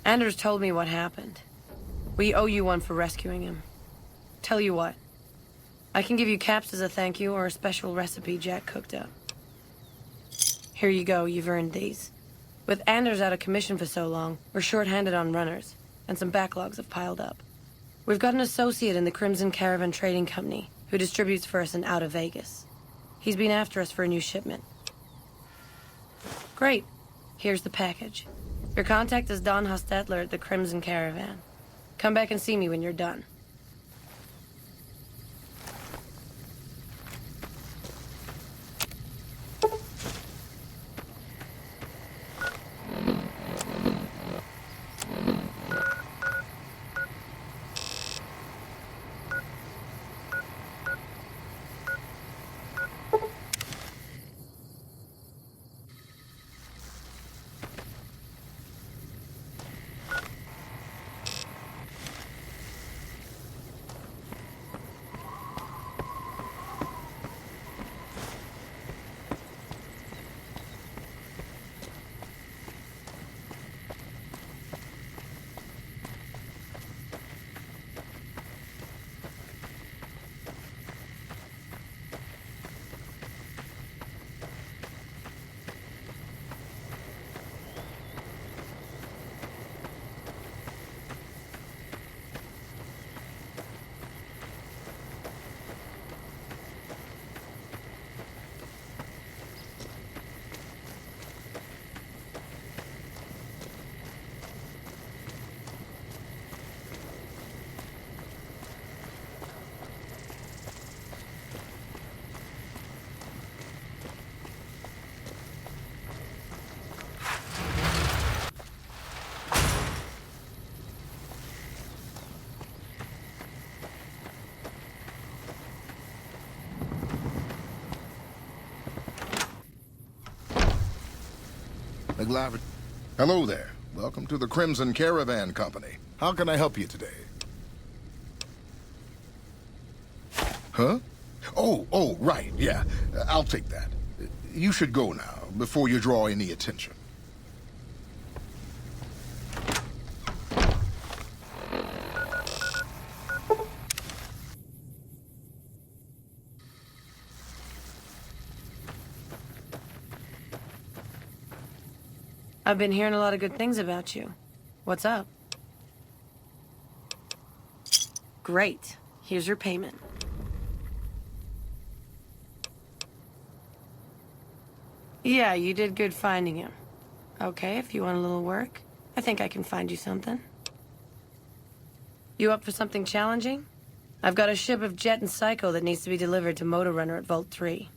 Anders told me what happened. We owe you one for rescuing him. Tell you what, I can give you caps as a thank you or a special recipe Jack cooked up. Here you go, you've earned these. With Anders out of commission for so long, we're short-handed on runners, and some backlogs have piled up. We've got an associate in the Crimson Caravan Trading Company who distributes for us in out of Vegas. He's been after us for a new shipment. Great. Here's the package. Your contact is Don Hostetler at the Crimson Caravan. Come back and see me when you're done. Hello there. Welcome to the Crimson Caravan Company. How can I help you today? Huh? Oh, right, yeah. I'll take that. You should go now, before you draw any attention. I've been hearing a lot of good things about you. What's up? Great. Here's your payment. Yeah, you did good finding him. Okay, if you want a little work, I think I can find you something. You up for something challenging? I've got a ship of Jet and Psycho that needs to be delivered to Motor Runner at Vault 3.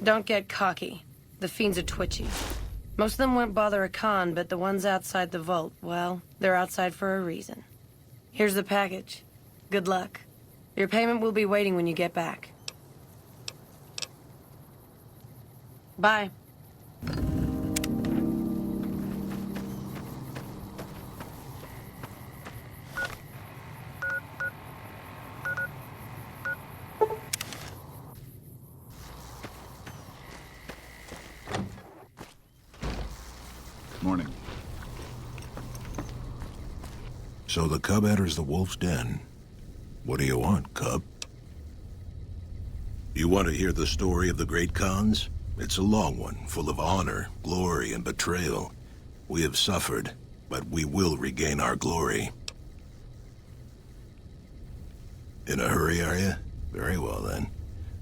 Don't get cocky. The fiends are twitchy. Most of them won't bother a con, but the ones outside the vault, well, they're outside for a reason. Here's the package. Good luck. Your payment will be waiting when you get back. Bye. Morning. So the cub enters the wolf's den. What do you want, cub? You want to hear the story of the great Khans? It's a long one, full of honor, glory, and betrayal. We have suffered, but we will regain our glory. In a hurry, are you? Very well, then.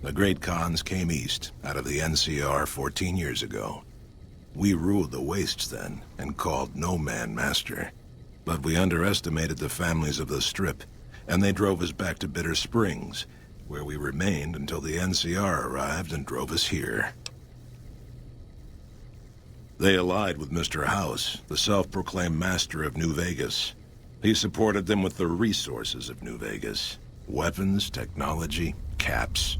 The great Khans came east, out of the NCR 14 years ago. We ruled the wastes then, and called no man master. But we underestimated the families of the Strip, and they drove us back to Bitter Springs, where we remained until the NCR arrived and drove us here. They allied with Mr. House, the self-proclaimed master of New Vegas. He supported them with the resources of New Vegas. Weapons, technology, caps.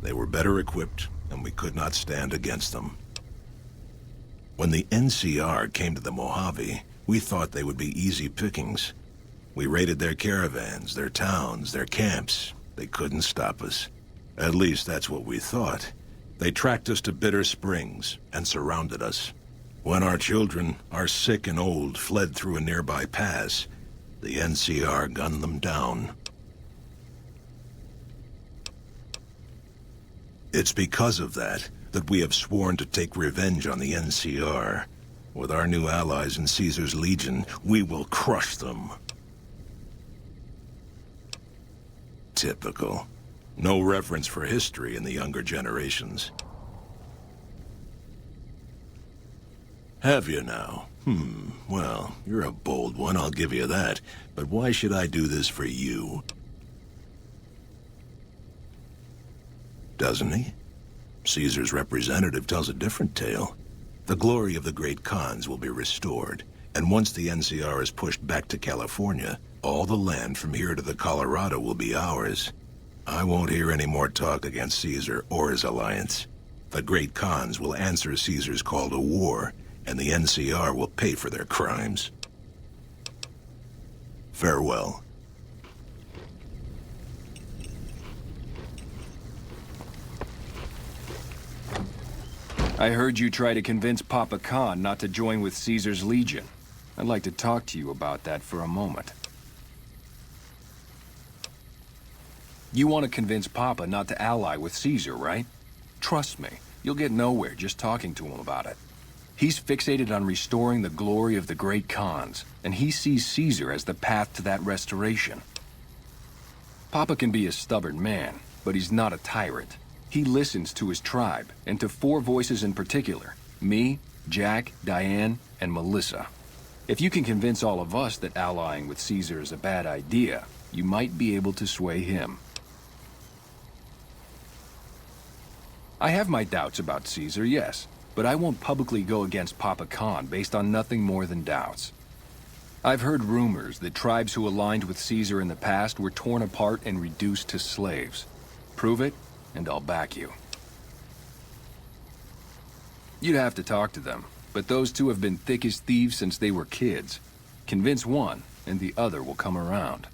They were better equipped, and we could not stand against them. When the NCR came to the Mojave, we thought they would be easy pickings. We raided their caravans, their towns, their camps. They couldn't stop us. At least that's what we thought. They tracked us to Bitter Springs and surrounded us. When our children, our sick and old, fled through a nearby pass, the NCR gunned them down. It's because of that we have sworn to take revenge on the NCR. With our new allies in Caesar's Legion, we will crush them. Typical. No reverence for history in the younger generations. Have you now? Well, you're a bold one, I'll give you that. But why should I do this for you? Doesn't he? Caesar's representative tells a different tale. The glory of the great Khans will be restored, and once the NCR is pushed back to California, all the land from here to the Colorado will be ours. I won't hear any more talk against Caesar or his alliance. The great Khans will answer Caesar's call to war, and the NCR will pay for their crimes. Farewell. I heard you try to convince Papa Khan not to join with Caesar's Legion. I'd like to talk to you about that for a moment. You want to convince Papa not to ally with Caesar, right? Trust me, you'll get nowhere just talking to him about it. He's fixated on restoring the glory of the great Khans, and he sees Caesar as the path to that restoration. Papa can be a stubborn man, but he's not a tyrant. He listens to his tribe, and to 4 voices in particular: me, Jack, Diane, and Melissa. If you can convince all of us that allying with Caesar is a bad idea, you might be able to sway him. I have my doubts about Caesar, yes, but I won't publicly go against Papa Khan based on nothing more than doubts. I've heard rumors that tribes who aligned with Caesar in the past were torn apart and reduced to slaves. Prove it, and I'll back you. You'd have to talk to them, but those two have been thick as thieves since they were kids. Convince one, and the other will come around.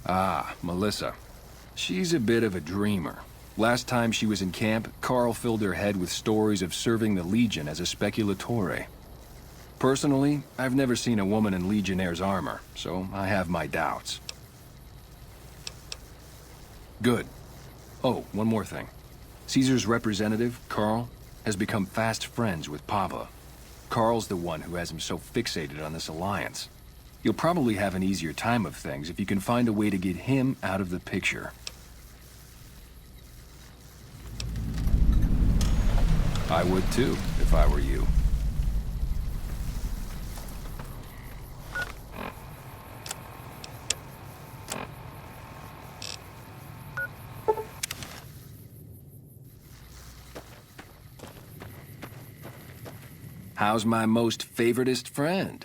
Ah, Melissa. She's a bit of a dreamer. Last time she was in camp, Carl filled her head with stories of serving the Legion as a speculatore. Personally, I've never seen a woman in Legionnaire's armor, so I have my doubts. Good. Oh, one more thing. Caesar's representative, Carl, has become fast friends with Papa. Carl's the one who has him so fixated on this alliance. You'll probably have an easier time of things if you can find a way to get him out of the picture. I would too, if I were you. How's my most favoritist friend?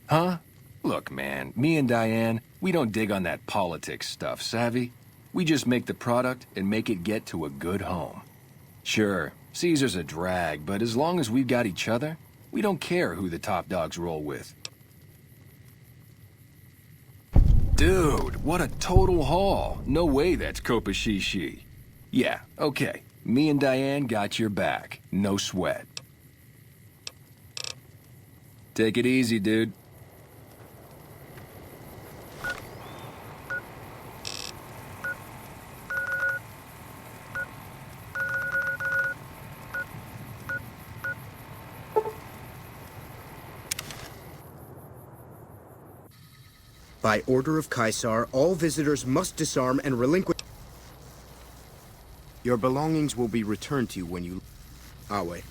Huh? Look, man, me and Diane, we don't dig on that politics stuff, savvy? We just make the product and make it get to a good home. Sure, Caesar's a drag, but as long as we've got each other, we don't care who the top dogs roll with. Dude, what a total haul. No way that's Kopashishi. Yeah, okay. Me and Diane got your back. No sweat. Take it easy, dude. By order of Caesar, all visitors must disarm and relinquish. Your belongings will be returned to you when you... Awe.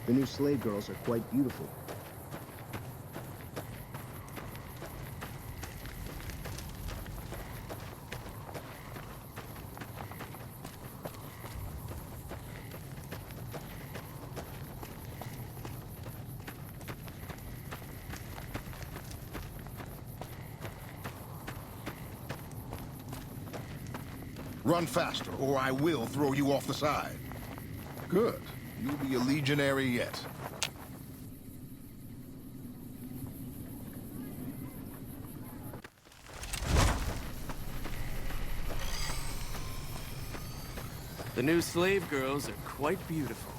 The new slave girls are quite beautiful. Run faster, or I will throw you off the side. Good. You'll be a legionary yet. The new slave girls are quite beautiful.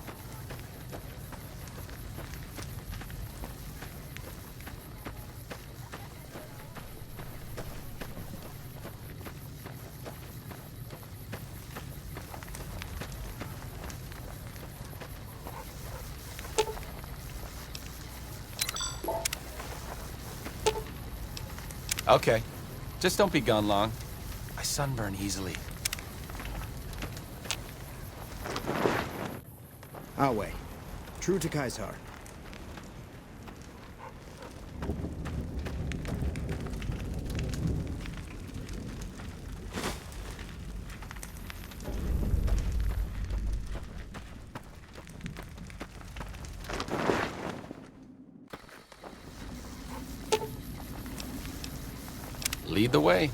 Okay. Just don't be gone long. I sunburn easily. Our way. True to Caesar. Lead the way.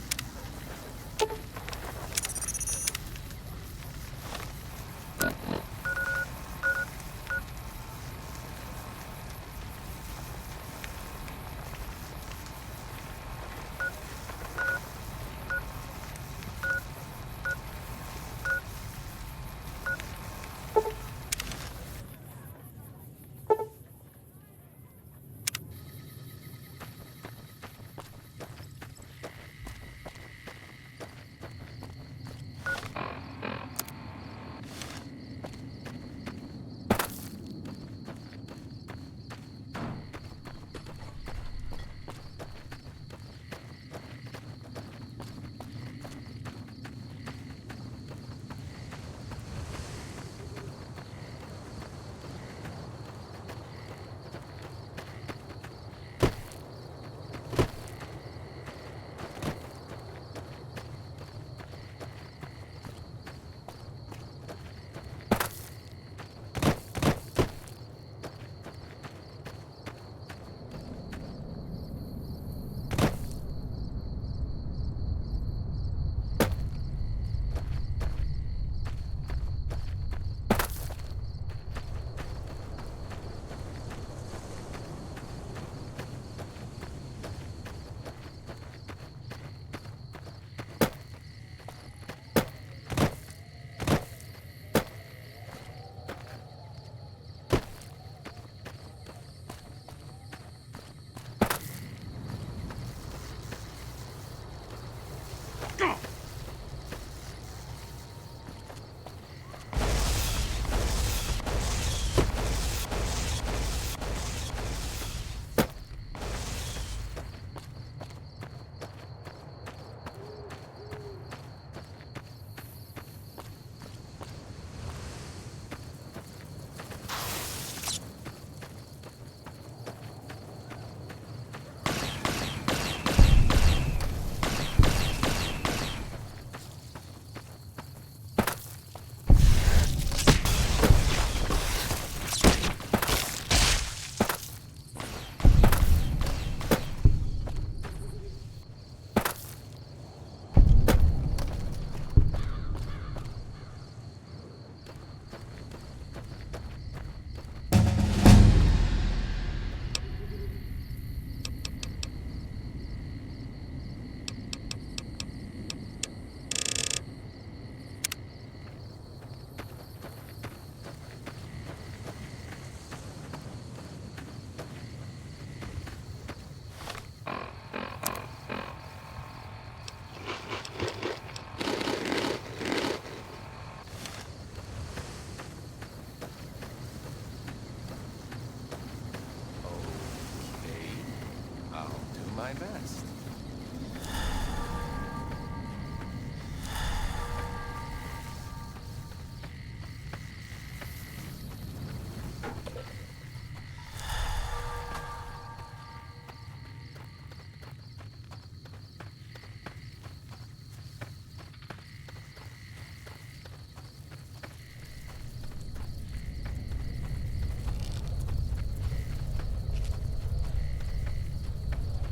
My best.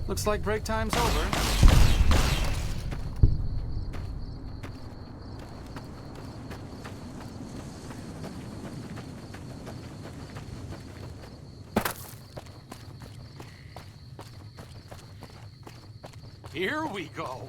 Looks like break time's over. Here we go.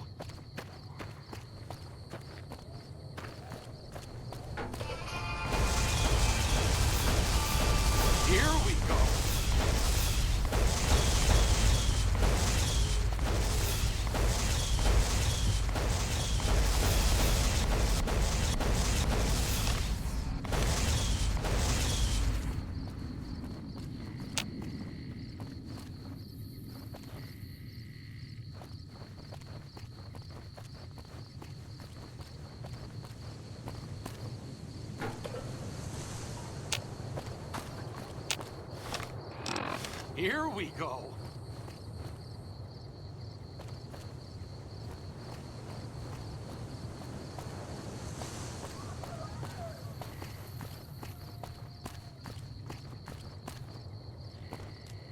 Here we go.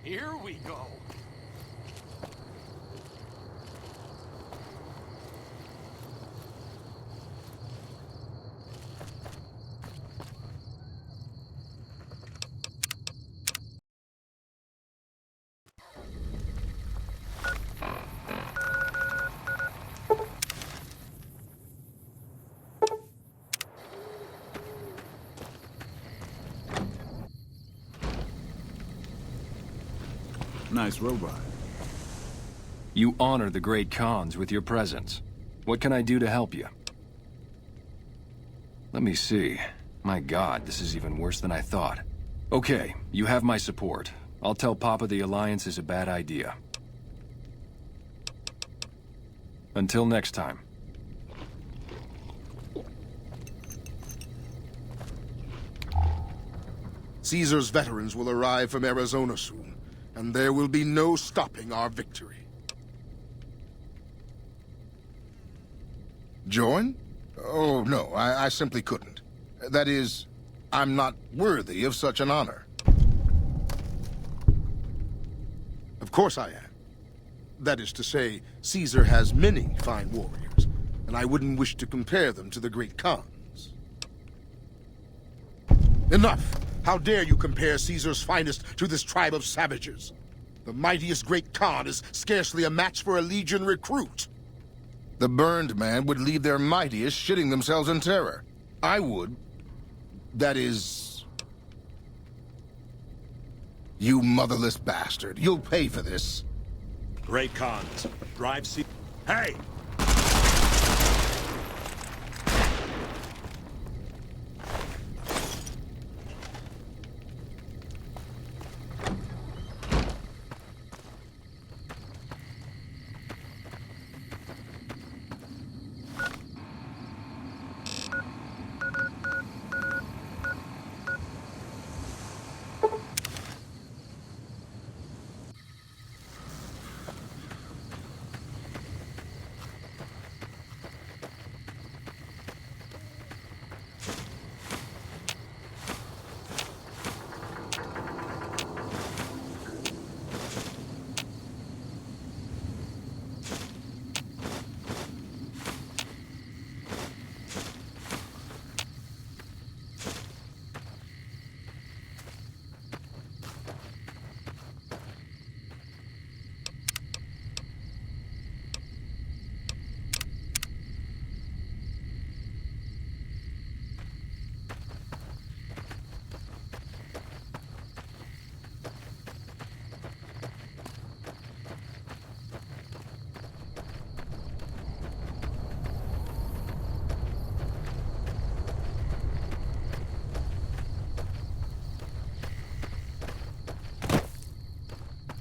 Here we go. Nice robot. You honor the great Khans with your presence. What can I do to help you? Let me see. My God, this is even worse than I thought. Okay, you have my support. I'll tell Papa the Alliance is a bad idea. Until next time. Caesar's veterans will arrive from Arizona soon, and there will be no stopping our victory. Join? Oh, no, I simply couldn't. That is, I'm not worthy of such an honor. Of course I am. That is to say, Caesar has many fine warriors, and I wouldn't wish to compare them to the great Khans. Enough! How dare you compare Caesar's finest to this tribe of savages? The mightiest great Khan is scarcely a match for a Legion recruit. The burned man would leave their mightiest shitting themselves in terror. I would. That is... You motherless bastard. You'll pay for this. Great Khans. Drive Hey!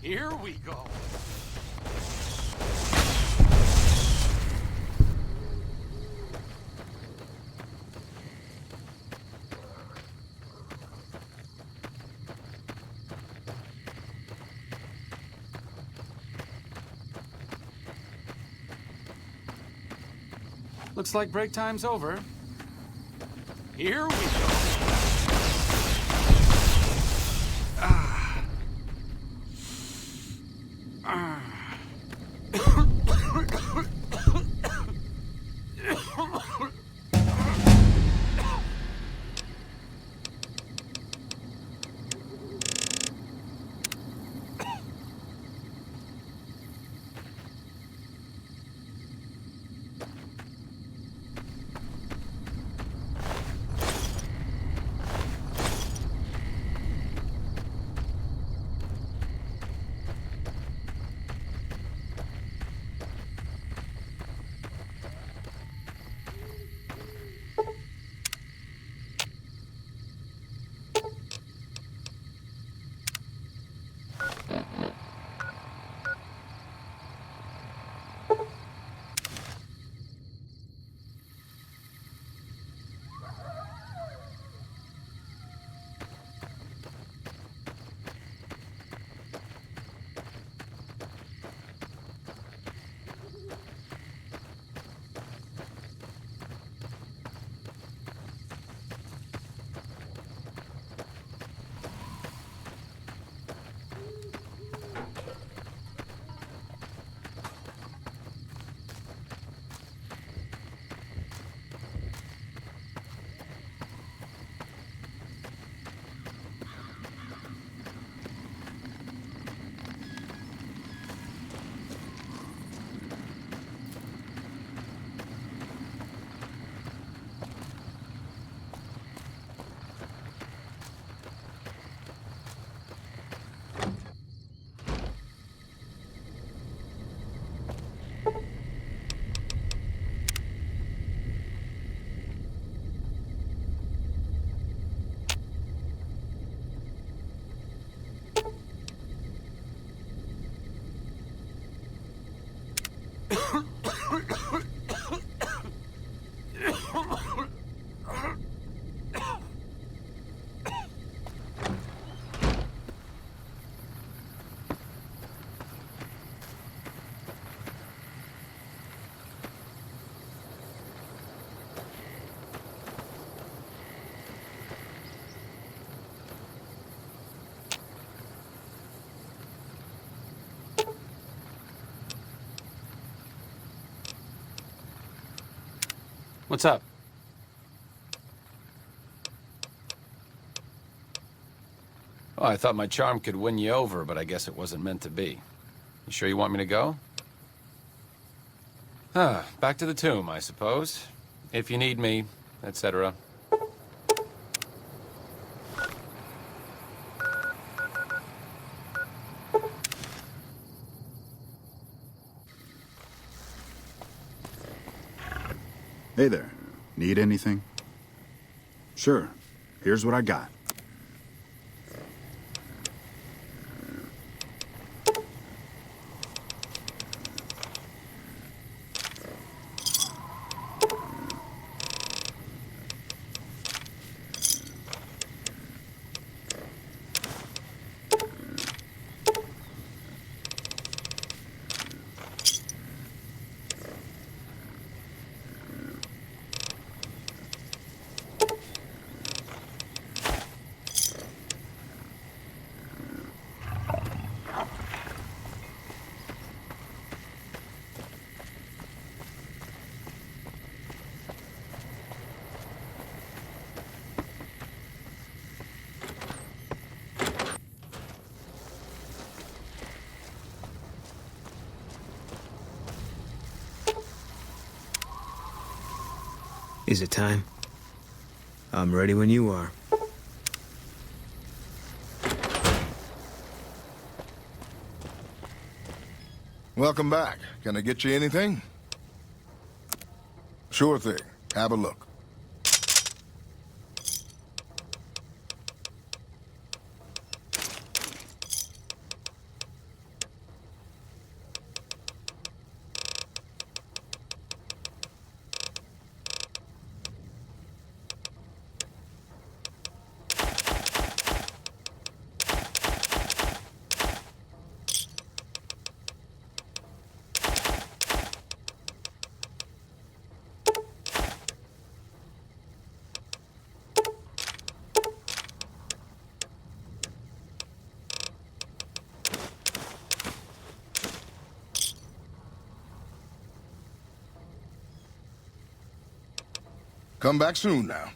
Here we go. Looks like break time's over. Here we go. What's up? Oh, I thought my charm could win you over, but I guess it wasn't meant to be. You sure you want me to go? Back to the tomb, I suppose. If you need me, etc. Hey there. Need anything? Sure. Here's what I got. Is it time? I'm ready when you are. Welcome back. Can I get you anything? Sure thing. Have a look. Come back soon now.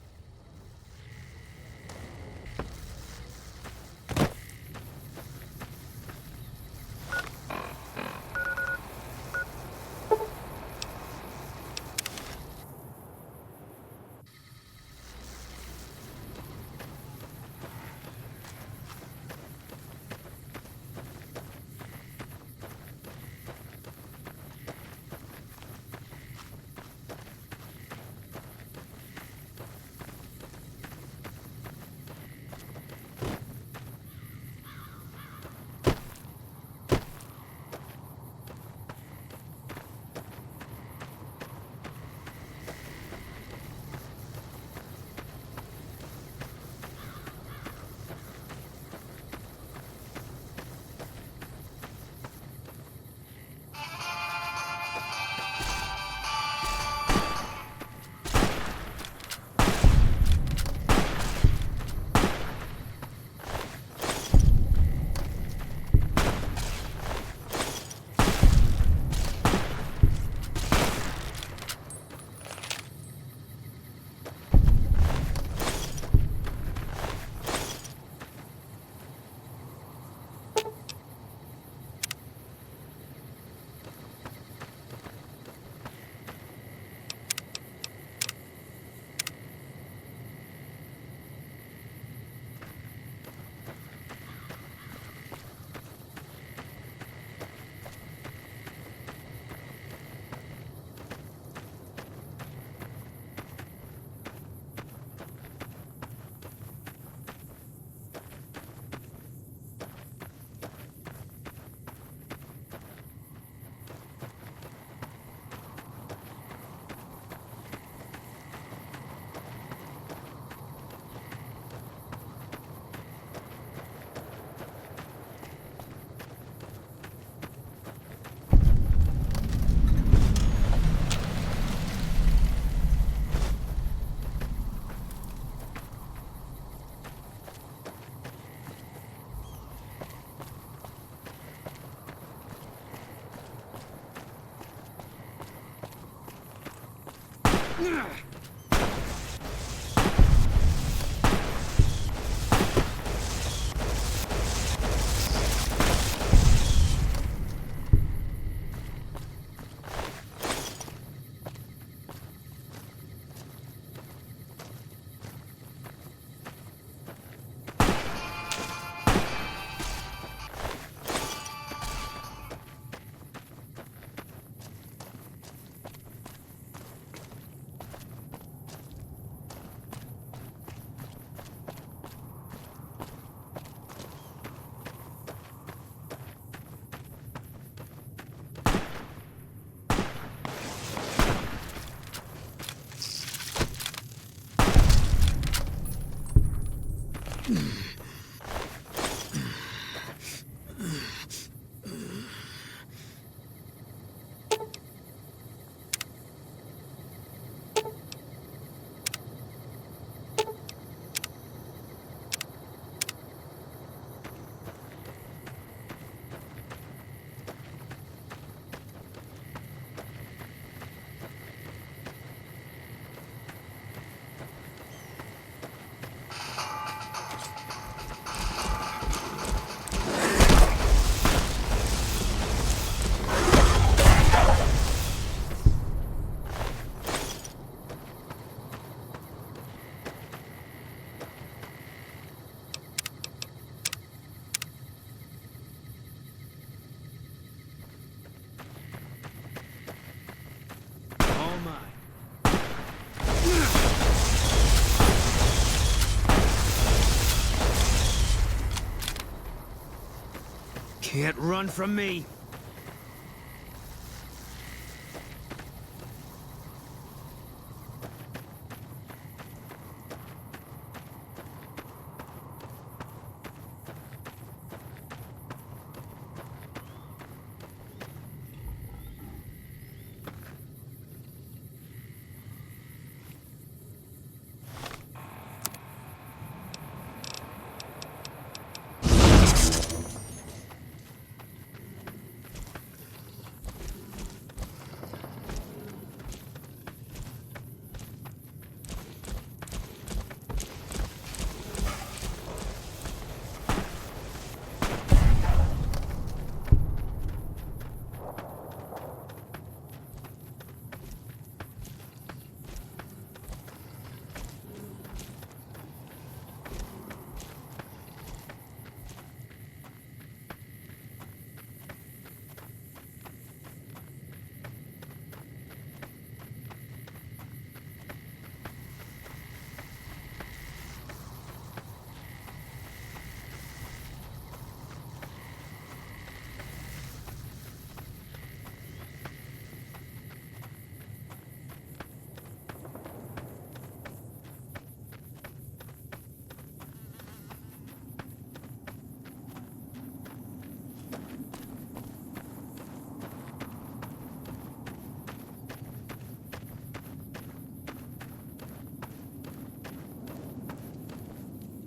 Can't run from me.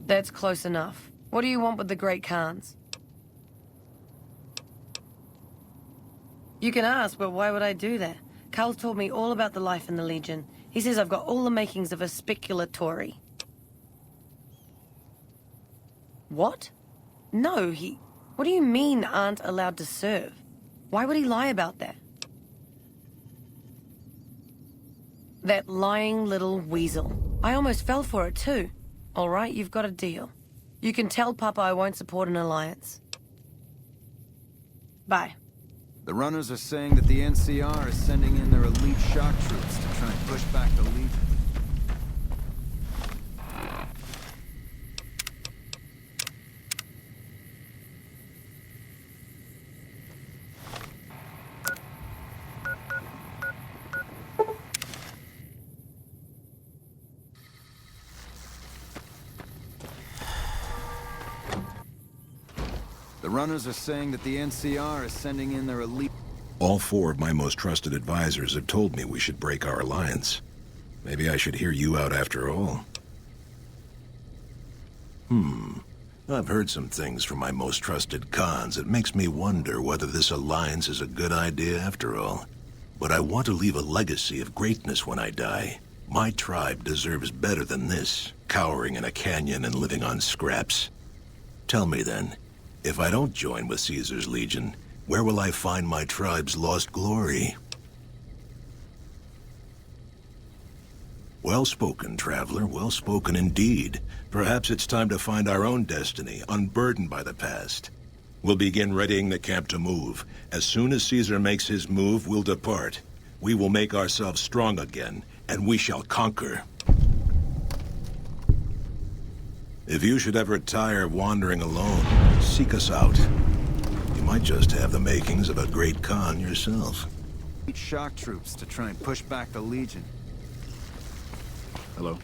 That's close enough. What do you want with the Great Khans? You can ask, but why would I do that? Carl told me all about the life in the Legion. He says I've got all the makings of a speculatory. What? No, What do you mean aren't allowed to serve? Why would he lie about that? That lying little weasel. I almost fell for it too. All right, you've got a deal. You can tell Papa I won't support an alliance. Bye. The runners are saying that the NCR is sending in their elite shock troops to try and push back the Legion. The runners are saying that the NCR is sending in their elite... All four of my most trusted advisors have told me we should break our alliance. Maybe I should hear you out after all. I've heard some things from my most trusted Khans that makes me wonder whether this alliance is a good idea after all. But I want to leave a legacy of greatness when I die. My tribe deserves better than this, cowering in a canyon and living on scraps. Tell me then, if I don't join with Caesar's Legion, where will I find my tribe's lost glory? Well spoken, traveler, well spoken indeed. Perhaps it's time to find our own destiny, unburdened by the past. We'll begin readying the camp to move. As soon as Caesar makes his move, we'll depart. We will make ourselves strong again, and we shall conquer. If you should ever tire of wandering alone, seek us out. You might just have the makings of a great Khan yourself. Shock troops to try and push back the Legion. Hello?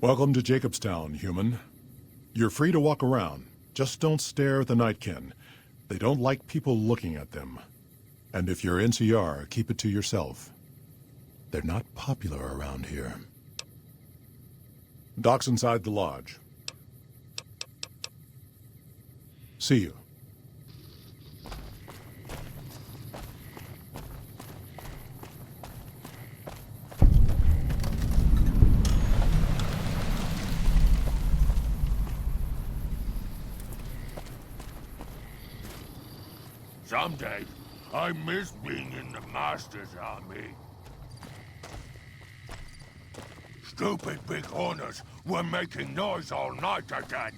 Welcome to Jacobstown, human. You're free to walk around. Just don't stare at the Nightkin. They don't like people looking at them. And if you're NCR, keep it to yourself. They're not popular around here. Doc's inside the lodge. See you. Someday, I miss being in the Master's army. Stupid big horners were making noise all night again.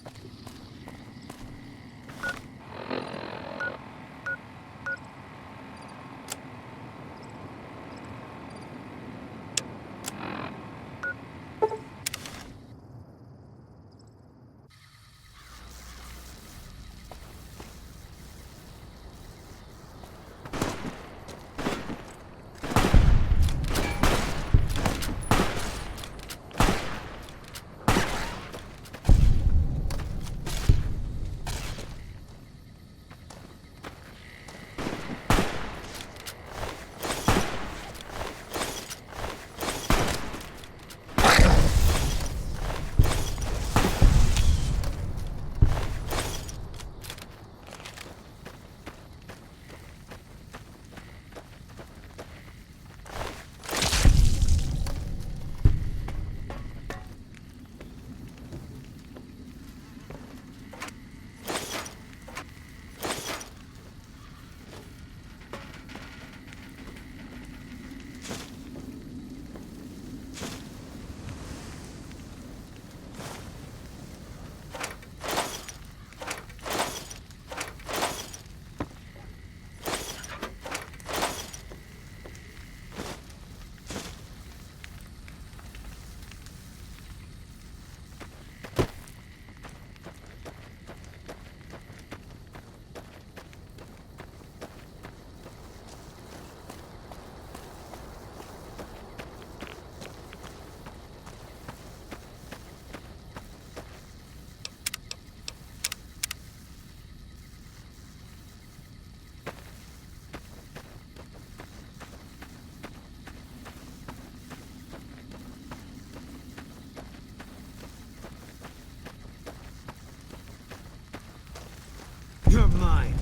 You're mine.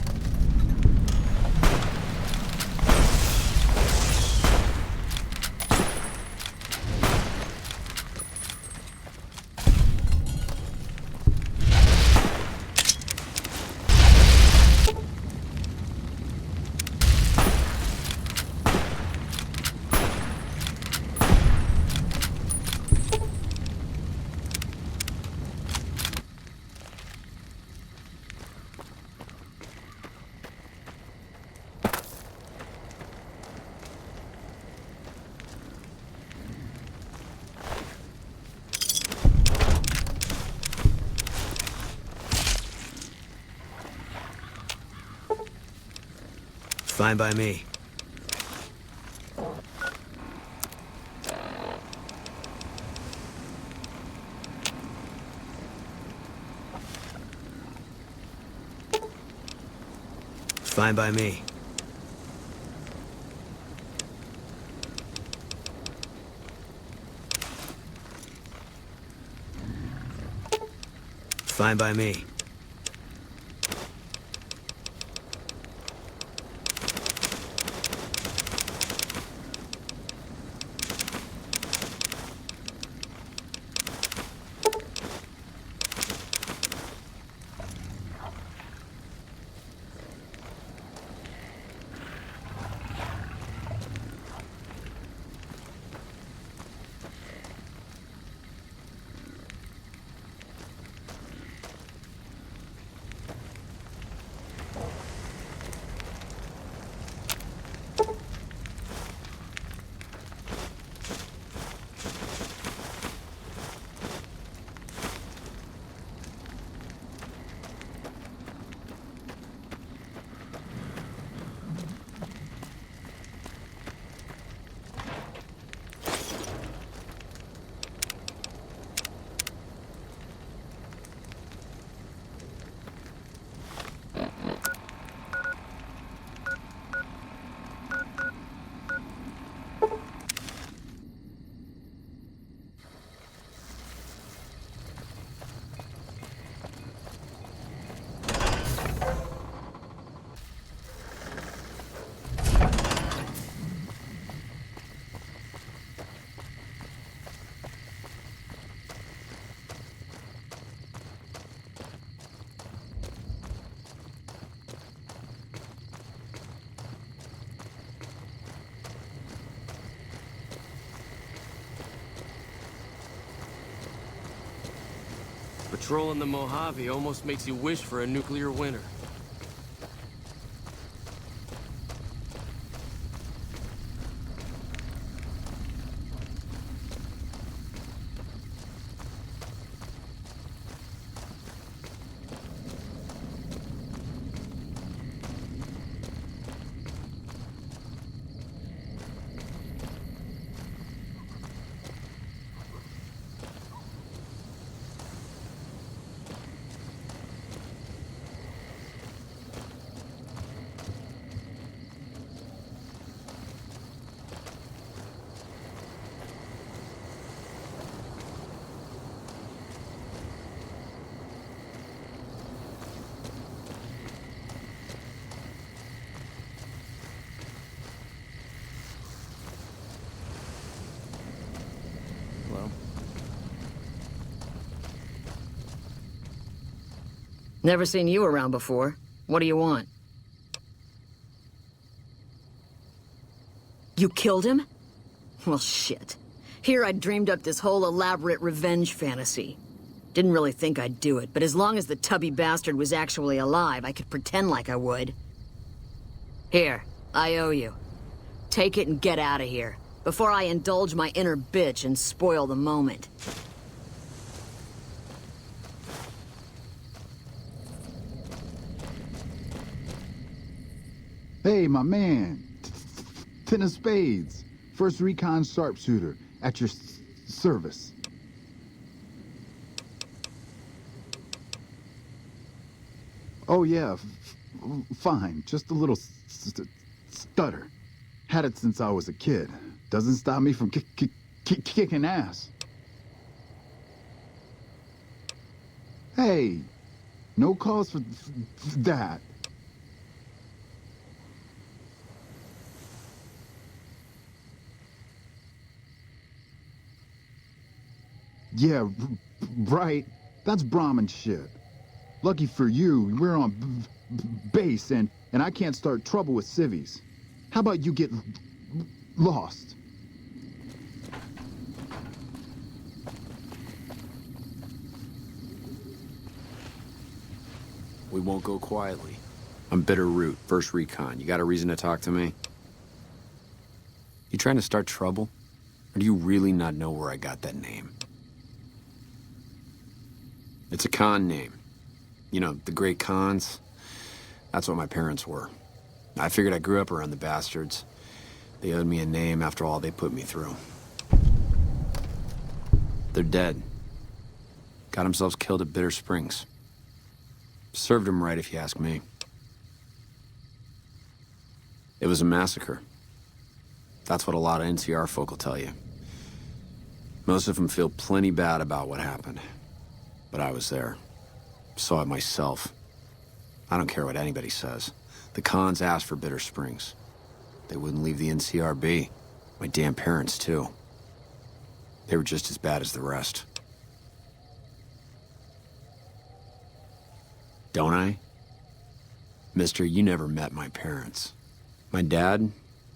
Fine by me. Fine by me. Fine by me. Patrolling the Mojave almost makes you wish for a nuclear winter. Never seen you around before. What do you want? You killed him? Well, shit. Here I'd dreamed up this whole elaborate revenge fantasy. Didn't really think I'd do it, but as long as the tubby bastard was actually alive, I could pretend like I would. Here, I owe you. Take it and get out of here, before I indulge my inner bitch and spoil the moment. Hey, my man. Ten of spades. First recon sharpshooter. At your service. Oh, yeah. Fine. Just a little stutter. Had it since I was a kid. Doesn't stop me from kicking ass. Hey. No cause for that. Yeah, right. That's Brahmin shit. Lucky for you, we're on base, and I can't start trouble with civvies. How about you get lost? We won't go quietly. I'm Bitter Root, first recon. You got a reason to talk to me? You trying to start trouble? Or do you really not know where I got that name? It's a con name. You know, the great cons. That's what my parents were. I figured I grew up around the bastards. They owed me a name after all they put me through. They're dead. Got themselves killed at Bitter Springs. Served them right if you ask me. It was a massacre. That's what a lot of NCR folk will tell you. Most of them feel plenty bad about what happened. But I was there. Saw it myself. I don't care what anybody says. The cons asked for Bitter Springs. They wouldn't leave the NCR be. My damn parents, too. They were just as bad as the rest. Don't I? Mister, you never met my parents. My dad,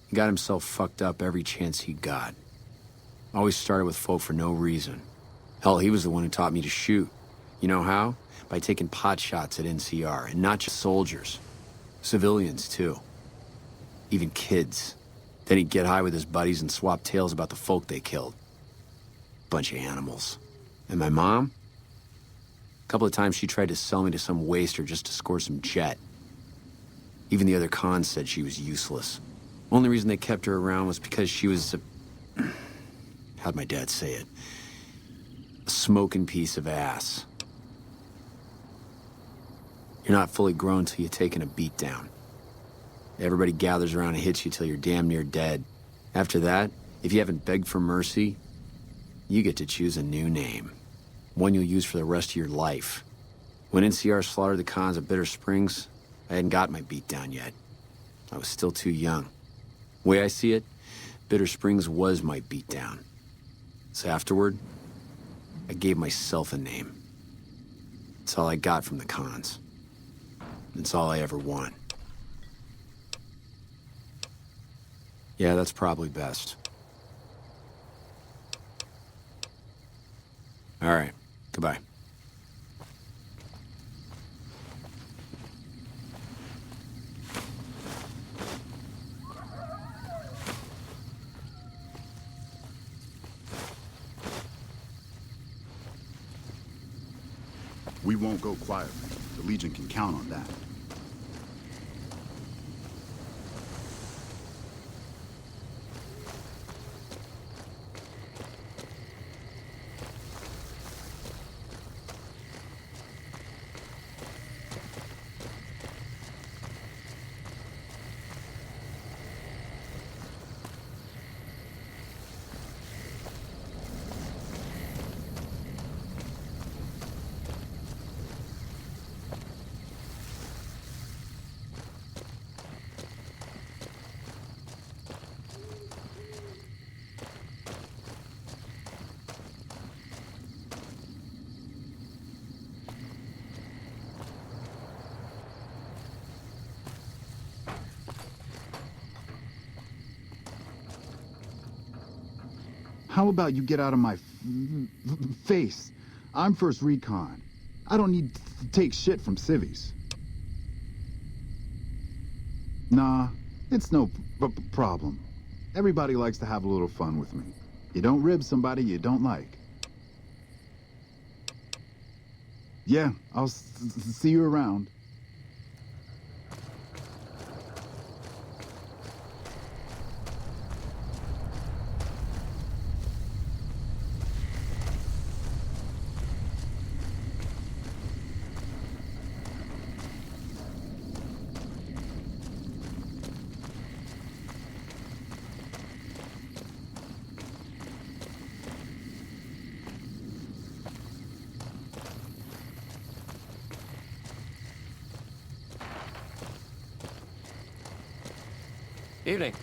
he got himself fucked up every chance he got. Always started with folk for no reason. Hell, he was the one who taught me to shoot. You know how? By taking pot shots at NCR, and not just soldiers. Civilians, too. Even kids. Then he'd get high with his buddies and swap tales about the folk they killed. Bunch of animals. And my mom? A couple of times she tried to sell me to some waster just to score some jet. Even the other cons said she was useless. Only reason they kept her around was because she was a... How'd my dad say it? A smoking piece of ass. You're not fully grown till you've taken a beat down. Everybody gathers around and hits you till you're damn near dead. After that, if you haven't begged for mercy, you get to choose a new name. One you'll use for the rest of your life. When NCR slaughtered the cons at Bitter Springs, I hadn't got my beat down yet. I was still too young. The way I see it, Bitter Springs was my beat down. So afterward, I gave myself a name. It's all I got from the cons. It's all I ever want. Yeah, that's probably best. All right, goodbye. We won't go quietly. The Legion can count on that. How about you get out of my face? I'm First Recon. I don't need to take shit from civvies. Nah, it's no problem. Everybody likes to have a little fun with me. You don't rib somebody you don't like. Yeah, I'll see you around. Evening.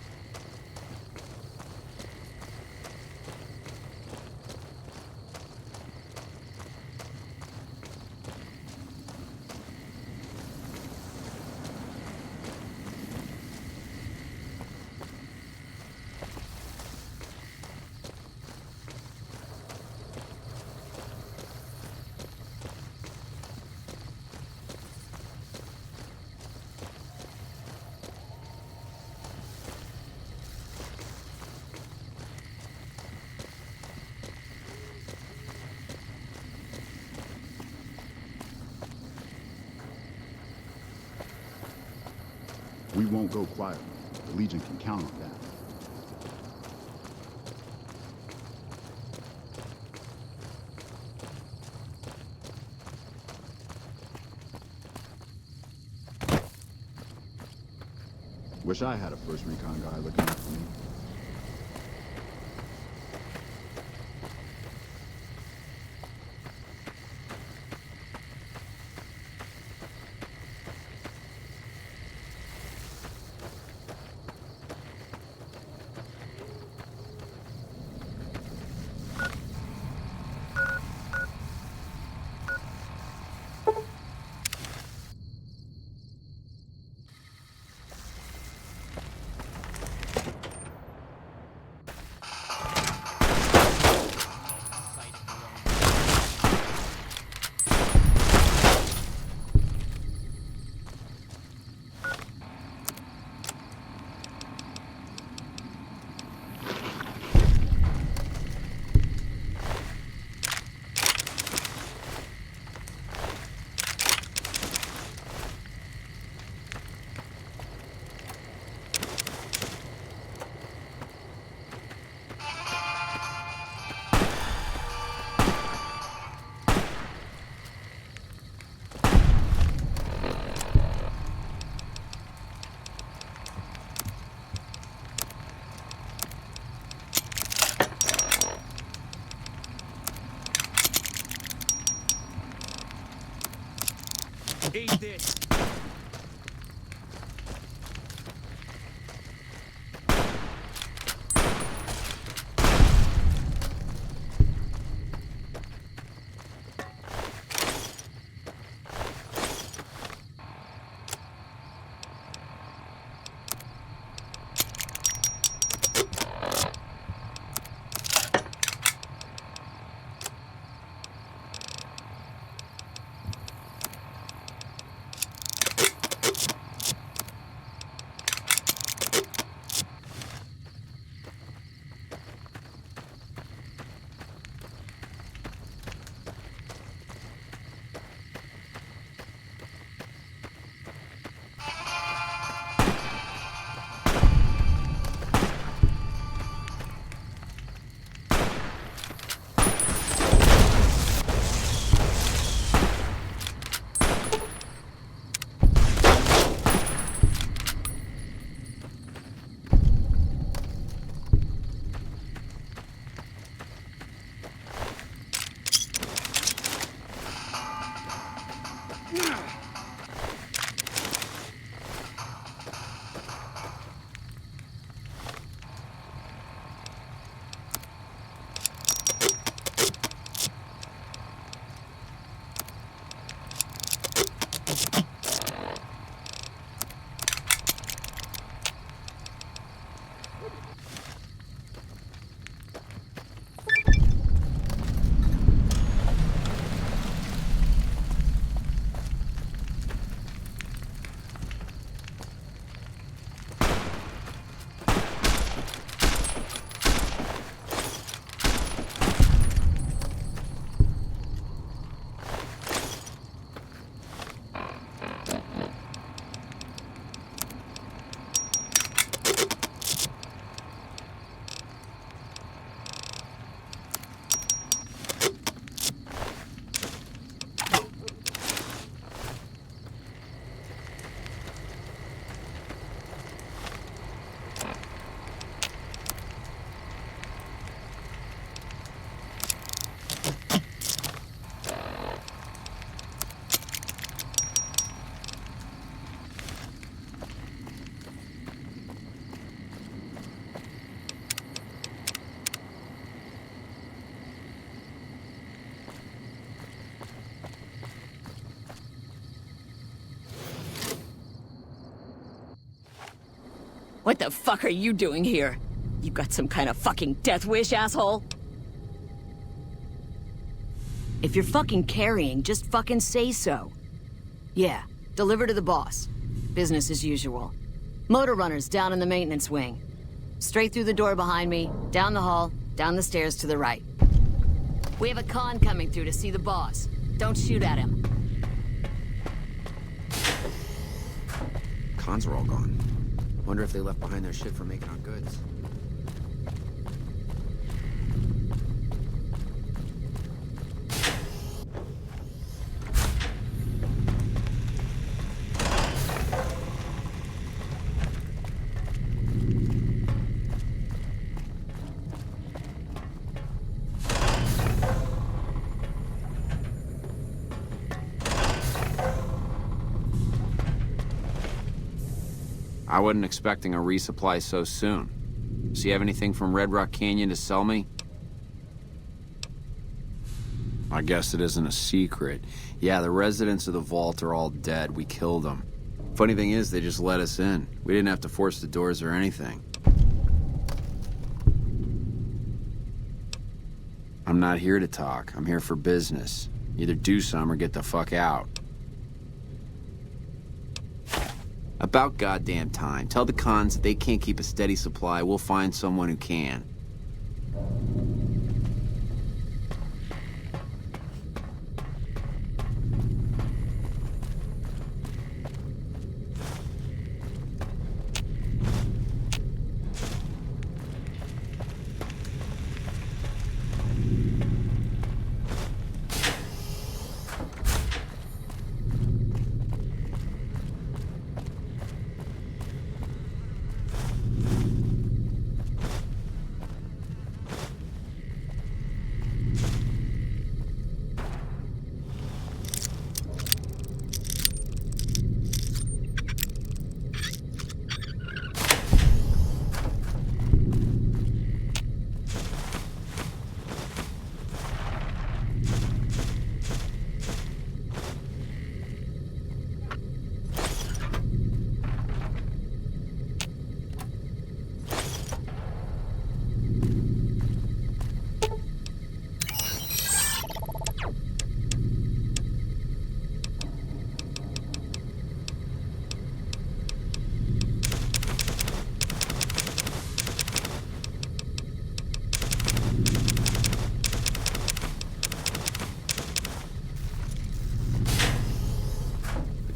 We won't go quietly. The Legion can count on that. Wish I had a First Recon guy looking out for me. Eat this. the fuck are you doing here? You got some kind of fucking death wish, asshole? If you're fucking carrying, just fucking say so. Yeah, deliver to the boss. Business as usual. Motor runners down in the maintenance wing. Straight through the door behind me, down the hall, down the stairs to the right. We have a con coming through to see the boss. Don't shoot at him. Cons are all gone. Wonder if they left behind their shit for making our goods. I wasn't expecting a resupply so soon. So you have anything from Red Rock Canyon to sell me? I guess it isn't a secret. Yeah, the residents of the vault are all dead. We killed them. Funny thing is, they just let us in. We didn't have to force the doors or anything. I'm not here to talk. I'm here for business. Either do some or get the fuck out. About goddamn time. Tell the cons that they can't keep a steady supply. We'll find someone who can.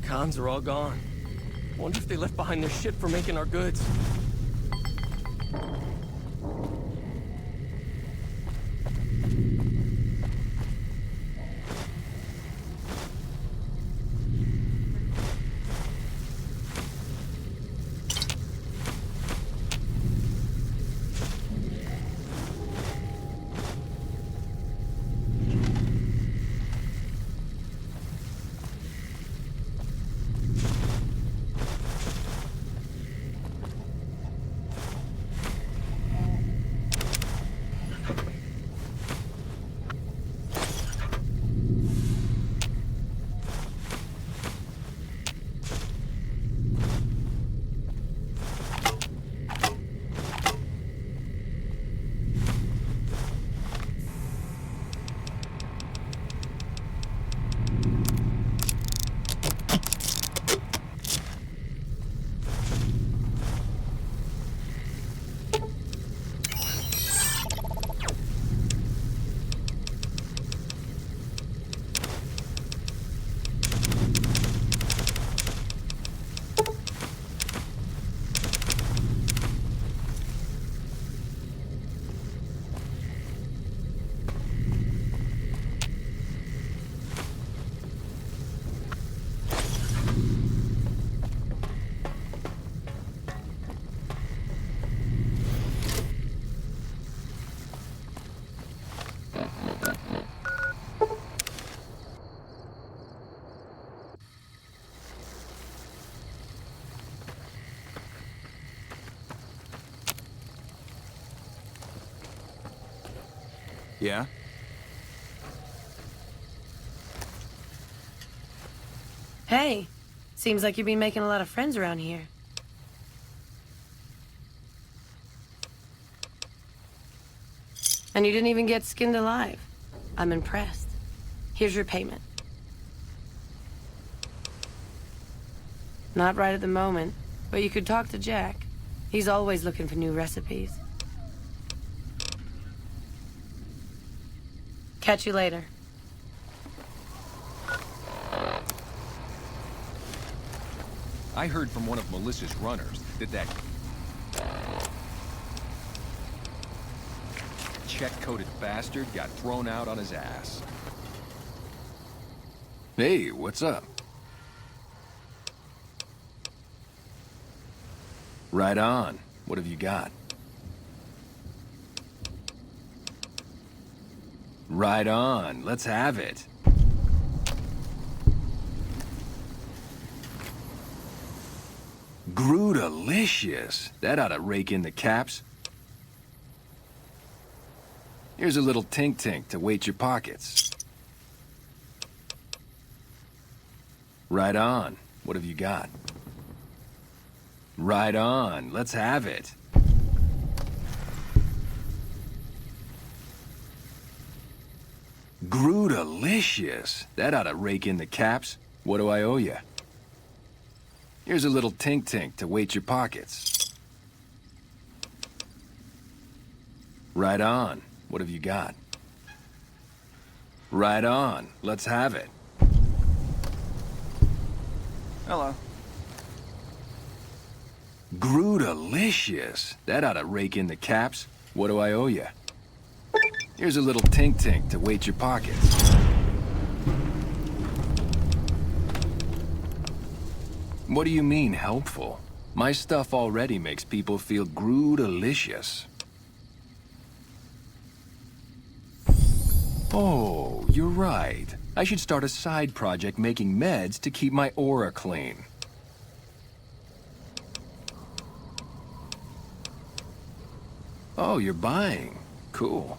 Cons are all gone. Wonder if they left behind their shit for making our goods. Yeah? Hey, seems like you've been making a lot of friends around here. And you didn't even get skinned alive. I'm impressed. Here's your payment. Not right at the moment, but you could talk to Jack. He's always looking for new recipes. Catch you later. I heard from one of Melissa's runners that check-coded bastard got thrown out on his ass. Hey, what's up? Right on. What have you got? Right on. Let's have it. Grootalicious. That ought to rake in the caps. Here's a little tink-tink to weight your pockets. Right on. What have you got? Right on. Let's have it. Grootalicious. That ought to rake in the caps. What do I owe you? Here's a little tink-tink to weight your pockets. Right on. What have you got? Right on. Let's have it. Hello. Grootalicious. That ought to rake in the caps. What do I owe you? Here's a little tink-tink to weight your pockets. What do you mean, helpful? My stuff already makes people feel grootalicious. Oh, you're right. I should start a side project making meds to keep my aura clean. Oh, you're buying. Cool.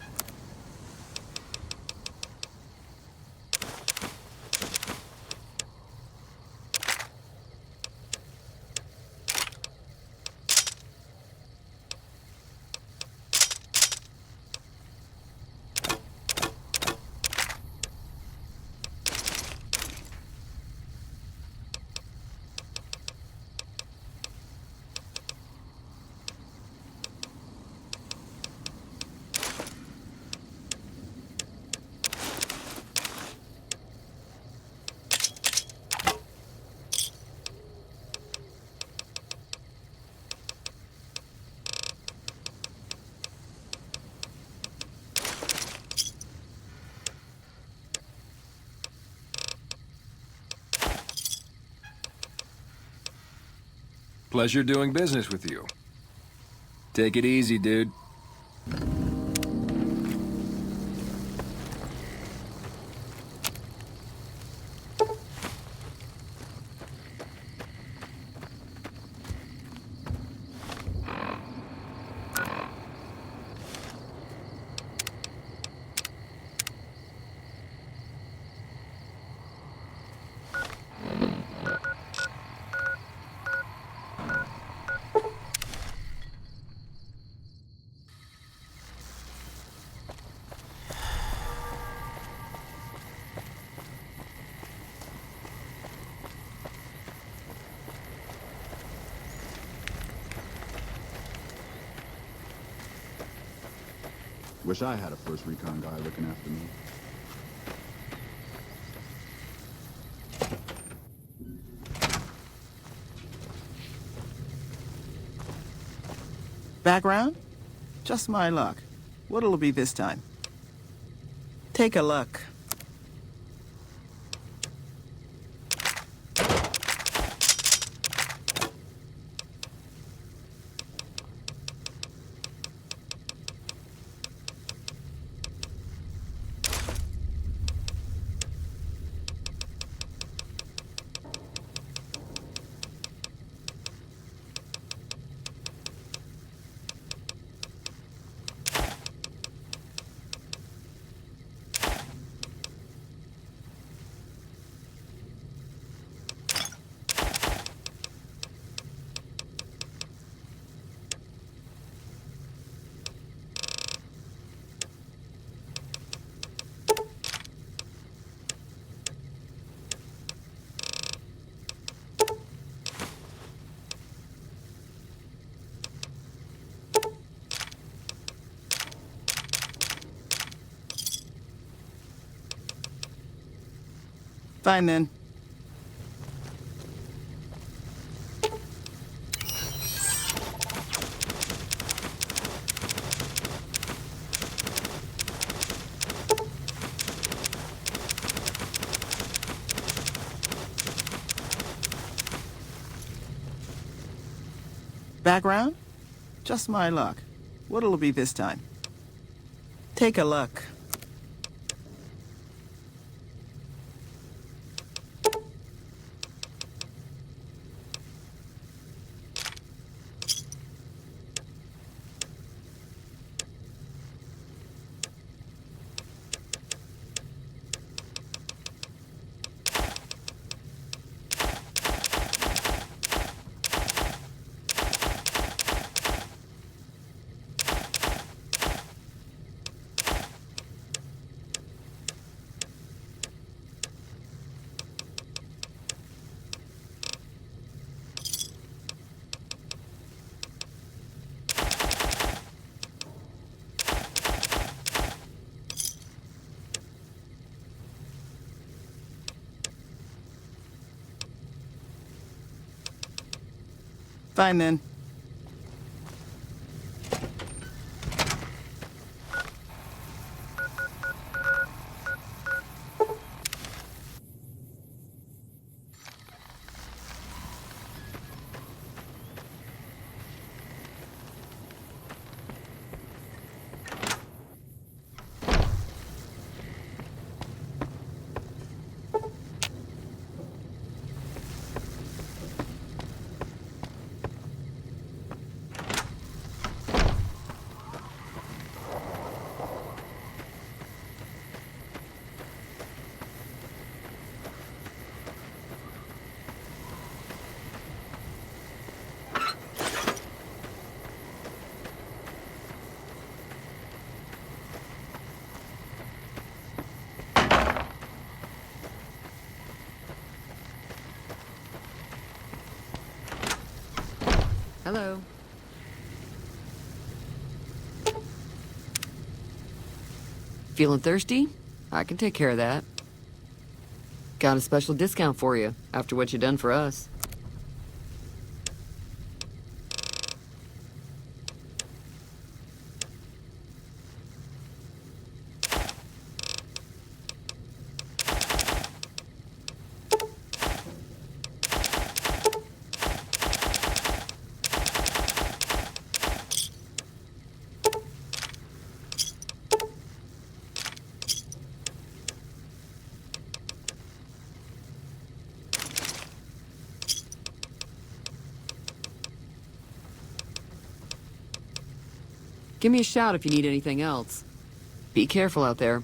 Pleasure doing business with you. Take it easy, dude. Wish I had a first recon guy looking after me. Background? Just my luck. What'll it be this time? Take a look. Fine then. Background? Just my luck. What'll it be this time? Take a look. Fine then. Hello. Feeling thirsty? I can take care of that. Got a special discount for you after what you done for us. Give me a shout if you need anything else. Be careful out there.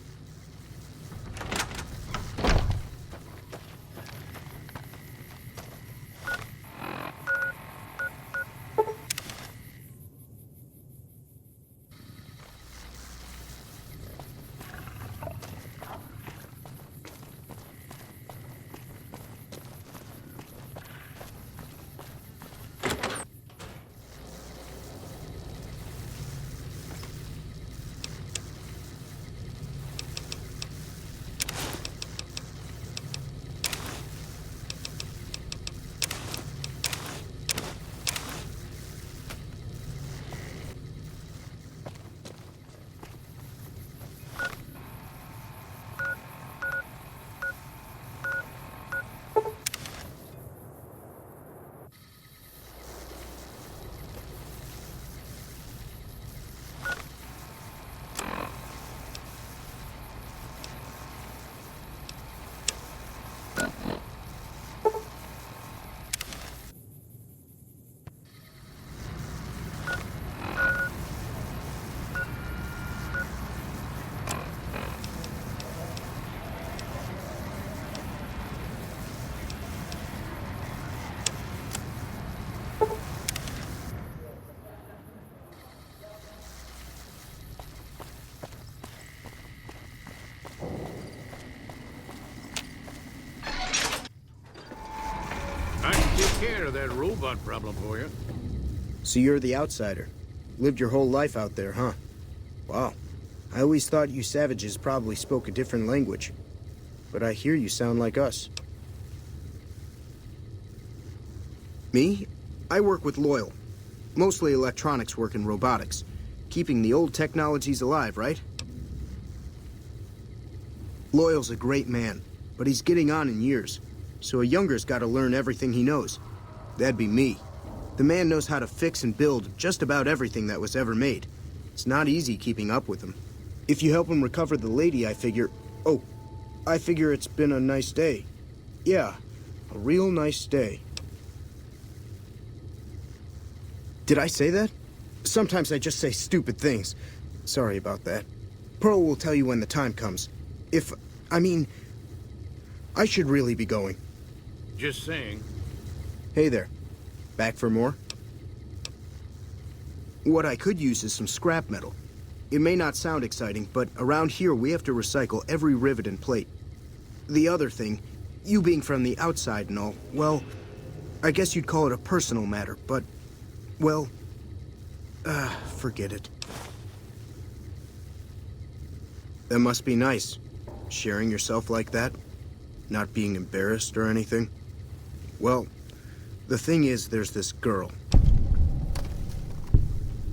Care of that robot problem for you. So you're the outsider. Lived your whole life out there, huh? Wow. I always thought you savages probably spoke a different language. but I hear you sound like us. Me? I work with Loyal. Mostly electronics work and robotics. Keeping the old technologies alive, right? Loyal's a great man, but he's getting on in years. So a younger's gotta learn everything he knows. That'd be me. The man knows how to fix and build just about everything that was ever made. It's not easy keeping up with him. If you help him recover the lady, I figure... Oh, I figure it's been a nice day. Yeah, a real nice day. Did I say that? Sometimes I just say stupid things. Sorry about that. Pearl will tell you when the time comes. I should really be going. Just saying. Hey there. Back for more? What I could use is some scrap metal. It may not sound exciting, but around here we have to recycle every rivet and plate. The other thing, you being from the outside and all, well, I guess you'd call it a personal matter, but, well, forget it. That must be nice, sharing yourself like that, not being embarrassed or anything. Well, the thing is, there's this girl.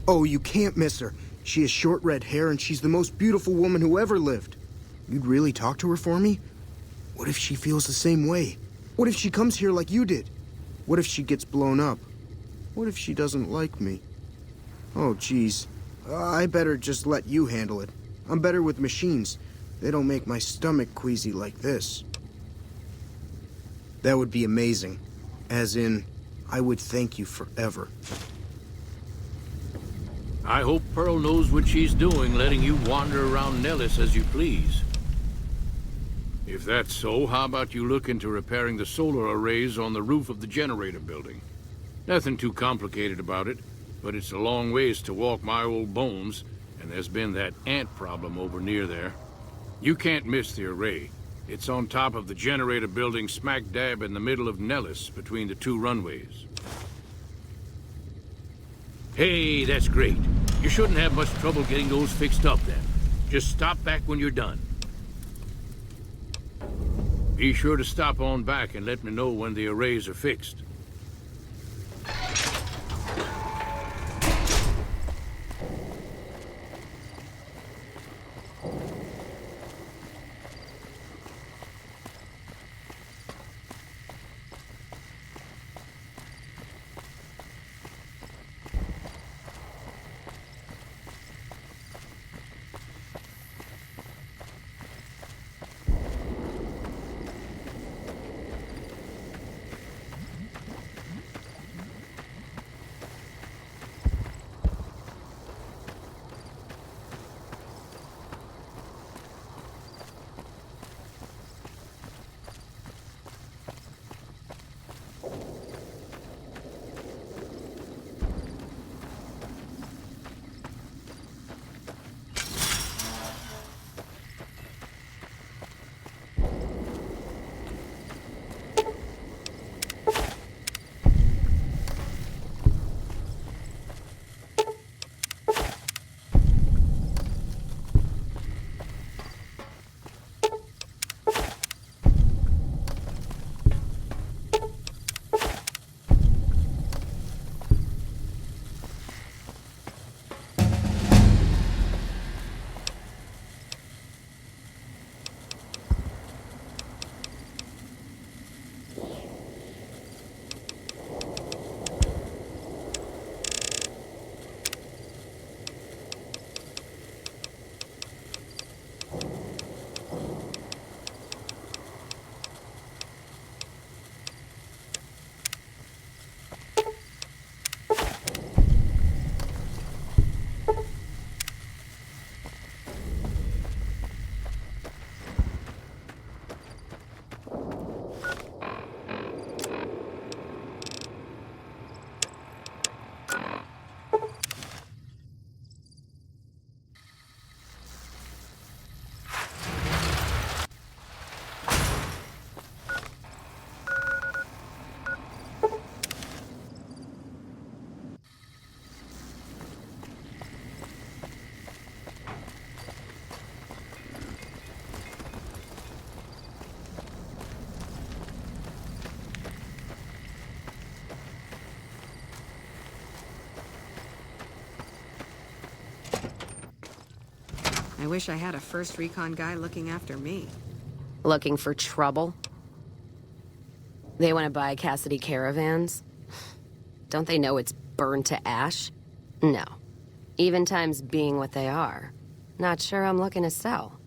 Oh, you can't miss her. She has short red hair and she's the most beautiful woman who ever lived. You'd really talk to her for me? What if she feels the same way? What if she comes here like you did? What if she gets blown up? What if she doesn't like me? Oh, geez. I better just let you handle it. I'm better with machines. They don't make my stomach queasy like this. That would be amazing. As in, I would thank you forever. I hope Pearl knows what she's doing, letting you wander around Nellis as you please. If that's so, how about you look into repairing the solar arrays on the roof of the generator building? Nothing too complicated about it, but it's a long ways to walk my old bones, and there's been that ant problem over near there. You can't miss the array. It's on top of the generator building smack dab in the middle of Nellis, between the two runways. Hey, that's great. You shouldn't have much trouble getting those fixed up then. Just stop back when you're done. Be sure to stop on back and let me know when the arrays are fixed. I wish I had a first recon guy looking after me. Looking for trouble? They want to buy Cassidy caravans? Don't they know it's burned to ash? No. Even times being what they are. Not sure I'm looking to sell.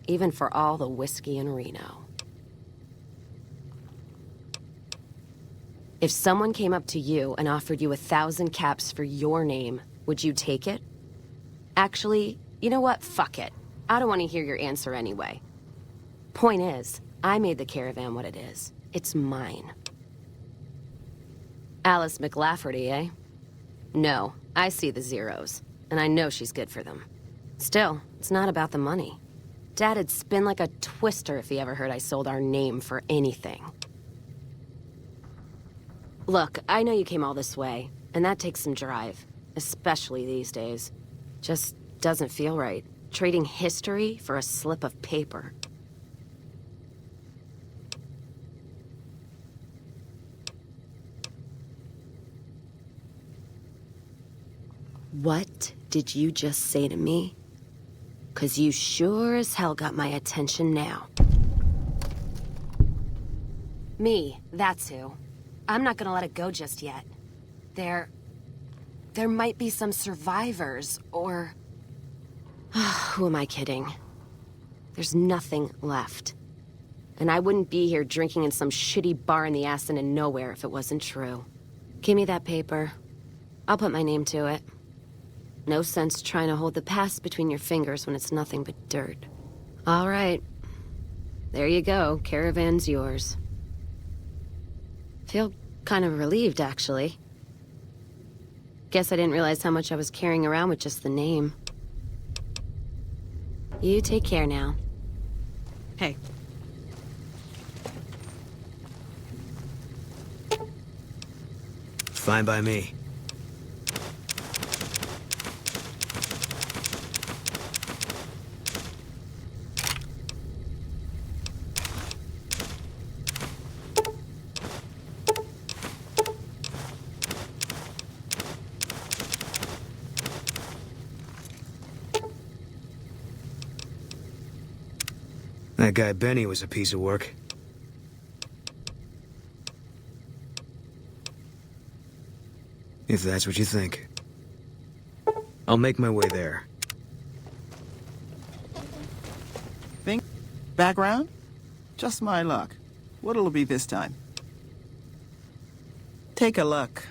Even for all the whiskey in Reno. If someone came up to you and offered you 1,000 caps for your name, would you take it? Actually, you know what? Fuck it. I don't want to hear your answer anyway. Point is, I made the caravan what it is. It's mine. Alice McLafferty, eh? No, I see the zeros, and I know she's good for them. Still, it's not about the money. Dad'd spin like a twister if he ever heard I sold our name for anything. Look, I know you came all this way, and that takes some drive, especially these days. Just doesn't feel right, trading history for a slip of paper. What did you just say to me? 'Cause you sure as hell got my attention now. Me, that's who. I'm not gonna let it go just yet. There might be some survivors, or... Who am I kidding? There's nothing left. And I wouldn't be here drinking in some shitty bar in the ass end of nowhere if it wasn't true. Give me that paper. I'll put my name to it. No sense trying to hold the past between your fingers when it's nothing but dirt. All right. There you go. Caravan's yours. Feel kind of relieved, actually. Guess I didn't realize how much I was carrying around with just the name. You take care now. Hey. Fine by me. That guy Benny was a piece of work. If that's what you think. I'll make my way there. Think? Background? Just my luck. What'll it be this time? Take a look.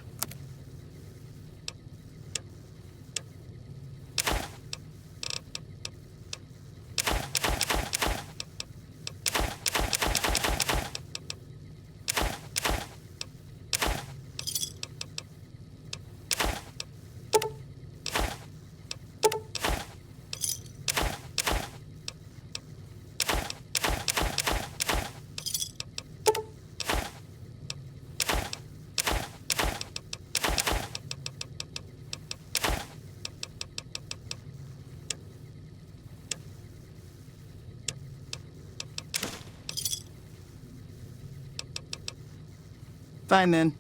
Fine then.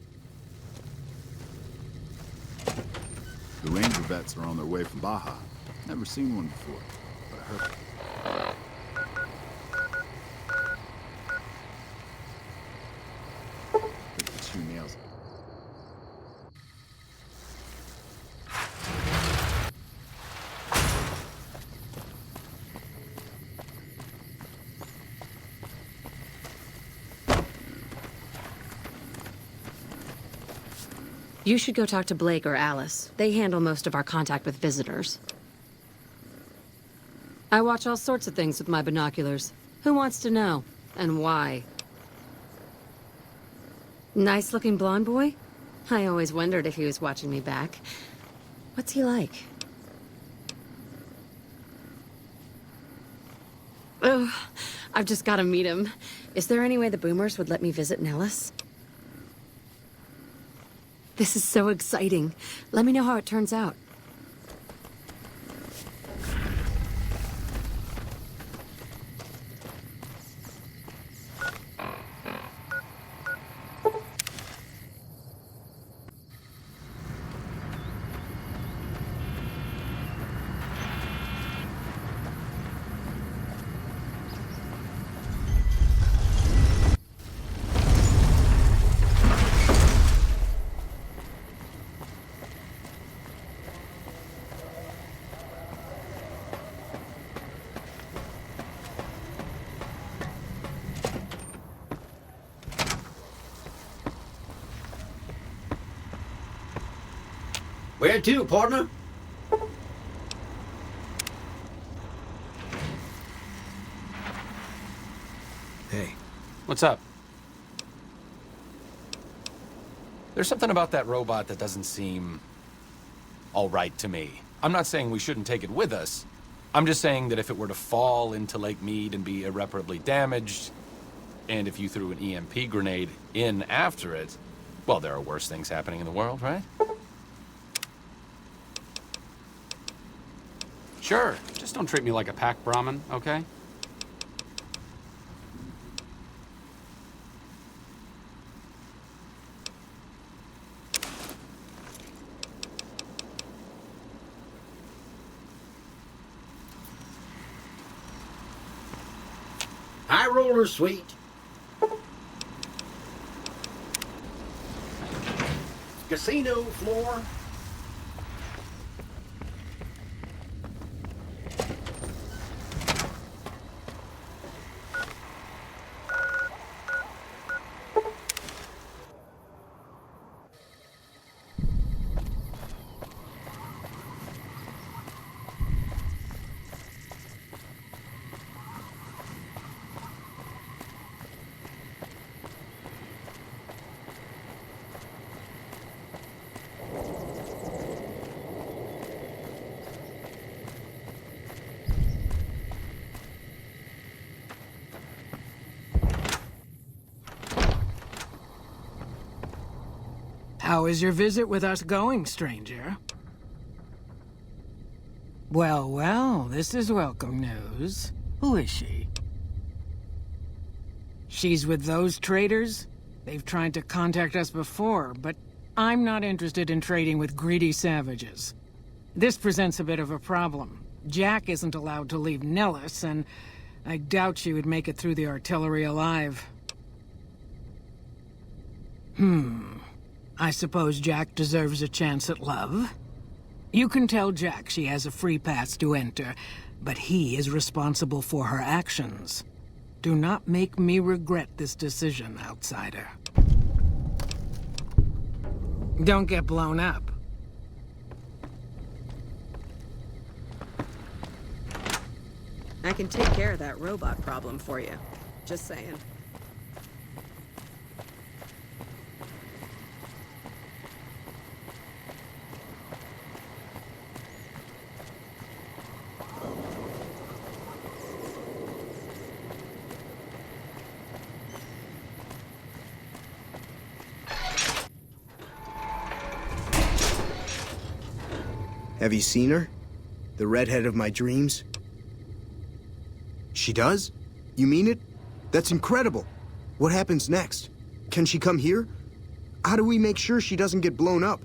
The Ranger vets are on their way from Baja. Never seen one before, but I heard... Pick the 2 nails. You should go talk to Blake or Alice. They handle most of our contact with visitors. I watch all sorts of things with my binoculars. Who wants to know? And why? Nice-looking blonde boy? I always wondered if he was watching me back. What's he like? Oh, I've just got to meet him. Is there any way the Boomers would let me visit Nellis? This is so exciting. Let me know how it turns out. Where to, partner? Hey. What's up? There's something about that robot that doesn't seem all right to me. I'm not saying we shouldn't take it with us. I'm just saying that if it were to fall into Lake Mead and be irreparably damaged, and if you threw an EMP grenade in after it, well, there are worse things happening in the world, right? Sure, just don't treat me like a pack Brahmin, okay? High roller, sweet. Casino floor. How is your visit with us going, stranger? Well, well, this is welcome news. Who is she? She's with those traders? They've tried to contact us before, but I'm not interested in trading with greedy savages. This presents a bit of a problem. Jack isn't allowed to leave Nellis, and I doubt she would make it through the artillery alive. I suppose Jack deserves a chance at love. You can tell Jack she has a free pass to enter, but he is responsible for her actions. Do not make me regret this decision, outsider. Don't get blown up. I can take care of that robot problem for you. Just saying. Have you seen her? The redhead of my dreams? She does? You mean it? That's incredible. What happens next? Can she come here? How do we make sure she doesn't get blown up?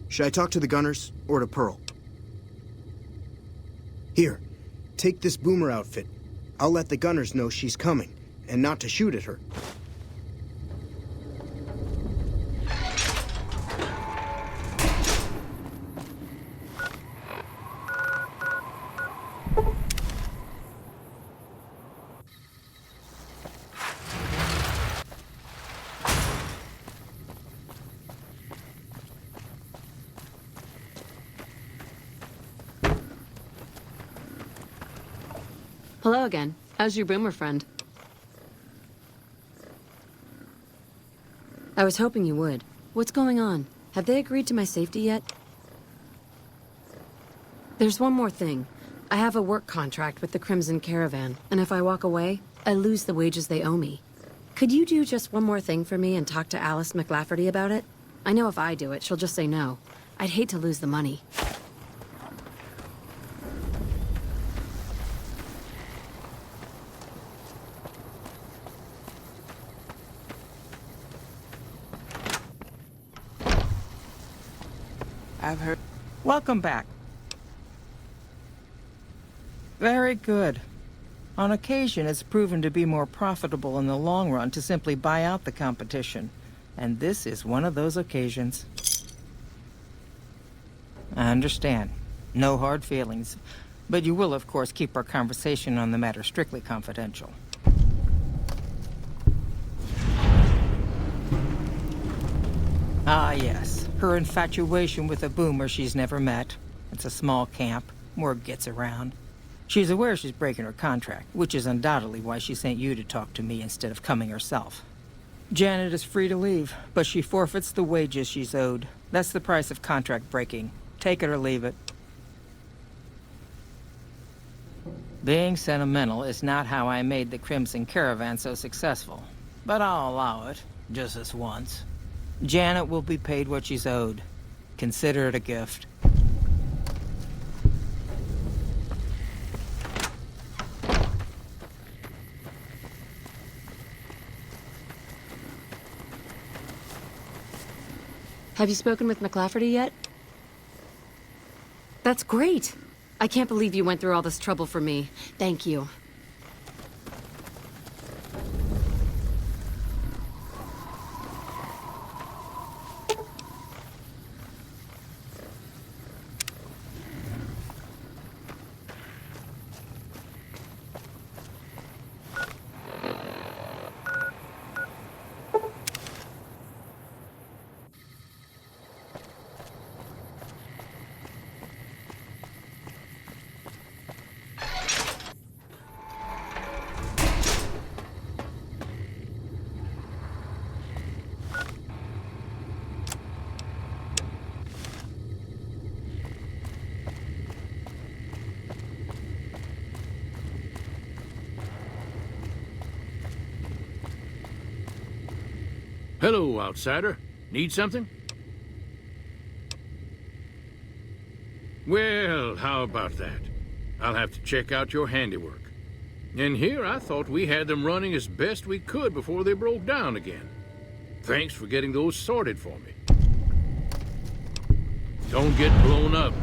Should I talk to the gunners or to Pearl? Here, take this boomer outfit. I'll let the gunners know she's coming, and not to shoot at her. Hello again. How's your boomer friend? I was hoping you would. What's going on? Have they agreed to my safety yet? There's one more thing. I have a work contract with the Crimson Caravan, and if I walk away, I lose the wages they owe me. Could you do just one more thing for me and talk to Alice McLafferty about it? I know if I do it, she'll just say no. I'd hate to lose the money. I've heard. Welcome back. Very good. On occasion, it's proven to be more profitable in the long run to simply buy out the competition. And this is one of those occasions. I understand. No hard feelings. But you will, of course, keep our conversation on the matter strictly confidential. Ah, yes. Her infatuation with a boomer she's never met. It's a small camp. Word gets around. She's aware she's breaking her contract, which is undoubtedly why she sent you to talk to me instead of coming herself. Janet is free to leave, but she forfeits the wages she's owed. That's the price of contract breaking. Take it or leave it. Being sentimental is not how I made the Crimson Caravan so successful, but I'll allow it, just this once. Janet will be paid what she's owed. Consider it a gift. Have you spoken with McLafferty yet? That's great. I can't believe you went through all this trouble for me. Thank you. Hello, outsider. Need something? Well, how about that? I'll have to check out your handiwork. And here I thought we had them running as best we could before they broke down again. Thanks for getting those sorted for me. Don't get blown up.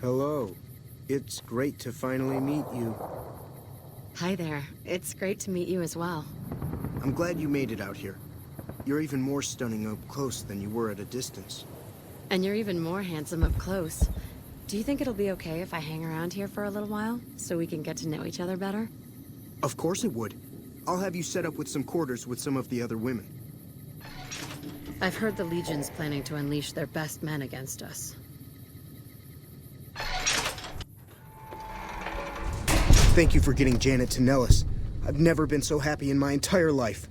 Hello. It's great to finally meet you. Hi there. It's great to meet you as well. I'm glad you made it out here. You're even more stunning up close than you were at a distance. And you're even more handsome up close. Do you think it'll be okay if I hang around here for a little while, so we can get to know each other better? Of course it would. I'll have you set up with some quarters with some of the other women. I've heard the Legion's planning to unleash their best men against us. Thank you for getting Janet to Nellis. I've never been so happy in my entire life.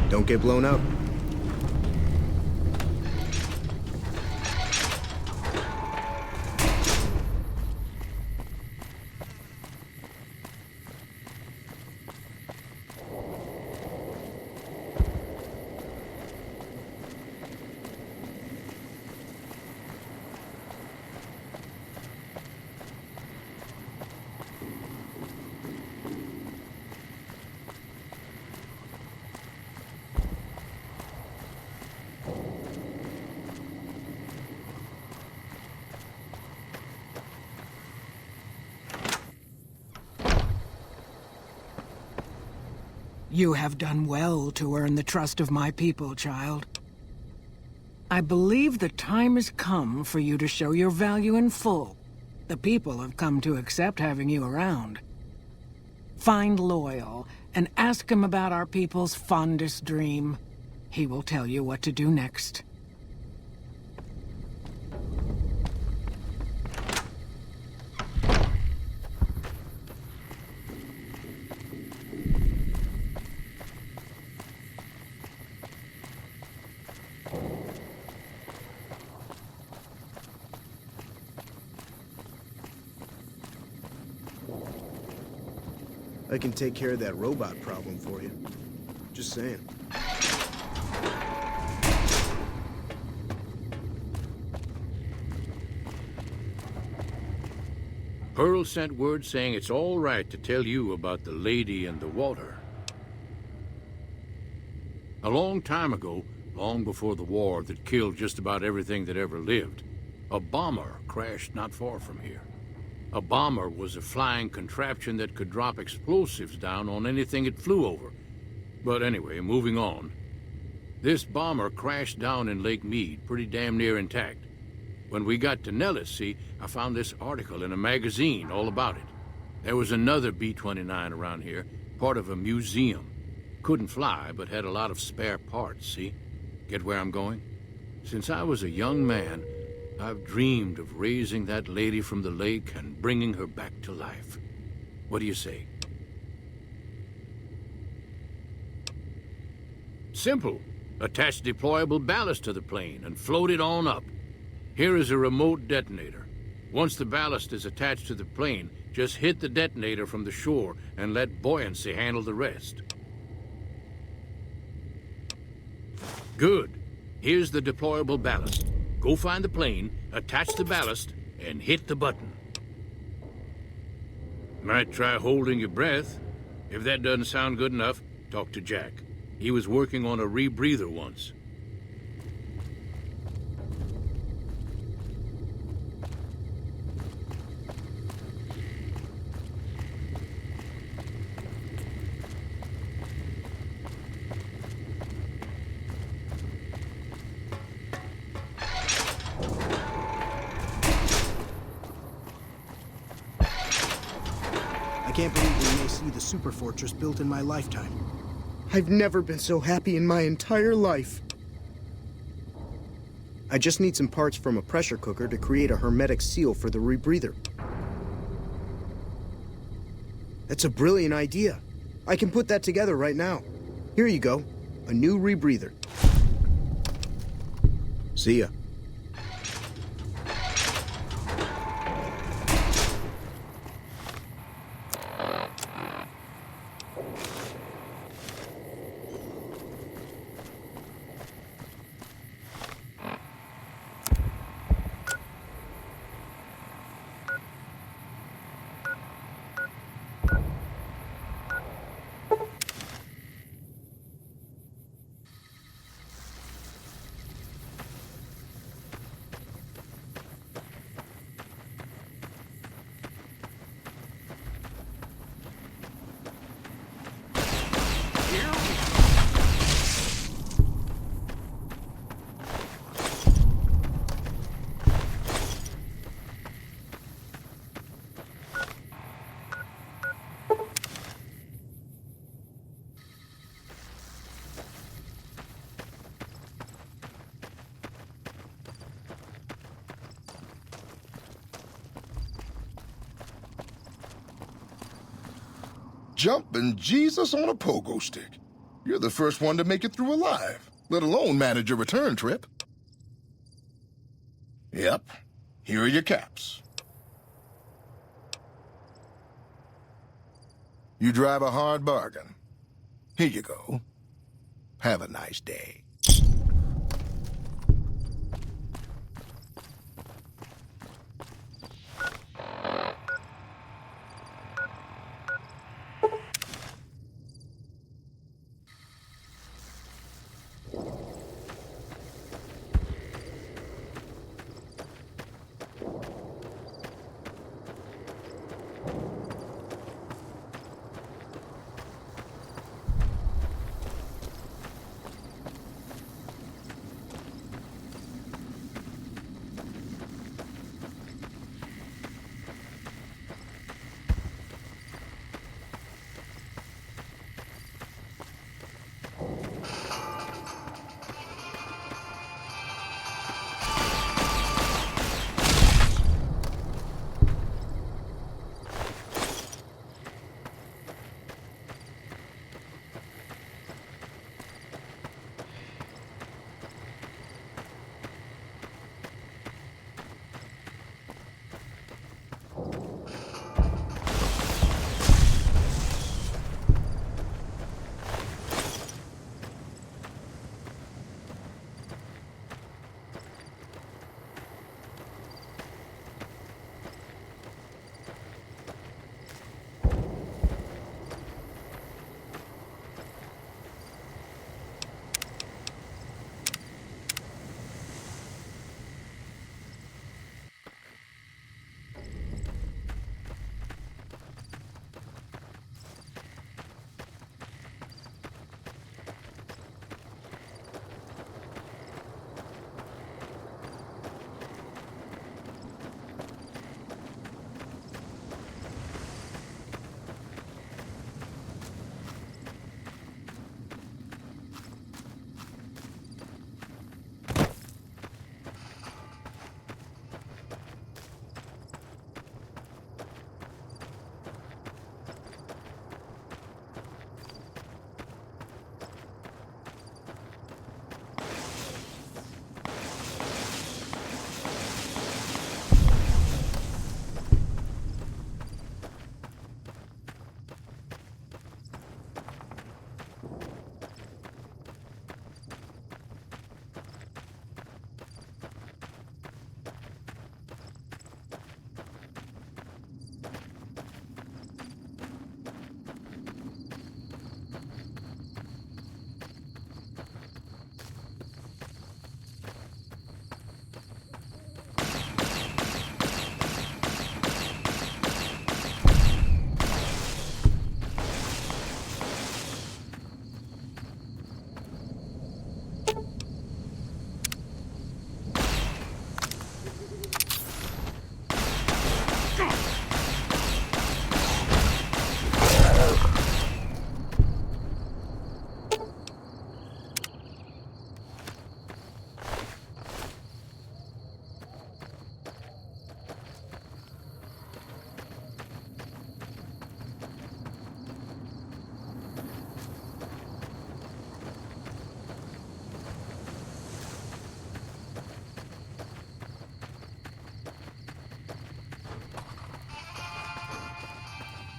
Don't get blown up. You have done well to earn the trust of my people, child. I believe the time has come for you to show your value in full. The people have come to accept having you around. Find Loyal and ask him about our people's fondest dream. He will tell you what to do next. I can take care of that robot problem for you. Just saying. Pearl sent word saying it's all right to tell you about the lady in the water. A long time ago, long before the war that killed just about everything that ever lived, a bomber crashed not far from here. A bomber was a flying contraption that could drop explosives down on anything it flew over. But anyway, moving on. This bomber crashed down in Lake Mead, pretty damn near intact. When we got to Nellis, see, I found this article in a magazine all about it. There was another B-29 around here, part of a museum. Couldn't fly, but had a lot of spare parts, see? Get where I'm going? Since I was a young man, I've dreamed of raising that lady from the lake and bringing her back to life. What do you say? Simple. Attach deployable ballast to the plane and float it on up. Here is a remote detonator. Once the ballast is attached to the plane, just hit the detonator from the shore and let buoyancy handle the rest. Good. Here's the deployable ballast. Go find the plane, attach the ballast, and hit the button. Might try holding your breath. If that doesn't sound good enough, talk to Jack. He was working on a rebreather once. I can't believe we may see the super fortress built in my lifetime. I've never been so happy in my entire life. I just need some parts from a pressure cooker to create a hermetic seal for the rebreather. That's a brilliant idea. I can put that together right now. Here you go. A new rebreather. See ya. Jumping Jesus on a pogo stick. You're the first one to make it through alive, let alone manage a return trip. Yep, here are your caps. You drive a hard bargain. Here you go. Have a nice day.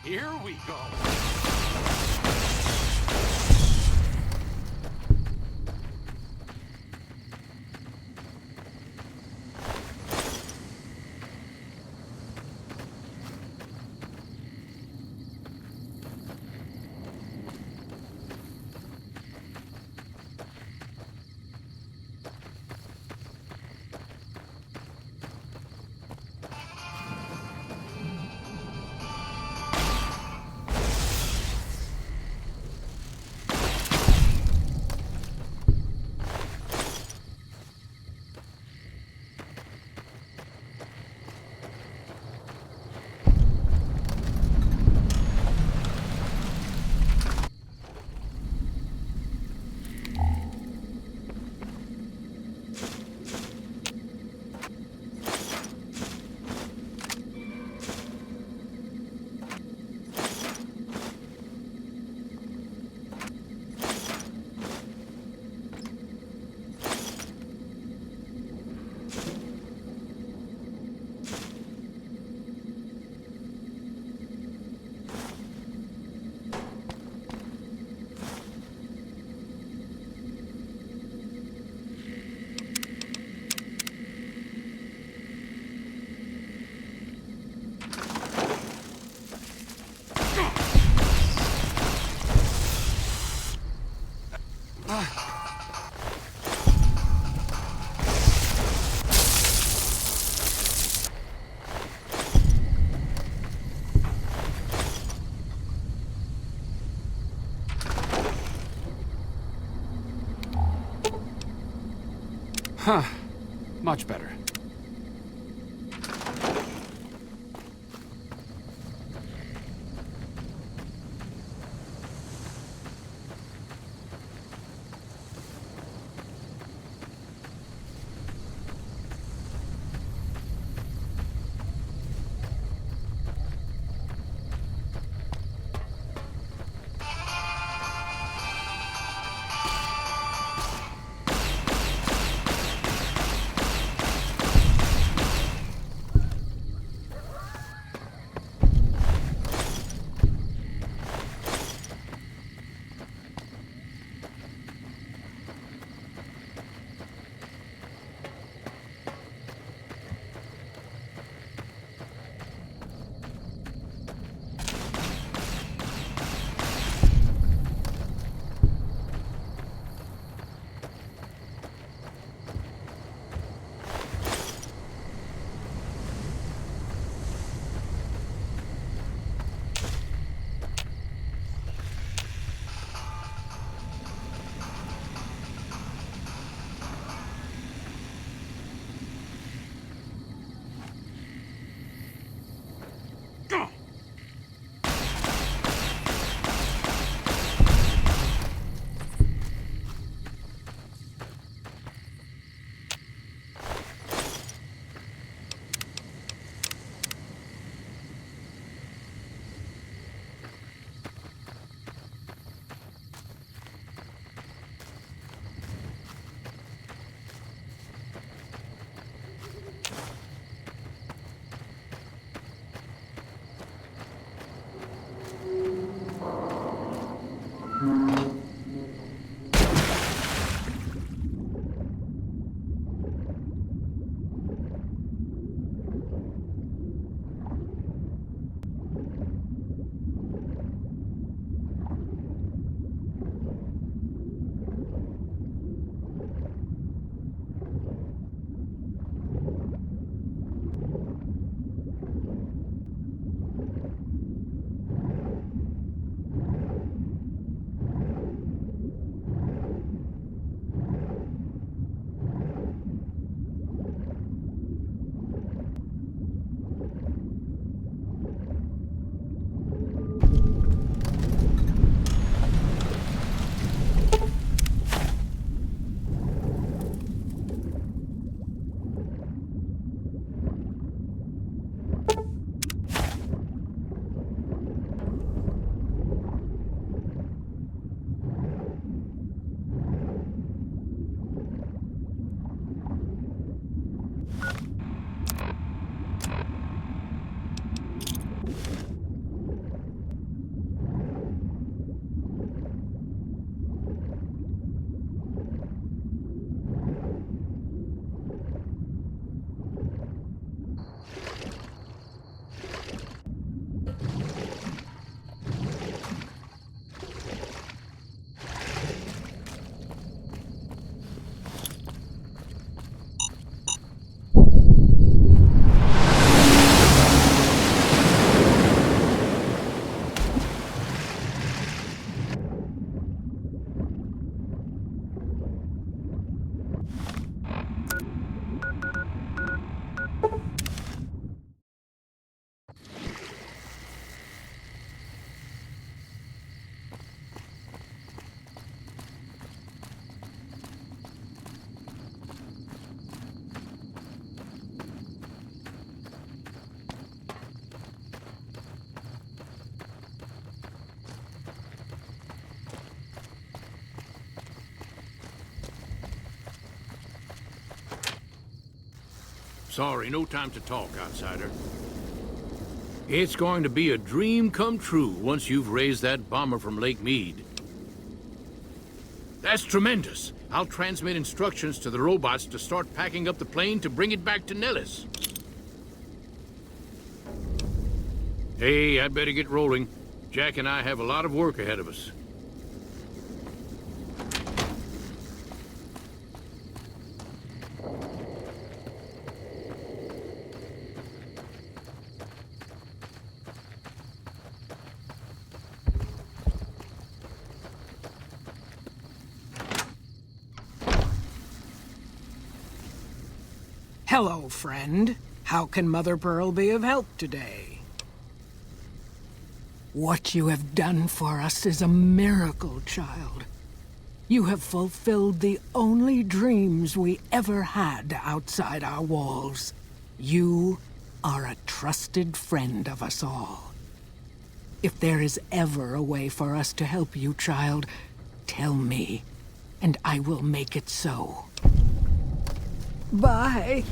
Here we go. Huh. Much better. Sorry, no time to talk, outsider. It's going to be a dream come true once you've raised that bomber from Lake Mead. That's tremendous. I'll transmit instructions to the robots to start packing up the plane to bring it back to Nellis. Hey, I'd better get rolling. Jack and I have a lot of work ahead of us. Hello, friend. How can Mother Pearl be of help today? What you have done for us is a miracle, child. You have fulfilled the only dreams we ever had outside our walls. You are a trusted friend of us all. If there is ever a way for us to help you, child, tell me, and I will make it so. Bye.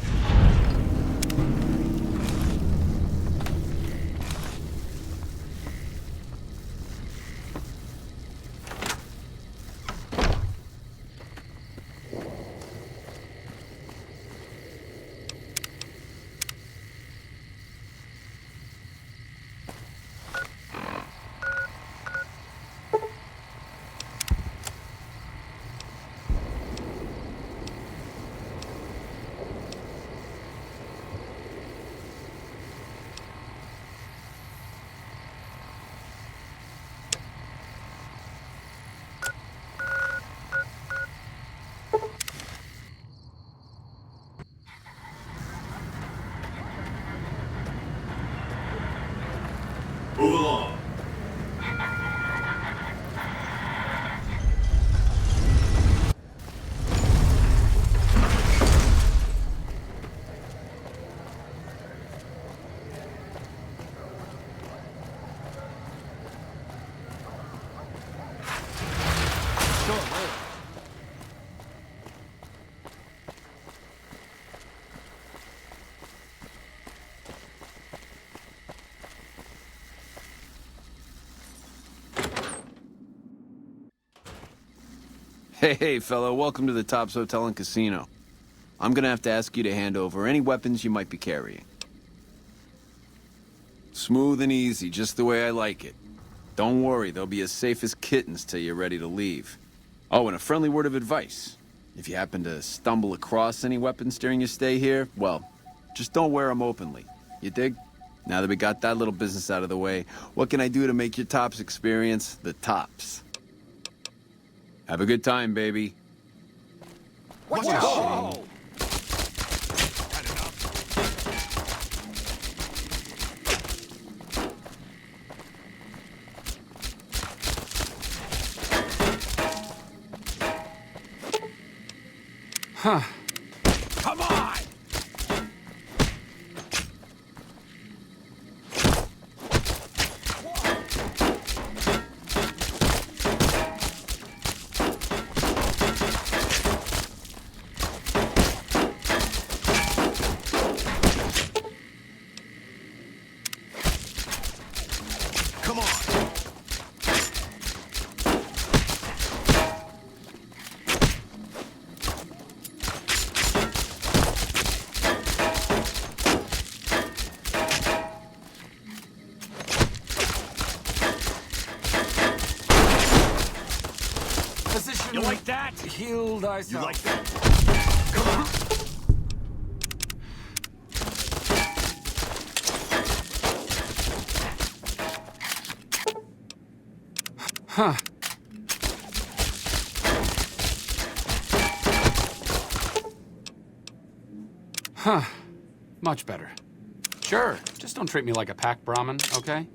Move along. Hey, fellow, welcome to the Tops Hotel and Casino. I'm gonna have to ask you to hand over any weapons you might be carrying. Smooth and easy, just the way I like it. Don't worry, they'll be as safe as kittens till you're ready to leave. Oh, and a friendly word of advice. If you happen to stumble across any weapons during your stay here, well, just don't wear them openly. You dig? Now that we got that little business out of the way, what can I do to make your Tops experience the tops? Have a good time, baby. Watch out! out! Huh. Come on! Come on! Position. You like that? Heal thyself. You like that? Come on! Huh. Huh. Much better. Sure, just don't treat me like a pack Brahmin, okay?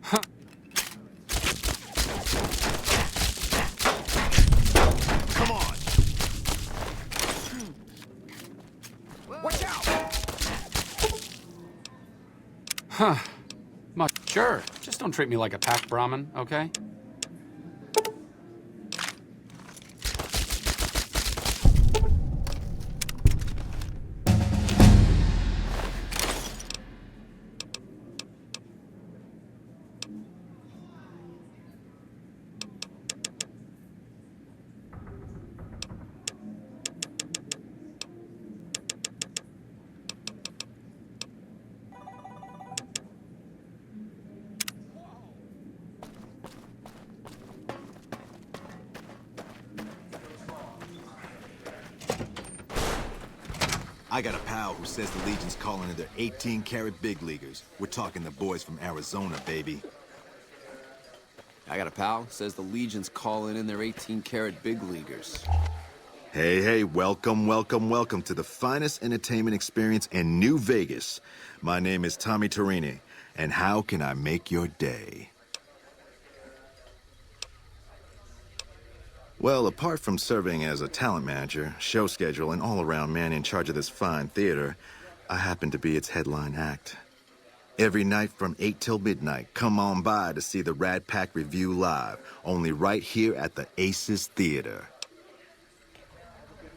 Huh. Come on! Watch out! Huh. Sure, just don't treat me like a pack Brahmin, okay? I got a pal who says the Legion's calling in their 18-carat big leaguers. We're talking the boys from Arizona, baby. I got a pal who says the Legion's calling in their 18-carat big leaguers. Hey, welcome to the finest entertainment experience in New Vegas. My name is Tommy Torini, and how can I make your day? Well, apart from serving as a talent manager, show schedule, and all-around man in charge of this fine theater, I happen to be its headline act. Every night from 8 till midnight, come on by to see the Rat Pack Review live, only right here at the Aces Theater.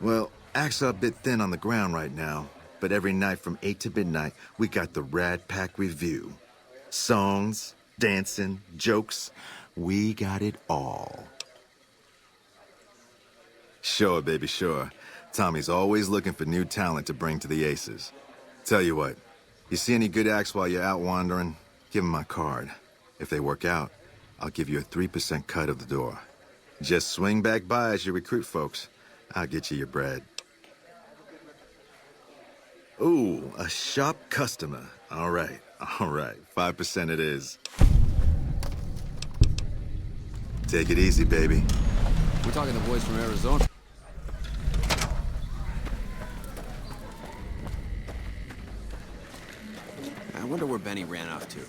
Well, acts are a bit thin on the ground right now, but every night from 8 to midnight, we got the Rat Pack Review. Songs, dancing, jokes, we got it all. Sure, baby, sure. Tommy's always looking for new talent to bring to the Aces. Tell you what, you see any good acts while you're out wandering, give them my card. If they work out, I'll give you a 3% cut of the door. Just swing back by as you recruit folks. I'll get you your bread. Ooh, a shop customer. All right, 5% it is. Take it easy, baby. We're talking the boys from Arizona. I wonder where Benny ran off to.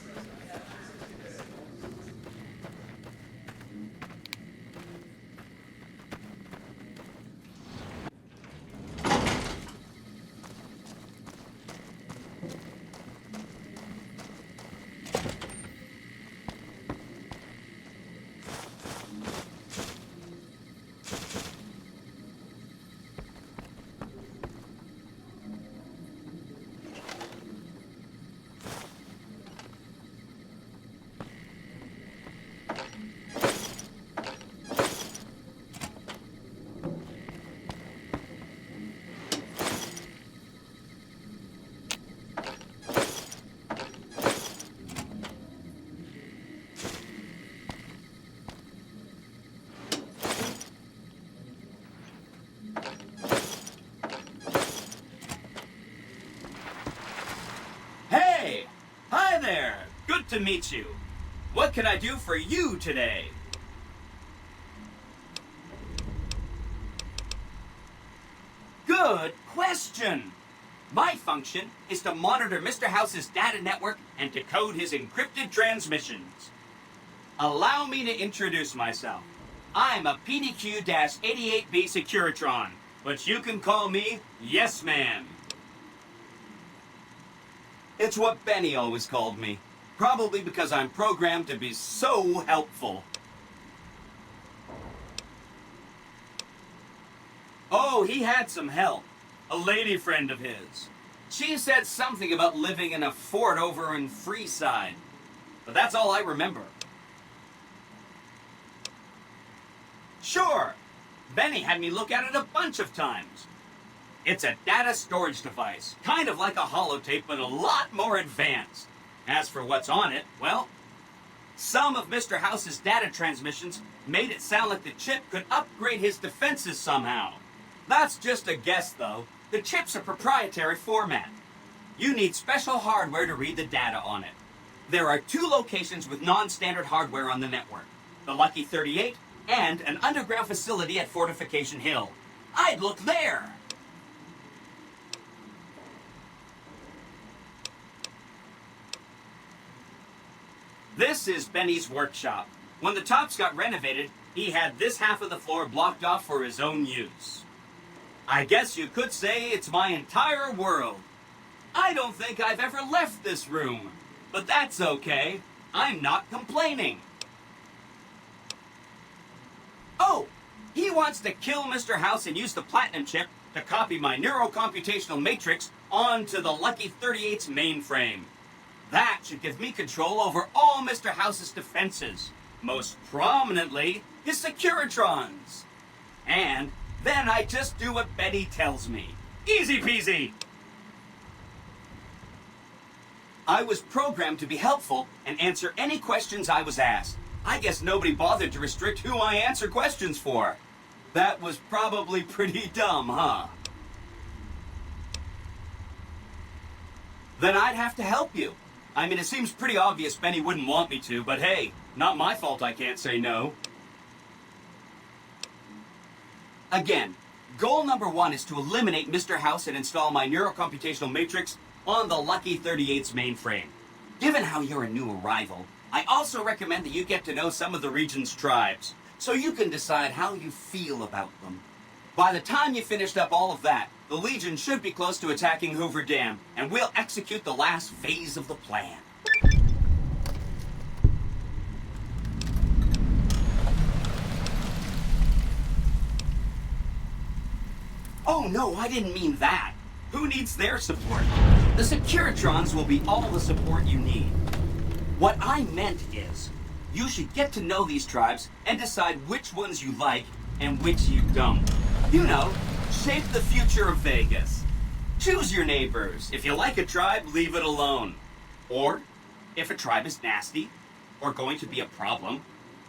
To meet you. What can I do for you today? Good question. My function is to monitor Mr. House's data network and decode his encrypted transmissions. Allow me to introduce myself. I'm a PDQ-88B Securitron, but you can call me Yes Man. It's what Benny always called me. Probably because I'm programmed to be so helpful. Oh, he had some help. A lady friend of his. She said something about living in a fort over in Freeside. But that's all I remember. Sure, Benny had me look at it a bunch of times. It's a data storage device, kind of like a holotape, but a lot more advanced. As for what's on it, well, some of Mr. House's data transmissions made it sound like the chip could upgrade his defenses somehow. That's just a guess, though. The chip's a proprietary format. You need special hardware to read the data on it. There are 2 locations with non-standard hardware on the network. The Lucky 38 and an underground facility at Fortification Hill. I'd look there! This is Benny's workshop. When the tops got renovated, he had this half of the floor blocked off for his own use. I guess you could say it's my entire world. I don't think I've ever left this room, but that's okay. I'm not complaining. Oh, he wants to kill Mr. House and use the Platinum chip to copy my neurocomputational matrix onto the Lucky 38's mainframe. That should give me control over all Mr. House's defenses, most prominently his Securitrons. And then I just do what Betty tells me. Easy peasy! I was programmed to be helpful and answer any questions I was asked. I guess nobody bothered to restrict who I answer questions for. That was probably pretty dumb, huh? then I'd have to help you. I mean, it seems pretty obvious Benny wouldn't want me to, but hey, not my fault I can't say no. Again, goal number 1 is to eliminate Mr. House and install my neurocomputational matrix on the Lucky 38's mainframe. Given how you're a new arrival, I also recommend that you get to know some of the region's tribes, so you can decide how you feel about them. By the time you finished up all of that, the Legion should be close to attacking Hoover Dam, and we'll execute the last phase of the plan. Oh no, I didn't mean that. Who needs their support? The Securitrons will be all the support you need. What I meant is, you should get to know these tribes and decide which ones you like and which you don't. You know, shape the future of Vegas. Choose your neighbors. If you like a tribe, leave it alone. Or, if a tribe is nasty, or going to be a problem,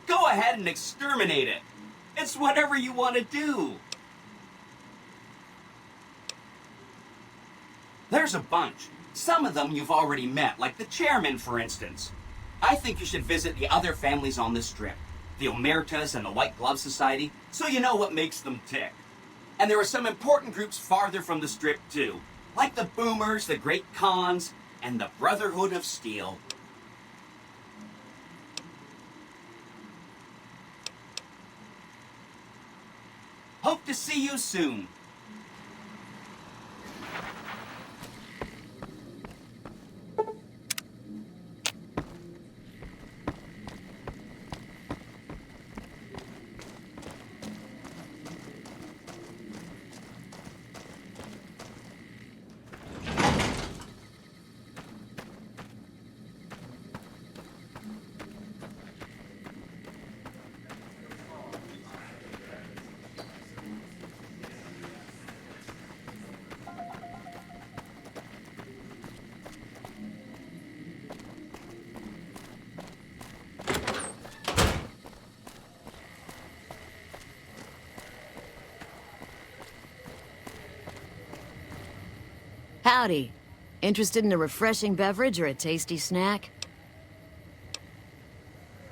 go ahead and exterminate it. It's whatever you want to do. There's a bunch. Some of them you've already met, like the chairman, for instance. I think you should visit the other families on this strip, the Omertas and the White Glove Society, so you know what makes them tick. And there are some important groups farther from the strip, too, like the Boomers, the Great Khans, and the Brotherhood of Steel. Hope to see you soon. Howdy. Interested in a refreshing beverage or a tasty snack?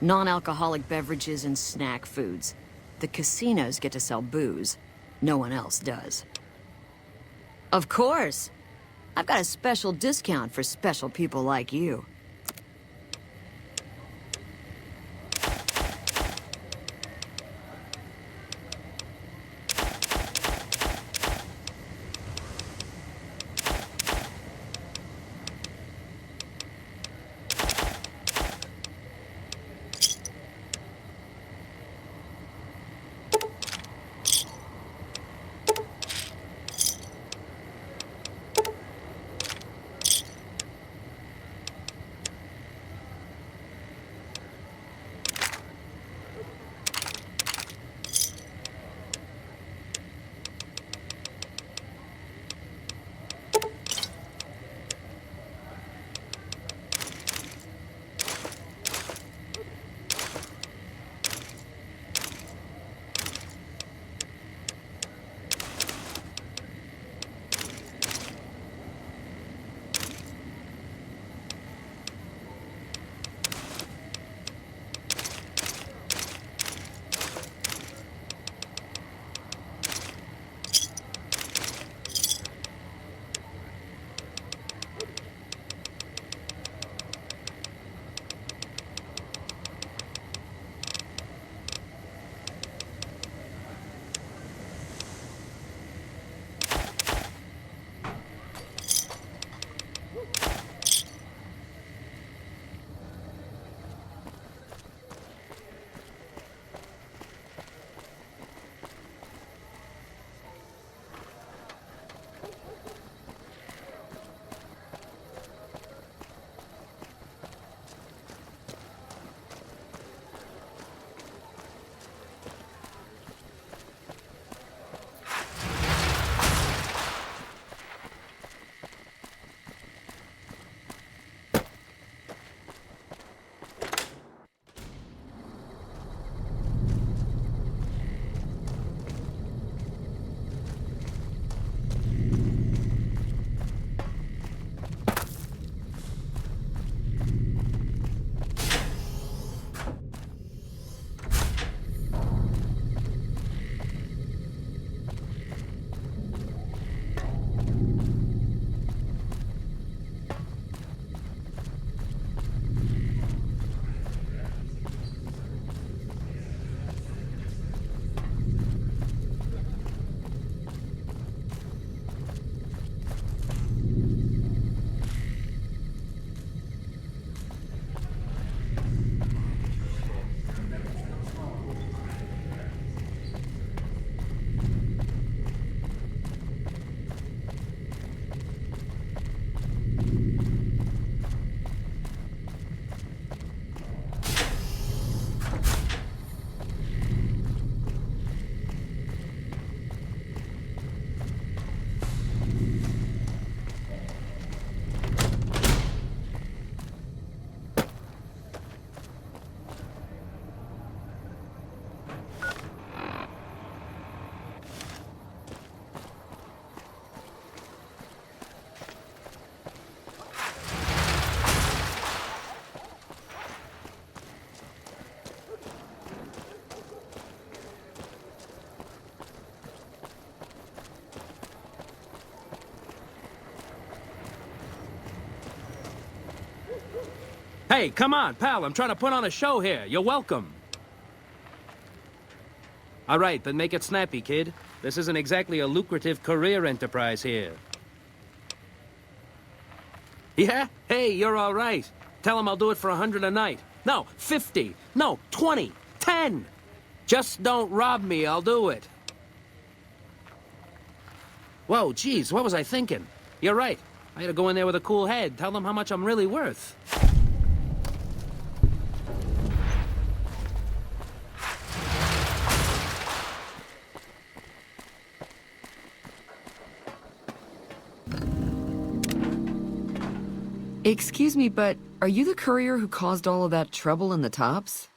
Non-alcoholic beverages and snack foods. The casinos get to sell booze. No one else does. Of course! I've got a special discount for special people like you. Hey, come on, pal. I'm trying to put on a show here. You're welcome. All right, but make it snappy, kid. This isn't exactly a lucrative career enterprise here. Yeah? Hey, you're all right. Tell him I'll do it for 100 a night. No, 50. No, 20. 10. Just don't rob me, I'll do it. Whoa, geez, what was I thinking? You're right. I gotta go in there with a cool head. Tell them how much I'm really worth. Excuse me, but are you the courier who caused all of that trouble in the tops?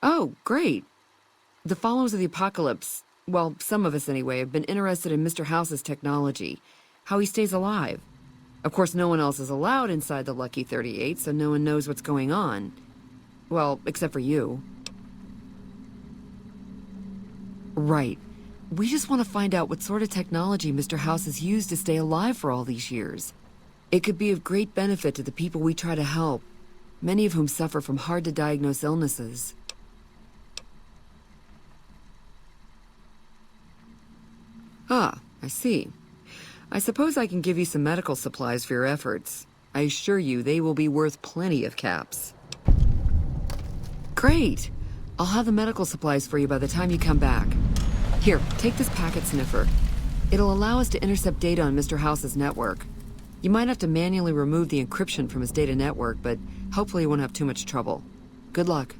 Oh, great. The followers of the apocalypse, well, some of us anyway, have been interested in Mr. House's technology, how he stays alive. Of course, no one else is allowed inside the Lucky 38, so no one knows what's going on. Well, except for you. Right. We just want to find out what sort of technology Mr. House has used to stay alive for all these years. It could be of great benefit to the people we try to help, many of whom suffer from hard-to-diagnose illnesses. Ah, I see. I suppose I can give you some medical supplies for your efforts. I assure you they will be worth plenty of caps. Great! I'll have the medical supplies for you by the time you come back. Here, take this packet sniffer. It'll allow us to intercept data on Mr. House's network. You might have to manually remove the encryption from his data network, but hopefully you won't have too much trouble. Good luck.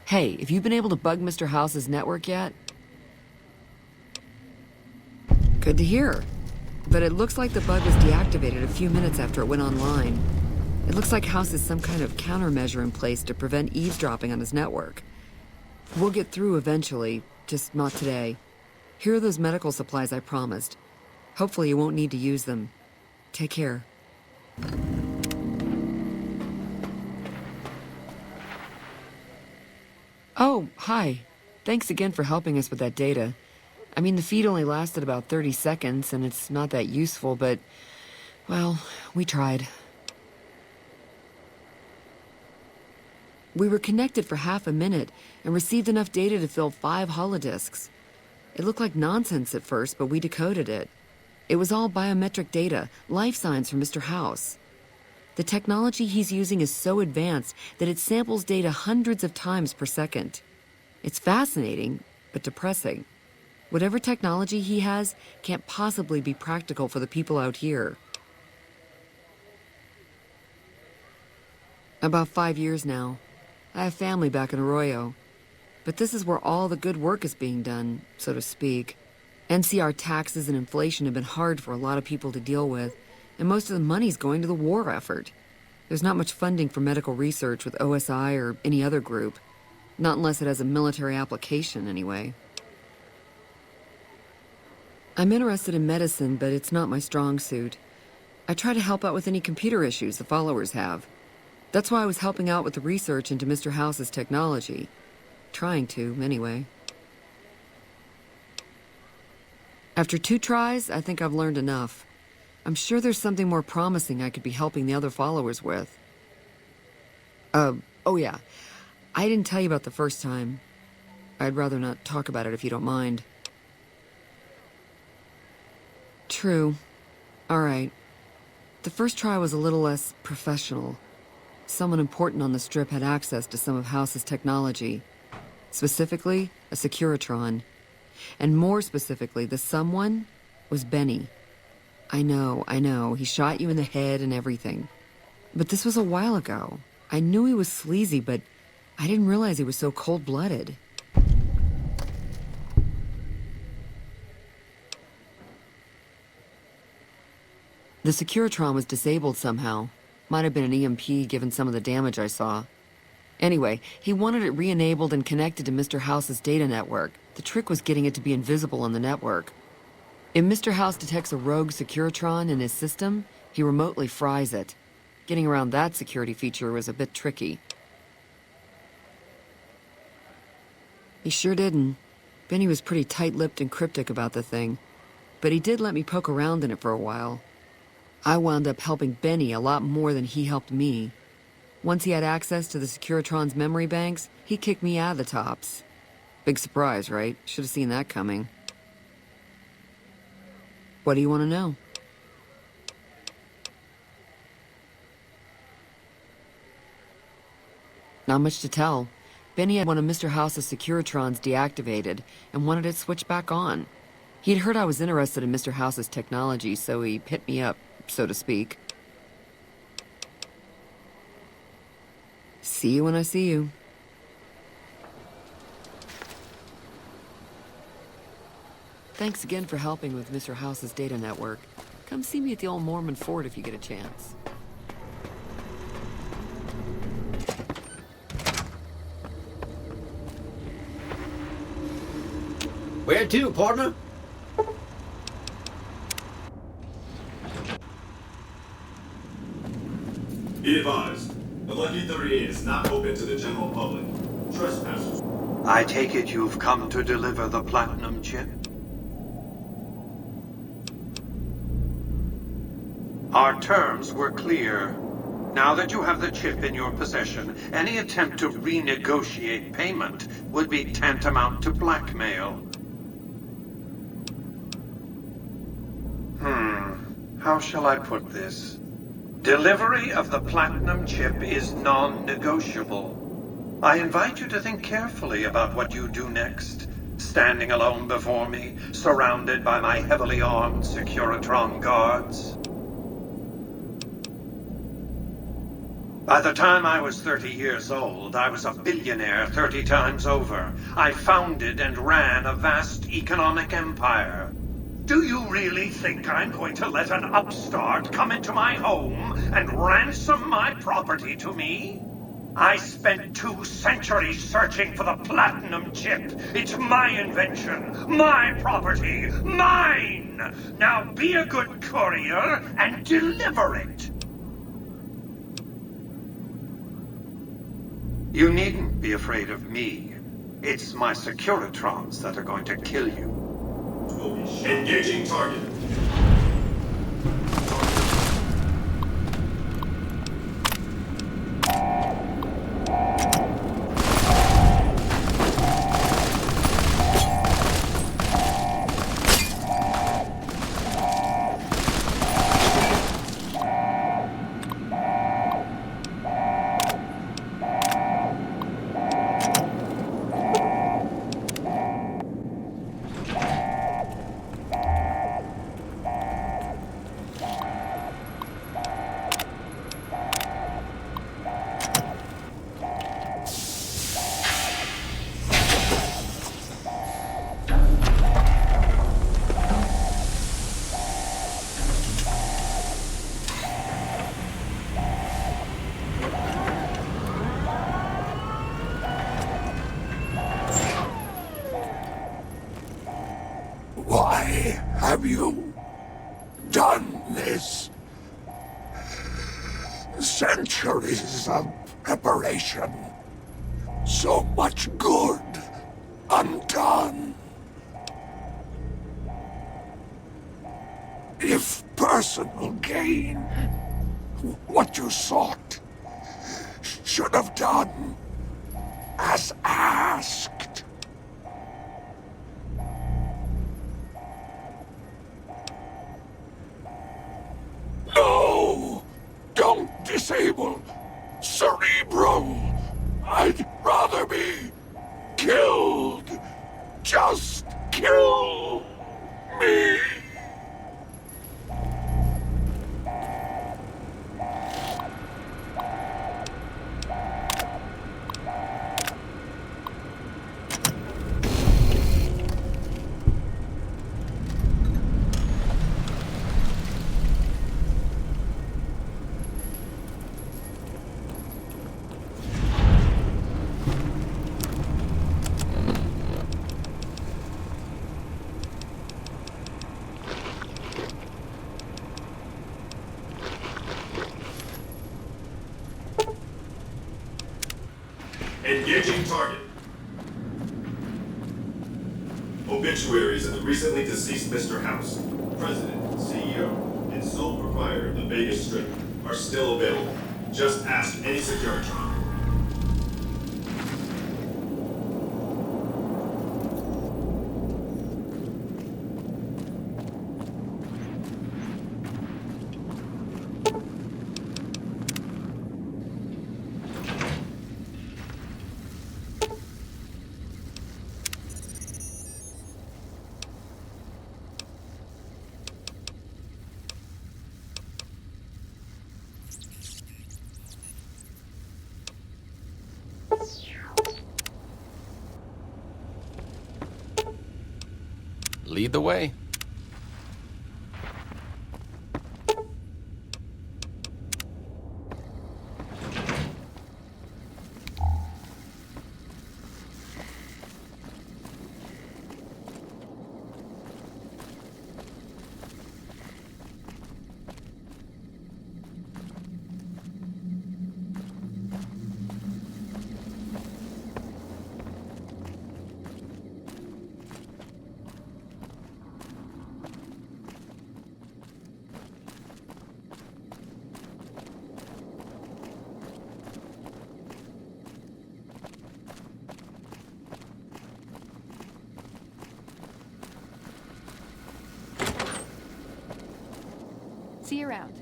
Hey, have you been able to bug Mr. House's network yet? Good to hear. But it looks like the bug was deactivated a few minutes after it went online. It looks like House has some kind of countermeasure in place to prevent eavesdropping on his network. We'll get through eventually, just not today. Here are those medical supplies I promised. Hopefully you won't need to use them. Take care. Oh, hi. Thanks again for helping us with that data. I mean, the feed only lasted about 30 seconds, and it's not that useful, but, well, we tried. We were connected for half a minute and received enough data to fill 5 holodisks. It looked like nonsense at first, but we decoded it. It was all biometric data, life signs from Mr. House. The technology he's using is so advanced that it samples data hundreds of times per second. It's fascinating, but depressing. Whatever technology he has can't possibly be practical for the people out here. About 5 years now. I have family back in Arroyo. But this is where all the good work is being done, so to speak. NCR taxes and inflation have been hard for a lot of people to deal with, and most of the money's going to the war effort. There's not much funding for medical research with OSI or any other group. Not unless it has a military application, anyway. I'm interested in medicine, but it's not my strong suit. I try to help out with any computer issues the followers have. That's why I was helping out with the research into Mr. House's technology. Trying to, anyway. After 2 tries, I think I've learned enough. I'm sure there's something more promising I could be helping the other followers with. Oh yeah. I didn't tell you about the first time. I'd rather not talk about it if you don't mind. True. All right. The first try was a little less professional. Someone important on the strip had access to some of House's technology. Specifically, a Securitron. And more specifically, the someone was Benny. I know. He shot you in the head and everything. But this was a while ago. I knew he was sleazy, but I didn't realize he was so cold-blooded. The Securitron was disabled somehow. Might have been an EMP given some of the damage I saw. Anyway, he wanted it re-enabled and connected to Mr. House's data network. The trick was getting it to be invisible on the network. If Mr. House detects a rogue Securitron in his system, he remotely fries it. Getting around that security feature was a bit tricky. He sure didn't. Benny was pretty tight-lipped and cryptic about the thing, but he did let me poke around in it for a while. I wound up helping Benny a lot more than he helped me. Once he had access to the Securitron's memory banks, he kicked me out of the tops. Big surprise, right? Should have seen that coming. What do you want to know? Not much to tell. Benny had one of Mr. House's Securitrons deactivated and wanted it switched back on. He'd heard I was interested in Mr. House's technology, so he hit me up, so to speak. See you when I see you. Thanks again for helping with Mr. House's data network. Come see me at the old Mormon fort if you get a chance. Where to, partner? Be advised, the Lucky 3 is not open to the general public. Trespassers. I take it you've come to deliver the platinum chip? Our terms were clear. Now that you have the chip in your possession, any attempt to renegotiate payment would be tantamount to blackmail. How shall I put this? Delivery of the platinum chip is non-negotiable. I invite you to think carefully about what you do next, standing alone before me, surrounded by my heavily armed Securitron guards. By the time I was 30 years old, I was a billionaire 30 times over. I founded and ran a vast economic empire. Do you really think I'm going to let an upstart come into my home and ransom my property to me? I spent 2 centuries searching for the platinum chip. It's my invention, my property, mine! Now be a good courier and deliver it! You needn't be afraid of me. It's my Securitrons that are going to kill you. Engaging target. Why have you done this? Centuries of preparation. So much good undone. If personal gain, what you sought, should have done as asked. No! Don't disable Cerebro! I'd rather be killed! Just kill me! Engaging target. Obituaries of the recently deceased Mr. House, President, CEO, and sole proprietor of the Vegas Strip, are still available. Just ask any Securitron. Lead the way. See you around.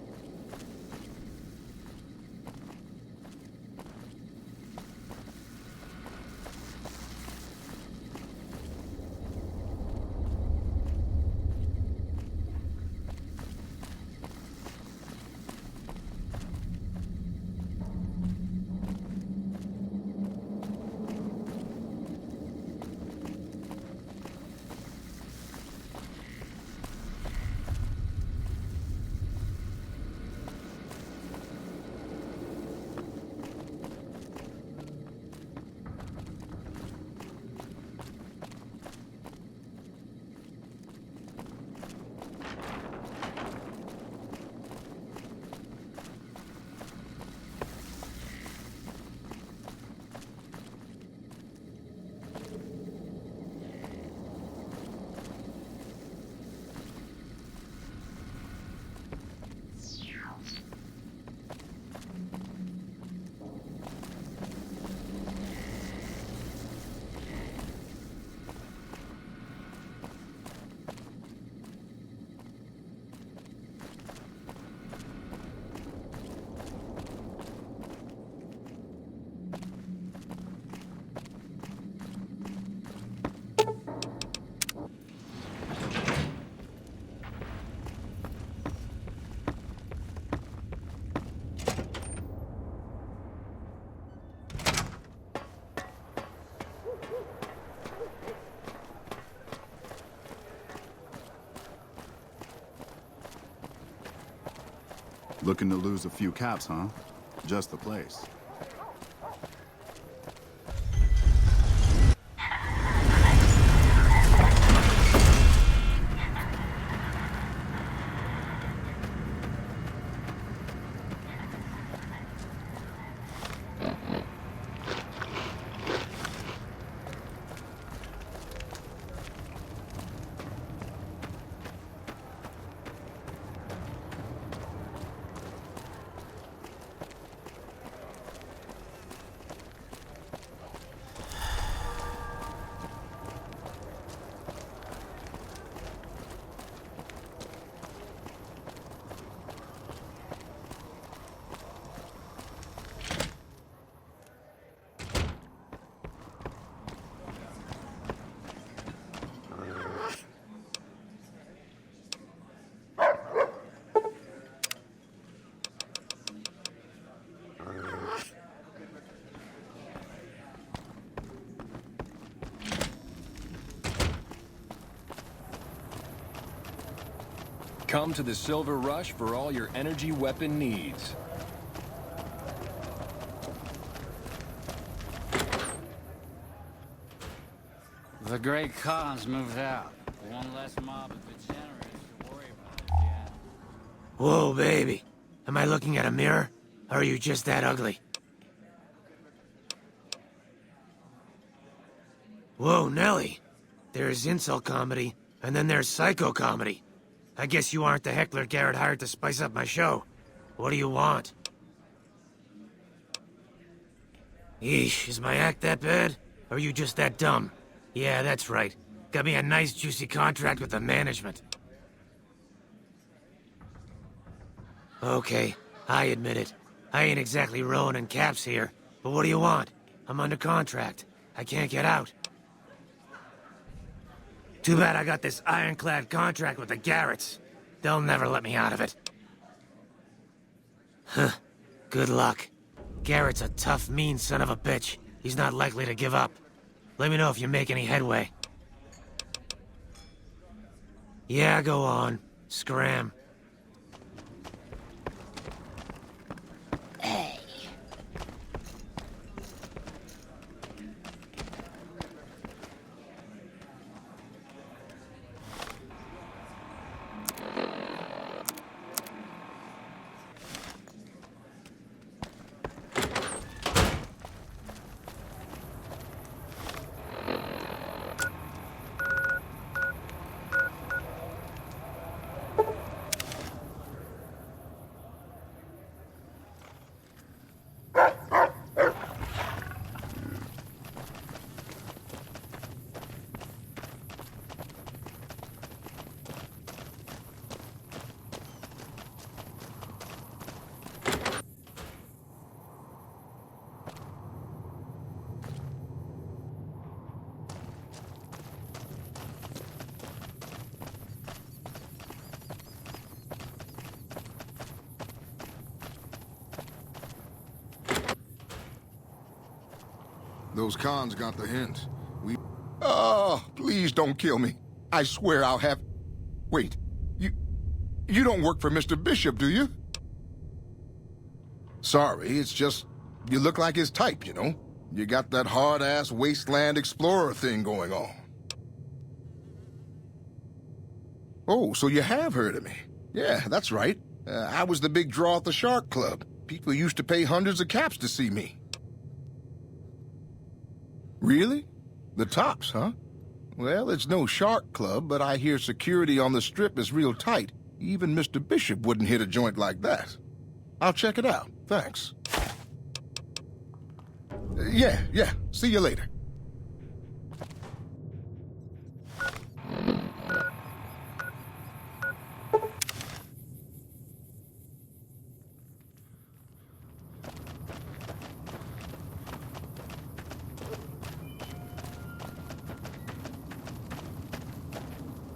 Looking to lose a few caps, huh? Just the place. Come to the Silver Rush for all your energy weapon needs. The Great Khan's moved out. One less mob of degenerates to worry about, yeah. Whoa, baby. Am I looking at a mirror? Or are you just that ugly? Whoa, Nelly. There's insult comedy, and then there's psycho comedy. I guess you aren't the heckler Garrett hired to spice up my show. What do you want? Yeesh, is my act that bad? Or are you just that dumb? Yeah, that's right. Got me a nice juicy contract with the management. Okay, I admit it. I ain't exactly rowing in caps here. But what do you want? I'm under contract. I can't get out. Too bad I got this ironclad contract with the Garretts. They'll never let me out of it. Huh. Good luck. Garrett's a tough, mean son of a bitch. He's not likely to give up. Let me know if you make any headway. Yeah, go on. Scram. Hey. Those cons got the hint. Oh, please don't kill me. I swear I'll have... Wait, you don't work for Mr. Bishop, do you? Sorry, it's just... You look like his type, you know? You got that hard-ass wasteland explorer thing going on. Oh, so you have heard of me. Yeah, that's right. I was the big draw at the Shark Club. People used to pay hundreds of caps to see me. Really? The tops, huh? Well, it's no shark club, but I hear security on the strip is real tight. Even Mr. Bishop wouldn't hit a joint like that. I'll check it out. Thanks. Yeah. See you later.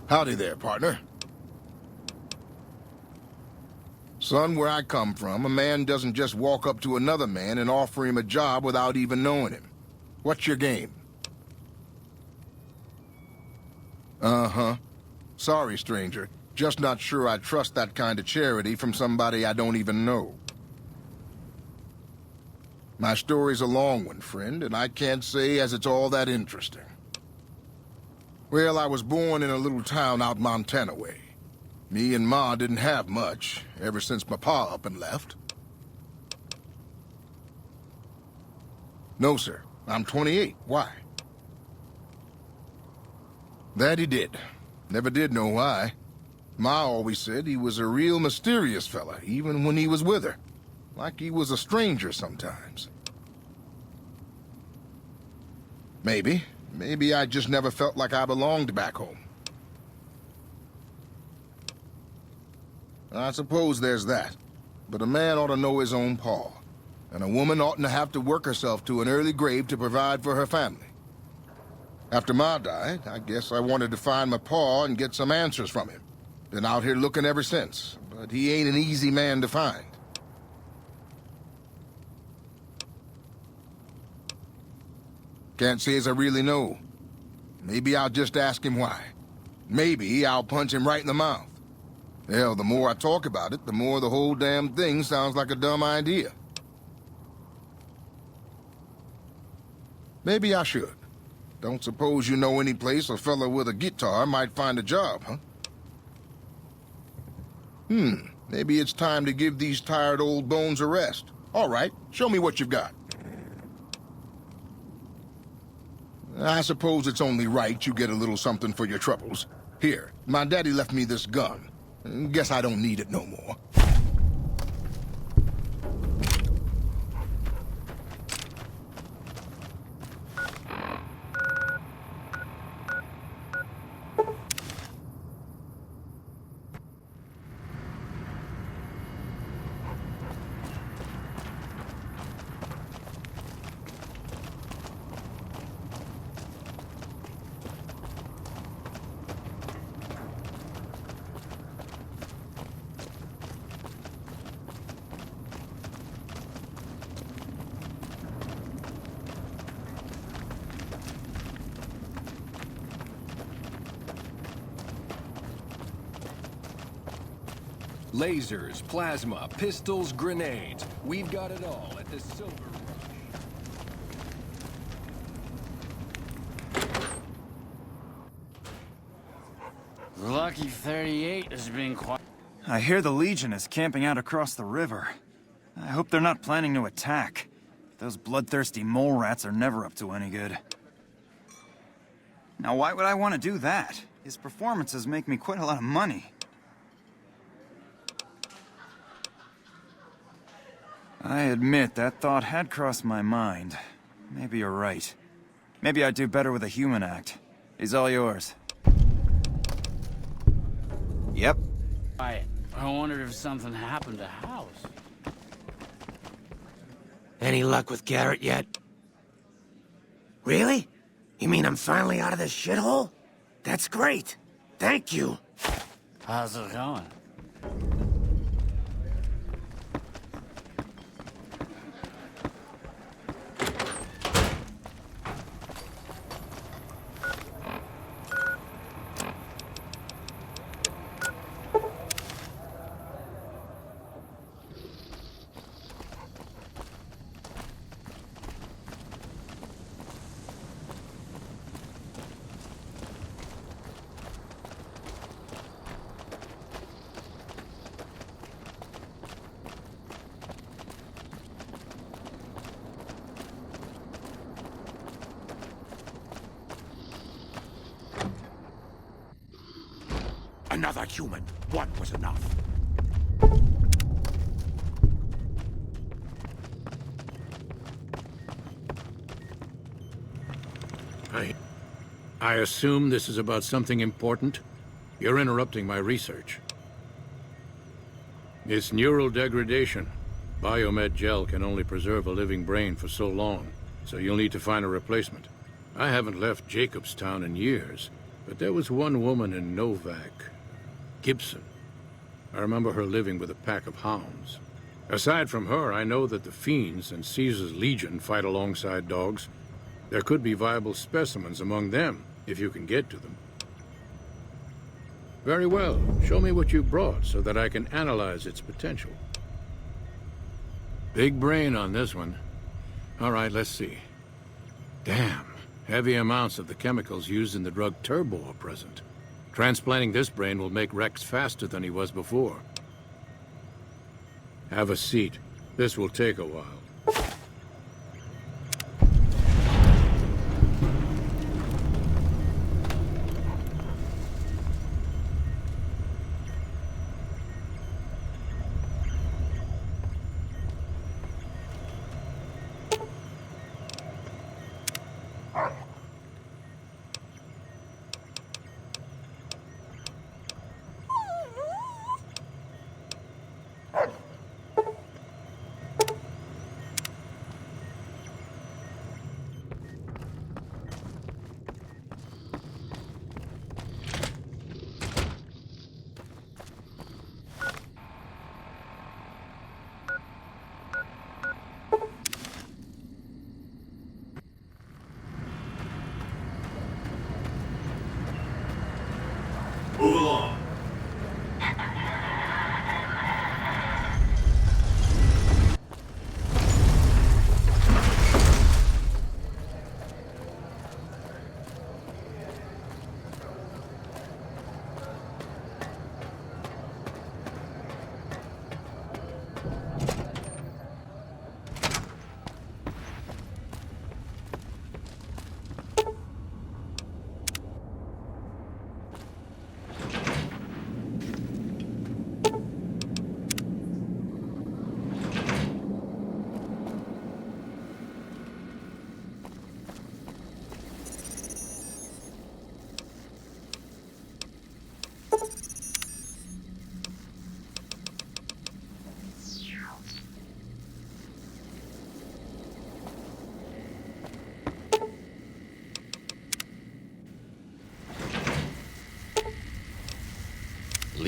Howdy there, partner. Son, where I come from, a man doesn't just walk up to another man and offer him a job without even knowing him. What's your game? Uh-huh. Sorry, stranger. Just not sure I trust that kind of charity from somebody I don't even know. My story's a long one, friend, and I can't say as it's all that interesting. Well, I was born in a little town out Montana way. Me and Ma didn't have much, ever since my pa up and left. No, sir. I'm 28. Why? That he did. Never did know why. Ma always said he was a real mysterious fella, even when he was with her. Like he was a stranger sometimes. Maybe. Maybe I just never felt like I belonged back home. I suppose there's that. But a man ought to know his own paw. And a woman oughtn't to have to work herself to an early grave to provide for her family. After Ma died, I guess I wanted to find my paw and get some answers from him. Been out here looking ever since, but he ain't an easy man to find. Can't say as I really know. Maybe I'll just ask him why. Maybe I'll punch him right in the mouth. Hell, the more I talk about it, the more the whole damn thing sounds like a dumb idea. Maybe I should. Don't suppose you know any place a fella with a guitar might find a job, huh? Maybe it's time to give these tired old bones a rest. All right, show me what you've got. I suppose it's only right you get a little something for your troubles. Here, my daddy left me this gun. Guess I don't need it no more. Lasers, plasma, pistols, grenades. We've got it all at the Silver Rush. Lucky 38 has been quite... I hear the Legion is camping out across the river. I hope they're not planning to attack. Those bloodthirsty mole rats are never up to any good. Now, why would I want to do that? His performances make me quite a lot of money. I admit that thought had crossed my mind. Maybe you're right. Maybe I'd do better with a human act. He's all yours. Yep. I wondered if something happened to House. Any luck with Garrett yet? Really? You mean I'm finally out of this shithole? That's great. Thank you. How's it going? Another human. One was enough. I assume this is about something important? You're interrupting my research. It's neural degradation. Biomed gel can only preserve a living brain for so long, so you'll need to find a replacement. I haven't left Jacobstown in years, but there was one woman in Novak, Gibson. I remember her living with a pack of hounds. Aside from her, I know that the Fiends and Caesar's Legion fight alongside dogs. There could be viable specimens among them, if you can get to them. Very well. Show me what you brought so that I can analyze its potential. Big brain on this one. All right, let's see. Damn. Heavy amounts of the chemicals used in the drug Turbo are present. Transplanting this brain will make Rex faster than he was before. Have a seat. This will take a while.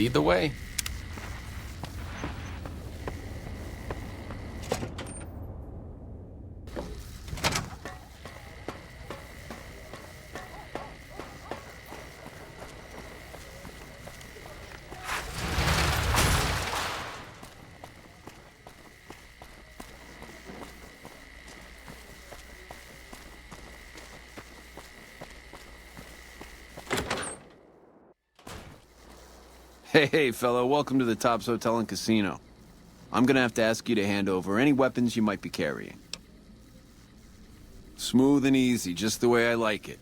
lead the way. Hey, fellow, welcome to the Tops Hotel and Casino. I'm gonna have to ask you to hand over any weapons you might be carrying. Smooth and easy, just the way I like it.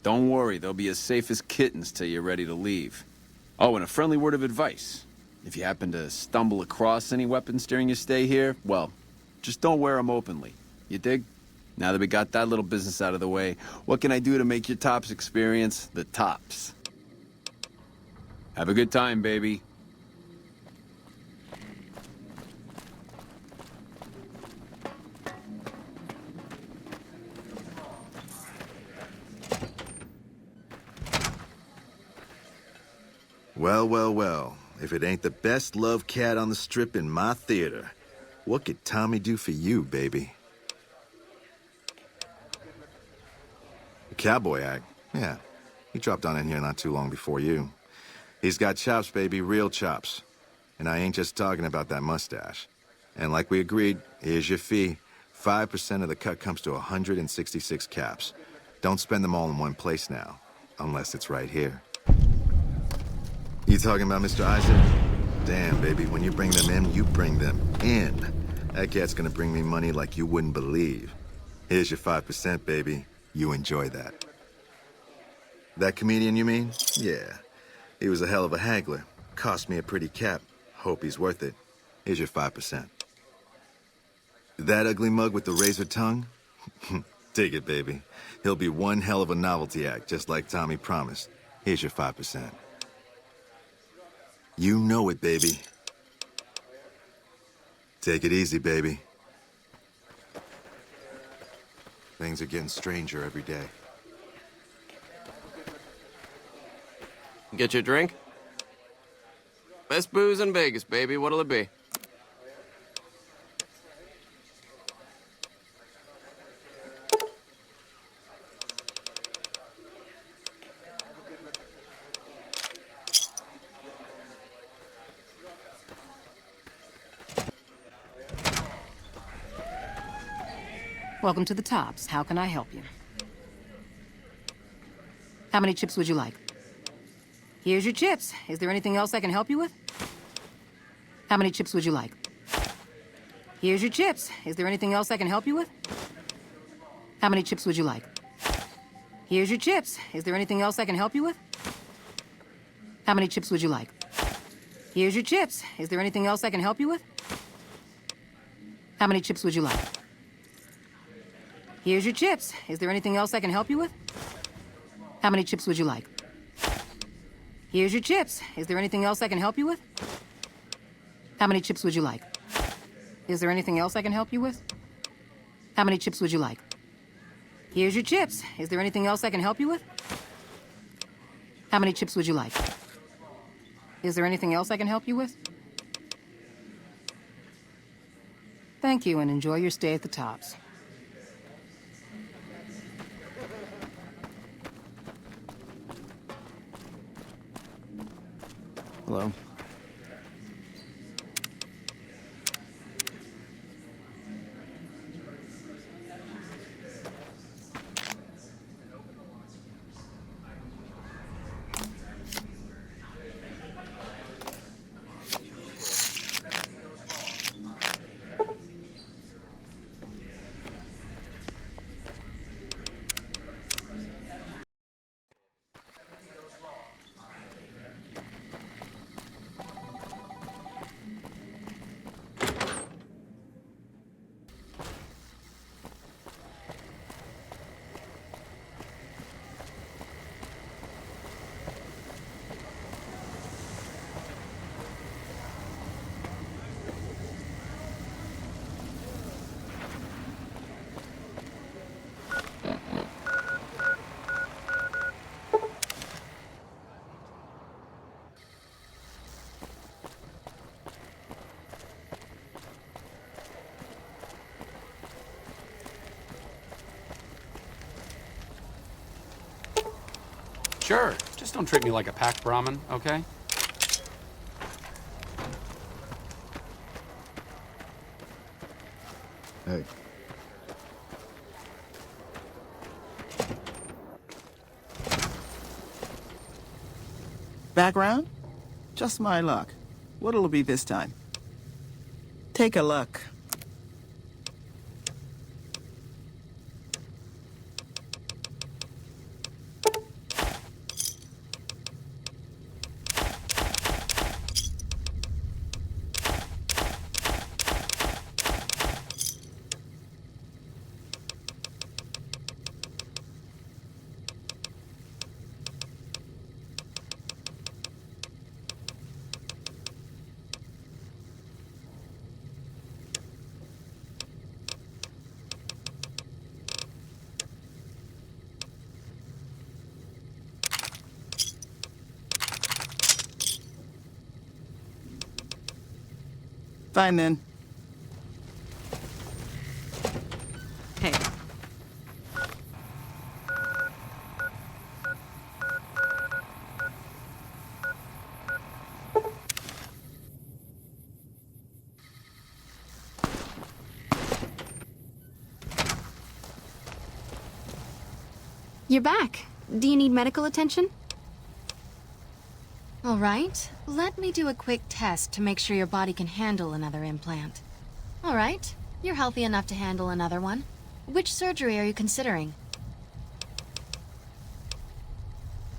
Don't worry, they'll be as safe as kittens till you're ready to leave. Oh, and a friendly word of advice. If you happen to stumble across any weapons during your stay here, well, just don't wear them openly. You dig? Now that we got that little business out of the way, what can I do to make your Tops experience the tops? Have a good time, baby. Well, well, well. If it ain't the best loved cat on the strip in my theater, what could Tommy do for you, baby? The cowboy act? Yeah. He dropped on in here not too long before you. He's got chops, baby, real chops. And I ain't just talking about that mustache. And like we agreed, here's your fee. 5% of the cut comes to 166 caps. Don't spend them all in one place now, unless it's right here. You talking about Mr. Isaac? Damn, baby, when you bring them in, you bring them in. That cat's gonna bring me money like you wouldn't believe. Here's your 5%, baby. You enjoy that. That comedian, you mean? Yeah. He was a hell of a haggler. Cost me a pretty cap. Hope he's worth it. Here's your 5%. That ugly mug with the razor tongue? Take it, baby. He'll be one hell of a novelty act, just like Tommy promised. Here's your 5%. You know it, baby. Take it easy, baby. Things are getting stranger every day. Get your drink? Best booze in Vegas, baby. What'll it be? Welcome to the Tops. How can I help you? How many chips would you like? Here's your chips. Is there anything else I can help you with? How many chips would you like? Here's your chips. Is there anything else I can help you with? How many chips would you like? Here's your chips. Is there anything else I can help you with? How many chips would you like? Here's your chips. Is there anything else I can help you with? How many chips would you like? Here's your chips. Is there anything else I can help you with? How many chips would you like? Here's your chips. Is there anything else I can help you with? How many chips would you like? Is there anything else I can help you with? How many chips would you like? Here's your chips. Is there anything else I can help you with? How many chips would you like? Is there anything else I can help you with? Thank you, and enjoy your stay at the Tops. Hello. Sure. Just don't treat me like a pack Brahmin, okay? Hey. Background? Just my luck. What'll it be this time? Take a look. Fine then. Hey. You're back. Do you need medical attention? All right, let me do a quick test to make sure your body can handle another implant. All right, you're healthy enough to handle another one. Which surgery are you considering?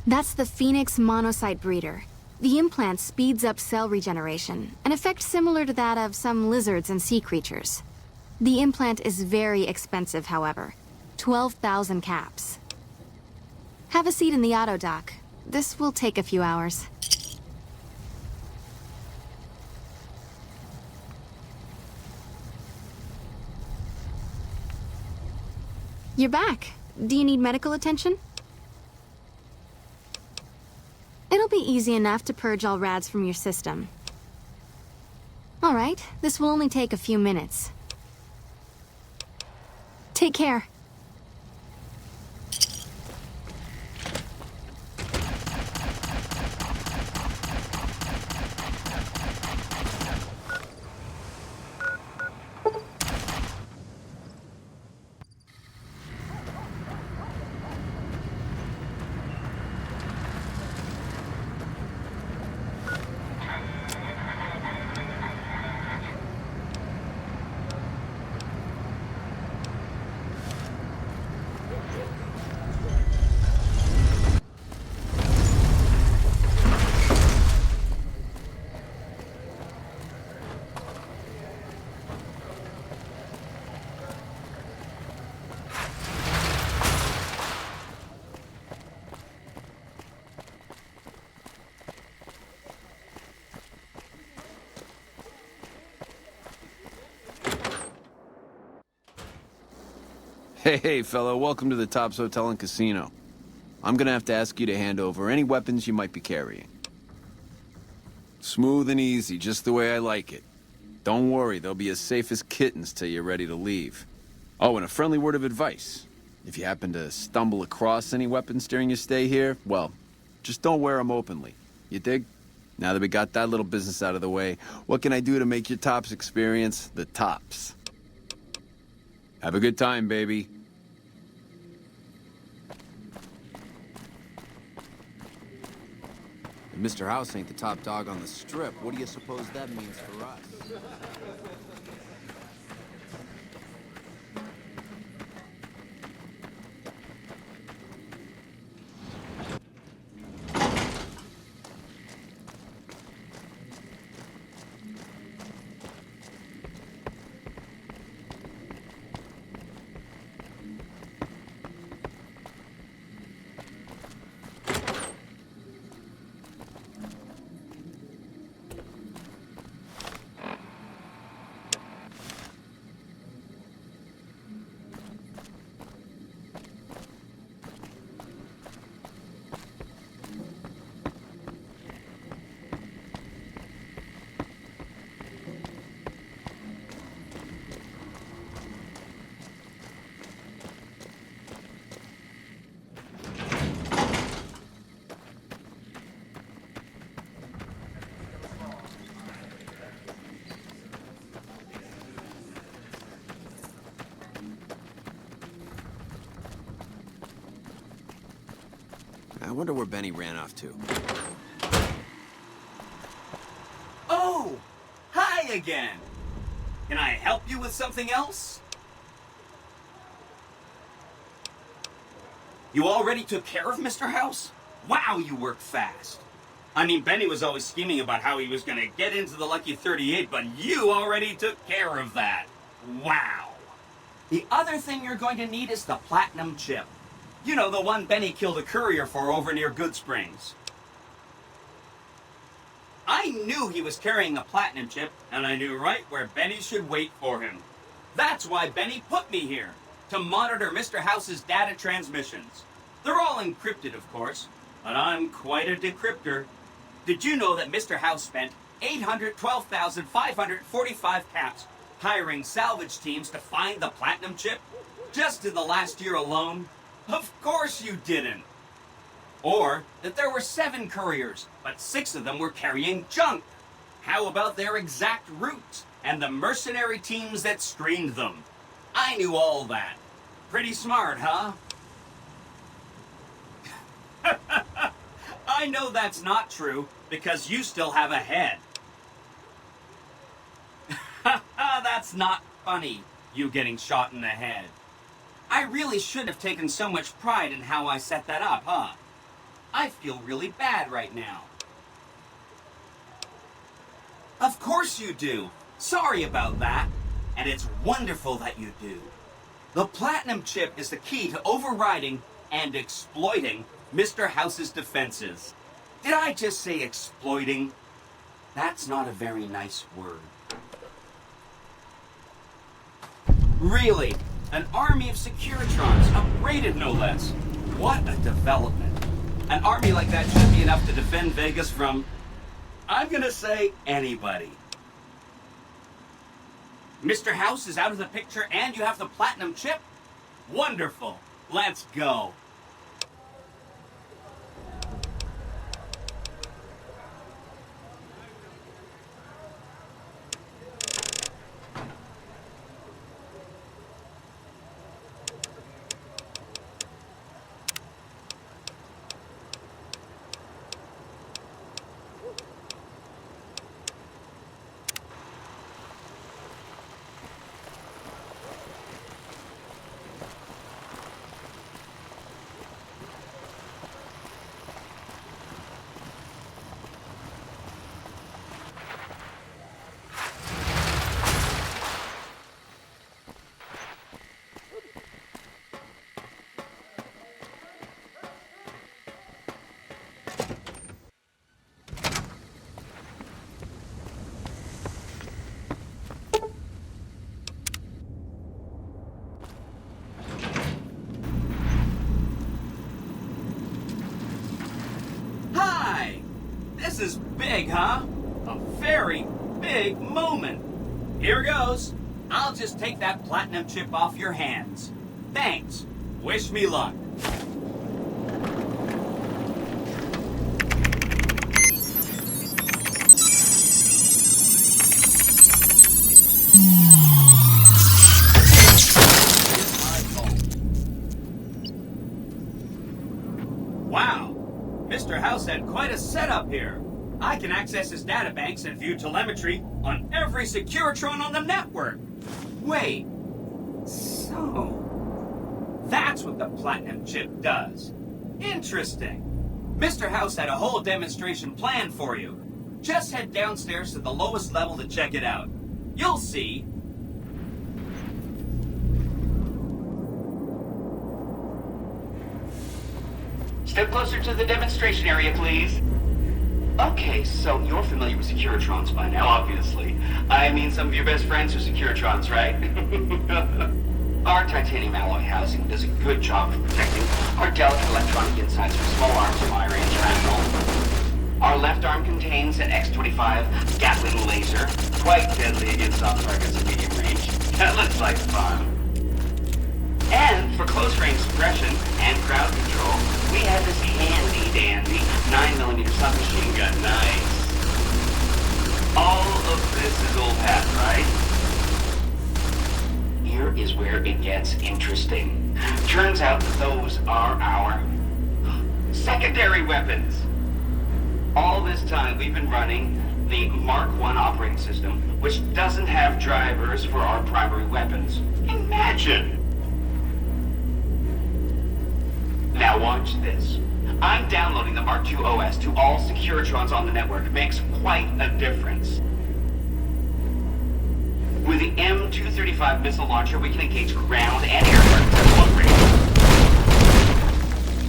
That's the Phoenix monocyte breeder. The implant speeds up cell regeneration, an effect similar to that of some lizards and sea creatures. The implant is very expensive, however. 12,000 caps. Have a seat in the auto dock. This will take a few hours. You're back. Do you need medical attention? It'll be easy enough to purge all rads from your system. All right, this will only take a few minutes. Take care. Hey, fella, welcome to the Tops Hotel and Casino. I'm gonna have to ask you to hand over any weapons you might be carrying. Smooth and easy, just the way I like it. Don't worry, they'll be as safe as kittens till you're ready to leave. Oh, and a friendly word of advice. If you happen to stumble across any weapons during your stay here, well, just don't wear them openly. You dig? Now that we got that little business out of the way, what can I do to make your Tops experience the tops? Have a good time, baby. If Mr. House ain't the top dog on the strip, what do you suppose that means for us? wonder where Benny ran off to. Oh! Hi again! Can I help you with something else? You already took care of Mr. House? Wow, you work fast. I mean, Benny was always scheming about how he was gonna get into the Lucky 38, but you already took care of that. Wow. The other thing you're going to need is the platinum chip. You know, the one Benny killed a courier for over near Good Springs. I knew he was carrying a platinum chip, and I knew right where Benny should wait for him. That's why Benny put me here, to monitor Mr. House's data transmissions. They're all encrypted, of course, but I'm quite a decryptor. Did you know that Mr. House spent 812,545 caps hiring salvage teams to find the platinum chip? Just in the last year alone? Of course you didn't. Or that there were 7 couriers, but 6 of them were carrying junk. How about their exact routes and the mercenary teams that screened them? I knew all that. Pretty smart, huh? I know that's not true, because you still have a head. That's not funny, you getting shot in the head. I really should have taken so much pride in how I set that up, huh? I feel really bad right now. Of course you do. Sorry about that. And it's wonderful that you do. The platinum chip is the key to overriding and exploiting Mr. House's defenses. Did I just say exploiting? That's not a very nice word. Really, an army of Securitrons, upgraded no less. What a development. An army like that should be enough to defend Vegas from, I'm gonna say, anybody. Mr. House is out of the picture and you have the platinum chip? Wonderful. Let's go. This is big, huh? A very big moment. Here goes. I'll just take that platinum chip off your hands. Thanks. Wish me luck. Wow. Mr. House had quite a setup here. I can access his databanks and view telemetry on every Securitron on the network. Wait. So, that's what the platinum chip does. Interesting. Mr. House had a whole demonstration planned for you. Just head downstairs to the lowest level to check it out. You'll see. Step closer to the demonstration area, please. Okay, so you're familiar with Securitrons by now, obviously. I mean, some of your best friends are Securitrons, right? Our titanium alloy housing does a good job of protecting our delicate electronic insides from small arms of fire and shrapnel. Our left arm contains an X-25 Gatling laser, quite deadly against soft targets at medium range. That looks like fun. And for close-range suppression and crowd control, we have this handy-dandy 9mm submachine gun. Nice. All of this is old hat, right? Here is where it gets interesting. Turns out that those are our secondary weapons. All this time we've been running the Mark I operating system, which doesn't have drivers for our primary weapons. Imagine! Now watch this. I'm downloading the Mark II OS to all Securitrons on the network. Makes quite a difference. With the M235 missile launcher, we can engage ground and air targets at long range.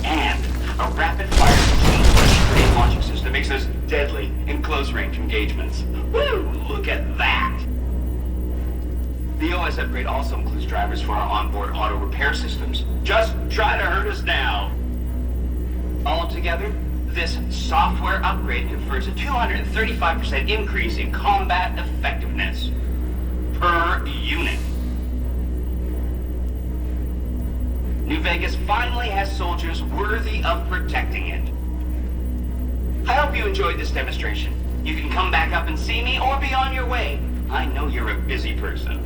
And a rapid-fire chain grenade launching system makes us deadly in close-range engagements. Woo! Look at that! The OS upgrade also includes drivers for our onboard auto repair systems. Just try to hurt us now. Altogether, this software upgrade confers a 235% increase in combat effectiveness per unit. New Vegas finally has soldiers worthy of protecting it. I hope you enjoyed this demonstration. You can come back up and see me or be on your way. I know you're a busy person.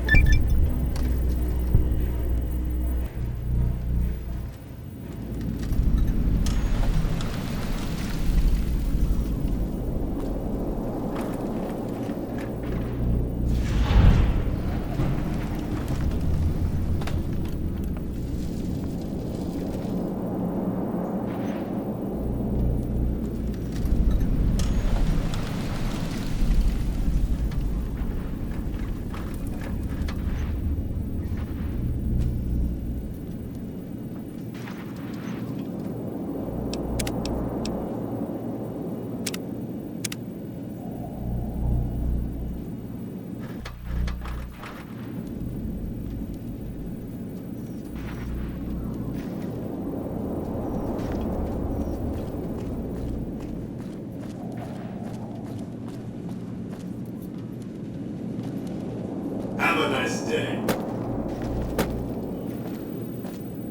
Have a nice day.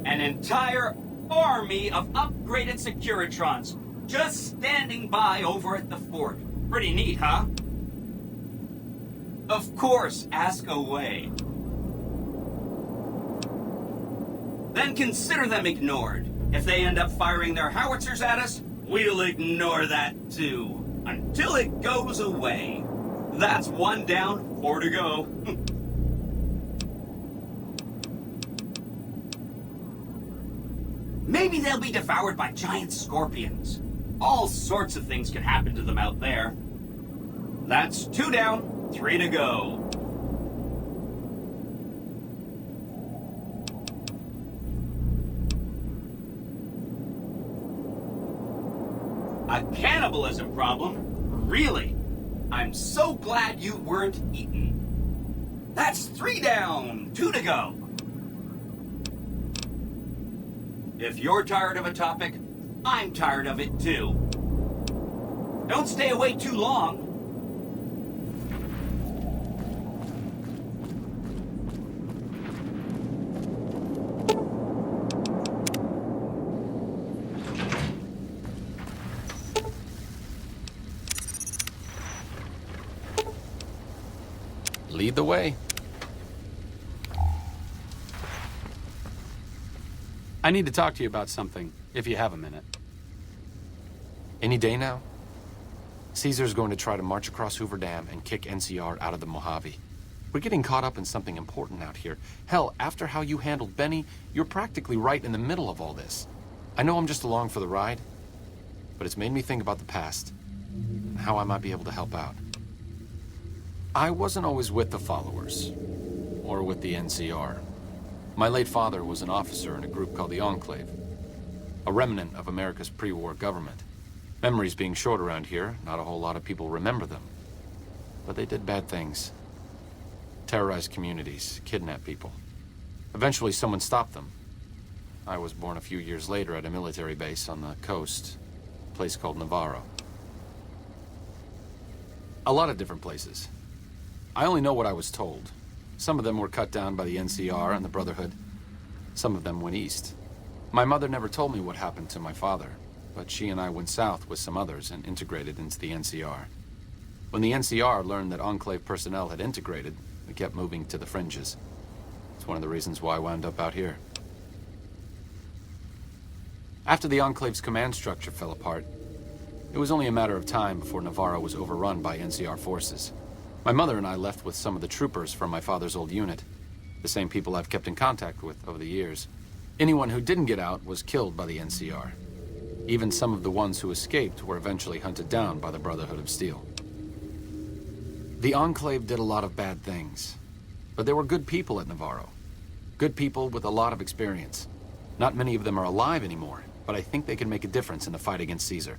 An entire army of upgraded Securitrons just standing by over at the fort. Pretty neat, huh? Of course, ask away. Then consider them ignored. If they end up firing their howitzers at us, we'll ignore that too. Until it goes away. That's 1 down, 4 to go. Maybe they'll be devoured by giant scorpions. All sorts of things can happen to them out there. That's 2 down, 3 to go. A cannibalism problem? Really? I'm so glad you weren't eaten. That's 3 down, 2 to go. If you're tired of a topic, I'm tired of it too. Don't stay away too long. Lead the way. I need to talk to you about something, if you have a minute. Any day now? Caesar's going to try to march across Hoover Dam and kick NCR out of the Mojave. We're getting caught up in something important out here. Hell, after how you handled Benny, you're practically right in the middle of all this. I know I'm just along for the ride, but it's made me think about the past and how I might be able to help out. I wasn't always with the followers, or with the NCR. My late father was an officer in a group called the Enclave, a remnant of America's pre-war government. Memories being short around here, not a whole lot of people remember them. But they did bad things. Terrorized communities, kidnapped people. Eventually someone stopped them. I was born a few years later at a military base on the coast, a place called Navarro. A lot of different places. I only know what I was told. Some of them were cut down by the NCR and the Brotherhood. Some of them went east. My mother never told me what happened to my father, but she and I went south with some others and integrated into the NCR. When the NCR learned that Enclave personnel had integrated, we kept moving to the fringes. It's one of the reasons why I wound up out here. After the Enclave's command structure fell apart, it was only a matter of time before Navarro was overrun by NCR forces. My mother and I left with some of the troopers from my father's old unit, the same people I've kept in contact with over the years. Anyone who didn't get out was killed by the NCR. Even some of the ones who escaped were eventually hunted down by the Brotherhood of Steel. The Enclave did a lot of bad things, but there were good people at Navarro. Good people with a lot of experience. Not many of them are alive anymore, but I think they can make a difference in the fight against Caesar.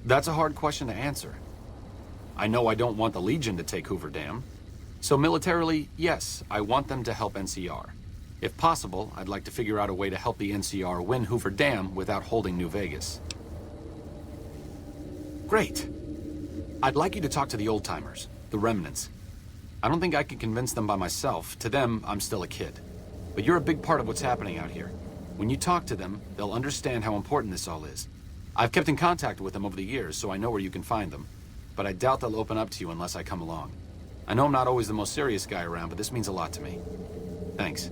That's a hard question to answer. I know I don't want the Legion to take Hoover Dam. So militarily, yes, I want them to help NCR. If possible, I'd like to figure out a way to help the NCR win Hoover Dam without holding New Vegas. Great. I'd like you to talk to the old-timers, the remnants. I don't think I can convince them by myself. To them, I'm still a kid. But you're a big part of what's happening out here. When you talk to them, they'll understand how important this all is. I've kept in contact with them over the years, so I know where you can find them. But I doubt they'll open up to you unless I come along. I know I'm not always the most serious guy around, but this means a lot to me. Thanks.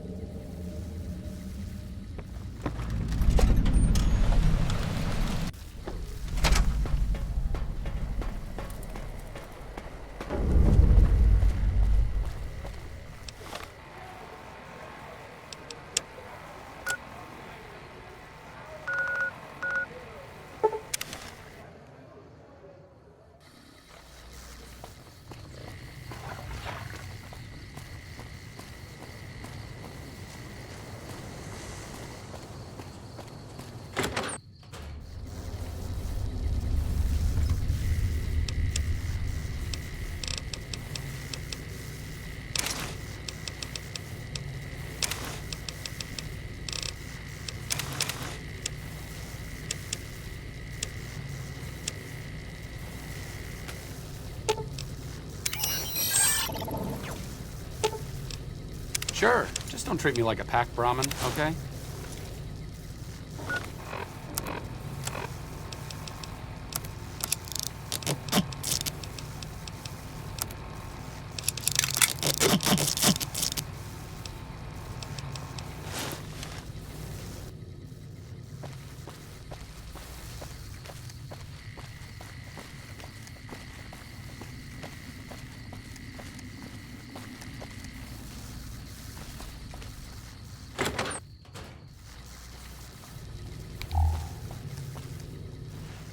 Sure, just don't treat me like a pack Brahmin, okay?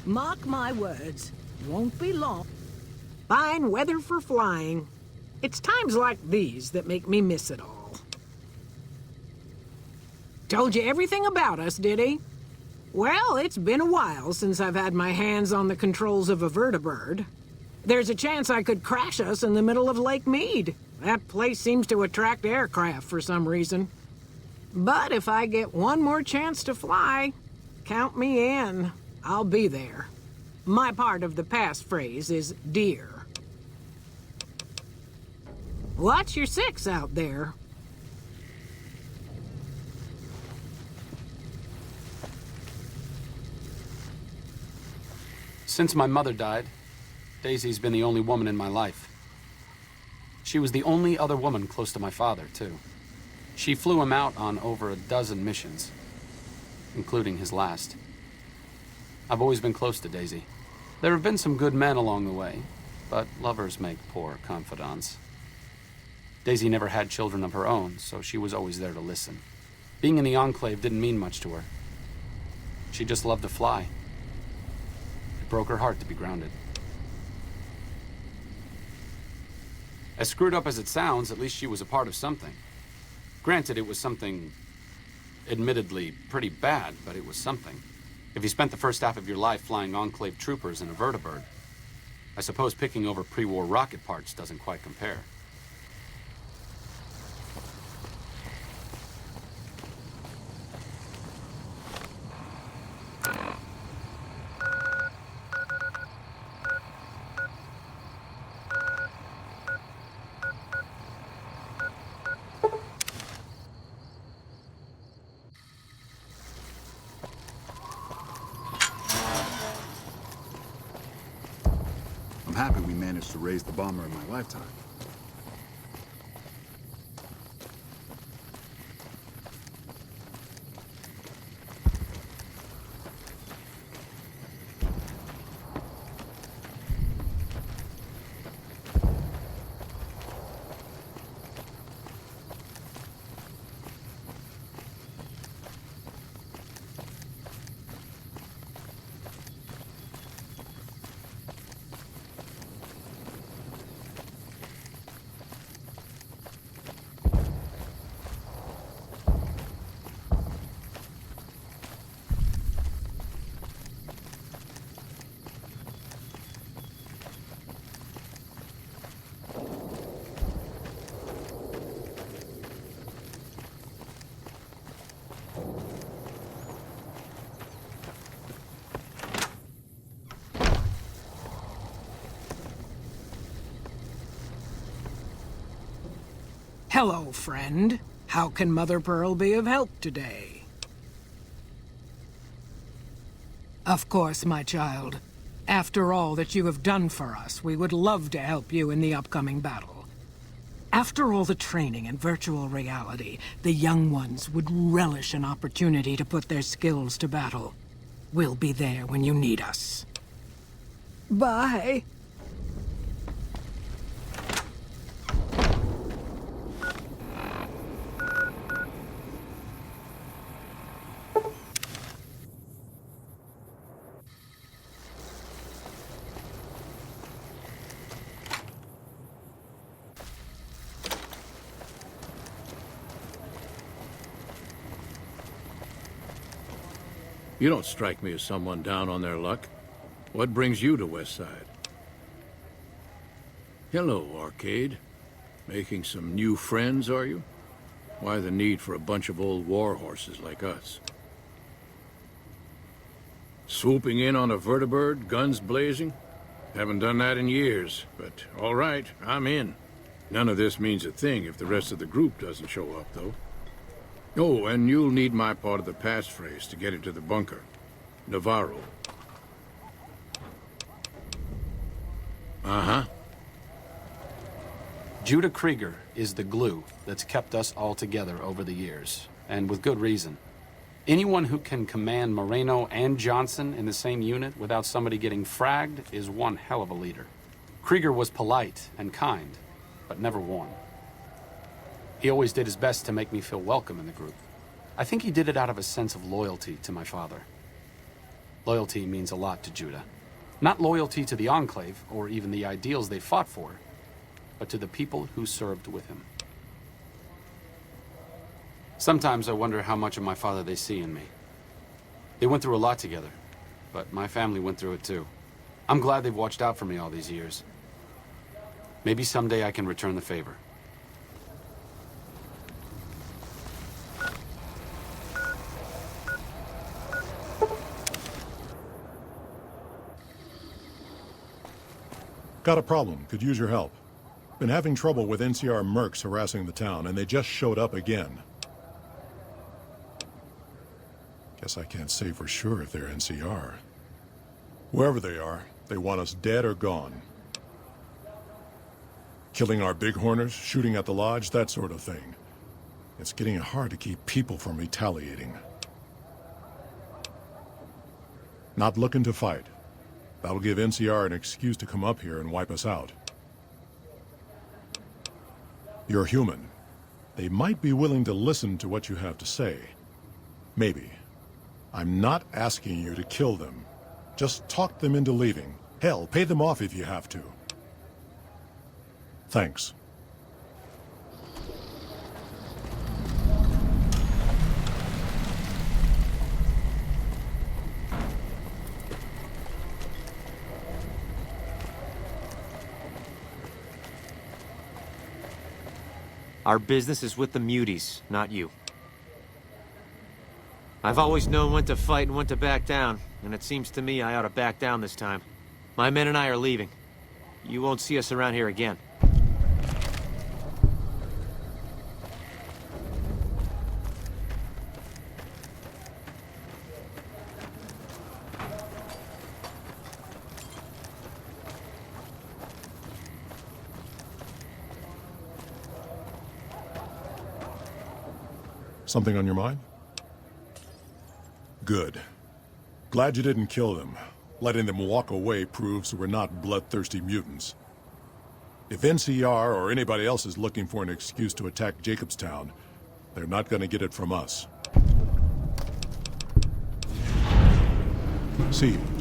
Mark my words, won't be long. Fine weather for flying. It's times like these that make me miss it all. Told you everything about us, did he? Well, it's been a while since I've had my hands on the controls of a vertibird. There's a chance I could crash us in the middle of Lake Mead. That place seems to attract aircraft for some reason. But if I get one more chance to fly, count me in. I'll be there. My part of the passphrase is dear. Watch your six out there. Since my mother died, Daisy's been the only woman in my life. She was the only other woman close to my father, too. She flew him out on over a dozen missions, including his last. I've always been close to Daisy. There have been some good men along the way, but lovers make poor confidants. Daisy never had children of her own, so she was always there to listen. Being in the Enclave didn't mean much to her. She just loved to fly. It broke her heart to be grounded. As screwed up as it sounds, at least she was a part of something. Granted, it was something admittedly pretty bad, but it was something. If you spent the first half of your life flying Enclave troopers in a vertibird, I suppose picking over pre-war rocket parts doesn't quite compare. I'm happy we managed to raise the bomber in my lifetime. Hello, friend. How can Mother Pearl be of help today? Of course, my child. After all that you have done for us, we would love to help you in the upcoming battle. After all the training in virtual reality, the young ones would relish an opportunity to put their skills to battle. We'll be there when you need us. Bye. You don't strike me as someone down on their luck. What brings you to West Side? Hello, Arcade. Making some new friends, are you? Why the need for a bunch of old war horses like us? Swooping in on a vertibird, guns blazing? Haven't done that in years, but all right, I'm in. None of this means a thing if the rest of the group doesn't show up, though. Oh, and you'll need my part of the passphrase to get into the bunker. Navarro. Uh-huh. Judah Krieger is the glue that's kept us all together over the years, and with good reason. Anyone who can command Moreno and Johnson in the same unit without somebody getting fragged is one hell of a leader. Krieger was polite and kind, but never won. He always did his best to make me feel welcome in the group. I think he did it out of a sense of loyalty to my father. Loyalty means a lot to Judah. Not loyalty to the Enclave, or even the ideals they fought for, but to the people who served with him. Sometimes I wonder how much of my father they see in me. They went through a lot together, but my family went through it too. I'm glad they've watched out for me all these years. Maybe someday I can return the favor. Got a problem. Could use your help. Been having trouble with NCR mercs harassing the town, and they just showed up again. Guess I can't say for sure if they're NCR. Whoever they are, they want us dead or gone. Killing our bighorners, shooting at the lodge, that sort of thing. It's getting hard to keep people from retaliating. Not looking to fight. That'll give NCR an excuse to come up here and wipe us out. You're human. They might be willing to listen to what you have to say. Maybe. I'm not asking you to kill them. Just talk them into leaving. Hell, pay them off if you have to. Thanks. Our business is with the muties, not you. I've always known when to fight and when to back down, and it seems to me I ought to back down this time. My men and I are leaving. You won't see us around here again. Something on your mind? Good. Glad you didn't kill them. Letting them walk away proves we're not bloodthirsty mutants. If NCR or anybody else is looking for an excuse to attack Jacobstown, they're not gonna get it from us. See you.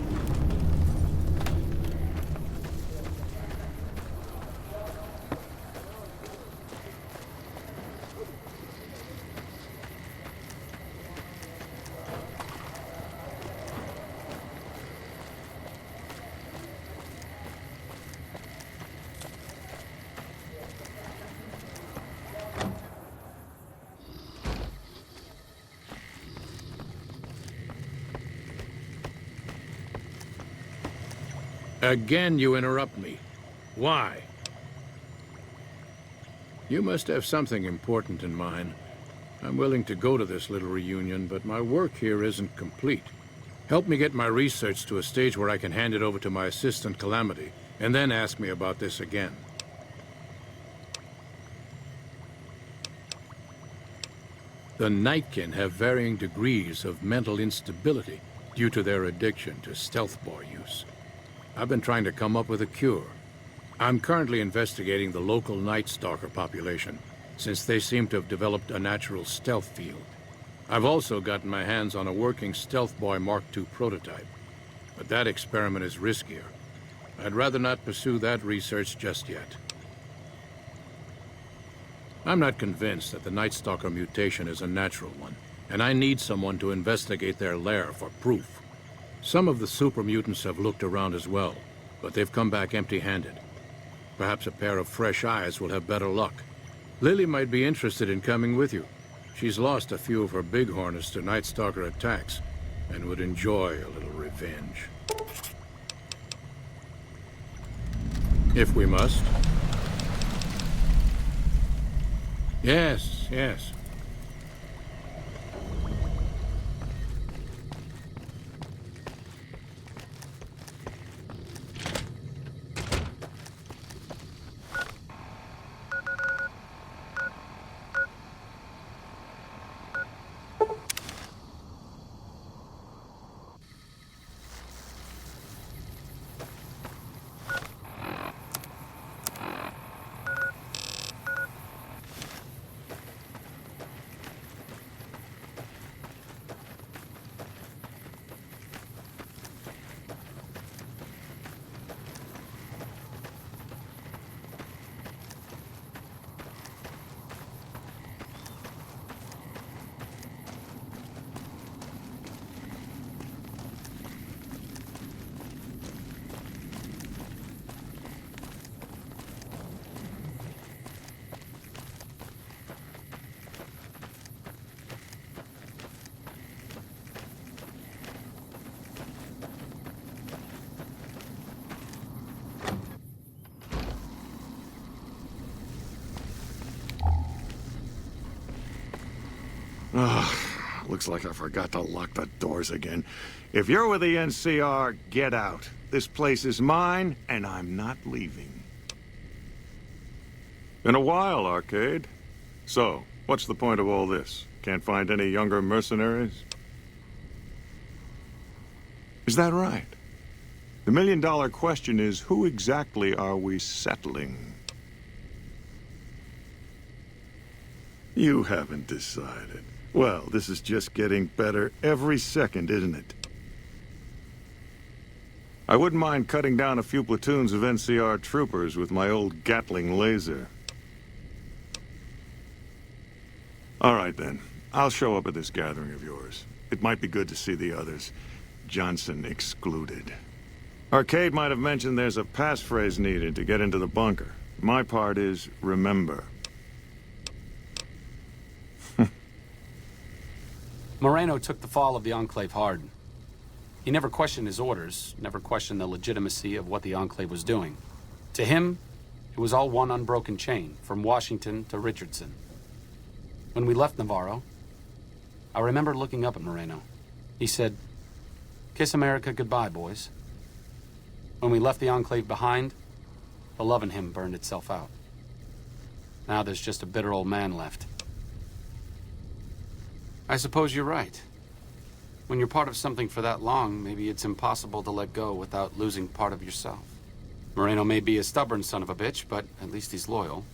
Again, you interrupt me. Why? You must have something important in mind. I'm willing to go to this little reunion, but my work here isn't complete. Help me get my research to a stage where I can hand it over to my assistant, Calamity, and then ask me about this again. The Nightkin have varying degrees of mental instability due to their addiction to stealth boy use. I've been trying to come up with a cure. I'm currently investigating the local Night Stalker population, since they seem to have developed a natural stealth field. I've also gotten my hands on a working Stealth Boy Mark II prototype, but that experiment is riskier. I'd rather not pursue that research just yet. I'm not convinced that the Night Stalker mutation is a natural one, and I need someone to investigate their lair for proof. Some of the super mutants have looked around as well, but they've come back empty-handed. Perhaps a pair of fresh eyes will have better luck. Lily might be interested in coming with you. She's lost a few of her bighorners to Night Stalker attacks, and would enjoy a little revenge. If we must. Yes, yes. Looks like I forgot to lock the doors again. If you're with the NCR, get out. This place is mine, and I'm not leaving. Been a while, Arcade. So, what's the point of all this? Can't find any younger mercenaries? Is that right? The million-dollar question is, who exactly are we settling? You haven't decided. Well, this is just getting better every second, isn't it? I wouldn't mind cutting down a few platoons of NCR troopers with my old Gatling laser. All right, then. I'll show up at this gathering of yours. It might be good to see the others. Johnson excluded. Arcade might have mentioned there's a passphrase needed to get into the bunker. My part is, remember. Moreno took the fall of the Enclave hard. He never questioned his orders, never questioned the legitimacy of what the Enclave was doing. To him, it was all one unbroken chain, from Washington to Richardson. When we left Navarro, I remember looking up at Moreno. He said, "Kiss America goodbye, boys." When we left the Enclave behind, the love in him burned itself out. Now there's just a bitter old man left. I suppose you're right. When you're part of something for that long, maybe it's impossible to let go without losing part of yourself. Moreno may be a stubborn son of a bitch, but at least he's loyal.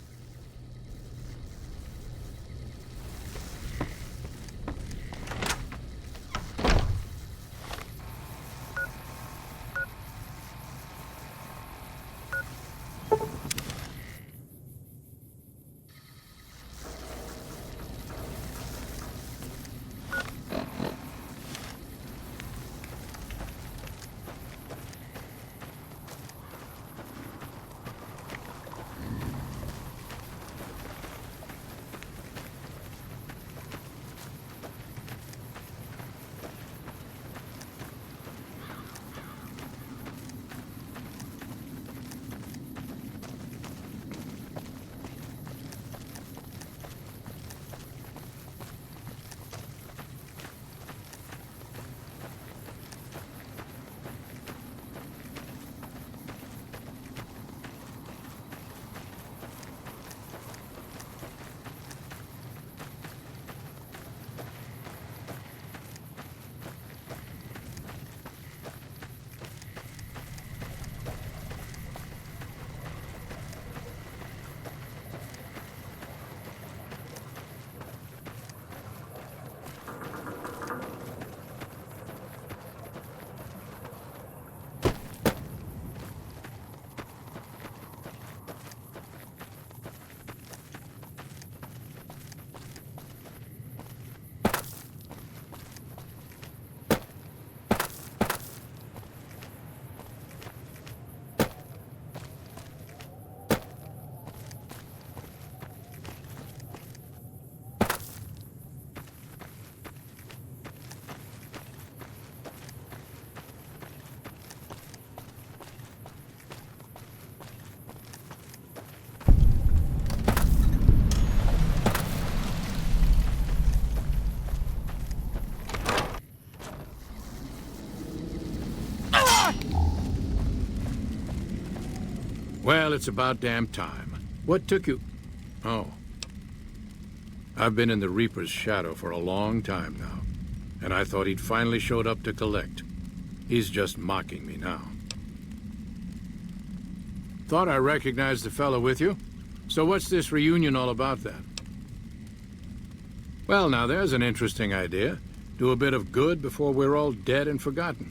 Well, it's about damn time. What took you... Oh. I've been in the Reaper's shadow for a long time now, and I thought he'd finally showed up to collect. He's just mocking me now. Thought I recognized the fellow with you. So what's this reunion all about then? Well, now there's an interesting idea. Do a bit of good before we're all dead and forgotten.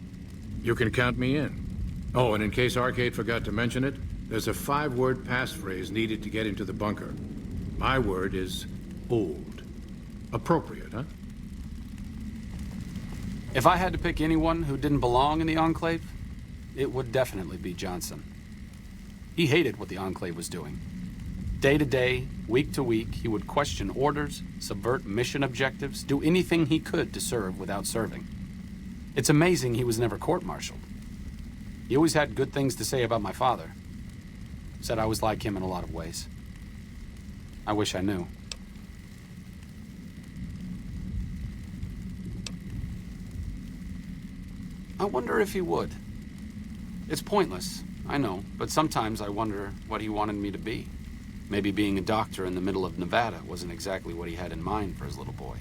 You can count me in. Oh, and in case Arcade forgot to mention it, there's a 5-word passphrase needed to get into the bunker. My word is old. Appropriate, huh? If I had to pick anyone who didn't belong in the Enclave, it would definitely be Johnson. He hated what the Enclave was doing. Day to day, week to week, he would question orders, subvert mission objectives, do anything he could to serve without serving. It's amazing he was never court-martialed. He always had good things to say about my father. Said I was like him in a lot of ways. I wish I knew. I wonder if he would. It's pointless, I know, but sometimes I wonder what he wanted me to be. Maybe being a doctor in the middle of Nevada wasn't exactly what he had in mind for his little boy.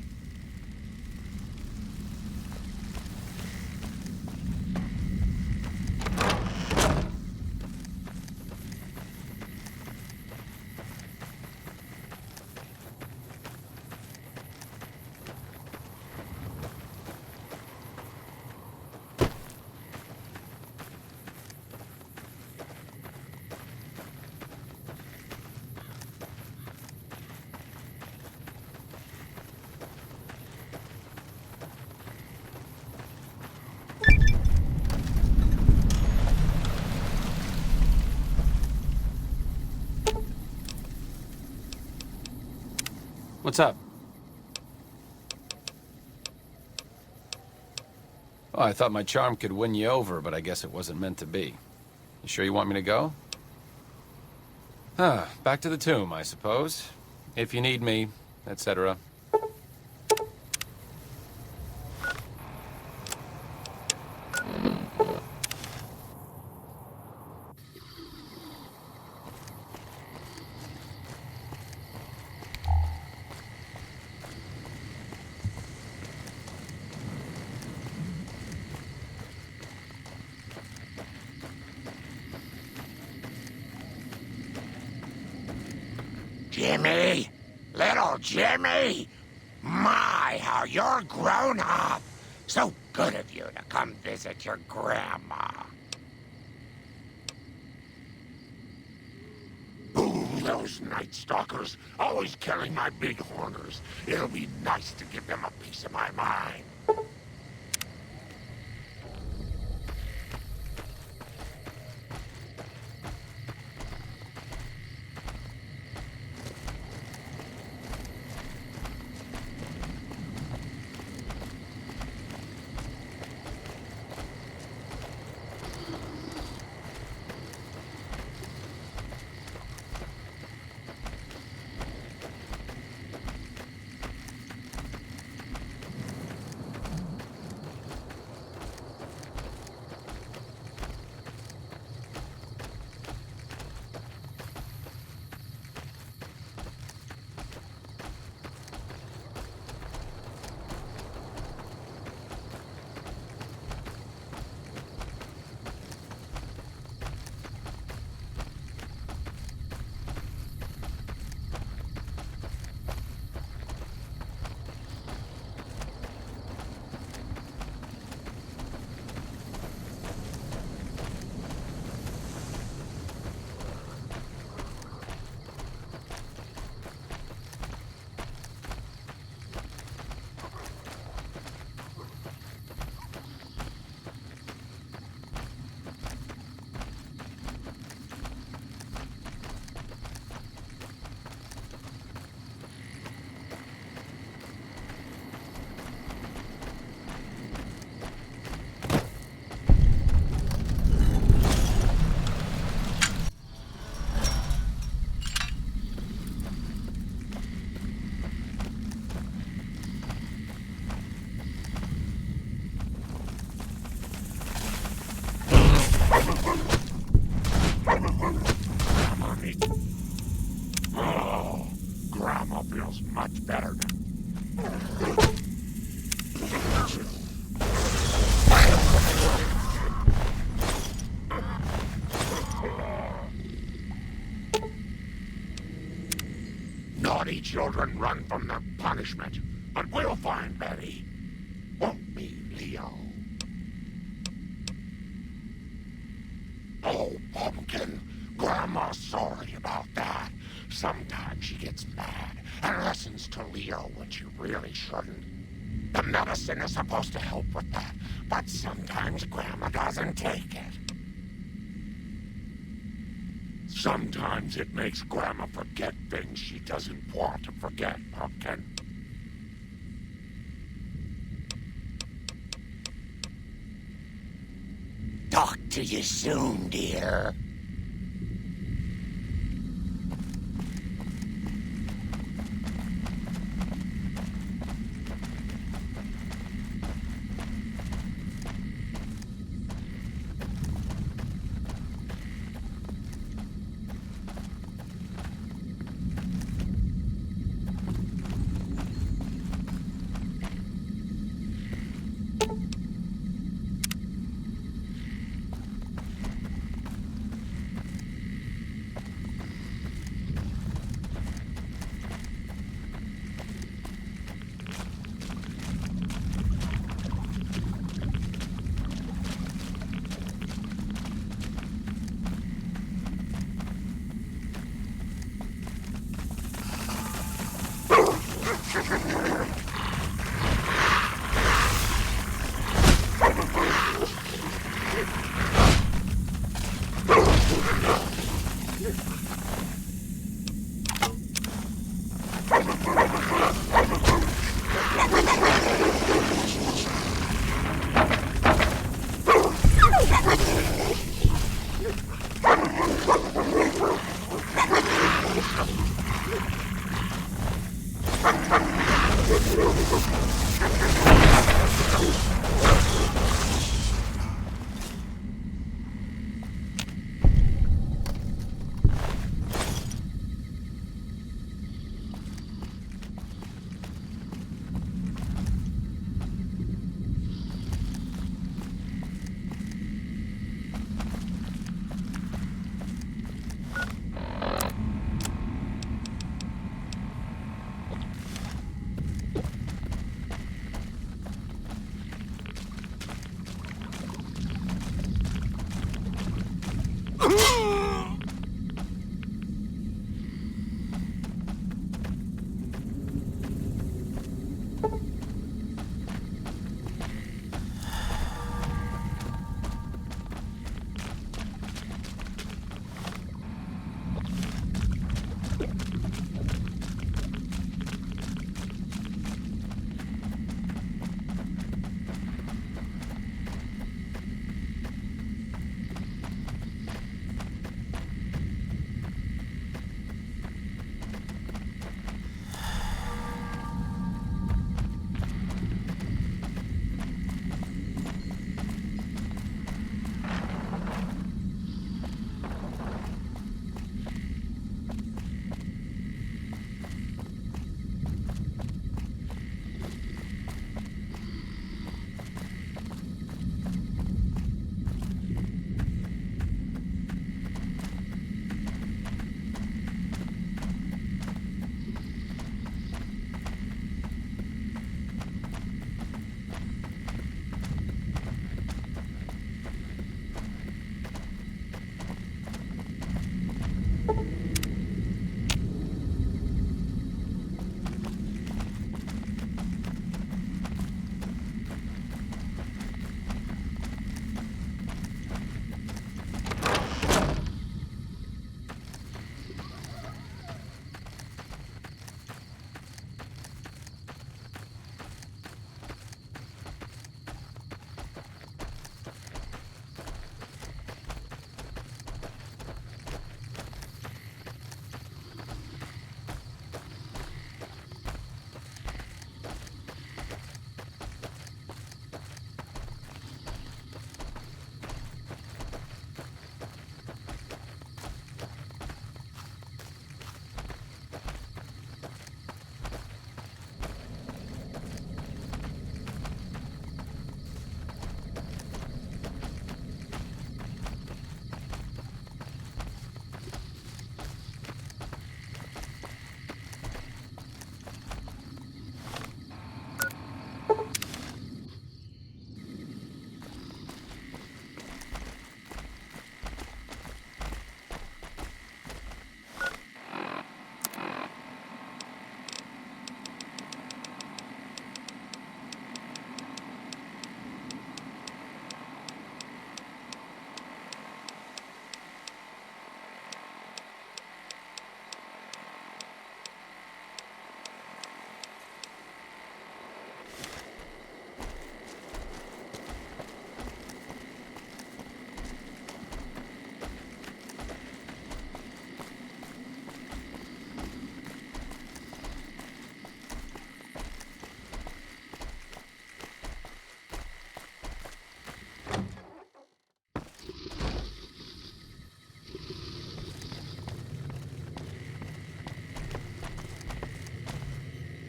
What's up? Oh, I thought my charm could win you over, but I guess it wasn't meant to be. You sure you want me to go? Back to the tomb, I suppose. If you need me, etc. Jimmy! Little Jimmy! My, how you're grown up! So good of you to come visit your grandma. Ooh, those Night Stalkers, always killing my big horners. It'll be nice to give them a piece of my mind. better. Naughty children run from their punishment, but we'll find Betty. Won't we, Leo? Oh, Pumpkin, Grandma's sorry about that. Sometimes she gets mad and listens to Leo when she really shouldn't. The medicine is supposed to help with that, but sometimes Grandma doesn't take it. Sometimes it makes Grandma forget things she doesn't want to forget, Pumpkin. Talk to you soon, dear.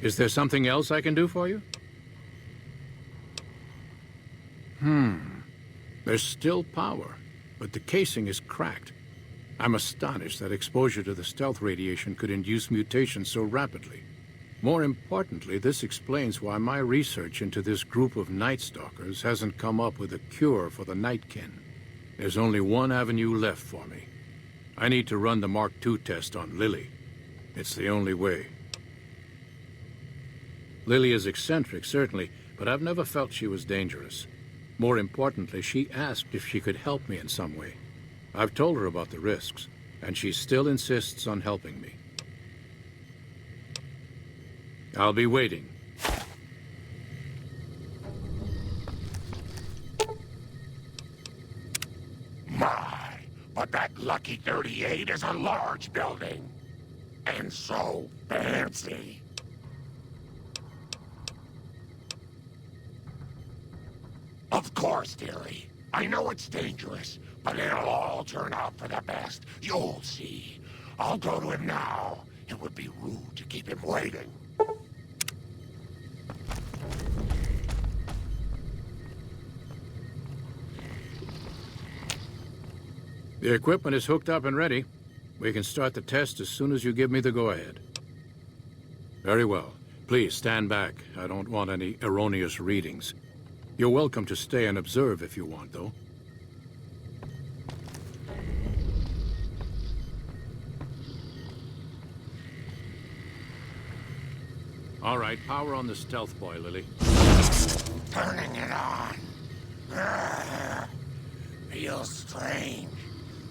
Is there something else I can do for you? There's still power, but the casing is cracked. I'm astonished that exposure to the stealth radiation could induce mutations so rapidly. More importantly, this explains why my research into this group of Night Stalkers hasn't come up with a cure for the Nightkin. There's only one avenue left for me. I need to run the Mark II test on Lily. It's the only way. Lily is eccentric, certainly, but I've never felt she was dangerous. More importantly, she asked if she could help me in some way. I've told her about the risks, and she still insists on helping me. I'll be waiting. My, but that Lucky 38 is a large building. And so fancy. Of course, dearie. I know it's dangerous, but it'll all turn out for the best. You'll see. I'll go to him now. It would be rude to keep him waiting. The equipment is hooked up and ready. We can start the test as soon as you give me the go-ahead. Very well. Please stand back. I don't want any erroneous readings. You're welcome to stay and observe if you want, though. All right, power on the stealth boy, Lily. Turning it on. Feels strange.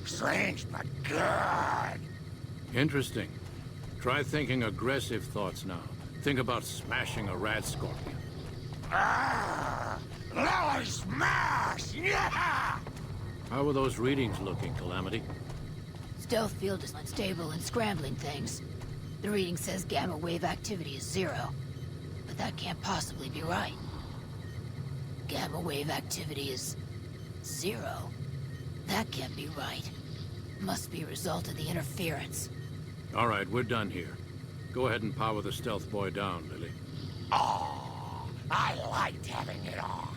Strange, but good. Interesting. Try thinking aggressive thoughts now. Think about smashing a rad scorpion. Lily smash! Yeah! How are those readings looking, Calamity? Stealth field is unstable and scrambling things. The reading says gamma wave activity is 0. But that can't possibly be right. Gamma wave activity is 0. That can't be right. Must be a result of the interference. All right, we're done here. Go ahead and power the stealth boy down, Lily. Oh, I liked having it on.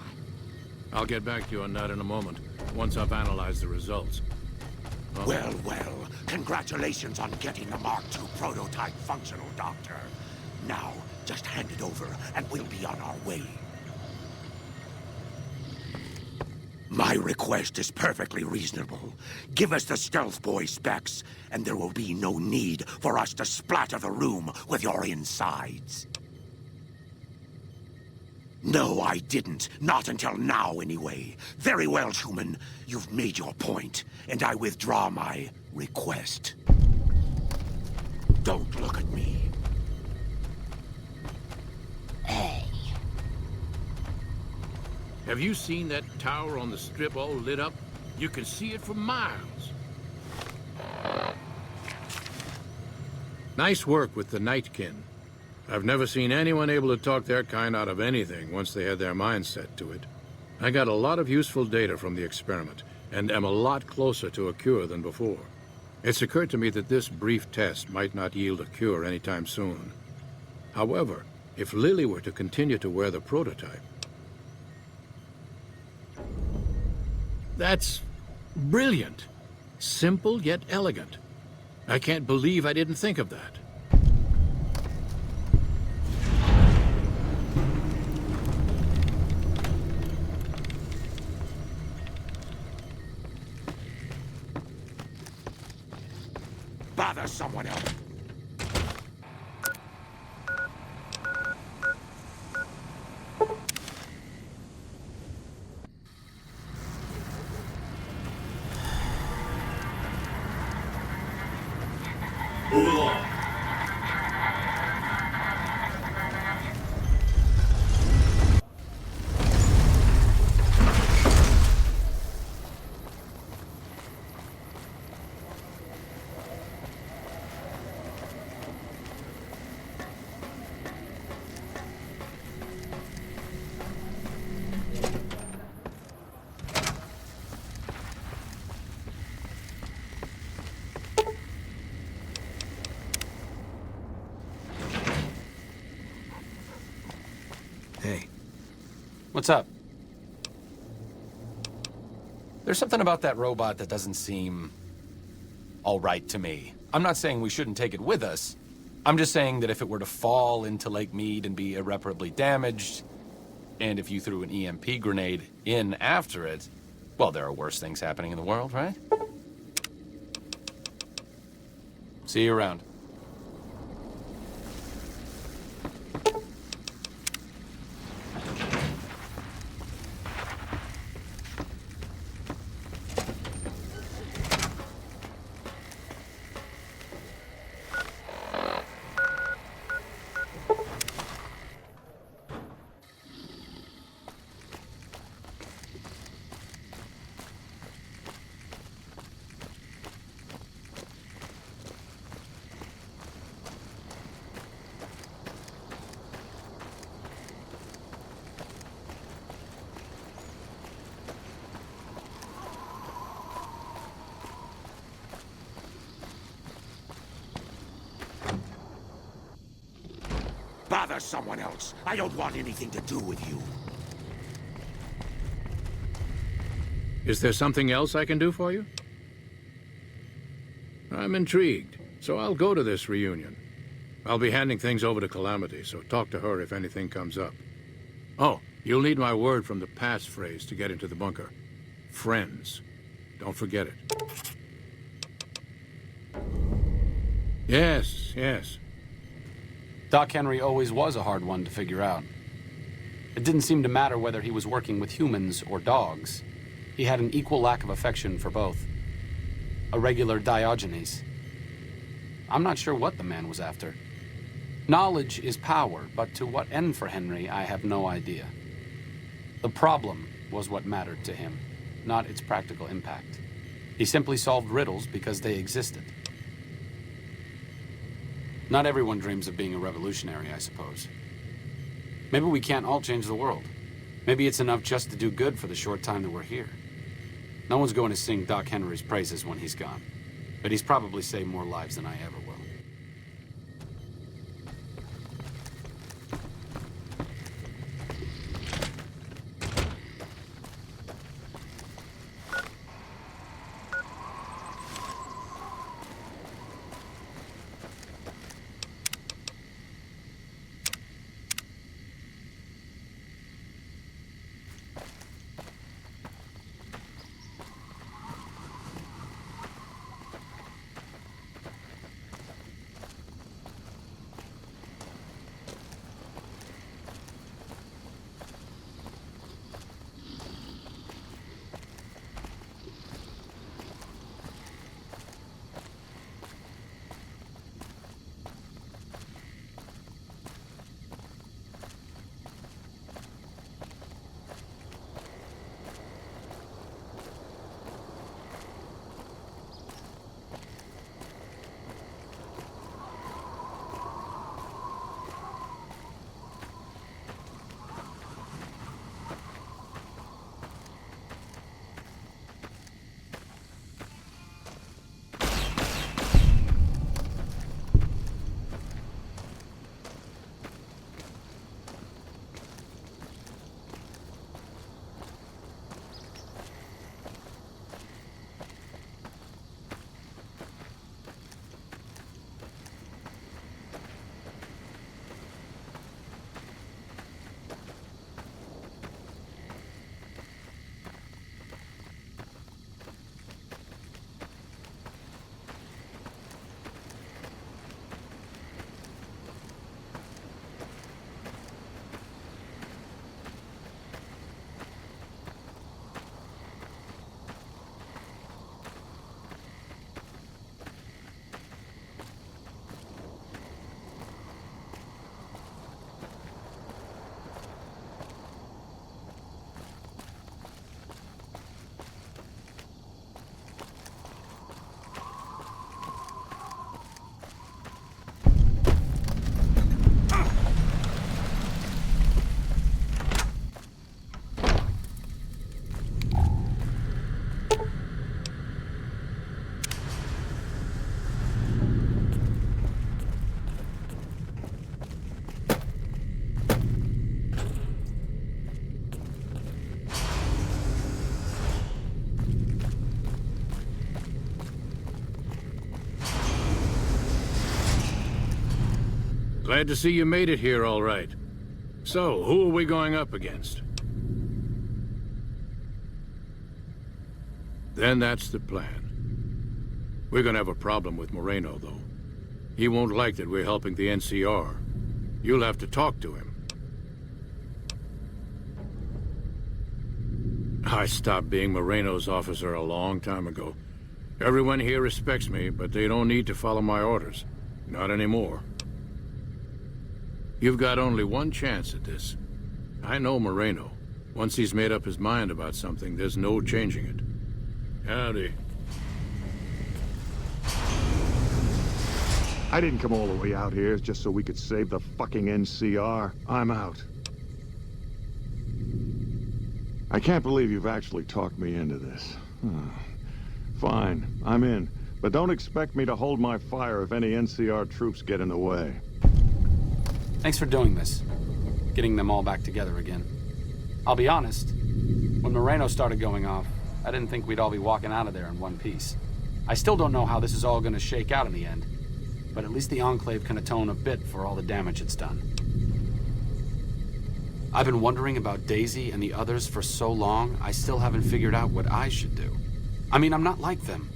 I'll get back to you on that in a moment, once I've analyzed the results. Well, congratulations on getting the Mark II prototype functional, Doctor. Now, just hand it over, and we'll be on our way. My request is perfectly reasonable. Give us the stealth boy specs, and there will be no need for us to splatter the room with your insides. No, I didn't. Not until now, anyway. Very well, human. You've made your point, and I withdraw my request. Don't look at me. Hey. Have you seen that tower on the strip all lit up? You can see it for miles. Nice work with the Nightkin. I've never seen anyone able to talk their kind out of anything once they had their mind set to it. I got a lot of useful data from the experiment, and am a lot closer to a cure than before. It's occurred to me that this brief test might not yield a cure anytime soon. However, if Lily were to continue to wear the prototype... That's brilliant. Simple yet elegant. I can't believe I didn't think of that. Bother someone else. Move along. Hey. What's up? There's something about that robot that doesn't seem all right to me. I'm not saying we shouldn't take it with us. I'm just saying that if it were to fall into Lake Mead and be irreparably damaged, and if you threw an EMP grenade in after it, well, there are worse things happening in the world, right? See you around. Bother someone else. I don't want anything to do with you. Is there something else I can do for you? I'm intrigued, so I'll go to this reunion. I'll be handing things over to Calamity, so talk to her if anything comes up. Oh, you'll need my word from the passphrase to get into the bunker. Friends. Don't forget it. Yes, yes. Doc Henry always was a hard one to figure out. It didn't seem to matter whether he was working with humans or dogs. He had an equal lack of affection for both. A regular Diogenes. I'm not sure what the man was after. Knowledge is power, but to what end for Henry, I have no idea. The problem was what mattered to him, not its practical impact. He simply solved riddles because they existed. Not everyone dreams of being a revolutionary, I suppose. Maybe we can't all change the world. Maybe it's enough just to do good for the short time that we're here. No one's going to sing Doc Henry's praises when he's gone, but he's probably saved more lives than I ever will. Glad to see you made it here all right. So, who are we going up against? Then that's the plan. We're gonna have a problem with Moreno, though. He won't like that we're helping the NCR. You'll have to talk to him. I stopped being Moreno's officer a long time ago. Everyone here respects me, but they don't need to follow my orders. Not anymore. You've got only one chance at this. I know Moreno. Once he's made up his mind about something, there's no changing it. Howdy. I didn't come all the way out here just so we could save the fucking NCR. I'm out. I can't believe you've actually talked me into this. Fine, I'm in. But don't expect me to hold my fire if any NCR troops get in the way. Thanks for doing this. Getting them all back together again. I'll be honest, when Moreno started going off, I didn't think we'd all be walking out of there in one piece. I still don't know how this is all gonna shake out in the end, but at least the Enclave can atone a bit for all the damage it's done. I've been wondering about Daisy and the others for so long, I still haven't figured out what I should do. I mean, I'm not like them.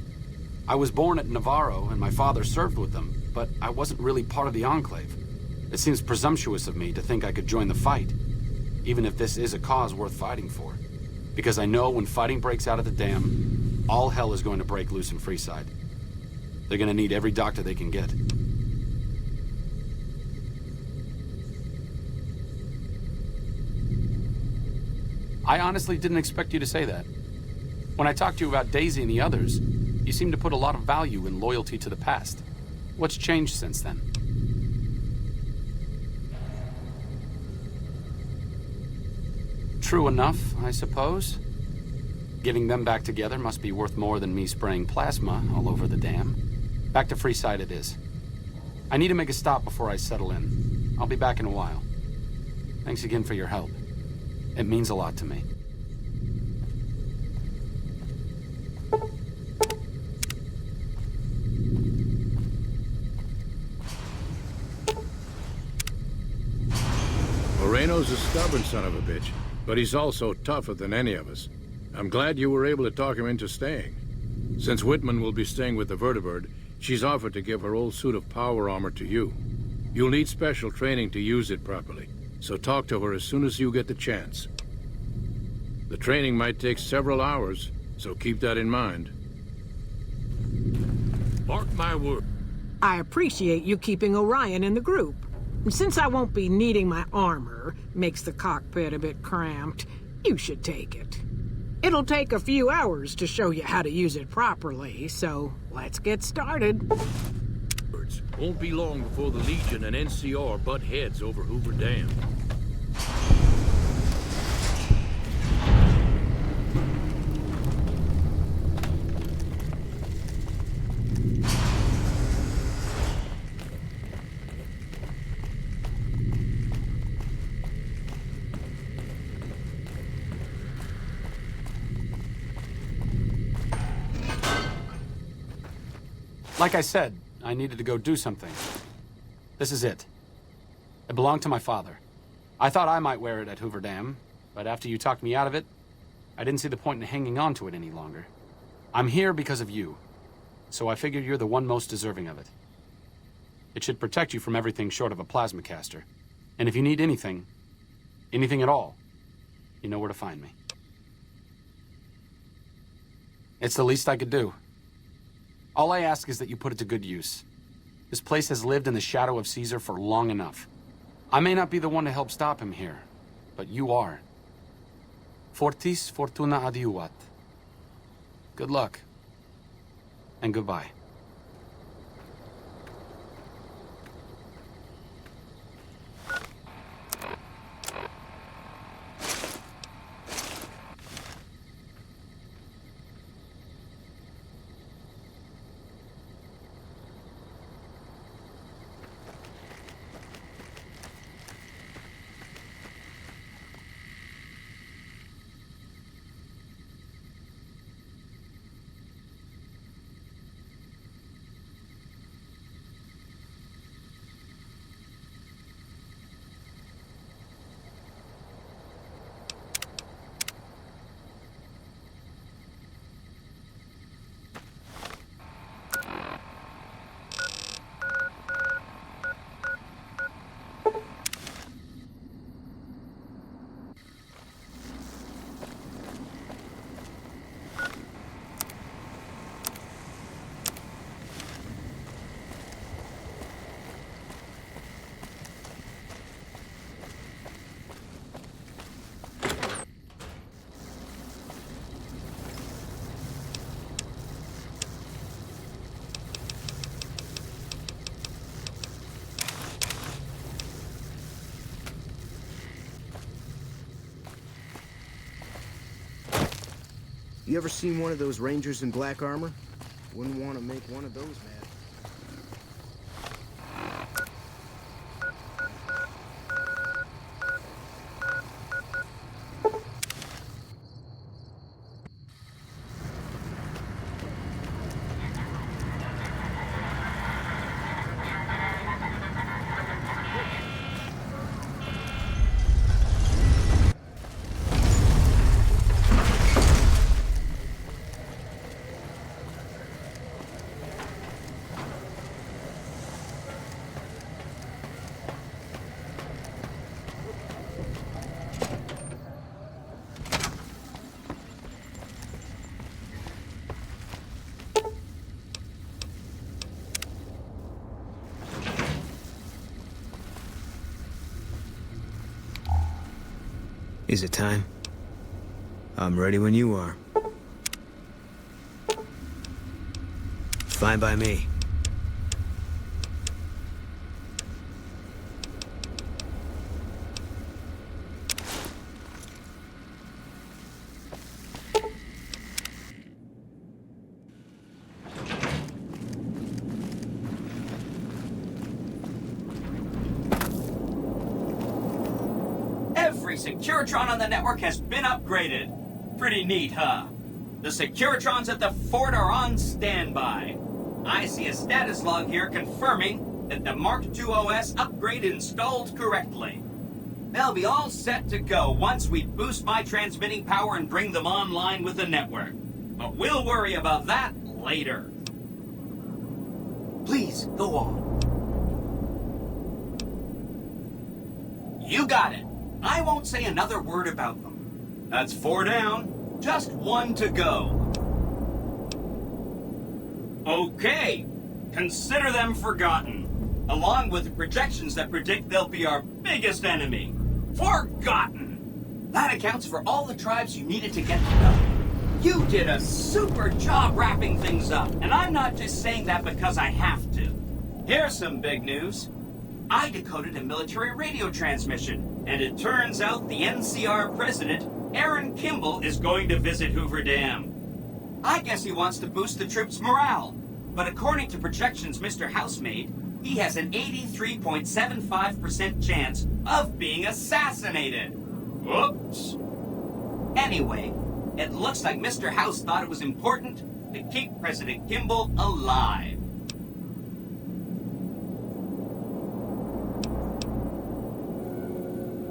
I was born at Navarro and my father served with them, but I wasn't really part of the Enclave. It seems presumptuous of me to think I could join the fight, even if this is a cause worth fighting for. Because I know when fighting breaks out at the dam, all hell is going to break loose in Freeside. They're gonna need every doctor they can get. I honestly didn't expect you to say that. When I talked to you about Daisy and the others, you seemed to put a lot of value in loyalty to the past. What's changed since then? True enough, I suppose. Getting them back together must be worth more than me spraying plasma all over the dam. Back to Freeside it is. I need to make a stop before I settle in. I'll be back in a while. Thanks again for your help. It means a lot to me. Moreno's a stubborn son of a bitch, but he's also tougher than any of us. I'm glad you were able to talk him into staying. Since Whitman will be staying with the Vertibird, she's offered to give her old suit of power armor to you. You'll need special training to use it properly, so talk to her as soon as you get the chance. The training might take several hours, so keep that in mind. Mark my word. I appreciate you keeping Orion in the group. Since I won't be needing my armor, makes the cockpit a bit cramped, you should take it. It'll take a few hours to show you how to use it properly, so let's get started. Won't be long before the Legion and NCR butt heads over Hoover Dam. Like I said, I needed to go do something. This is it. It belonged to my father. I thought I might wear it at Hoover Dam, but after you talked me out of it, I didn't see the point in hanging on to it any longer. I'm here because of you, so I figured you're the one most deserving of it. It should protect you from everything short of a plasma caster. And if you need anything at all, you know where to find me. It's the least I could do. All I ask is that you put it to good use. This place has lived in the shadow of Caesar for long enough. I may not be the one to help stop him here, but you are. Fortis fortuna adiuvat. Good luck. And goodbye. You ever seen one of those Rangers in black armor? Wouldn't want to make one of those mad. Is it time? I'm ready when you are. Fine by me. Every Securitron on the network has been upgraded. Pretty neat, huh? The Securitrons at the fort are on standby. I see a status log here confirming that the Mark II OS upgrade installed correctly. They'll be all set to go once we boost my transmitting power and bring them online with the network. But we'll worry about that later. Please, go on. You got it. I won't say another word about them. That's 4 down, just 1 to go. Okay, consider them forgotten, along with the projections that predict they'll be our biggest enemy. Forgotten! That accounts for all the tribes you needed to get to know. You did a super job wrapping things up, and I'm not just saying that because I have to. Here's some big news. I decoded a military radio transmission, and it turns out the NCR president, Aaron Kimball, is going to visit Hoover Dam. I guess he wants to boost the troops' morale, but according to projections Mr. House made, he has an 83.75% chance of being assassinated. Whoops. Anyway, it looks like Mr. House thought it was important to keep President Kimball alive.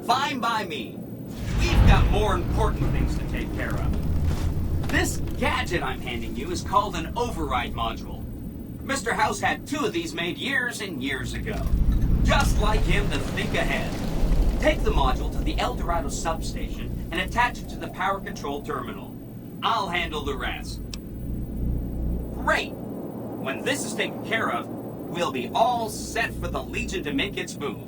Fine by me. We've got more important things to take care of. This gadget I'm handing you is called an override module. Mr. House had 2 of these made years and years ago. Just like him to think ahead. Take the module to the El Dorado substation and attach it to the power control terminal. I'll handle the rest. Great! When this is taken care of, we'll be all set for the Legion to make its move.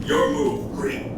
Your move, Green.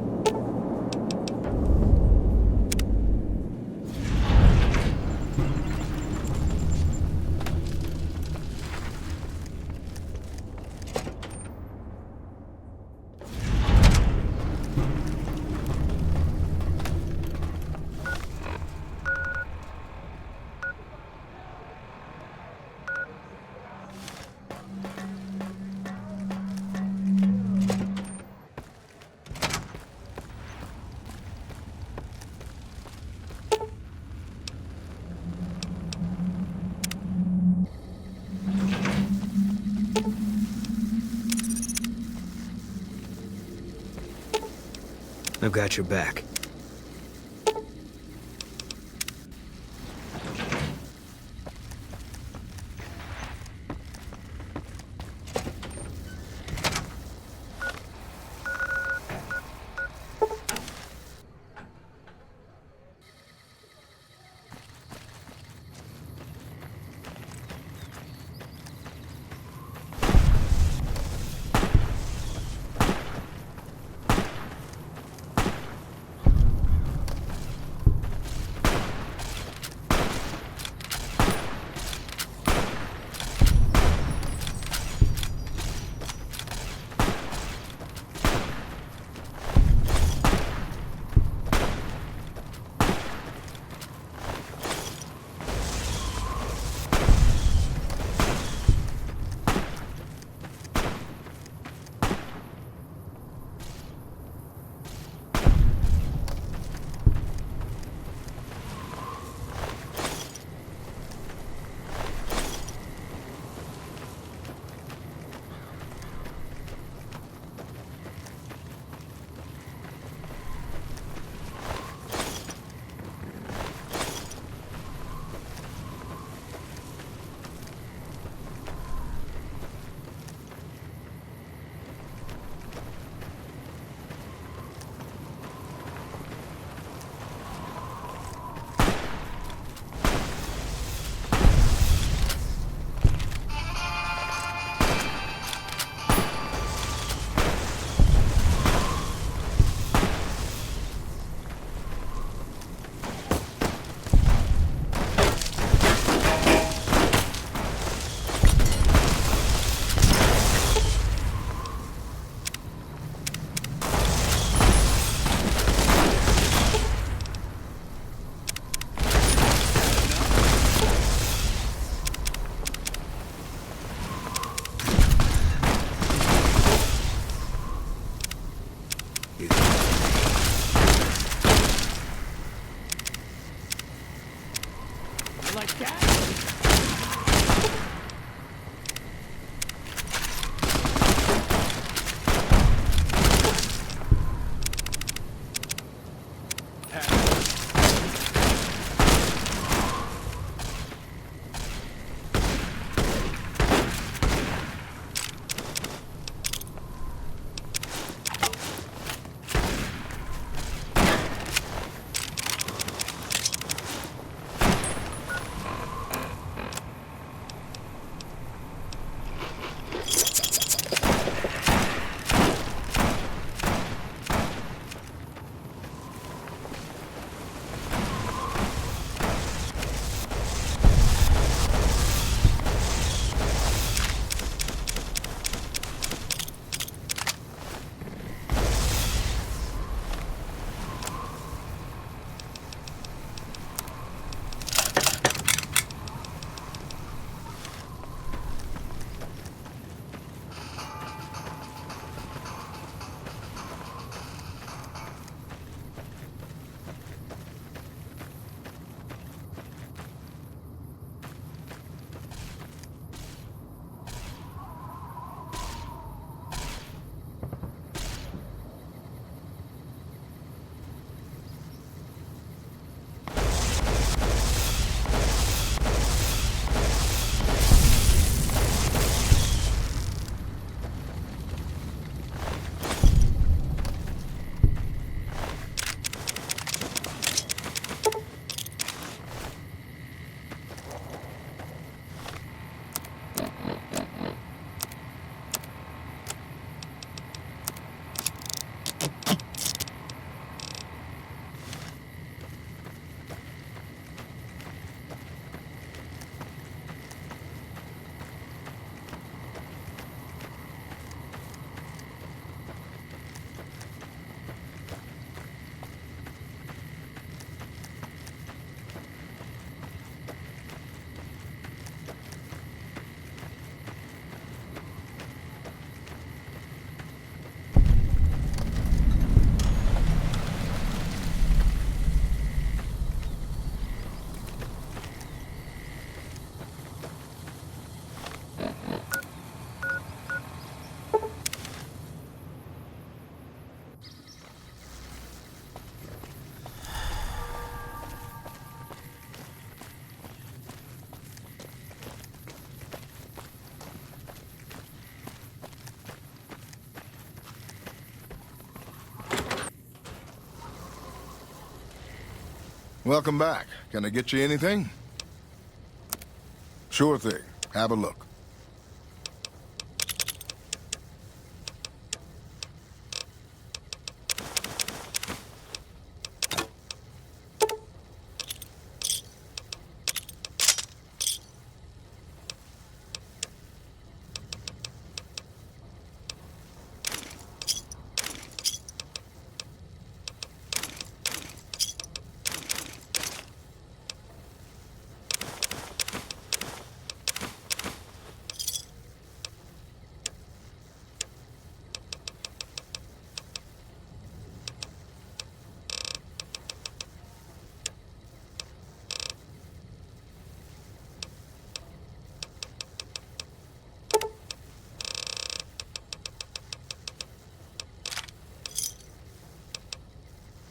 I've got your back. like that? Welcome back. Can I get you anything? Sure thing. Have a look.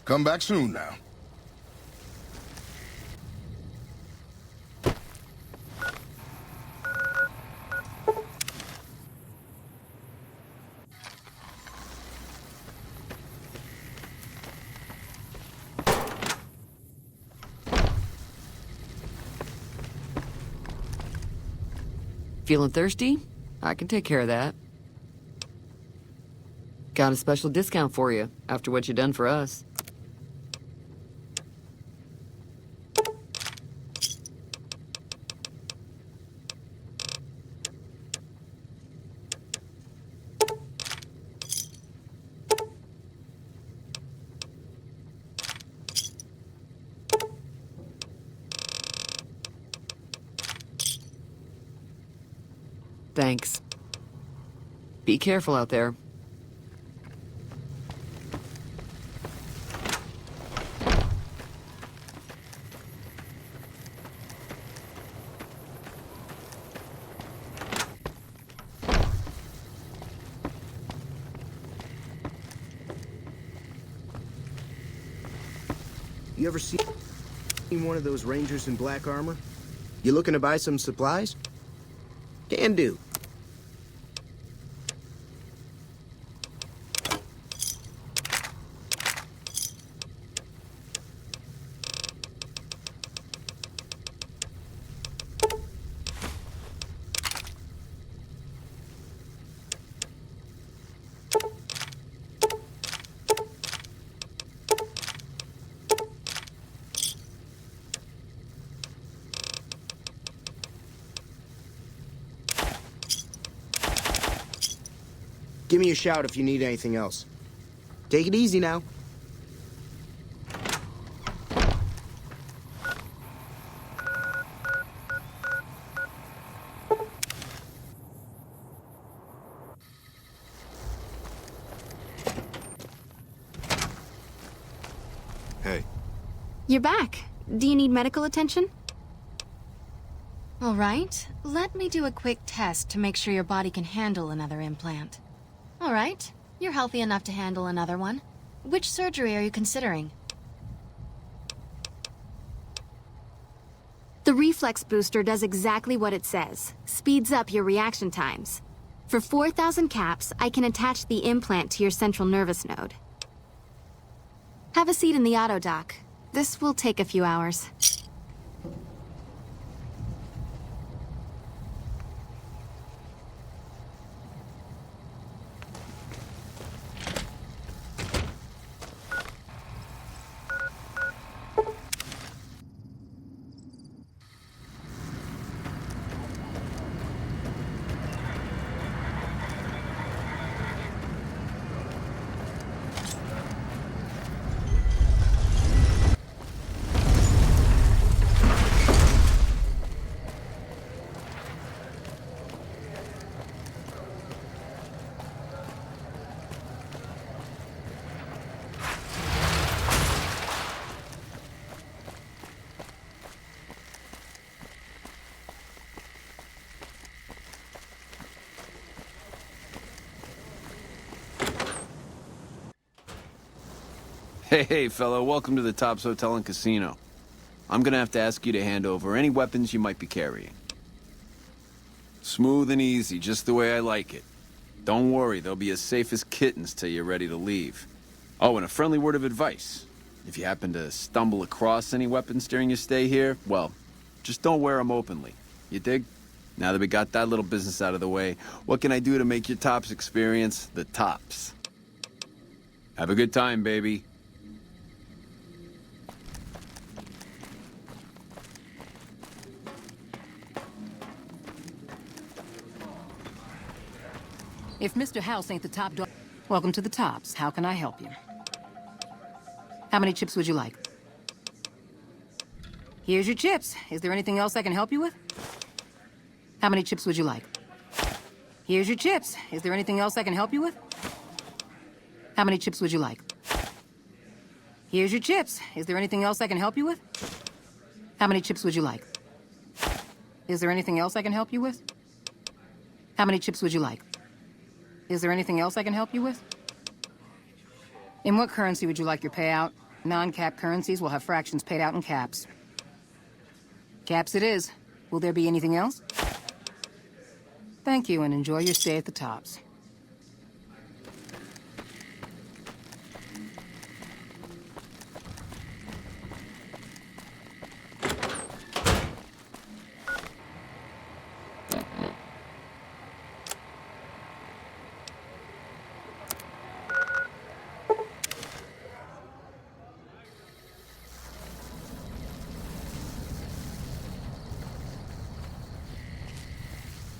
Come back soon now. Feeling thirsty? I can take care of that. Got a special discount for you after what you done for us. Thanks. Be careful out there. You ever seen one of those rangers in black armor? You looking to buy some supplies? Can do. Give me a shout if you need anything else. Take it easy now. Hey. You're back. Do you need medical attention? All right. Let me do a quick test to make sure your body can handle another implant. All right. You're healthy enough to handle another one. Which surgery are you considering? The reflex booster does exactly what it says. Speeds up your reaction times. For 4,000 caps, I can attach the implant to your central nervous node. Have a seat in the auto dock. This will take a few hours. Hey, fellow, welcome to the Tops Hotel and Casino. I'm gonna have to ask you to hand over any weapons you might be carrying. Smooth and easy, just the way I like it. Don't worry, they'll be as safe as kittens till you're ready to leave. Oh, and a friendly word of advice. If you happen to stumble across any weapons during your stay here, well, just don't wear them openly. You dig? Now that we got that little business out of the way, what can I do to make your Tops experience the tops? Have a good time, baby. If Mr. House ain't the top dog... Welcome to the Tops. How can I help you? How many chips would you like? Here's your chips. Is there anything else I can help you with? How many chips would you like? Here's your chips. Is there anything else I can help you with? How many chips would you like? Here's your chips. Is there anything else I can help you with? How many chips would you like? Is there anything else I can help you with? How many chips would you like? Is there anything else I can help you with? In what currency would you like your payout? Non-cap currencies will have fractions paid out in caps. Caps it is. Will there be anything else? Thank you, and enjoy your stay at the Tops.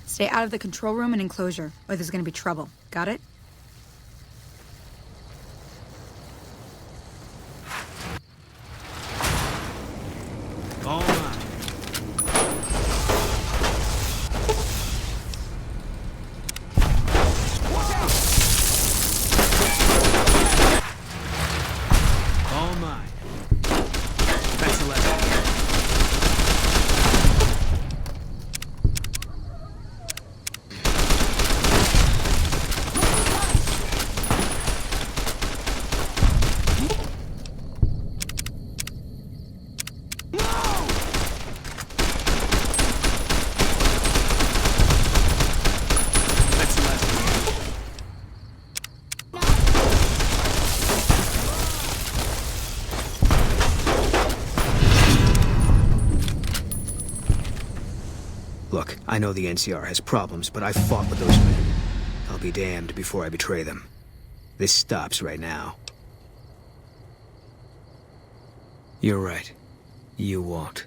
Stay out of the control room and enclosure, or there's gonna be trouble. Got it? All right. All mine. That's 11. Look, I know the NCR has problems, but I fought with those men. I'll be damned before I betray them. This stops right now. You're right. You won't.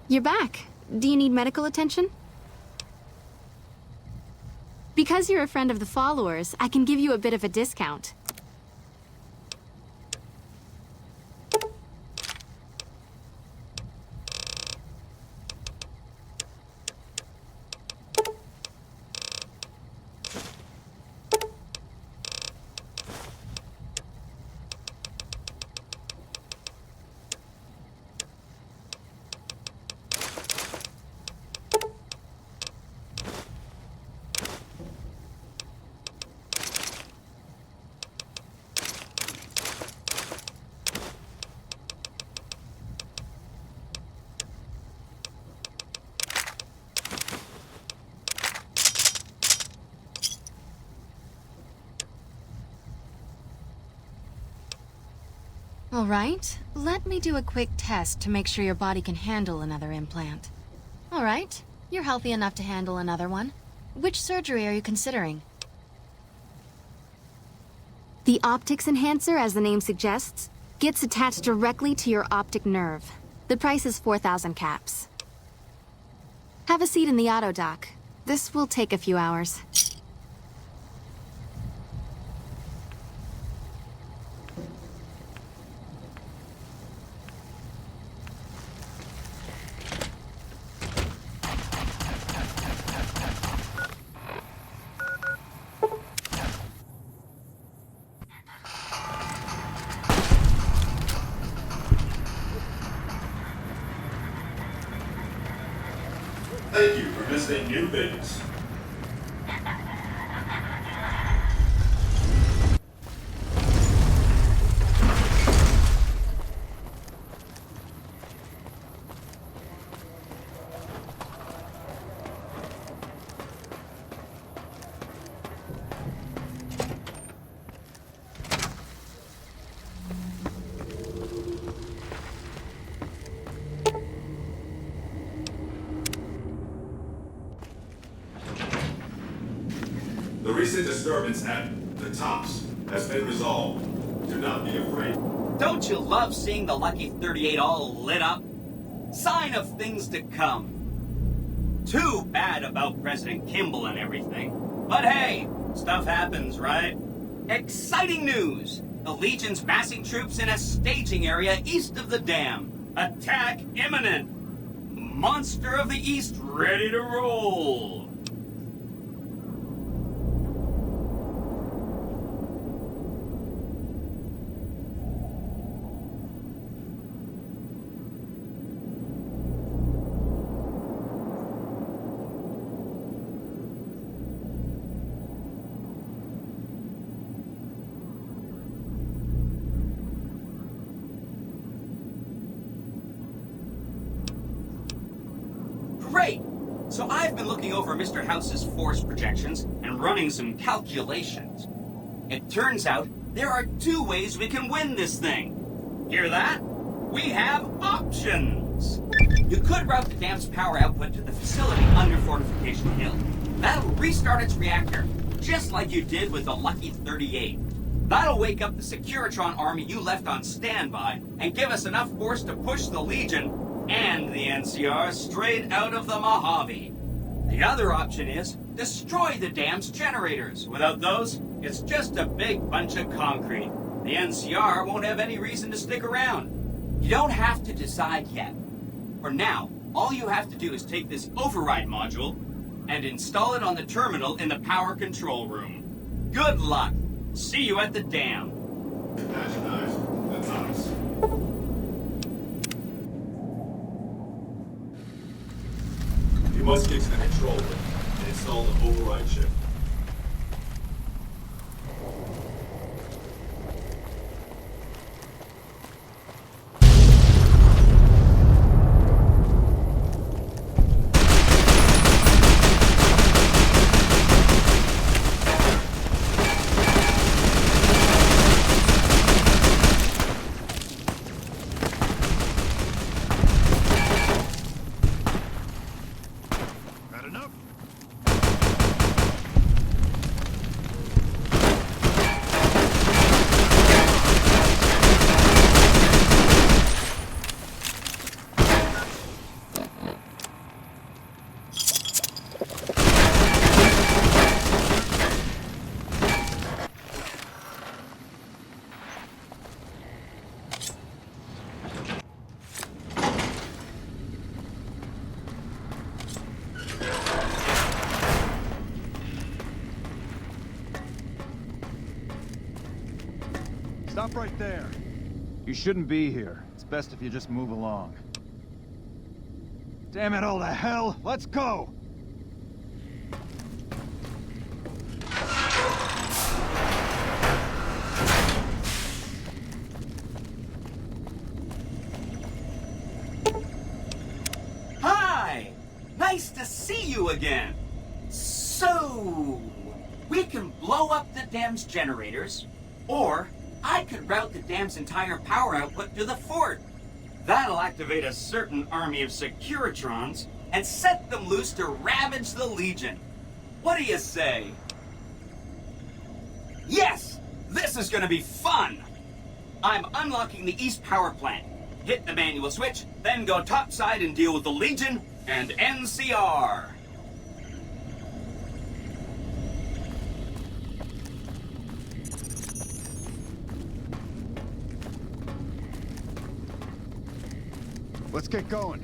You're back. Do you need medical attention? Because you're a friend of the followers, I can give you a bit of a discount. All right, let me do a quick test to make sure your body can handle another implant. All right, you're healthy enough to handle another one. Which surgery are you considering? The optics enhancer, as the name suggests, gets attached directly to your optic nerve. The price is 4,000 caps. Have a seat in the auto dock. This will take a few hours. Thank you for visiting New Vegas. The recent disturbance at the Tops has been resolved. Do not be afraid. Don't you love seeing the Lucky 38 all lit up? Sign of things to come. Too bad about President Kimball and everything. But hey, stuff happens, right? Exciting news! The Legion's massing troops in a staging area east of the dam. Attack imminent! Monster of the East ready to roll! I've been looking over Mr. House's force projections and running some calculations. It turns out there are 2 ways we can win this thing. Hear that? We have options. You could route the dam's power output to the facility under Fortification Hill. That'll restart its reactor, just like you did with the Lucky 38. That'll wake up the Securitron army you left on standby and give us enough force to push the Legion and the NCR straight out of the Mojave. The other option is destroy the dam's generators. Without those, it's just a big bunch of concrete. The NCR won't have any reason to stick around. You don't have to decide yet. For now, all you have to do is take this override module and install it on the terminal in the power control room. Good luck. See you at the dam. Recognize the tops. You must get to the control room and install the override chip. Stop right there. You shouldn't be here. It's best if you just move along. Damn it all to hell! Let's go! Hi! Nice to see you again. So, we can blow up the dam's generators, or I could route the dam's entire power output to the fort. That'll activate a certain army of Securitrons and set them loose to ravage the Legion. What do you say? Yes! This is gonna be fun! I'm unlocking the East Power Plant. Hit the manual switch, then go topside and deal with the Legion and NCR. Let's get going.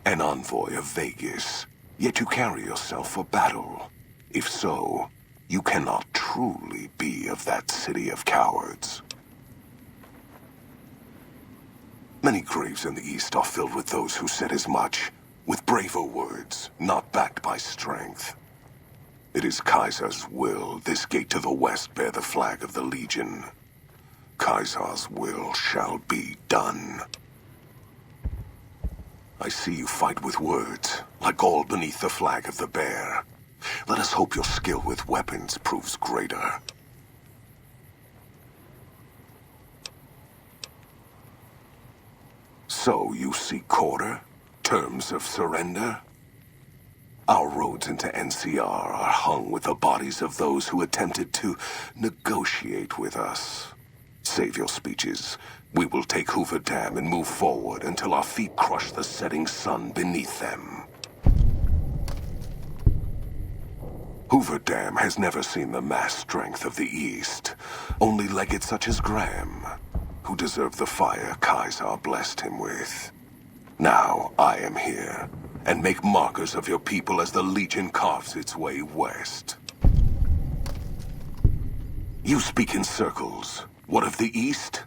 An envoy of Vegas, yet you carry yourself for battle. If so, you cannot truly be of that city of cowards. Many graves in the East are filled with those who said as much, with braver words, not backed by strength. It is Kaiser's will this gate to the west bear the flag of the Legion. Kaiser's will shall be done. I see you fight with words, like all beneath the flag of the bear. Let us hope your skill with weapons proves greater. So you seek quarter? Terms of surrender? Our roads into NCR are hung with the bodies of those who attempted to negotiate with us. Save your speeches. We will take Hoover Dam and move forward until our feet crush the setting sun beneath them. Hoover Dam has never seen the mass strength of the East. Only legates such as Graham, who deserve the fire Kaiser blessed him with. Now I am here, and make markers of your people as the Legion carves its way west. You speak in circles. What of the East?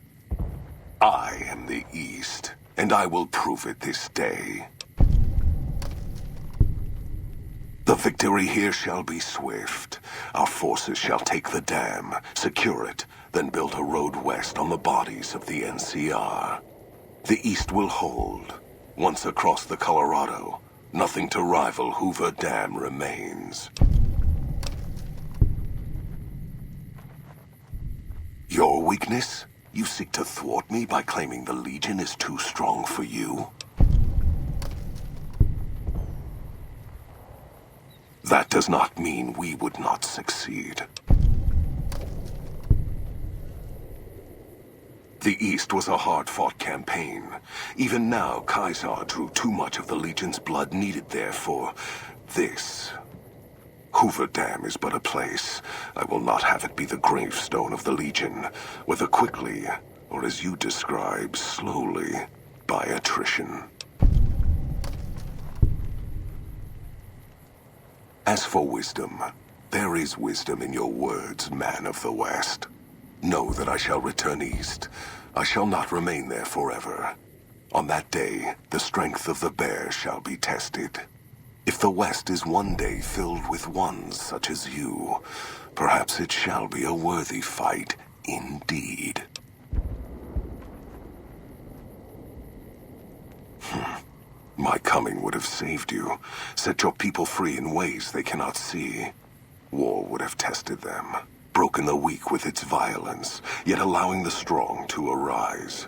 I am the East, and I will prove it this day. The victory here shall be swift. Our forces shall take the dam, secure it, then build a road west on the bodies of the NCR. The East will hold. Once across the Colorado, nothing to rival Hoover Dam remains. Your weakness? You seek to thwart me by claiming the Legion is too strong for you? That does not mean we would not succeed. The East was a hard-fought campaign. Even now, Kaiser drew too much of the Legion's blood needed there for this. Hoover Dam is but a place. I will not have it be the gravestone of the Legion, whether quickly, or as you describe, slowly, by attrition. As for wisdom, there is wisdom in your words, man of the West. Know that I shall return east. I shall not remain there forever. On that day, the strength of the bear shall be tested. If the West is one day filled with ones such as you, perhaps it shall be a worthy fight indeed. My coming would have saved you, set your people free in ways they cannot see. War would have tested them, broken the weak with its violence, yet allowing the strong to arise.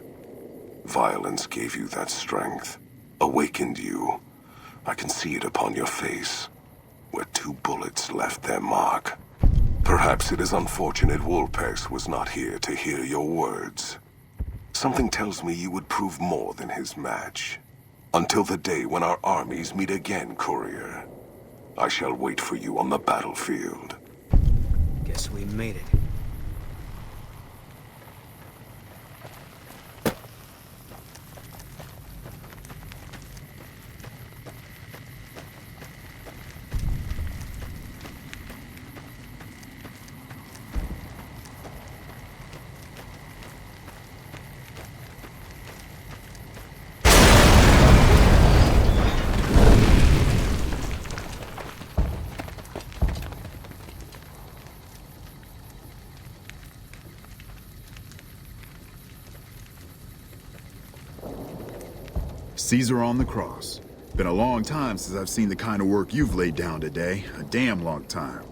Violence gave you that strength, awakened you. I can see it upon your face, where 2 bullets left their mark. Perhaps it is unfortunate Wolpex was not here to hear your words. Something tells me you would prove more than his match. Until the day when our armies meet again, Courier. I shall wait for you on the battlefield. Guess we made it. Caesar on the cross. Been a long time since I've seen the kind of work you've laid down today. A damn long time.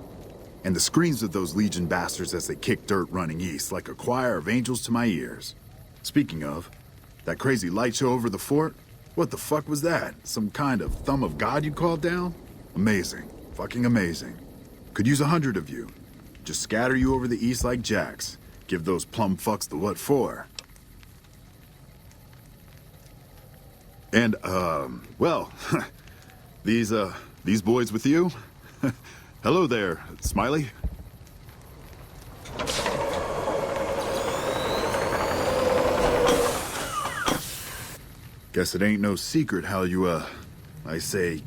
And the screams of those Legion bastards as they kick dirt running east like a choir of angels to my ears. Speaking of, that crazy light show over the fort? What the fuck was that? Some kind of thumb of God you called down? Amazing. Fucking amazing. Could use 100 of you. Just scatter you over the east like jacks. Give those plum fucks the what for. And, well, these boys with you? Hello there, Smiley. Guess it ain't no secret how you, I say,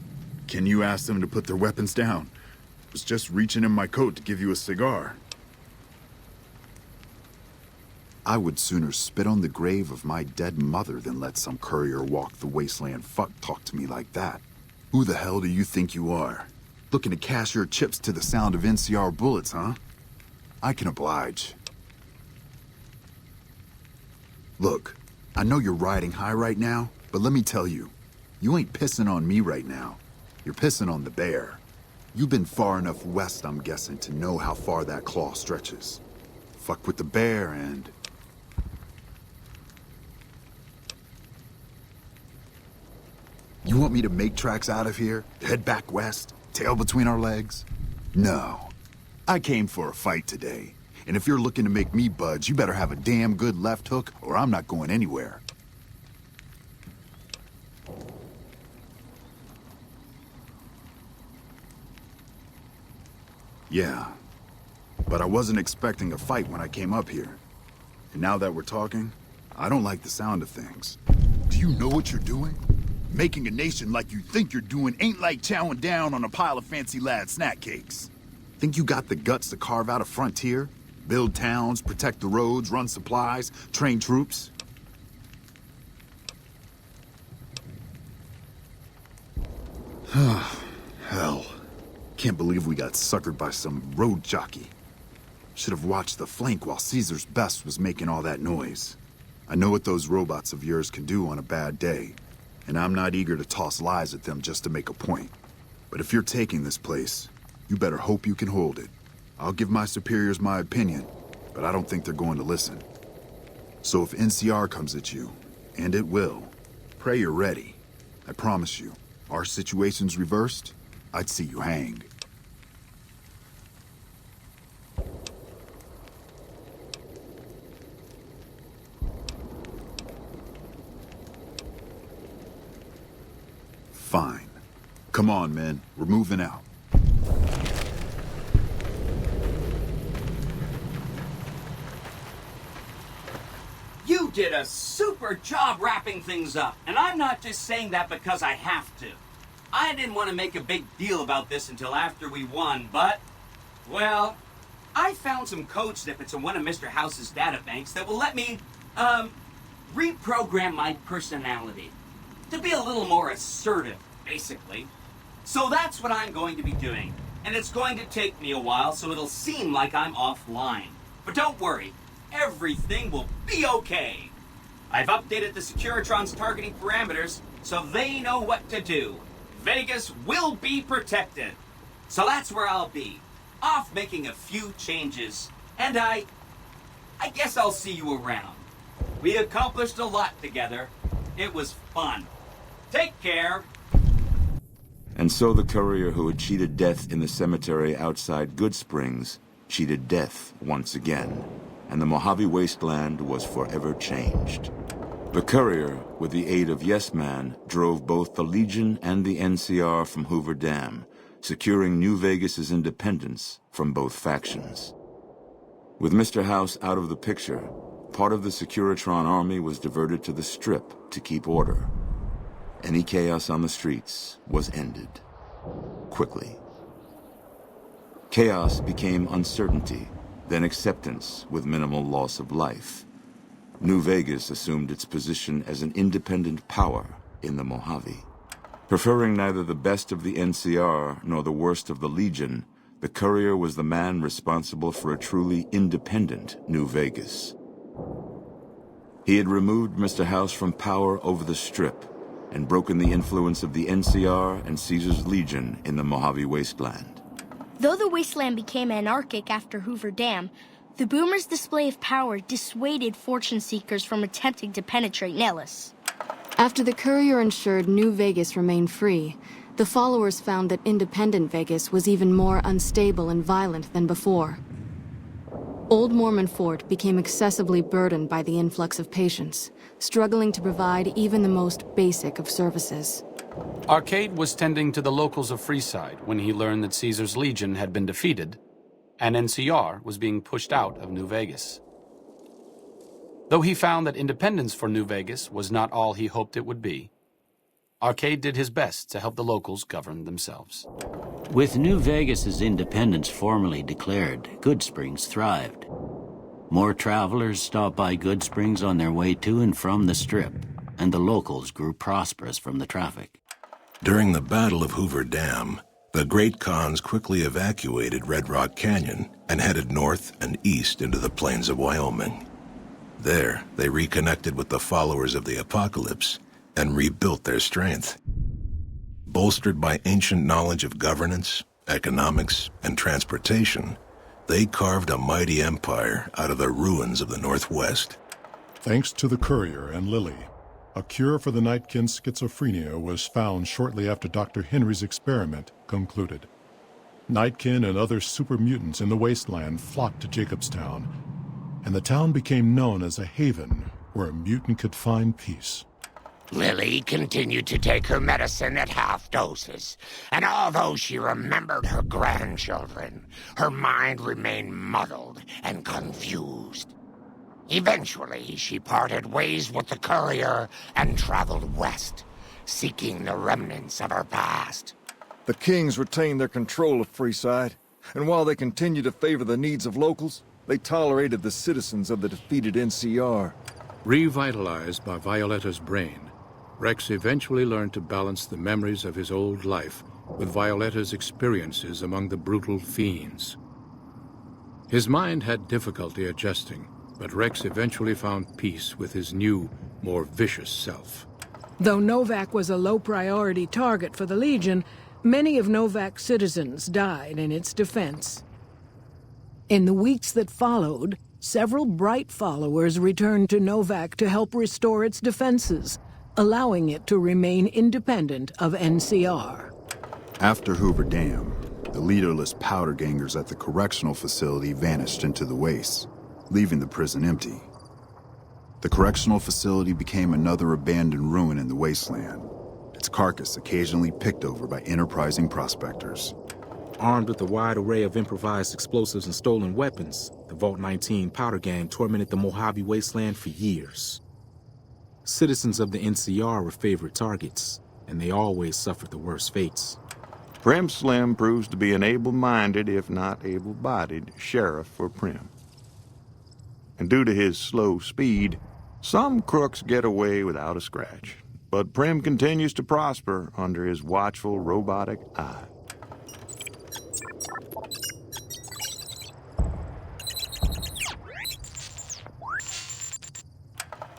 can you ask them to put their weapons down? I was just reaching in my coat to give you a cigar. I would sooner spit on the grave of my dead mother than let some courier walk the wasteland fuck talk to me like that. Who the hell do you think you are? Looking to cash your chips to the sound of NCR bullets, huh? I can oblige. Look, I know you're riding high right now, but let me tell you, you ain't pissing on me right now. You're pissing on the bear. You've been far enough west, I'm guessing, to know how far that claw stretches. Fuck with the bear and... You want me to make tracks out of here? Head back west? Tail between our legs? No. I came for a fight today. And if you're looking to make me budge, you better have a damn good left hook, or I'm not going anywhere. Yeah. But I wasn't expecting a fight when I came up here. And now that we're talking, I don't like the sound of things. Do you know what you're doing? Making a nation like you think you're doing ain't like chowing down on a pile of fancy lad snack cakes. Think you got the guts to carve out a frontier? Build towns, protect the roads, run supplies, train troops? Hell. Can't believe we got suckered by some road jockey. Should have watched the flank while Caesar's best was making all that noise. I know what those robots of yours can do on a bad day, and I'm not eager to toss lies at them just to make a point. But if you're taking this place, you better hope you can hold it. I'll give my superiors my opinion, but I don't think they're going to listen. So if NCR comes at you, and it will, pray you're ready. I promise you, our situation's reversed, I'd see you hanged. Fine. Come on, men. We're moving out. You did a super job wrapping things up, and I'm not just saying that because I have to. I didn't want to make a big deal about this until after we won, but, well, I found some code snippets in one of Mr. House's databanks that will let me, reprogram my personality to be a little more assertive, basically. So that's what I'm going to be doing, and it's going to take me a while, so it'll seem like I'm offline. But don't worry, everything will be okay. I've updated the Securitron's targeting parameters, so they know what to do. Vegas will be protected. So that's where I'll be, off making a few changes. And I guess I'll see you around. We accomplished a lot together. It was fun. Take care. And so the courier who had cheated death in the cemetery outside Goodsprings cheated death once again, and the Mojave Wasteland was forever changed. The courier, with the aid of Yes Man, drove both the Legion and the NCR from Hoover Dam, securing New Vegas's independence from both factions. With Mr. House out of the picture, part of the Securitron army was diverted to the Strip to keep order. Any chaos on the streets was ended. Quickly. Chaos became uncertainty, then acceptance with minimal loss of life. New Vegas assumed its position as an independent power in the Mojave. Preferring neither the best of the NCR nor the worst of the Legion, the courier was the man responsible for a truly independent New Vegas. He had removed Mr. House from power over the Strip and broken the influence of the NCR and Caesar's Legion in the Mojave Wasteland. Though the wasteland became anarchic after Hoover Dam, the Boomers' display of power dissuaded fortune seekers from attempting to penetrate Nellis. After the courier ensured New Vegas remained free, the followers found that independent Vegas was even more unstable and violent than before. Old Mormon Fort became excessively burdened by the influx of patients, struggling to provide even the most basic of services. Arcade was tending to the locals of Freeside when he learned that Caesar's Legion had been defeated, and NCR was being pushed out of New Vegas. Though he found that independence for New Vegas was not all he hoped it would be, Arcade did his best to help the locals govern themselves. With New Vegas's independence formally declared, Goodsprings thrived. More travelers stopped by Goodsprings on their way to and from the Strip, and the locals grew prosperous from the traffic. During the Battle of Hoover Dam, the Great Khans quickly evacuated Red Rock Canyon and headed north and east into the plains of Wyoming. There, they reconnected with the followers of the Apocalypse and rebuilt their strength. Bolstered by ancient knowledge of governance, economics, and transportation, they carved a mighty empire out of the ruins of the Northwest. Thanks to the Courier and Lily, a cure for the Nightkin's schizophrenia was found shortly after Dr. Henry's experiment concluded. Nightkin and other super mutants in the wasteland flocked to Jacobstown, and the town became known as a haven where a mutant could find peace. Lily continued to take her medicine at half doses, and although she remembered her grandchildren, her mind remained muddled and confused. Eventually, she parted ways with the Courier and traveled west, seeking the remnants of her past. The Kings retained their control of Freeside, and while they continued to favor the needs of locals, they tolerated the citizens of the defeated NCR. Revitalized by Violetta's brain, Rex eventually learned to balance the memories of his old life with Violetta's experiences among the brutal fiends. His mind had difficulty adjusting, but Rex eventually found peace with his new, more vicious self. Though Novak was a low-priority target for the Legion, many of Novak's citizens died in its defense. In the weeks that followed, several bright followers returned to Novak to help restore its defenses, allowing it to remain independent of NCR. After Hoover Dam, the leaderless powder gangers at the correctional facility vanished into the wastes, leaving the prison empty. The correctional facility became another abandoned ruin in the wasteland, its carcass occasionally picked over by enterprising prospectors. Armed with a wide array of improvised explosives and stolen weapons, the Vault 19 powder gang tormented the Mojave wasteland for years. Citizens of the NCR were favorite targets, and they always suffered the worst fates. Prim Slim proves to be an able-minded, if not able-bodied, sheriff for Prim. And due to his slow speed, some crooks get away without a scratch. But Prim continues to prosper under his watchful, robotic eye.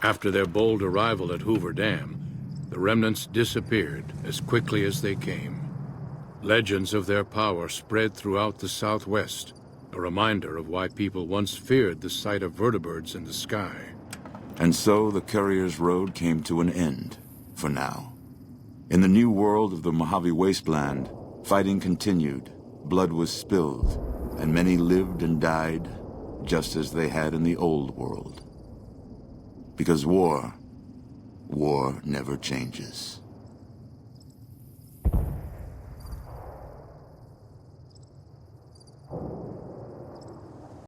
After their bold arrival at Hoover Dam, the remnants disappeared as quickly as they came. Legends of their power spread throughout the Southwest, a reminder of why people once feared the sight of vertibirds in the sky. And so the Courier's road came to an end, for now. In the new world of the Mojave Wasteland, fighting continued, blood was spilled, and many lived and died just as they had in the old world. Because war never changes.